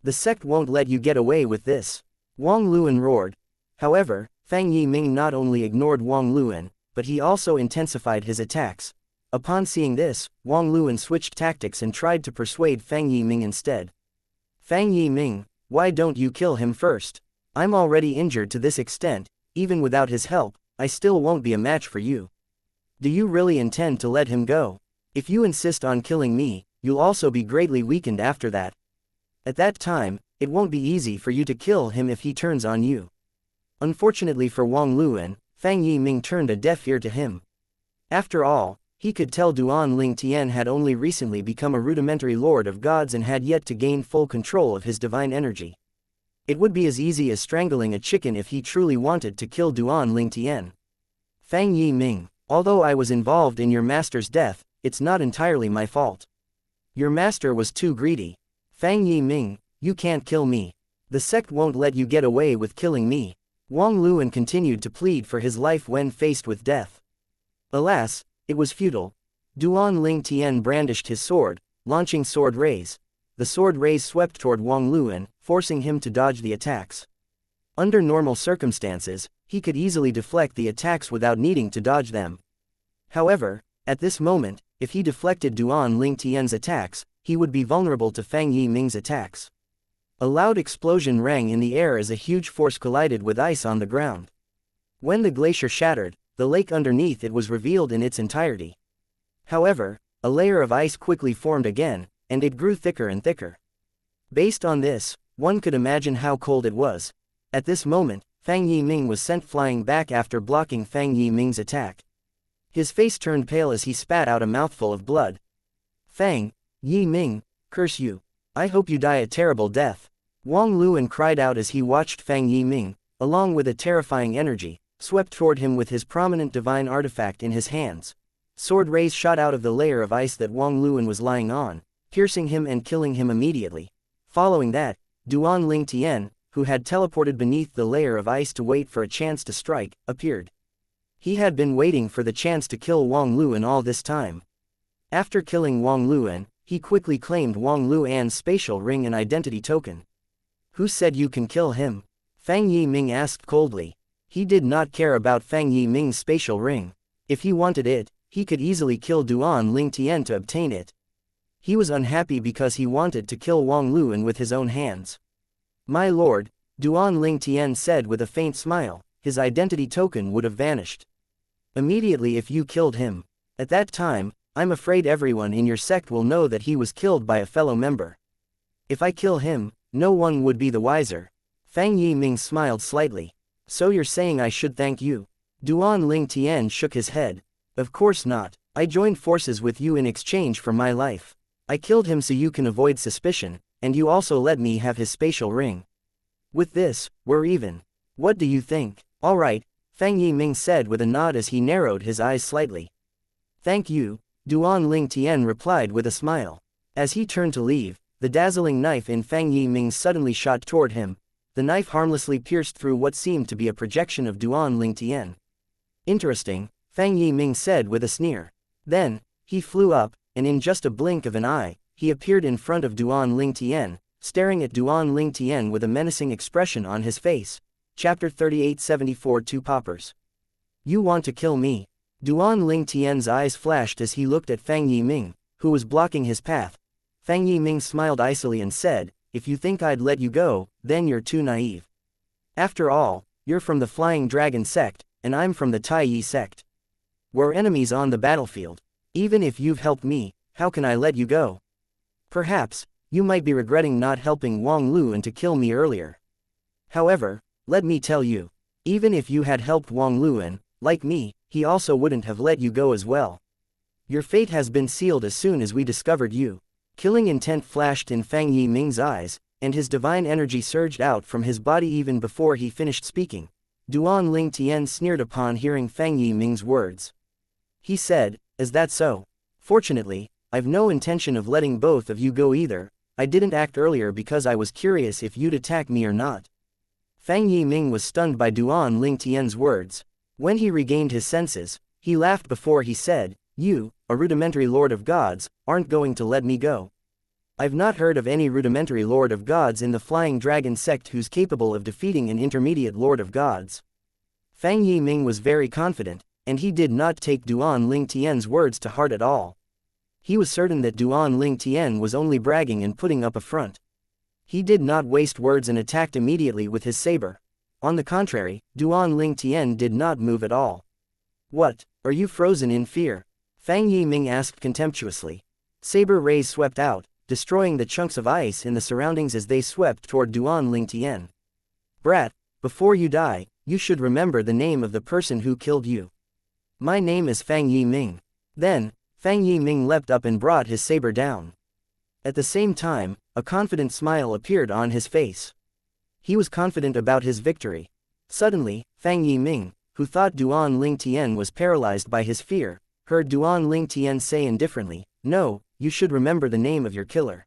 The sect won't let you get away with this. Wang Luan roared. However, Fang Yiming not only ignored Wang Luan, but he also intensified his attacks. Upon seeing this, Wang Luan switched tactics and tried to persuade Fang Yiming instead. Fang Yiming, why don't you kill him first? I'm already injured to this extent. Even without his help, I still won't be a match for you. Do you really intend to let him go? If you insist on killing me, you'll also be greatly weakened after that. At that time, it won't be easy for you to kill him if he turns on you. Unfortunately for Wang Luan, Fang Yiming turned a deaf ear to him. After all, he could tell Duan Lingtian had only recently become a rudimentary lord of gods and had yet to gain full control of his divine energy. It would be as easy as strangling a chicken if he truly wanted to kill Duan Lingtian. Fang Yiming, although I was involved in your master's death, it's not entirely my fault. Your master was too greedy. Fang Yiming, you can't kill me. The sect won't let you get away with killing me. Wang Luan continued to plead for his life when faced with death. Alas, it was futile. Duan Lingtian brandished his sword, launching sword rays. The sword rays swept toward Wang Luan, forcing him to dodge the attacks. Under normal circumstances, he could easily deflect the attacks without needing to dodge them. However, at this moment, if he deflected Duan Lingtian's attacks, he would be vulnerable to Fang Yiming's attacks. A loud explosion rang in the air as a huge force collided with ice on the ground. When the glacier shattered, the lake underneath it was revealed in its entirety. However, a layer of ice quickly formed again, and it grew thicker and thicker. Based on this, one could imagine how cold it was. At this moment, Fang Yiming was sent flying back after blocking Fang Yiming's attack. His face turned pale as he spat out a mouthful of blood. Fang Yiming, curse you. I hope you die a terrible death. Wang Luan cried out as he watched Fang Yiming, along with a terrifying energy, swept toward him with his prominent divine artifact in his hands. Sword rays shot out of the layer of ice that Wang Luan was lying on, piercing him and killing him immediately. Following that, Duan Ling Tian, who had teleported beneath the layer of ice to wait for a chance to strike, appeared. He had been waiting for the chance to kill Wang Luan all this time. After killing Wang Luan, he quickly claimed Wang Luan's spatial ring and identity token. Who said you can kill him? Fang Yiming asked coldly. He did not care about Fang Yiming's spatial ring. If he wanted it, he could easily kill Duan Ling Tian to obtain it. He was unhappy because he wanted to kill Wang Luan with his own hands. My lord, Duan Ling Tian said with a faint smile, his identity token would have vanished immediately if you killed him. At that time, I'm afraid everyone in your sect will know that he was killed by a fellow member. If I kill him, no one would be the wiser. Fang Yiming smiled slightly. So you're saying I should thank you? Duan Ling Tian shook his head. Of course not. I joined forces with you in exchange for my life. I killed him so you can avoid suspicion, and you also let me have his spatial ring. With this, we're even. What do you think? All right, Fang Yiming said with a nod as he narrowed his eyes slightly. Thank you, Duan Ling Tian replied with a smile. As he turned to leave, the dazzling knife in Fang Yiming suddenly shot toward him. The knife harmlessly pierced through what seemed to be a projection of Duan Ling Tian. Interesting, Fang Yiming said with a sneer. Then, he flew up, and in just a blink of an eye, he appeared in front of Duan Ling Tian, staring at Duan Ling Tian with a menacing expression on his face. Chapter 3874 Two Poppers. You want to kill me? Duan Ling Tian's eyes flashed as he looked at Fang Yiming, who was blocking his path. Fang Yiming smiled icily and said, if you think I'd let you go, then you're too naive. After all, you're from the Flying Dragon sect, and I'm from the Taiyi sect. We're enemies on the battlefield. Even if you've helped me, how can I let you go? Perhaps, you might be regretting not helping Wang Luan to kill me earlier. However, let me tell you, even if you had helped Wang Luan, like me, he also wouldn't have let you go as well. Your fate has been sealed as soon as we discovered you. Killing intent flashed in Fang Yiming's eyes, and his divine energy surged out from his body even before he finished speaking. Duan Ling Tian sneered upon hearing Fang Yiming's words. He said, is that so? Fortunately, I've no intention of letting both of you go either. I didn't act earlier because I was curious if you'd attack me or not. Fang Yiming was stunned by Duan Ling Tian's words. When he regained his senses, he laughed before he said, you, a rudimentary lord of gods, aren't going to let me go. I've not heard of any rudimentary lord of gods in the Flying Dragon sect who's capable of defeating an intermediate lord of gods. Fang Yiming was very confident, and he did not take Duan Ling Tian's words to heart at all. He was certain that Duan Ling Tian was only bragging and putting up a front. He did not waste words and attacked immediately with his saber. On the contrary, Duan Ling Tian did not move at all. What, are you frozen in fear? Fang Yiming asked contemptuously. Saber rays swept out, destroying the chunks of ice in the surroundings as they swept toward Duan Ling Tian. Brat, before you die, you should remember the name of the person who killed you. My name is Fang Yiming. Then, Fang Yiming leapt up and brought his saber down. At the same time, a confident smile appeared on his face. He was confident about his victory. Suddenly, Fang Yiming, who thought Duan Ling Tian was paralyzed by his fear, heard Duan Ling Tian say indifferently, no, you should remember the name of your killer.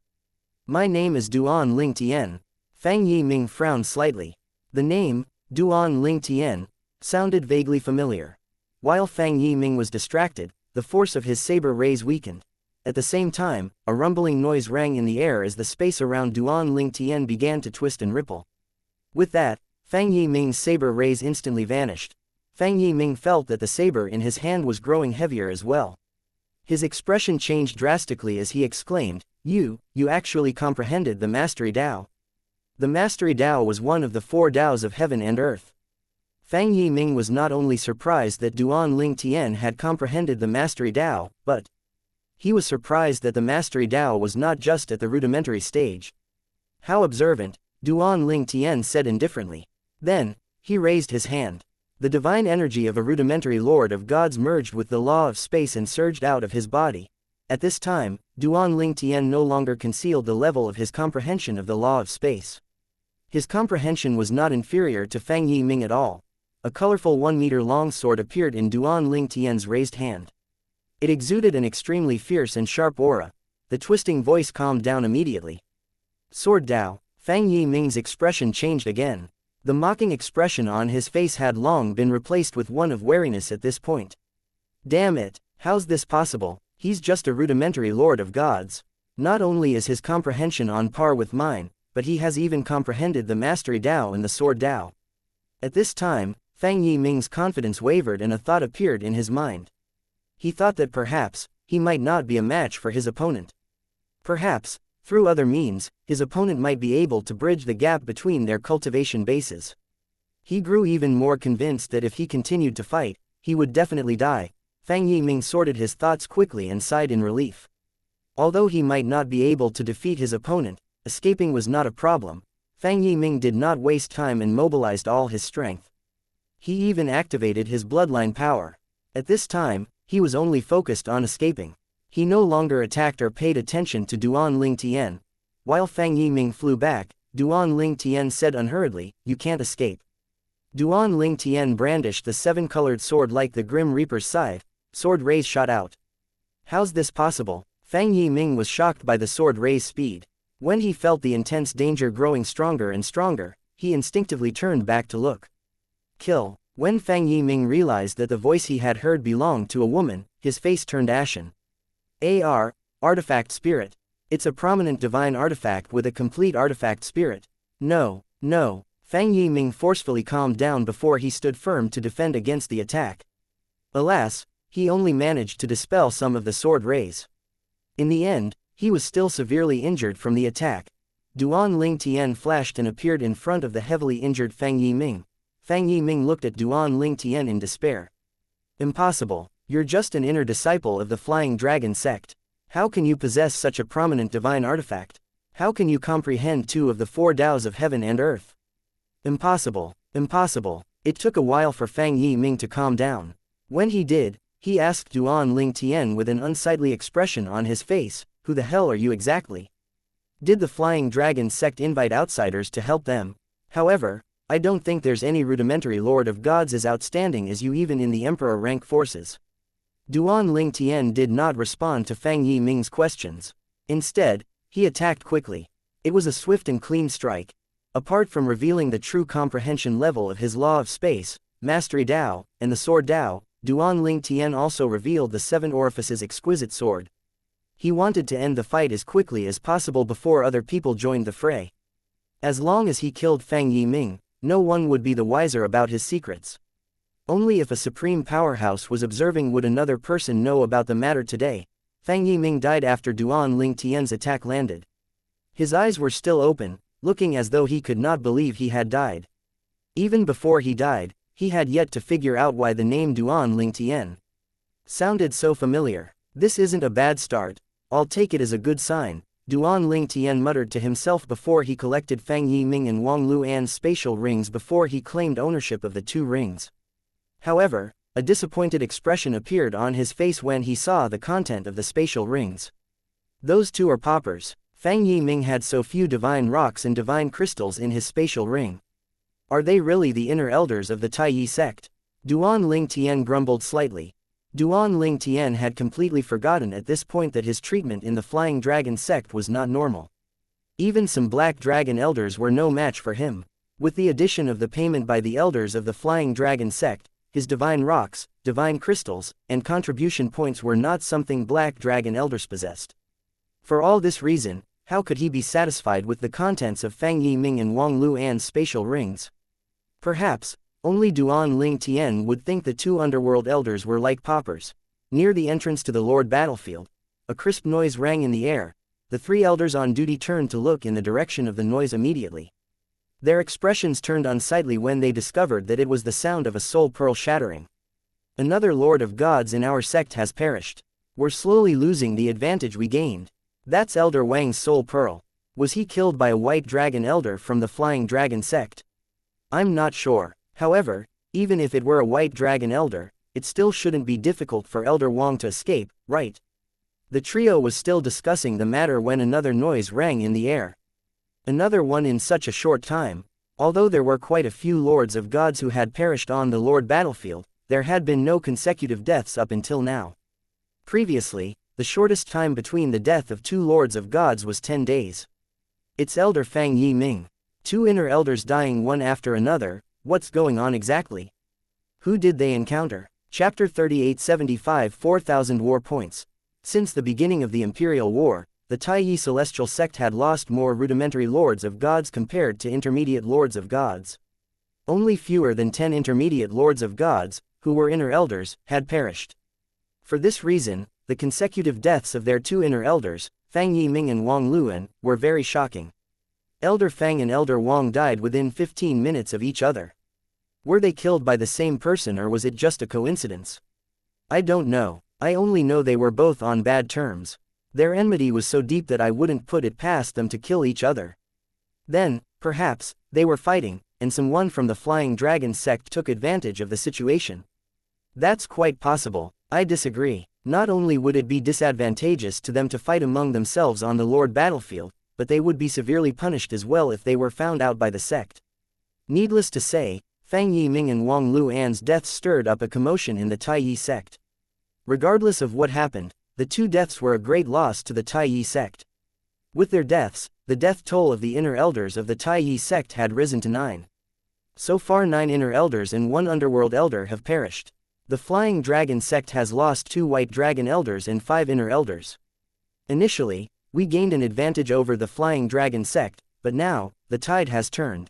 My name is Duan Ling Tian. Fang Yiming frowned slightly. The name, Duan Ling Tian, sounded vaguely familiar. While Fang Yiming was distracted, the force of his saber rays weakened. At the same time, a rumbling noise rang in the air as the space around Duan Ling Tian began to twist and ripple. With that, Fang Yiming's saber rays instantly vanished. Fang Yiming felt that the saber in his hand was growing heavier as well. His expression changed drastically as he exclaimed, you actually comprehended the Mastery Dao. The Mastery Dao was one of the 4 Daos of heaven and earth. Fang Yiming was not only surprised that Duan Ling Tian had comprehended the Mastery Dao, but he was surprised that the Mastery Dao was not just at the rudimentary stage. How observant, Duan Ling Tian said indifferently. Then, he raised his hand. The divine energy of a rudimentary lord of gods merged with the law of space and surged out of his body. At this time, Duan Ling Tian no longer concealed the level of his comprehension of the law of space. His comprehension was not inferior to Fang Yiming at all. A colorful 1-meter-long sword appeared in Duan Ling Tian's raised hand. It exuded an extremely fierce and sharp aura. the twisting voice calmed down immediately. Sword Dao. Fang Yiming's expression changed again. The mocking expression on his face had long been replaced with one of wariness at this point. Damn it, how's this possible? He's just a rudimentary lord of gods. Not only is his comprehension on par with mine, but he has even comprehended the mastery Dao and the sword Dao. At this time, Fang Yiming's confidence wavered and a thought appeared in his mind. He thought that perhaps, he might not be a match for his opponent. Perhaps, through other means, his opponent might be able to bridge the gap between their cultivation bases. He grew even more convinced that if he continued to fight, he would definitely die. Fang Yiming sorted his thoughts quickly and sighed in relief. Although he might not be able to defeat his opponent, escaping was not a problem. Fang Yiming did not waste time and mobilized all his strength. He even activated his bloodline power. At this time, he was only focused on escaping. He no longer attacked or paid attention to Duan Ling Tian. While Fang Yiming flew back, Duan Ling Tian said unhurriedly, "You can't escape." Duan Ling Tian brandished the seven-colored sword like the Grim Reaper's scythe. Sword rays shot out. How's this possible? Fang Yiming was shocked by the sword ray's speed. When he felt the intense danger growing stronger and stronger, he instinctively turned back to look. Kill. When Fang Yiming realized that the voice he had heard belonged to a woman, his face turned ashen. Artifact Spirit. It's a prominent divine artifact with a complete artifact spirit. No. Fang Yiming forcefully calmed down before he stood firm to defend against the attack. Alas, he only managed to dispel some of the sword rays. In the end, he was still severely injured from the attack. Duan Ling Tian flashed and appeared in front of the heavily injured Fang Yiming. Fang Yiming looked at Duan Ling Tian in despair. Impossible. You're just an inner disciple of the Flying Dragon sect. How can you possess such a prominent divine artifact? How can you comprehend two of the four Daos of heaven and earth? Impossible. It took a while for Fang Yiming to calm down. When he did, he asked Duan Ling Tian with an unsightly expression on his face, "Who the hell are you exactly? Did the Flying Dragon sect invite outsiders to help them? However, I don't think there's any rudimentary lord of gods as outstanding as you even in the emperor rank forces." Duan Ling Tian did not respond to Fang Yiming's questions. Instead, he attacked quickly. It was a swift and clean strike. Apart from revealing the true comprehension level of his law of space, mastery Dao, and the sword Dao, Duan Ling Tian also revealed the seven orifices exquisite sword. He wanted to end the fight as quickly as possible before other people joined the fray. As long as he killed Fang Yiming, no one would be the wiser about his secrets. Only if a supreme powerhouse was observing would another person know about the matter today. Fang Yiming died after Duan Ling Tian's attack landed. His eyes were still open, looking as though he could not believe he had died. Even before he died, he had yet to figure out why the name Duan Ling Tian sounded so familiar. This isn't a bad start. I'll take it as a good sign, Duan Ling Tian muttered to himself before he collected Fang Yiming and Wang Luan's spatial rings before he claimed ownership of the two rings. However, a disappointed expression appeared on his face when he saw the content of the spatial rings. Those two are paupers. Fang Yiming had so few divine rocks and divine crystals in his spatial ring. Are they really the inner elders of the Taiyi sect? Duan Ling Tian grumbled slightly. Duan Ling Tian had completely forgotten at this point that his treatment in the Flying Dragon sect was not normal. Even some black dragon elders were no match for him. With the addition of the payment by the elders of the Flying Dragon sect, his divine rocks, divine crystals, and contribution points were not something black dragon elders possessed. For all this reason, how could he be satisfied with the contents of Fang Yiming and Wang Luan's spatial rings? Perhaps, only Duan Ling Tian would think the two underworld elders were like paupers. Near the entrance to the Lord battlefield, a crisp noise rang in the air. The three elders on duty turned to look in the direction of the noise immediately. Their expressions turned unsightly when they discovered that it was the sound of a soul pearl shattering. Another lord of gods in our sect has perished. We're slowly losing the advantage we gained. That's Elder Wang's soul pearl. Was he killed by a white dragon elder from the Flying Dragon sect? I'm not sure. However, even if it were a white dragon elder, it still shouldn't be difficult for Elder Wang to escape, right? The trio was still discussing the matter when another noise rang in the air. Another one in such a short time. Although there were quite a few lords of gods who had perished on the Lord battlefield, there had been no consecutive deaths up until now. Previously, the shortest time between the death of two lords of gods was 10 days. It's Elder Fang Yi Ming. Two inner elders dying one after another. What's going on exactly? Who did they encounter? Chapter 3875 4,000 War Points. Since the beginning of the Imperial War, the Taiyi Celestial Sect had lost more rudimentary lords of gods compared to intermediate lords of gods. Only fewer than 10 intermediate lords of gods, who were inner elders, had perished. For this reason, the consecutive deaths of their two inner elders, Fang Yiming and Wang Luan, were very shocking. Elder Fang and Elder Wang died within 15 minutes of each other. Were they killed by the same person or was it just a coincidence? I don't know. I only know they were both on bad terms. Their enmity was so deep that I wouldn't put it past them to kill each other. Then, perhaps, they were fighting, and someone from the Flying Dragon sect took advantage of the situation. That's quite possible. I disagree. Not only would it be disadvantageous to them to fight among themselves on the Lord battlefield, but they would be severely punished as well if they were found out by the sect. Needless to say, Fang Yiming and Wang Luan's deaths stirred up a commotion in the Taiyi sect. Regardless of what happened, the two deaths were a great loss to the Taiyi sect. With their deaths, the death toll of the inner elders of the Taiyi sect had risen to 9. So far 9 inner elders and 1 underworld elder have perished. The Flying Dragon sect has lost 2 white dragon elders and 5 inner elders. Initially, we gained an advantage over the Flying Dragon sect, but now, the tide has turned.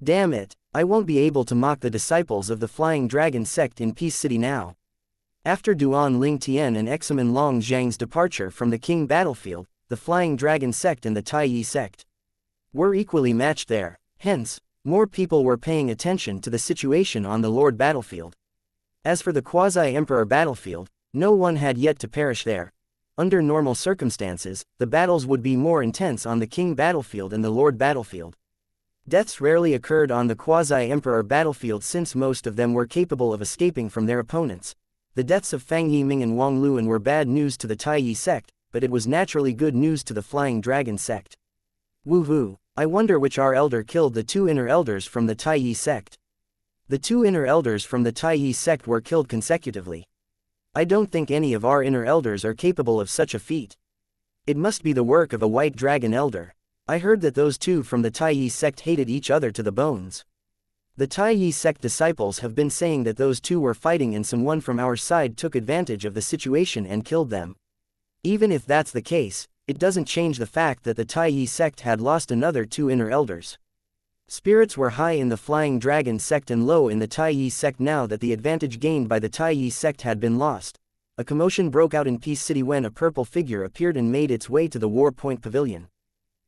Damn it, I won't be able to mock the disciples of the Flying Dragon sect in Peace City now. After Duan Ling Tian and Examen Long Zhang's departure from the King battlefield, the Flying Dragon sect and the Taiyi sect were equally matched there. Hence, more people were paying attention to the situation on the Lord battlefield. As for the Quasi-Emperor battlefield, no one had yet to perish there. Under normal circumstances, the battles would be more intense on the King battlefield and the Lord battlefield. Deaths rarely occurred on the Quasi-Emperor battlefield since most of them were capable of escaping from their opponents. The deaths of Fang Yiming and Wang Luan were bad news to the Taiyi sect, but it was naturally good news to the Flying Dragon sect. Woohoo! I wonder which elder killed the 2 inner elders from the Taiyi sect. The 2 inner elders from the Taiyi sect were killed consecutively. I don't think any of our inner elders are capable of such a feat. It must be the work of a white dragon elder. I heard that those 2 from the Taiyi sect hated each other to the bones. The Taiyi sect disciples have been saying that those 2 were fighting and someone from our side took advantage of the situation and killed them. Even if that's the case, it doesn't change the fact that the Taiyi sect had lost another 2 inner elders. Spirits were high in the Flying Dragon sect and low in the Taiyi sect now that the advantage gained by the Taiyi sect had been lost. A commotion broke out in Peace City when a purple figure appeared and made its way to the War Point Pavilion.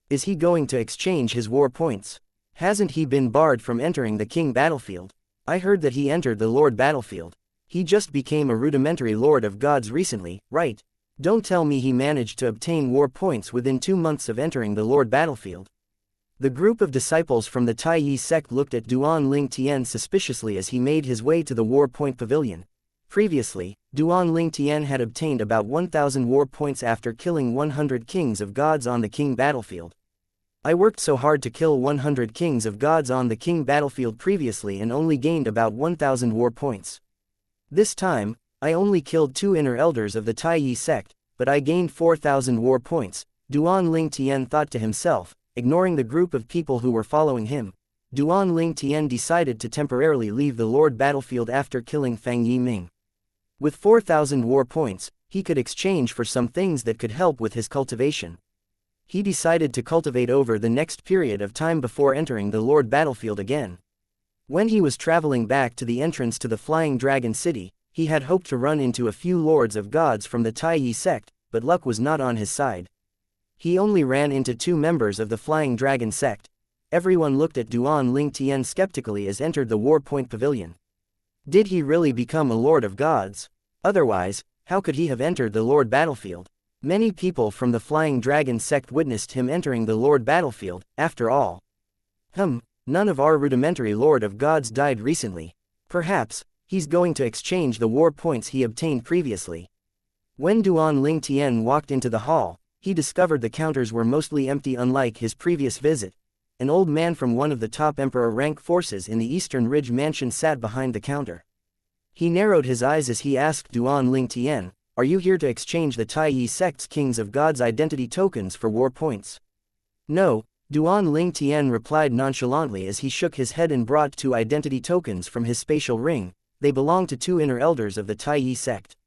Is he going to exchange his war points? Hasn't he been barred from entering the King battlefield? I heard that he entered the Lord battlefield. He just became a rudimentary Lord of Gods recently, right? Don't tell me he managed to obtain war points within 2 months of entering the Lord battlefield. The group of disciples from the Taiyi sect looked at Duan Ling Tian suspiciously as he made his way to the War Point Pavilion. Previously, Duan Ling Tian had obtained about 1,000 war points after killing 100 kings of gods on the King battlefield. I worked so hard to kill 100 kings of gods on the King battlefield previously and only gained about 1,000 war points. This time, I only killed 2 inner elders of the Taiyi sect, but I gained 4,000 war points, Duan Ling Tian thought to himself. Ignoring the group of people who were following him, Duan Ling Tian decided to temporarily leave the Lord battlefield after killing Fang Yiming. With 4,000 war points, he could exchange for some things that could help with his cultivation. He decided to cultivate over the next period of time before entering the Lord battlefield again. When he was traveling back to the entrance to the Flying Dragon City, he had hoped to run into a few lords of gods from the Taiyi sect, but luck was not on his side. He only ran into 2 members of the Flying Dragon sect. Everyone looked at Duan Ling Tian skeptically as entered the War Point Pavilion. Did he really become a Lord of Gods? Otherwise, how could he have entered the Lord battlefield? Many people from the Flying Dragon sect witnessed him entering the Lord battlefield, after all. None of our rudimentary Lord of Gods died recently. Perhaps, he's going to exchange the war points he obtained previously. When Duan Ling Tian walked into the hall, he discovered the counters were mostly empty unlike his previous visit. An old man from one of the top emperor rank forces in the Eastern Ridge mansion sat behind the counter. He narrowed his eyes as he asked Duan Ling Tian, are you here to exchange the Taiyi sect's Kings of God's identity tokens for war points? No, Duan Ling Tian replied nonchalantly as he shook his head and brought 2 identity tokens from his spatial ring. They belong to 2 inner elders of the Taiyi sect.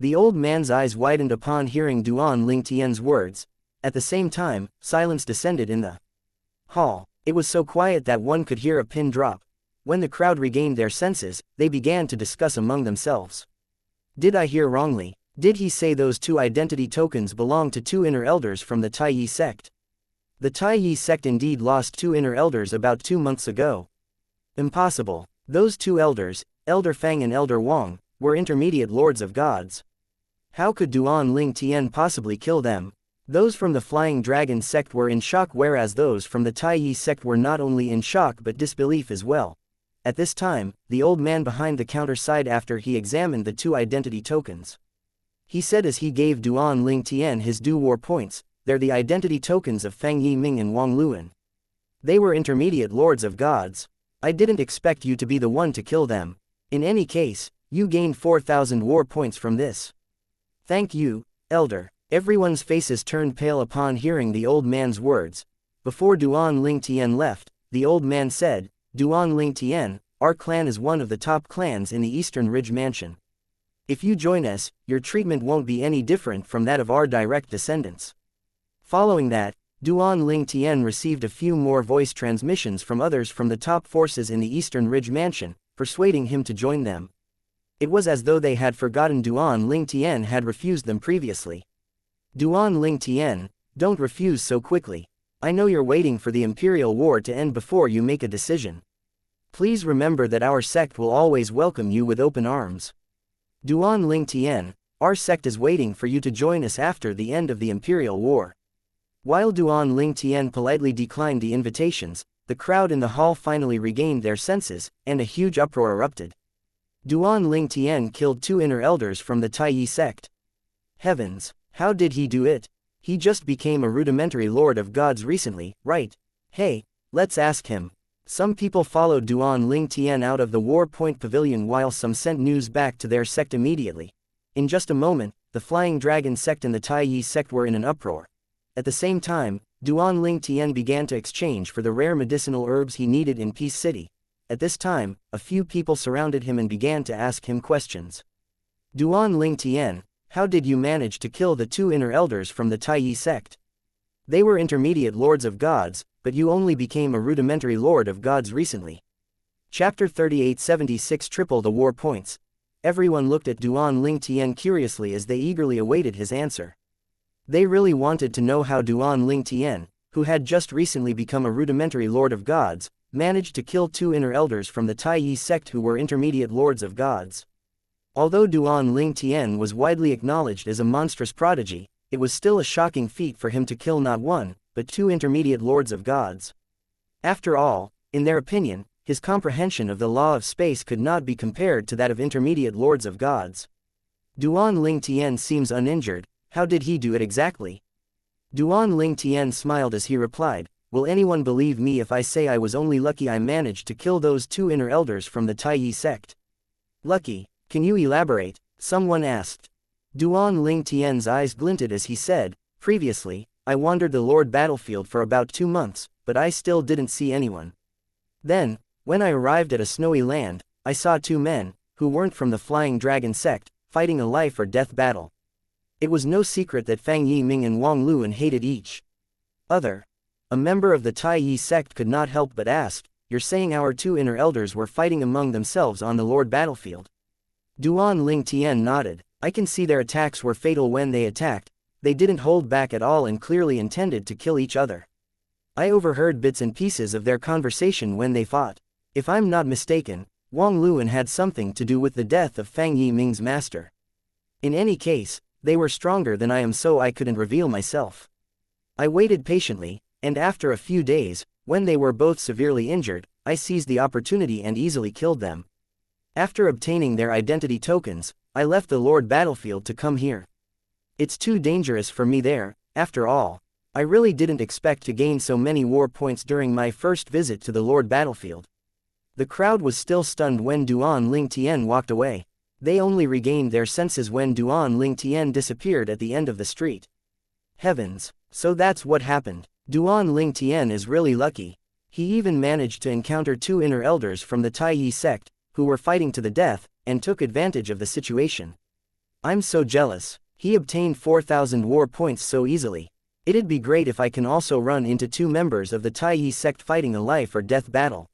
The old man's eyes widened upon hearing Duan Ling Tian's words. At the same time, silence descended in the hall. It was so quiet that one could hear a pin drop. When the crowd regained their senses, they began to discuss among themselves. Did I hear wrongly? Did he say those 2 identity tokens belong to 2 inner elders from the Taiyi sect? The Taiyi sect indeed lost 2 inner elders about 2 months ago. Impossible. Those 2 elders, Elder Fang and Elder Wang, were intermediate lords of gods. How could Duan Ling Tian possibly kill them? Those from the Flying Dragon sect were in shock, whereas those from the Taiyi sect were not only in shock but disbelief as well. At this time, the old man behind the counter sighed after he examined the 2 identity tokens. He said as he gave Duan Ling Tian his due war points, "They're the identity tokens of Fang Yiming and Wang Luan. They were intermediate lords of gods. I didn't expect you to be the one to kill them. In any case, you gained 4,000 war points from this." "Thank you, Elder." Everyone's faces turned pale upon hearing the old man's words. Before Duan Ling Tian left, the old man said, "Duan Ling Tian, our clan is one of the top clans in the Eastern Ridge Mansion. If you join us, your treatment won't be any different from that of our direct descendants." Following that, Duan Ling Tian received a few more voice transmissions from others from the top forces in the Eastern Ridge Mansion, persuading him to join them. It was as though they had forgotten Duan Ling Tian had refused them previously. "Duan Ling Tian, don't refuse so quickly. I know you're waiting for the Imperial War to end before you make a decision. Please remember that our sect will always welcome you with open arms. Duan Ling Tian, our sect is waiting for you to join us after the end of the Imperial War." While Duan Ling Tian politely declined the invitations, the crowd in the hall finally regained their senses, and a huge uproar erupted. Duan Ling Tian killed 2 inner elders from the Taiyi sect. Heavens! How did he do it? He just became a rudimentary lord of gods recently, right? Hey, let's ask him. Some people followed Duan Ling Tian out of the War Point Pavilion while some sent news back to their sect immediately. In just a moment, the Flying Dragon sect and the Taiyi sect were in an uproar. At the same time, Duan Ling Tian began to exchange for the rare medicinal herbs he needed in Peace City. At this time, a few people surrounded him and began to ask him questions. "Duan Ling Tian, how did you manage to kill the 2 inner elders from the Taiyi sect? They were intermediate lords of gods, but you only became a rudimentary lord of gods recently." Chapter 3876 Triple the War Points. Everyone looked at Duan Ling Tian curiously as they eagerly awaited his answer. They really wanted to know how Duan Ling Tian, who had just recently become a rudimentary lord of gods, managed to kill 2 inner elders from the Taiyi sect who were intermediate lords of gods. Although Duan Ling Tian was widely acknowledged as a monstrous prodigy, it was still a shocking feat for him to kill not 1, but 2 intermediate lords of gods. After all, in their opinion, his comprehension of the law of space could not be compared to that of intermediate lords of gods. Duan Ling Tian seems uninjured. How did he do it exactly? Duan Ling Tian smiled as he replied, "Will anyone believe me if I say I was only lucky I managed to kill those 2 inner elders from the Taiyi sect?" "Lucky? Can you elaborate?" someone asked. Duan Ling Tian's eyes glinted as he said, "Previously, I wandered the Lord battlefield for about 2 months, but I still didn't see anyone. Then, when I arrived at a snowy land, I saw 2 men, who weren't from the Flying Dragon sect, fighting a life or death battle. It was no secret that Fang Yiming and Wang Luan hated each other." A member of the Taiyi sect could not help but ask, "You're saying our 2 inner elders were fighting among themselves on the Lord battlefield?" Duan Ling Tian nodded. "I can see their attacks were fatal when they attacked. They didn't hold back at all and clearly intended to kill each other. I overheard bits and pieces of their conversation when they fought. If I'm not mistaken, Wang Luan had something to do with the death of Fang Yiming's master. In any case, they were stronger than I am, so I couldn't reveal myself. I waited patiently, and after a few days, when they were both severely injured, I seized the opportunity and easily killed them. After obtaining their identity tokens, I left the Lord battlefield to come here. It's too dangerous for me there, after all. I really didn't expect to gain so many war points during my first visit to the Lord battlefield." The crowd was still stunned when Duan Ling Tian walked away. They only regained their senses when Duan Ling Tian disappeared at the end of the street. Heavens, so that's what happened. Duan Ling Tian is really lucky. He even managed to encounter two inner elders from the Taiyi sect, who were fighting to the death, and took advantage of the situation. I'm so jealous. He obtained 4,000 war points so easily. It'd be great if I can also run into two members of the Taiyi sect fighting a life or death battle.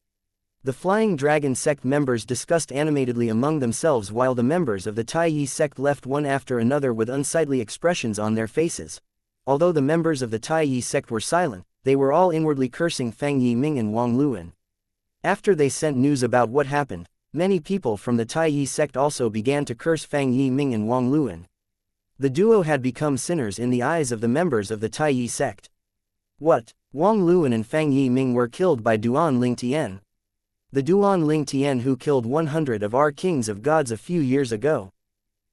The Flying Dragon sect members discussed animatedly among themselves while the members of the Taiyi sect left one after another with unsightly expressions on their faces. Although the members of the Taiyi sect were silent, they were all inwardly cursing Fang Yiming and Wang Luan. After they sent news about what happened, many people from the Taiyi sect also began to curse Fang Yiming and Wang Luan. The duo had become sinners in the eyes of the members of the Taiyi sect. What? Wang Luan and Fang Yiming were killed by Duan Ling Tian. The Duan Ling Tian who killed 100 of our kings of gods a few years ago.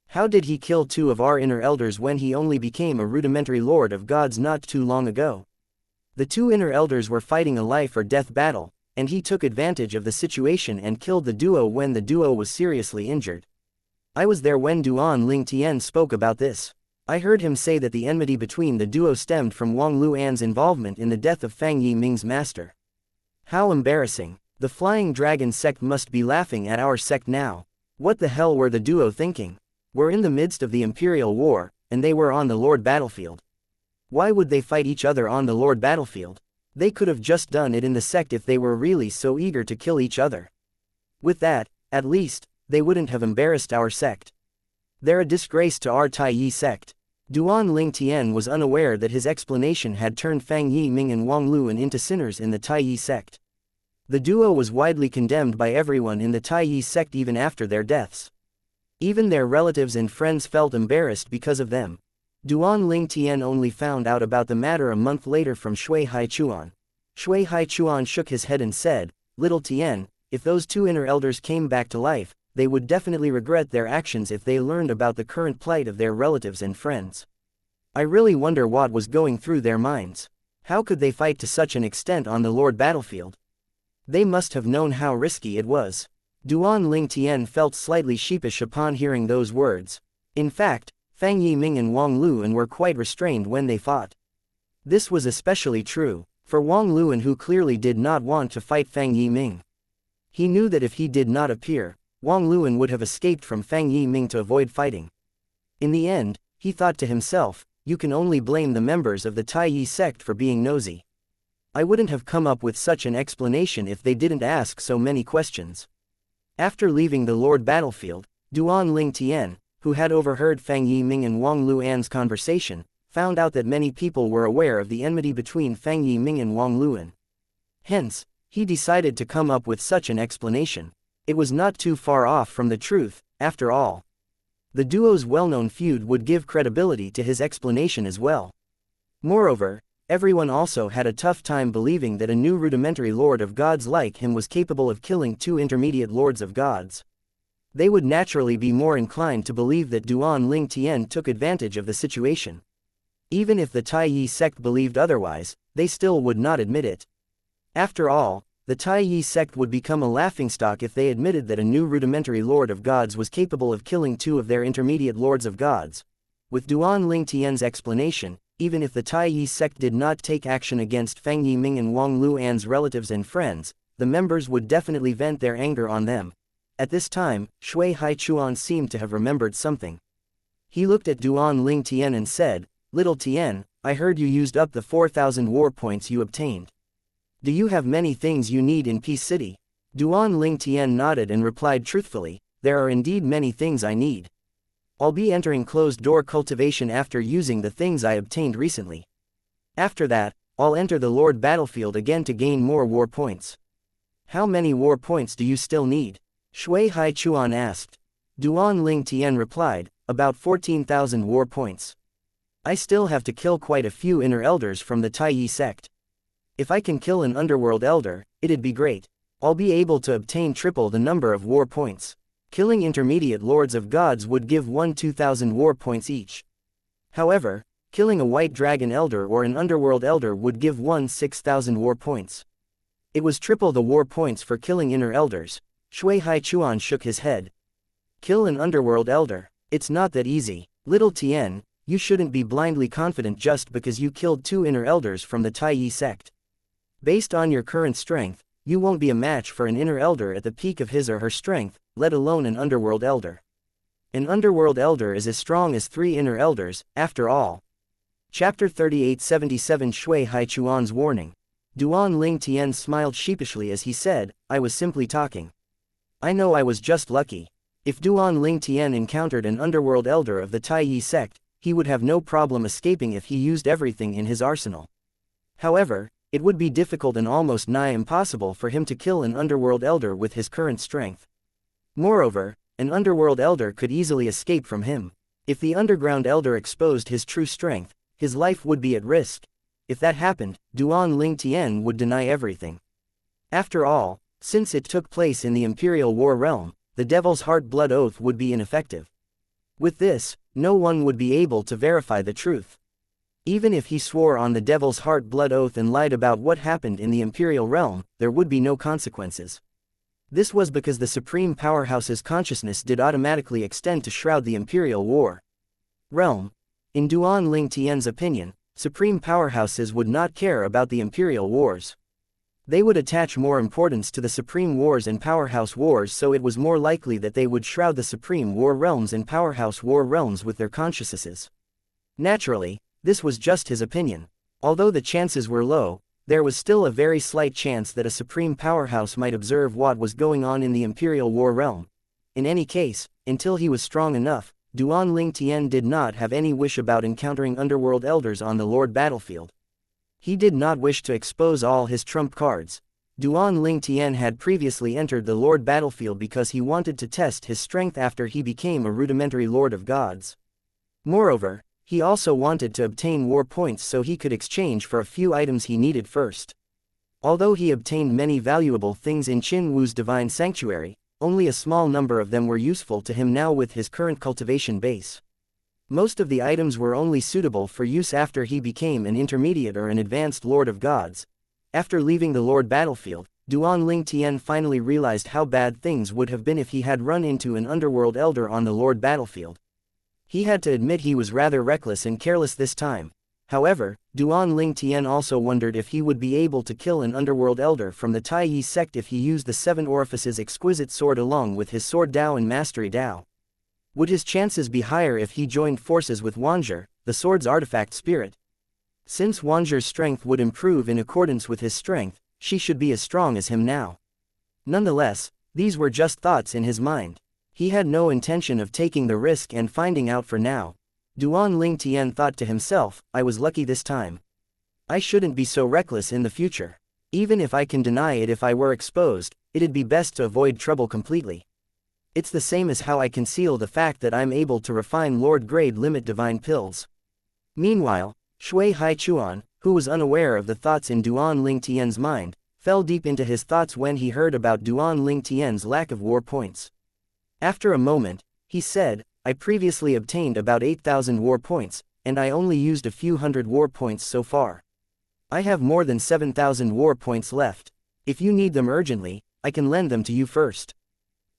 How did he kill two of our inner elders when he only became a rudimentary lord of gods not too long ago? The two inner elders were fighting a life or death battle, and he took advantage of the situation and killed the duo when the duo was seriously injured. I was there when Duan Ling Tian spoke about this. I heard him say that the enmity between the duo stemmed from Wang Luan's involvement in the death of Fang Yiming's master. How embarrassing. The Flying Dragon sect must be laughing at our sect now. What the hell were the duo thinking? We're in the midst of the Imperial War, and they were on the Lord battlefield. Why would they fight each other on the Lord battlefield? They could have just done it in the sect if they were really so eager to kill each other. With that, at least, they wouldn't have embarrassed our sect. They're a disgrace to our Taiyi sect. Duan Ling Tian was unaware that his explanation had turned Fang Yiming and Wang Luan into sinners in the Taiyi sect. The duo was widely condemned by everyone in the Taiyi sect even after their deaths. Even their relatives and friends felt embarrassed because of them. Duan Ling Tian only found out about the matter a month later from Shui Haichuan. Shui Haichuan shook his head and said, "Little Tian, if those two inner elders came back to life, they would definitely regret their actions if they learned about the current plight of their relatives and friends. I really wonder what was going through their minds. How could they fight to such an extent on the Lord battlefield? They must have known how risky it was." Duan Ling Tian felt slightly sheepish upon hearing those words. In fact, Fang Yiming and Wang Luan were quite restrained when they fought. This was especially true for Wang Luan, who clearly did not want to fight Fang Yiming. He knew that if he did not appear, Wang Luan would have escaped from Fang Yiming to avoid fighting. In the end, he thought to himself, you can only blame the members of the Taiyi sect for being nosy. I wouldn't have come up with such an explanation if they didn't ask so many questions. After leaving the Lord battlefield, Duan Ling Tian, who had overheard Fang Yiming and Wang Luan's conversation, found out that many people were aware of the enmity between Fang Yiming and Wang Luan. Hence, he decided to come up with such an explanation. It was not too far off from the truth, after all. The duo's well-known feud would give credibility to his explanation as well. Moreover, everyone also had a tough time believing that a new rudimentary lord of gods like him was capable of killing two intermediate lords of gods. They would naturally be more inclined to believe that Duan Ling Tian took advantage of the situation. Even if the Taiyi sect believed otherwise, they still would not admit it. After all, the Taiyi sect would become a laughingstock if they admitted that a new rudimentary lord of gods was capable of killing two of their intermediate lords of gods. With Duan Ling Tian's explanation, even if the Taiyi sect did not take action against Fang Yiming and Wang Luan's relatives and friends, the members would definitely vent their anger on them. At this time, Shui Haichuan seemed to have remembered something. He looked at Duan Ling Tian and said, "Little Tian, I heard you used up the 4,000 war points you obtained. Do you have many things you need in Peace City?" Duan Ling Tian nodded and replied truthfully, "There are indeed many things I need. I'll be entering closed-door cultivation after using the things I obtained recently. After that, I'll enter the Lord battlefield again to gain more war points." "How many war points do you still need?" Shui Haichuan asked. Duan Ling Tian replied, "About 14,000 war points. I still have to kill quite a few inner elders from the Taiyi sect. If I can kill an underworld elder, it'd be great. I'll be able to obtain triple the number of war points. Killing intermediate lords of gods would give 2,000 war points each. However, killing a white dragon elder or an underworld elder would give 6,000 war points. It was triple the war points for killing inner elders." Shui Haichuan shook his head. Kill an underworld elder. It's not that easy. Little Tien, you shouldn't be blindly confident just because you killed 2 inner elders from the Taiyi sect. Based on your current strength, you won't be a match for an inner elder at the peak of his or her strength, let alone an underworld elder. An underworld elder is as strong as 3 inner elders, after all. Chapter 3877 Shui Haichuan's Warning. Duan Ling Tian smiled sheepishly as he said, I was simply talking. I know I was just lucky. If Duan Ling Tian encountered an underworld elder of the Taiyi sect, he would have no problem escaping if he used everything in his arsenal. However, it would be difficult and almost nigh impossible for him to kill an underworld elder with his current strength. Moreover, an underworld elder could easily escape from him. If the underground elder exposed his true strength, his life would be at risk. If that happened, Duan Ling Tian would deny everything. After all, since it took place in the Imperial War realm, the Devil's Heart Blood Oath would be ineffective. With this, no one would be able to verify the truth. Even if he swore on the Devil's Heart Blood Oath and lied about what happened in the Imperial realm, there would be no consequences. This was because the Supreme Powerhouse's consciousness did automatically extend to shroud the Imperial War realm. In Duan Ling Tian's opinion, Supreme Powerhouses would not care about the Imperial Wars. They would attach more importance to the Supreme Wars and Powerhouse Wars, so it was more likely that they would shroud the Supreme War realms and Powerhouse War realms with their consciousnesses. Naturally, this was just his opinion. Although the chances were low, there was still a very slight chance that a Supreme Powerhouse might observe what was going on in the Imperial War realm. In any case, until he was strong enough, Duan Ling Tian did not have any wish about encountering underworld elders on the Lord battlefield. He did not wish to expose all his trump cards. Duan Ling Tian had previously entered the Lord battlefield because he wanted to test his strength after he became a rudimentary Lord of Gods. Moreover, he also wanted to obtain war points so he could exchange for a few items he needed first. Although he obtained many valuable things in Qin Wu's divine sanctuary, only a small number of them were useful to him now with his current cultivation base. Most of the items were only suitable for use after he became an intermediate or an advanced Lord of Gods. After leaving the Lord battlefield, Duan Ling Tian finally realized how bad things would have been if he had run into an underworld elder on the Lord battlefield. He had to admit he was rather reckless and careless this time. However, Duan Ling Tian also wondered if he would be able to kill an underworld elder from the Taiyi sect if he used the 7 Orifices exquisite sword along with his sword Dao and mastery Dao. Would his chances be higher if he joined forces with Wanzhi, the sword's artifact spirit? Since Wanzhi's strength would improve in accordance with his strength, she should be as strong as him now. Nonetheless, these were just thoughts in his mind. He had no intention of taking the risk and finding out for now. Duan Ling Tian thought to himself, I was lucky this time. I shouldn't be so reckless in the future. Even if I can deny it if I were exposed, it'd be best to avoid trouble completely. It's the same as how I conceal the fact that I'm able to refine Lord Grade limit divine pills. Meanwhile, Shui Haichuan, who was unaware of the thoughts in Duan Ling Tian's mind, fell deep into his thoughts when he heard about Duan Ling Tian's lack of war points. After a moment, he said, I previously obtained about 8,000 war points, and I only used a few hundred war points so far. I have more than 7,000 war points left. If you need them urgently, I can lend them to you first.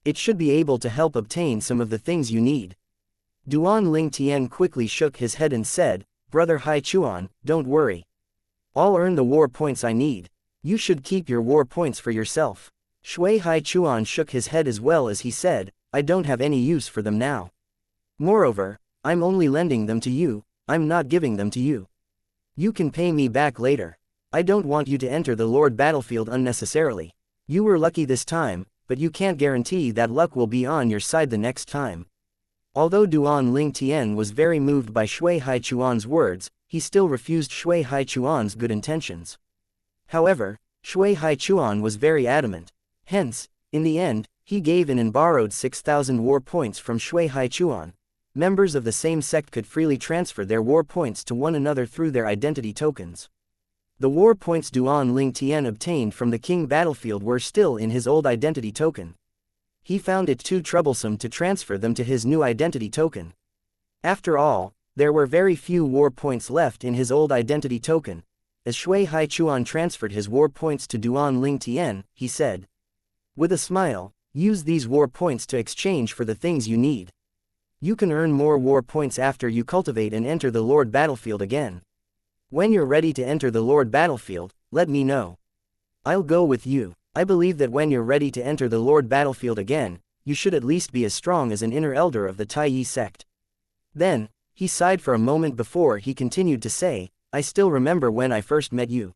It should be able to help obtain some of the things you need. Duan Ling Tian quickly shook his head and said, Brother Haichuan, don't worry. I'll earn the war points I need. You should keep your war points for yourself. Shui Haichuan shook his head as well as he said, I don't have any use for them now. Moreover, I'm only lending them to you, I'm not giving them to you. You can pay me back later. I don't want you to enter the Lord battlefield unnecessarily. You were lucky this time, but you can't guarantee that luck will be on your side the next time. Although Duan Ling Tian was very moved by Shui Haichuan's words, he still refused Shui Haichuan's good intentions. However, Shui Haichuan was very adamant. Hence, in the end, he gave in and borrowed 6,000 war points from Shui Haichuan. Members of the same sect could freely transfer their war points to one another through their identity tokens. The war points Duan Ling Tian obtained from the King battlefield were still in his old identity token. He found it too troublesome to transfer them to his new identity token. After all, there were very few war points left in his old identity token. As Shui Haichuan transferred his war points to Duan Ling Tian, he said. With a smile, Use these war points to exchange for the things you need. You can earn more war points after you cultivate and enter the Lord battlefield again. When you're ready to enter the Lord battlefield, let me know. I'll go with you. I believe that when you're ready to enter the Lord battlefield again, you should at least be as strong as an inner elder of the Tai sect. Then, he sighed for a moment before he continued to say, I still remember when I first met you.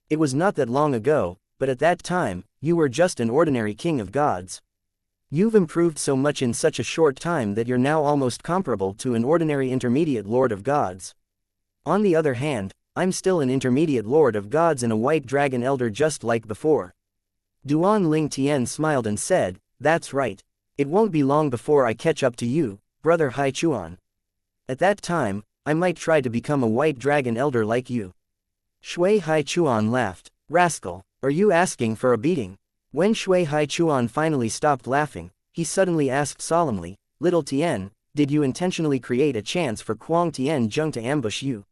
It was not that long ago, but at that time, you were just an ordinary king of gods. You've improved so much in such a short time that you're now almost comparable to an ordinary intermediate lord of gods. On the other hand, I'm still an intermediate lord of gods and a white dragon elder just like before. Duan Ling Tian smiled and said, that's right. It won't be long before I catch up to you, brother Hai Chuan. At that time, I might try to become a white dragon elder like you. Shui Hai Chuan laughed. Rascal, are you asking for a beating? When Shui Hai Chuan finally stopped laughing, he suddenly asked solemnly, Little Tian, did you intentionally create a chance for Kuang Tian Zheng to ambush you?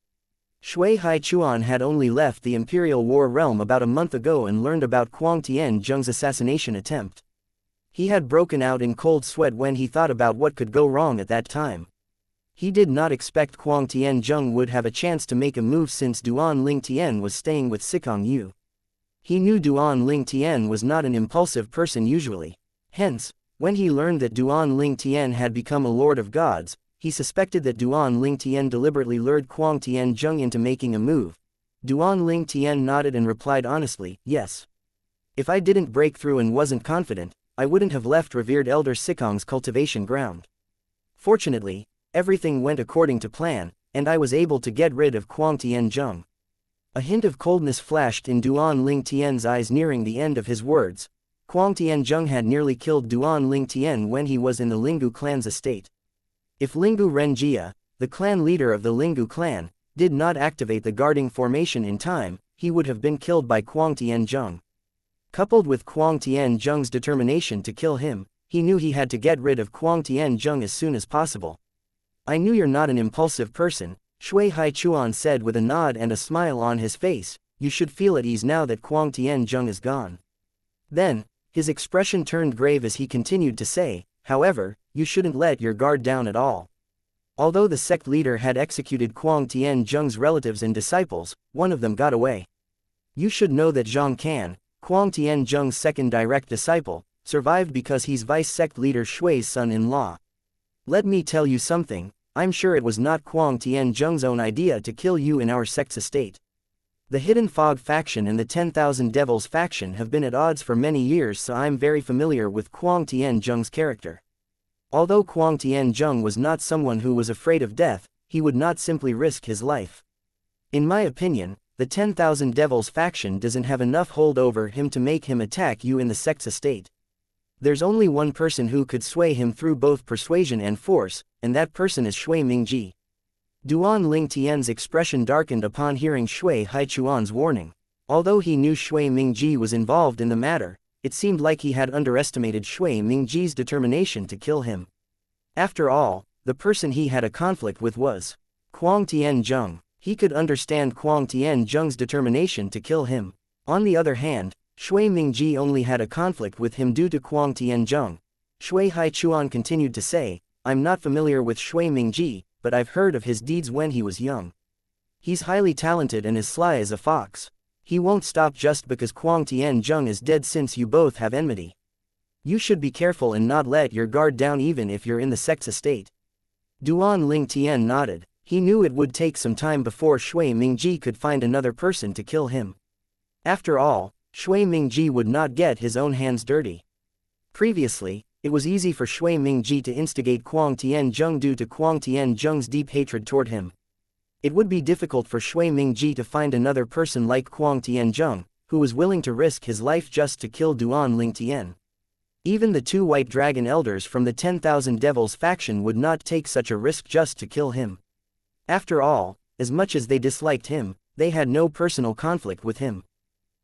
Shui Hai Chuan had only left the Imperial War realm about a month ago and learned about Kuang Tian Zheng's assassination attempt. He had broken out in cold sweat when he thought about what could go wrong at that time. He did not expect Kuang Tian Zheng would have a chance to make a move since Duan Ling Tian was staying with Sikong Yu. He knew Duan Ling Tian was not an impulsive person usually. Hence, when he learned that Duan Ling Tian had become a lord of gods, he suspected that Duan Ling Tian deliberately lured Kuang Tian Zheng into making a move. Duan Ling Tian nodded and replied honestly, yes. If I didn't break through and wasn't confident, I wouldn't have left revered Elder Sikong's cultivation ground. Fortunately, everything went according to plan, and I was able to get rid of Kuang Tian Zheng. A hint of coldness flashed in Duan Ling Tian's eyes nearing the end of his words. Kuang Tian Zheng had nearly killed Duan Ling Tian when he was in the Linggu clan's estate. If Linggu Renjia, the clan leader of the Linggu clan, did not activate the guarding formation in time, he would have been killed by Kuang Tian Zheng. Coupled with Kuang Tian Zheng's determination to kill him, he knew he had to get rid of Kuang Tian Zheng as soon as possible. I knew you're not an impulsive person, Shui Hai Chuan said with a nod and a smile on his face, you should feel at ease now that Kuang Tian Zheng is gone. Then, his expression turned grave as he continued to say, however, you shouldn't let your guard down at all. Although the sect leader had executed Kuang Tian Zheng's relatives and disciples, one of them got away. You should know that Zhang Can, Kuang Tian Zheng's second direct disciple, survived because he's vice-sect leader Shui's son-in-law. Let me tell you something, I'm sure it was not Kuang Tian Zheng's own idea to kill you in our sect's estate. The Hidden Fog faction and the 10,000 Devils faction have been at odds for many years, so I'm very familiar with Kuang Tian Zheng's character. Although Kuang Tian Zheng was not someone who was afraid of death, he would not simply risk his life. In my opinion, the 10,000 Devils faction doesn't have enough hold over him to make him attack you in the sect's estate. There's only one person who could sway him through both persuasion and force, and that person is Shui Mingji. Duan Ling Tian's expression darkened upon hearing Shui Hai Chuan's warning. Although he knew Shui Mingji was involved in the matter, it seemed like he had underestimated Shui Mingji's determination to kill him. After all, the person he had a conflict with was Kuang Tian Zheng. He could understand Kuang Tian Zheng's determination to kill him. On the other hand, Shui Mingji only had a conflict with him due to Kuang Tian Zheng. Shui Hai Chuan continued to say, I'm not familiar with Shui Mingji, but I've heard of his deeds when he was young. He's highly talented and as sly as a fox. He won't stop just because Kuang Tian Zheng is dead since you both have enmity. You should be careful and not let your guard down even if you're in the sect's estate. Duan Ling Tian nodded. He knew it would take some time before Shui Mingji could find another person to kill him. After all, Shui Mingji would not get his own hands dirty. Previously, it was easy for Shui Mingji to instigate Kuang Tian Zheng due to Kuang Tian Zheng's deep hatred toward him. It would be difficult for Shui Mingji to find another person like Kuang Tian Zheng, who was willing to risk his life just to kill Duan Ling Tian. Even the two white dragon elders from the 10,000 Devils faction would not take such a risk just to kill him. After all, as much as they disliked him, they had no personal conflict with him.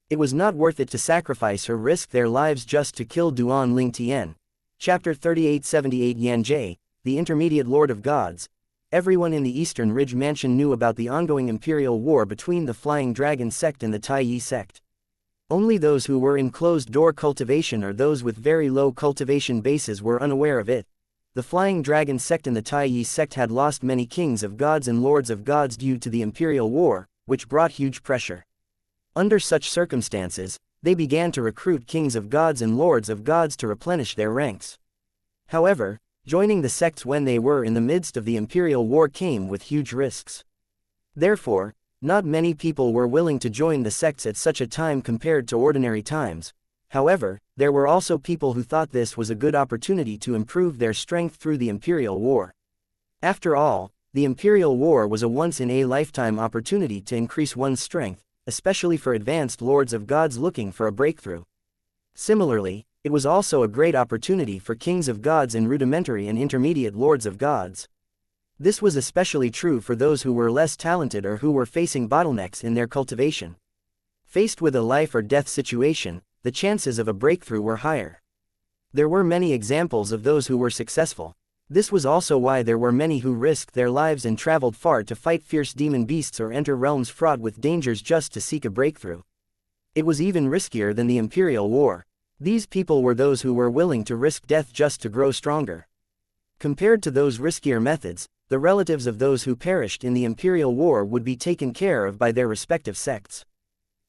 It was not worth it to sacrifice or risk their lives just to kill Duan Ling Tian. Chapter 3878 Yanjie, the Intermediate Lord of Gods. Everyone in the Eastern Ridge Mansion knew about the ongoing imperial war between the Flying Dragon sect and the Tai sect. Only those who were in closed-door cultivation or those with very low cultivation bases were unaware of it. The Flying Dragon sect and the Tai sect had lost many kings of gods and lords of gods due to the Imperial War, which brought huge pressure. Under such circumstances, they began to recruit kings of gods and lords of gods to replenish their ranks. However, joining the sects when they were in the midst of the Imperial War came with huge risks. Therefore, not many people were willing to join the sects at such a time compared to ordinary times. However, there were also people who thought this was a good opportunity to improve their strength through the Imperial War. After all, the Imperial War was a once-in-a-lifetime opportunity to increase one's strength, especially for advanced lords of gods looking for a breakthrough. Similarly, it was also a great opportunity for kings of gods and rudimentary and intermediate lords of gods. This was especially true for those who were less talented or who were facing bottlenecks in their cultivation. Faced with a life or death situation, the chances of a breakthrough were higher. There were many examples of those who were successful. This was also why there were many who risked their lives and traveled far to fight fierce demon beasts or enter realms fraught with dangers just to seek a breakthrough. It was even riskier than the Imperial War. These people were those who were willing to risk death just to grow stronger. Compared to those riskier methods, the relatives of those who perished in the Imperial War would be taken care of by their respective sects.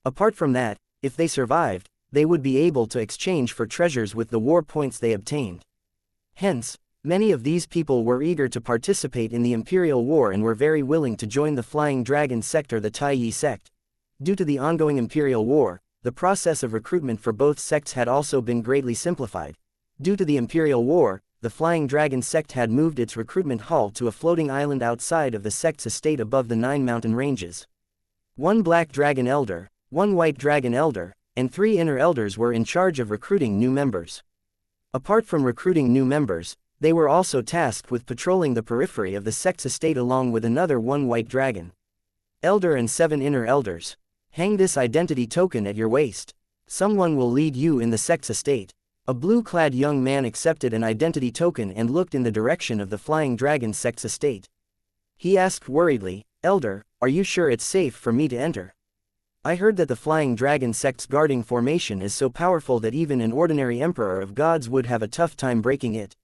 Apart from that, if they survived, they would be able to exchange for treasures with the war points they obtained. Hence, many of these people were eager to participate in the Imperial War and were very willing to join the Flying Dragon sect or the Tai sect. Due to the ongoing Imperial War, the process of recruitment for both sects had also been greatly simplified. Due to the Imperial War, the Flying Dragon sect had moved its recruitment hall to a floating island outside of the sect's estate above the 9 mountain ranges. 1 black dragon elder, 1 white dragon elder, and 3 inner elders were in charge of recruiting new members. Apart from recruiting new members, they were also tasked with patrolling the periphery of the sect's estate along with another 1 white dragon elder and 7 inner elders. Hang this identity token at your waist. Someone will lead you in the sect's estate. A blue-clad young man accepted an identity token and looked in the direction of the Flying Dragon sect's estate. He asked worriedly, "Elder, are you sure it's safe for me to enter? I heard that the Flying Dragon sect's guarding formation is so powerful that even an ordinary emperor of gods would have a tough time breaking it.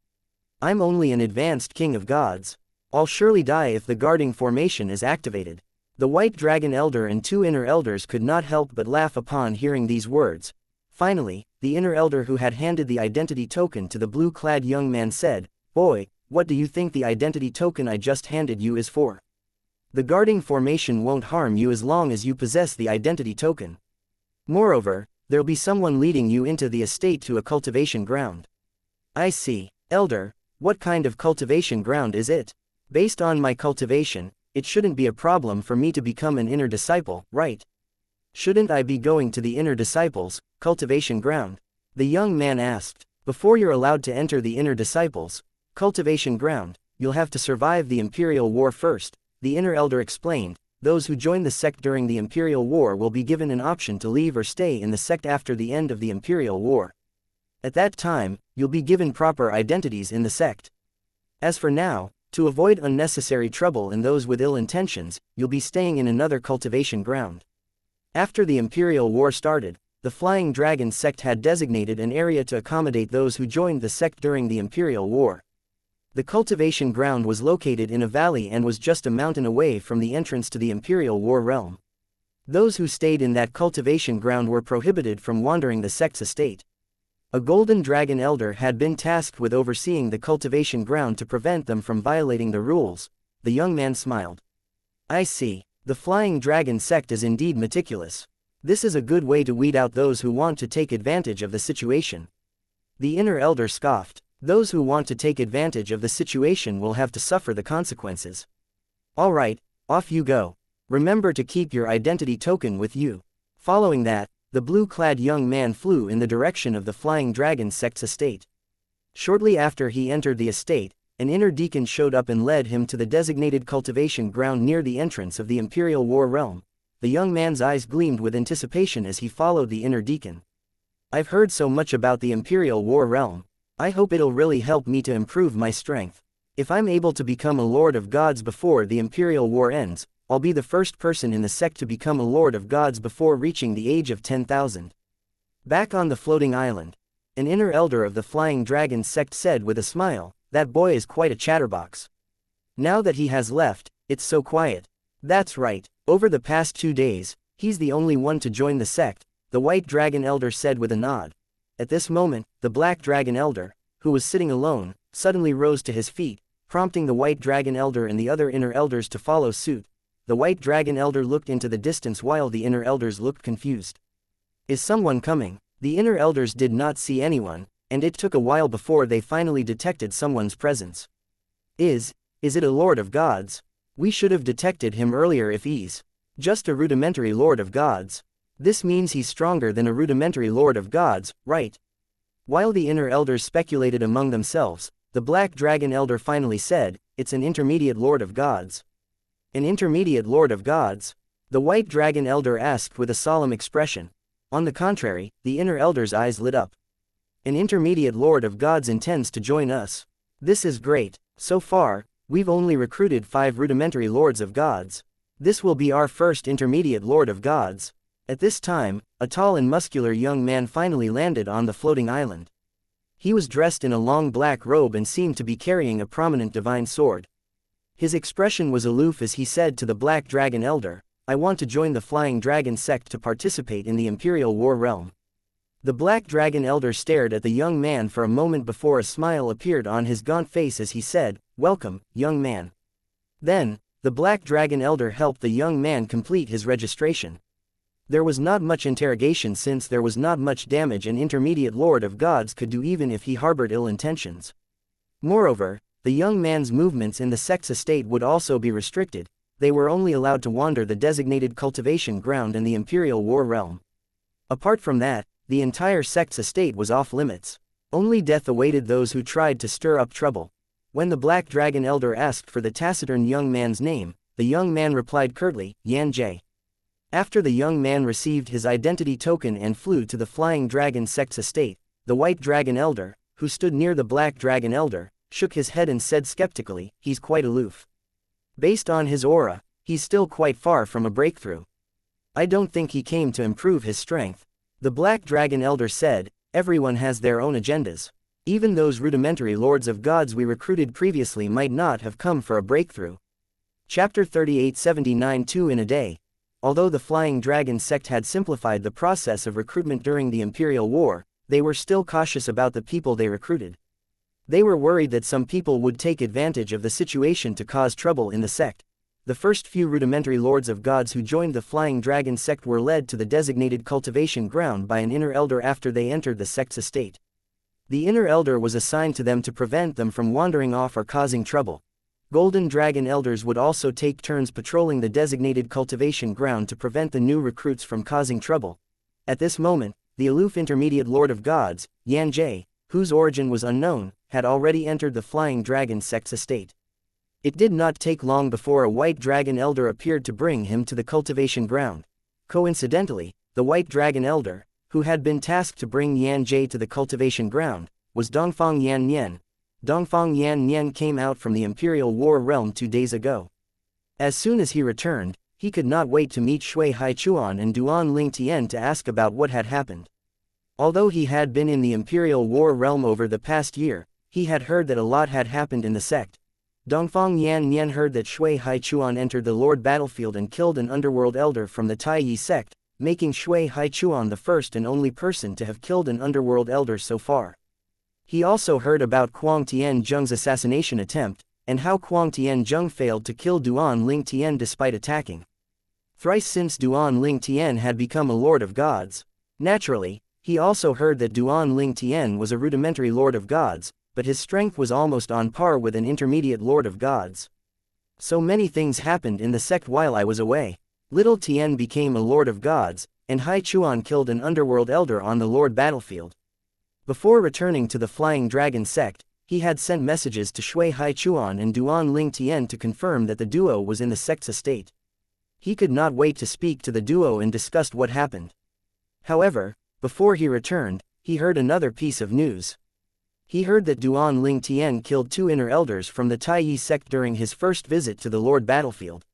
I'm only an advanced king of gods. I'll surely die if the guarding formation is activated." The white dragon elder and 2 inner elders could not help but laugh upon hearing these words. Finally, the inner elder who had handed the identity token to the blue-clad young man said, "Boy, what do you think the identity token I just handed you is for? The guarding formation won't harm you as long as you possess the identity token. Moreover, there'll be someone leading you into the estate to a cultivation ground." "I see, elder, what kind of cultivation ground is it? Based on my cultivation, it shouldn't be a problem for me to become an inner disciple, right? Shouldn't I be going to the inner disciples' cultivation ground?" the young man asked. "Before you're allowed to enter the inner disciples' cultivation ground, you'll have to survive the Imperial War first," the inner elder explained. "Those who join the sect during the Imperial War will be given an option to leave or stay in the sect after the end of the Imperial War. At that time, you'll be given proper identities in the sect. As for now, to avoid unnecessary trouble and those with ill intentions, you'll be staying in another cultivation ground." After the Imperial War started, the Flying Dragon sect had designated an area to accommodate those who joined the sect during the Imperial War. The cultivation ground was located in a valley and was just a mountain away from the entrance to the Imperial War realm. Those who stayed in that cultivation ground were prohibited from wandering the sect's estate. A golden dragon elder had been tasked with overseeing the cultivation ground to prevent them from violating the rules. The young man smiled. "I see. The Flying Dragon sect is indeed meticulous. This is a good way to weed out those who want to take advantage of the situation." The inner elder scoffed. "Those who want to take advantage of the situation will have to suffer the consequences. All right, off you go. Remember to keep your identity token with you." Following that, the blue-clad young man flew in the direction of the Flying Dragon sect's estate. Shortly after he entered the estate, an inner deacon showed up and led him to the designated cultivation ground near the entrance of the Imperial War realm. The young man's eyes gleamed with anticipation as he followed the inner deacon. "I've heard so much about the Imperial War realm. I hope it'll really help me to improve my strength. If I'm able to become a Lord of Gods before the Imperial War ends, I'll be the first person in the sect to become a Lord of Gods before reaching the age of 10,000. Back on the floating island, an inner elder of the Flying Dragon sect said with a smile, "That boy is quite a chatterbox. Now that he has left, it's so quiet." "That's right, over the past 2 days, he's the only one to join the sect," the White Dragon Elder said with a nod. At this moment, the Black Dragon Elder, who was sitting alone, suddenly rose to his feet, prompting the White Dragon Elder and the other inner elders to follow suit. The White Dragon Elder looked into the distance while the inner elders looked confused. "Is someone coming?" The inner elders did not see anyone, and it took a while before they finally detected someone's presence. Is it a Lord of Gods? We should have detected him earlier if he's just a rudimentary Lord of Gods. This means he's stronger than a rudimentary Lord of Gods, right?" While the inner elders speculated among themselves, the Black Dragon Elder finally said, "It's an intermediate Lord of Gods." "An intermediate Lord of Gods?" the White Dragon Elder asked with a solemn expression. On the contrary, the inner elder's eyes lit up. "An intermediate Lord of Gods intends to join us. This is great. So far, we've only recruited 5 rudimentary Lords of Gods. This will be our first intermediate Lord of Gods." At this time, a tall and muscular young man finally landed on the floating island. He was dressed in a long black robe and seemed to be carrying a prominent divine sword. His expression was aloof as he said to the Black Dragon Elder, "I want to join the Flying Dragon sect to participate in the Imperial War realm." The Black Dragon Elder stared at the young man for a moment before a smile appeared on his gaunt face as he said, "Welcome, young man." Then, the Black Dragon Elder helped the young man complete his registration. There was not much interrogation since there was not much damage an intermediate Lord of Gods could do even if he harbored ill intentions. Moreover, the young man's movements in the sect's estate would also be restricted. They were only allowed to wander the designated cultivation ground and the Imperial War realm. Apart from that, the entire sect's estate was off limits. Only death awaited those who tried to stir up trouble. When the Black Dragon Elder asked for the taciturn young man's name, the young man replied curtly, "Xianxia." After the young man received his identity token and flew to the Flying Dragon sect's estate, the White Dragon Elder, who stood near the Black Dragon Elder, shook his head and said skeptically, "He's quite aloof. Based on his aura, he's still quite far from a breakthrough. I don't think he came to improve his strength." The Black Dragon Elder said, "Everyone has their own agendas. Even those rudimentary Lords of Gods we recruited previously might not have come for a breakthrough." Chapter 3879 2 in a day. Although the Flying Dragon sect had simplified the process of recruitment during the Imperial War, they were still cautious about the people they recruited. They were worried that some people would take advantage of the situation to cause trouble in the sect. The first few rudimentary Lords of Gods who joined the Flying Dragon sect were led to the designated cultivation ground by an inner elder after they entered the sect's estate. The inner elder was assigned to them to prevent them from wandering off or causing trouble. Golden Dragon Elders would also take turns patrolling the designated cultivation ground to prevent the new recruits from causing trouble. At this moment, the aloof intermediate Lord of Gods, Xianxia, whose origin was unknown, had already entered the Flying Dragon sect's estate. It did not take long before a White Dragon Elder appeared to bring him to the cultivation ground. Coincidentally, the White Dragon Elder, who had been tasked to bring Xianxia to the cultivation ground, was Dongfang Yannian. Dongfang Yannian came out from the Imperial War realm 2 days ago. As soon as he returned, he could not wait to meet Shui Haichuan and Duan Ling Tian to ask about what had happened. Although he had been in the Imperial War realm over the past year, he had heard that a lot had happened in the sect. Dongfang Yannian heard that Shui Haichuan entered the Lord battlefield and killed an underworld elder from the Taiyi sect, making Shui Haichuan the first and only person to have killed an underworld elder so far. He also heard about Kuang Tianzheng's assassination attempt, and how Kuang Tianzheng failed to kill Duan Ling Tian despite attacking. Thrice since Duan Ling Tian had become a Lord of Gods. Naturally, he also heard that Duan Ling Tian was a rudimentary Lord of Gods, but his strength was almost on par with an intermediate Lord of Gods. So many things happened in the sect while I was away. Little Tian became a Lord of Gods, and Haichuan killed an underworld elder on the Lord battlefield. Before returning to the Flying Dragon sect, he had sent messages to Shui Haichuan and Duan Ling Tian to confirm that the duo was in the sect's estate. He could not wait to speak to the duo and discuss what happened. However, before he returned, he heard another piece of news. He heard that Duan Ling Tian killed 2 inner elders from the Taiyi sect during his first visit to the Lord battlefield.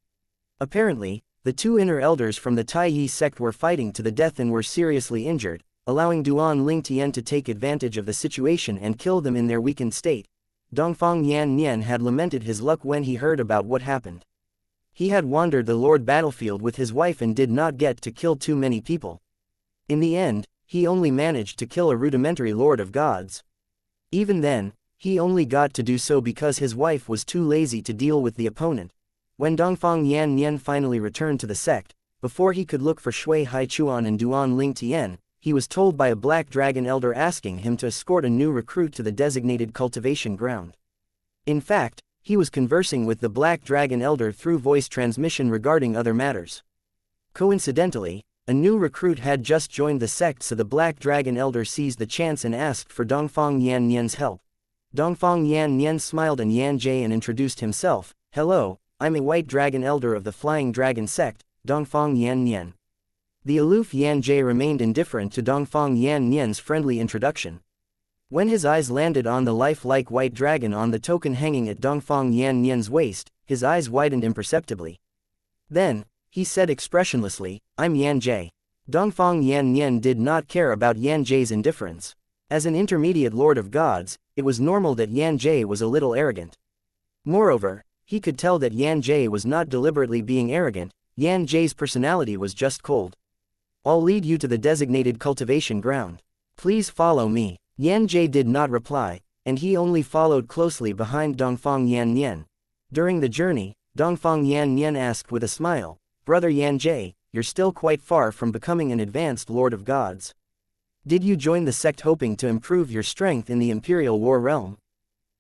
Apparently, the 2 inner elders from the Taiyi sect were fighting to the death and were seriously injured, allowing Duan Ling Tian to take advantage of the situation and kill them in their weakened state. Dongfang Yan Nian had lamented his luck when he heard about what happened. He had wandered the Lord battlefield with his wife and did not get to kill too many people. In the end, he only managed to kill a rudimentary Lord of Gods. Even then, he only got to do so because his wife was too lazy to deal with the opponent. When Dongfang Yan Nian finally returned to the sect, before he could look for Shui Haichuan and Duan Ling Tian, he was told by a black dragon elder asking him to escort a new recruit to the designated cultivation ground. In fact, he was conversing with the black dragon elder through voice transmission regarding other matters. Coincidentally, a new recruit had just joined the sect, so the black dragon elder seized the chance and asked for Dongfang Yan Nian's help. Dongfang Yan Nian smiled and Yan Jie and introduced himself. "Hello, I'm a white dragon elder of the Flying Dragon sect, Dongfang Yan Nian." The aloof Yan Jie remained indifferent to Dongfang Yan Nian's friendly introduction. When his eyes landed on the lifelike white dragon on the token hanging at Dongfang Yan Nian's waist, his eyes widened imperceptibly. Then, he said expressionlessly, "I'm Yan Jie." Dongfang Yan Nian did not care about Yan Jie's indifference. As an intermediate Lord of Gods, it was normal that Yan Jie was a little arrogant. Moreover, he could tell that Yan Jie was not deliberately being arrogant. Yan Jie's personality was just cold. "I'll lead you to the designated cultivation ground. Please follow me." Yan Jie did not reply, and he only followed closely behind Dongfang Yan Nian. During the journey, Dongfang Yan Nian asked with a smile, "Brother Yan Jie, you're still quite far from becoming an advanced Lord of Gods. Did you join the sect hoping to improve your strength in the Imperial War realm?"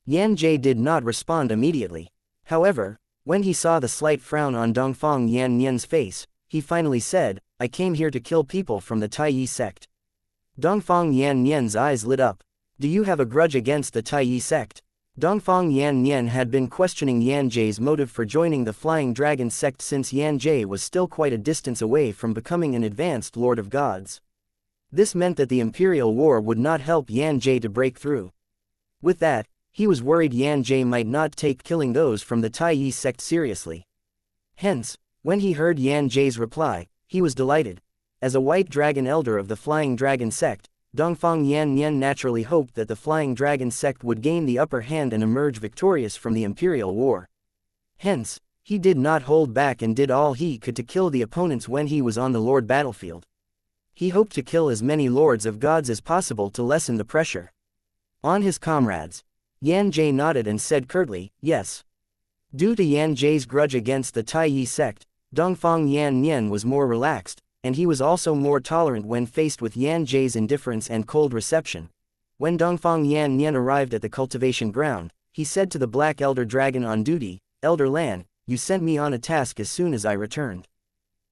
Yan Jie did not respond immediately. However, when he saw the slight frown on Dongfang Yan Nian's face, he finally said, "I came here to kill people from the Taiyi sect." Dongfang Yan Nian's eyes lit up. "Do you have a grudge against the Taiyi sect?" Dongfang Yan Nian had been questioning Yan Jie's motive for joining the Flying Dragon sect since Yan Jie was still quite a distance away from becoming an advanced Lord of Gods. This meant that the Imperial War would not help Yan Jie to break through. With that, he was worried Yan Jie might not take killing those from the Taiyi sect seriously. Hence, when he heard Yan Jie's reply, he was delighted. As a white dragon elder of the Flying Dragon sect, Dongfang Yan Nian naturally hoped that the Flying Dragon sect would gain the upper hand and emerge victorious from the Imperial War. Hence, he did not hold back and did all he could to kill the opponents when he was on the Lord battlefield. He hoped to kill as many Lords of Gods as possible to lessen the pressure on his comrades. Yan Jie nodded and said curtly, "Yes." Due to Yan Jie's grudge against the Taiyi sect, Dongfang Yan Nian was more relaxed, and he was also more tolerant when faced with Yan Jie's indifference and cold reception. When Dongfang Yan Nian arrived at the cultivation ground, he said to the black elder dragon on duty, "Elder Lan, you sent me on a task as soon as I returned.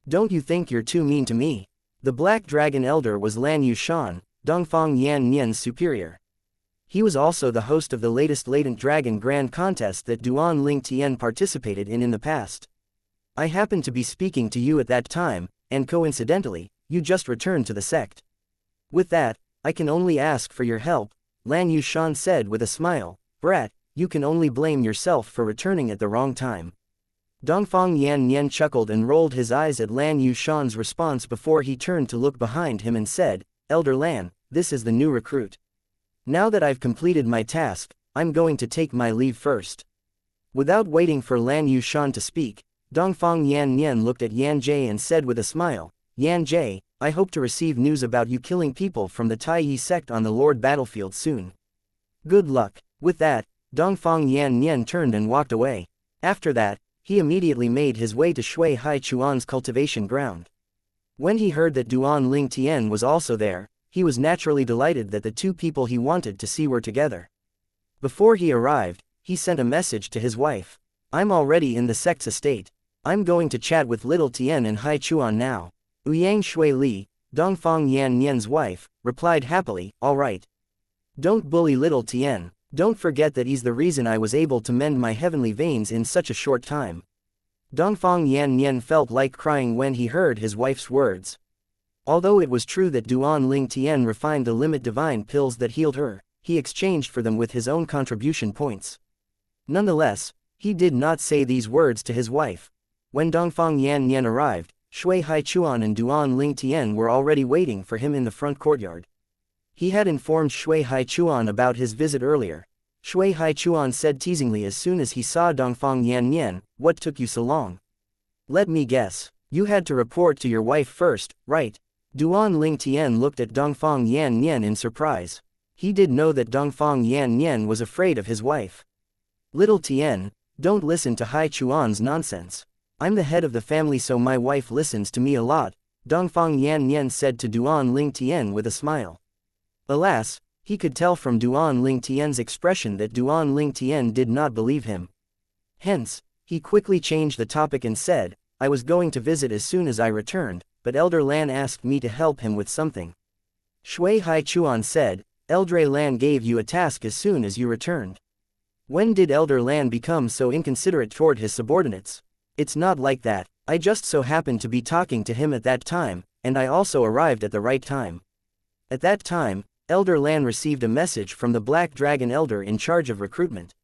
Don't you think you're too mean to me?" The black dragon elder was Lan Yushan, Dongfang Yan Nian's superior. He was also the host of the latest Latent Dragon Grand Contest that Duan Ling Tian participated in the past. "I happened to be speaking to you at that time, and coincidentally, you just returned to the sect. With that, I can only ask for your help," Lan Yushan said with a smile. "Brat, you can only blame yourself for returning at the wrong time." Dongfang Yan Nian chuckled and rolled his eyes at Lan Yushan's response before he turned to look behind him and said, "Elder Lan, this is the new recruit. Now that I've completed my task, I'm going to take my leave first." Without waiting for Lan Yushan to speak, Dongfang Yan Nian looked at Yan Jie and said with a smile, "Yan Jie, I hope to receive news about you killing people from the Taiyi sect on the Lord battlefield soon. Good luck." With that, Dongfang Yan Nian turned and walked away. After that, he immediately made his way to Shui Haichuan's cultivation ground. When he heard that Duan Ling Tian was also there, he was naturally delighted that the two people he wanted to see were together. Before he arrived, he sent a message to his wife. "I'm already in the sect's estate. I'm going to chat with little Tian and Haichuan now." Ouyang Shui Li, Dongfang Yan Nian's wife, replied happily, "All right. Don't bully little Tian. Don't forget that he's the reason I was able to mend my heavenly veins in such a short time." Dongfang Yan Nian felt like crying when he heard his wife's words. Although it was true that Duan Ling Tian refined the limit divine pills that healed her, he exchanged for them with his own contribution points. Nonetheless, he did not say these words to his wife. When Dongfang Yan Nian arrived, Shui Haichuan and Duan Ling Tian were already waiting for him in the front courtyard. He had informed Shui Haichuan about his visit earlier. Shui Haichuan said teasingly as soon as he saw Dongfang Yan, "What took you so long? Let me guess. You had to report to your wife first, right?" Duan Ling Tian looked at Dongfang Yan in surprise. He did know that Dongfang Yan was afraid of his wife. "Little Tian, don't listen to Haichuan's nonsense. I'm the head of the family, so my wife listens to me a lot," Dongfang Yan said to Duan Ling Tian with a smile. Alas, he could tell from Duan Ling Tian's expression that Duan Ling Tian did not believe him. Hence, he quickly changed the topic and said, "I was going to visit as soon as I returned, but Elder Lan asked me to help him with something." Shui Haichuan said, "Eldre Lan gave you a task as soon as you returned. When did Elder Lan become so inconsiderate toward his subordinates?" "It's not like that, I just so happened to be talking to him at that time, and I also arrived at the right time." At that time, Elder Lan received a message from the Black Dragon Elder in charge of recruitment.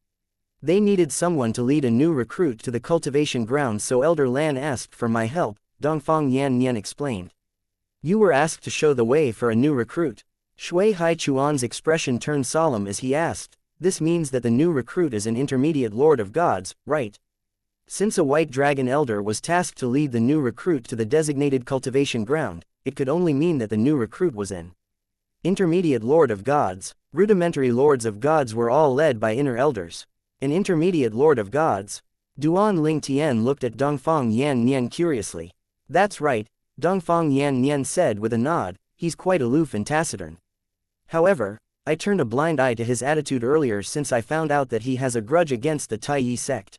They needed someone to lead a new recruit to the cultivation grounds, so Elder Lan asked for my help, Dongfang Yan explained. "You were asked to show the way for a new recruit." Shui Haichuan's expression turned solemn as he asked, "This means that the new recruit is an intermediate lord of gods, right?" Since a white dragon elder was tasked to lead the new recruit to the designated cultivation ground, it could only mean that the new recruit was an intermediate lord of gods. Rudimentary lords of gods were all led by inner elders. An intermediate lord of gods? Duan Ling Tian looked at Dongfang Yan curiously. "That's right," Dongfang Yan said with a nod, "he's quite aloof and taciturn. However, I turned a blind eye to his attitude earlier since I found out that he has a grudge against the Taiyi sect.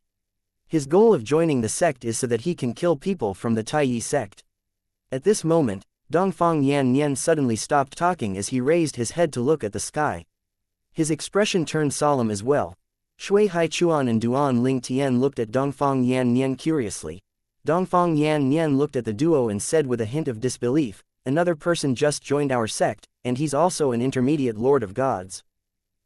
His goal of joining the sect is so that he can kill people from the Taiyi sect." At this moment, Dongfang Yan suddenly stopped talking as he raised his head to look at the sky. His expression turned solemn as well. Shui Haichuan and Duan Ling Tian looked at Dongfang Yan curiously. Dongfang Yan looked at the duo and said with a hint of disbelief, "Another person just joined our sect, and he's also an intermediate lord of gods."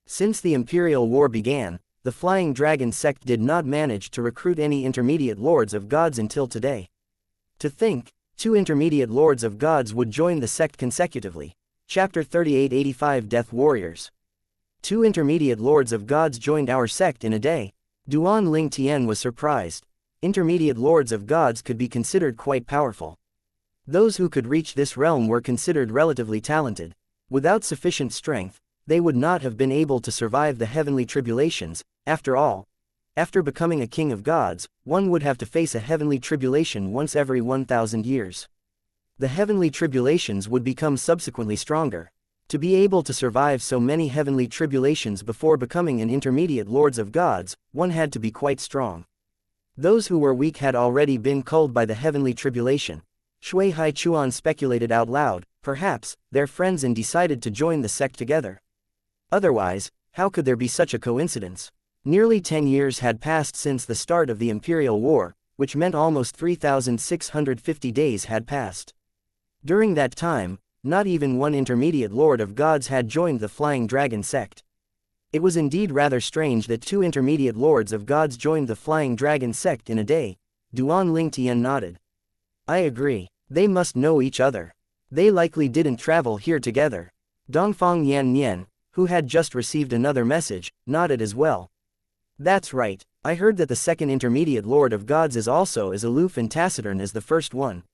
Since the Imperial War began, the Flying Dragon sect did not manage to recruit any intermediate lords of gods until today. To think, 2 intermediate lords of gods would join the sect consecutively. Chapter 3885 Death Warriors. 2 intermediate lords of gods joined our sect in a day. Duan Ling Tian was surprised. Intermediate lords of gods could be considered quite powerful. Those who could reach this realm were considered relatively talented. Without sufficient strength, they would not have been able to survive the heavenly tribulations. After all, after becoming a king of gods, one would have to face a heavenly tribulation once every 1,000 years. The heavenly tribulations would become subsequently stronger. To be able to survive so many heavenly tribulations before becoming an intermediate lords of gods, one had to be quite strong. Those who were weak had already been culled by the heavenly tribulation. Shui Haichuan speculated out loud, perhaps, they're friends and decided to join the sect together. Otherwise, how could there be such a coincidence? Nearly 10 years had passed since the start of the Imperial War, which meant almost 3,650 days had passed. During that time, not even one intermediate lord of gods had joined the Flying Dragon sect. It was indeed rather strange that 2 intermediate lords of gods joined the Flying Dragon sect in a day. Duan Ling Tian nodded. "I agree, they must know each other. They likely didn't travel here together." Dongfang Yan, who had just received another message, nodded as well. "That's right, I heard that the second intermediate lord of gods is also as aloof and taciturn as the first one.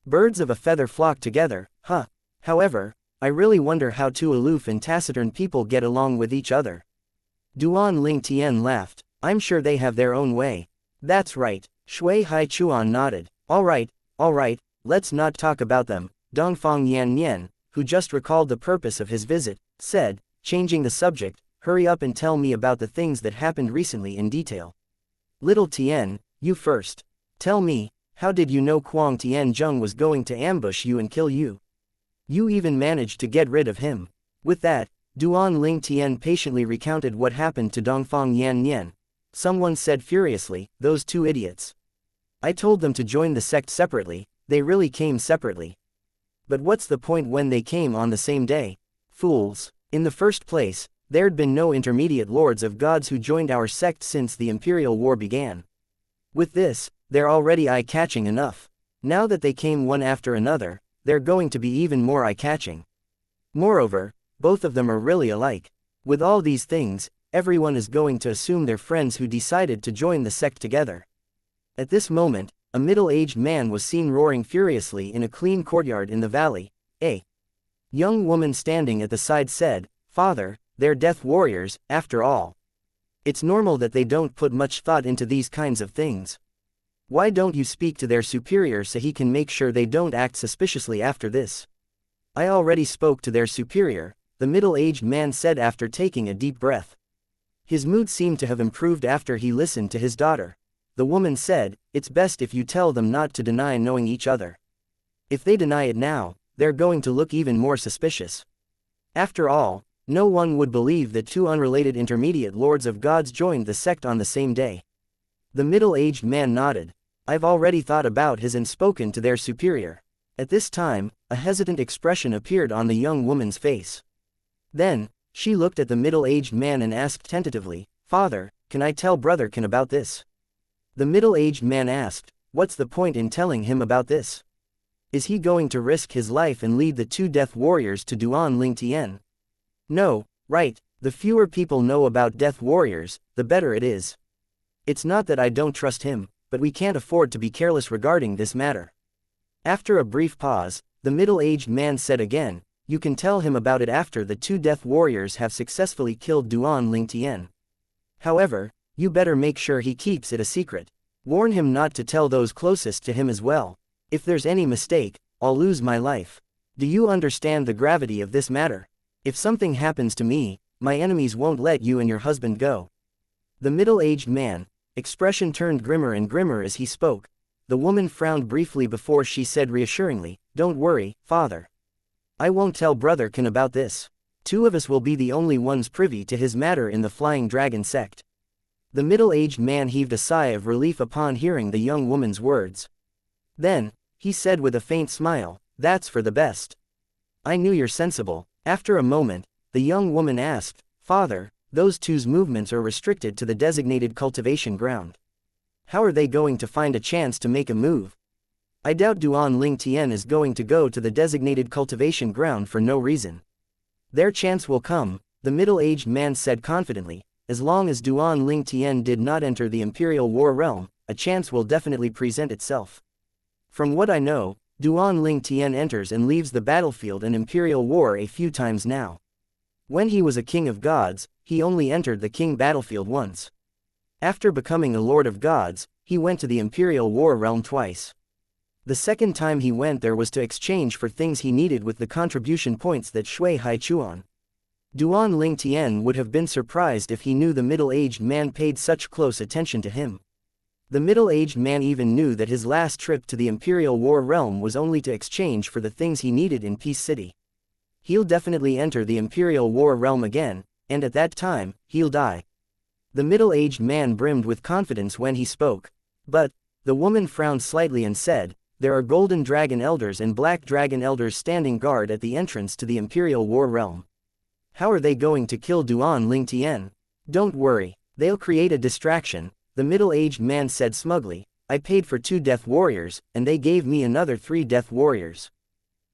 Birds of a feather flock together, huh? However, I really wonder how 2 aloof and taciturn people get along with each other." Duan Ling Tian laughed. "I'm sure they have their own way." "That's right," Shui Haichuan nodded. All right, let's not talk about them," Dongfang Yan, who just recalled the purpose of his visit, said, changing the subject, "Hurry up and tell me about the things that happened recently in detail." "Little Tian, you first. Tell me, how did you know Kuang Tianzheng was going to ambush you and kill you? You even managed to get rid of him." With that, Duan Ling Tian patiently recounted what happened to Dongfang Yan. Someone said furiously, "Those 2 idiots. I told them to join the sect separately, they really came separately. But what's the point when they came on the same day? Fools. In the first place, there'd been no intermediate lords of gods who joined our sect since the Imperial War began. With this, they're already eye-catching enough. Now that they came one after another, they're going to be even more eye-catching. Moreover, both of them are really alike. With all these things, everyone is going to assume they're friends who decided to join the sect together. At this moment, a middle-aged man was seen roaring furiously in a clean courtyard in the valley. A young woman standing at the side said, "Father, they're death warriors, after all. It's normal that they don't put much thought into these kinds of things. Why don't you speak to their superior so he can make sure they don't act suspiciously after this?" "I already spoke to their superior," the middle-aged man said after taking a deep breath. His mood seemed to have improved after he listened to his daughter. The woman said, "It's best if you tell them not to deny knowing each other. If they deny it now, they're going to look even more suspicious. After all, no one would believe that two unrelated intermediate lords of gods joined the sect on the same day." The middle-aged man nodded. "I've already thought about his and spoken to their superior." At this time, a hesitant expression appeared on the young woman's face. Then, she looked at the middle-aged man and asked tentatively, "Father, can I tell Brother Can about this?" The middle-aged man asked, "What's the point in telling him about this? Is he going to risk his life and lead the two death warriors to duels? No, right, the fewer people know about death warriors, the better it is. It's not that I don't trust him, but we can't afford to be careless regarding this matter." After a brief pause, the middle-aged man said again, "You can tell him about it after the two death warriors have successfully killed duels. However, you better make sure he keeps it a secret. Warn him not to tell those closest to him as well. If there's any mistake, I'll lose my life. Do you understand the gravity of this matter? If something happens to me, my enemies won't let you and your husband go." The middle-aged man, expression turned grimmer and grimmer as he spoke. The woman frowned briefly before she said reassuringly, "Don't worry, Father. I won't tell Brother Can about this. Two of us will be the only ones privy to his matter in the Flying Dragon sect." The middle-aged man heaved a sigh of relief upon hearing the young woman's words. Then, he said with a faint smile, "That's for the best. I knew you're sensible." After a moment, the young woman asked, "Father, those two's movements are restricted to the designated cultivation ground. How are they going to find a chance to make a move? I doubt duels is going to go to the designated cultivation ground for no reason. Their chance will come," the middle-aged man said confidently. "As long as duels did not enter the Imperial War realm, a chance will definitely present itself. From what I know, duels enters and leaves the battlefield in Imperial War a few times now. When he was a king of gods, he only entered the king battlefield once. After becoming a lord of gods, he went to the Imperial War realm twice. The second time he went there was to exchange for things he needed with the contribution points that Shui Hai Chuan. Duan would have been surprised if he knew the middle-aged man paid such close attention to him. The middle-aged man even knew that his last trip to the Imperial War realm was only to exchange for the things he needed in Peace City. He'll definitely enter the Imperial War realm again, and at that time, he'll die. The middle-aged man brimmed with confidence when he spoke. "But," the woman frowned slightly and said, "there are golden dragon elders and black dragon elders standing guard at the entrance to the Imperial War realm. How are they going to kill duels? Don't worry, they'll create a distraction," the middle-aged man said smugly. "I paid for 2 death warriors, and they gave me another 3 death warriors.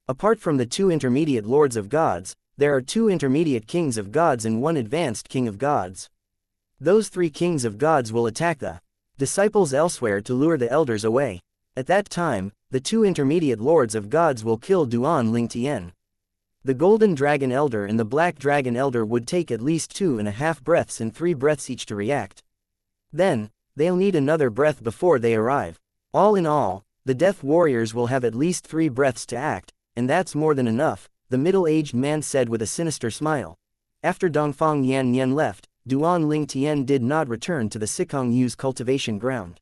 Apart from the 2 intermediate lords of gods, there are 2 intermediate kings of gods and 1 advanced king of gods. Those 3 kings of gods will attack the disciples elsewhere to lure the elders away. At that time, the 2 intermediate lords of gods will kill duels. The golden dragon elder and the black dragon elder would take at least 2.5 breaths and 3 breaths each to react. Then, they'll need another breath before they arrive. All in all, the death warriors will have at least 3 breaths to act, and that's more than enough," the middle-aged man said with a sinister smile. After Dongfang Yan left, duels did not return to the Sikong Yu's cultivation ground.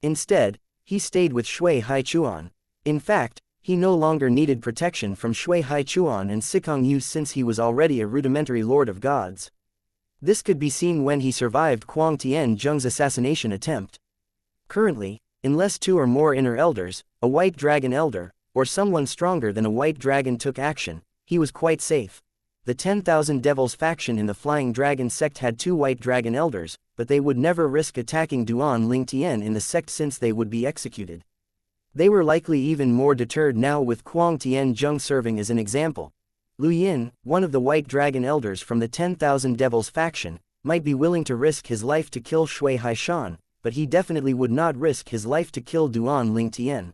Instead, he stayed with Shui Hai Chuan. In fact, he no longer needed protection from Shui Hai Chuan and Sikong Yu since he was already a rudimentary lord of gods. This could be seen when he survived Kuang Tianzheng's assassination attempt. Currently, unless 2 or more inner elders, a white dragon elder, or someone stronger than a white dragon took action, he was quite safe. The 10,000 Devils faction in the Flying Dragon sect had 2 white dragon elders, but they would never risk attacking duels in the sect since they would be executed. They were likely even more deterred now, with Kuang Tianzhong serving as an example. Lu Yin, one of the White Dragon elders from the 10,000 Devils faction, might be willing to risk his life to kill Shui Haishan, but he definitely would not risk his life to kill Duan Lingtian.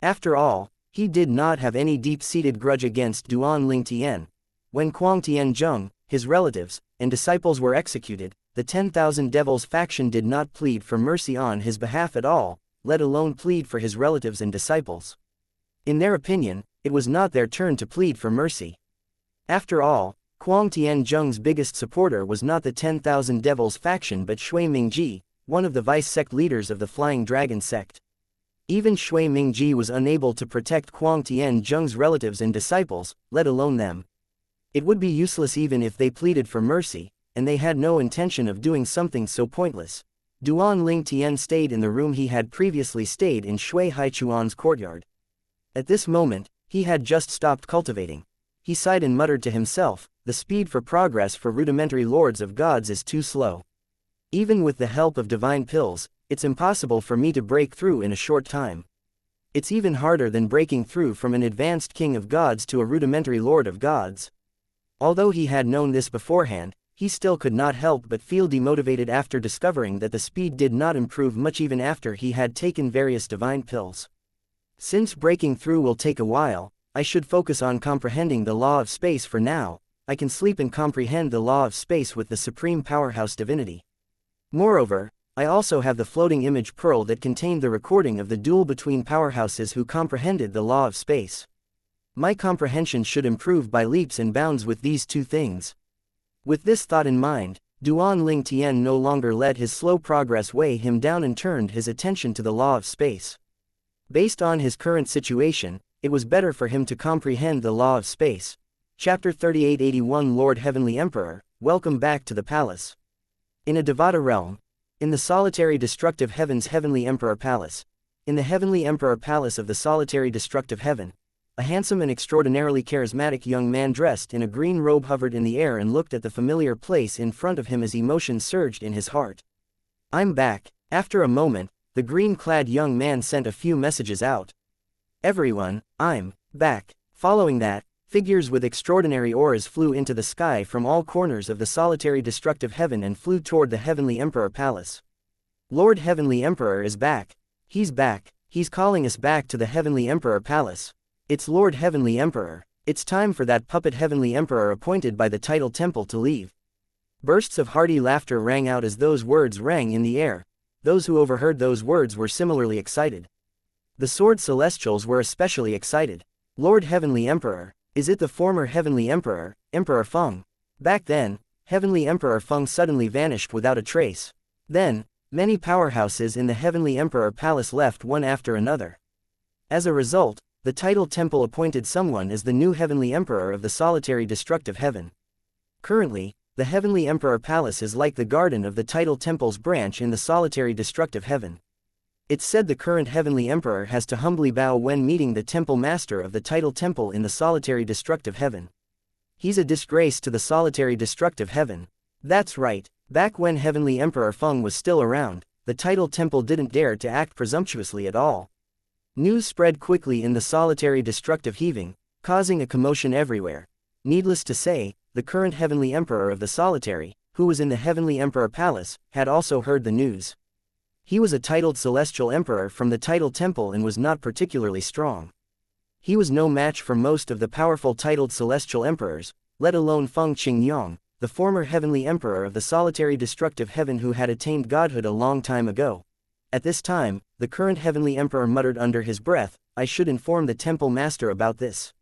After all, he did not have any deep-seated grudge against Duan Lingtian. When Kuang Tianzhong, his relatives, and disciples were executed, the 10,000 Devils faction did not plead for mercy on his behalf at all, let alone plead for his relatives and disciples. In their opinion, it was not their turn to plead for mercy. After all, Kuang Tianzhong's biggest supporter was not the 10,000 Devils faction but Shui Mingji, one of the vice-sect leaders of the Flying Dragon sect. Even Shui Mingji was unable to protect Kuang Tianzhong's relatives and disciples, let alone them. It would be useless even if they pleaded for mercy, and they had no intention of doing something so pointless. Duan Lingtian stayed in the room he had previously stayed in Shui Haichuan's courtyard. At this moment, he had just stopped cultivating. He sighed and muttered to himself, "The speed for progress for rudimentary lords of gods is too slow. Even with the help of divine pills, it's impossible for me to break through in a short time. It's even harder than breaking through from an advanced king of gods to a rudimentary lord of gods." Although he had known this beforehand, he still could not help but feel demotivated after discovering that the speed did not improve much even after he had taken various divine pills. Since breaking through will take a while, I should focus on comprehending the law of space for now. I can sleep and comprehend the law of space with the supreme powerhouse divinity. Moreover, I also have the floating image peril that contained the recording of the duel between powerhouses who comprehended the law of space. My comprehension should improve by leaps and bounds with these two things. With this thought in mind, Duan Lingtian no longer let his slow progress weigh him down and turned his attention to the law of space. Based on his current situation, it was better for him to comprehend the law of space. Chapter 3881 Lord Heavenly Emperor, welcome back to the palace. In a Devata realm. In the solitary destructive heaven's Heavenly Emperor Palace. In the Heavenly Emperor Palace of the solitary destructive heaven. A handsome and extraordinarily charismatic young man dressed in a green robe hovered in the air and looked at the familiar place in front of him as emotion surged in his heart. "I'm back." After a moment, the green-clad young man sent a few messages out. "Everyone, I'm back." Following that, figures with extraordinary auras flew into the sky from all corners of the solitary destructive heaven and flew toward the Heavenly Emperor Palace. "Lord Heavenly Emperor is back. He's back. He's calling us back to the Heavenly Emperor Palace. It's Lord Heavenly Emperor. It's time for that puppet Heavenly Emperor appointed by the Title Temple to leave." Bursts of hearty laughter rang out as those words rang in the air. Those who overheard those words were similarly excited. The Sword Celestials were especially excited. "Lord Heavenly Emperor, is it the former Heavenly Emperor, Emperor Feng?" Back then, Heavenly Emperor Feng suddenly vanished without a trace. Then, many powerhouses in the Heavenly Emperor Palace left one after another. As a result, the Title Temple appointed someone as the new Heavenly Emperor of the solitary destructive heaven. Currently, the Heavenly Emperor Palace is like the garden of the Title Temple's branch in the solitary destructive heaven. It's said the current Heavenly Emperor has to humbly bow when meeting the Temple Master of the Title Temple in the solitary destructive heaven. He's a disgrace to the solitary destructive heaven. That's right, back when Heavenly Emperor Feng was still around, the Title Temple didn't dare to act presumptuously at all. News spread quickly in the solitary destructive heaving, causing a commotion everywhere. Needless to say, the current Heavenly Emperor of the solitary, who was in the Heavenly Emperor Palace, had also heard the news. He was a titled celestial emperor from the Title Temple and was not particularly strong. He was no match for most of the powerful titled celestial emperors, let alone Feng Qingyong, the former Heavenly Emperor of the solitary destructive heaven who had attained godhood a long time ago. At this time, the current Heavenly Emperor muttered under his breath, "I should inform the Temple Master about this.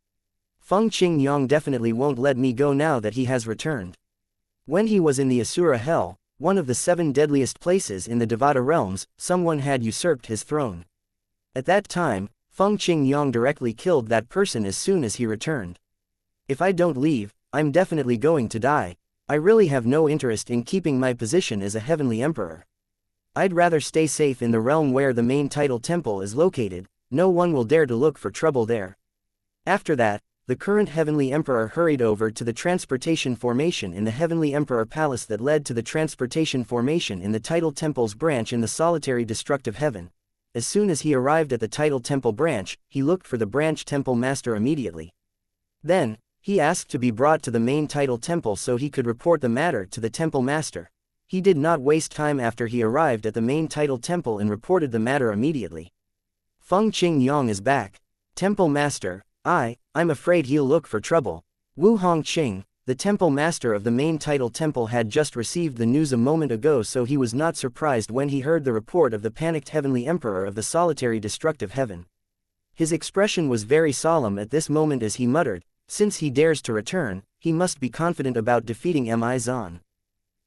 Feng Qingyong definitely won't let me go now that he has returned." When he was in the Asura Hell, one of the 7 deadliest places in the Devata realms, someone had usurped his throne. At that time, Feng Qingyong directly killed that person as soon as he returned. "If I don't leave, I'm definitely going to die. I really have no interest in keeping my position as a Heavenly Emperor. I'd rather stay safe in the realm where the main Title Temple is located. No one will dare to look for trouble there." After that, the current Heavenly Emperor hurried over to the transportation formation in the Heavenly Emperor Palace that led to the transportation formation in the Title Temple's branch in the solitary destructive heaven. as soon as he arrived at the title temple branch, he looked for the branch temple master immediately. Then, he asked to be brought to the main title temple so he could report the matter to the temple master. He did not waste time after he arrived at the main title temple and reported the matter immediately. Feng Qingyang is back. Temple master, I'm afraid he'll look for trouble. Wu Hongqing, the temple master of the main title temple, had just received the news a moment ago, so he was not surprised when he heard the report of the panicked heavenly emperor of the solitary destructive heaven. His expression was very solemn at this moment as he muttered, since he dares to return, he must be confident about defeating Mi Zan.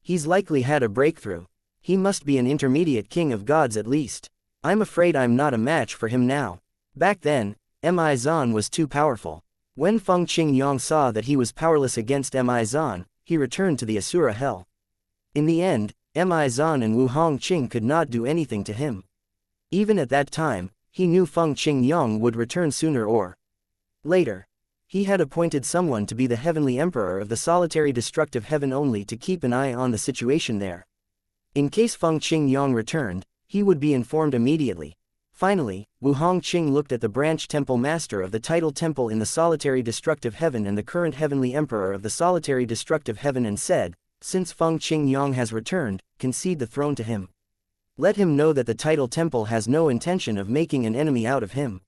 He's likely had a breakthrough. He must be an intermediate king of gods at least. I'm afraid I'm not a match for him now. Back then, Mi Zan was too powerful. When Feng Qingyang saw that he was powerless against Mi Zan, he returned to the Asura hell. In the end, Mi Zan and Wu Hongqing could not do anything to him. Even at that time, he knew Feng Qingyang would return sooner or later. He had appointed someone to be the heavenly emperor of the solitary destructive heaven only to keep an eye on the situation there. In case Feng Qingyang returned, he would be informed immediately. Finally, Wu Hongqing looked at the branch temple master of the title temple in the solitary destructive heaven and the current heavenly emperor of the solitary destructive heaven and said, since Feng Qingyang has returned, concede the throne to him. Let him know that the title temple has no intention of making an enemy out of him.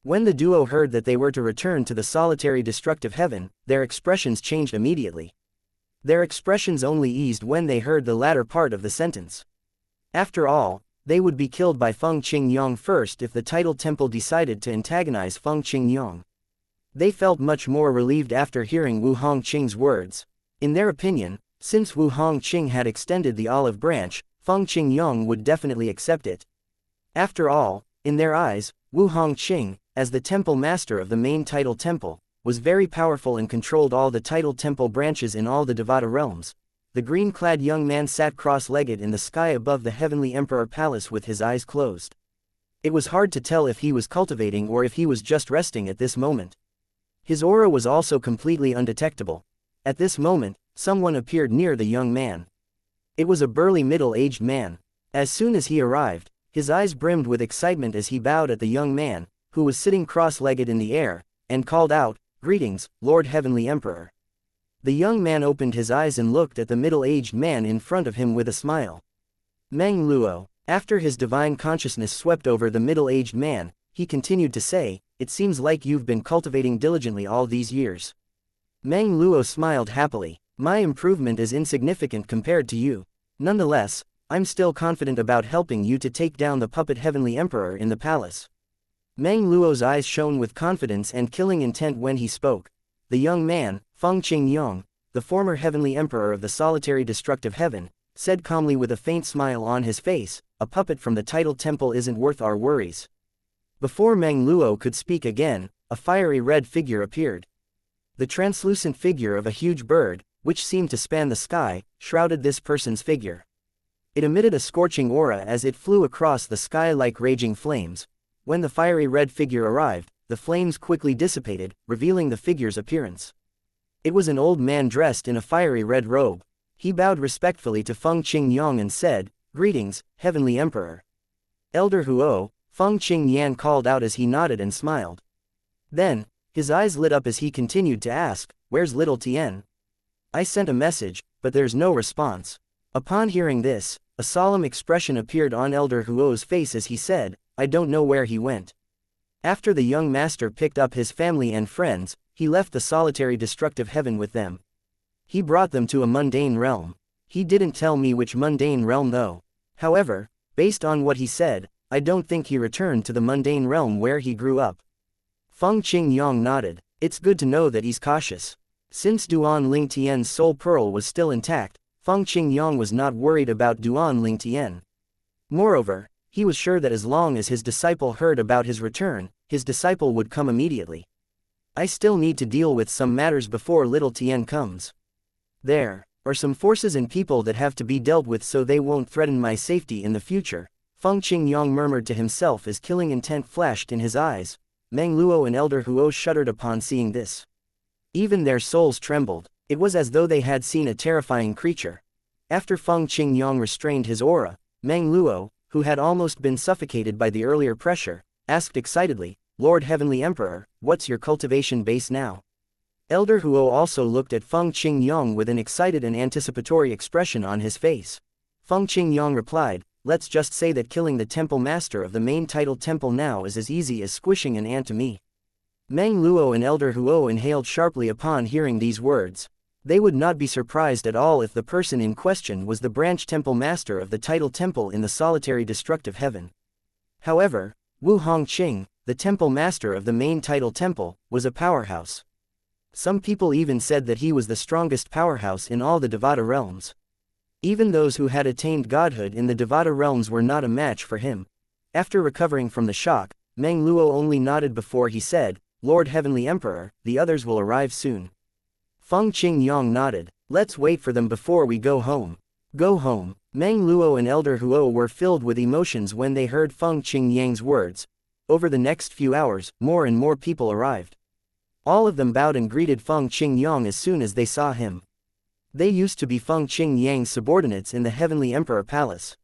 When the duo heard that they were to return to the solitary destructive heaven, their expressions changed immediately. Their expressions only eased when they heard the latter part of the sentence. After all, they would be killed by Feng Qingyang first if the title temple decided to antagonize Feng Qingyang. They felt much more relieved after hearing Wu Hongqing's words. In their opinion, since Wu Hongqing had extended the olive branch, Feng Qingyang would definitely accept it. After all, in their eyes, Wu Hongqing, as the temple master of the main title temple, was very powerful and controlled all the title temple branches in all the Devata realms. The green-clad young man sat cross-legged in the sky above the heavenly emperor palace with his eyes closed. It was hard to tell if he was cultivating or if he was just resting at this moment. His aura was also completely undetectable. At this moment, someone appeared near the young man. It was a burly middle-aged man. As soon as he arrived, his eyes brimmed with excitement as he bowed at the young man, who was sitting cross-legged in the air, and called out, "Greetings, Lord Heavenly Emperor." The young man opened his eyes and looked at the middle-aged man in front of him with a smile. Meng Luo, after his divine consciousness swept over the middle-aged man, he continued to say, "It seems like you've been cultivating diligently all these years." Meng Luo smiled happily. "My improvement is insignificant compared to you. Nonetheless, I'm still confident about helping you to take down the puppet Heavenly Emperor in the palace." Meng Luo's eyes shone with confidence and killing intent when he spoke. The young man, Feng Qingyang, the former Heavenly Emperor of the solitary destructive heaven, said calmly with a faint smile on his face, "A puppet from the title temple isn't worth our worries." Before Meng Luo could speak again, a fiery red figure appeared. The translucent figure of a huge bird, which seemed to span the sky, shrouded this person's figure. It emitted a scorching aura as it flew across the sky like raging flames. When the fiery red figure arrived, the flames quickly dissipated, revealing the figure's appearance. It was an old man dressed in a fiery red robe. He bowed respectfully to Feng Qingyang and said, "Greetings, Heavenly Emperor." "Elder Huo," Feng Qingyan called out as he nodded and smiled. Then, his eyes lit up as he continued to ask, "Where's little Tien? I sent a message, but there's no response." Upon hearing this, a solemn expression appeared on Elder Huo's face as he said, "I don't know where he went." After the young master picked up his family and friends, he left the solitary destructive heaven with them. He brought them to a mundane realm. He didn't tell me which mundane realm though. However, based on what he said, I don't think he returned to the mundane realm where he grew up. Feng Qingyang nodded. It's good to know that he's cautious. Since Duan Ling Tian's soul pearl was still intact, Feng Qingyang was not worried about Duan Ling Tian. Moreover, he was sure that as long as his disciple heard about his return, his disciple would come immediately. I still need to deal with some matters before little Tien comes. There are some forces and people that have to be dealt with so they won't threaten my safety in the future, Feng Qingyang murmured to himself as killing intent flashed in his eyes. Meng Luo and Elder Huo shuddered upon seeing this. Even their souls trembled. It was as though they had seen a terrifying creature. After Feng Qingyang restrained his aura, Meng Luo, who had almost been suffocated by the earlier pressure, asked excitedly, "Lord Heavenly Emperor, what's your cultivation base now?" Elder Huo also looked at Feng Qingyong with an excited and anticipatory expression on his face. Feng Qingyong replied, "Let's just say that killing the temple master of the main title temple now is as easy as squishing an ant to me." Meng Luo and Elder Huo inhaled sharply upon hearing these words. They would not be surprised at all if the person in question was the branch temple master of the title temple in the solitary destructive heaven. However, Wu Hongqing, the temple master of the main title temple, was a powerhouse. Some people even said that he was the strongest powerhouse in all the Devata realms. Even those who had attained godhood in the Devata realms were not a match for him. After recovering from the shock, Meng Luo only nodded before he said, "Lord Heavenly Emperor, the others will arrive soon." Feng Qingyong nodded. "Let's wait for them before we go home." Go home. Meng Luo and Elder Huo were filled with emotions when they heard Feng Qingyang's words. Over the next few hours, more and more people arrived. All of them bowed and greeted Feng Qingyong as soon as they saw him. They used to be Feng Qingyang's subordinates in the Heavenly Emperor Palace.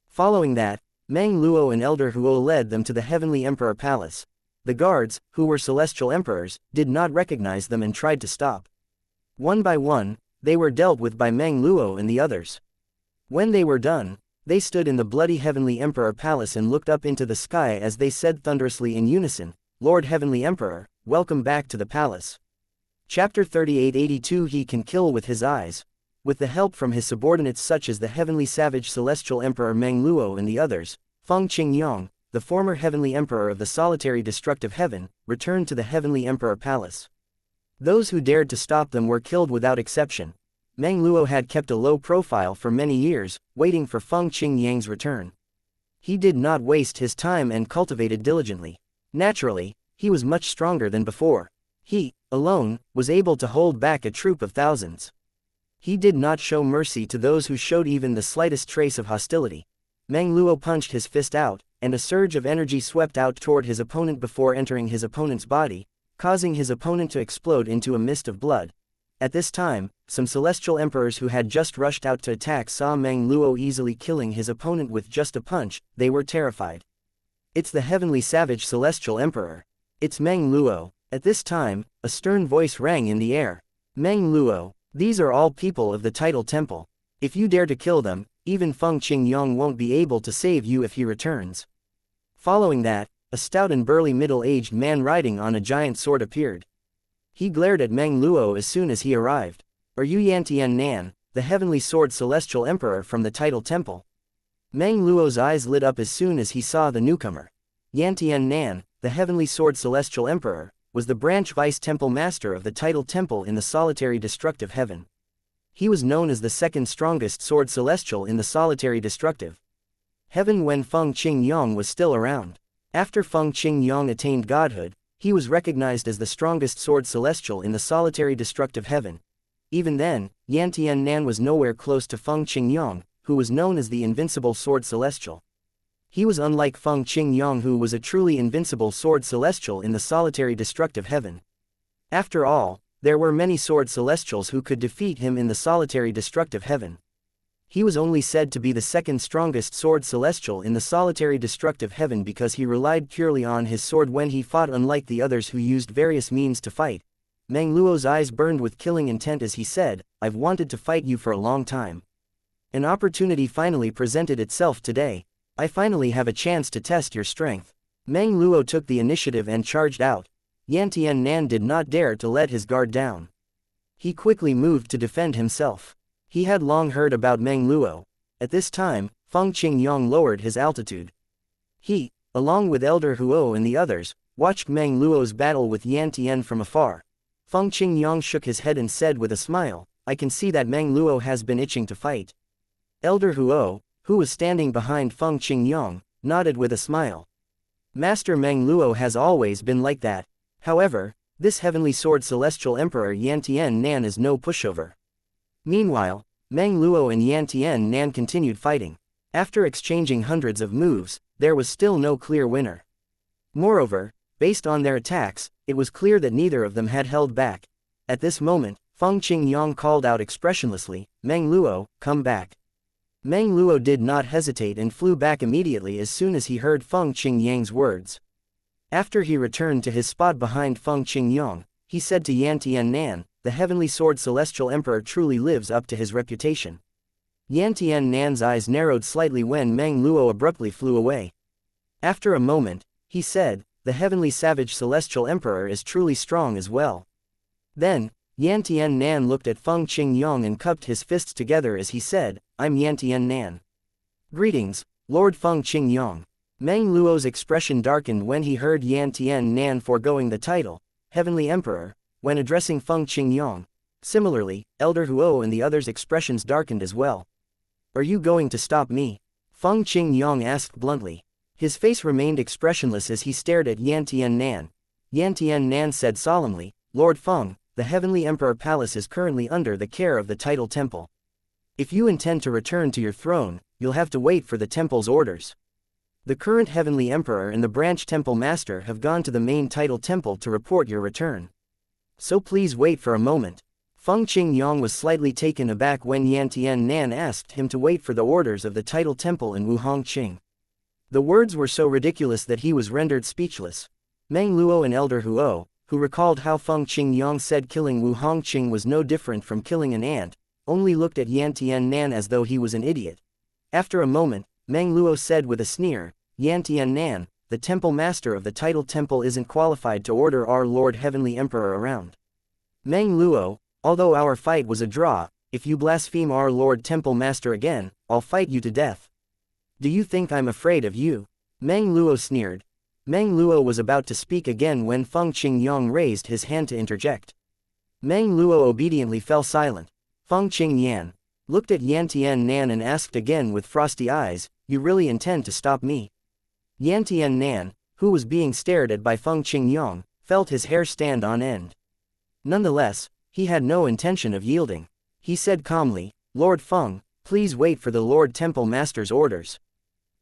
Following that, Meng Luo and Elder Huo led them to the Heavenly Emperor Palace. The guards, who were celestial emperors, did not recognize them and tried to stop. One by one, they were dealt with by Meng Luo and the others. When they were done, they stood in the bloody Heavenly Emperor Palace and looked up into the sky as they said thunderously in unison, "Lord Heavenly Emperor, welcome back to the palace." Chapter 3882 He can kill with his eyes. With the help from his subordinates such as the Heavenly Savage Celestial Emperor Meng Luo and the others, Feng Qingyong, the former Heavenly Emperor of the solitary destructive heaven, returned to the Heavenly Emperor Palace. Those who dared to stop them were killed without exception. Meng Luo had kept a low profile for many years, waiting for Feng Qingyang's return. He did not waste his time and cultivated diligently. Naturally, he was much stronger than before. He, alone, was able to hold back a troop of thousands. He did not show mercy to those who showed even the slightest trace of hostility. Meng Luo punched his fist out, and a surge of energy swept out toward his opponent before entering his opponent's body, causing his opponent to explode into a mist of blood. At this time, some celestial emperors who had just rushed out to attack saw Meng Luo easily killing his opponent with just a punch. They were terrified. "It's the Heavenly Savage Celestial Emperor. It's Meng Luo." At this time, a stern voice rang in the air. "Meng Luo, these are all people of the title temple. If you dare to kill them, even Feng Qingyong won't be able to save you if he returns." Following that, a stout and burly middle-aged man riding on a giant sword appeared. He glared at Meng Luo as soon as he arrived. "Are you Yantian Nan, the Heavenly Sword Celestial Emperor from the title temple?" Meng Luo's eyes lit up as soon as he saw the newcomer. Yantian Nan, the Heavenly Sword Celestial Emperor, was the branch vice temple master of the title temple in the solitary destructive heaven. He was known as the second strongest sword celestial in the solitary destructive heaven when Feng Qingyong was still around. After Feng Qingyong attained godhood, he was recognized as the strongest sword celestial in the solitary destructive heaven. Even then, Yantian Nan was nowhere close to Feng Qingyong, who was known as the invincible sword celestial. He was unlike Feng Qingyong, who was a truly invincible sword celestial in the solitary destructive heaven. After all, there were many sword celestials who could defeat him in the solitary destructive heaven. He was only said to be the second strongest sword celestial in the solitary destructive heaven because he relied purely on his sword when he fought, unlike the others who used various means to fight. Meng Luo's eyes burned with killing intent as he said, "I've wanted to fight you for a long time. An opportunity finally presented itself today. I finally have a chance to test your strength." Meng Luo took the initiative and charged out. Yantian Nan did not dare to let his guard down. He quickly moved to defend himself. He had long heard about Meng Luo. At this time, Feng Qingyong lowered his altitude. He, along with Elder Huo and the others, watched Meng Luo's battle with Yantian from afar. Feng Qingyong shook his head and said with a smile, "I can see that Meng Luo has been itching to fight." Elder Huo, who was standing behind Feng Qingyong, nodded with a smile. "Master Meng Luo has always been like that. However, this Heavenly Sword Celestial Emperor Yantian Nan is no pushover." Meanwhile, Meng Luo and Yantian Nan continued fighting. After exchanging hundreds of moves, there was still no clear winner. Moreover, based on their attacks, it was clear that neither of them had held back. At this moment, Feng Qingyong called out expressionlessly, "Meng Luo, come back." Meng Luo did not hesitate and flew back immediately as soon as he heard Feng Qingyang's words. After he returned to his spot behind Feng Qingyang, he said to Yan Tiannan, "The heavenly sword celestial emperor truly lives up to his reputation." Yan Tiannan's eyes narrowed slightly when Meng Luo abruptly flew away. After a moment, he said, "The heavenly savage celestial emperor is truly strong as well." Then, Yan Tiannan looked at Feng Qingyang and cupped his fists together as he said, "I'm Yan Tiannan." "Greetings, Lord Feng Qingyang." Meng Luo's expression darkened when he heard Yan Tiannan foregoing the title, Heavenly Emperor, when addressing Feng Qingyang. Similarly, Elder Huo and the others' expressions darkened as well. "Are you going to stop me?" Feng Qingyang asked bluntly. His face remained expressionless as he stared at Yan Tiannan. Yan Tiannan said solemnly, "Lord Feng, the Heavenly Emperor Palace is currently under the care of the Title Temple. If you intend to return to your throne, you'll have to wait for the temple's orders. The current Heavenly Emperor and the branch temple master have gone to the main Title Temple to report your return. So please wait for a moment." Feng Qingyang was slightly taken aback when Yan Tiannan asked him to wait for the orders of the Title Temple in Wuhongqing. The words were so ridiculous that he was rendered speechless. Meng Luo and Elder Huo, who recalled how Feng Qingyang said killing Wuhongqing was no different from killing an ant, only looked at Yan Tiannan as though he was an idiot. After a moment, Meng Luo said with a sneer, "Yan Tiannan, the temple master of the Title Temple isn't qualified to order our Lord Heavenly Emperor around. Meng Luo, although our fight was a draw, if you blaspheme our Lord Temple Master again, I'll fight you to death. Do you think I'm afraid of you?" Meng Luo sneered. Meng Luo was about to speak again when Feng Qingyang raised his hand to interject. Meng Luo obediently fell silent. Feng Qingyang looked at Yan Tiannan and asked again with frosty eyes, "You really intend to stop me?" Yan Tiannan, who was being stared at by Feng Qingyang, felt his hair stand on end. Nonetheless, he had no intention of yielding. He said calmly, "Lord Feng, please wait for the Lord Temple Master's orders."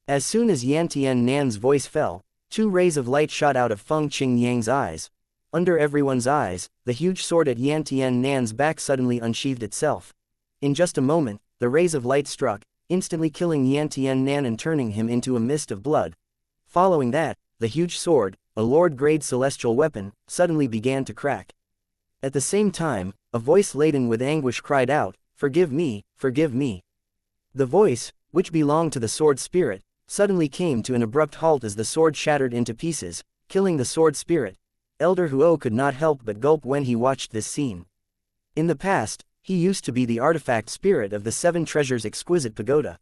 As soon as Yan Tiannan's voice fell, two rays of light shot out of Feng Qingyang's eyes. Under everyone's eyes, the huge sword at Yan Tiannan's back suddenly unsheathed itself. In just a moment, the rays of light struck, instantly killing Yan Tiannan and turning him into a mist of blood. Following that, the huge sword, a Lord-grade celestial weapon, suddenly began to crack. At the same time, a voice laden with anguish cried out, "Forgive me, forgive me." The voice, which belonged to the sword spirit, suddenly came to an abrupt halt as the sword shattered into pieces, killing the sword spirit. Elder Huo could not help but gulp when he watched this scene. In the past, he used to be the artifact spirit of the Seven Treasures' exquisite pagoda.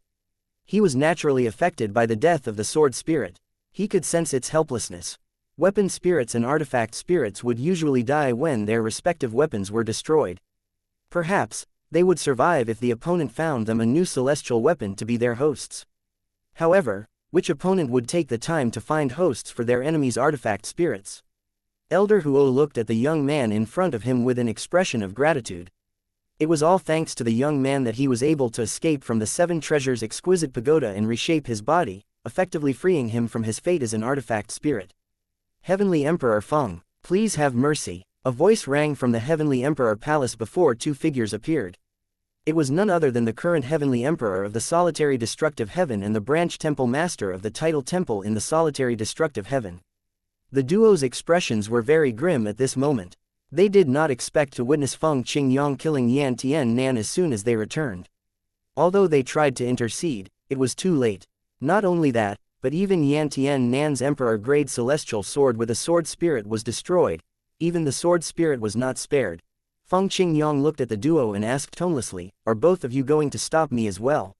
He was naturally affected by the death of the sword spirit. He could sense its helplessness. Weapon spirits and artifact spirits would usually die when their respective weapons were destroyed. Perhaps, they would survive if the opponent found them a new celestial weapon to be their hosts. However, which opponent would take the time to find hosts for their enemy's artifact spirits? Elder Huo looked at the young man in front of him with an expression of gratitude. It was all thanks to the young man that he was able to escape from the Seven Treasures' exquisite pagoda and reshape his body, effectively freeing him from his fate as an artifact spirit. "Heavenly Emperor Feng, please have mercy." A voice rang from the Heavenly Emperor Palace before two figures appeared. It was none other than the current Heavenly Emperor of the Solitary Destructive Heaven and the branch temple master of the Title Temple in the Solitary Destructive Heaven. The duo's expressions were very grim at this moment. They did not expect to witness Feng Qingyang killing Yan Tiannan as soon as they returned. Although they tried to intercede, it was too late. Not only that, but even Yan Tiannan's Emperor-grade celestial sword with a sword spirit was destroyed. Even the sword spirit was not spared. Feng Qingyang looked at the duo and asked tonelessly, "Are both of you going to stop me as well?"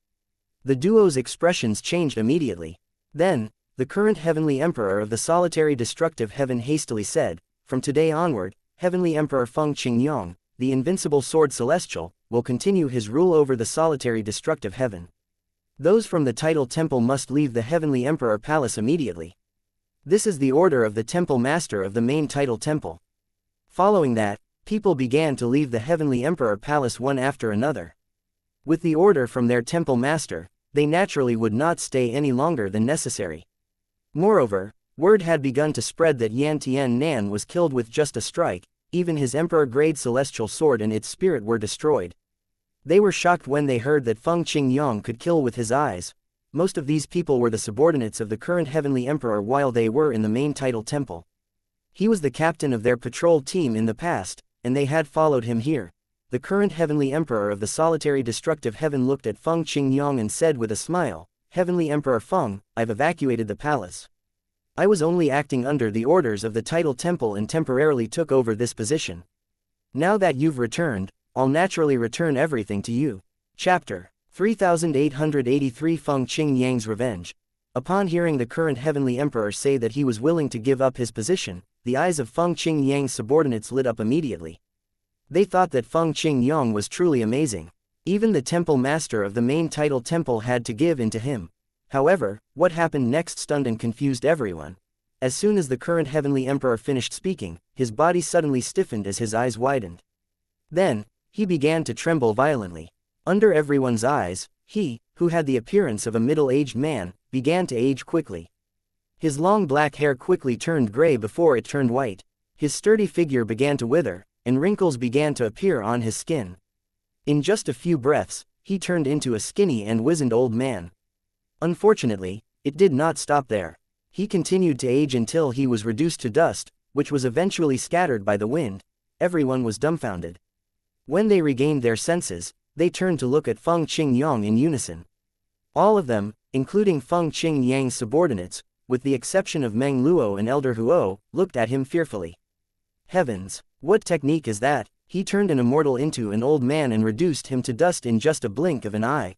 The duo's expressions changed immediately. Then, the current Heavenly Emperor of the Solitary Destructive Heaven hastily said, "From today onward, Heavenly Emperor Feng Qingyang, the invincible sword celestial, will continue his rule over the Solitary Destructive Heaven. Those from the Title Temple must leave the Heavenly Emperor Palace immediately. This is the order of the Temple Master of the main Title Temple." Following that, people began to leave the Heavenly Emperor Palace one after another. With the order from their Temple Master, they naturally would not stay any longer than necessary. Moreover, word had begun to spread that Yan Tiannan was killed with just a strike, even his Emperor-grade celestial sword and its spirit were destroyed. They were shocked when they heard that Feng Qingyang could kill with his eyes. Most of these people were the subordinates of the current Heavenly Emperor while they were in the main title temple. He was the captain of their patrol team in the past, and they had followed him here. The current Heavenly Emperor of the solitary destructive heaven looked at Feng Qingyang and said with a smile, "Heavenly Emperor Feng, I've evacuated the palace. I was only acting under the orders of the title temple and temporarily took over this position. Now that you've returned, I'll naturally return everything to you." Chapter 3883 Feng Qingyang's Revenge. Upon hearing the current Heavenly Emperor say that he was willing to give up his position, the eyes of Feng Qingyang's subordinates lit up immediately. They thought that Feng Qingyang was truly amazing. Even the temple master of the main title temple had to give in to him. However, what happened next stunned and confused everyone. As soon as the current Heavenly Emperor finished speaking, his body suddenly stiffened as his eyes widened. Then, he began to tremble violently. Under everyone's eyes, he, who had the appearance of a middle-aged man, began to age quickly. His long black hair quickly turned gray before it turned white. His sturdy figure began to wither, and wrinkles began to appear on his skin. In just a few breaths, he turned into a skinny and wizened old man. Unfortunately, it did not stop there. He continued to age until he was reduced to dust, which was eventually scattered by the wind. Everyone was dumbfounded. When they regained their senses, they turned to look at Feng Qingyang in unison. All of them, including Feng Qingyang's subordinates, with the exception of Meng Luo and Elder Huo, looked at him fearfully. Heavens, what technique is that? He turned an immortal into an old man and reduced him to dust in just a blink of an eye.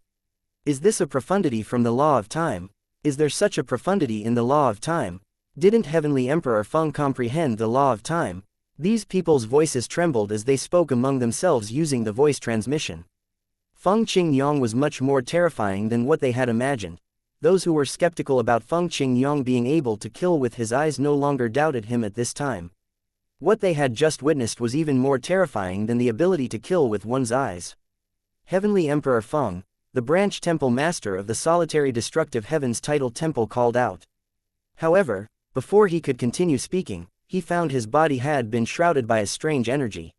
Is this a profundity from the law of time? Is there such a profundity in the law of time? Didn't Heavenly Emperor Feng comprehend the law of time? These people's voices trembled as they spoke among themselves using the voice transmission. Feng Qingyang was much more terrifying than what they had imagined. Those who were skeptical about Feng Qingyang being able to kill with his eyes no longer doubted him at this time. What they had just witnessed was even more terrifying than the ability to kill with one's eyes. Heavenly Emperor Feng, the branch temple master of the solitary destructive heavens title temple, called out. However, before he could continue speaking, he found his body had been shrouded by a strange energy.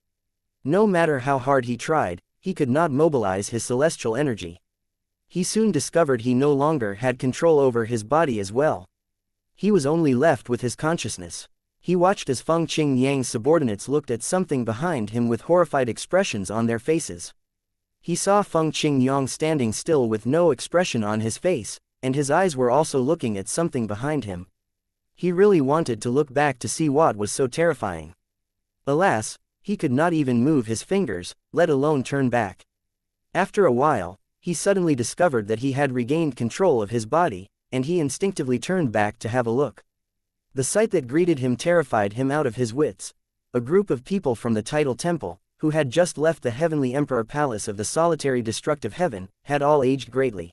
No matter how hard he tried, he could not mobilize his celestial energy. He soon discovered he no longer had control over his body as well. He was only left with his consciousness. He watched as Feng Qingyang's subordinates looked at something behind him with horrified expressions on their faces. He saw Feng Qingyang standing still with no expression on his face, and his eyes were also looking at something behind him. He really wanted to look back to see what was so terrifying. Alas, he could not even move his fingers, let alone turn back. After a while, he suddenly discovered that he had regained control of his body, and he instinctively turned back to have a look. The sight that greeted him terrified him out of his wits. A group of people from the title temple, who had just left the Heavenly Emperor Palace of the solitary destructive heaven, had all aged greatly.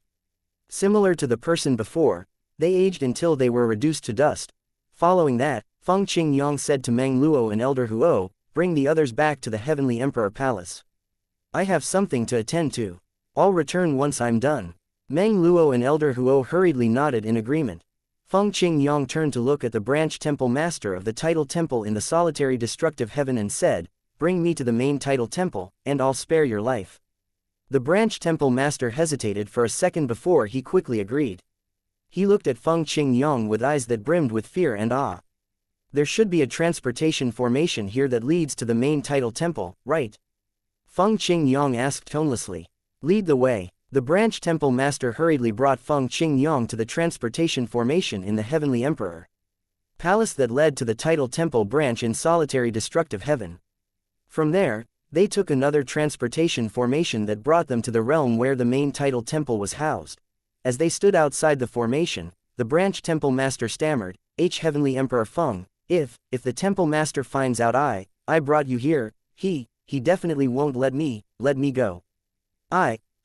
Similar to the person before, they aged until they were reduced to dust. Following that, Feng Qingyang said to Meng Luo and Elder Huo, "Bring the others back to the Heavenly Emperor Palace. I have something to attend to. I'll return once I'm done." Meng Luo and Elder Huo hurriedly nodded in agreement. Feng Qingyang turned to look at the branch temple master of the title temple in the solitary destructive heaven and said, "Bring me to the main title temple, and I'll spare your life." The branch temple master hesitated for a second before he quickly agreed. He looked at Feng Qingyang with eyes that brimmed with fear and awe. "There should be a transportation formation here that leads to the main title temple, right?" Feng Qingyang asked tonelessly. "Lead the way." The branch temple master hurriedly brought Feng Qingyang to the transportation formation in the Heavenly Emperor Palace that led to the title temple branch in solitary destructive heaven. From there, they took another transportation formation that brought them to the realm where the main title temple was housed. As they stood outside the formation, the branch temple master stammered, Heavenly Emperor Feng, if the temple master finds out I brought you here, he definitely won't let me go.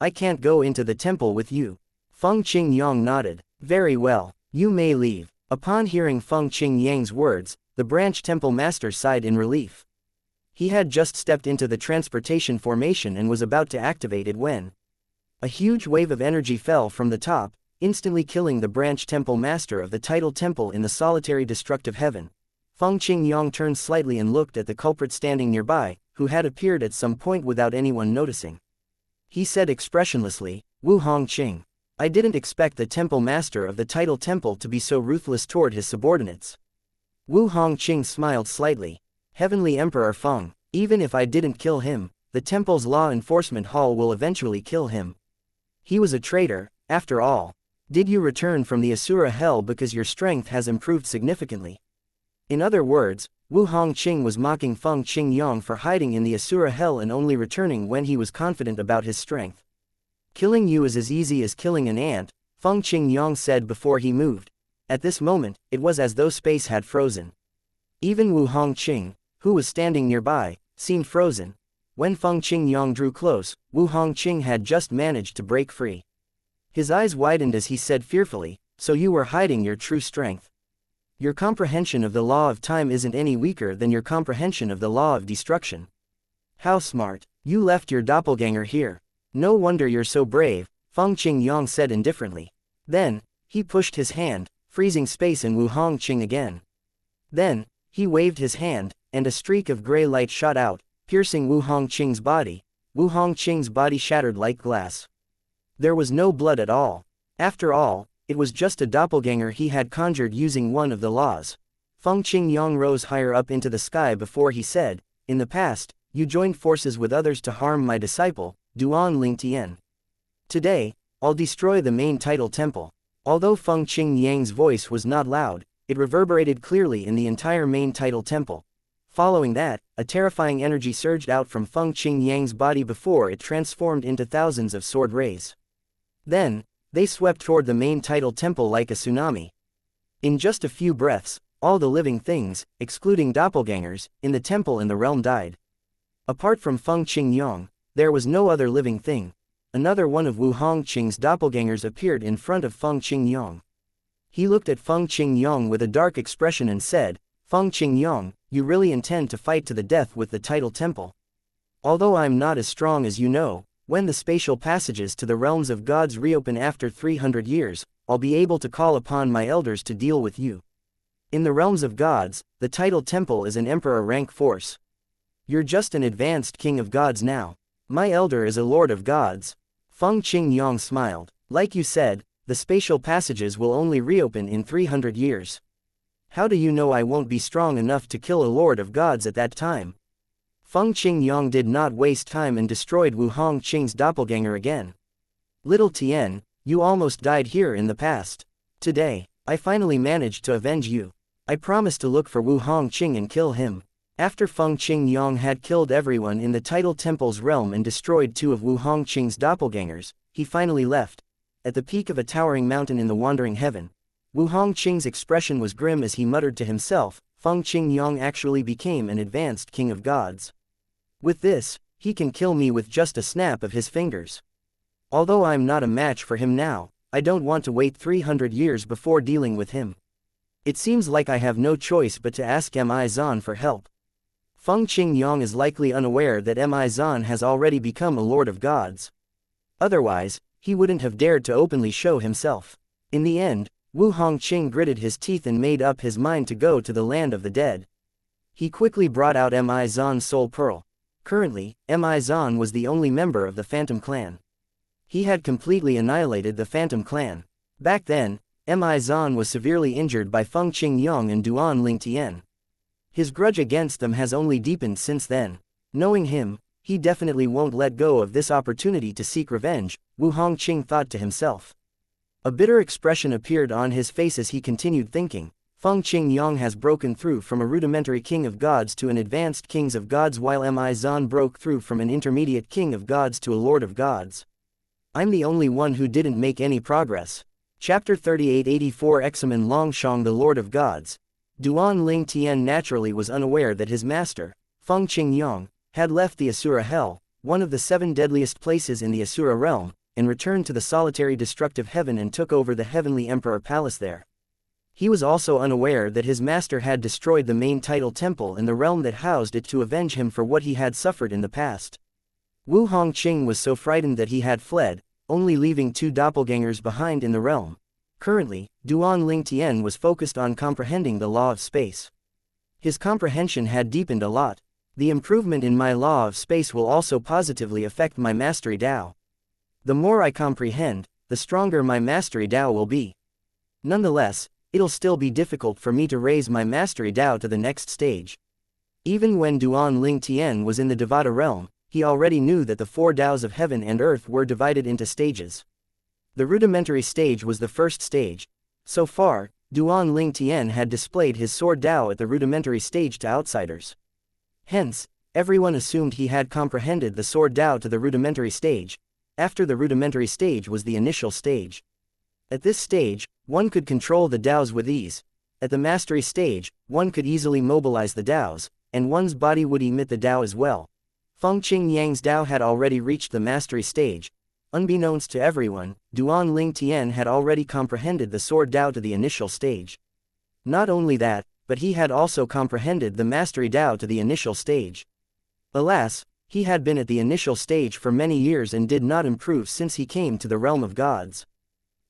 I can't go into the temple with you." Feng Qingyang nodded. "Very well, you may leave." Upon hearing Feng Qingyang's words, the branch temple master sighed in relief. He had just stepped into the transportation formation and was about to activate it when a huge wave of energy fell from the top, instantly killing the branch temple master of the title temple in the solitary destructive heaven. Feng Qingyang turned slightly and looked at the culprit standing nearby, who had appeared at some point without anyone noticing. he said expressionlessly, Wu Hongqing. I didn't expect the temple master of the title temple to be so ruthless toward his subordinates. Wu Hongqing smiled slightly. Heavenly Emperor Feng, even if I didn't kill him, the temple's law enforcement hall will eventually kill him. He was a traitor, after all. Did you return from the Asura hell because your strength has improved significantly? In other words, Wu Hongqing was mocking Feng Qingyang for hiding in the Asura hell and only returning when he was confident about his strength. Killing you is as easy as killing an ant, Feng Qingyang said before he moved. At this moment, it was as though space had frozen. Even Wu Hongqing, who was standing nearby, seemed frozen. When Feng Qingyang drew close, Wu Hongqing had just managed to break free. His eyes widened as he said fearfully, so you were hiding your true strength. Your comprehension of the law of time isn't any weaker than your comprehension of the law of destruction. How smart. You left your doppelganger here. No wonder you're so brave, Feng Qingyang said indifferently. Then, he pushed his hand, freezing space in Wu Hongqing again. Then, he waved his hand, and a streak of gray light shot out, piercing Wu Hongqing's body. Wu Hongqing's body shattered like glass. There was no blood at all. After all, it was just a doppelganger he had conjured using one of the laws. Feng Qingyang rose higher up into the sky before he said, in the past, you joined forces with others to harm my disciple, Duan Lingtian. Today, I'll destroy the main title temple. Although Feng Qingyang's voice was not loud, it reverberated clearly in the entire main title temple. Following that, a terrifying energy surged out from Feng Qingyang's body before it transformed into thousands of sword rays. Then, they swept toward the main title temple like a tsunami. In just a few breaths, all the living things, excluding doppelgangers, in the temple and the realm died. Apart from Feng Qingyang, there was no other living thing. Another one of Wu Hongqing's doppelgangers appeared in front of Feng Qingyang. He looked at Feng Qingyang with a dark expression and said, Feng Qingyang, you really intend to fight to the death with the title temple? Although I'm not as strong as you know, when the spatial passages to the realms of gods reopen after 300 years, I'll be able to call upon my elders to deal with you. In the realms of gods, the title temple is an emperor rank force. You're just an advanced king of gods now. My elder is a lord of gods. Feng Qingyang smiled. Like you said, the spatial passages will only reopen in 300 years. How do you know I won't be strong enough to kill a lord of gods at that time? Feng Qingyang did not waste time and destroyed Wu Hongqing's doppelganger again. Little Tien, you almost died here in the past. Today, I finally managed to avenge you. I promised to look for Wu Hongqing and kill him. After Feng Qingyang had killed everyone in the title temple's realm and destroyed two of Wu Hongqing's doppelgangers, he finally left. At the peak of a towering mountain in the wandering heaven, Wu Hongqing's expression was grim as he muttered to himself, Feng Qingyang actually became an advanced king of gods. With this, he can kill me with just a snap of his fingers. Although I'm not a match for him now, I don't want to wait 300 years before dealing with him. It seems like I have no choice but to ask Mi Zan for help. Feng Qingyang is likely unaware that Mi Zan has already become a lord of gods. Otherwise, he wouldn't have dared to openly show himself. In the end, Wu Hongqing gritted his teeth and made up his mind to go to the land of the dead. He quickly brought out Mi Zan's soul pearl. Currently, Mi Zan was the only member of the Phantom Clan. He had completely annihilated the Phantom Clan. Back then, Mi Zan was severely injured by Feng Qingyang and Duan Lingtian. His grudge against them has only deepened since then. Knowing him, he definitely won't let go of this opportunity to seek revenge, Wu Hongqing thought to himself. A bitter expression appeared on his face as he continued thinking. Feng Qingyang has broken through from a rudimentary king of gods to an advanced king of gods, while Mi Zan broke through from an intermediate king of gods to a lord of gods. I'm the only one who didn't make any progress. Chapter 3884 Examen Longshang, the Lord of Gods. Duan Lingtian naturally was unaware that his master, Feng Qingyang, had left the Asura Hell, one of the 7 deadliest places in the Asura realm, and returned to the solitary destructive heaven and took over the Heavenly Emperor Palace there. He was also unaware that his master had destroyed the main title temple and the realm that housed it to avenge him for what he had suffered in the past. Wu Hongqing was so frightened that he had fled, only leaving 2 doppelgangers behind in the realm. Currently, Duan Lingtian was focused on comprehending the law of space. His comprehension had deepened a lot. The improvement in my law of space will also positively affect my mastery Dao. The more I comprehend, the stronger my mastery Dao will be. Nonetheless, it'll still be difficult for me to raise my mastery Dao to the next stage. Even when Duan Ling Tian was in the Devata realm, he already knew that the 4 Daos of heaven and earth were divided into stages. The rudimentary stage was the first stage. So far, Duan Ling Tian had displayed his sword Dao at the rudimentary stage to outsiders. Hence, everyone assumed he had comprehended the sword Dao to the rudimentary stage. After the rudimentary stage was the initial stage. At this stage, one could control the Daos with ease. At the mastery stage, one could easily mobilize the Daos, and one's body would emit the Dao as well. Feng Qingyang's Dao had already reached the mastery stage. Unbeknownst to everyone, Duan Ling Tian had already comprehended the sword Dao to the initial stage. Not only that, but he had also comprehended the mastery Dao to the initial stage. Alas, he had been at the initial stage for many years and did not improve since he came to the realm of gods.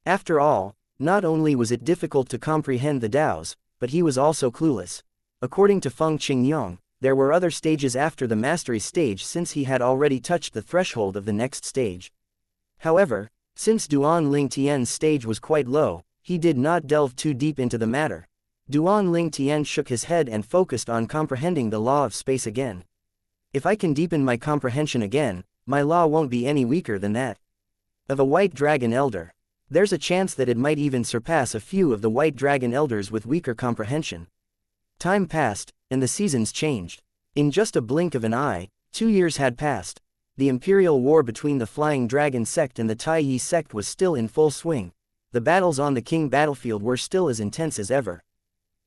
After all, not only was it difficult to comprehend the Daos, but he was also clueless. According to Feng Qingyang, there were other stages after the mastery stage since he had already touched the threshold of the next stage. However, since Duan Ling Tian's stage was quite low, he did not delve too deep into the matter. Duan Ling Tian shook his head and focused on comprehending the law of space again. If I can deepen my comprehension again, my law won't be any weaker than that of a white dragon elder. There's a chance that it might even surpass a few of the white dragon elders with weaker comprehension. Time passed, and the seasons changed. In just a blink of an eye, 2 years had passed. The imperial war between the Flying Dragon sect and the Tai Yi sect was still in full swing. The battles on the king battlefield were still as intense as ever.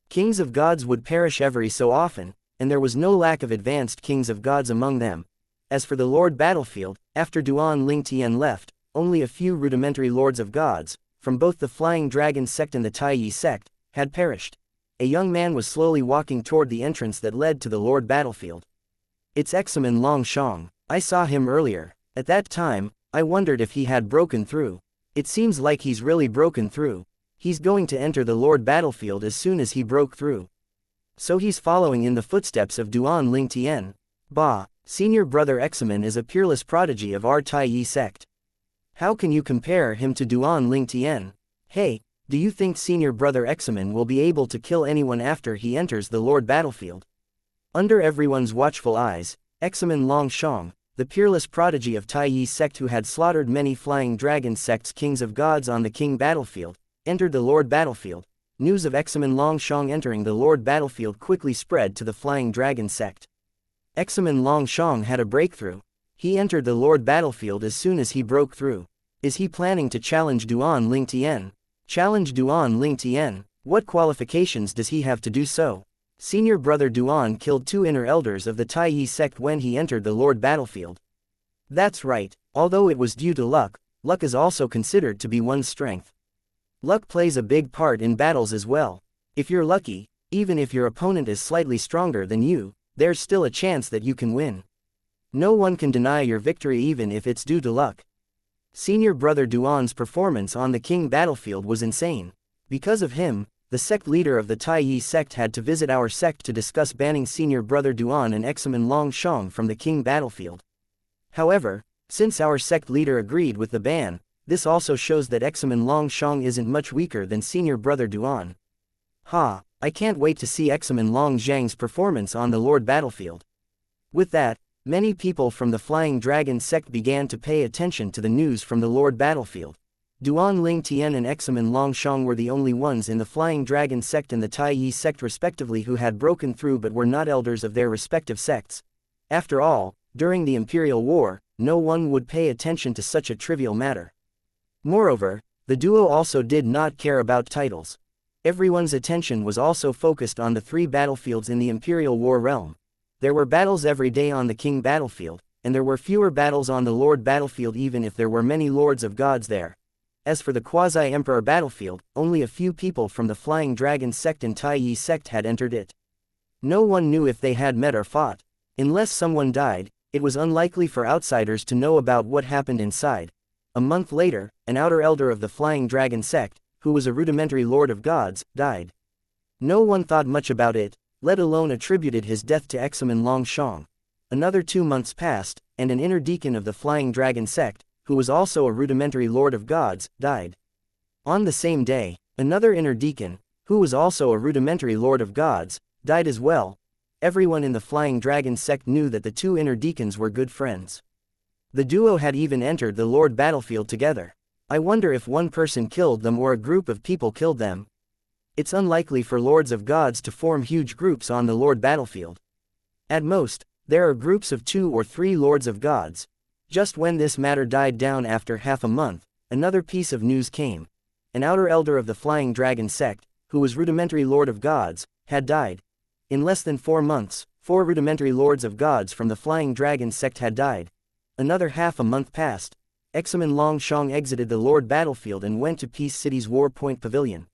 Kings of gods would perish every so often, and there was no lack of advanced kings of gods among them. As for the Lord battlefield, after Duan Ling Tian left, only a few rudimentary lords of gods, from both the Flying Dragon sect and the Tai Yi sect, had perished. A young man was slowly walking toward the entrance that led to the Lord battlefield. It's Examen Longshang. I saw him earlier. At that time, I wondered if he had broken through. It seems like he's really broken through. He's going to enter the Lord battlefield as soon as he broke through. So he's following in the footsteps of Duan Ling Tian. Bah, senior brother Examen is a peerless prodigy of our Tai Yi sect. How can you compare him to Duan Ling Tian? Hey, do you think senior brother Examen will be able to kill anyone after he enters the Lord battlefield? Under everyone's watchful eyes, Examen Longshang, the peerless prodigy of Tai Yi sect who had slaughtered many Flying Dragon sect's kings of gods on the king battlefield, entered the Lord battlefield. News of Examen Longshang entering the Lord battlefield quickly spread to the Flying Dragon sect. Examen Longshang had a breakthrough. He entered the Lord battlefield as soon as he broke through. Is he planning to challenge Duan Ling Tian? Challenge Duan Ling Tian? What qualifications does he have to do so? Senior brother Duan killed 2 inner elders of the Tai Yi sect when he entered the Lord battlefield. That's right, although it was due to luck, luck is also considered to be one's strength. Luck plays a big part in battles as well. If you're lucky, even if your opponent is slightly stronger than you, there's still a chance that you can win. No one can deny your victory even if it's due to luck. Senior brother Duan's performance on the king battlefield was insane. Because of him, the sect leader of the Tai Yi sect had to visit our sect to discuss banning senior brother Duan and Examen Longshang from the king battlefield. However, since our sect leader agreed with the ban, this also shows that Examen Longshang isn't much weaker than senior brother Duan. Ha, I can't wait to see Examen Longshang's performance on the Lord battlefield. With that, many people from the Flying Dragon sect began to pay attention to the news from the Lord battlefield. Duan Ling Tian and Examen Longshang were the only ones in the Flying Dragon sect and the Tai Yi sect respectively who had broken through but were not elders of their respective sects. After all, during the Imperial War, no one would pay attention to such a trivial matter. Moreover, the duo also did not care about titles. Everyone's attention was also focused on the 3 battlefields in the Imperial War realm. There were battles every day on the king battlefield, and there were fewer battles on the Lord battlefield even if there were many lords of gods there. As for the quasi-emperor battlefield, only a few people from the Flying Dragon sect and Tai Yi sect had entered it. No one knew if they had met or fought. Unless someone died, it was unlikely for outsiders to know about what happened inside. A month later, an outer elder of the Flying Dragon sect, who was a rudimentary lord of gods, died. No one thought much about it, let alone attributed his death to Examen Longshang. Another 2 months passed, and an inner deacon of the Flying Dragon sect, who was also a rudimentary lord of gods, died. On the same day, another inner deacon, who was also a rudimentary lord of gods, died as well. Everyone in the Flying Dragon sect knew that the two inner deacons were good friends. The duo had even entered the Lord battlefield together. I wonder if one person killed them or a group of people killed them. It's unlikely for lords of gods to form huge groups on the Lord battlefield. At most, there are groups of 2 or 3 lords of gods. Just when this matter died down after half a month, another piece of news came. An outer elder of the Flying Dragon sect, who was rudimentary lord of gods, had died. In less than 4 months, 4 rudimentary lords of gods from the Flying Dragon sect had died. Another half a month passed. Examen Longshong exited the Lord battlefield and went to Peace City's War Point Pavilion.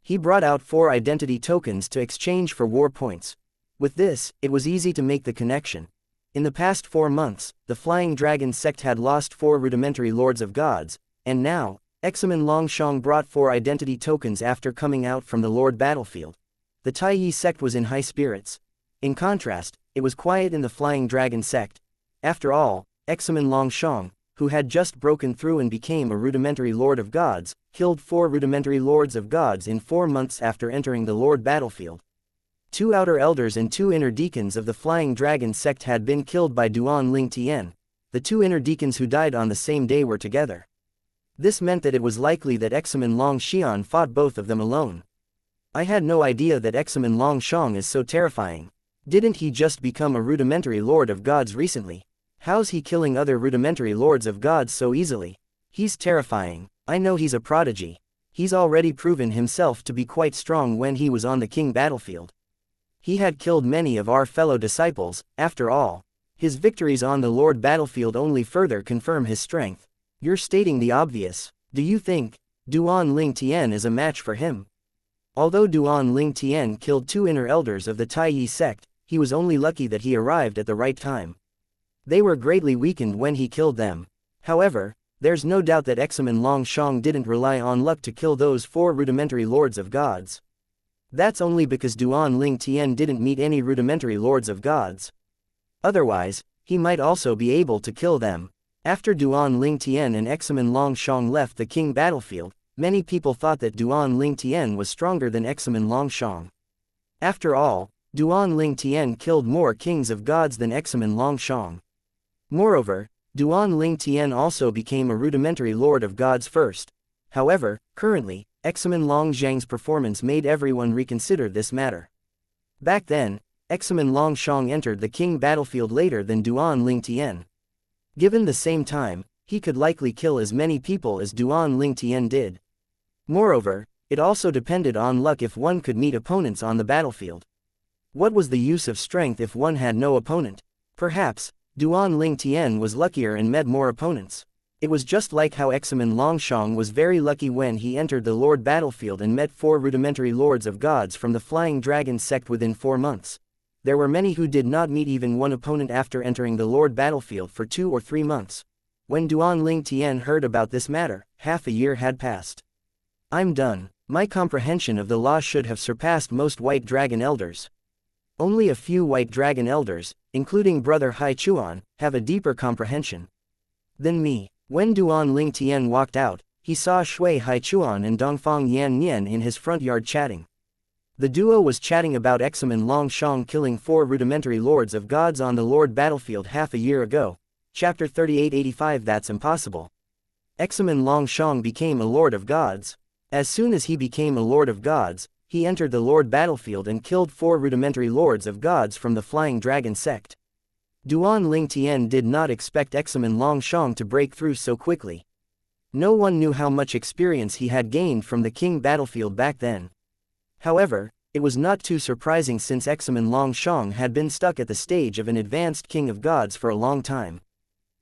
He brought out 4 identity tokens to exchange for war points. With this, it was easy to make the connection. In the past 4 months, the Flying Dragon sect had lost 4 rudimentary lords of gods, and now, Examen Longshong brought 4 identity tokens after coming out from the Lord battlefield. The Taiyi sect was in high spirits. In contrast, it was quiet in the Flying Dragon sect. After all, Examen Longshong, who had just broken through and became a rudimentary lord of gods, killed 4 rudimentary lords of gods in 4 months after entering the Lord battlefield. 2 outer elders and 2 inner deacons of the Flying Dragon sect had been killed by Duan Ling Tian. The 2 inner deacons who died on the same day were together. This meant that it was likely that Examen Longxian fought both of them alone. I had no idea that Examen Longshong is so terrifying. Didn't he just become a rudimentary lord of gods recently? How's he killing other rudimentary lords of gods so easily? He's terrifying. I know he's a prodigy. He's already proven himself to be quite strong when he was on the king battlefield. He had killed many of our fellow disciples, after all. His victories on the Lord battlefield only further confirm his strength. You're stating the obvious. Do you think Duan Ling Tian is a match for him? Although Duan Ling Tian killed 2 inner elders of the Taiyi sect, he was only lucky that he arrived at the right time. They were greatly weakened when he killed them. However, there's no doubt that Examen Longshong didn't rely on luck to kill those 4 rudimentary lords of gods. That's only because Duan Ling Tian didn't meet any rudimentary lords of gods. Otherwise, he might also be able to kill them. After Duan Ling Tian and Examen Longshong left the king battlefield, many people thought that Duan Ling Tian was stronger than Examen Longshong. After all, Duan Ling Tian killed more kings of gods than Examen Longshong. Moreover, Duan Ling Tian also became a rudimentary lord of gods first. However, currently, Examen Longzhang's performance made everyone reconsider this matter. Back then, Examen Longshong entered the king battlefield later than Duan Ling Tian. Given the same time, he could likely kill as many people as Duan Ling Tian did. Moreover, it also depended on luck if one could meet opponents on the battlefield. What was the use of strength if one had no opponent? Perhaps, Duan Ling Tian was luckier and met more opponents. It was just like how Examen Longshong was very lucky when he entered the Lord battlefield and met 4 rudimentary lords of gods from the Flying Dragon sect within 4 months. There were many who did not meet even one opponent after entering the Lord battlefield for 2 or 3 months. When Duan Ling Tian heard about this matter, half a year had passed. I'm done. My comprehension of the law should have surpassed most White Dragon elders. Only a few White Dragon elders, including Brother Hai Chuan, have a deeper comprehension than me. When Duan Ling Tian walked out, he saw Shui Hai Chuan and Dongfang Yan Nian in his front yard chatting. The duo was chatting about Examen Longshong killing 4 rudimentary lords of gods on the Lord battlefield half a year ago. Chapter 3885. That's impossible. Examen Longshong became a lord of gods. As soon as he became a lord of gods, he entered the Lord battlefield and killed 4 rudimentary lords of gods from the Flying Dragon sect. Duan Ling Tian did not expect Examen Longshong to break through so quickly. No one knew how much experience he had gained from the king battlefield back then. However, it was not too surprising since Examen Longshong had been stuck at the stage of an advanced king of gods for a long time.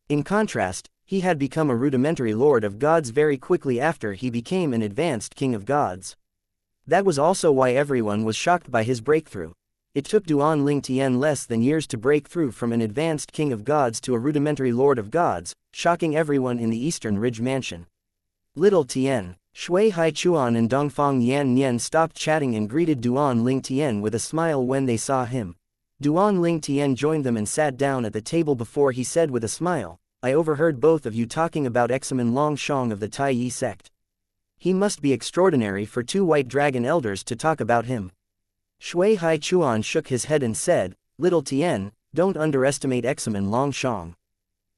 In contrast, he had become a rudimentary lord of gods very quickly after he became an advanced king of gods. That was also why everyone was shocked by his breakthrough. It took Duan Ling Tian less than years to break through from an advanced king of gods to a rudimentary lord of gods, shocking everyone in the Eastern Ridge Mansion. Little Tian, Shui Hai Chuan and Dongfang Yan Nian stopped chatting and greeted Duan Ling Tian with a smile when they saw him. Duan Ling Tian joined them and sat down at the table before he said with a smile, I overheard both of you talking about Examen Longshong of the Tai Yi sect. He must be extraordinary for two white dragon elders to talk about him. Shui Hai Chuan shook his head and said, Little Tien, don't underestimate Examen Longshong.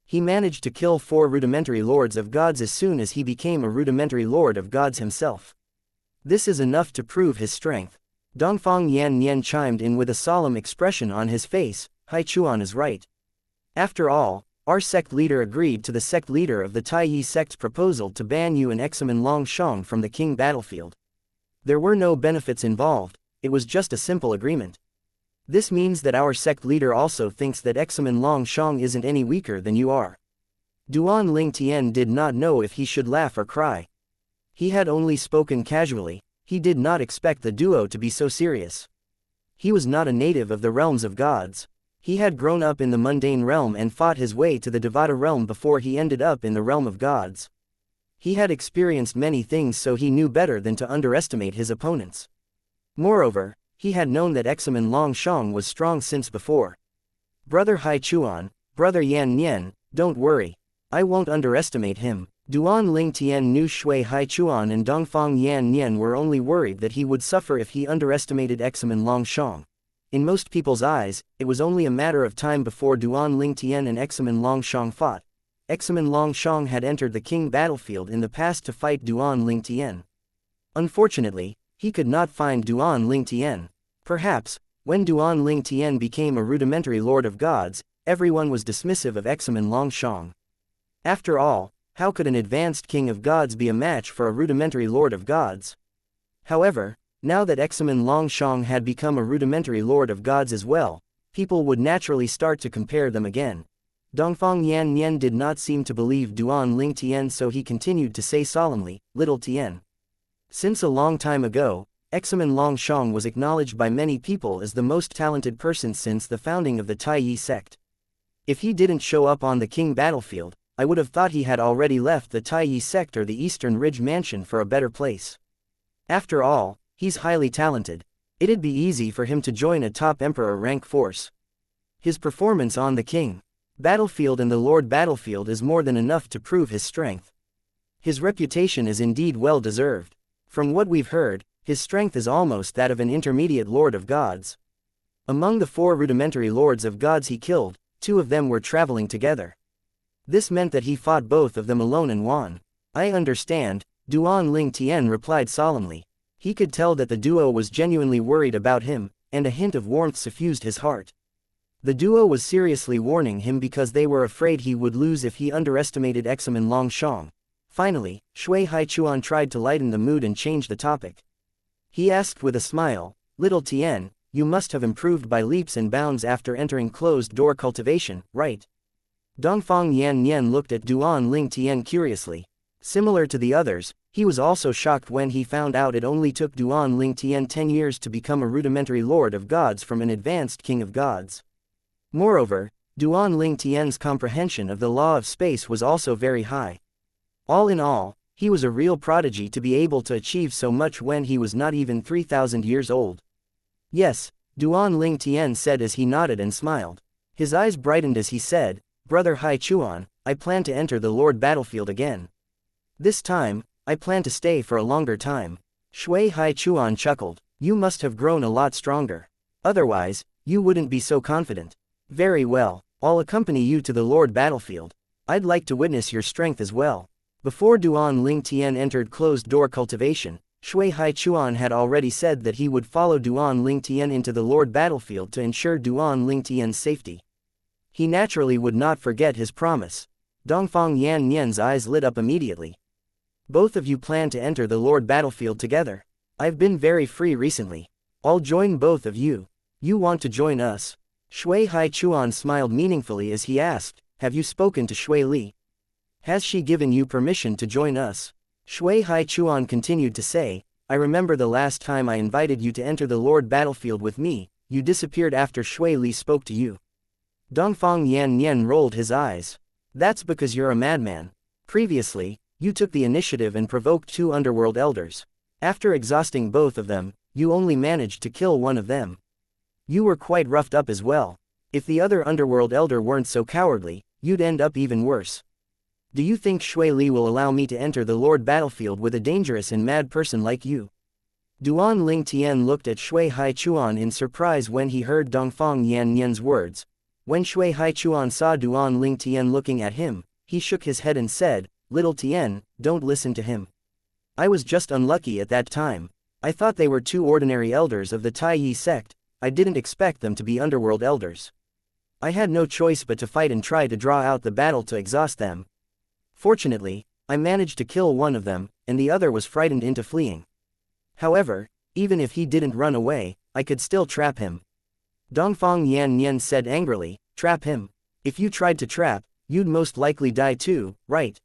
He managed to kill 4 rudimentary lords of gods as soon as he became a rudimentary lord of gods himself. This is enough to prove his strength. Dongfang Yan Nian chimed in with a solemn expression on his face. Hai Chuan is right. After all, our sect leader agreed to the sect leader of the Tai Yi sect's proposal to ban you and Examen Longshong from the king battlefield. There were no benefits involved, it was just a simple agreement. This means that our sect leader also thinks that Examen Longshong isn't any weaker than you are. Duan Ling Tian did not know if he should laugh or cry. He had only spoken casually, he did not expect the duo to be so serious. He was not a native of the realms of gods. He had grown up in the mundane realm and fought his way to the Devata realm before he ended up in the realm of gods. He had experienced many things, so he knew better than to underestimate his opponents. Moreover, he had known that Examen Longshong was strong since before. Brother Hai Chuan, Brother Yan Nian, don't worry. I won't underestimate him. Duan Ling Tian knew Shui Hai Chuan and Dongfang Yan Nian were only worried that he would suffer if he underestimated Examen Longshong. In most people's eyes, it was only a matter of time before Duan Ling Tian and Examen Longshong fought. Examen Longshong had entered the king battlefield in the past to fight Duan Ling Tian. Unfortunately, he could not find Duan Ling Tian. Perhaps, when Duan Ling Tian became a rudimentary lord of gods, everyone was dismissive of Examen Longshong. After all, how could an advanced king of gods be a match for a rudimentary lord of gods? However, now that Examen Longshong had become a rudimentary lord of gods as well, people would naturally start to compare them again. Dongfang Yan Nian did not seem to believe Duan Ling Tian, so he continued to say solemnly, Little Tien. Since a long time ago, Examen Longshong was acknowledged by many people as the most talented person since the founding of the Tai Yi sect. If he didn't show up on the king battlefield, I would have thought he had already left the Tai Yi sect or the Eastern Ridge Mansion for a better place. After all, he's highly talented. It'd be easy for him to join a top emperor rank force. His performance on the king battlefield and the lord battlefield is more than enough to prove his strength. His reputation is indeed well deserved. From what we've heard, his strength is almost that of an intermediate lord of gods. Among the 4 rudimentary lords of gods he killed, 2 of them were traveling together. This meant that he fought both of them alone and won. I understand, Duan Ling Tian replied solemnly. He could tell that the duo was genuinely worried about him, and a hint of warmth suffused his heart. The duo was seriously warning him because they were afraid he would lose if he underestimated Examen Longshong. Finally, Shui Hai Chuan tried to lighten the mood and change the topic. He asked with a smile, Little Tien, you must have improved by leaps and bounds after entering closed-door cultivation, right? Dongfang Yan Nian looked at Duan Ling Tian curiously. Similar to the others, he was also shocked when he found out it only took Duan Ling Tian 10 years to become a rudimentary lord of gods from an advanced king of gods. Moreover, Duan Ling Tian's comprehension of the law of space was also very high. All in all, he was a real prodigy to be able to achieve so much when he was not even 3,000 years old. Yes, Duan Ling Tian said as he nodded and smiled. His eyes brightened as he said, Brother Hai Chuan, I plan to enter the lord battlefield again. This time, I plan to stay for a longer time. Shui Hai Chuan chuckled. You must have grown a lot stronger. Otherwise, you wouldn't be so confident. Very well, I'll accompany you to the lord battlefield. I'd like to witness your strength as well. Before Duan Ling Tian entered closed-door cultivation, Shui Hai Chuan had already said that he would follow Duan Ling Tian into the lord battlefield to ensure Duan Ling Tian's safety. He naturally would not forget his promise. Dongfang Yan Nian's eyes lit up immediately. Both of you plan to enter the lord battlefield together. I've been very free recently. I'll join both of you. You want to join us? Shui Hai Chuan smiled meaningfully as he asked, Have you spoken to Shui Li? Has she given you permission to join us? Shui Hai Chuan continued to say, I remember the last time I invited you to enter the lord battlefield with me, you disappeared after Shui Li spoke to you. Dongfang Yan Nian rolled his eyes. That's because you're a madman. Previously, you took the initiative and provoked 2 underworld elders. After exhausting both of them, you only managed to kill one of them. You were quite roughed up as well. If the other underworld elder weren't so cowardly, you'd end up even worse. Do you think Shui Li will allow me to enter the Lord battlefield with a dangerous and mad person like you? Duan Ling Tian looked at Shui Haichuan in surprise when he heard Dongfang Yan Nian's words. When Shui Haichuan saw Duan Ling Tian looking at him, he shook his head and said, "Little Tian, don't listen to him. I was just unlucky at that time. I thought they were two ordinary elders of the Tai Yi sect. I didn't expect them to be underworld elders. I had no choice but to fight and try to draw out the battle to exhaust them. Fortunately, I managed to kill one of them, and the other was frightened into fleeing. However, even if he didn't run away, I could still trap him." Dongfang Yan Nian said angrily, "Trap him? If you tried to trap, you'd most likely die too, right?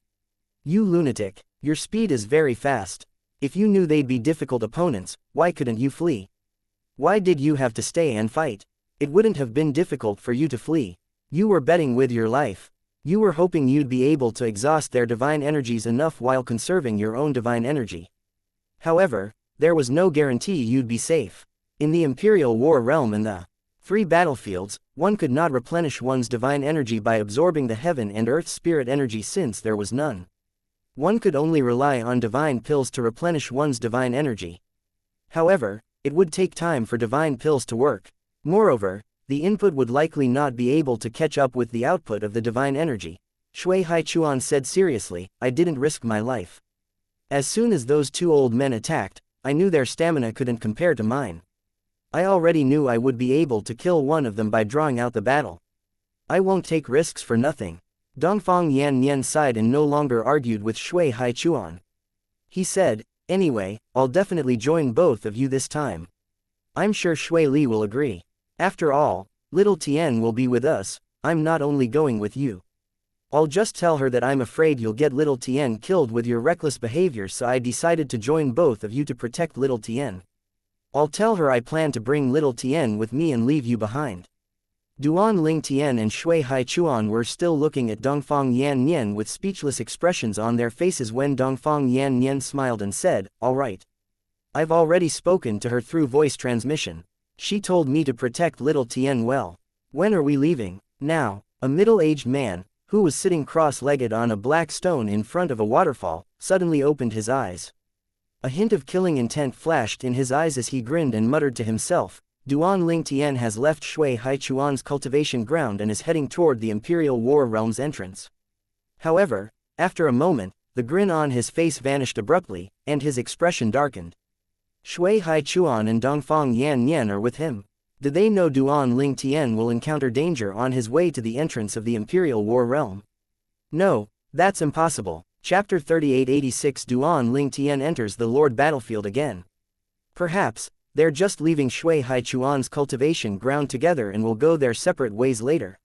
You lunatic, your speed is very fast. If you knew they'd be difficult opponents, why couldn't you flee? Why did you have to stay and fight? It wouldn't have been difficult for you to flee. You were betting with your life. You were hoping you'd be able to exhaust their divine energies enough while conserving your own divine energy. However, there was no guarantee you'd be safe. In the Imperial War realm and the three battlefields, one could not replenish one's divine energy by absorbing the heaven and earth spirit energy since there was none. One could only rely on divine pills to replenish one's divine energy. However, it would take time for divine pills to work. Moreover, the input would likely not be able to catch up with the output of the divine energy. Shui Haichuan said seriously, "I didn't risk my life. As soon as those two old men attacked, I knew their stamina couldn't compare to mine. I already knew I would be able to kill one of them by drawing out the battle. I won't take risks for nothing." Dongfang Yan Nian sighed and no longer argued with Shui Haichuan. He said, "Anyway, I'll definitely join both of you this time. I'm sure Shui Li will agree. After all, little Tian will be with us. I'm not only going with you. I'll just tell her that I'm afraid you'll get little Tian killed with your reckless behavior, so I decided to join both of you to protect little Tian. I'll tell her I plan to bring little Tian with me and leave you behind." Duan Ling Tian and Shui Haichuan were still looking at Dongfang Yan Nian with speechless expressions on their faces when Dongfang Yan Nian smiled and said, "All right. I've already spoken to her through voice transmission. She told me to protect little Tian well. When are we leaving?" Now, a middle-aged man, who was sitting cross-legged on a black stone in front of a waterfall, suddenly opened his eyes. A hint of killing intent flashed in his eyes as he grinned and muttered to himself, "Duan Ling Tian has left Shui Haichuan's cultivation ground and is heading toward the Imperial War Realm's entrance." However, after a moment, the grin on his face vanished abruptly, and his expression darkened. Shui Haichuan and Dongfang Yan Nian are with him. Do they know Duan Ling Tian will encounter danger on his way to the entrance of the Imperial War Realm? No, that's impossible. Chapter 3886 Duan Ling Tian enters the Lord battlefield again. Perhaps, they're just leaving Shui Haichuan's cultivation ground together and will go their separate ways later.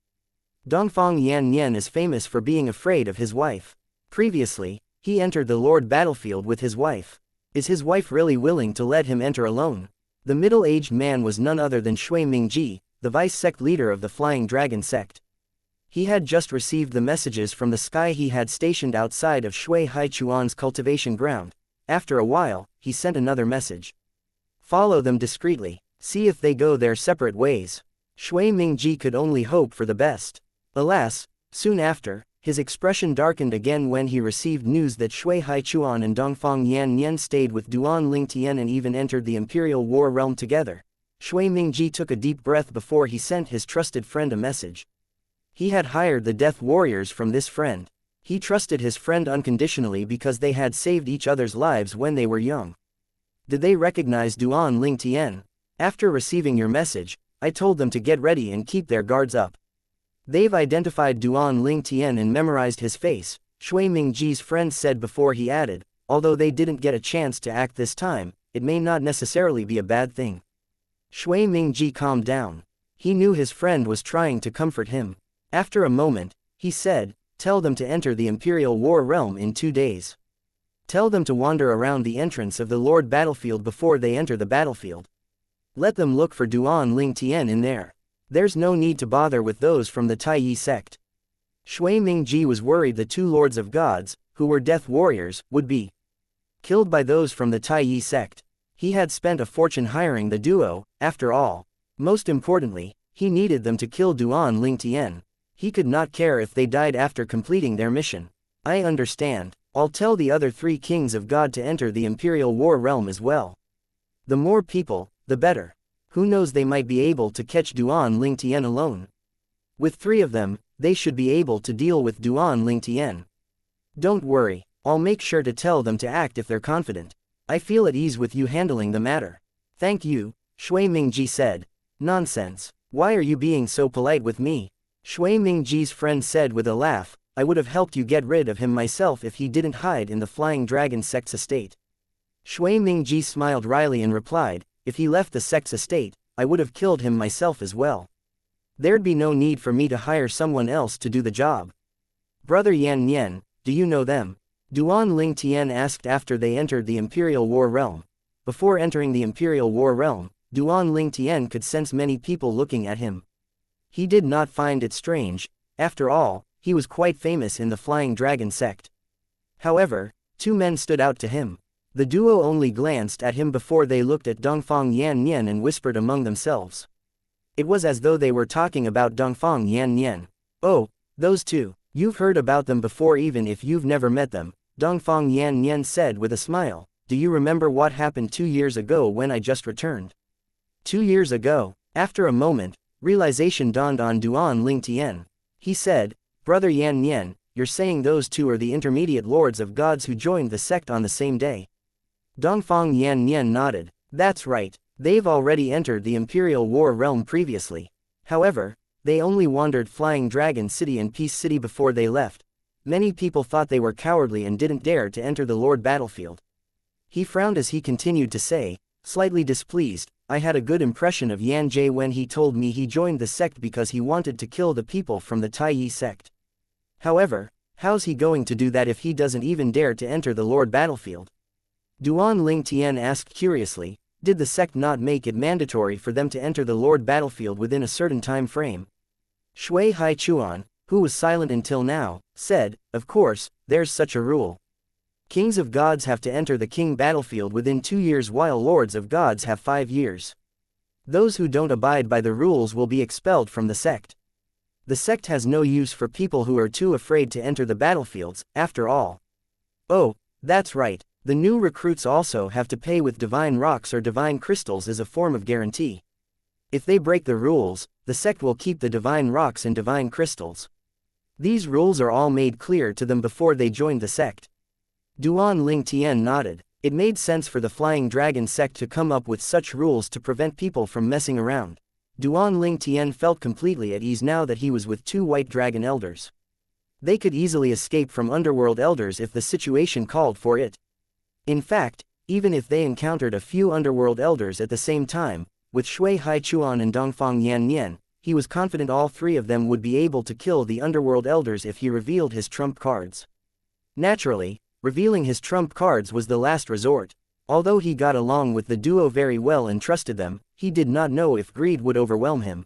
Dongfang Yan Nian is famous for being afraid of his wife. Previously, he entered the Lord battlefield with his wife. Is his wife really willing to let him enter alone? The middle-aged man was none other than Shui Mingji, the vice-sect leader of the Flying Dragon sect. He had just received the messages from the sky he had stationed outside of Shui Haichuan's cultivation ground. After a while, he sent another message. "Follow them discreetly. See if they go their separate ways." Shui Mingji could only hope for the best. Alas, soon after, his expression darkened again when he received news that Shui Haichuan and Dongfang Yan Nian stayed with Duan Ling Tian and even entered the Imperial War Realm together. Shui Mingji took a deep breath before he sent his trusted friend a message. He had hired the Death Warriors from this friend. He trusted his friend unconditionally because they had saved each other's lives when they were young. Did they recognize Duan Ling Tian? After receiving your message, I told them to get ready and keep their guards up. They've identified Duan Ling Tian and memorized his face, Shui Mingji's friend said before he added, although they didn't get a chance to act this time, it may not necessarily be a bad thing. Shui Mingji calmed down. He knew his friend was trying to comfort him. After a moment, he said, "Tell them to enter the Imperial War Realm in 2 days. Tell them to wander around the entrance of the Lord battlefield before they enter the battlefield. Let them look for Duan Ling Tian in there. There's no need to bother with those from the Tai Yi sect." Shui Mingji was worried the two lords of gods, who were death warriors, would be killed by those from the Tai Yi sect. He had spent a fortune hiring the duo, after all. Most importantly, he needed them to kill Duan Ling Tian. He could not care if they died after completing their mission. I understand. I'll tell the other 3 kings of God to enter the Imperial War realm as well. The more people, the better. Who knows, they might be able to catch Duan Lingtian alone. With 3 of them, they should be able to deal with Duan Lingtian. Don't worry, I'll make sure to tell them to act if they're confident. I feel at ease with you handling the matter. Thank you, Shui Mingji said. Nonsense. Why are you being so polite with me? Shui Mingji's friend said with a laugh. I would have helped you get rid of him myself if he didn't hide in the Flying Dragon sect's estate. Shui Mingji smiled wryly and replied, if he left the sect's estate, I would have killed him myself as well. There'd be no need for me to hire someone else to do the job. Brother Yan Nian, do you know them? Duan Lingtian asked after they entered the Imperial War realm. Before entering the Imperial War realm, Duan Lingtian could sense many people looking at him. He did not find it strange. After all, he was quite famous in the Flying Dragon sect. However, 2 men stood out to him. The duo only glanced at him before they looked at Dongfang Yan Nian and whispered among themselves. It was as though they were talking about Dongfang Yan Nian. Oh, those 2. You've heard about them before even if you've never met them, Dongfang Yan Nian said with a smile. Do you remember what happened 2 years ago when I just returned? 2 years ago. After a moment, realization dawned on Duan Lingtian. He said, Brother Yan Nian, you're saying those 2 are the intermediate lords of gods who joined the sect on the same day? Dongfang Yan Nian nodded. That's right, they've already entered the Imperial War realm previously. However, they only wandered Flying Dragon City and Peace City before they left. Many people thought they were cowardly and didn't dare to enter the Lord battlefield. He frowned as he continued to say, slightly displeased, I had a good impression of Yan Jie when he told me he joined the sect because he wanted to kill the people from the Tai Yi sect. However, how's he going to do that if he doesn't even dare to enter the Lord battlefield? Duan Lingtian asked curiously, did the sect not make it mandatory for them to enter the Lord battlefield within a certain time frame? Shui Haichuan, who was silent until now, said, of course, there's such a rule. Kings of gods have to enter the king battlefield within 2 years while lords of gods have 5 years. Those who don't abide by the rules will be expelled from the sect. The sect has no use for people who are too afraid to enter the battlefields, after all. Oh, that's right, the new recruits also have to pay with divine rocks or divine crystals as a form of guarantee. If they break the rules, the sect will keep the divine rocks and divine crystals. These rules are all made clear to them before they joined the sect. Duan Lingtian nodded. It made sense for the Flying Dragon sect to come up with such rules to prevent people from messing around. Duan Lingtian felt completely at ease now that he was with 2 white dragon elders. They could easily escape from underworld elders if the situation called for it. In fact, even if they encountered a few underworld elders at the same time, with Shui Haichuan and Dongfang Yan Nian, he was confident all 3 of them would be able to kill the underworld elders if he revealed his trump cards. Naturally, revealing his trump cards was the last resort. Although he got along with the duo very well and trusted them, he did not know if greed would overwhelm him.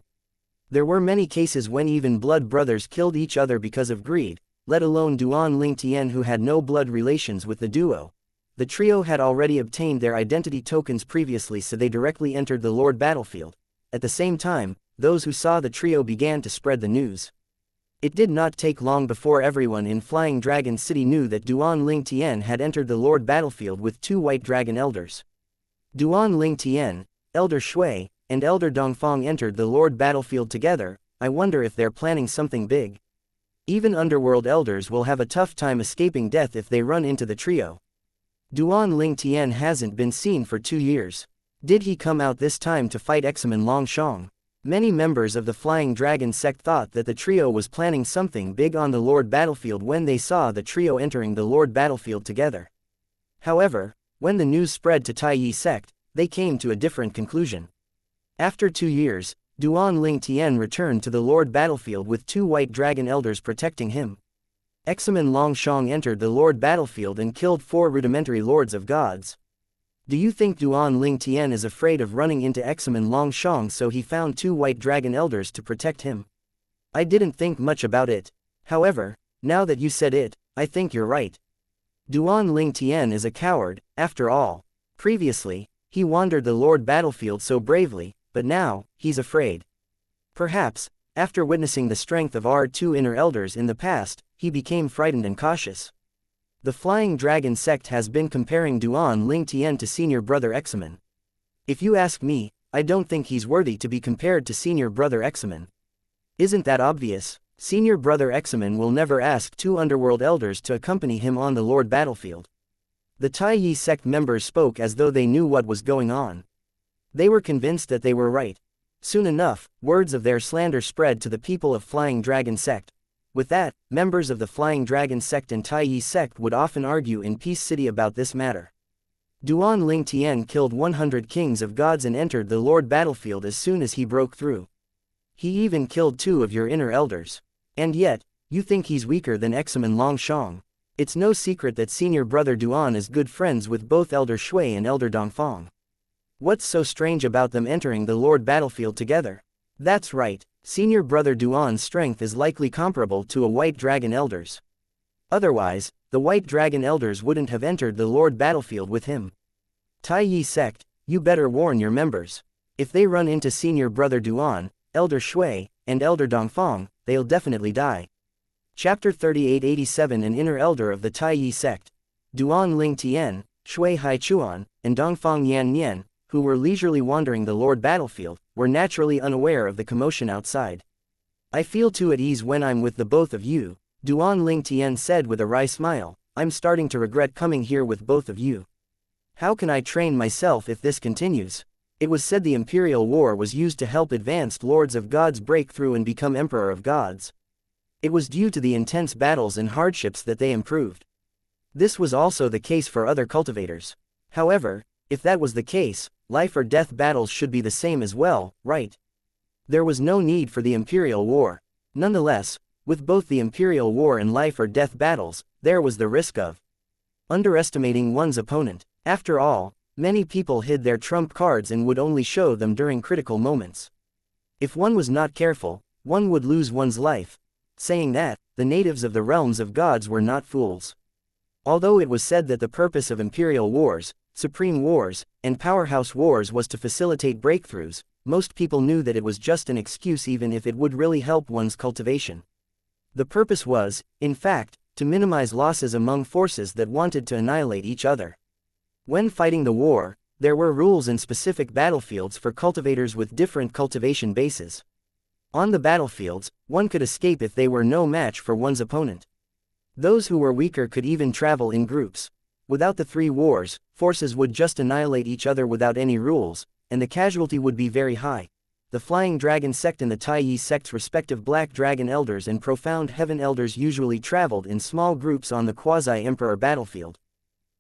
There were many cases when even blood brothers killed each other because of greed, let alone Duan Lingtian who had no blood relations with the duo. The trio had already obtained their identity tokens previously, so they directly entered the Lord battlefield. At the same time, those who saw the trio began to spread the news. It did not take long before everyone in Flying Dragon City knew that Duan Lingtian had entered the Lord battlefield with 2 white dragon elders. Duan Lingtian, Elder Shui, and Elder Dongfang entered the Lord battlefield together. I wonder if they're planning something big. Even underworld elders will have a tough time escaping death if they run into the trio. Duan Lingtian hasn't been seen for 2 years. Did he come out this time to fight Examen Longshang? Many members of the Flying Dragon sect thought that the trio was planning something big on the Lord battlefield when they saw the trio entering the Lord battlefield together. However, when the news spread to Tai Yi sect, they came to a different conclusion. After 2 years, Duan Lingtian returned to the Lord battlefield with 2 white dragon elders protecting him. Examen Longshang entered the Lord battlefield and killed 4 rudimentary lords of gods. Do you think Duan Lingtian is afraid of running into Examen Longshang, so he found 2 white dragon elders to protect him? I didn't think much about it. However, now that you said it, I think you're right. Duan Lingtian is a coward, after all. Previously, he wandered the Lord battlefield so bravely, but now, he's afraid. Perhaps, After witnessing the strength of our two inner elders in the past, he became frightened and cautious. The Flying Dragon sect has been comparing Duan Ling Tian to senior brother Examen. If you ask me, I don't think he's worthy to be compared to senior brother Examen. Isn't that obvious? Senior brother Examen will never ask two underworld elders to accompany him on the Lord battlefield. The Tai Yi sect members spoke as though they knew what was going on. They were convinced that they were right. Soon enough, words of their slander spread to the people of Flying Dragon sect. With that, members of the Flying Dragon sect and Tai Yi sect would often argue in Peace City about this matter. Duan Ling Tian killed 100 kings of gods and entered the Lord battlefield as soon as he broke through. He even killed 2 of your inner elders. And yet, you think he's weaker than Examen Longshang. It's no secret that senior brother Duan is good friends with both Elder Shui and Elder Dongfang. What's so strange about them entering the Lord battlefield together? That's right, senior brother Duan's strength is likely comparable to a White Dragon Elders. Otherwise, the White Dragon Elders wouldn't have entered the Lord battlefield with him. Tai Yi sect, you better warn your members. If they run into senior brother Duan, Elder Shui, and Elder Dongfang, they'll definitely die. Chapter 3887. An inner elder of the Tai Yi sect. Duan Ling Tian, Shui Hai Chuan, and Dongfang Yan Nian, who were leisurely wandering the Lord battlefield, were naturally unaware of the commotion outside. I feel too at ease when I'm with the both of you, Duan Ling Tian said with a wry smile. I'm starting to regret coming here with both of you. How can I train myself if this continues? It was said the Imperial War was used to help advanced Lords of Gods break through and become Emperor of Gods. It was due to the intense battles and hardships that they improved. This was also the case for other cultivators. However, if that was the case, life or death battles should be the same as well, right? There was no need for the Imperial War. Nonetheless, with both the Imperial War and life or death battles, there was the risk of underestimating one's opponent. After all, many people hid their trump cards and would only show them during critical moments. If one was not careful, one would lose one's life. Saying that, the natives of the realms of gods were not fools. Although it was said that the purpose of Imperial Wars, Supreme Wars, and Powerhouse Wars was to facilitate breakthroughs, most people knew that it was just an excuse even if it would really help one's cultivation. The purpose was, in fact, to minimize losses among forces that wanted to annihilate each other. When fighting the war, there were rules and specific battlefields for cultivators with different cultivation bases. On the battlefields, one could escape if they were no match for one's opponent. Those who were weaker could even travel in groups. Without the 3 wars, forces would just annihilate each other without any rules, and the casualty would be very high. The Flying Dragon sect and the Tai Yi sect's respective Black Dragon Elders and Profound Heaven Elders usually traveled in small groups on the Quasi-Emperor battlefield.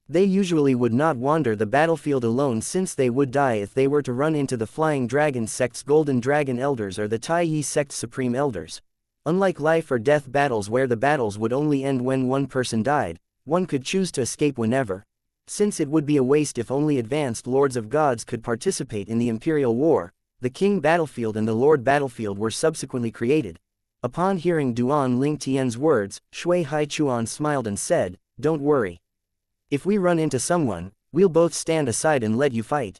They usually would not wander the battlefield alone since they would die if they were to run into the Flying Dragon sect's Golden Dragon Elders or the Tai Yi sect's Supreme Elders. Unlike life or death battles where the battles would only end when one person died, one could choose to escape whenever. Since it would be a waste if only advanced Lords of Gods could participate in the Imperial War, the King Battlefield and the Lord Battlefield were subsequently created. Upon hearing Duan Ling Tian's words, Shui Hai Chuan smiled and said, "Don't worry. If we run into someone, we'll both stand aside and let you fight.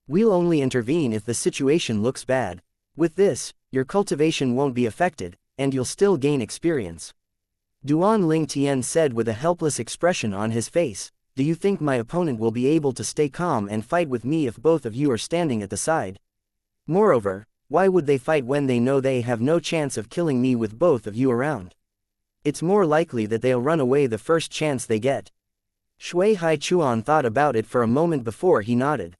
We'll only intervene if the situation looks bad. With this, your cultivation won't be affected, and you'll still gain experience." Duan Ling Tian said with a helpless expression on his face, "Do you think my opponent will be able to stay calm and fight with me if both of you are standing at the side? Moreover, why would they fight when they know they have no chance of killing me with both of you around? It's more likely that they'll run away the first chance they get." Shui Hai Chuan thought about it for a moment before he nodded.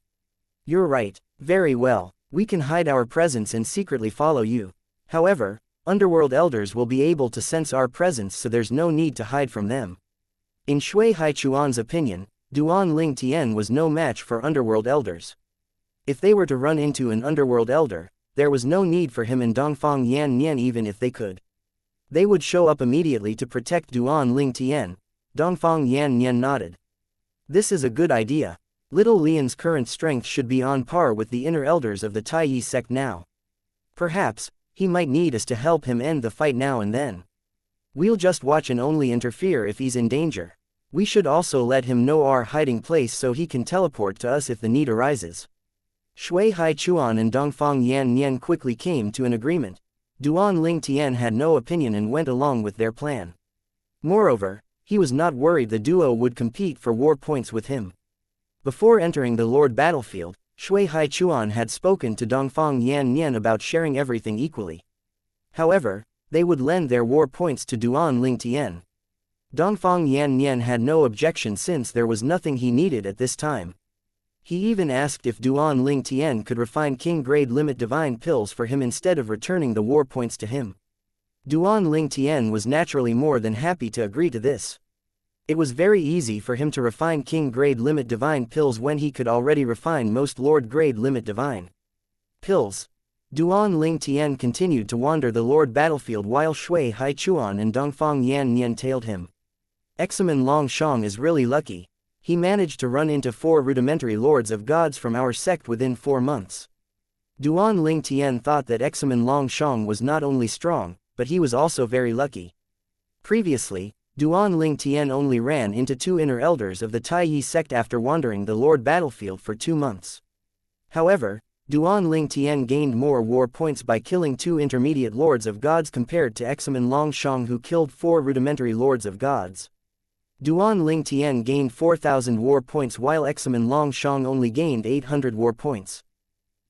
"You're right, very well, we can hide our presence and secretly follow you. However, Underworld Elders will be able to sense our presence so there's no need to hide from them." In Shui Hai Chuan's opinion, Duan Ling Tian was no match for Underworld Elders. If they were to run into an Underworld Elder, there was no need for him and Dongfang Yan Nian even if they could. They would show up immediately to protect Duan Ling Tian. Dongfang Yan Nian nodded. "This is a good idea. Little Lian's current strength should be on par with the inner elders of the Tai Yi sect now. Perhaps, he might need us to help him end the fight now and then. We'll just watch and only interfere if he's in danger. We should also let him know our hiding place so he can teleport to us if the need arises." Shui Hai Chuan and Dongfang Yan Nian quickly came to an agreement. Duan Ling Tian had no opinion and went along with their plan. Moreover, he was not worried the duo would compete for war points with him. Before entering the Lord battlefield, Shui Haichuan had spoken to Dongfang Yan Nian about sharing everything equally. However, they would lend their war points to Duan Ling Tian. Dongfang Yan Nian had no objection since there was nothing he needed at this time. He even asked if Duan Ling Tian could refine king-grade limit divine pills for him instead of returning the war points to him. Duan Ling Tian was naturally more than happy to agree to this. It was very easy for him to refine king-grade limit divine pills when he could already refine most lord-grade limit divine pills. Duan Ling Tian continued to wander the Lord battlefield while Shui Haichuan and Dongfang Yan Nian tailed him. Examen Long Shang is really lucky. He managed to run into 4 rudimentary lords of gods from our sect within 4 months. Duan Ling Tian thought that Examen Long Shang was not only strong, but he was also very lucky. Previously, Duan Ling Tian only ran into 2 inner elders of the Taiyi sect after wandering the Lord battlefield for 2 months. However, Duan Ling Tian gained more war points by killing 2 intermediate lords of gods compared to Examen Long Shang who killed 4 rudimentary lords of gods. Duan Ling Tian gained 4,000 war points while Examen Long Shang only gained 800 war points.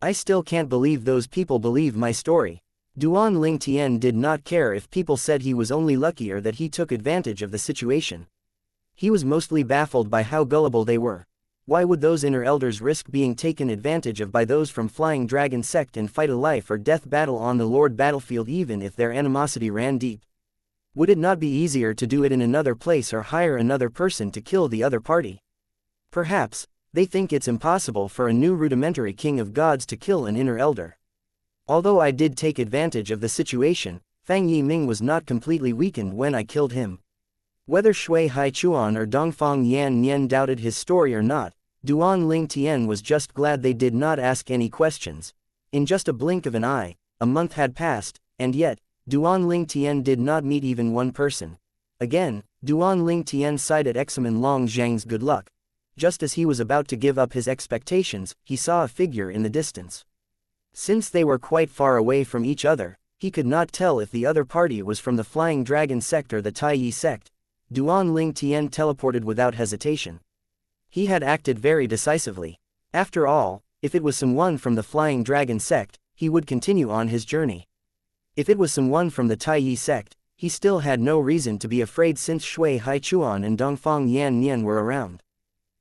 I still can't believe those people believe my story. Duan Ling Tian did not care if people said he was only lucky or that he took advantage of the situation. He was mostly baffled by how gullible they were. Why would those inner elders risk being taken advantage of by those from Flying Dragon sect and fight a life or death battle on the Lord battlefield even if their animosity ran deep? Would it not be easier to do it in another place or hire another person to kill the other party? Perhaps, they think it's impossible for a new rudimentary king of gods to kill an inner elder. Although I did take advantage of the situation, Fang Yiming was not completely weakened when I killed him. Whether Shui Haichuan or Dongfang Yan Nian doubted his story or not, Duan Ling Tian was just glad they did not ask any questions. In just a blink of an eye, a month had passed, and yet, Duan Ling Tian did not meet even one person. Again, Duan Ling Tian sighed at Examen Long Zhang's good luck. Just as he was about to give up his expectations, he saw a figure in the distance. Since they were quite far away from each other, he could not tell if the other party was from the Flying Dragon sect or the Taiyi sect. Duan Ling Tian teleported without hesitation. He had acted very decisively. After all, if it was someone from the Flying Dragon sect, he would continue on his journey. If it was someone from the Taiyi sect, he still had no reason to be afraid since Shui Haichuan and Dongfang Yan Nian were around.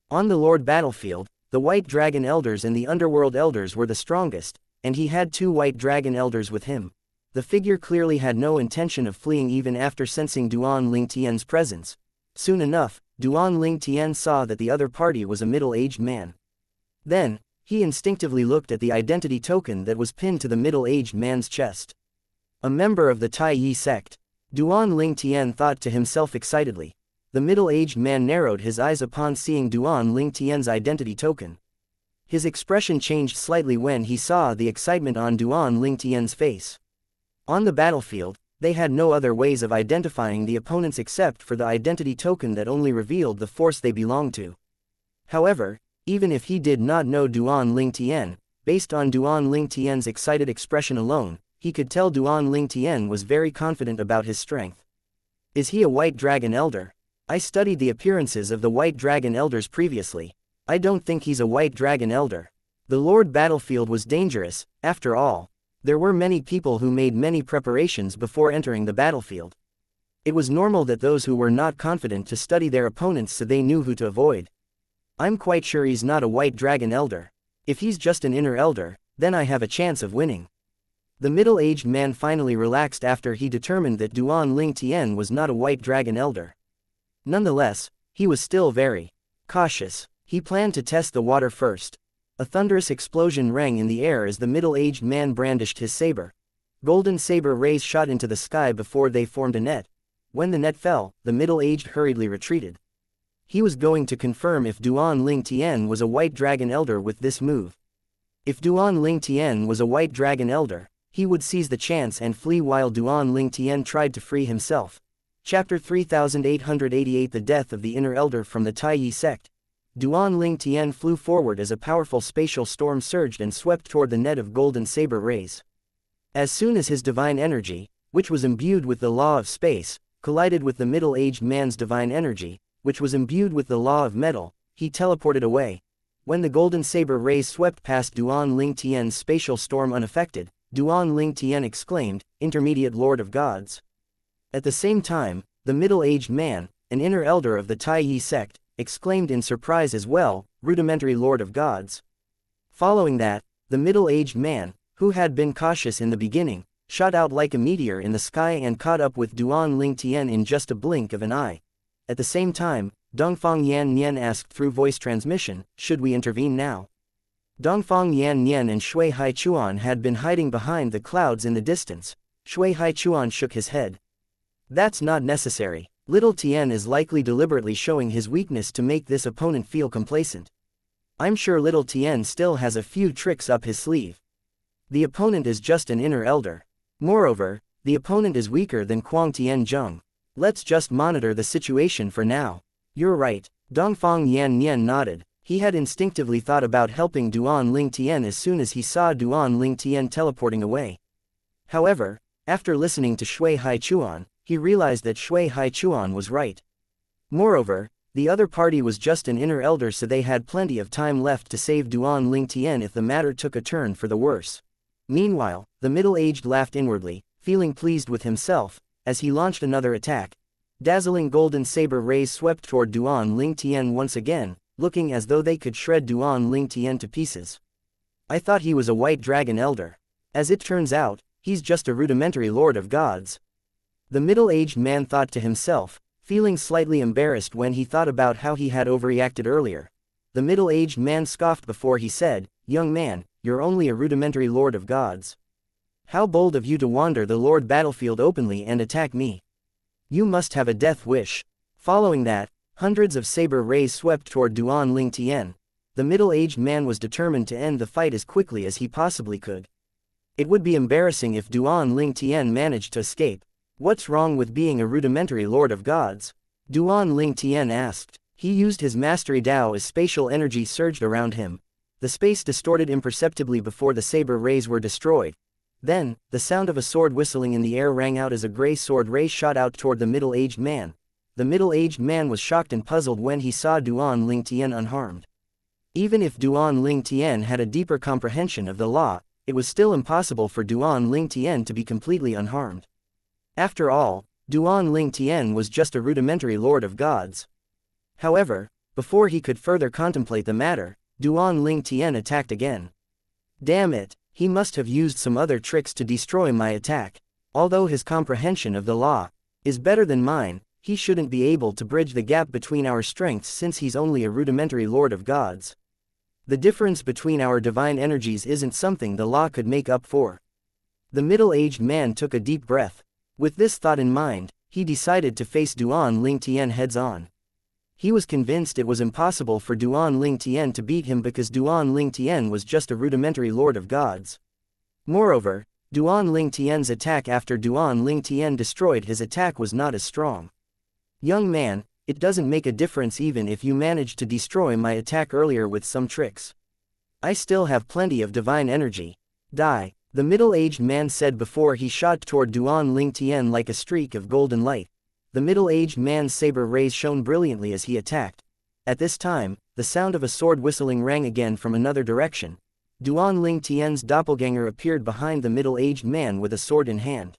On the Lord battlefield, the White Dragon Elders and the Underworld Elders were the strongest, and he had 2 White Dragon Elders with him. The figure clearly had no intention of fleeing even after sensing Duan Ling Tian's presence. Soon enough, Duan Ling Tian saw that the other party was a middle-aged man. Then, he instinctively looked at the identity token that was pinned to the middle-aged man's chest. A member of the Taiyi sect. Duan Ling Tian thought to himself excitedly. The middle-aged man narrowed his eyes upon seeing Duan Ling Tian's identity token. His expression changed slightly when he saw the excitement on Duan Ling Tian's face. On the battlefield, they had no other ways of identifying the opponents except for the identity token that only revealed the force they belonged to. However, even if he did not know Duan Ling Tian, based on Duan Ling Tian's excited expression alone, he could tell Duan Ling Tian was very confident about his strength. Is he a White Dragon Elder? I studied the appearances of the White Dragon Elders previously. I don't think he's a White Dragon Elder. The Lord battlefield was dangerous, after all. There were many people who made many preparations before entering the battlefield. It was normal that those who were not confident to study their opponents so they knew who to avoid. I'm quite sure he's not a White Dragon Elder. If he's just an inner elder, then I have a chance of winning. The middle-aged man finally relaxed after he determined that Duan Ling Tian was not a White Dragon Elder. Nonetheless, he was still very cautious. He planned to test the water first. A thunderous explosion rang in the air as the middle-aged man brandished his saber. Golden saber rays shot into the sky before they formed a net. When the net fell, the middle-aged hurriedly retreated. He was going to confirm if Duan Ling Tian was a White Dragon Elder with this move. If Duan Ling Tian was a White Dragon Elder, he would seize the chance and flee while Duan Ling Tian tried to free himself. Chapter 3888 The Death of the Inner Elder from the Taiyi Sect. Duan Ling Tian flew forward as a powerful spatial storm surged and swept toward the net of golden saber rays. As soon as his divine energy, which was imbued with the law of space, collided with the middle-aged man's divine energy, which was imbued with the law of metal, he teleported away. When the golden saber rays swept past Duan Ling Tian's spatial storm unaffected, Duan Ling Tian exclaimed, "Intermediate Lord of Gods." At the same time, the middle-aged man, an inner elder of the Tai Yi sect, exclaimed in surprise as well, "Rudimentary Lord of Gods." Following that, the middle-aged man, who had been cautious in the beginning, shot out like a meteor in the sky and caught up with Duan Ling Tian in just a blink of an eye. At the same time, Dongfang Yan Nian asked through voice transmission, "Should we intervene now?" Dongfang Yan Nian and Shui Hai Chuan had been hiding behind the clouds in the distance. Shui Hai Chuan shook his head. "That's not necessary. Little Tian is likely deliberately showing his weakness to make this opponent feel complacent. I'm sure Little Tian still has a few tricks up his sleeve. The opponent is just an inner elder. Moreover, the opponent is weaker than Kuang Tian Zheng. Let's just monitor the situation for now." "You're right." Dongfang Yan Nian nodded. He had instinctively thought about helping Duan Ling Tian as soon as he saw Duan Ling Tian teleporting away. However, after listening to Shui Hai Chuan, he realized that Shui Hai Chuan was right. Moreover, the other party was just an inner elder, so they had plenty of time left to save Duan Ling Tian if the matter took a turn for the worse. Meanwhile, the middle-aged laughed inwardly, feeling pleased with himself, as he launched another attack. Dazzling golden saber rays swept toward Duan Ling Tian once again, looking as though they could shred Duan Ling Tian to pieces. "I thought he was a white dragon elder. As it turns out, he's just a rudimentary Lord of Gods." The middle-aged man thought to himself, feeling slightly embarrassed when he thought about how he had overreacted earlier. The middle-aged man scoffed before he said, "Young man, you're only a rudimentary Lord of Gods. How bold of you to wander the Lord battlefield openly and attack me. You must have a death wish." Following that, hundreds of saber rays swept toward Duan Ling Tian. The middle-aged man was determined to end the fight as quickly as he possibly could. It would be embarrassing if Duan Ling Tian managed to escape. "What's wrong with being a rudimentary Lord of Gods?" Duan Ling Tian asked. He used his mastery Dao as spatial energy surged around him. The space distorted imperceptibly before the saber rays were destroyed. Then, the sound of a sword whistling in the air rang out as a gray sword ray shot out toward the middle-aged man. The middle-aged man was shocked and puzzled when he saw Duan Ling Tian unharmed. Even if Duan Ling Tian had a deeper comprehension of the law, it was still impossible for Duan Ling Tian to be completely unharmed. After all, Duan Ling Tian was just a rudimentary Lord of Gods. However, before he could further contemplate the matter, Duan Ling Tian attacked again. "Damn it, he must have used some other tricks to destroy my attack. Although his comprehension of the law is better than mine, he shouldn't be able to bridge the gap between our strengths since he's only a rudimentary Lord of Gods. The difference between our divine energies isn't something the law could make up for." The middle-aged man took a deep breath. With this thought in mind, he decided to face Duan Ling Tian heads-on. He was convinced it was impossible for Duan Ling Tian to beat him because Duan Ling Tian was just a rudimentary Lord of Gods. Moreover, Duan Ling Tian's attack after Duan Ling Tian destroyed his attack was not as strong. "Young man, it doesn't make a difference even if you managed to destroy my attack earlier with some tricks. I still have plenty of divine energy. Die," the middle-aged man said before he shot toward Duan Ling Tian like a streak of golden light. The middle-aged man's saber rays shone brilliantly as he attacked. At this time, the sound of a sword whistling rang again from another direction. Duan Ling Tian's doppelganger appeared behind the middle-aged man with a sword in hand.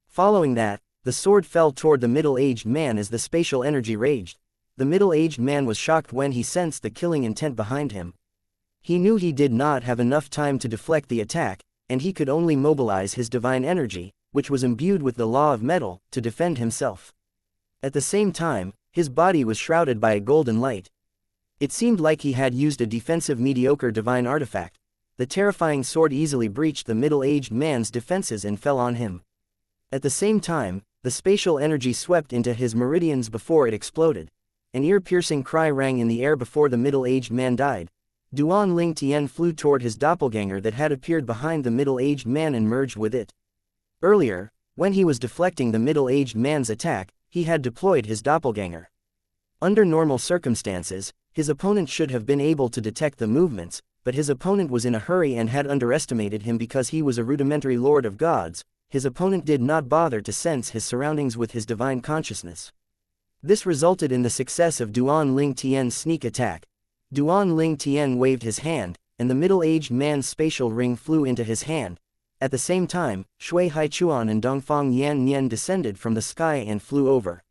Following that, the sword fell toward the middle-aged man as the spatial energy raged. The middle-aged man was shocked when he sensed the killing intent behind him. He knew he did not have enough time to deflect the attack, and he could only mobilize his divine energy, which was imbued with the law of metal, to defend himself. At the same time, his body was shrouded by a golden light. It seemed like he had used a defensive mediocre divine artifact. The terrifying sword easily breached the middle-aged man's defenses and fell on him. At the same time, the spatial energy swept into his meridians before it exploded. An ear-piercing cry rang in the air before the middle-aged man died. Duan Ling Tian flew toward his doppelganger that had appeared behind the middle-aged man and merged with it. Earlier, when he was deflecting the middle-aged man's attack, he had deployed his doppelganger. Under normal circumstances, his opponent should have been able to detect the movements, but his opponent was in a hurry and had underestimated him because he was a rudimentary lord of gods. His opponent did not bother to sense his surroundings with his divine consciousness. This resulted in the success of Duan Ling Tian's sneak attack. Duan Ling Tian waved his hand, and the middle-aged man's spatial ring flew into his hand. At the same time, Shui Haichuan and Dongfang Yan Nian descended from the sky and flew over.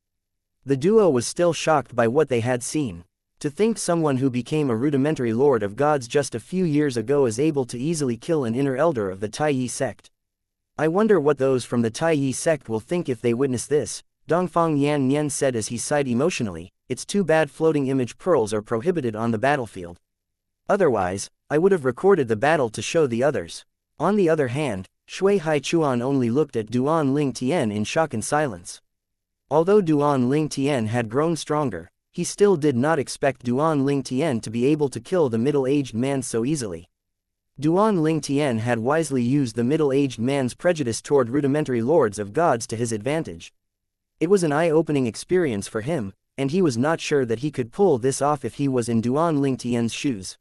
The duo was still shocked by what they had seen. To think someone who became a rudimentary lord of gods just a few years ago is able to easily kill an inner elder of the Taiyi sect. I wonder what those from the Taiyi sect will think if they witness this, Dongfang Yan Nian said as he sighed emotionally. It's too bad floating image pearls are prohibited on the battlefield. Otherwise, I would have recorded the battle to show the others. On the other hand, Shui Haichuan only looked at Duan Ling Tian in shock and silence. Although Duan Ling Tian had grown stronger, he still did not expect Duan Ling Tian to be able to kill the middle-aged man so easily. Duan Ling Tian had wisely used the middle-aged man's prejudice toward rudimentary lords of gods to his advantage. It was an eye-opening experience for him, and he was not sure that he could pull this off if he was in Duan Ling Tian's shoes.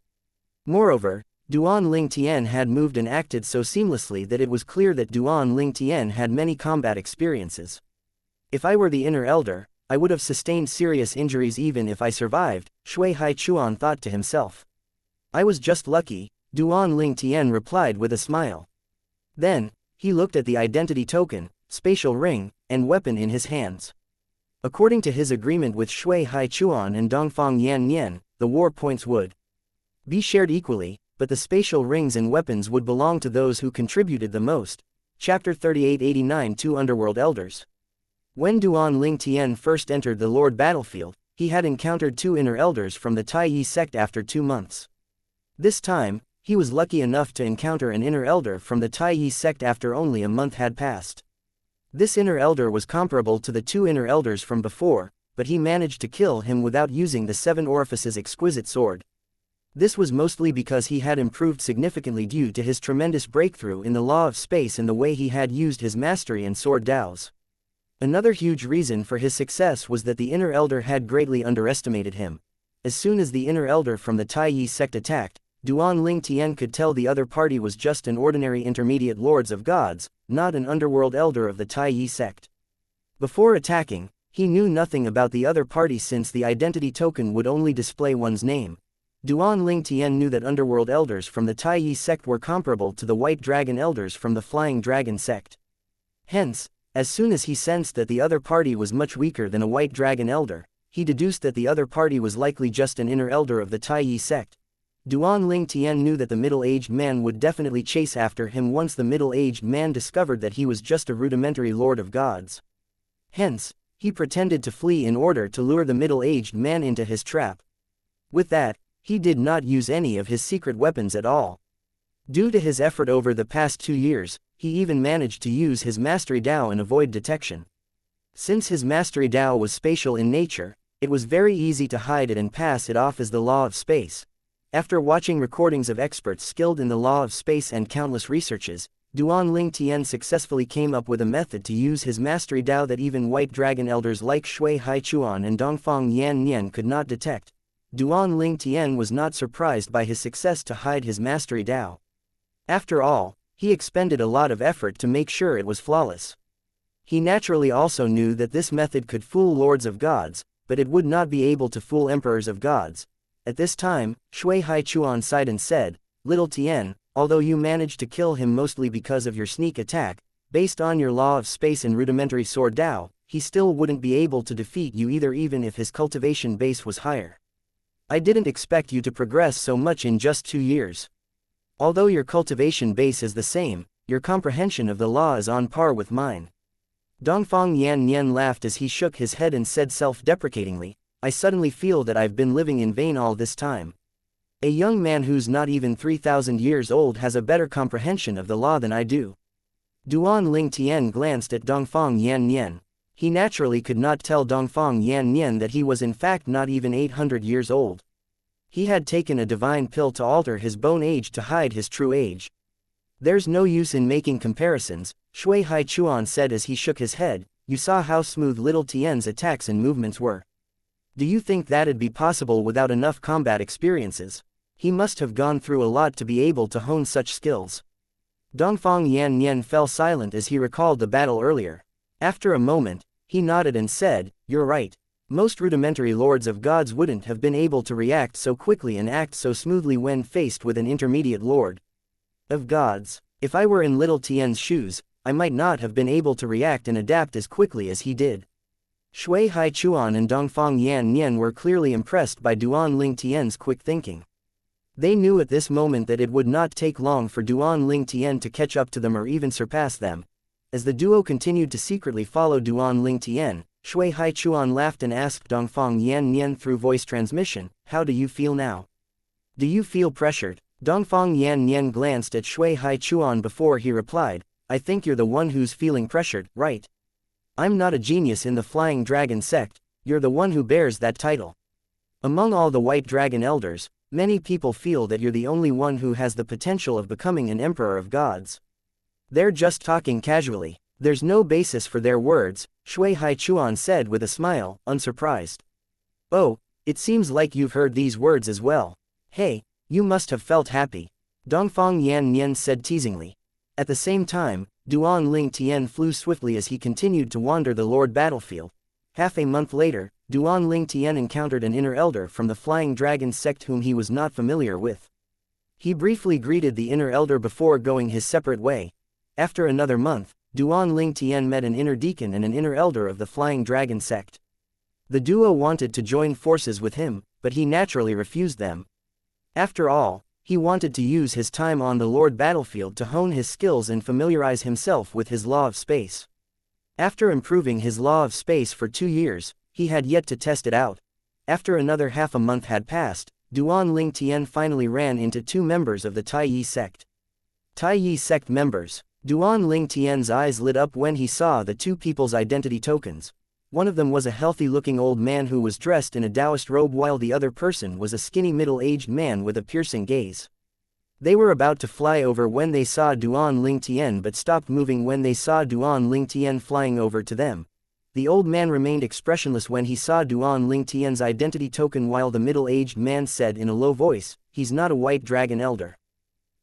Moreover, Duan Ling Tian had moved and acted so seamlessly that it was clear that Duan Ling Tian had many combat experiences. If I were the inner elder, I would have sustained serious injuries even if I survived, Shui Haichuan thought to himself. I was just lucky, Duan Ling Tian replied with a smile. Then, he looked at the identity token, spatial ring, and weapon in his hands. According to his agreement with Shui Haichuan and Dongfang Yan Nian, the war points would be shared equally, but the spatial rings and weapons would belong to those who contributed the most. Chapter 3889 Two Underworld Elders. When Duan Ling Tian first entered the Lord battlefield, he had encountered two inner elders from the Taiyi sect after 2 months. This time, he was lucky enough to encounter an inner elder from the Taiyi sect after only a month had passed. This inner elder was comparable to the two inner elders from before, but he managed to kill him without using the Seven Orifices exquisite sword. This was mostly because he had improved significantly due to his tremendous breakthrough in the law of space and the way he had used his mastery in sword daos. Another huge reason for his success was that the inner elder had greatly underestimated him. As soon as the inner elder from the Taiyi sect attacked, Duan Ling Tian could tell the other party was just an ordinary intermediate lords of gods, not an underworld elder of the Taiyi sect. Before attacking, he knew nothing about the other party since the identity token would only display one's name. Duan Ling Tian knew that underworld elders from the Taiyi sect were comparable to the white dragon elders from the flying dragon sect. Hence, as soon as he sensed that the other party was much weaker than a white dragon elder, he deduced that the other party was likely just an inner elder of the Taiyi sect. Duan Ling Tian knew that the middle-aged man would definitely chase after him once the middle-aged man discovered that he was just a rudimentary lord of gods. Hence, he pretended to flee in order to lure the middle-aged man into his trap. With that, he did not use any of his secret weapons at all. Due to his effort over the past 2 years, he even managed to use his mastery Dao and avoid detection. Since his mastery Dao was spatial in nature, it was very easy to hide it and pass it off as the law of space. After watching recordings of experts skilled in the law of space and countless researches, Duan Ling Tian successfully came up with a method to use his mastery Dao that even white dragon elders like Shui Haichuan and Dongfang Yan Nian could not detect. Duan Ling Tian was not surprised by his success to hide his mastery Dao. After all, he expended a lot of effort to make sure it was flawless. He naturally also knew that this method could fool lords of gods, but it would not be able to fool emperors of gods. At this time, Shui Haichuan sighed and said, "Little Tian, although you managed to kill him mostly because of your sneak attack, based on your law of space and rudimentary sword Dao, he still wouldn't be able to defeat you either even if his cultivation base was higher. I didn't expect you to progress so much in just 2 years. Although your cultivation base is the same, your comprehension of the law is on par with mine." Dongfang Yan Nian laughed as he shook his head and said self-deprecatingly, "I suddenly feel that I've been living in vain all this time. A young man who's not even 3,000 years old has a better comprehension of the law than I do." Duan Ling Tian glanced at Dongfang Yan Nian. He naturally could not tell Dongfang Yan Nian that he was in fact not even 800 years old. He had taken a divine pill to alter his bone age to hide his true age. "There's no use in making comparisons," Shui Haichuan said as he shook his head. "You saw how smooth little Tian's attacks and movements were. Do you think that'd be possible without enough combat experiences? He must have gone through a lot to be able to hone such skills. Dongfang Yannian fell silent as he recalled the battle earlier. After a moment, he nodded and said, "You're right. Most rudimentary lords of gods wouldn't have been able to react so quickly and act so smoothly when faced with an intermediate lord of gods. If I were in little Tian's shoes, I might not have been able to react and adapt as quickly as he did." Shui Haichuan and Dongfang Yannian were clearly impressed by Duan Ling Tian's quick thinking. They knew at this moment that it would not take long for Duan Ling Tian to catch up to them or even surpass them. As the duo continued to secretly follow Duan Ling Tian, Shui Haichuan laughed and asked Dongfang Yannian through voice transmission, "How do you feel now? Do you feel pressured?" Dongfang Yannian glanced at Shui Haichuan before he replied, "I think you're the one who's feeling pressured, right? I'm not a genius in the Flying Dragon sect, you're the one who bears that title. Among all the White Dragon Elders, many people feel that you're the only one who has the potential of becoming an emperor of gods." "They're just talking casually. There's no basis for their words," Shui Haichuan said with a smile, unsurprised. "Oh, it seems like you've heard these words as well. Hey, you must have felt happy," Dongfang Yannian said teasingly. At the same time, Duan Ling Tian flew swiftly as he continued to wander the Lord battlefield. Half a month later, Duan Ling Tian encountered an inner elder from the Flying Dragon sect whom he was not familiar with. He briefly greeted the inner elder before going his separate way. After another month, Duan Ling Tian met an inner deacon and an inner elder of the Flying Dragon sect. The duo wanted to join forces with him, but he naturally refused them. After all, he wanted to use his time on the Lord battlefield to hone his skills and familiarize himself with his law of space. After improving his law of space for 2 years, he had yet to test it out. After another half a month had passed, Duan Ling Tian finally ran into 2 members of the Taiyi sect. Taiyi sect members. Duan Ling Tian's eyes lit up when he saw the 2 people's identity tokens. One of them was a healthy-looking old man who was dressed in a Taoist robe while the other person was a skinny middle-aged man with a piercing gaze. They were about to fly over when they saw Duan Ling Tian but stopped moving when they saw Duan Ling Tian flying over to them. The old man remained expressionless when he saw Duan Ling Tian's identity token while the middle-aged man said in a low voice, "He's not a White Dragon Elder.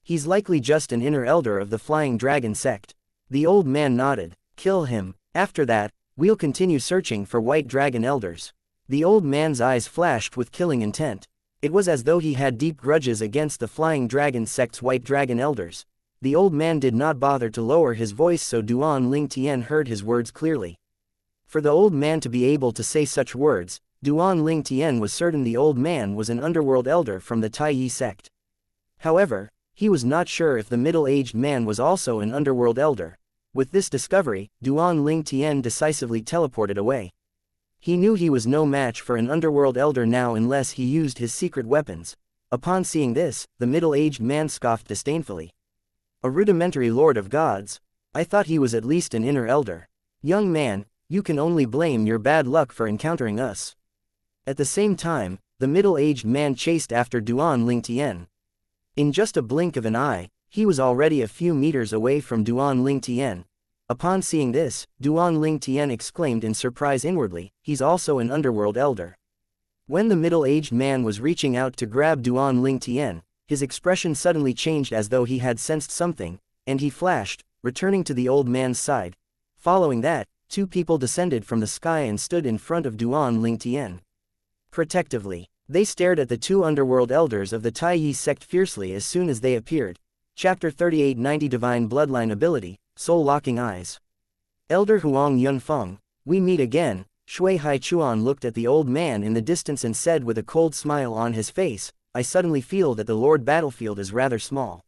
He's likely just an inner elder of the Flying Dragon sect." The old man nodded. "Kill him. After that, we'll continue searching for White Dragon Elders." The old man's eyes flashed with killing intent. It was as though he had deep grudges against the Flying Dragon sect's White Dragon Elders. The old man did not bother to lower his voice so Duan Ling Tian heard his words clearly. For the old man to be able to say such words, Duan Ling Tian was certain the old man was an underworld elder from the Taiyi sect. However, he was not sure if the middle-aged man was also an underworld elder. With this discovery, Duan Ling Tian decisively teleported away. He knew he was no match for an underworld elder now unless he used his secret weapons. Upon seeing this, the middle-aged man scoffed disdainfully. "A rudimentary lord of gods? I thought he was at least an inner elder. Young man, you can only blame your bad luck for encountering us." At the same time, the middle-aged man chased after Duan Ling Tian. In just a blink of an eye, he was already a few meters away from Duan Ling Tian. Upon seeing this, Duan Ling Tian exclaimed in surprise inwardly, "He's also an underworld elder." When the middle-aged man was reaching out to grab Duan Ling Tian, his expression suddenly changed as though he had sensed something, and he flashed, returning to the old man's side. Following that, 2 people descended from the sky and stood in front of Duan Ling Tian. Protectively, they stared at the 2 underworld elders of the Taiyi sect fiercely as soon as they appeared. Chapter 3890 Divine Bloodline Ability, Soul-Locking Eyes. "Elder Huang Yunfeng, we meet again." Shui Haichuan looked at the old man in the distance and said with a cold smile on his face, "I suddenly feel that the Lord battlefield is rather small."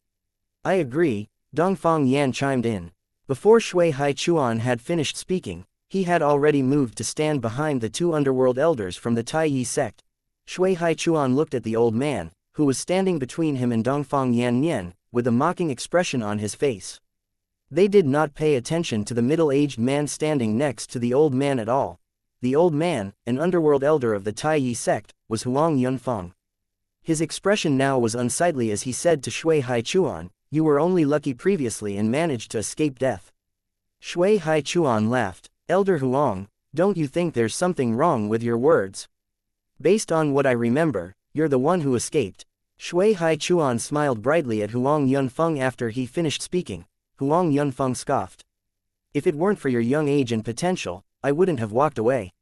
"I agree," Dongfang Yan chimed in. Before Shui Haichuan had finished speaking, he had already moved to stand behind the 2 underworld elders from the Taiyi sect. Shui Haichuan looked at the old man, who was standing between him and Dongfang Yannian, with a mocking expression on his face. They did not pay attention to the middle-aged man standing next to the old man at all. The old man, an underworld elder of the Taiyi sect, was Huang Yunfeng. His expression now was unsightly as he said to Shui Haichuan, "You were only lucky previously and managed to escape death." Shui Haichuan laughed. "Elder Huang, don't you think there's something wrong with your words? Based on what I remember, you're the one who escaped." Shui Haichuan smiled brightly at Huang Yunfeng after he finished speaking. Huang Yunfeng scoffed. If it weren't for your young age and potential, I wouldn't have walked away.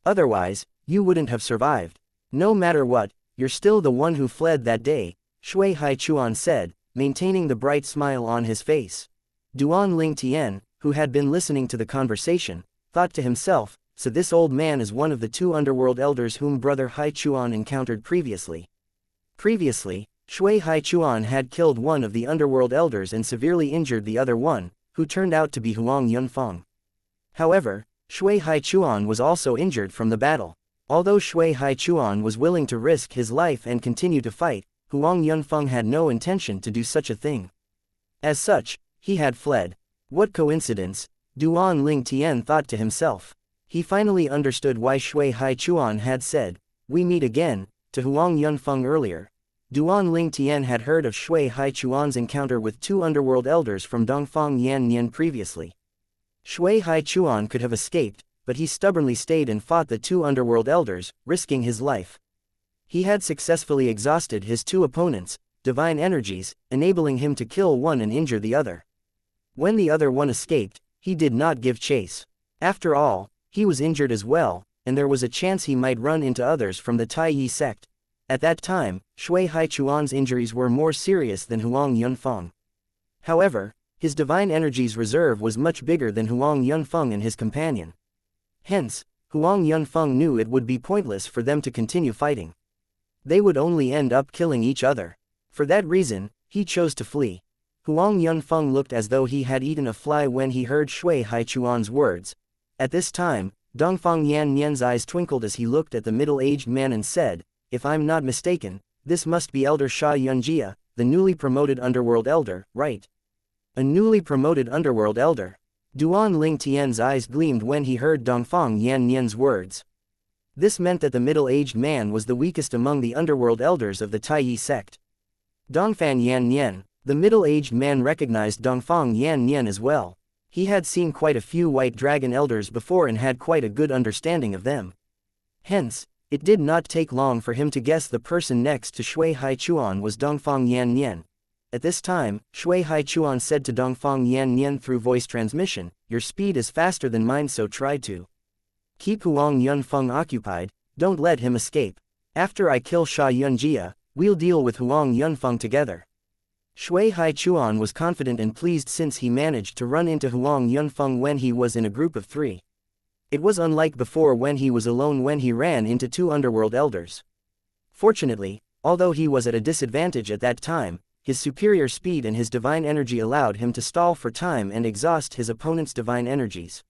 Otherwise, you wouldn't have survived. No matter what, you're still the one who fled that day, Shui Haichuan said, maintaining the bright smile on his face. Duan Ling Tian, who had been listening to the conversation, thought to himself, so this old man is one of the two underworld elders whom brother Haichuan encountered previously. Previously, Shui Haichuan had killed one of the underworld elders and severely injured the other one, who turned out to be Huang Yunfeng. However, Shui Haichuan was also injured from the battle. Although Shui Haichuan was willing to risk his life and continue to fight, Huang Yunfeng had no intention to do such a thing. As such, he had fled. What coincidence, Duan Ling Tian thought to himself. He finally understood why Shui Haichuan had said, "We meet again," to Huang Yunfeng earlier. Duan Ling Tian had heard of Shui Haichuan's encounter with two underworld elders from Dongfang Yan Nian previously. Shui Haichuan could have escaped, but he stubbornly stayed and fought the two underworld elders, risking his life. He had successfully exhausted his two opponents' divine energies, enabling him to kill one and injure the other. When the other one escaped, he did not give chase. After all, he was injured as well, and there was a chance he might run into others from the Taiyi sect. At that time, Shui Haichuan's injuries were more serious than Huang Yunfeng. However, his divine energies reserve was much bigger than Huang Yunfeng and his companion. Hence, Huang Yunfeng knew it would be pointless for them to continue fighting. They would only end up killing each other. For that reason, he chose to flee. Huang Yunfeng looked as though he had eaten a fly when he heard Shui Haichuan's words. At this time, Dongfang Yan Nian's eyes twinkled as he looked at the middle-aged man and said, "If I'm not mistaken, this must be Elder Xianxia, the newly promoted underworld elder, right?" A newly promoted underworld elder. Duan Ling Tian's eyes gleamed when he heard Dongfang Yan Nian's words. This meant that the middle-aged man was the weakest among the underworld elders of the Taiyi sect. Dongfang Yan Nian, the middle-aged man, recognized Dongfang Yan Nian as well. He had seen quite a few white dragon elders before and had quite a good understanding of them. Hence, it did not take long for him to guess the person next to Shui Haichuan was Dongfang Yan Nian. At this time, Shui Haichuan said to Dongfang Yan Nian through voice transmission, "Your speed is faster than mine, so try to keep Huang Yunfeng occupied, don't let him escape. After I kill Xianxia, we'll deal with Huang Yunfeng together." Shui Haichuan was confident and pleased since he managed to run into Huang Yunfeng when he was in a group of three. It was unlike before when he was alone when he ran into two underworld elders. Fortunately, although he was at a disadvantage at that time, his superior speed and his divine energy allowed him to stall for time and exhaust his opponent's divine energies.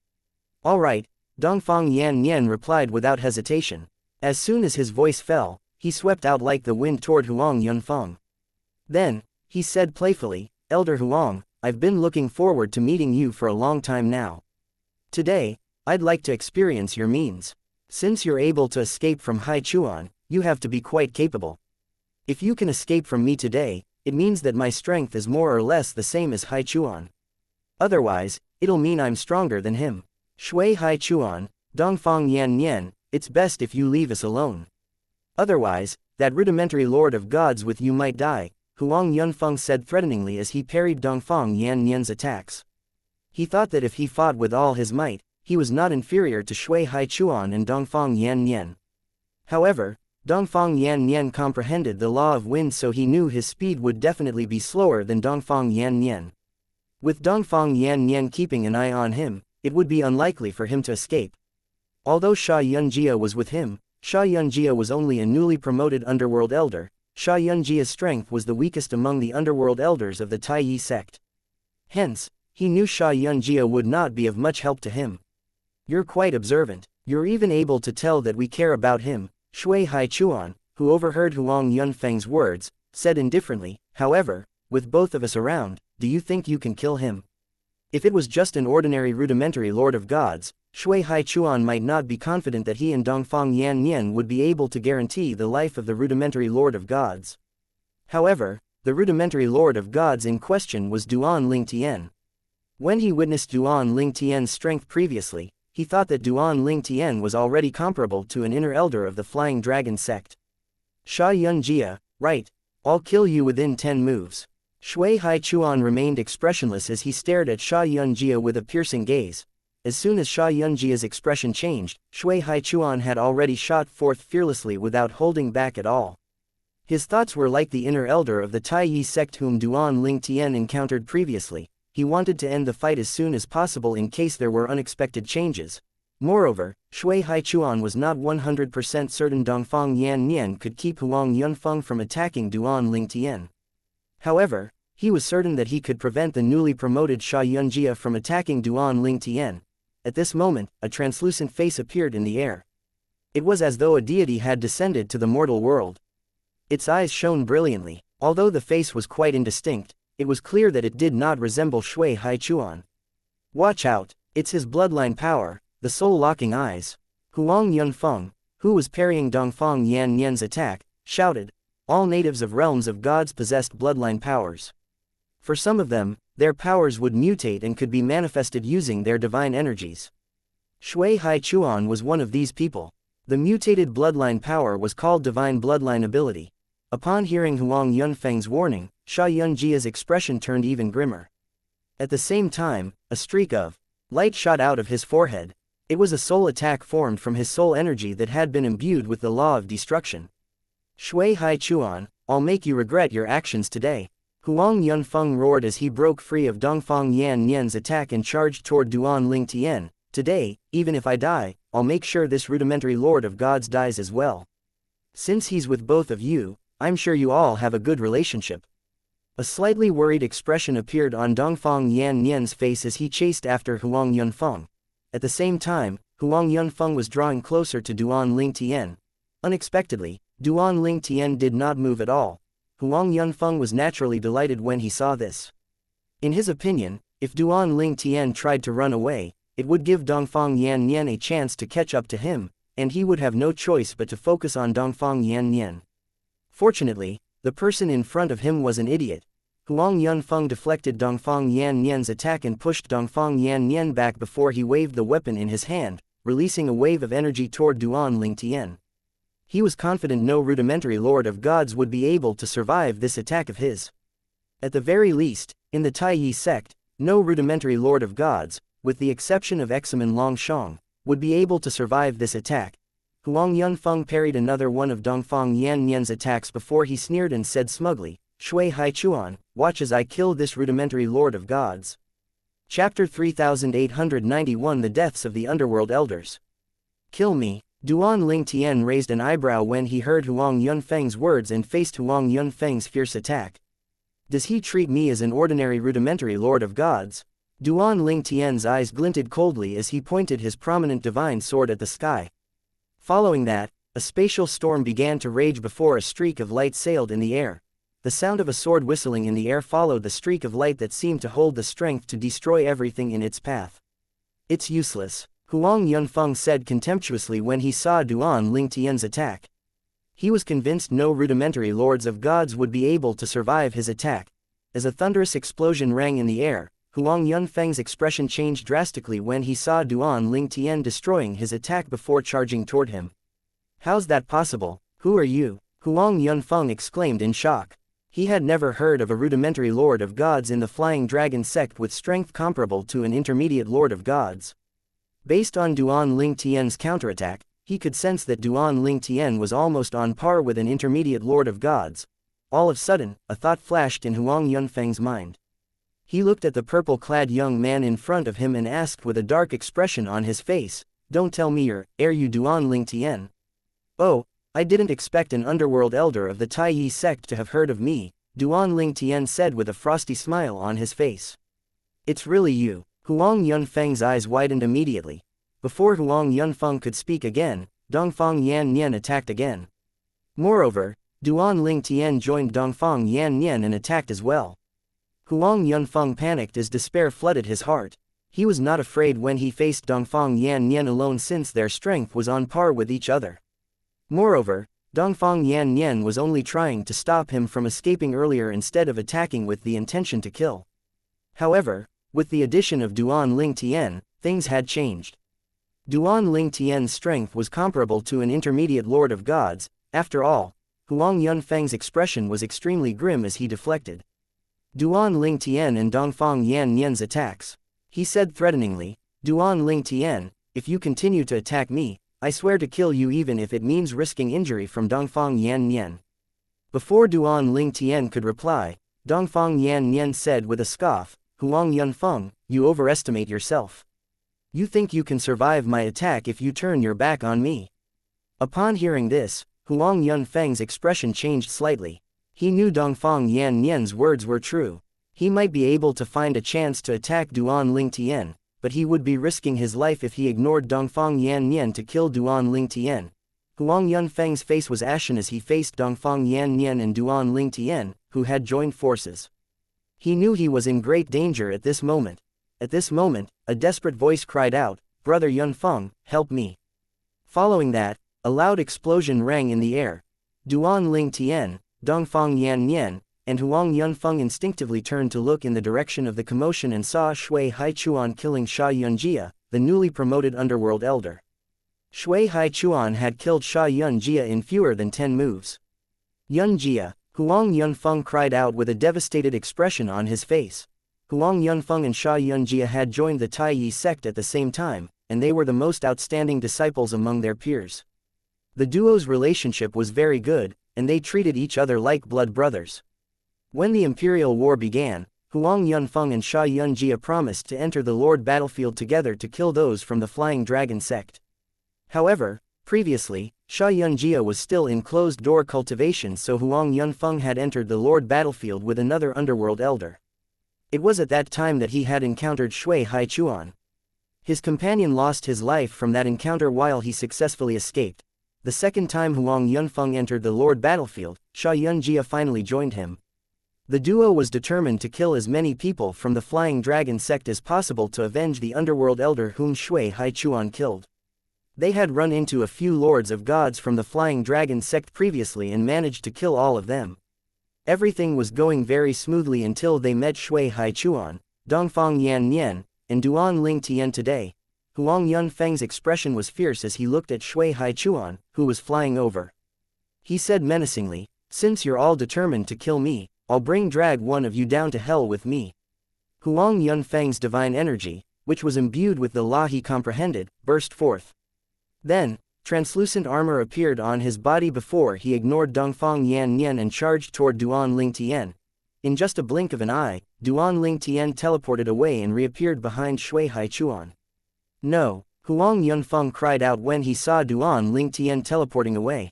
"All right," Dongfang Yan Nian replied without hesitation. As soon as his voice fell, he swept out like the wind toward Huang Yunfeng. Then, he said playfully, "Elder Huang, I've been looking forward to meeting you for a long time now. Today, I'd like to experience your means. Since you're able to escape from Haichuan, you have to be quite capable. If you can escape from me today, it means that my strength is more or less the same as Haichuan. Otherwise, it'll mean I'm stronger than him. Shui Haichuan, Dongfang Yan Nian, it's best if you leave us alone. Otherwise, that rudimentary lord of gods with you might die," Huang Yunfeng said threateningly as he parried Dongfang Yan Nian's attacks. He thought that if he fought with all his might, he was not inferior to Shui Haichuan and Dongfang Yan Nian. However, Dongfang Yan Nian comprehended the law of wind, so he knew his speed would definitely be slower than Dongfang Yan Nian. With Dongfang Yan Nian keeping an eye on him, it would be unlikely for him to escape. Although Xianxia was with him, Xianxia was only a newly promoted underworld elder. Xianxia's strength was the weakest among the underworld elders of the Taiyi sect. Hence, he knew Xianxia would not be of much help to him. "You're quite observant. You're even able to tell that we care about him," Shui Haichuan, who overheard Huang Yunfeng's words, said indifferently. "However, with both of us around, do you think you can kill him? If it was just an ordinary rudimentary lord of gods, Shui Haichuan might not be confident that he and Dongfang Yan Nian would be able to guarantee the life of the rudimentary lord of gods. However, the rudimentary lord of gods in question was Duan Ling Tian. When he witnessed Duan Ling Tian's strength previously, he thought that Duan Ling Tian was already comparable to an inner elder of the Flying Dragon sect. Xianxia, right? I'll kill you within 10 moves. Shui Haichuan remained expressionless as he stared at Xianxia with a piercing gaze. As soon as Xianxia's expression changed, Shui Haichuan had already shot forth fearlessly without holding back at all. His thoughts were like the inner elder of the Taiyi sect whom Duan Lingtian encountered previously. He wanted to end the fight as soon as possible in case there were unexpected changes. Moreover, Shui Haichuan was not 100% certain Dongfang Yan Nian could keep Huang Yunfeng from attacking Duan Lingtian. However, he was certain that he could prevent the newly promoted Xianxia from attacking Duan Lingtian. At this moment, a translucent face appeared in the air. It was as though a deity had descended to the mortal world. Its eyes shone brilliantly. Although the face was quite indistinct, it was clear that it did not resemble Shui Haichuan. Watch out, it's his bloodline power, the soul-locking eyes. Huang Yunfeng, who was parrying Dongfang Yan Nian's attack, shouted. All natives of realms of gods possessed bloodline powers. For some of them, their powers would mutate and could be manifested using their divine energies. Shui Haichuan was one of these people. The mutated bloodline power was called divine bloodline ability. Upon hearing Huang Yunfeng's warning, Xianxia's expression turned even grimmer. At the same time, a streak of light shot out of his forehead. It was a soul attack formed from his soul energy that had been imbued with the law of destruction. Shui Haichuan, I'll make you regret your actions today. Huang Yunfeng roared as he broke free of Dongfang Yan Nian's attack and charged toward Duan Lingtian. Today, even if I die, I'll make sure this rudimentary lord of gods dies as well. Since he's with both of you, I'm sure you all have a good relationship. A slightly worried expression appeared on Dongfang Yan Nian's face as he chased after Huang Yunfeng. At the same time, Huang Yunfeng was drawing closer to Duan Lingtian. Unexpectedly, Duan Lingtian did not move at all. Huang Yunfeng was naturally delighted when he saw this. In his opinion, if Duan Lingtian tried to run away, it would give Dongfang Yan Nian a chance to catch up to him, and he would have no choice but to focus on Dongfang Yan Nian. Fortunately, the person in front of him was an idiot. Huang Yunfeng deflected Dongfang Yan Nian's attack and pushed Dongfang Yan Nian back before he waved the weapon in his hand, releasing a wave of energy toward Duan Lingtian. He was confident no rudimentary lord of gods would be able to survive this attack of his. At the very least, in the Taiyi sect, no rudimentary lord of gods, with the exception of Examen Longshang, would be able to survive this attack. Huang Yunfeng parried another one of Dongfang Yan Nian's attacks before he sneered and said smugly, Shui Haichuan, watch as I kill this rudimentary lord of gods. Chapter 3891 The Deaths of the Underworld Elders. Kill me. Duan Lingtian raised an eyebrow when he heard Huang Yunfeng's words and faced Huang Yunfeng's fierce attack. Does he treat me as an ordinary rudimentary lord of gods? Duan Lingtian's eyes glinted coldly as he pointed his prominent divine sword at the sky. Following that, a spatial storm began to rage before a streak of light sailed in the air. The sound of a sword whistling in the air followed the streak of light that seemed to hold the strength to destroy everything in its path. It's useless, Huang Yunfeng said contemptuously when he saw Duan Lingtian's attack. He was convinced no rudimentary lords of gods would be able to survive his attack. As a thunderous explosion rang in the air, Huang Yunfeng's expression changed drastically when he saw Duan Lingtian destroying his attack before charging toward him. How's that possible? Who are you? Huang Yunfeng exclaimed in shock. He had never heard of a rudimentary lord of gods in the Flying Dragon sect with strength comparable to an intermediate lord of gods. Based on Duan Lingtian's counterattack, he could sense that Duan Lingtian was almost on par with an intermediate lord of gods. All of a sudden, a thought flashed in Huang Yunfeng's mind. He looked at the purple-clad young man in front of him and asked with a dark expression on his face, Don't tell me are you Duan Lingtian? Oh, I didn't expect an underworld elder of the Taiyi sect to have heard of me, Duan Lingtian said with a frosty smile on his face. It's really you. Huang Yunfeng's eyes widened immediately. Before Huang Yunfeng could speak again, Dongfang Yan Nian attacked again. Moreover, Duan Lingtian joined Dongfang Yan Nian and attacked as well. Huang Yunfeng panicked as despair flooded his heart. He was not afraid when he faced Dongfang Yan Nian alone since their strength was on par with each other. Moreover, Dongfang Yan Nian was only trying to stop him from escaping earlier instead of attacking with the intention to kill. However, with the addition of Duan Lingtian, things had changed. Duan Lingtian's strength was comparable to an intermediate lord of gods. After all, Huang Yunfeng's expression was extremely grim as he deflected Duan Ling Tian and Dongfang Yan Nian's attacks. He said threateningly, Duan Ling Tian, if you continue to attack me, I swear to kill you even if it means risking injury from Dongfang Yan Nian. Before Duan Ling Tian could reply, Dongfang Yan Nian said with a scoff, Huang Yunfeng, you overestimate yourself. You think you can survive my attack if you turn your back on me. Upon hearing this, Huang Yunfeng's expression changed slightly. He knew Dongfang Yan Nian's words were true. He might be able to find a chance to attack Duan Ling Tian, but he would be risking his life if he ignored Dongfang Yan Nian to kill Duan Ling Tian. Huang Yunfeng's face was ashen as he faced Dongfang Yan Nian and Duan Ling Tian, who had joined forces. He knew he was in great danger at this moment. At this moment, a desperate voice cried out, Brother Yunfeng, help me. Following that, a loud explosion rang in the air. Duan Ling Tian, Dongfang Yan Nian, and Huang Yunfeng instinctively turned to look in the direction of the commotion and saw Shui Haichuan killing Xianxia, the newly promoted underworld elder. Shui Haichuan had killed Xianxia in fewer than 10 moves. Yunjia, Huang Yunfeng cried out with a devastated expression on his face. Huang Yunfeng and Xianxia had joined the Taiyi sect at the same time, and they were the most outstanding disciples among their peers. The duo's relationship was very good, and they treated each other like blood brothers. When the Imperial War began, Huang Yunfeng and Xianxia promised to enter the Lord battlefield together to kill those from the Flying Dragon sect. However, previously, Xianxia was still in closed-door cultivation, so Huang Yunfeng had entered the Lord battlefield with another underworld elder. It was at that time that he had encountered Shui Haichuan. His companion lost his life from that encounter while he successfully escaped. The second time Huang Yunfeng entered the Lord battlefield, Xianxia finally joined him. The duo was determined to kill as many people from the Flying Dragon sect as possible to avenge the underworld elder whom Shui Haichuan killed. They had run into a few lords of gods from the Flying Dragon sect previously and managed to kill all of them. Everything was going very smoothly until they met Shui Haichuan, Dongfang Yan Nian, and Duan Ling Tian today. Huang Yunfeng's expression was fierce as he looked at Shui Haichuan, who was flying over. He said menacingly, Since you're all determined to kill me, I'll drag one of you down to hell with me. Huang Yunfeng's divine energy, which was imbued with the law he comprehended, burst forth. Then, translucent armor appeared on his body before he ignored Dongfang Yan Nian and charged toward Duan Ling Tian. In just a blink of an eye, Duan Ling Tian teleported away and reappeared behind Shui Haichuan. No, Huang Yunfeng cried out when he saw Duan Ling Tian teleporting away.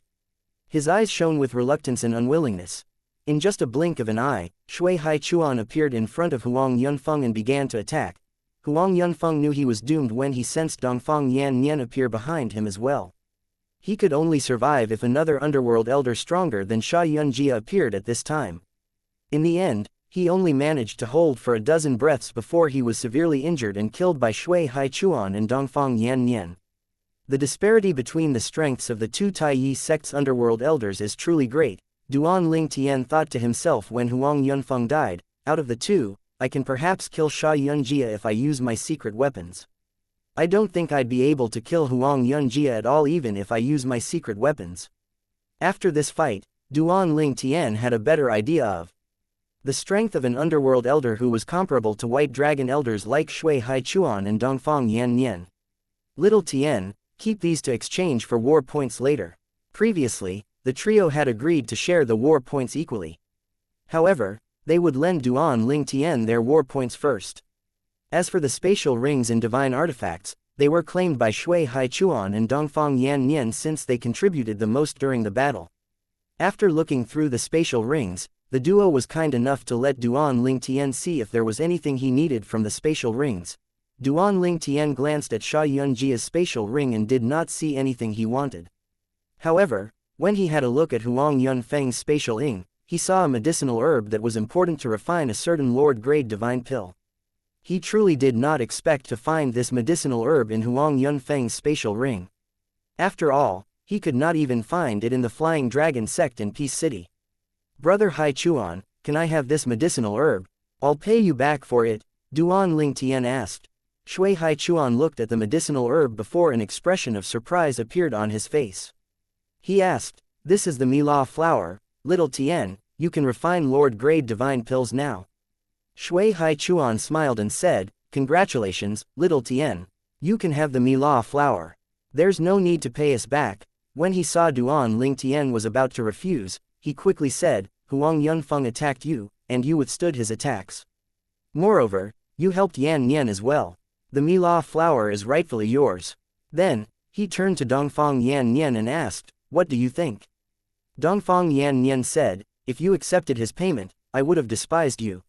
His eyes shone with reluctance and unwillingness. In just a blink of an eye, Shui Haichuan appeared in front of Huang Yunfeng and began to attack. Huang Yunfeng knew he was doomed when he sensed Dongfang Yan Nian appear behind him as well. He could only survive if another underworld elder stronger than Xianxia appeared at this time. In the end, he only managed to hold for a dozen breaths before he was severely injured and killed by Shui Haichuan and Dongfang Yan Nian. The disparity between the strengths of the two Taiyi sect's underworld elders is truly great, Duan Ling Tian thought to himself when Huang Yunfeng died. Out of the two, I can perhaps kill Xianxia if I use my secret weapons. I don't think I'd be able to kill Huang Yunjia at all even if I use my secret weapons. After this fight, Duan Ling Tian had a better idea of the strength of an underworld elder who was comparable to white dragon elders like Shui Haichuan and Dongfang Yan Nian. Little Tian, keep these to exchange for war points later. Previously, the trio had agreed to share the war points equally. However, they would lend Duan Ling Tian their war points first. As for the spatial rings and divine artifacts, they were claimed by Shui Haichuan and Dongfang Yan Nian since they contributed the most during the battle. After looking through the spatial rings, the duo was kind enough to let Duan Ling Tian see if there was anything he needed from the spatial rings. Duan Ling Tian glanced at Xianxia's spatial ring and did not see anything he wanted. However, when he had a look at Huang Yunfeng's spatial ring, he saw a medicinal herb that was important to refine a certain Lord-grade divine pill. He truly did not expect to find this medicinal herb in Huang Yunfeng's spatial ring. After all, he could not even find it in the Flying Dragon sect in Peace City. Brother Haichuan, can I have this medicinal herb? I'll pay you back for it, Duan Ling Tian asked. Shui Haichuan looked at the medicinal herb before an expression of surprise appeared on his face. He asked, This is the Mila flower, little Tien, you can refine Lord-grade divine pills now. Shui Hai Chuan smiled and said, congratulations, little Tien. You can have the Mila flower. There's no need to pay us back. When he saw Duan Ling Tien was about to refuse, he quickly said, Huang Yunfeng attacked you, and you withstood his attacks. Moreover, you helped Yan Nian as well. The Mila flower is rightfully yours. Then, he turned to Dongfang Yan Nian and asked, what do you think? Dongfang Yan Nian said, if you accepted his payment, I would have despised you.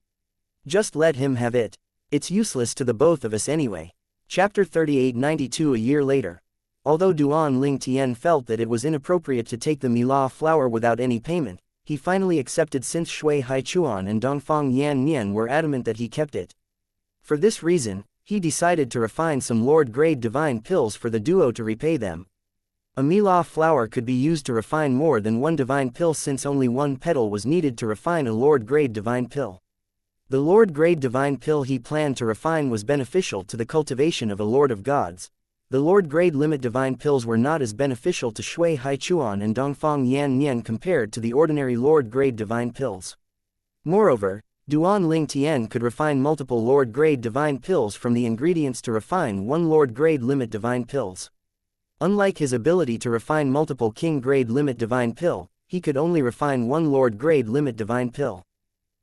Just let him have it. It's useless to the both of us anyway. Chapter 3892. A year later. Although Duan Ling Tien felt that it was inappropriate to take the Mila flower without any payment, he finally accepted since Shui Hai Chuan and Dongfang Yan Nian were adamant that he kept it. For this reason, he decided to refine some Lord-grade divine pills for the duo to repay them. A Mila flower could be used to refine more than one divine pill since only one petal was needed to refine a Lord-grade divine pill. The Lord-grade divine pill he planned to refine was beneficial to the cultivation of a Lord of Gods. The Lord-grade limit divine pills were not as beneficial to Shui Hai Chuan and Dongfang Yan Nian compared to the ordinary Lord-grade divine pills. Moreover, Duan Ling Tien could refine multiple Lord-grade divine pills from the ingredients to refine one Lord-grade limit divine pills. Unlike his ability to refine multiple King-grade limit divine pill, he could only refine one Lord-grade limit divine pill.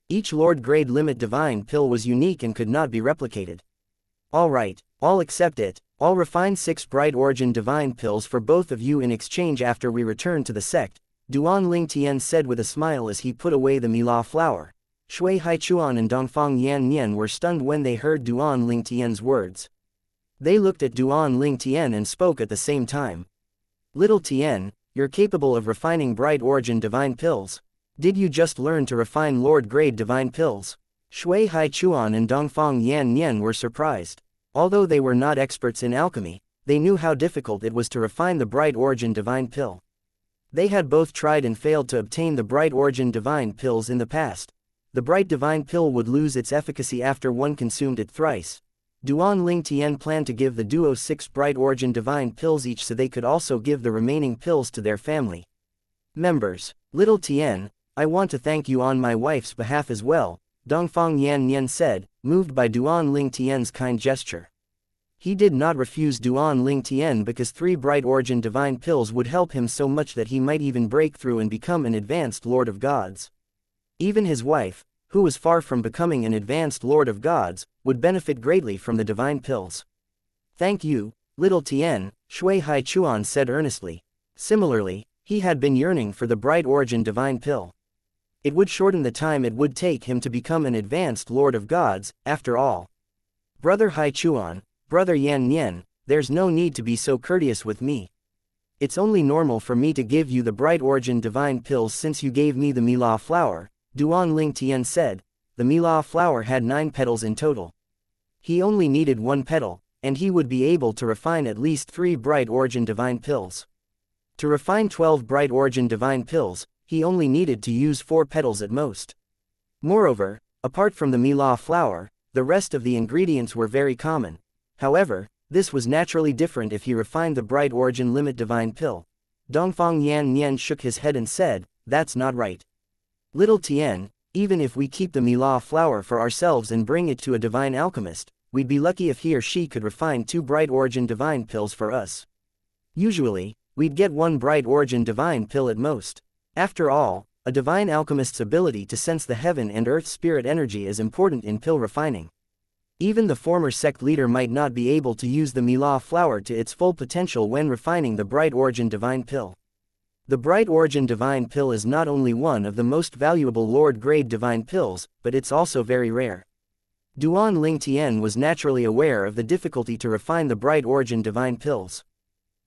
Each Lord-grade limit divine pill was unique and could not be replicated. Alright, I'll accept it. I'll refine 6 bright origin divine pills for both of you in exchange after we return to the sect, Duan Ling Tien said with a smile as he put away the Mila flower. Shui Hai Chuan and Dongfang Yan Nian were stunned when they heard Duan Ling Tien's words. They looked at Duan Ling Tien and spoke at the same time. Little Tien, you're capable of refining bright origin divine pills. Did you just learn to refine Lord-grade divine pills? Shui Hai Chuan and Dongfang Yan Nian were surprised. Although they were not experts in alchemy, they knew how difficult it was to refine the bright origin divine pill. They had both tried and failed to obtain the bright origin divine pills in the past. The bright divine pill would lose its efficacy after one consumed it thrice. Duan Ling Tien planned to give the duo 6 bright origin divine pills each so they could also give the remaining pills to their family members. Little Tien, I want to thank you on my wife's behalf as well, Dongfang Yan Nian said, moved by Duan Ling Tien's kind gesture. He did not refuse Duan Ling Tien because 3 bright origin divine pills would help him so much that he might even break through and become an advanced Lord of Gods. Even his wife, who was far from becoming an advanced Lord of Gods, would benefit greatly from the divine pills. Thank you, little Tien, Shui Hai Chuan said earnestly. Similarly, he had been yearning for the bright origin divine pill. It would shorten the time it would take him to become an advanced Lord of Gods, after all. Brother Hai Chuan, Brother Yan Nian, there's no need to be so courteous with me. It's only normal for me to give you the bright origin divine pills since you gave me the Mila flower, Duan Ling Tien said. The Mila flower had 9 petals in total. He only needed 1 petal, and he would be able to refine at least 3 bright origin divine pills. To refine 12 bright origin divine pills, he only needed to use 4 petals at most. Moreover, apart from the Mila flower, the rest of the ingredients were very common. However, this was naturally different if he refined the bright origin limit divine pill. Dongfang Yan Nian shook his head and said, that's not right. Little Tien, even if we keep the Mila flower for ourselves and bring it to a divine alchemist, we'd be lucky if he or she could refine 2 bright origin divine pills for us. Usually, we'd get 1 bright origin divine pill at most. After all, a divine alchemist's ability to sense the heaven and earth spirit energy is important in pill refining. Even the former sect leader might not be able to use the Mila flower to its full potential when refining the bright origin divine pill. The bright origin divine pill is not only one of the most valuable Lord-grade divine pills, but it's also very rare. Duan Ling Tien was naturally aware of the difficulty to refine the bright origin divine pills.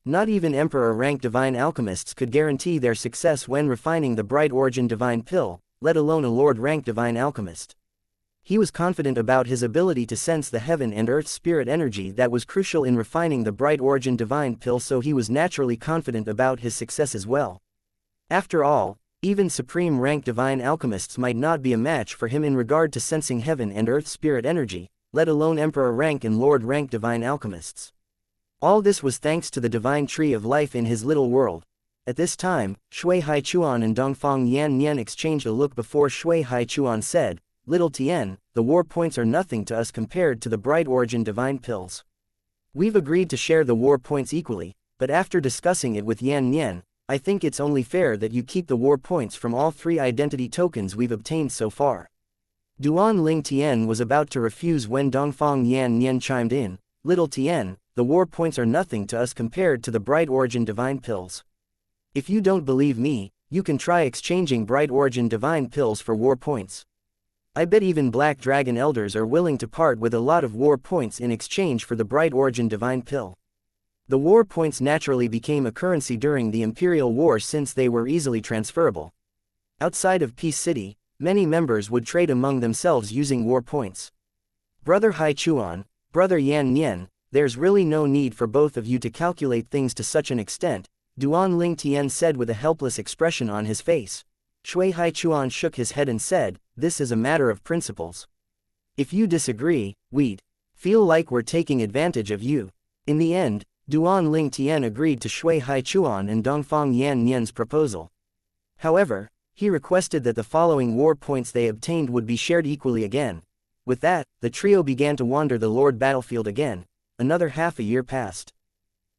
Not even Emperor-rank divine alchemists could guarantee their success when refining the bright origin divine pill, let alone a Lord-rank divine alchemist. He was confident about his ability to sense the heaven and earth spirit energy that was crucial in refining the bright origin divine pill, so he was naturally confident about his success as well. After all, even supreme-rank divine alchemists might not be a match for him in regard to sensing heaven and earth spirit energy, let alone Emperor-rank and Lord-rank divine alchemists. All this was thanks to the divine tree of life in his little world. At this time, Shui Haichuan and Dongfang Yan Nian exchanged a look before Shui Haichuan said, "Little Tien, the war points are nothing to us compared to the bright origin divine pills. We've agreed to share the war points equally, but after discussing it with Yan Nian, I think it's only fair that you keep the war points from all 3 identity tokens we've obtained so far." Duan Ling Tian was about to refuse when Dongfang Yan Nian chimed in, "Little Tien, the war points are nothing to us compared to the bright origin divine pills. If you don't believe me, you can try exchanging bright origin divine pills for war points. I bet even Black Dragon Elders are willing to part with a lot of war points in exchange for the bright origin divine pill." The war points naturally became a currency during the Imperial War since they were easily transferable. Outside of Peace City, many members would trade among themselves using war points. "Brother Haichuan, Brother Yan Nian, there's really no need for both of you to calculate things to such an extent," Duan Ling Tian said with a helpless expression on his face. Shui Haichuan shook his head and said, "This is a matter of principles. If you disagree, we'd feel like we're taking advantage of you." In the end, Duan Ling Tian agreed to Shui Haichuan and Dongfang Yan Nian's proposal. However, he requested that the following war points they obtained would be shared equally again. With that, the trio began to wander the Lord battlefield again. Another half a year passed.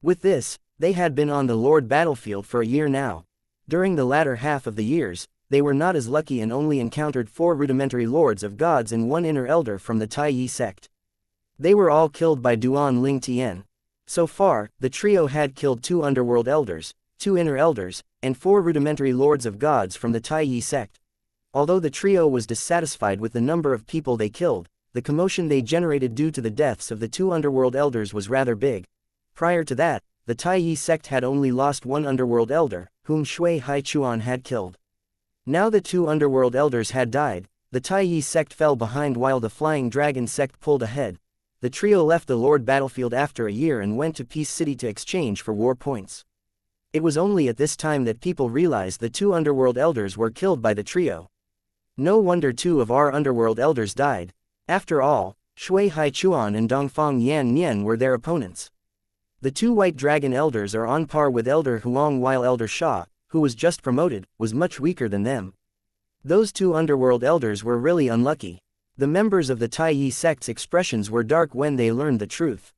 With this, they had been on the Lord battlefield for a year now. During the latter half of the years, they were not as lucky and only encountered 4 rudimentary lords of gods and 1 inner elder from the Tai Yi sect. They were all killed by Duan Ling Tian. So far, the trio had killed 2 underworld elders, 2 inner elders, and 4 rudimentary lords of gods from the Tai Yi sect. Although the trio was dissatisfied with the number of people they killed, the commotion they generated due to the deaths of the 2 underworld elders was rather big. Prior to that, the Tai Yi sect had only lost 1 underworld elder, whom Shui Haichuan had killed. Now the 2 underworld elders had died, the Tai Yi sect fell behind while the Flying Dragon sect pulled ahead. The trio left the Lord battlefield after a year and went to Peace City to exchange for war points. It was only at this time that people realized the 2 underworld elders were killed by the trio. No wonder 2 of our underworld elders died. After all, Shui Haichuan and Dongfang Yan Nian were their opponents. The 2 white dragon elders are on par with Elder Huang, while Elder Sha, who was just promoted, was much weaker than them. Those 2 underworld elders were really unlucky. The members of the Tai Yi sect's expressions were dark when they learned the truth.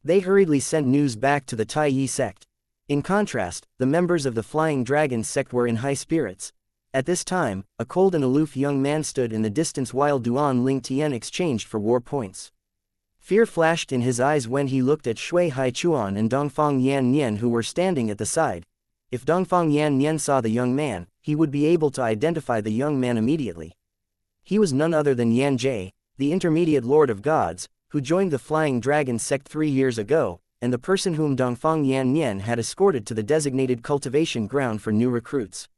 They hurriedly sent news back to the Tai Yi sect. In contrast, the members of the Flying Dragon sect were in high spirits. At this time, a cold and aloof young man stood in the distance while Duan Ling Tian exchanged for war points. Fear flashed in his eyes when he looked at Shui Haichuan and Dongfang Yan Nian, who were standing at the side. If Dongfang Yan Nian saw the young man, he would be able to identify the young man immediately. He was none other than Yan Jie, the intermediate lord of gods, who joined the Flying Dragon sect 3 years ago, and the person whom Dongfang Yan Nian had escorted to the designated cultivation ground for new recruits.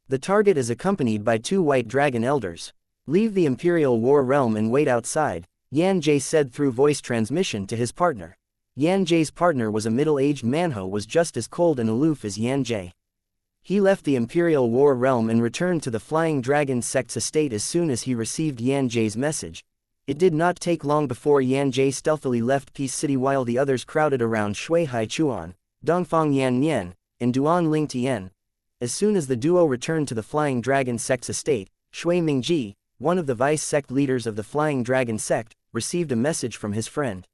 The target is accompanied by 2 white dragon elders. "Leave the Imperial War realm and wait outside," Yan Jie said through voice transmission to his partner. Yan Jie's partner was a middle-aged man who was just as cold and aloof as Yan Jie. He left the Imperial War realm and returned to the Flying Dragon sect's estate as soon as he received Yan Jie's message. It did not take long before Yan Jie stealthily left Peace City while the others crowded around Shui Haichuan, Dongfang Yan Nian, and Duan Ling Tian. As soon as the duo returned to the Flying Dragon sect's estate, Shui Mingji, one of the vice sect leaders of the Flying Dragon sect, received a message from his friend.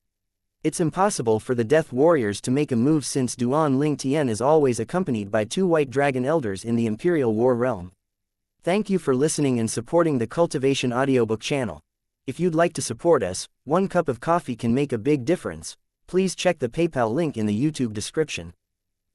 It's impossible for the Death Warriors to make a move since Duan Ling Tian is always accompanied by 2 white dragon elders in the Imperial War realm. Thank you for listening and supporting the Cultivation audiobook channel. If you'd like to support us, 1 cup of coffee can make a big difference. Please check the PayPal link in the YouTube description.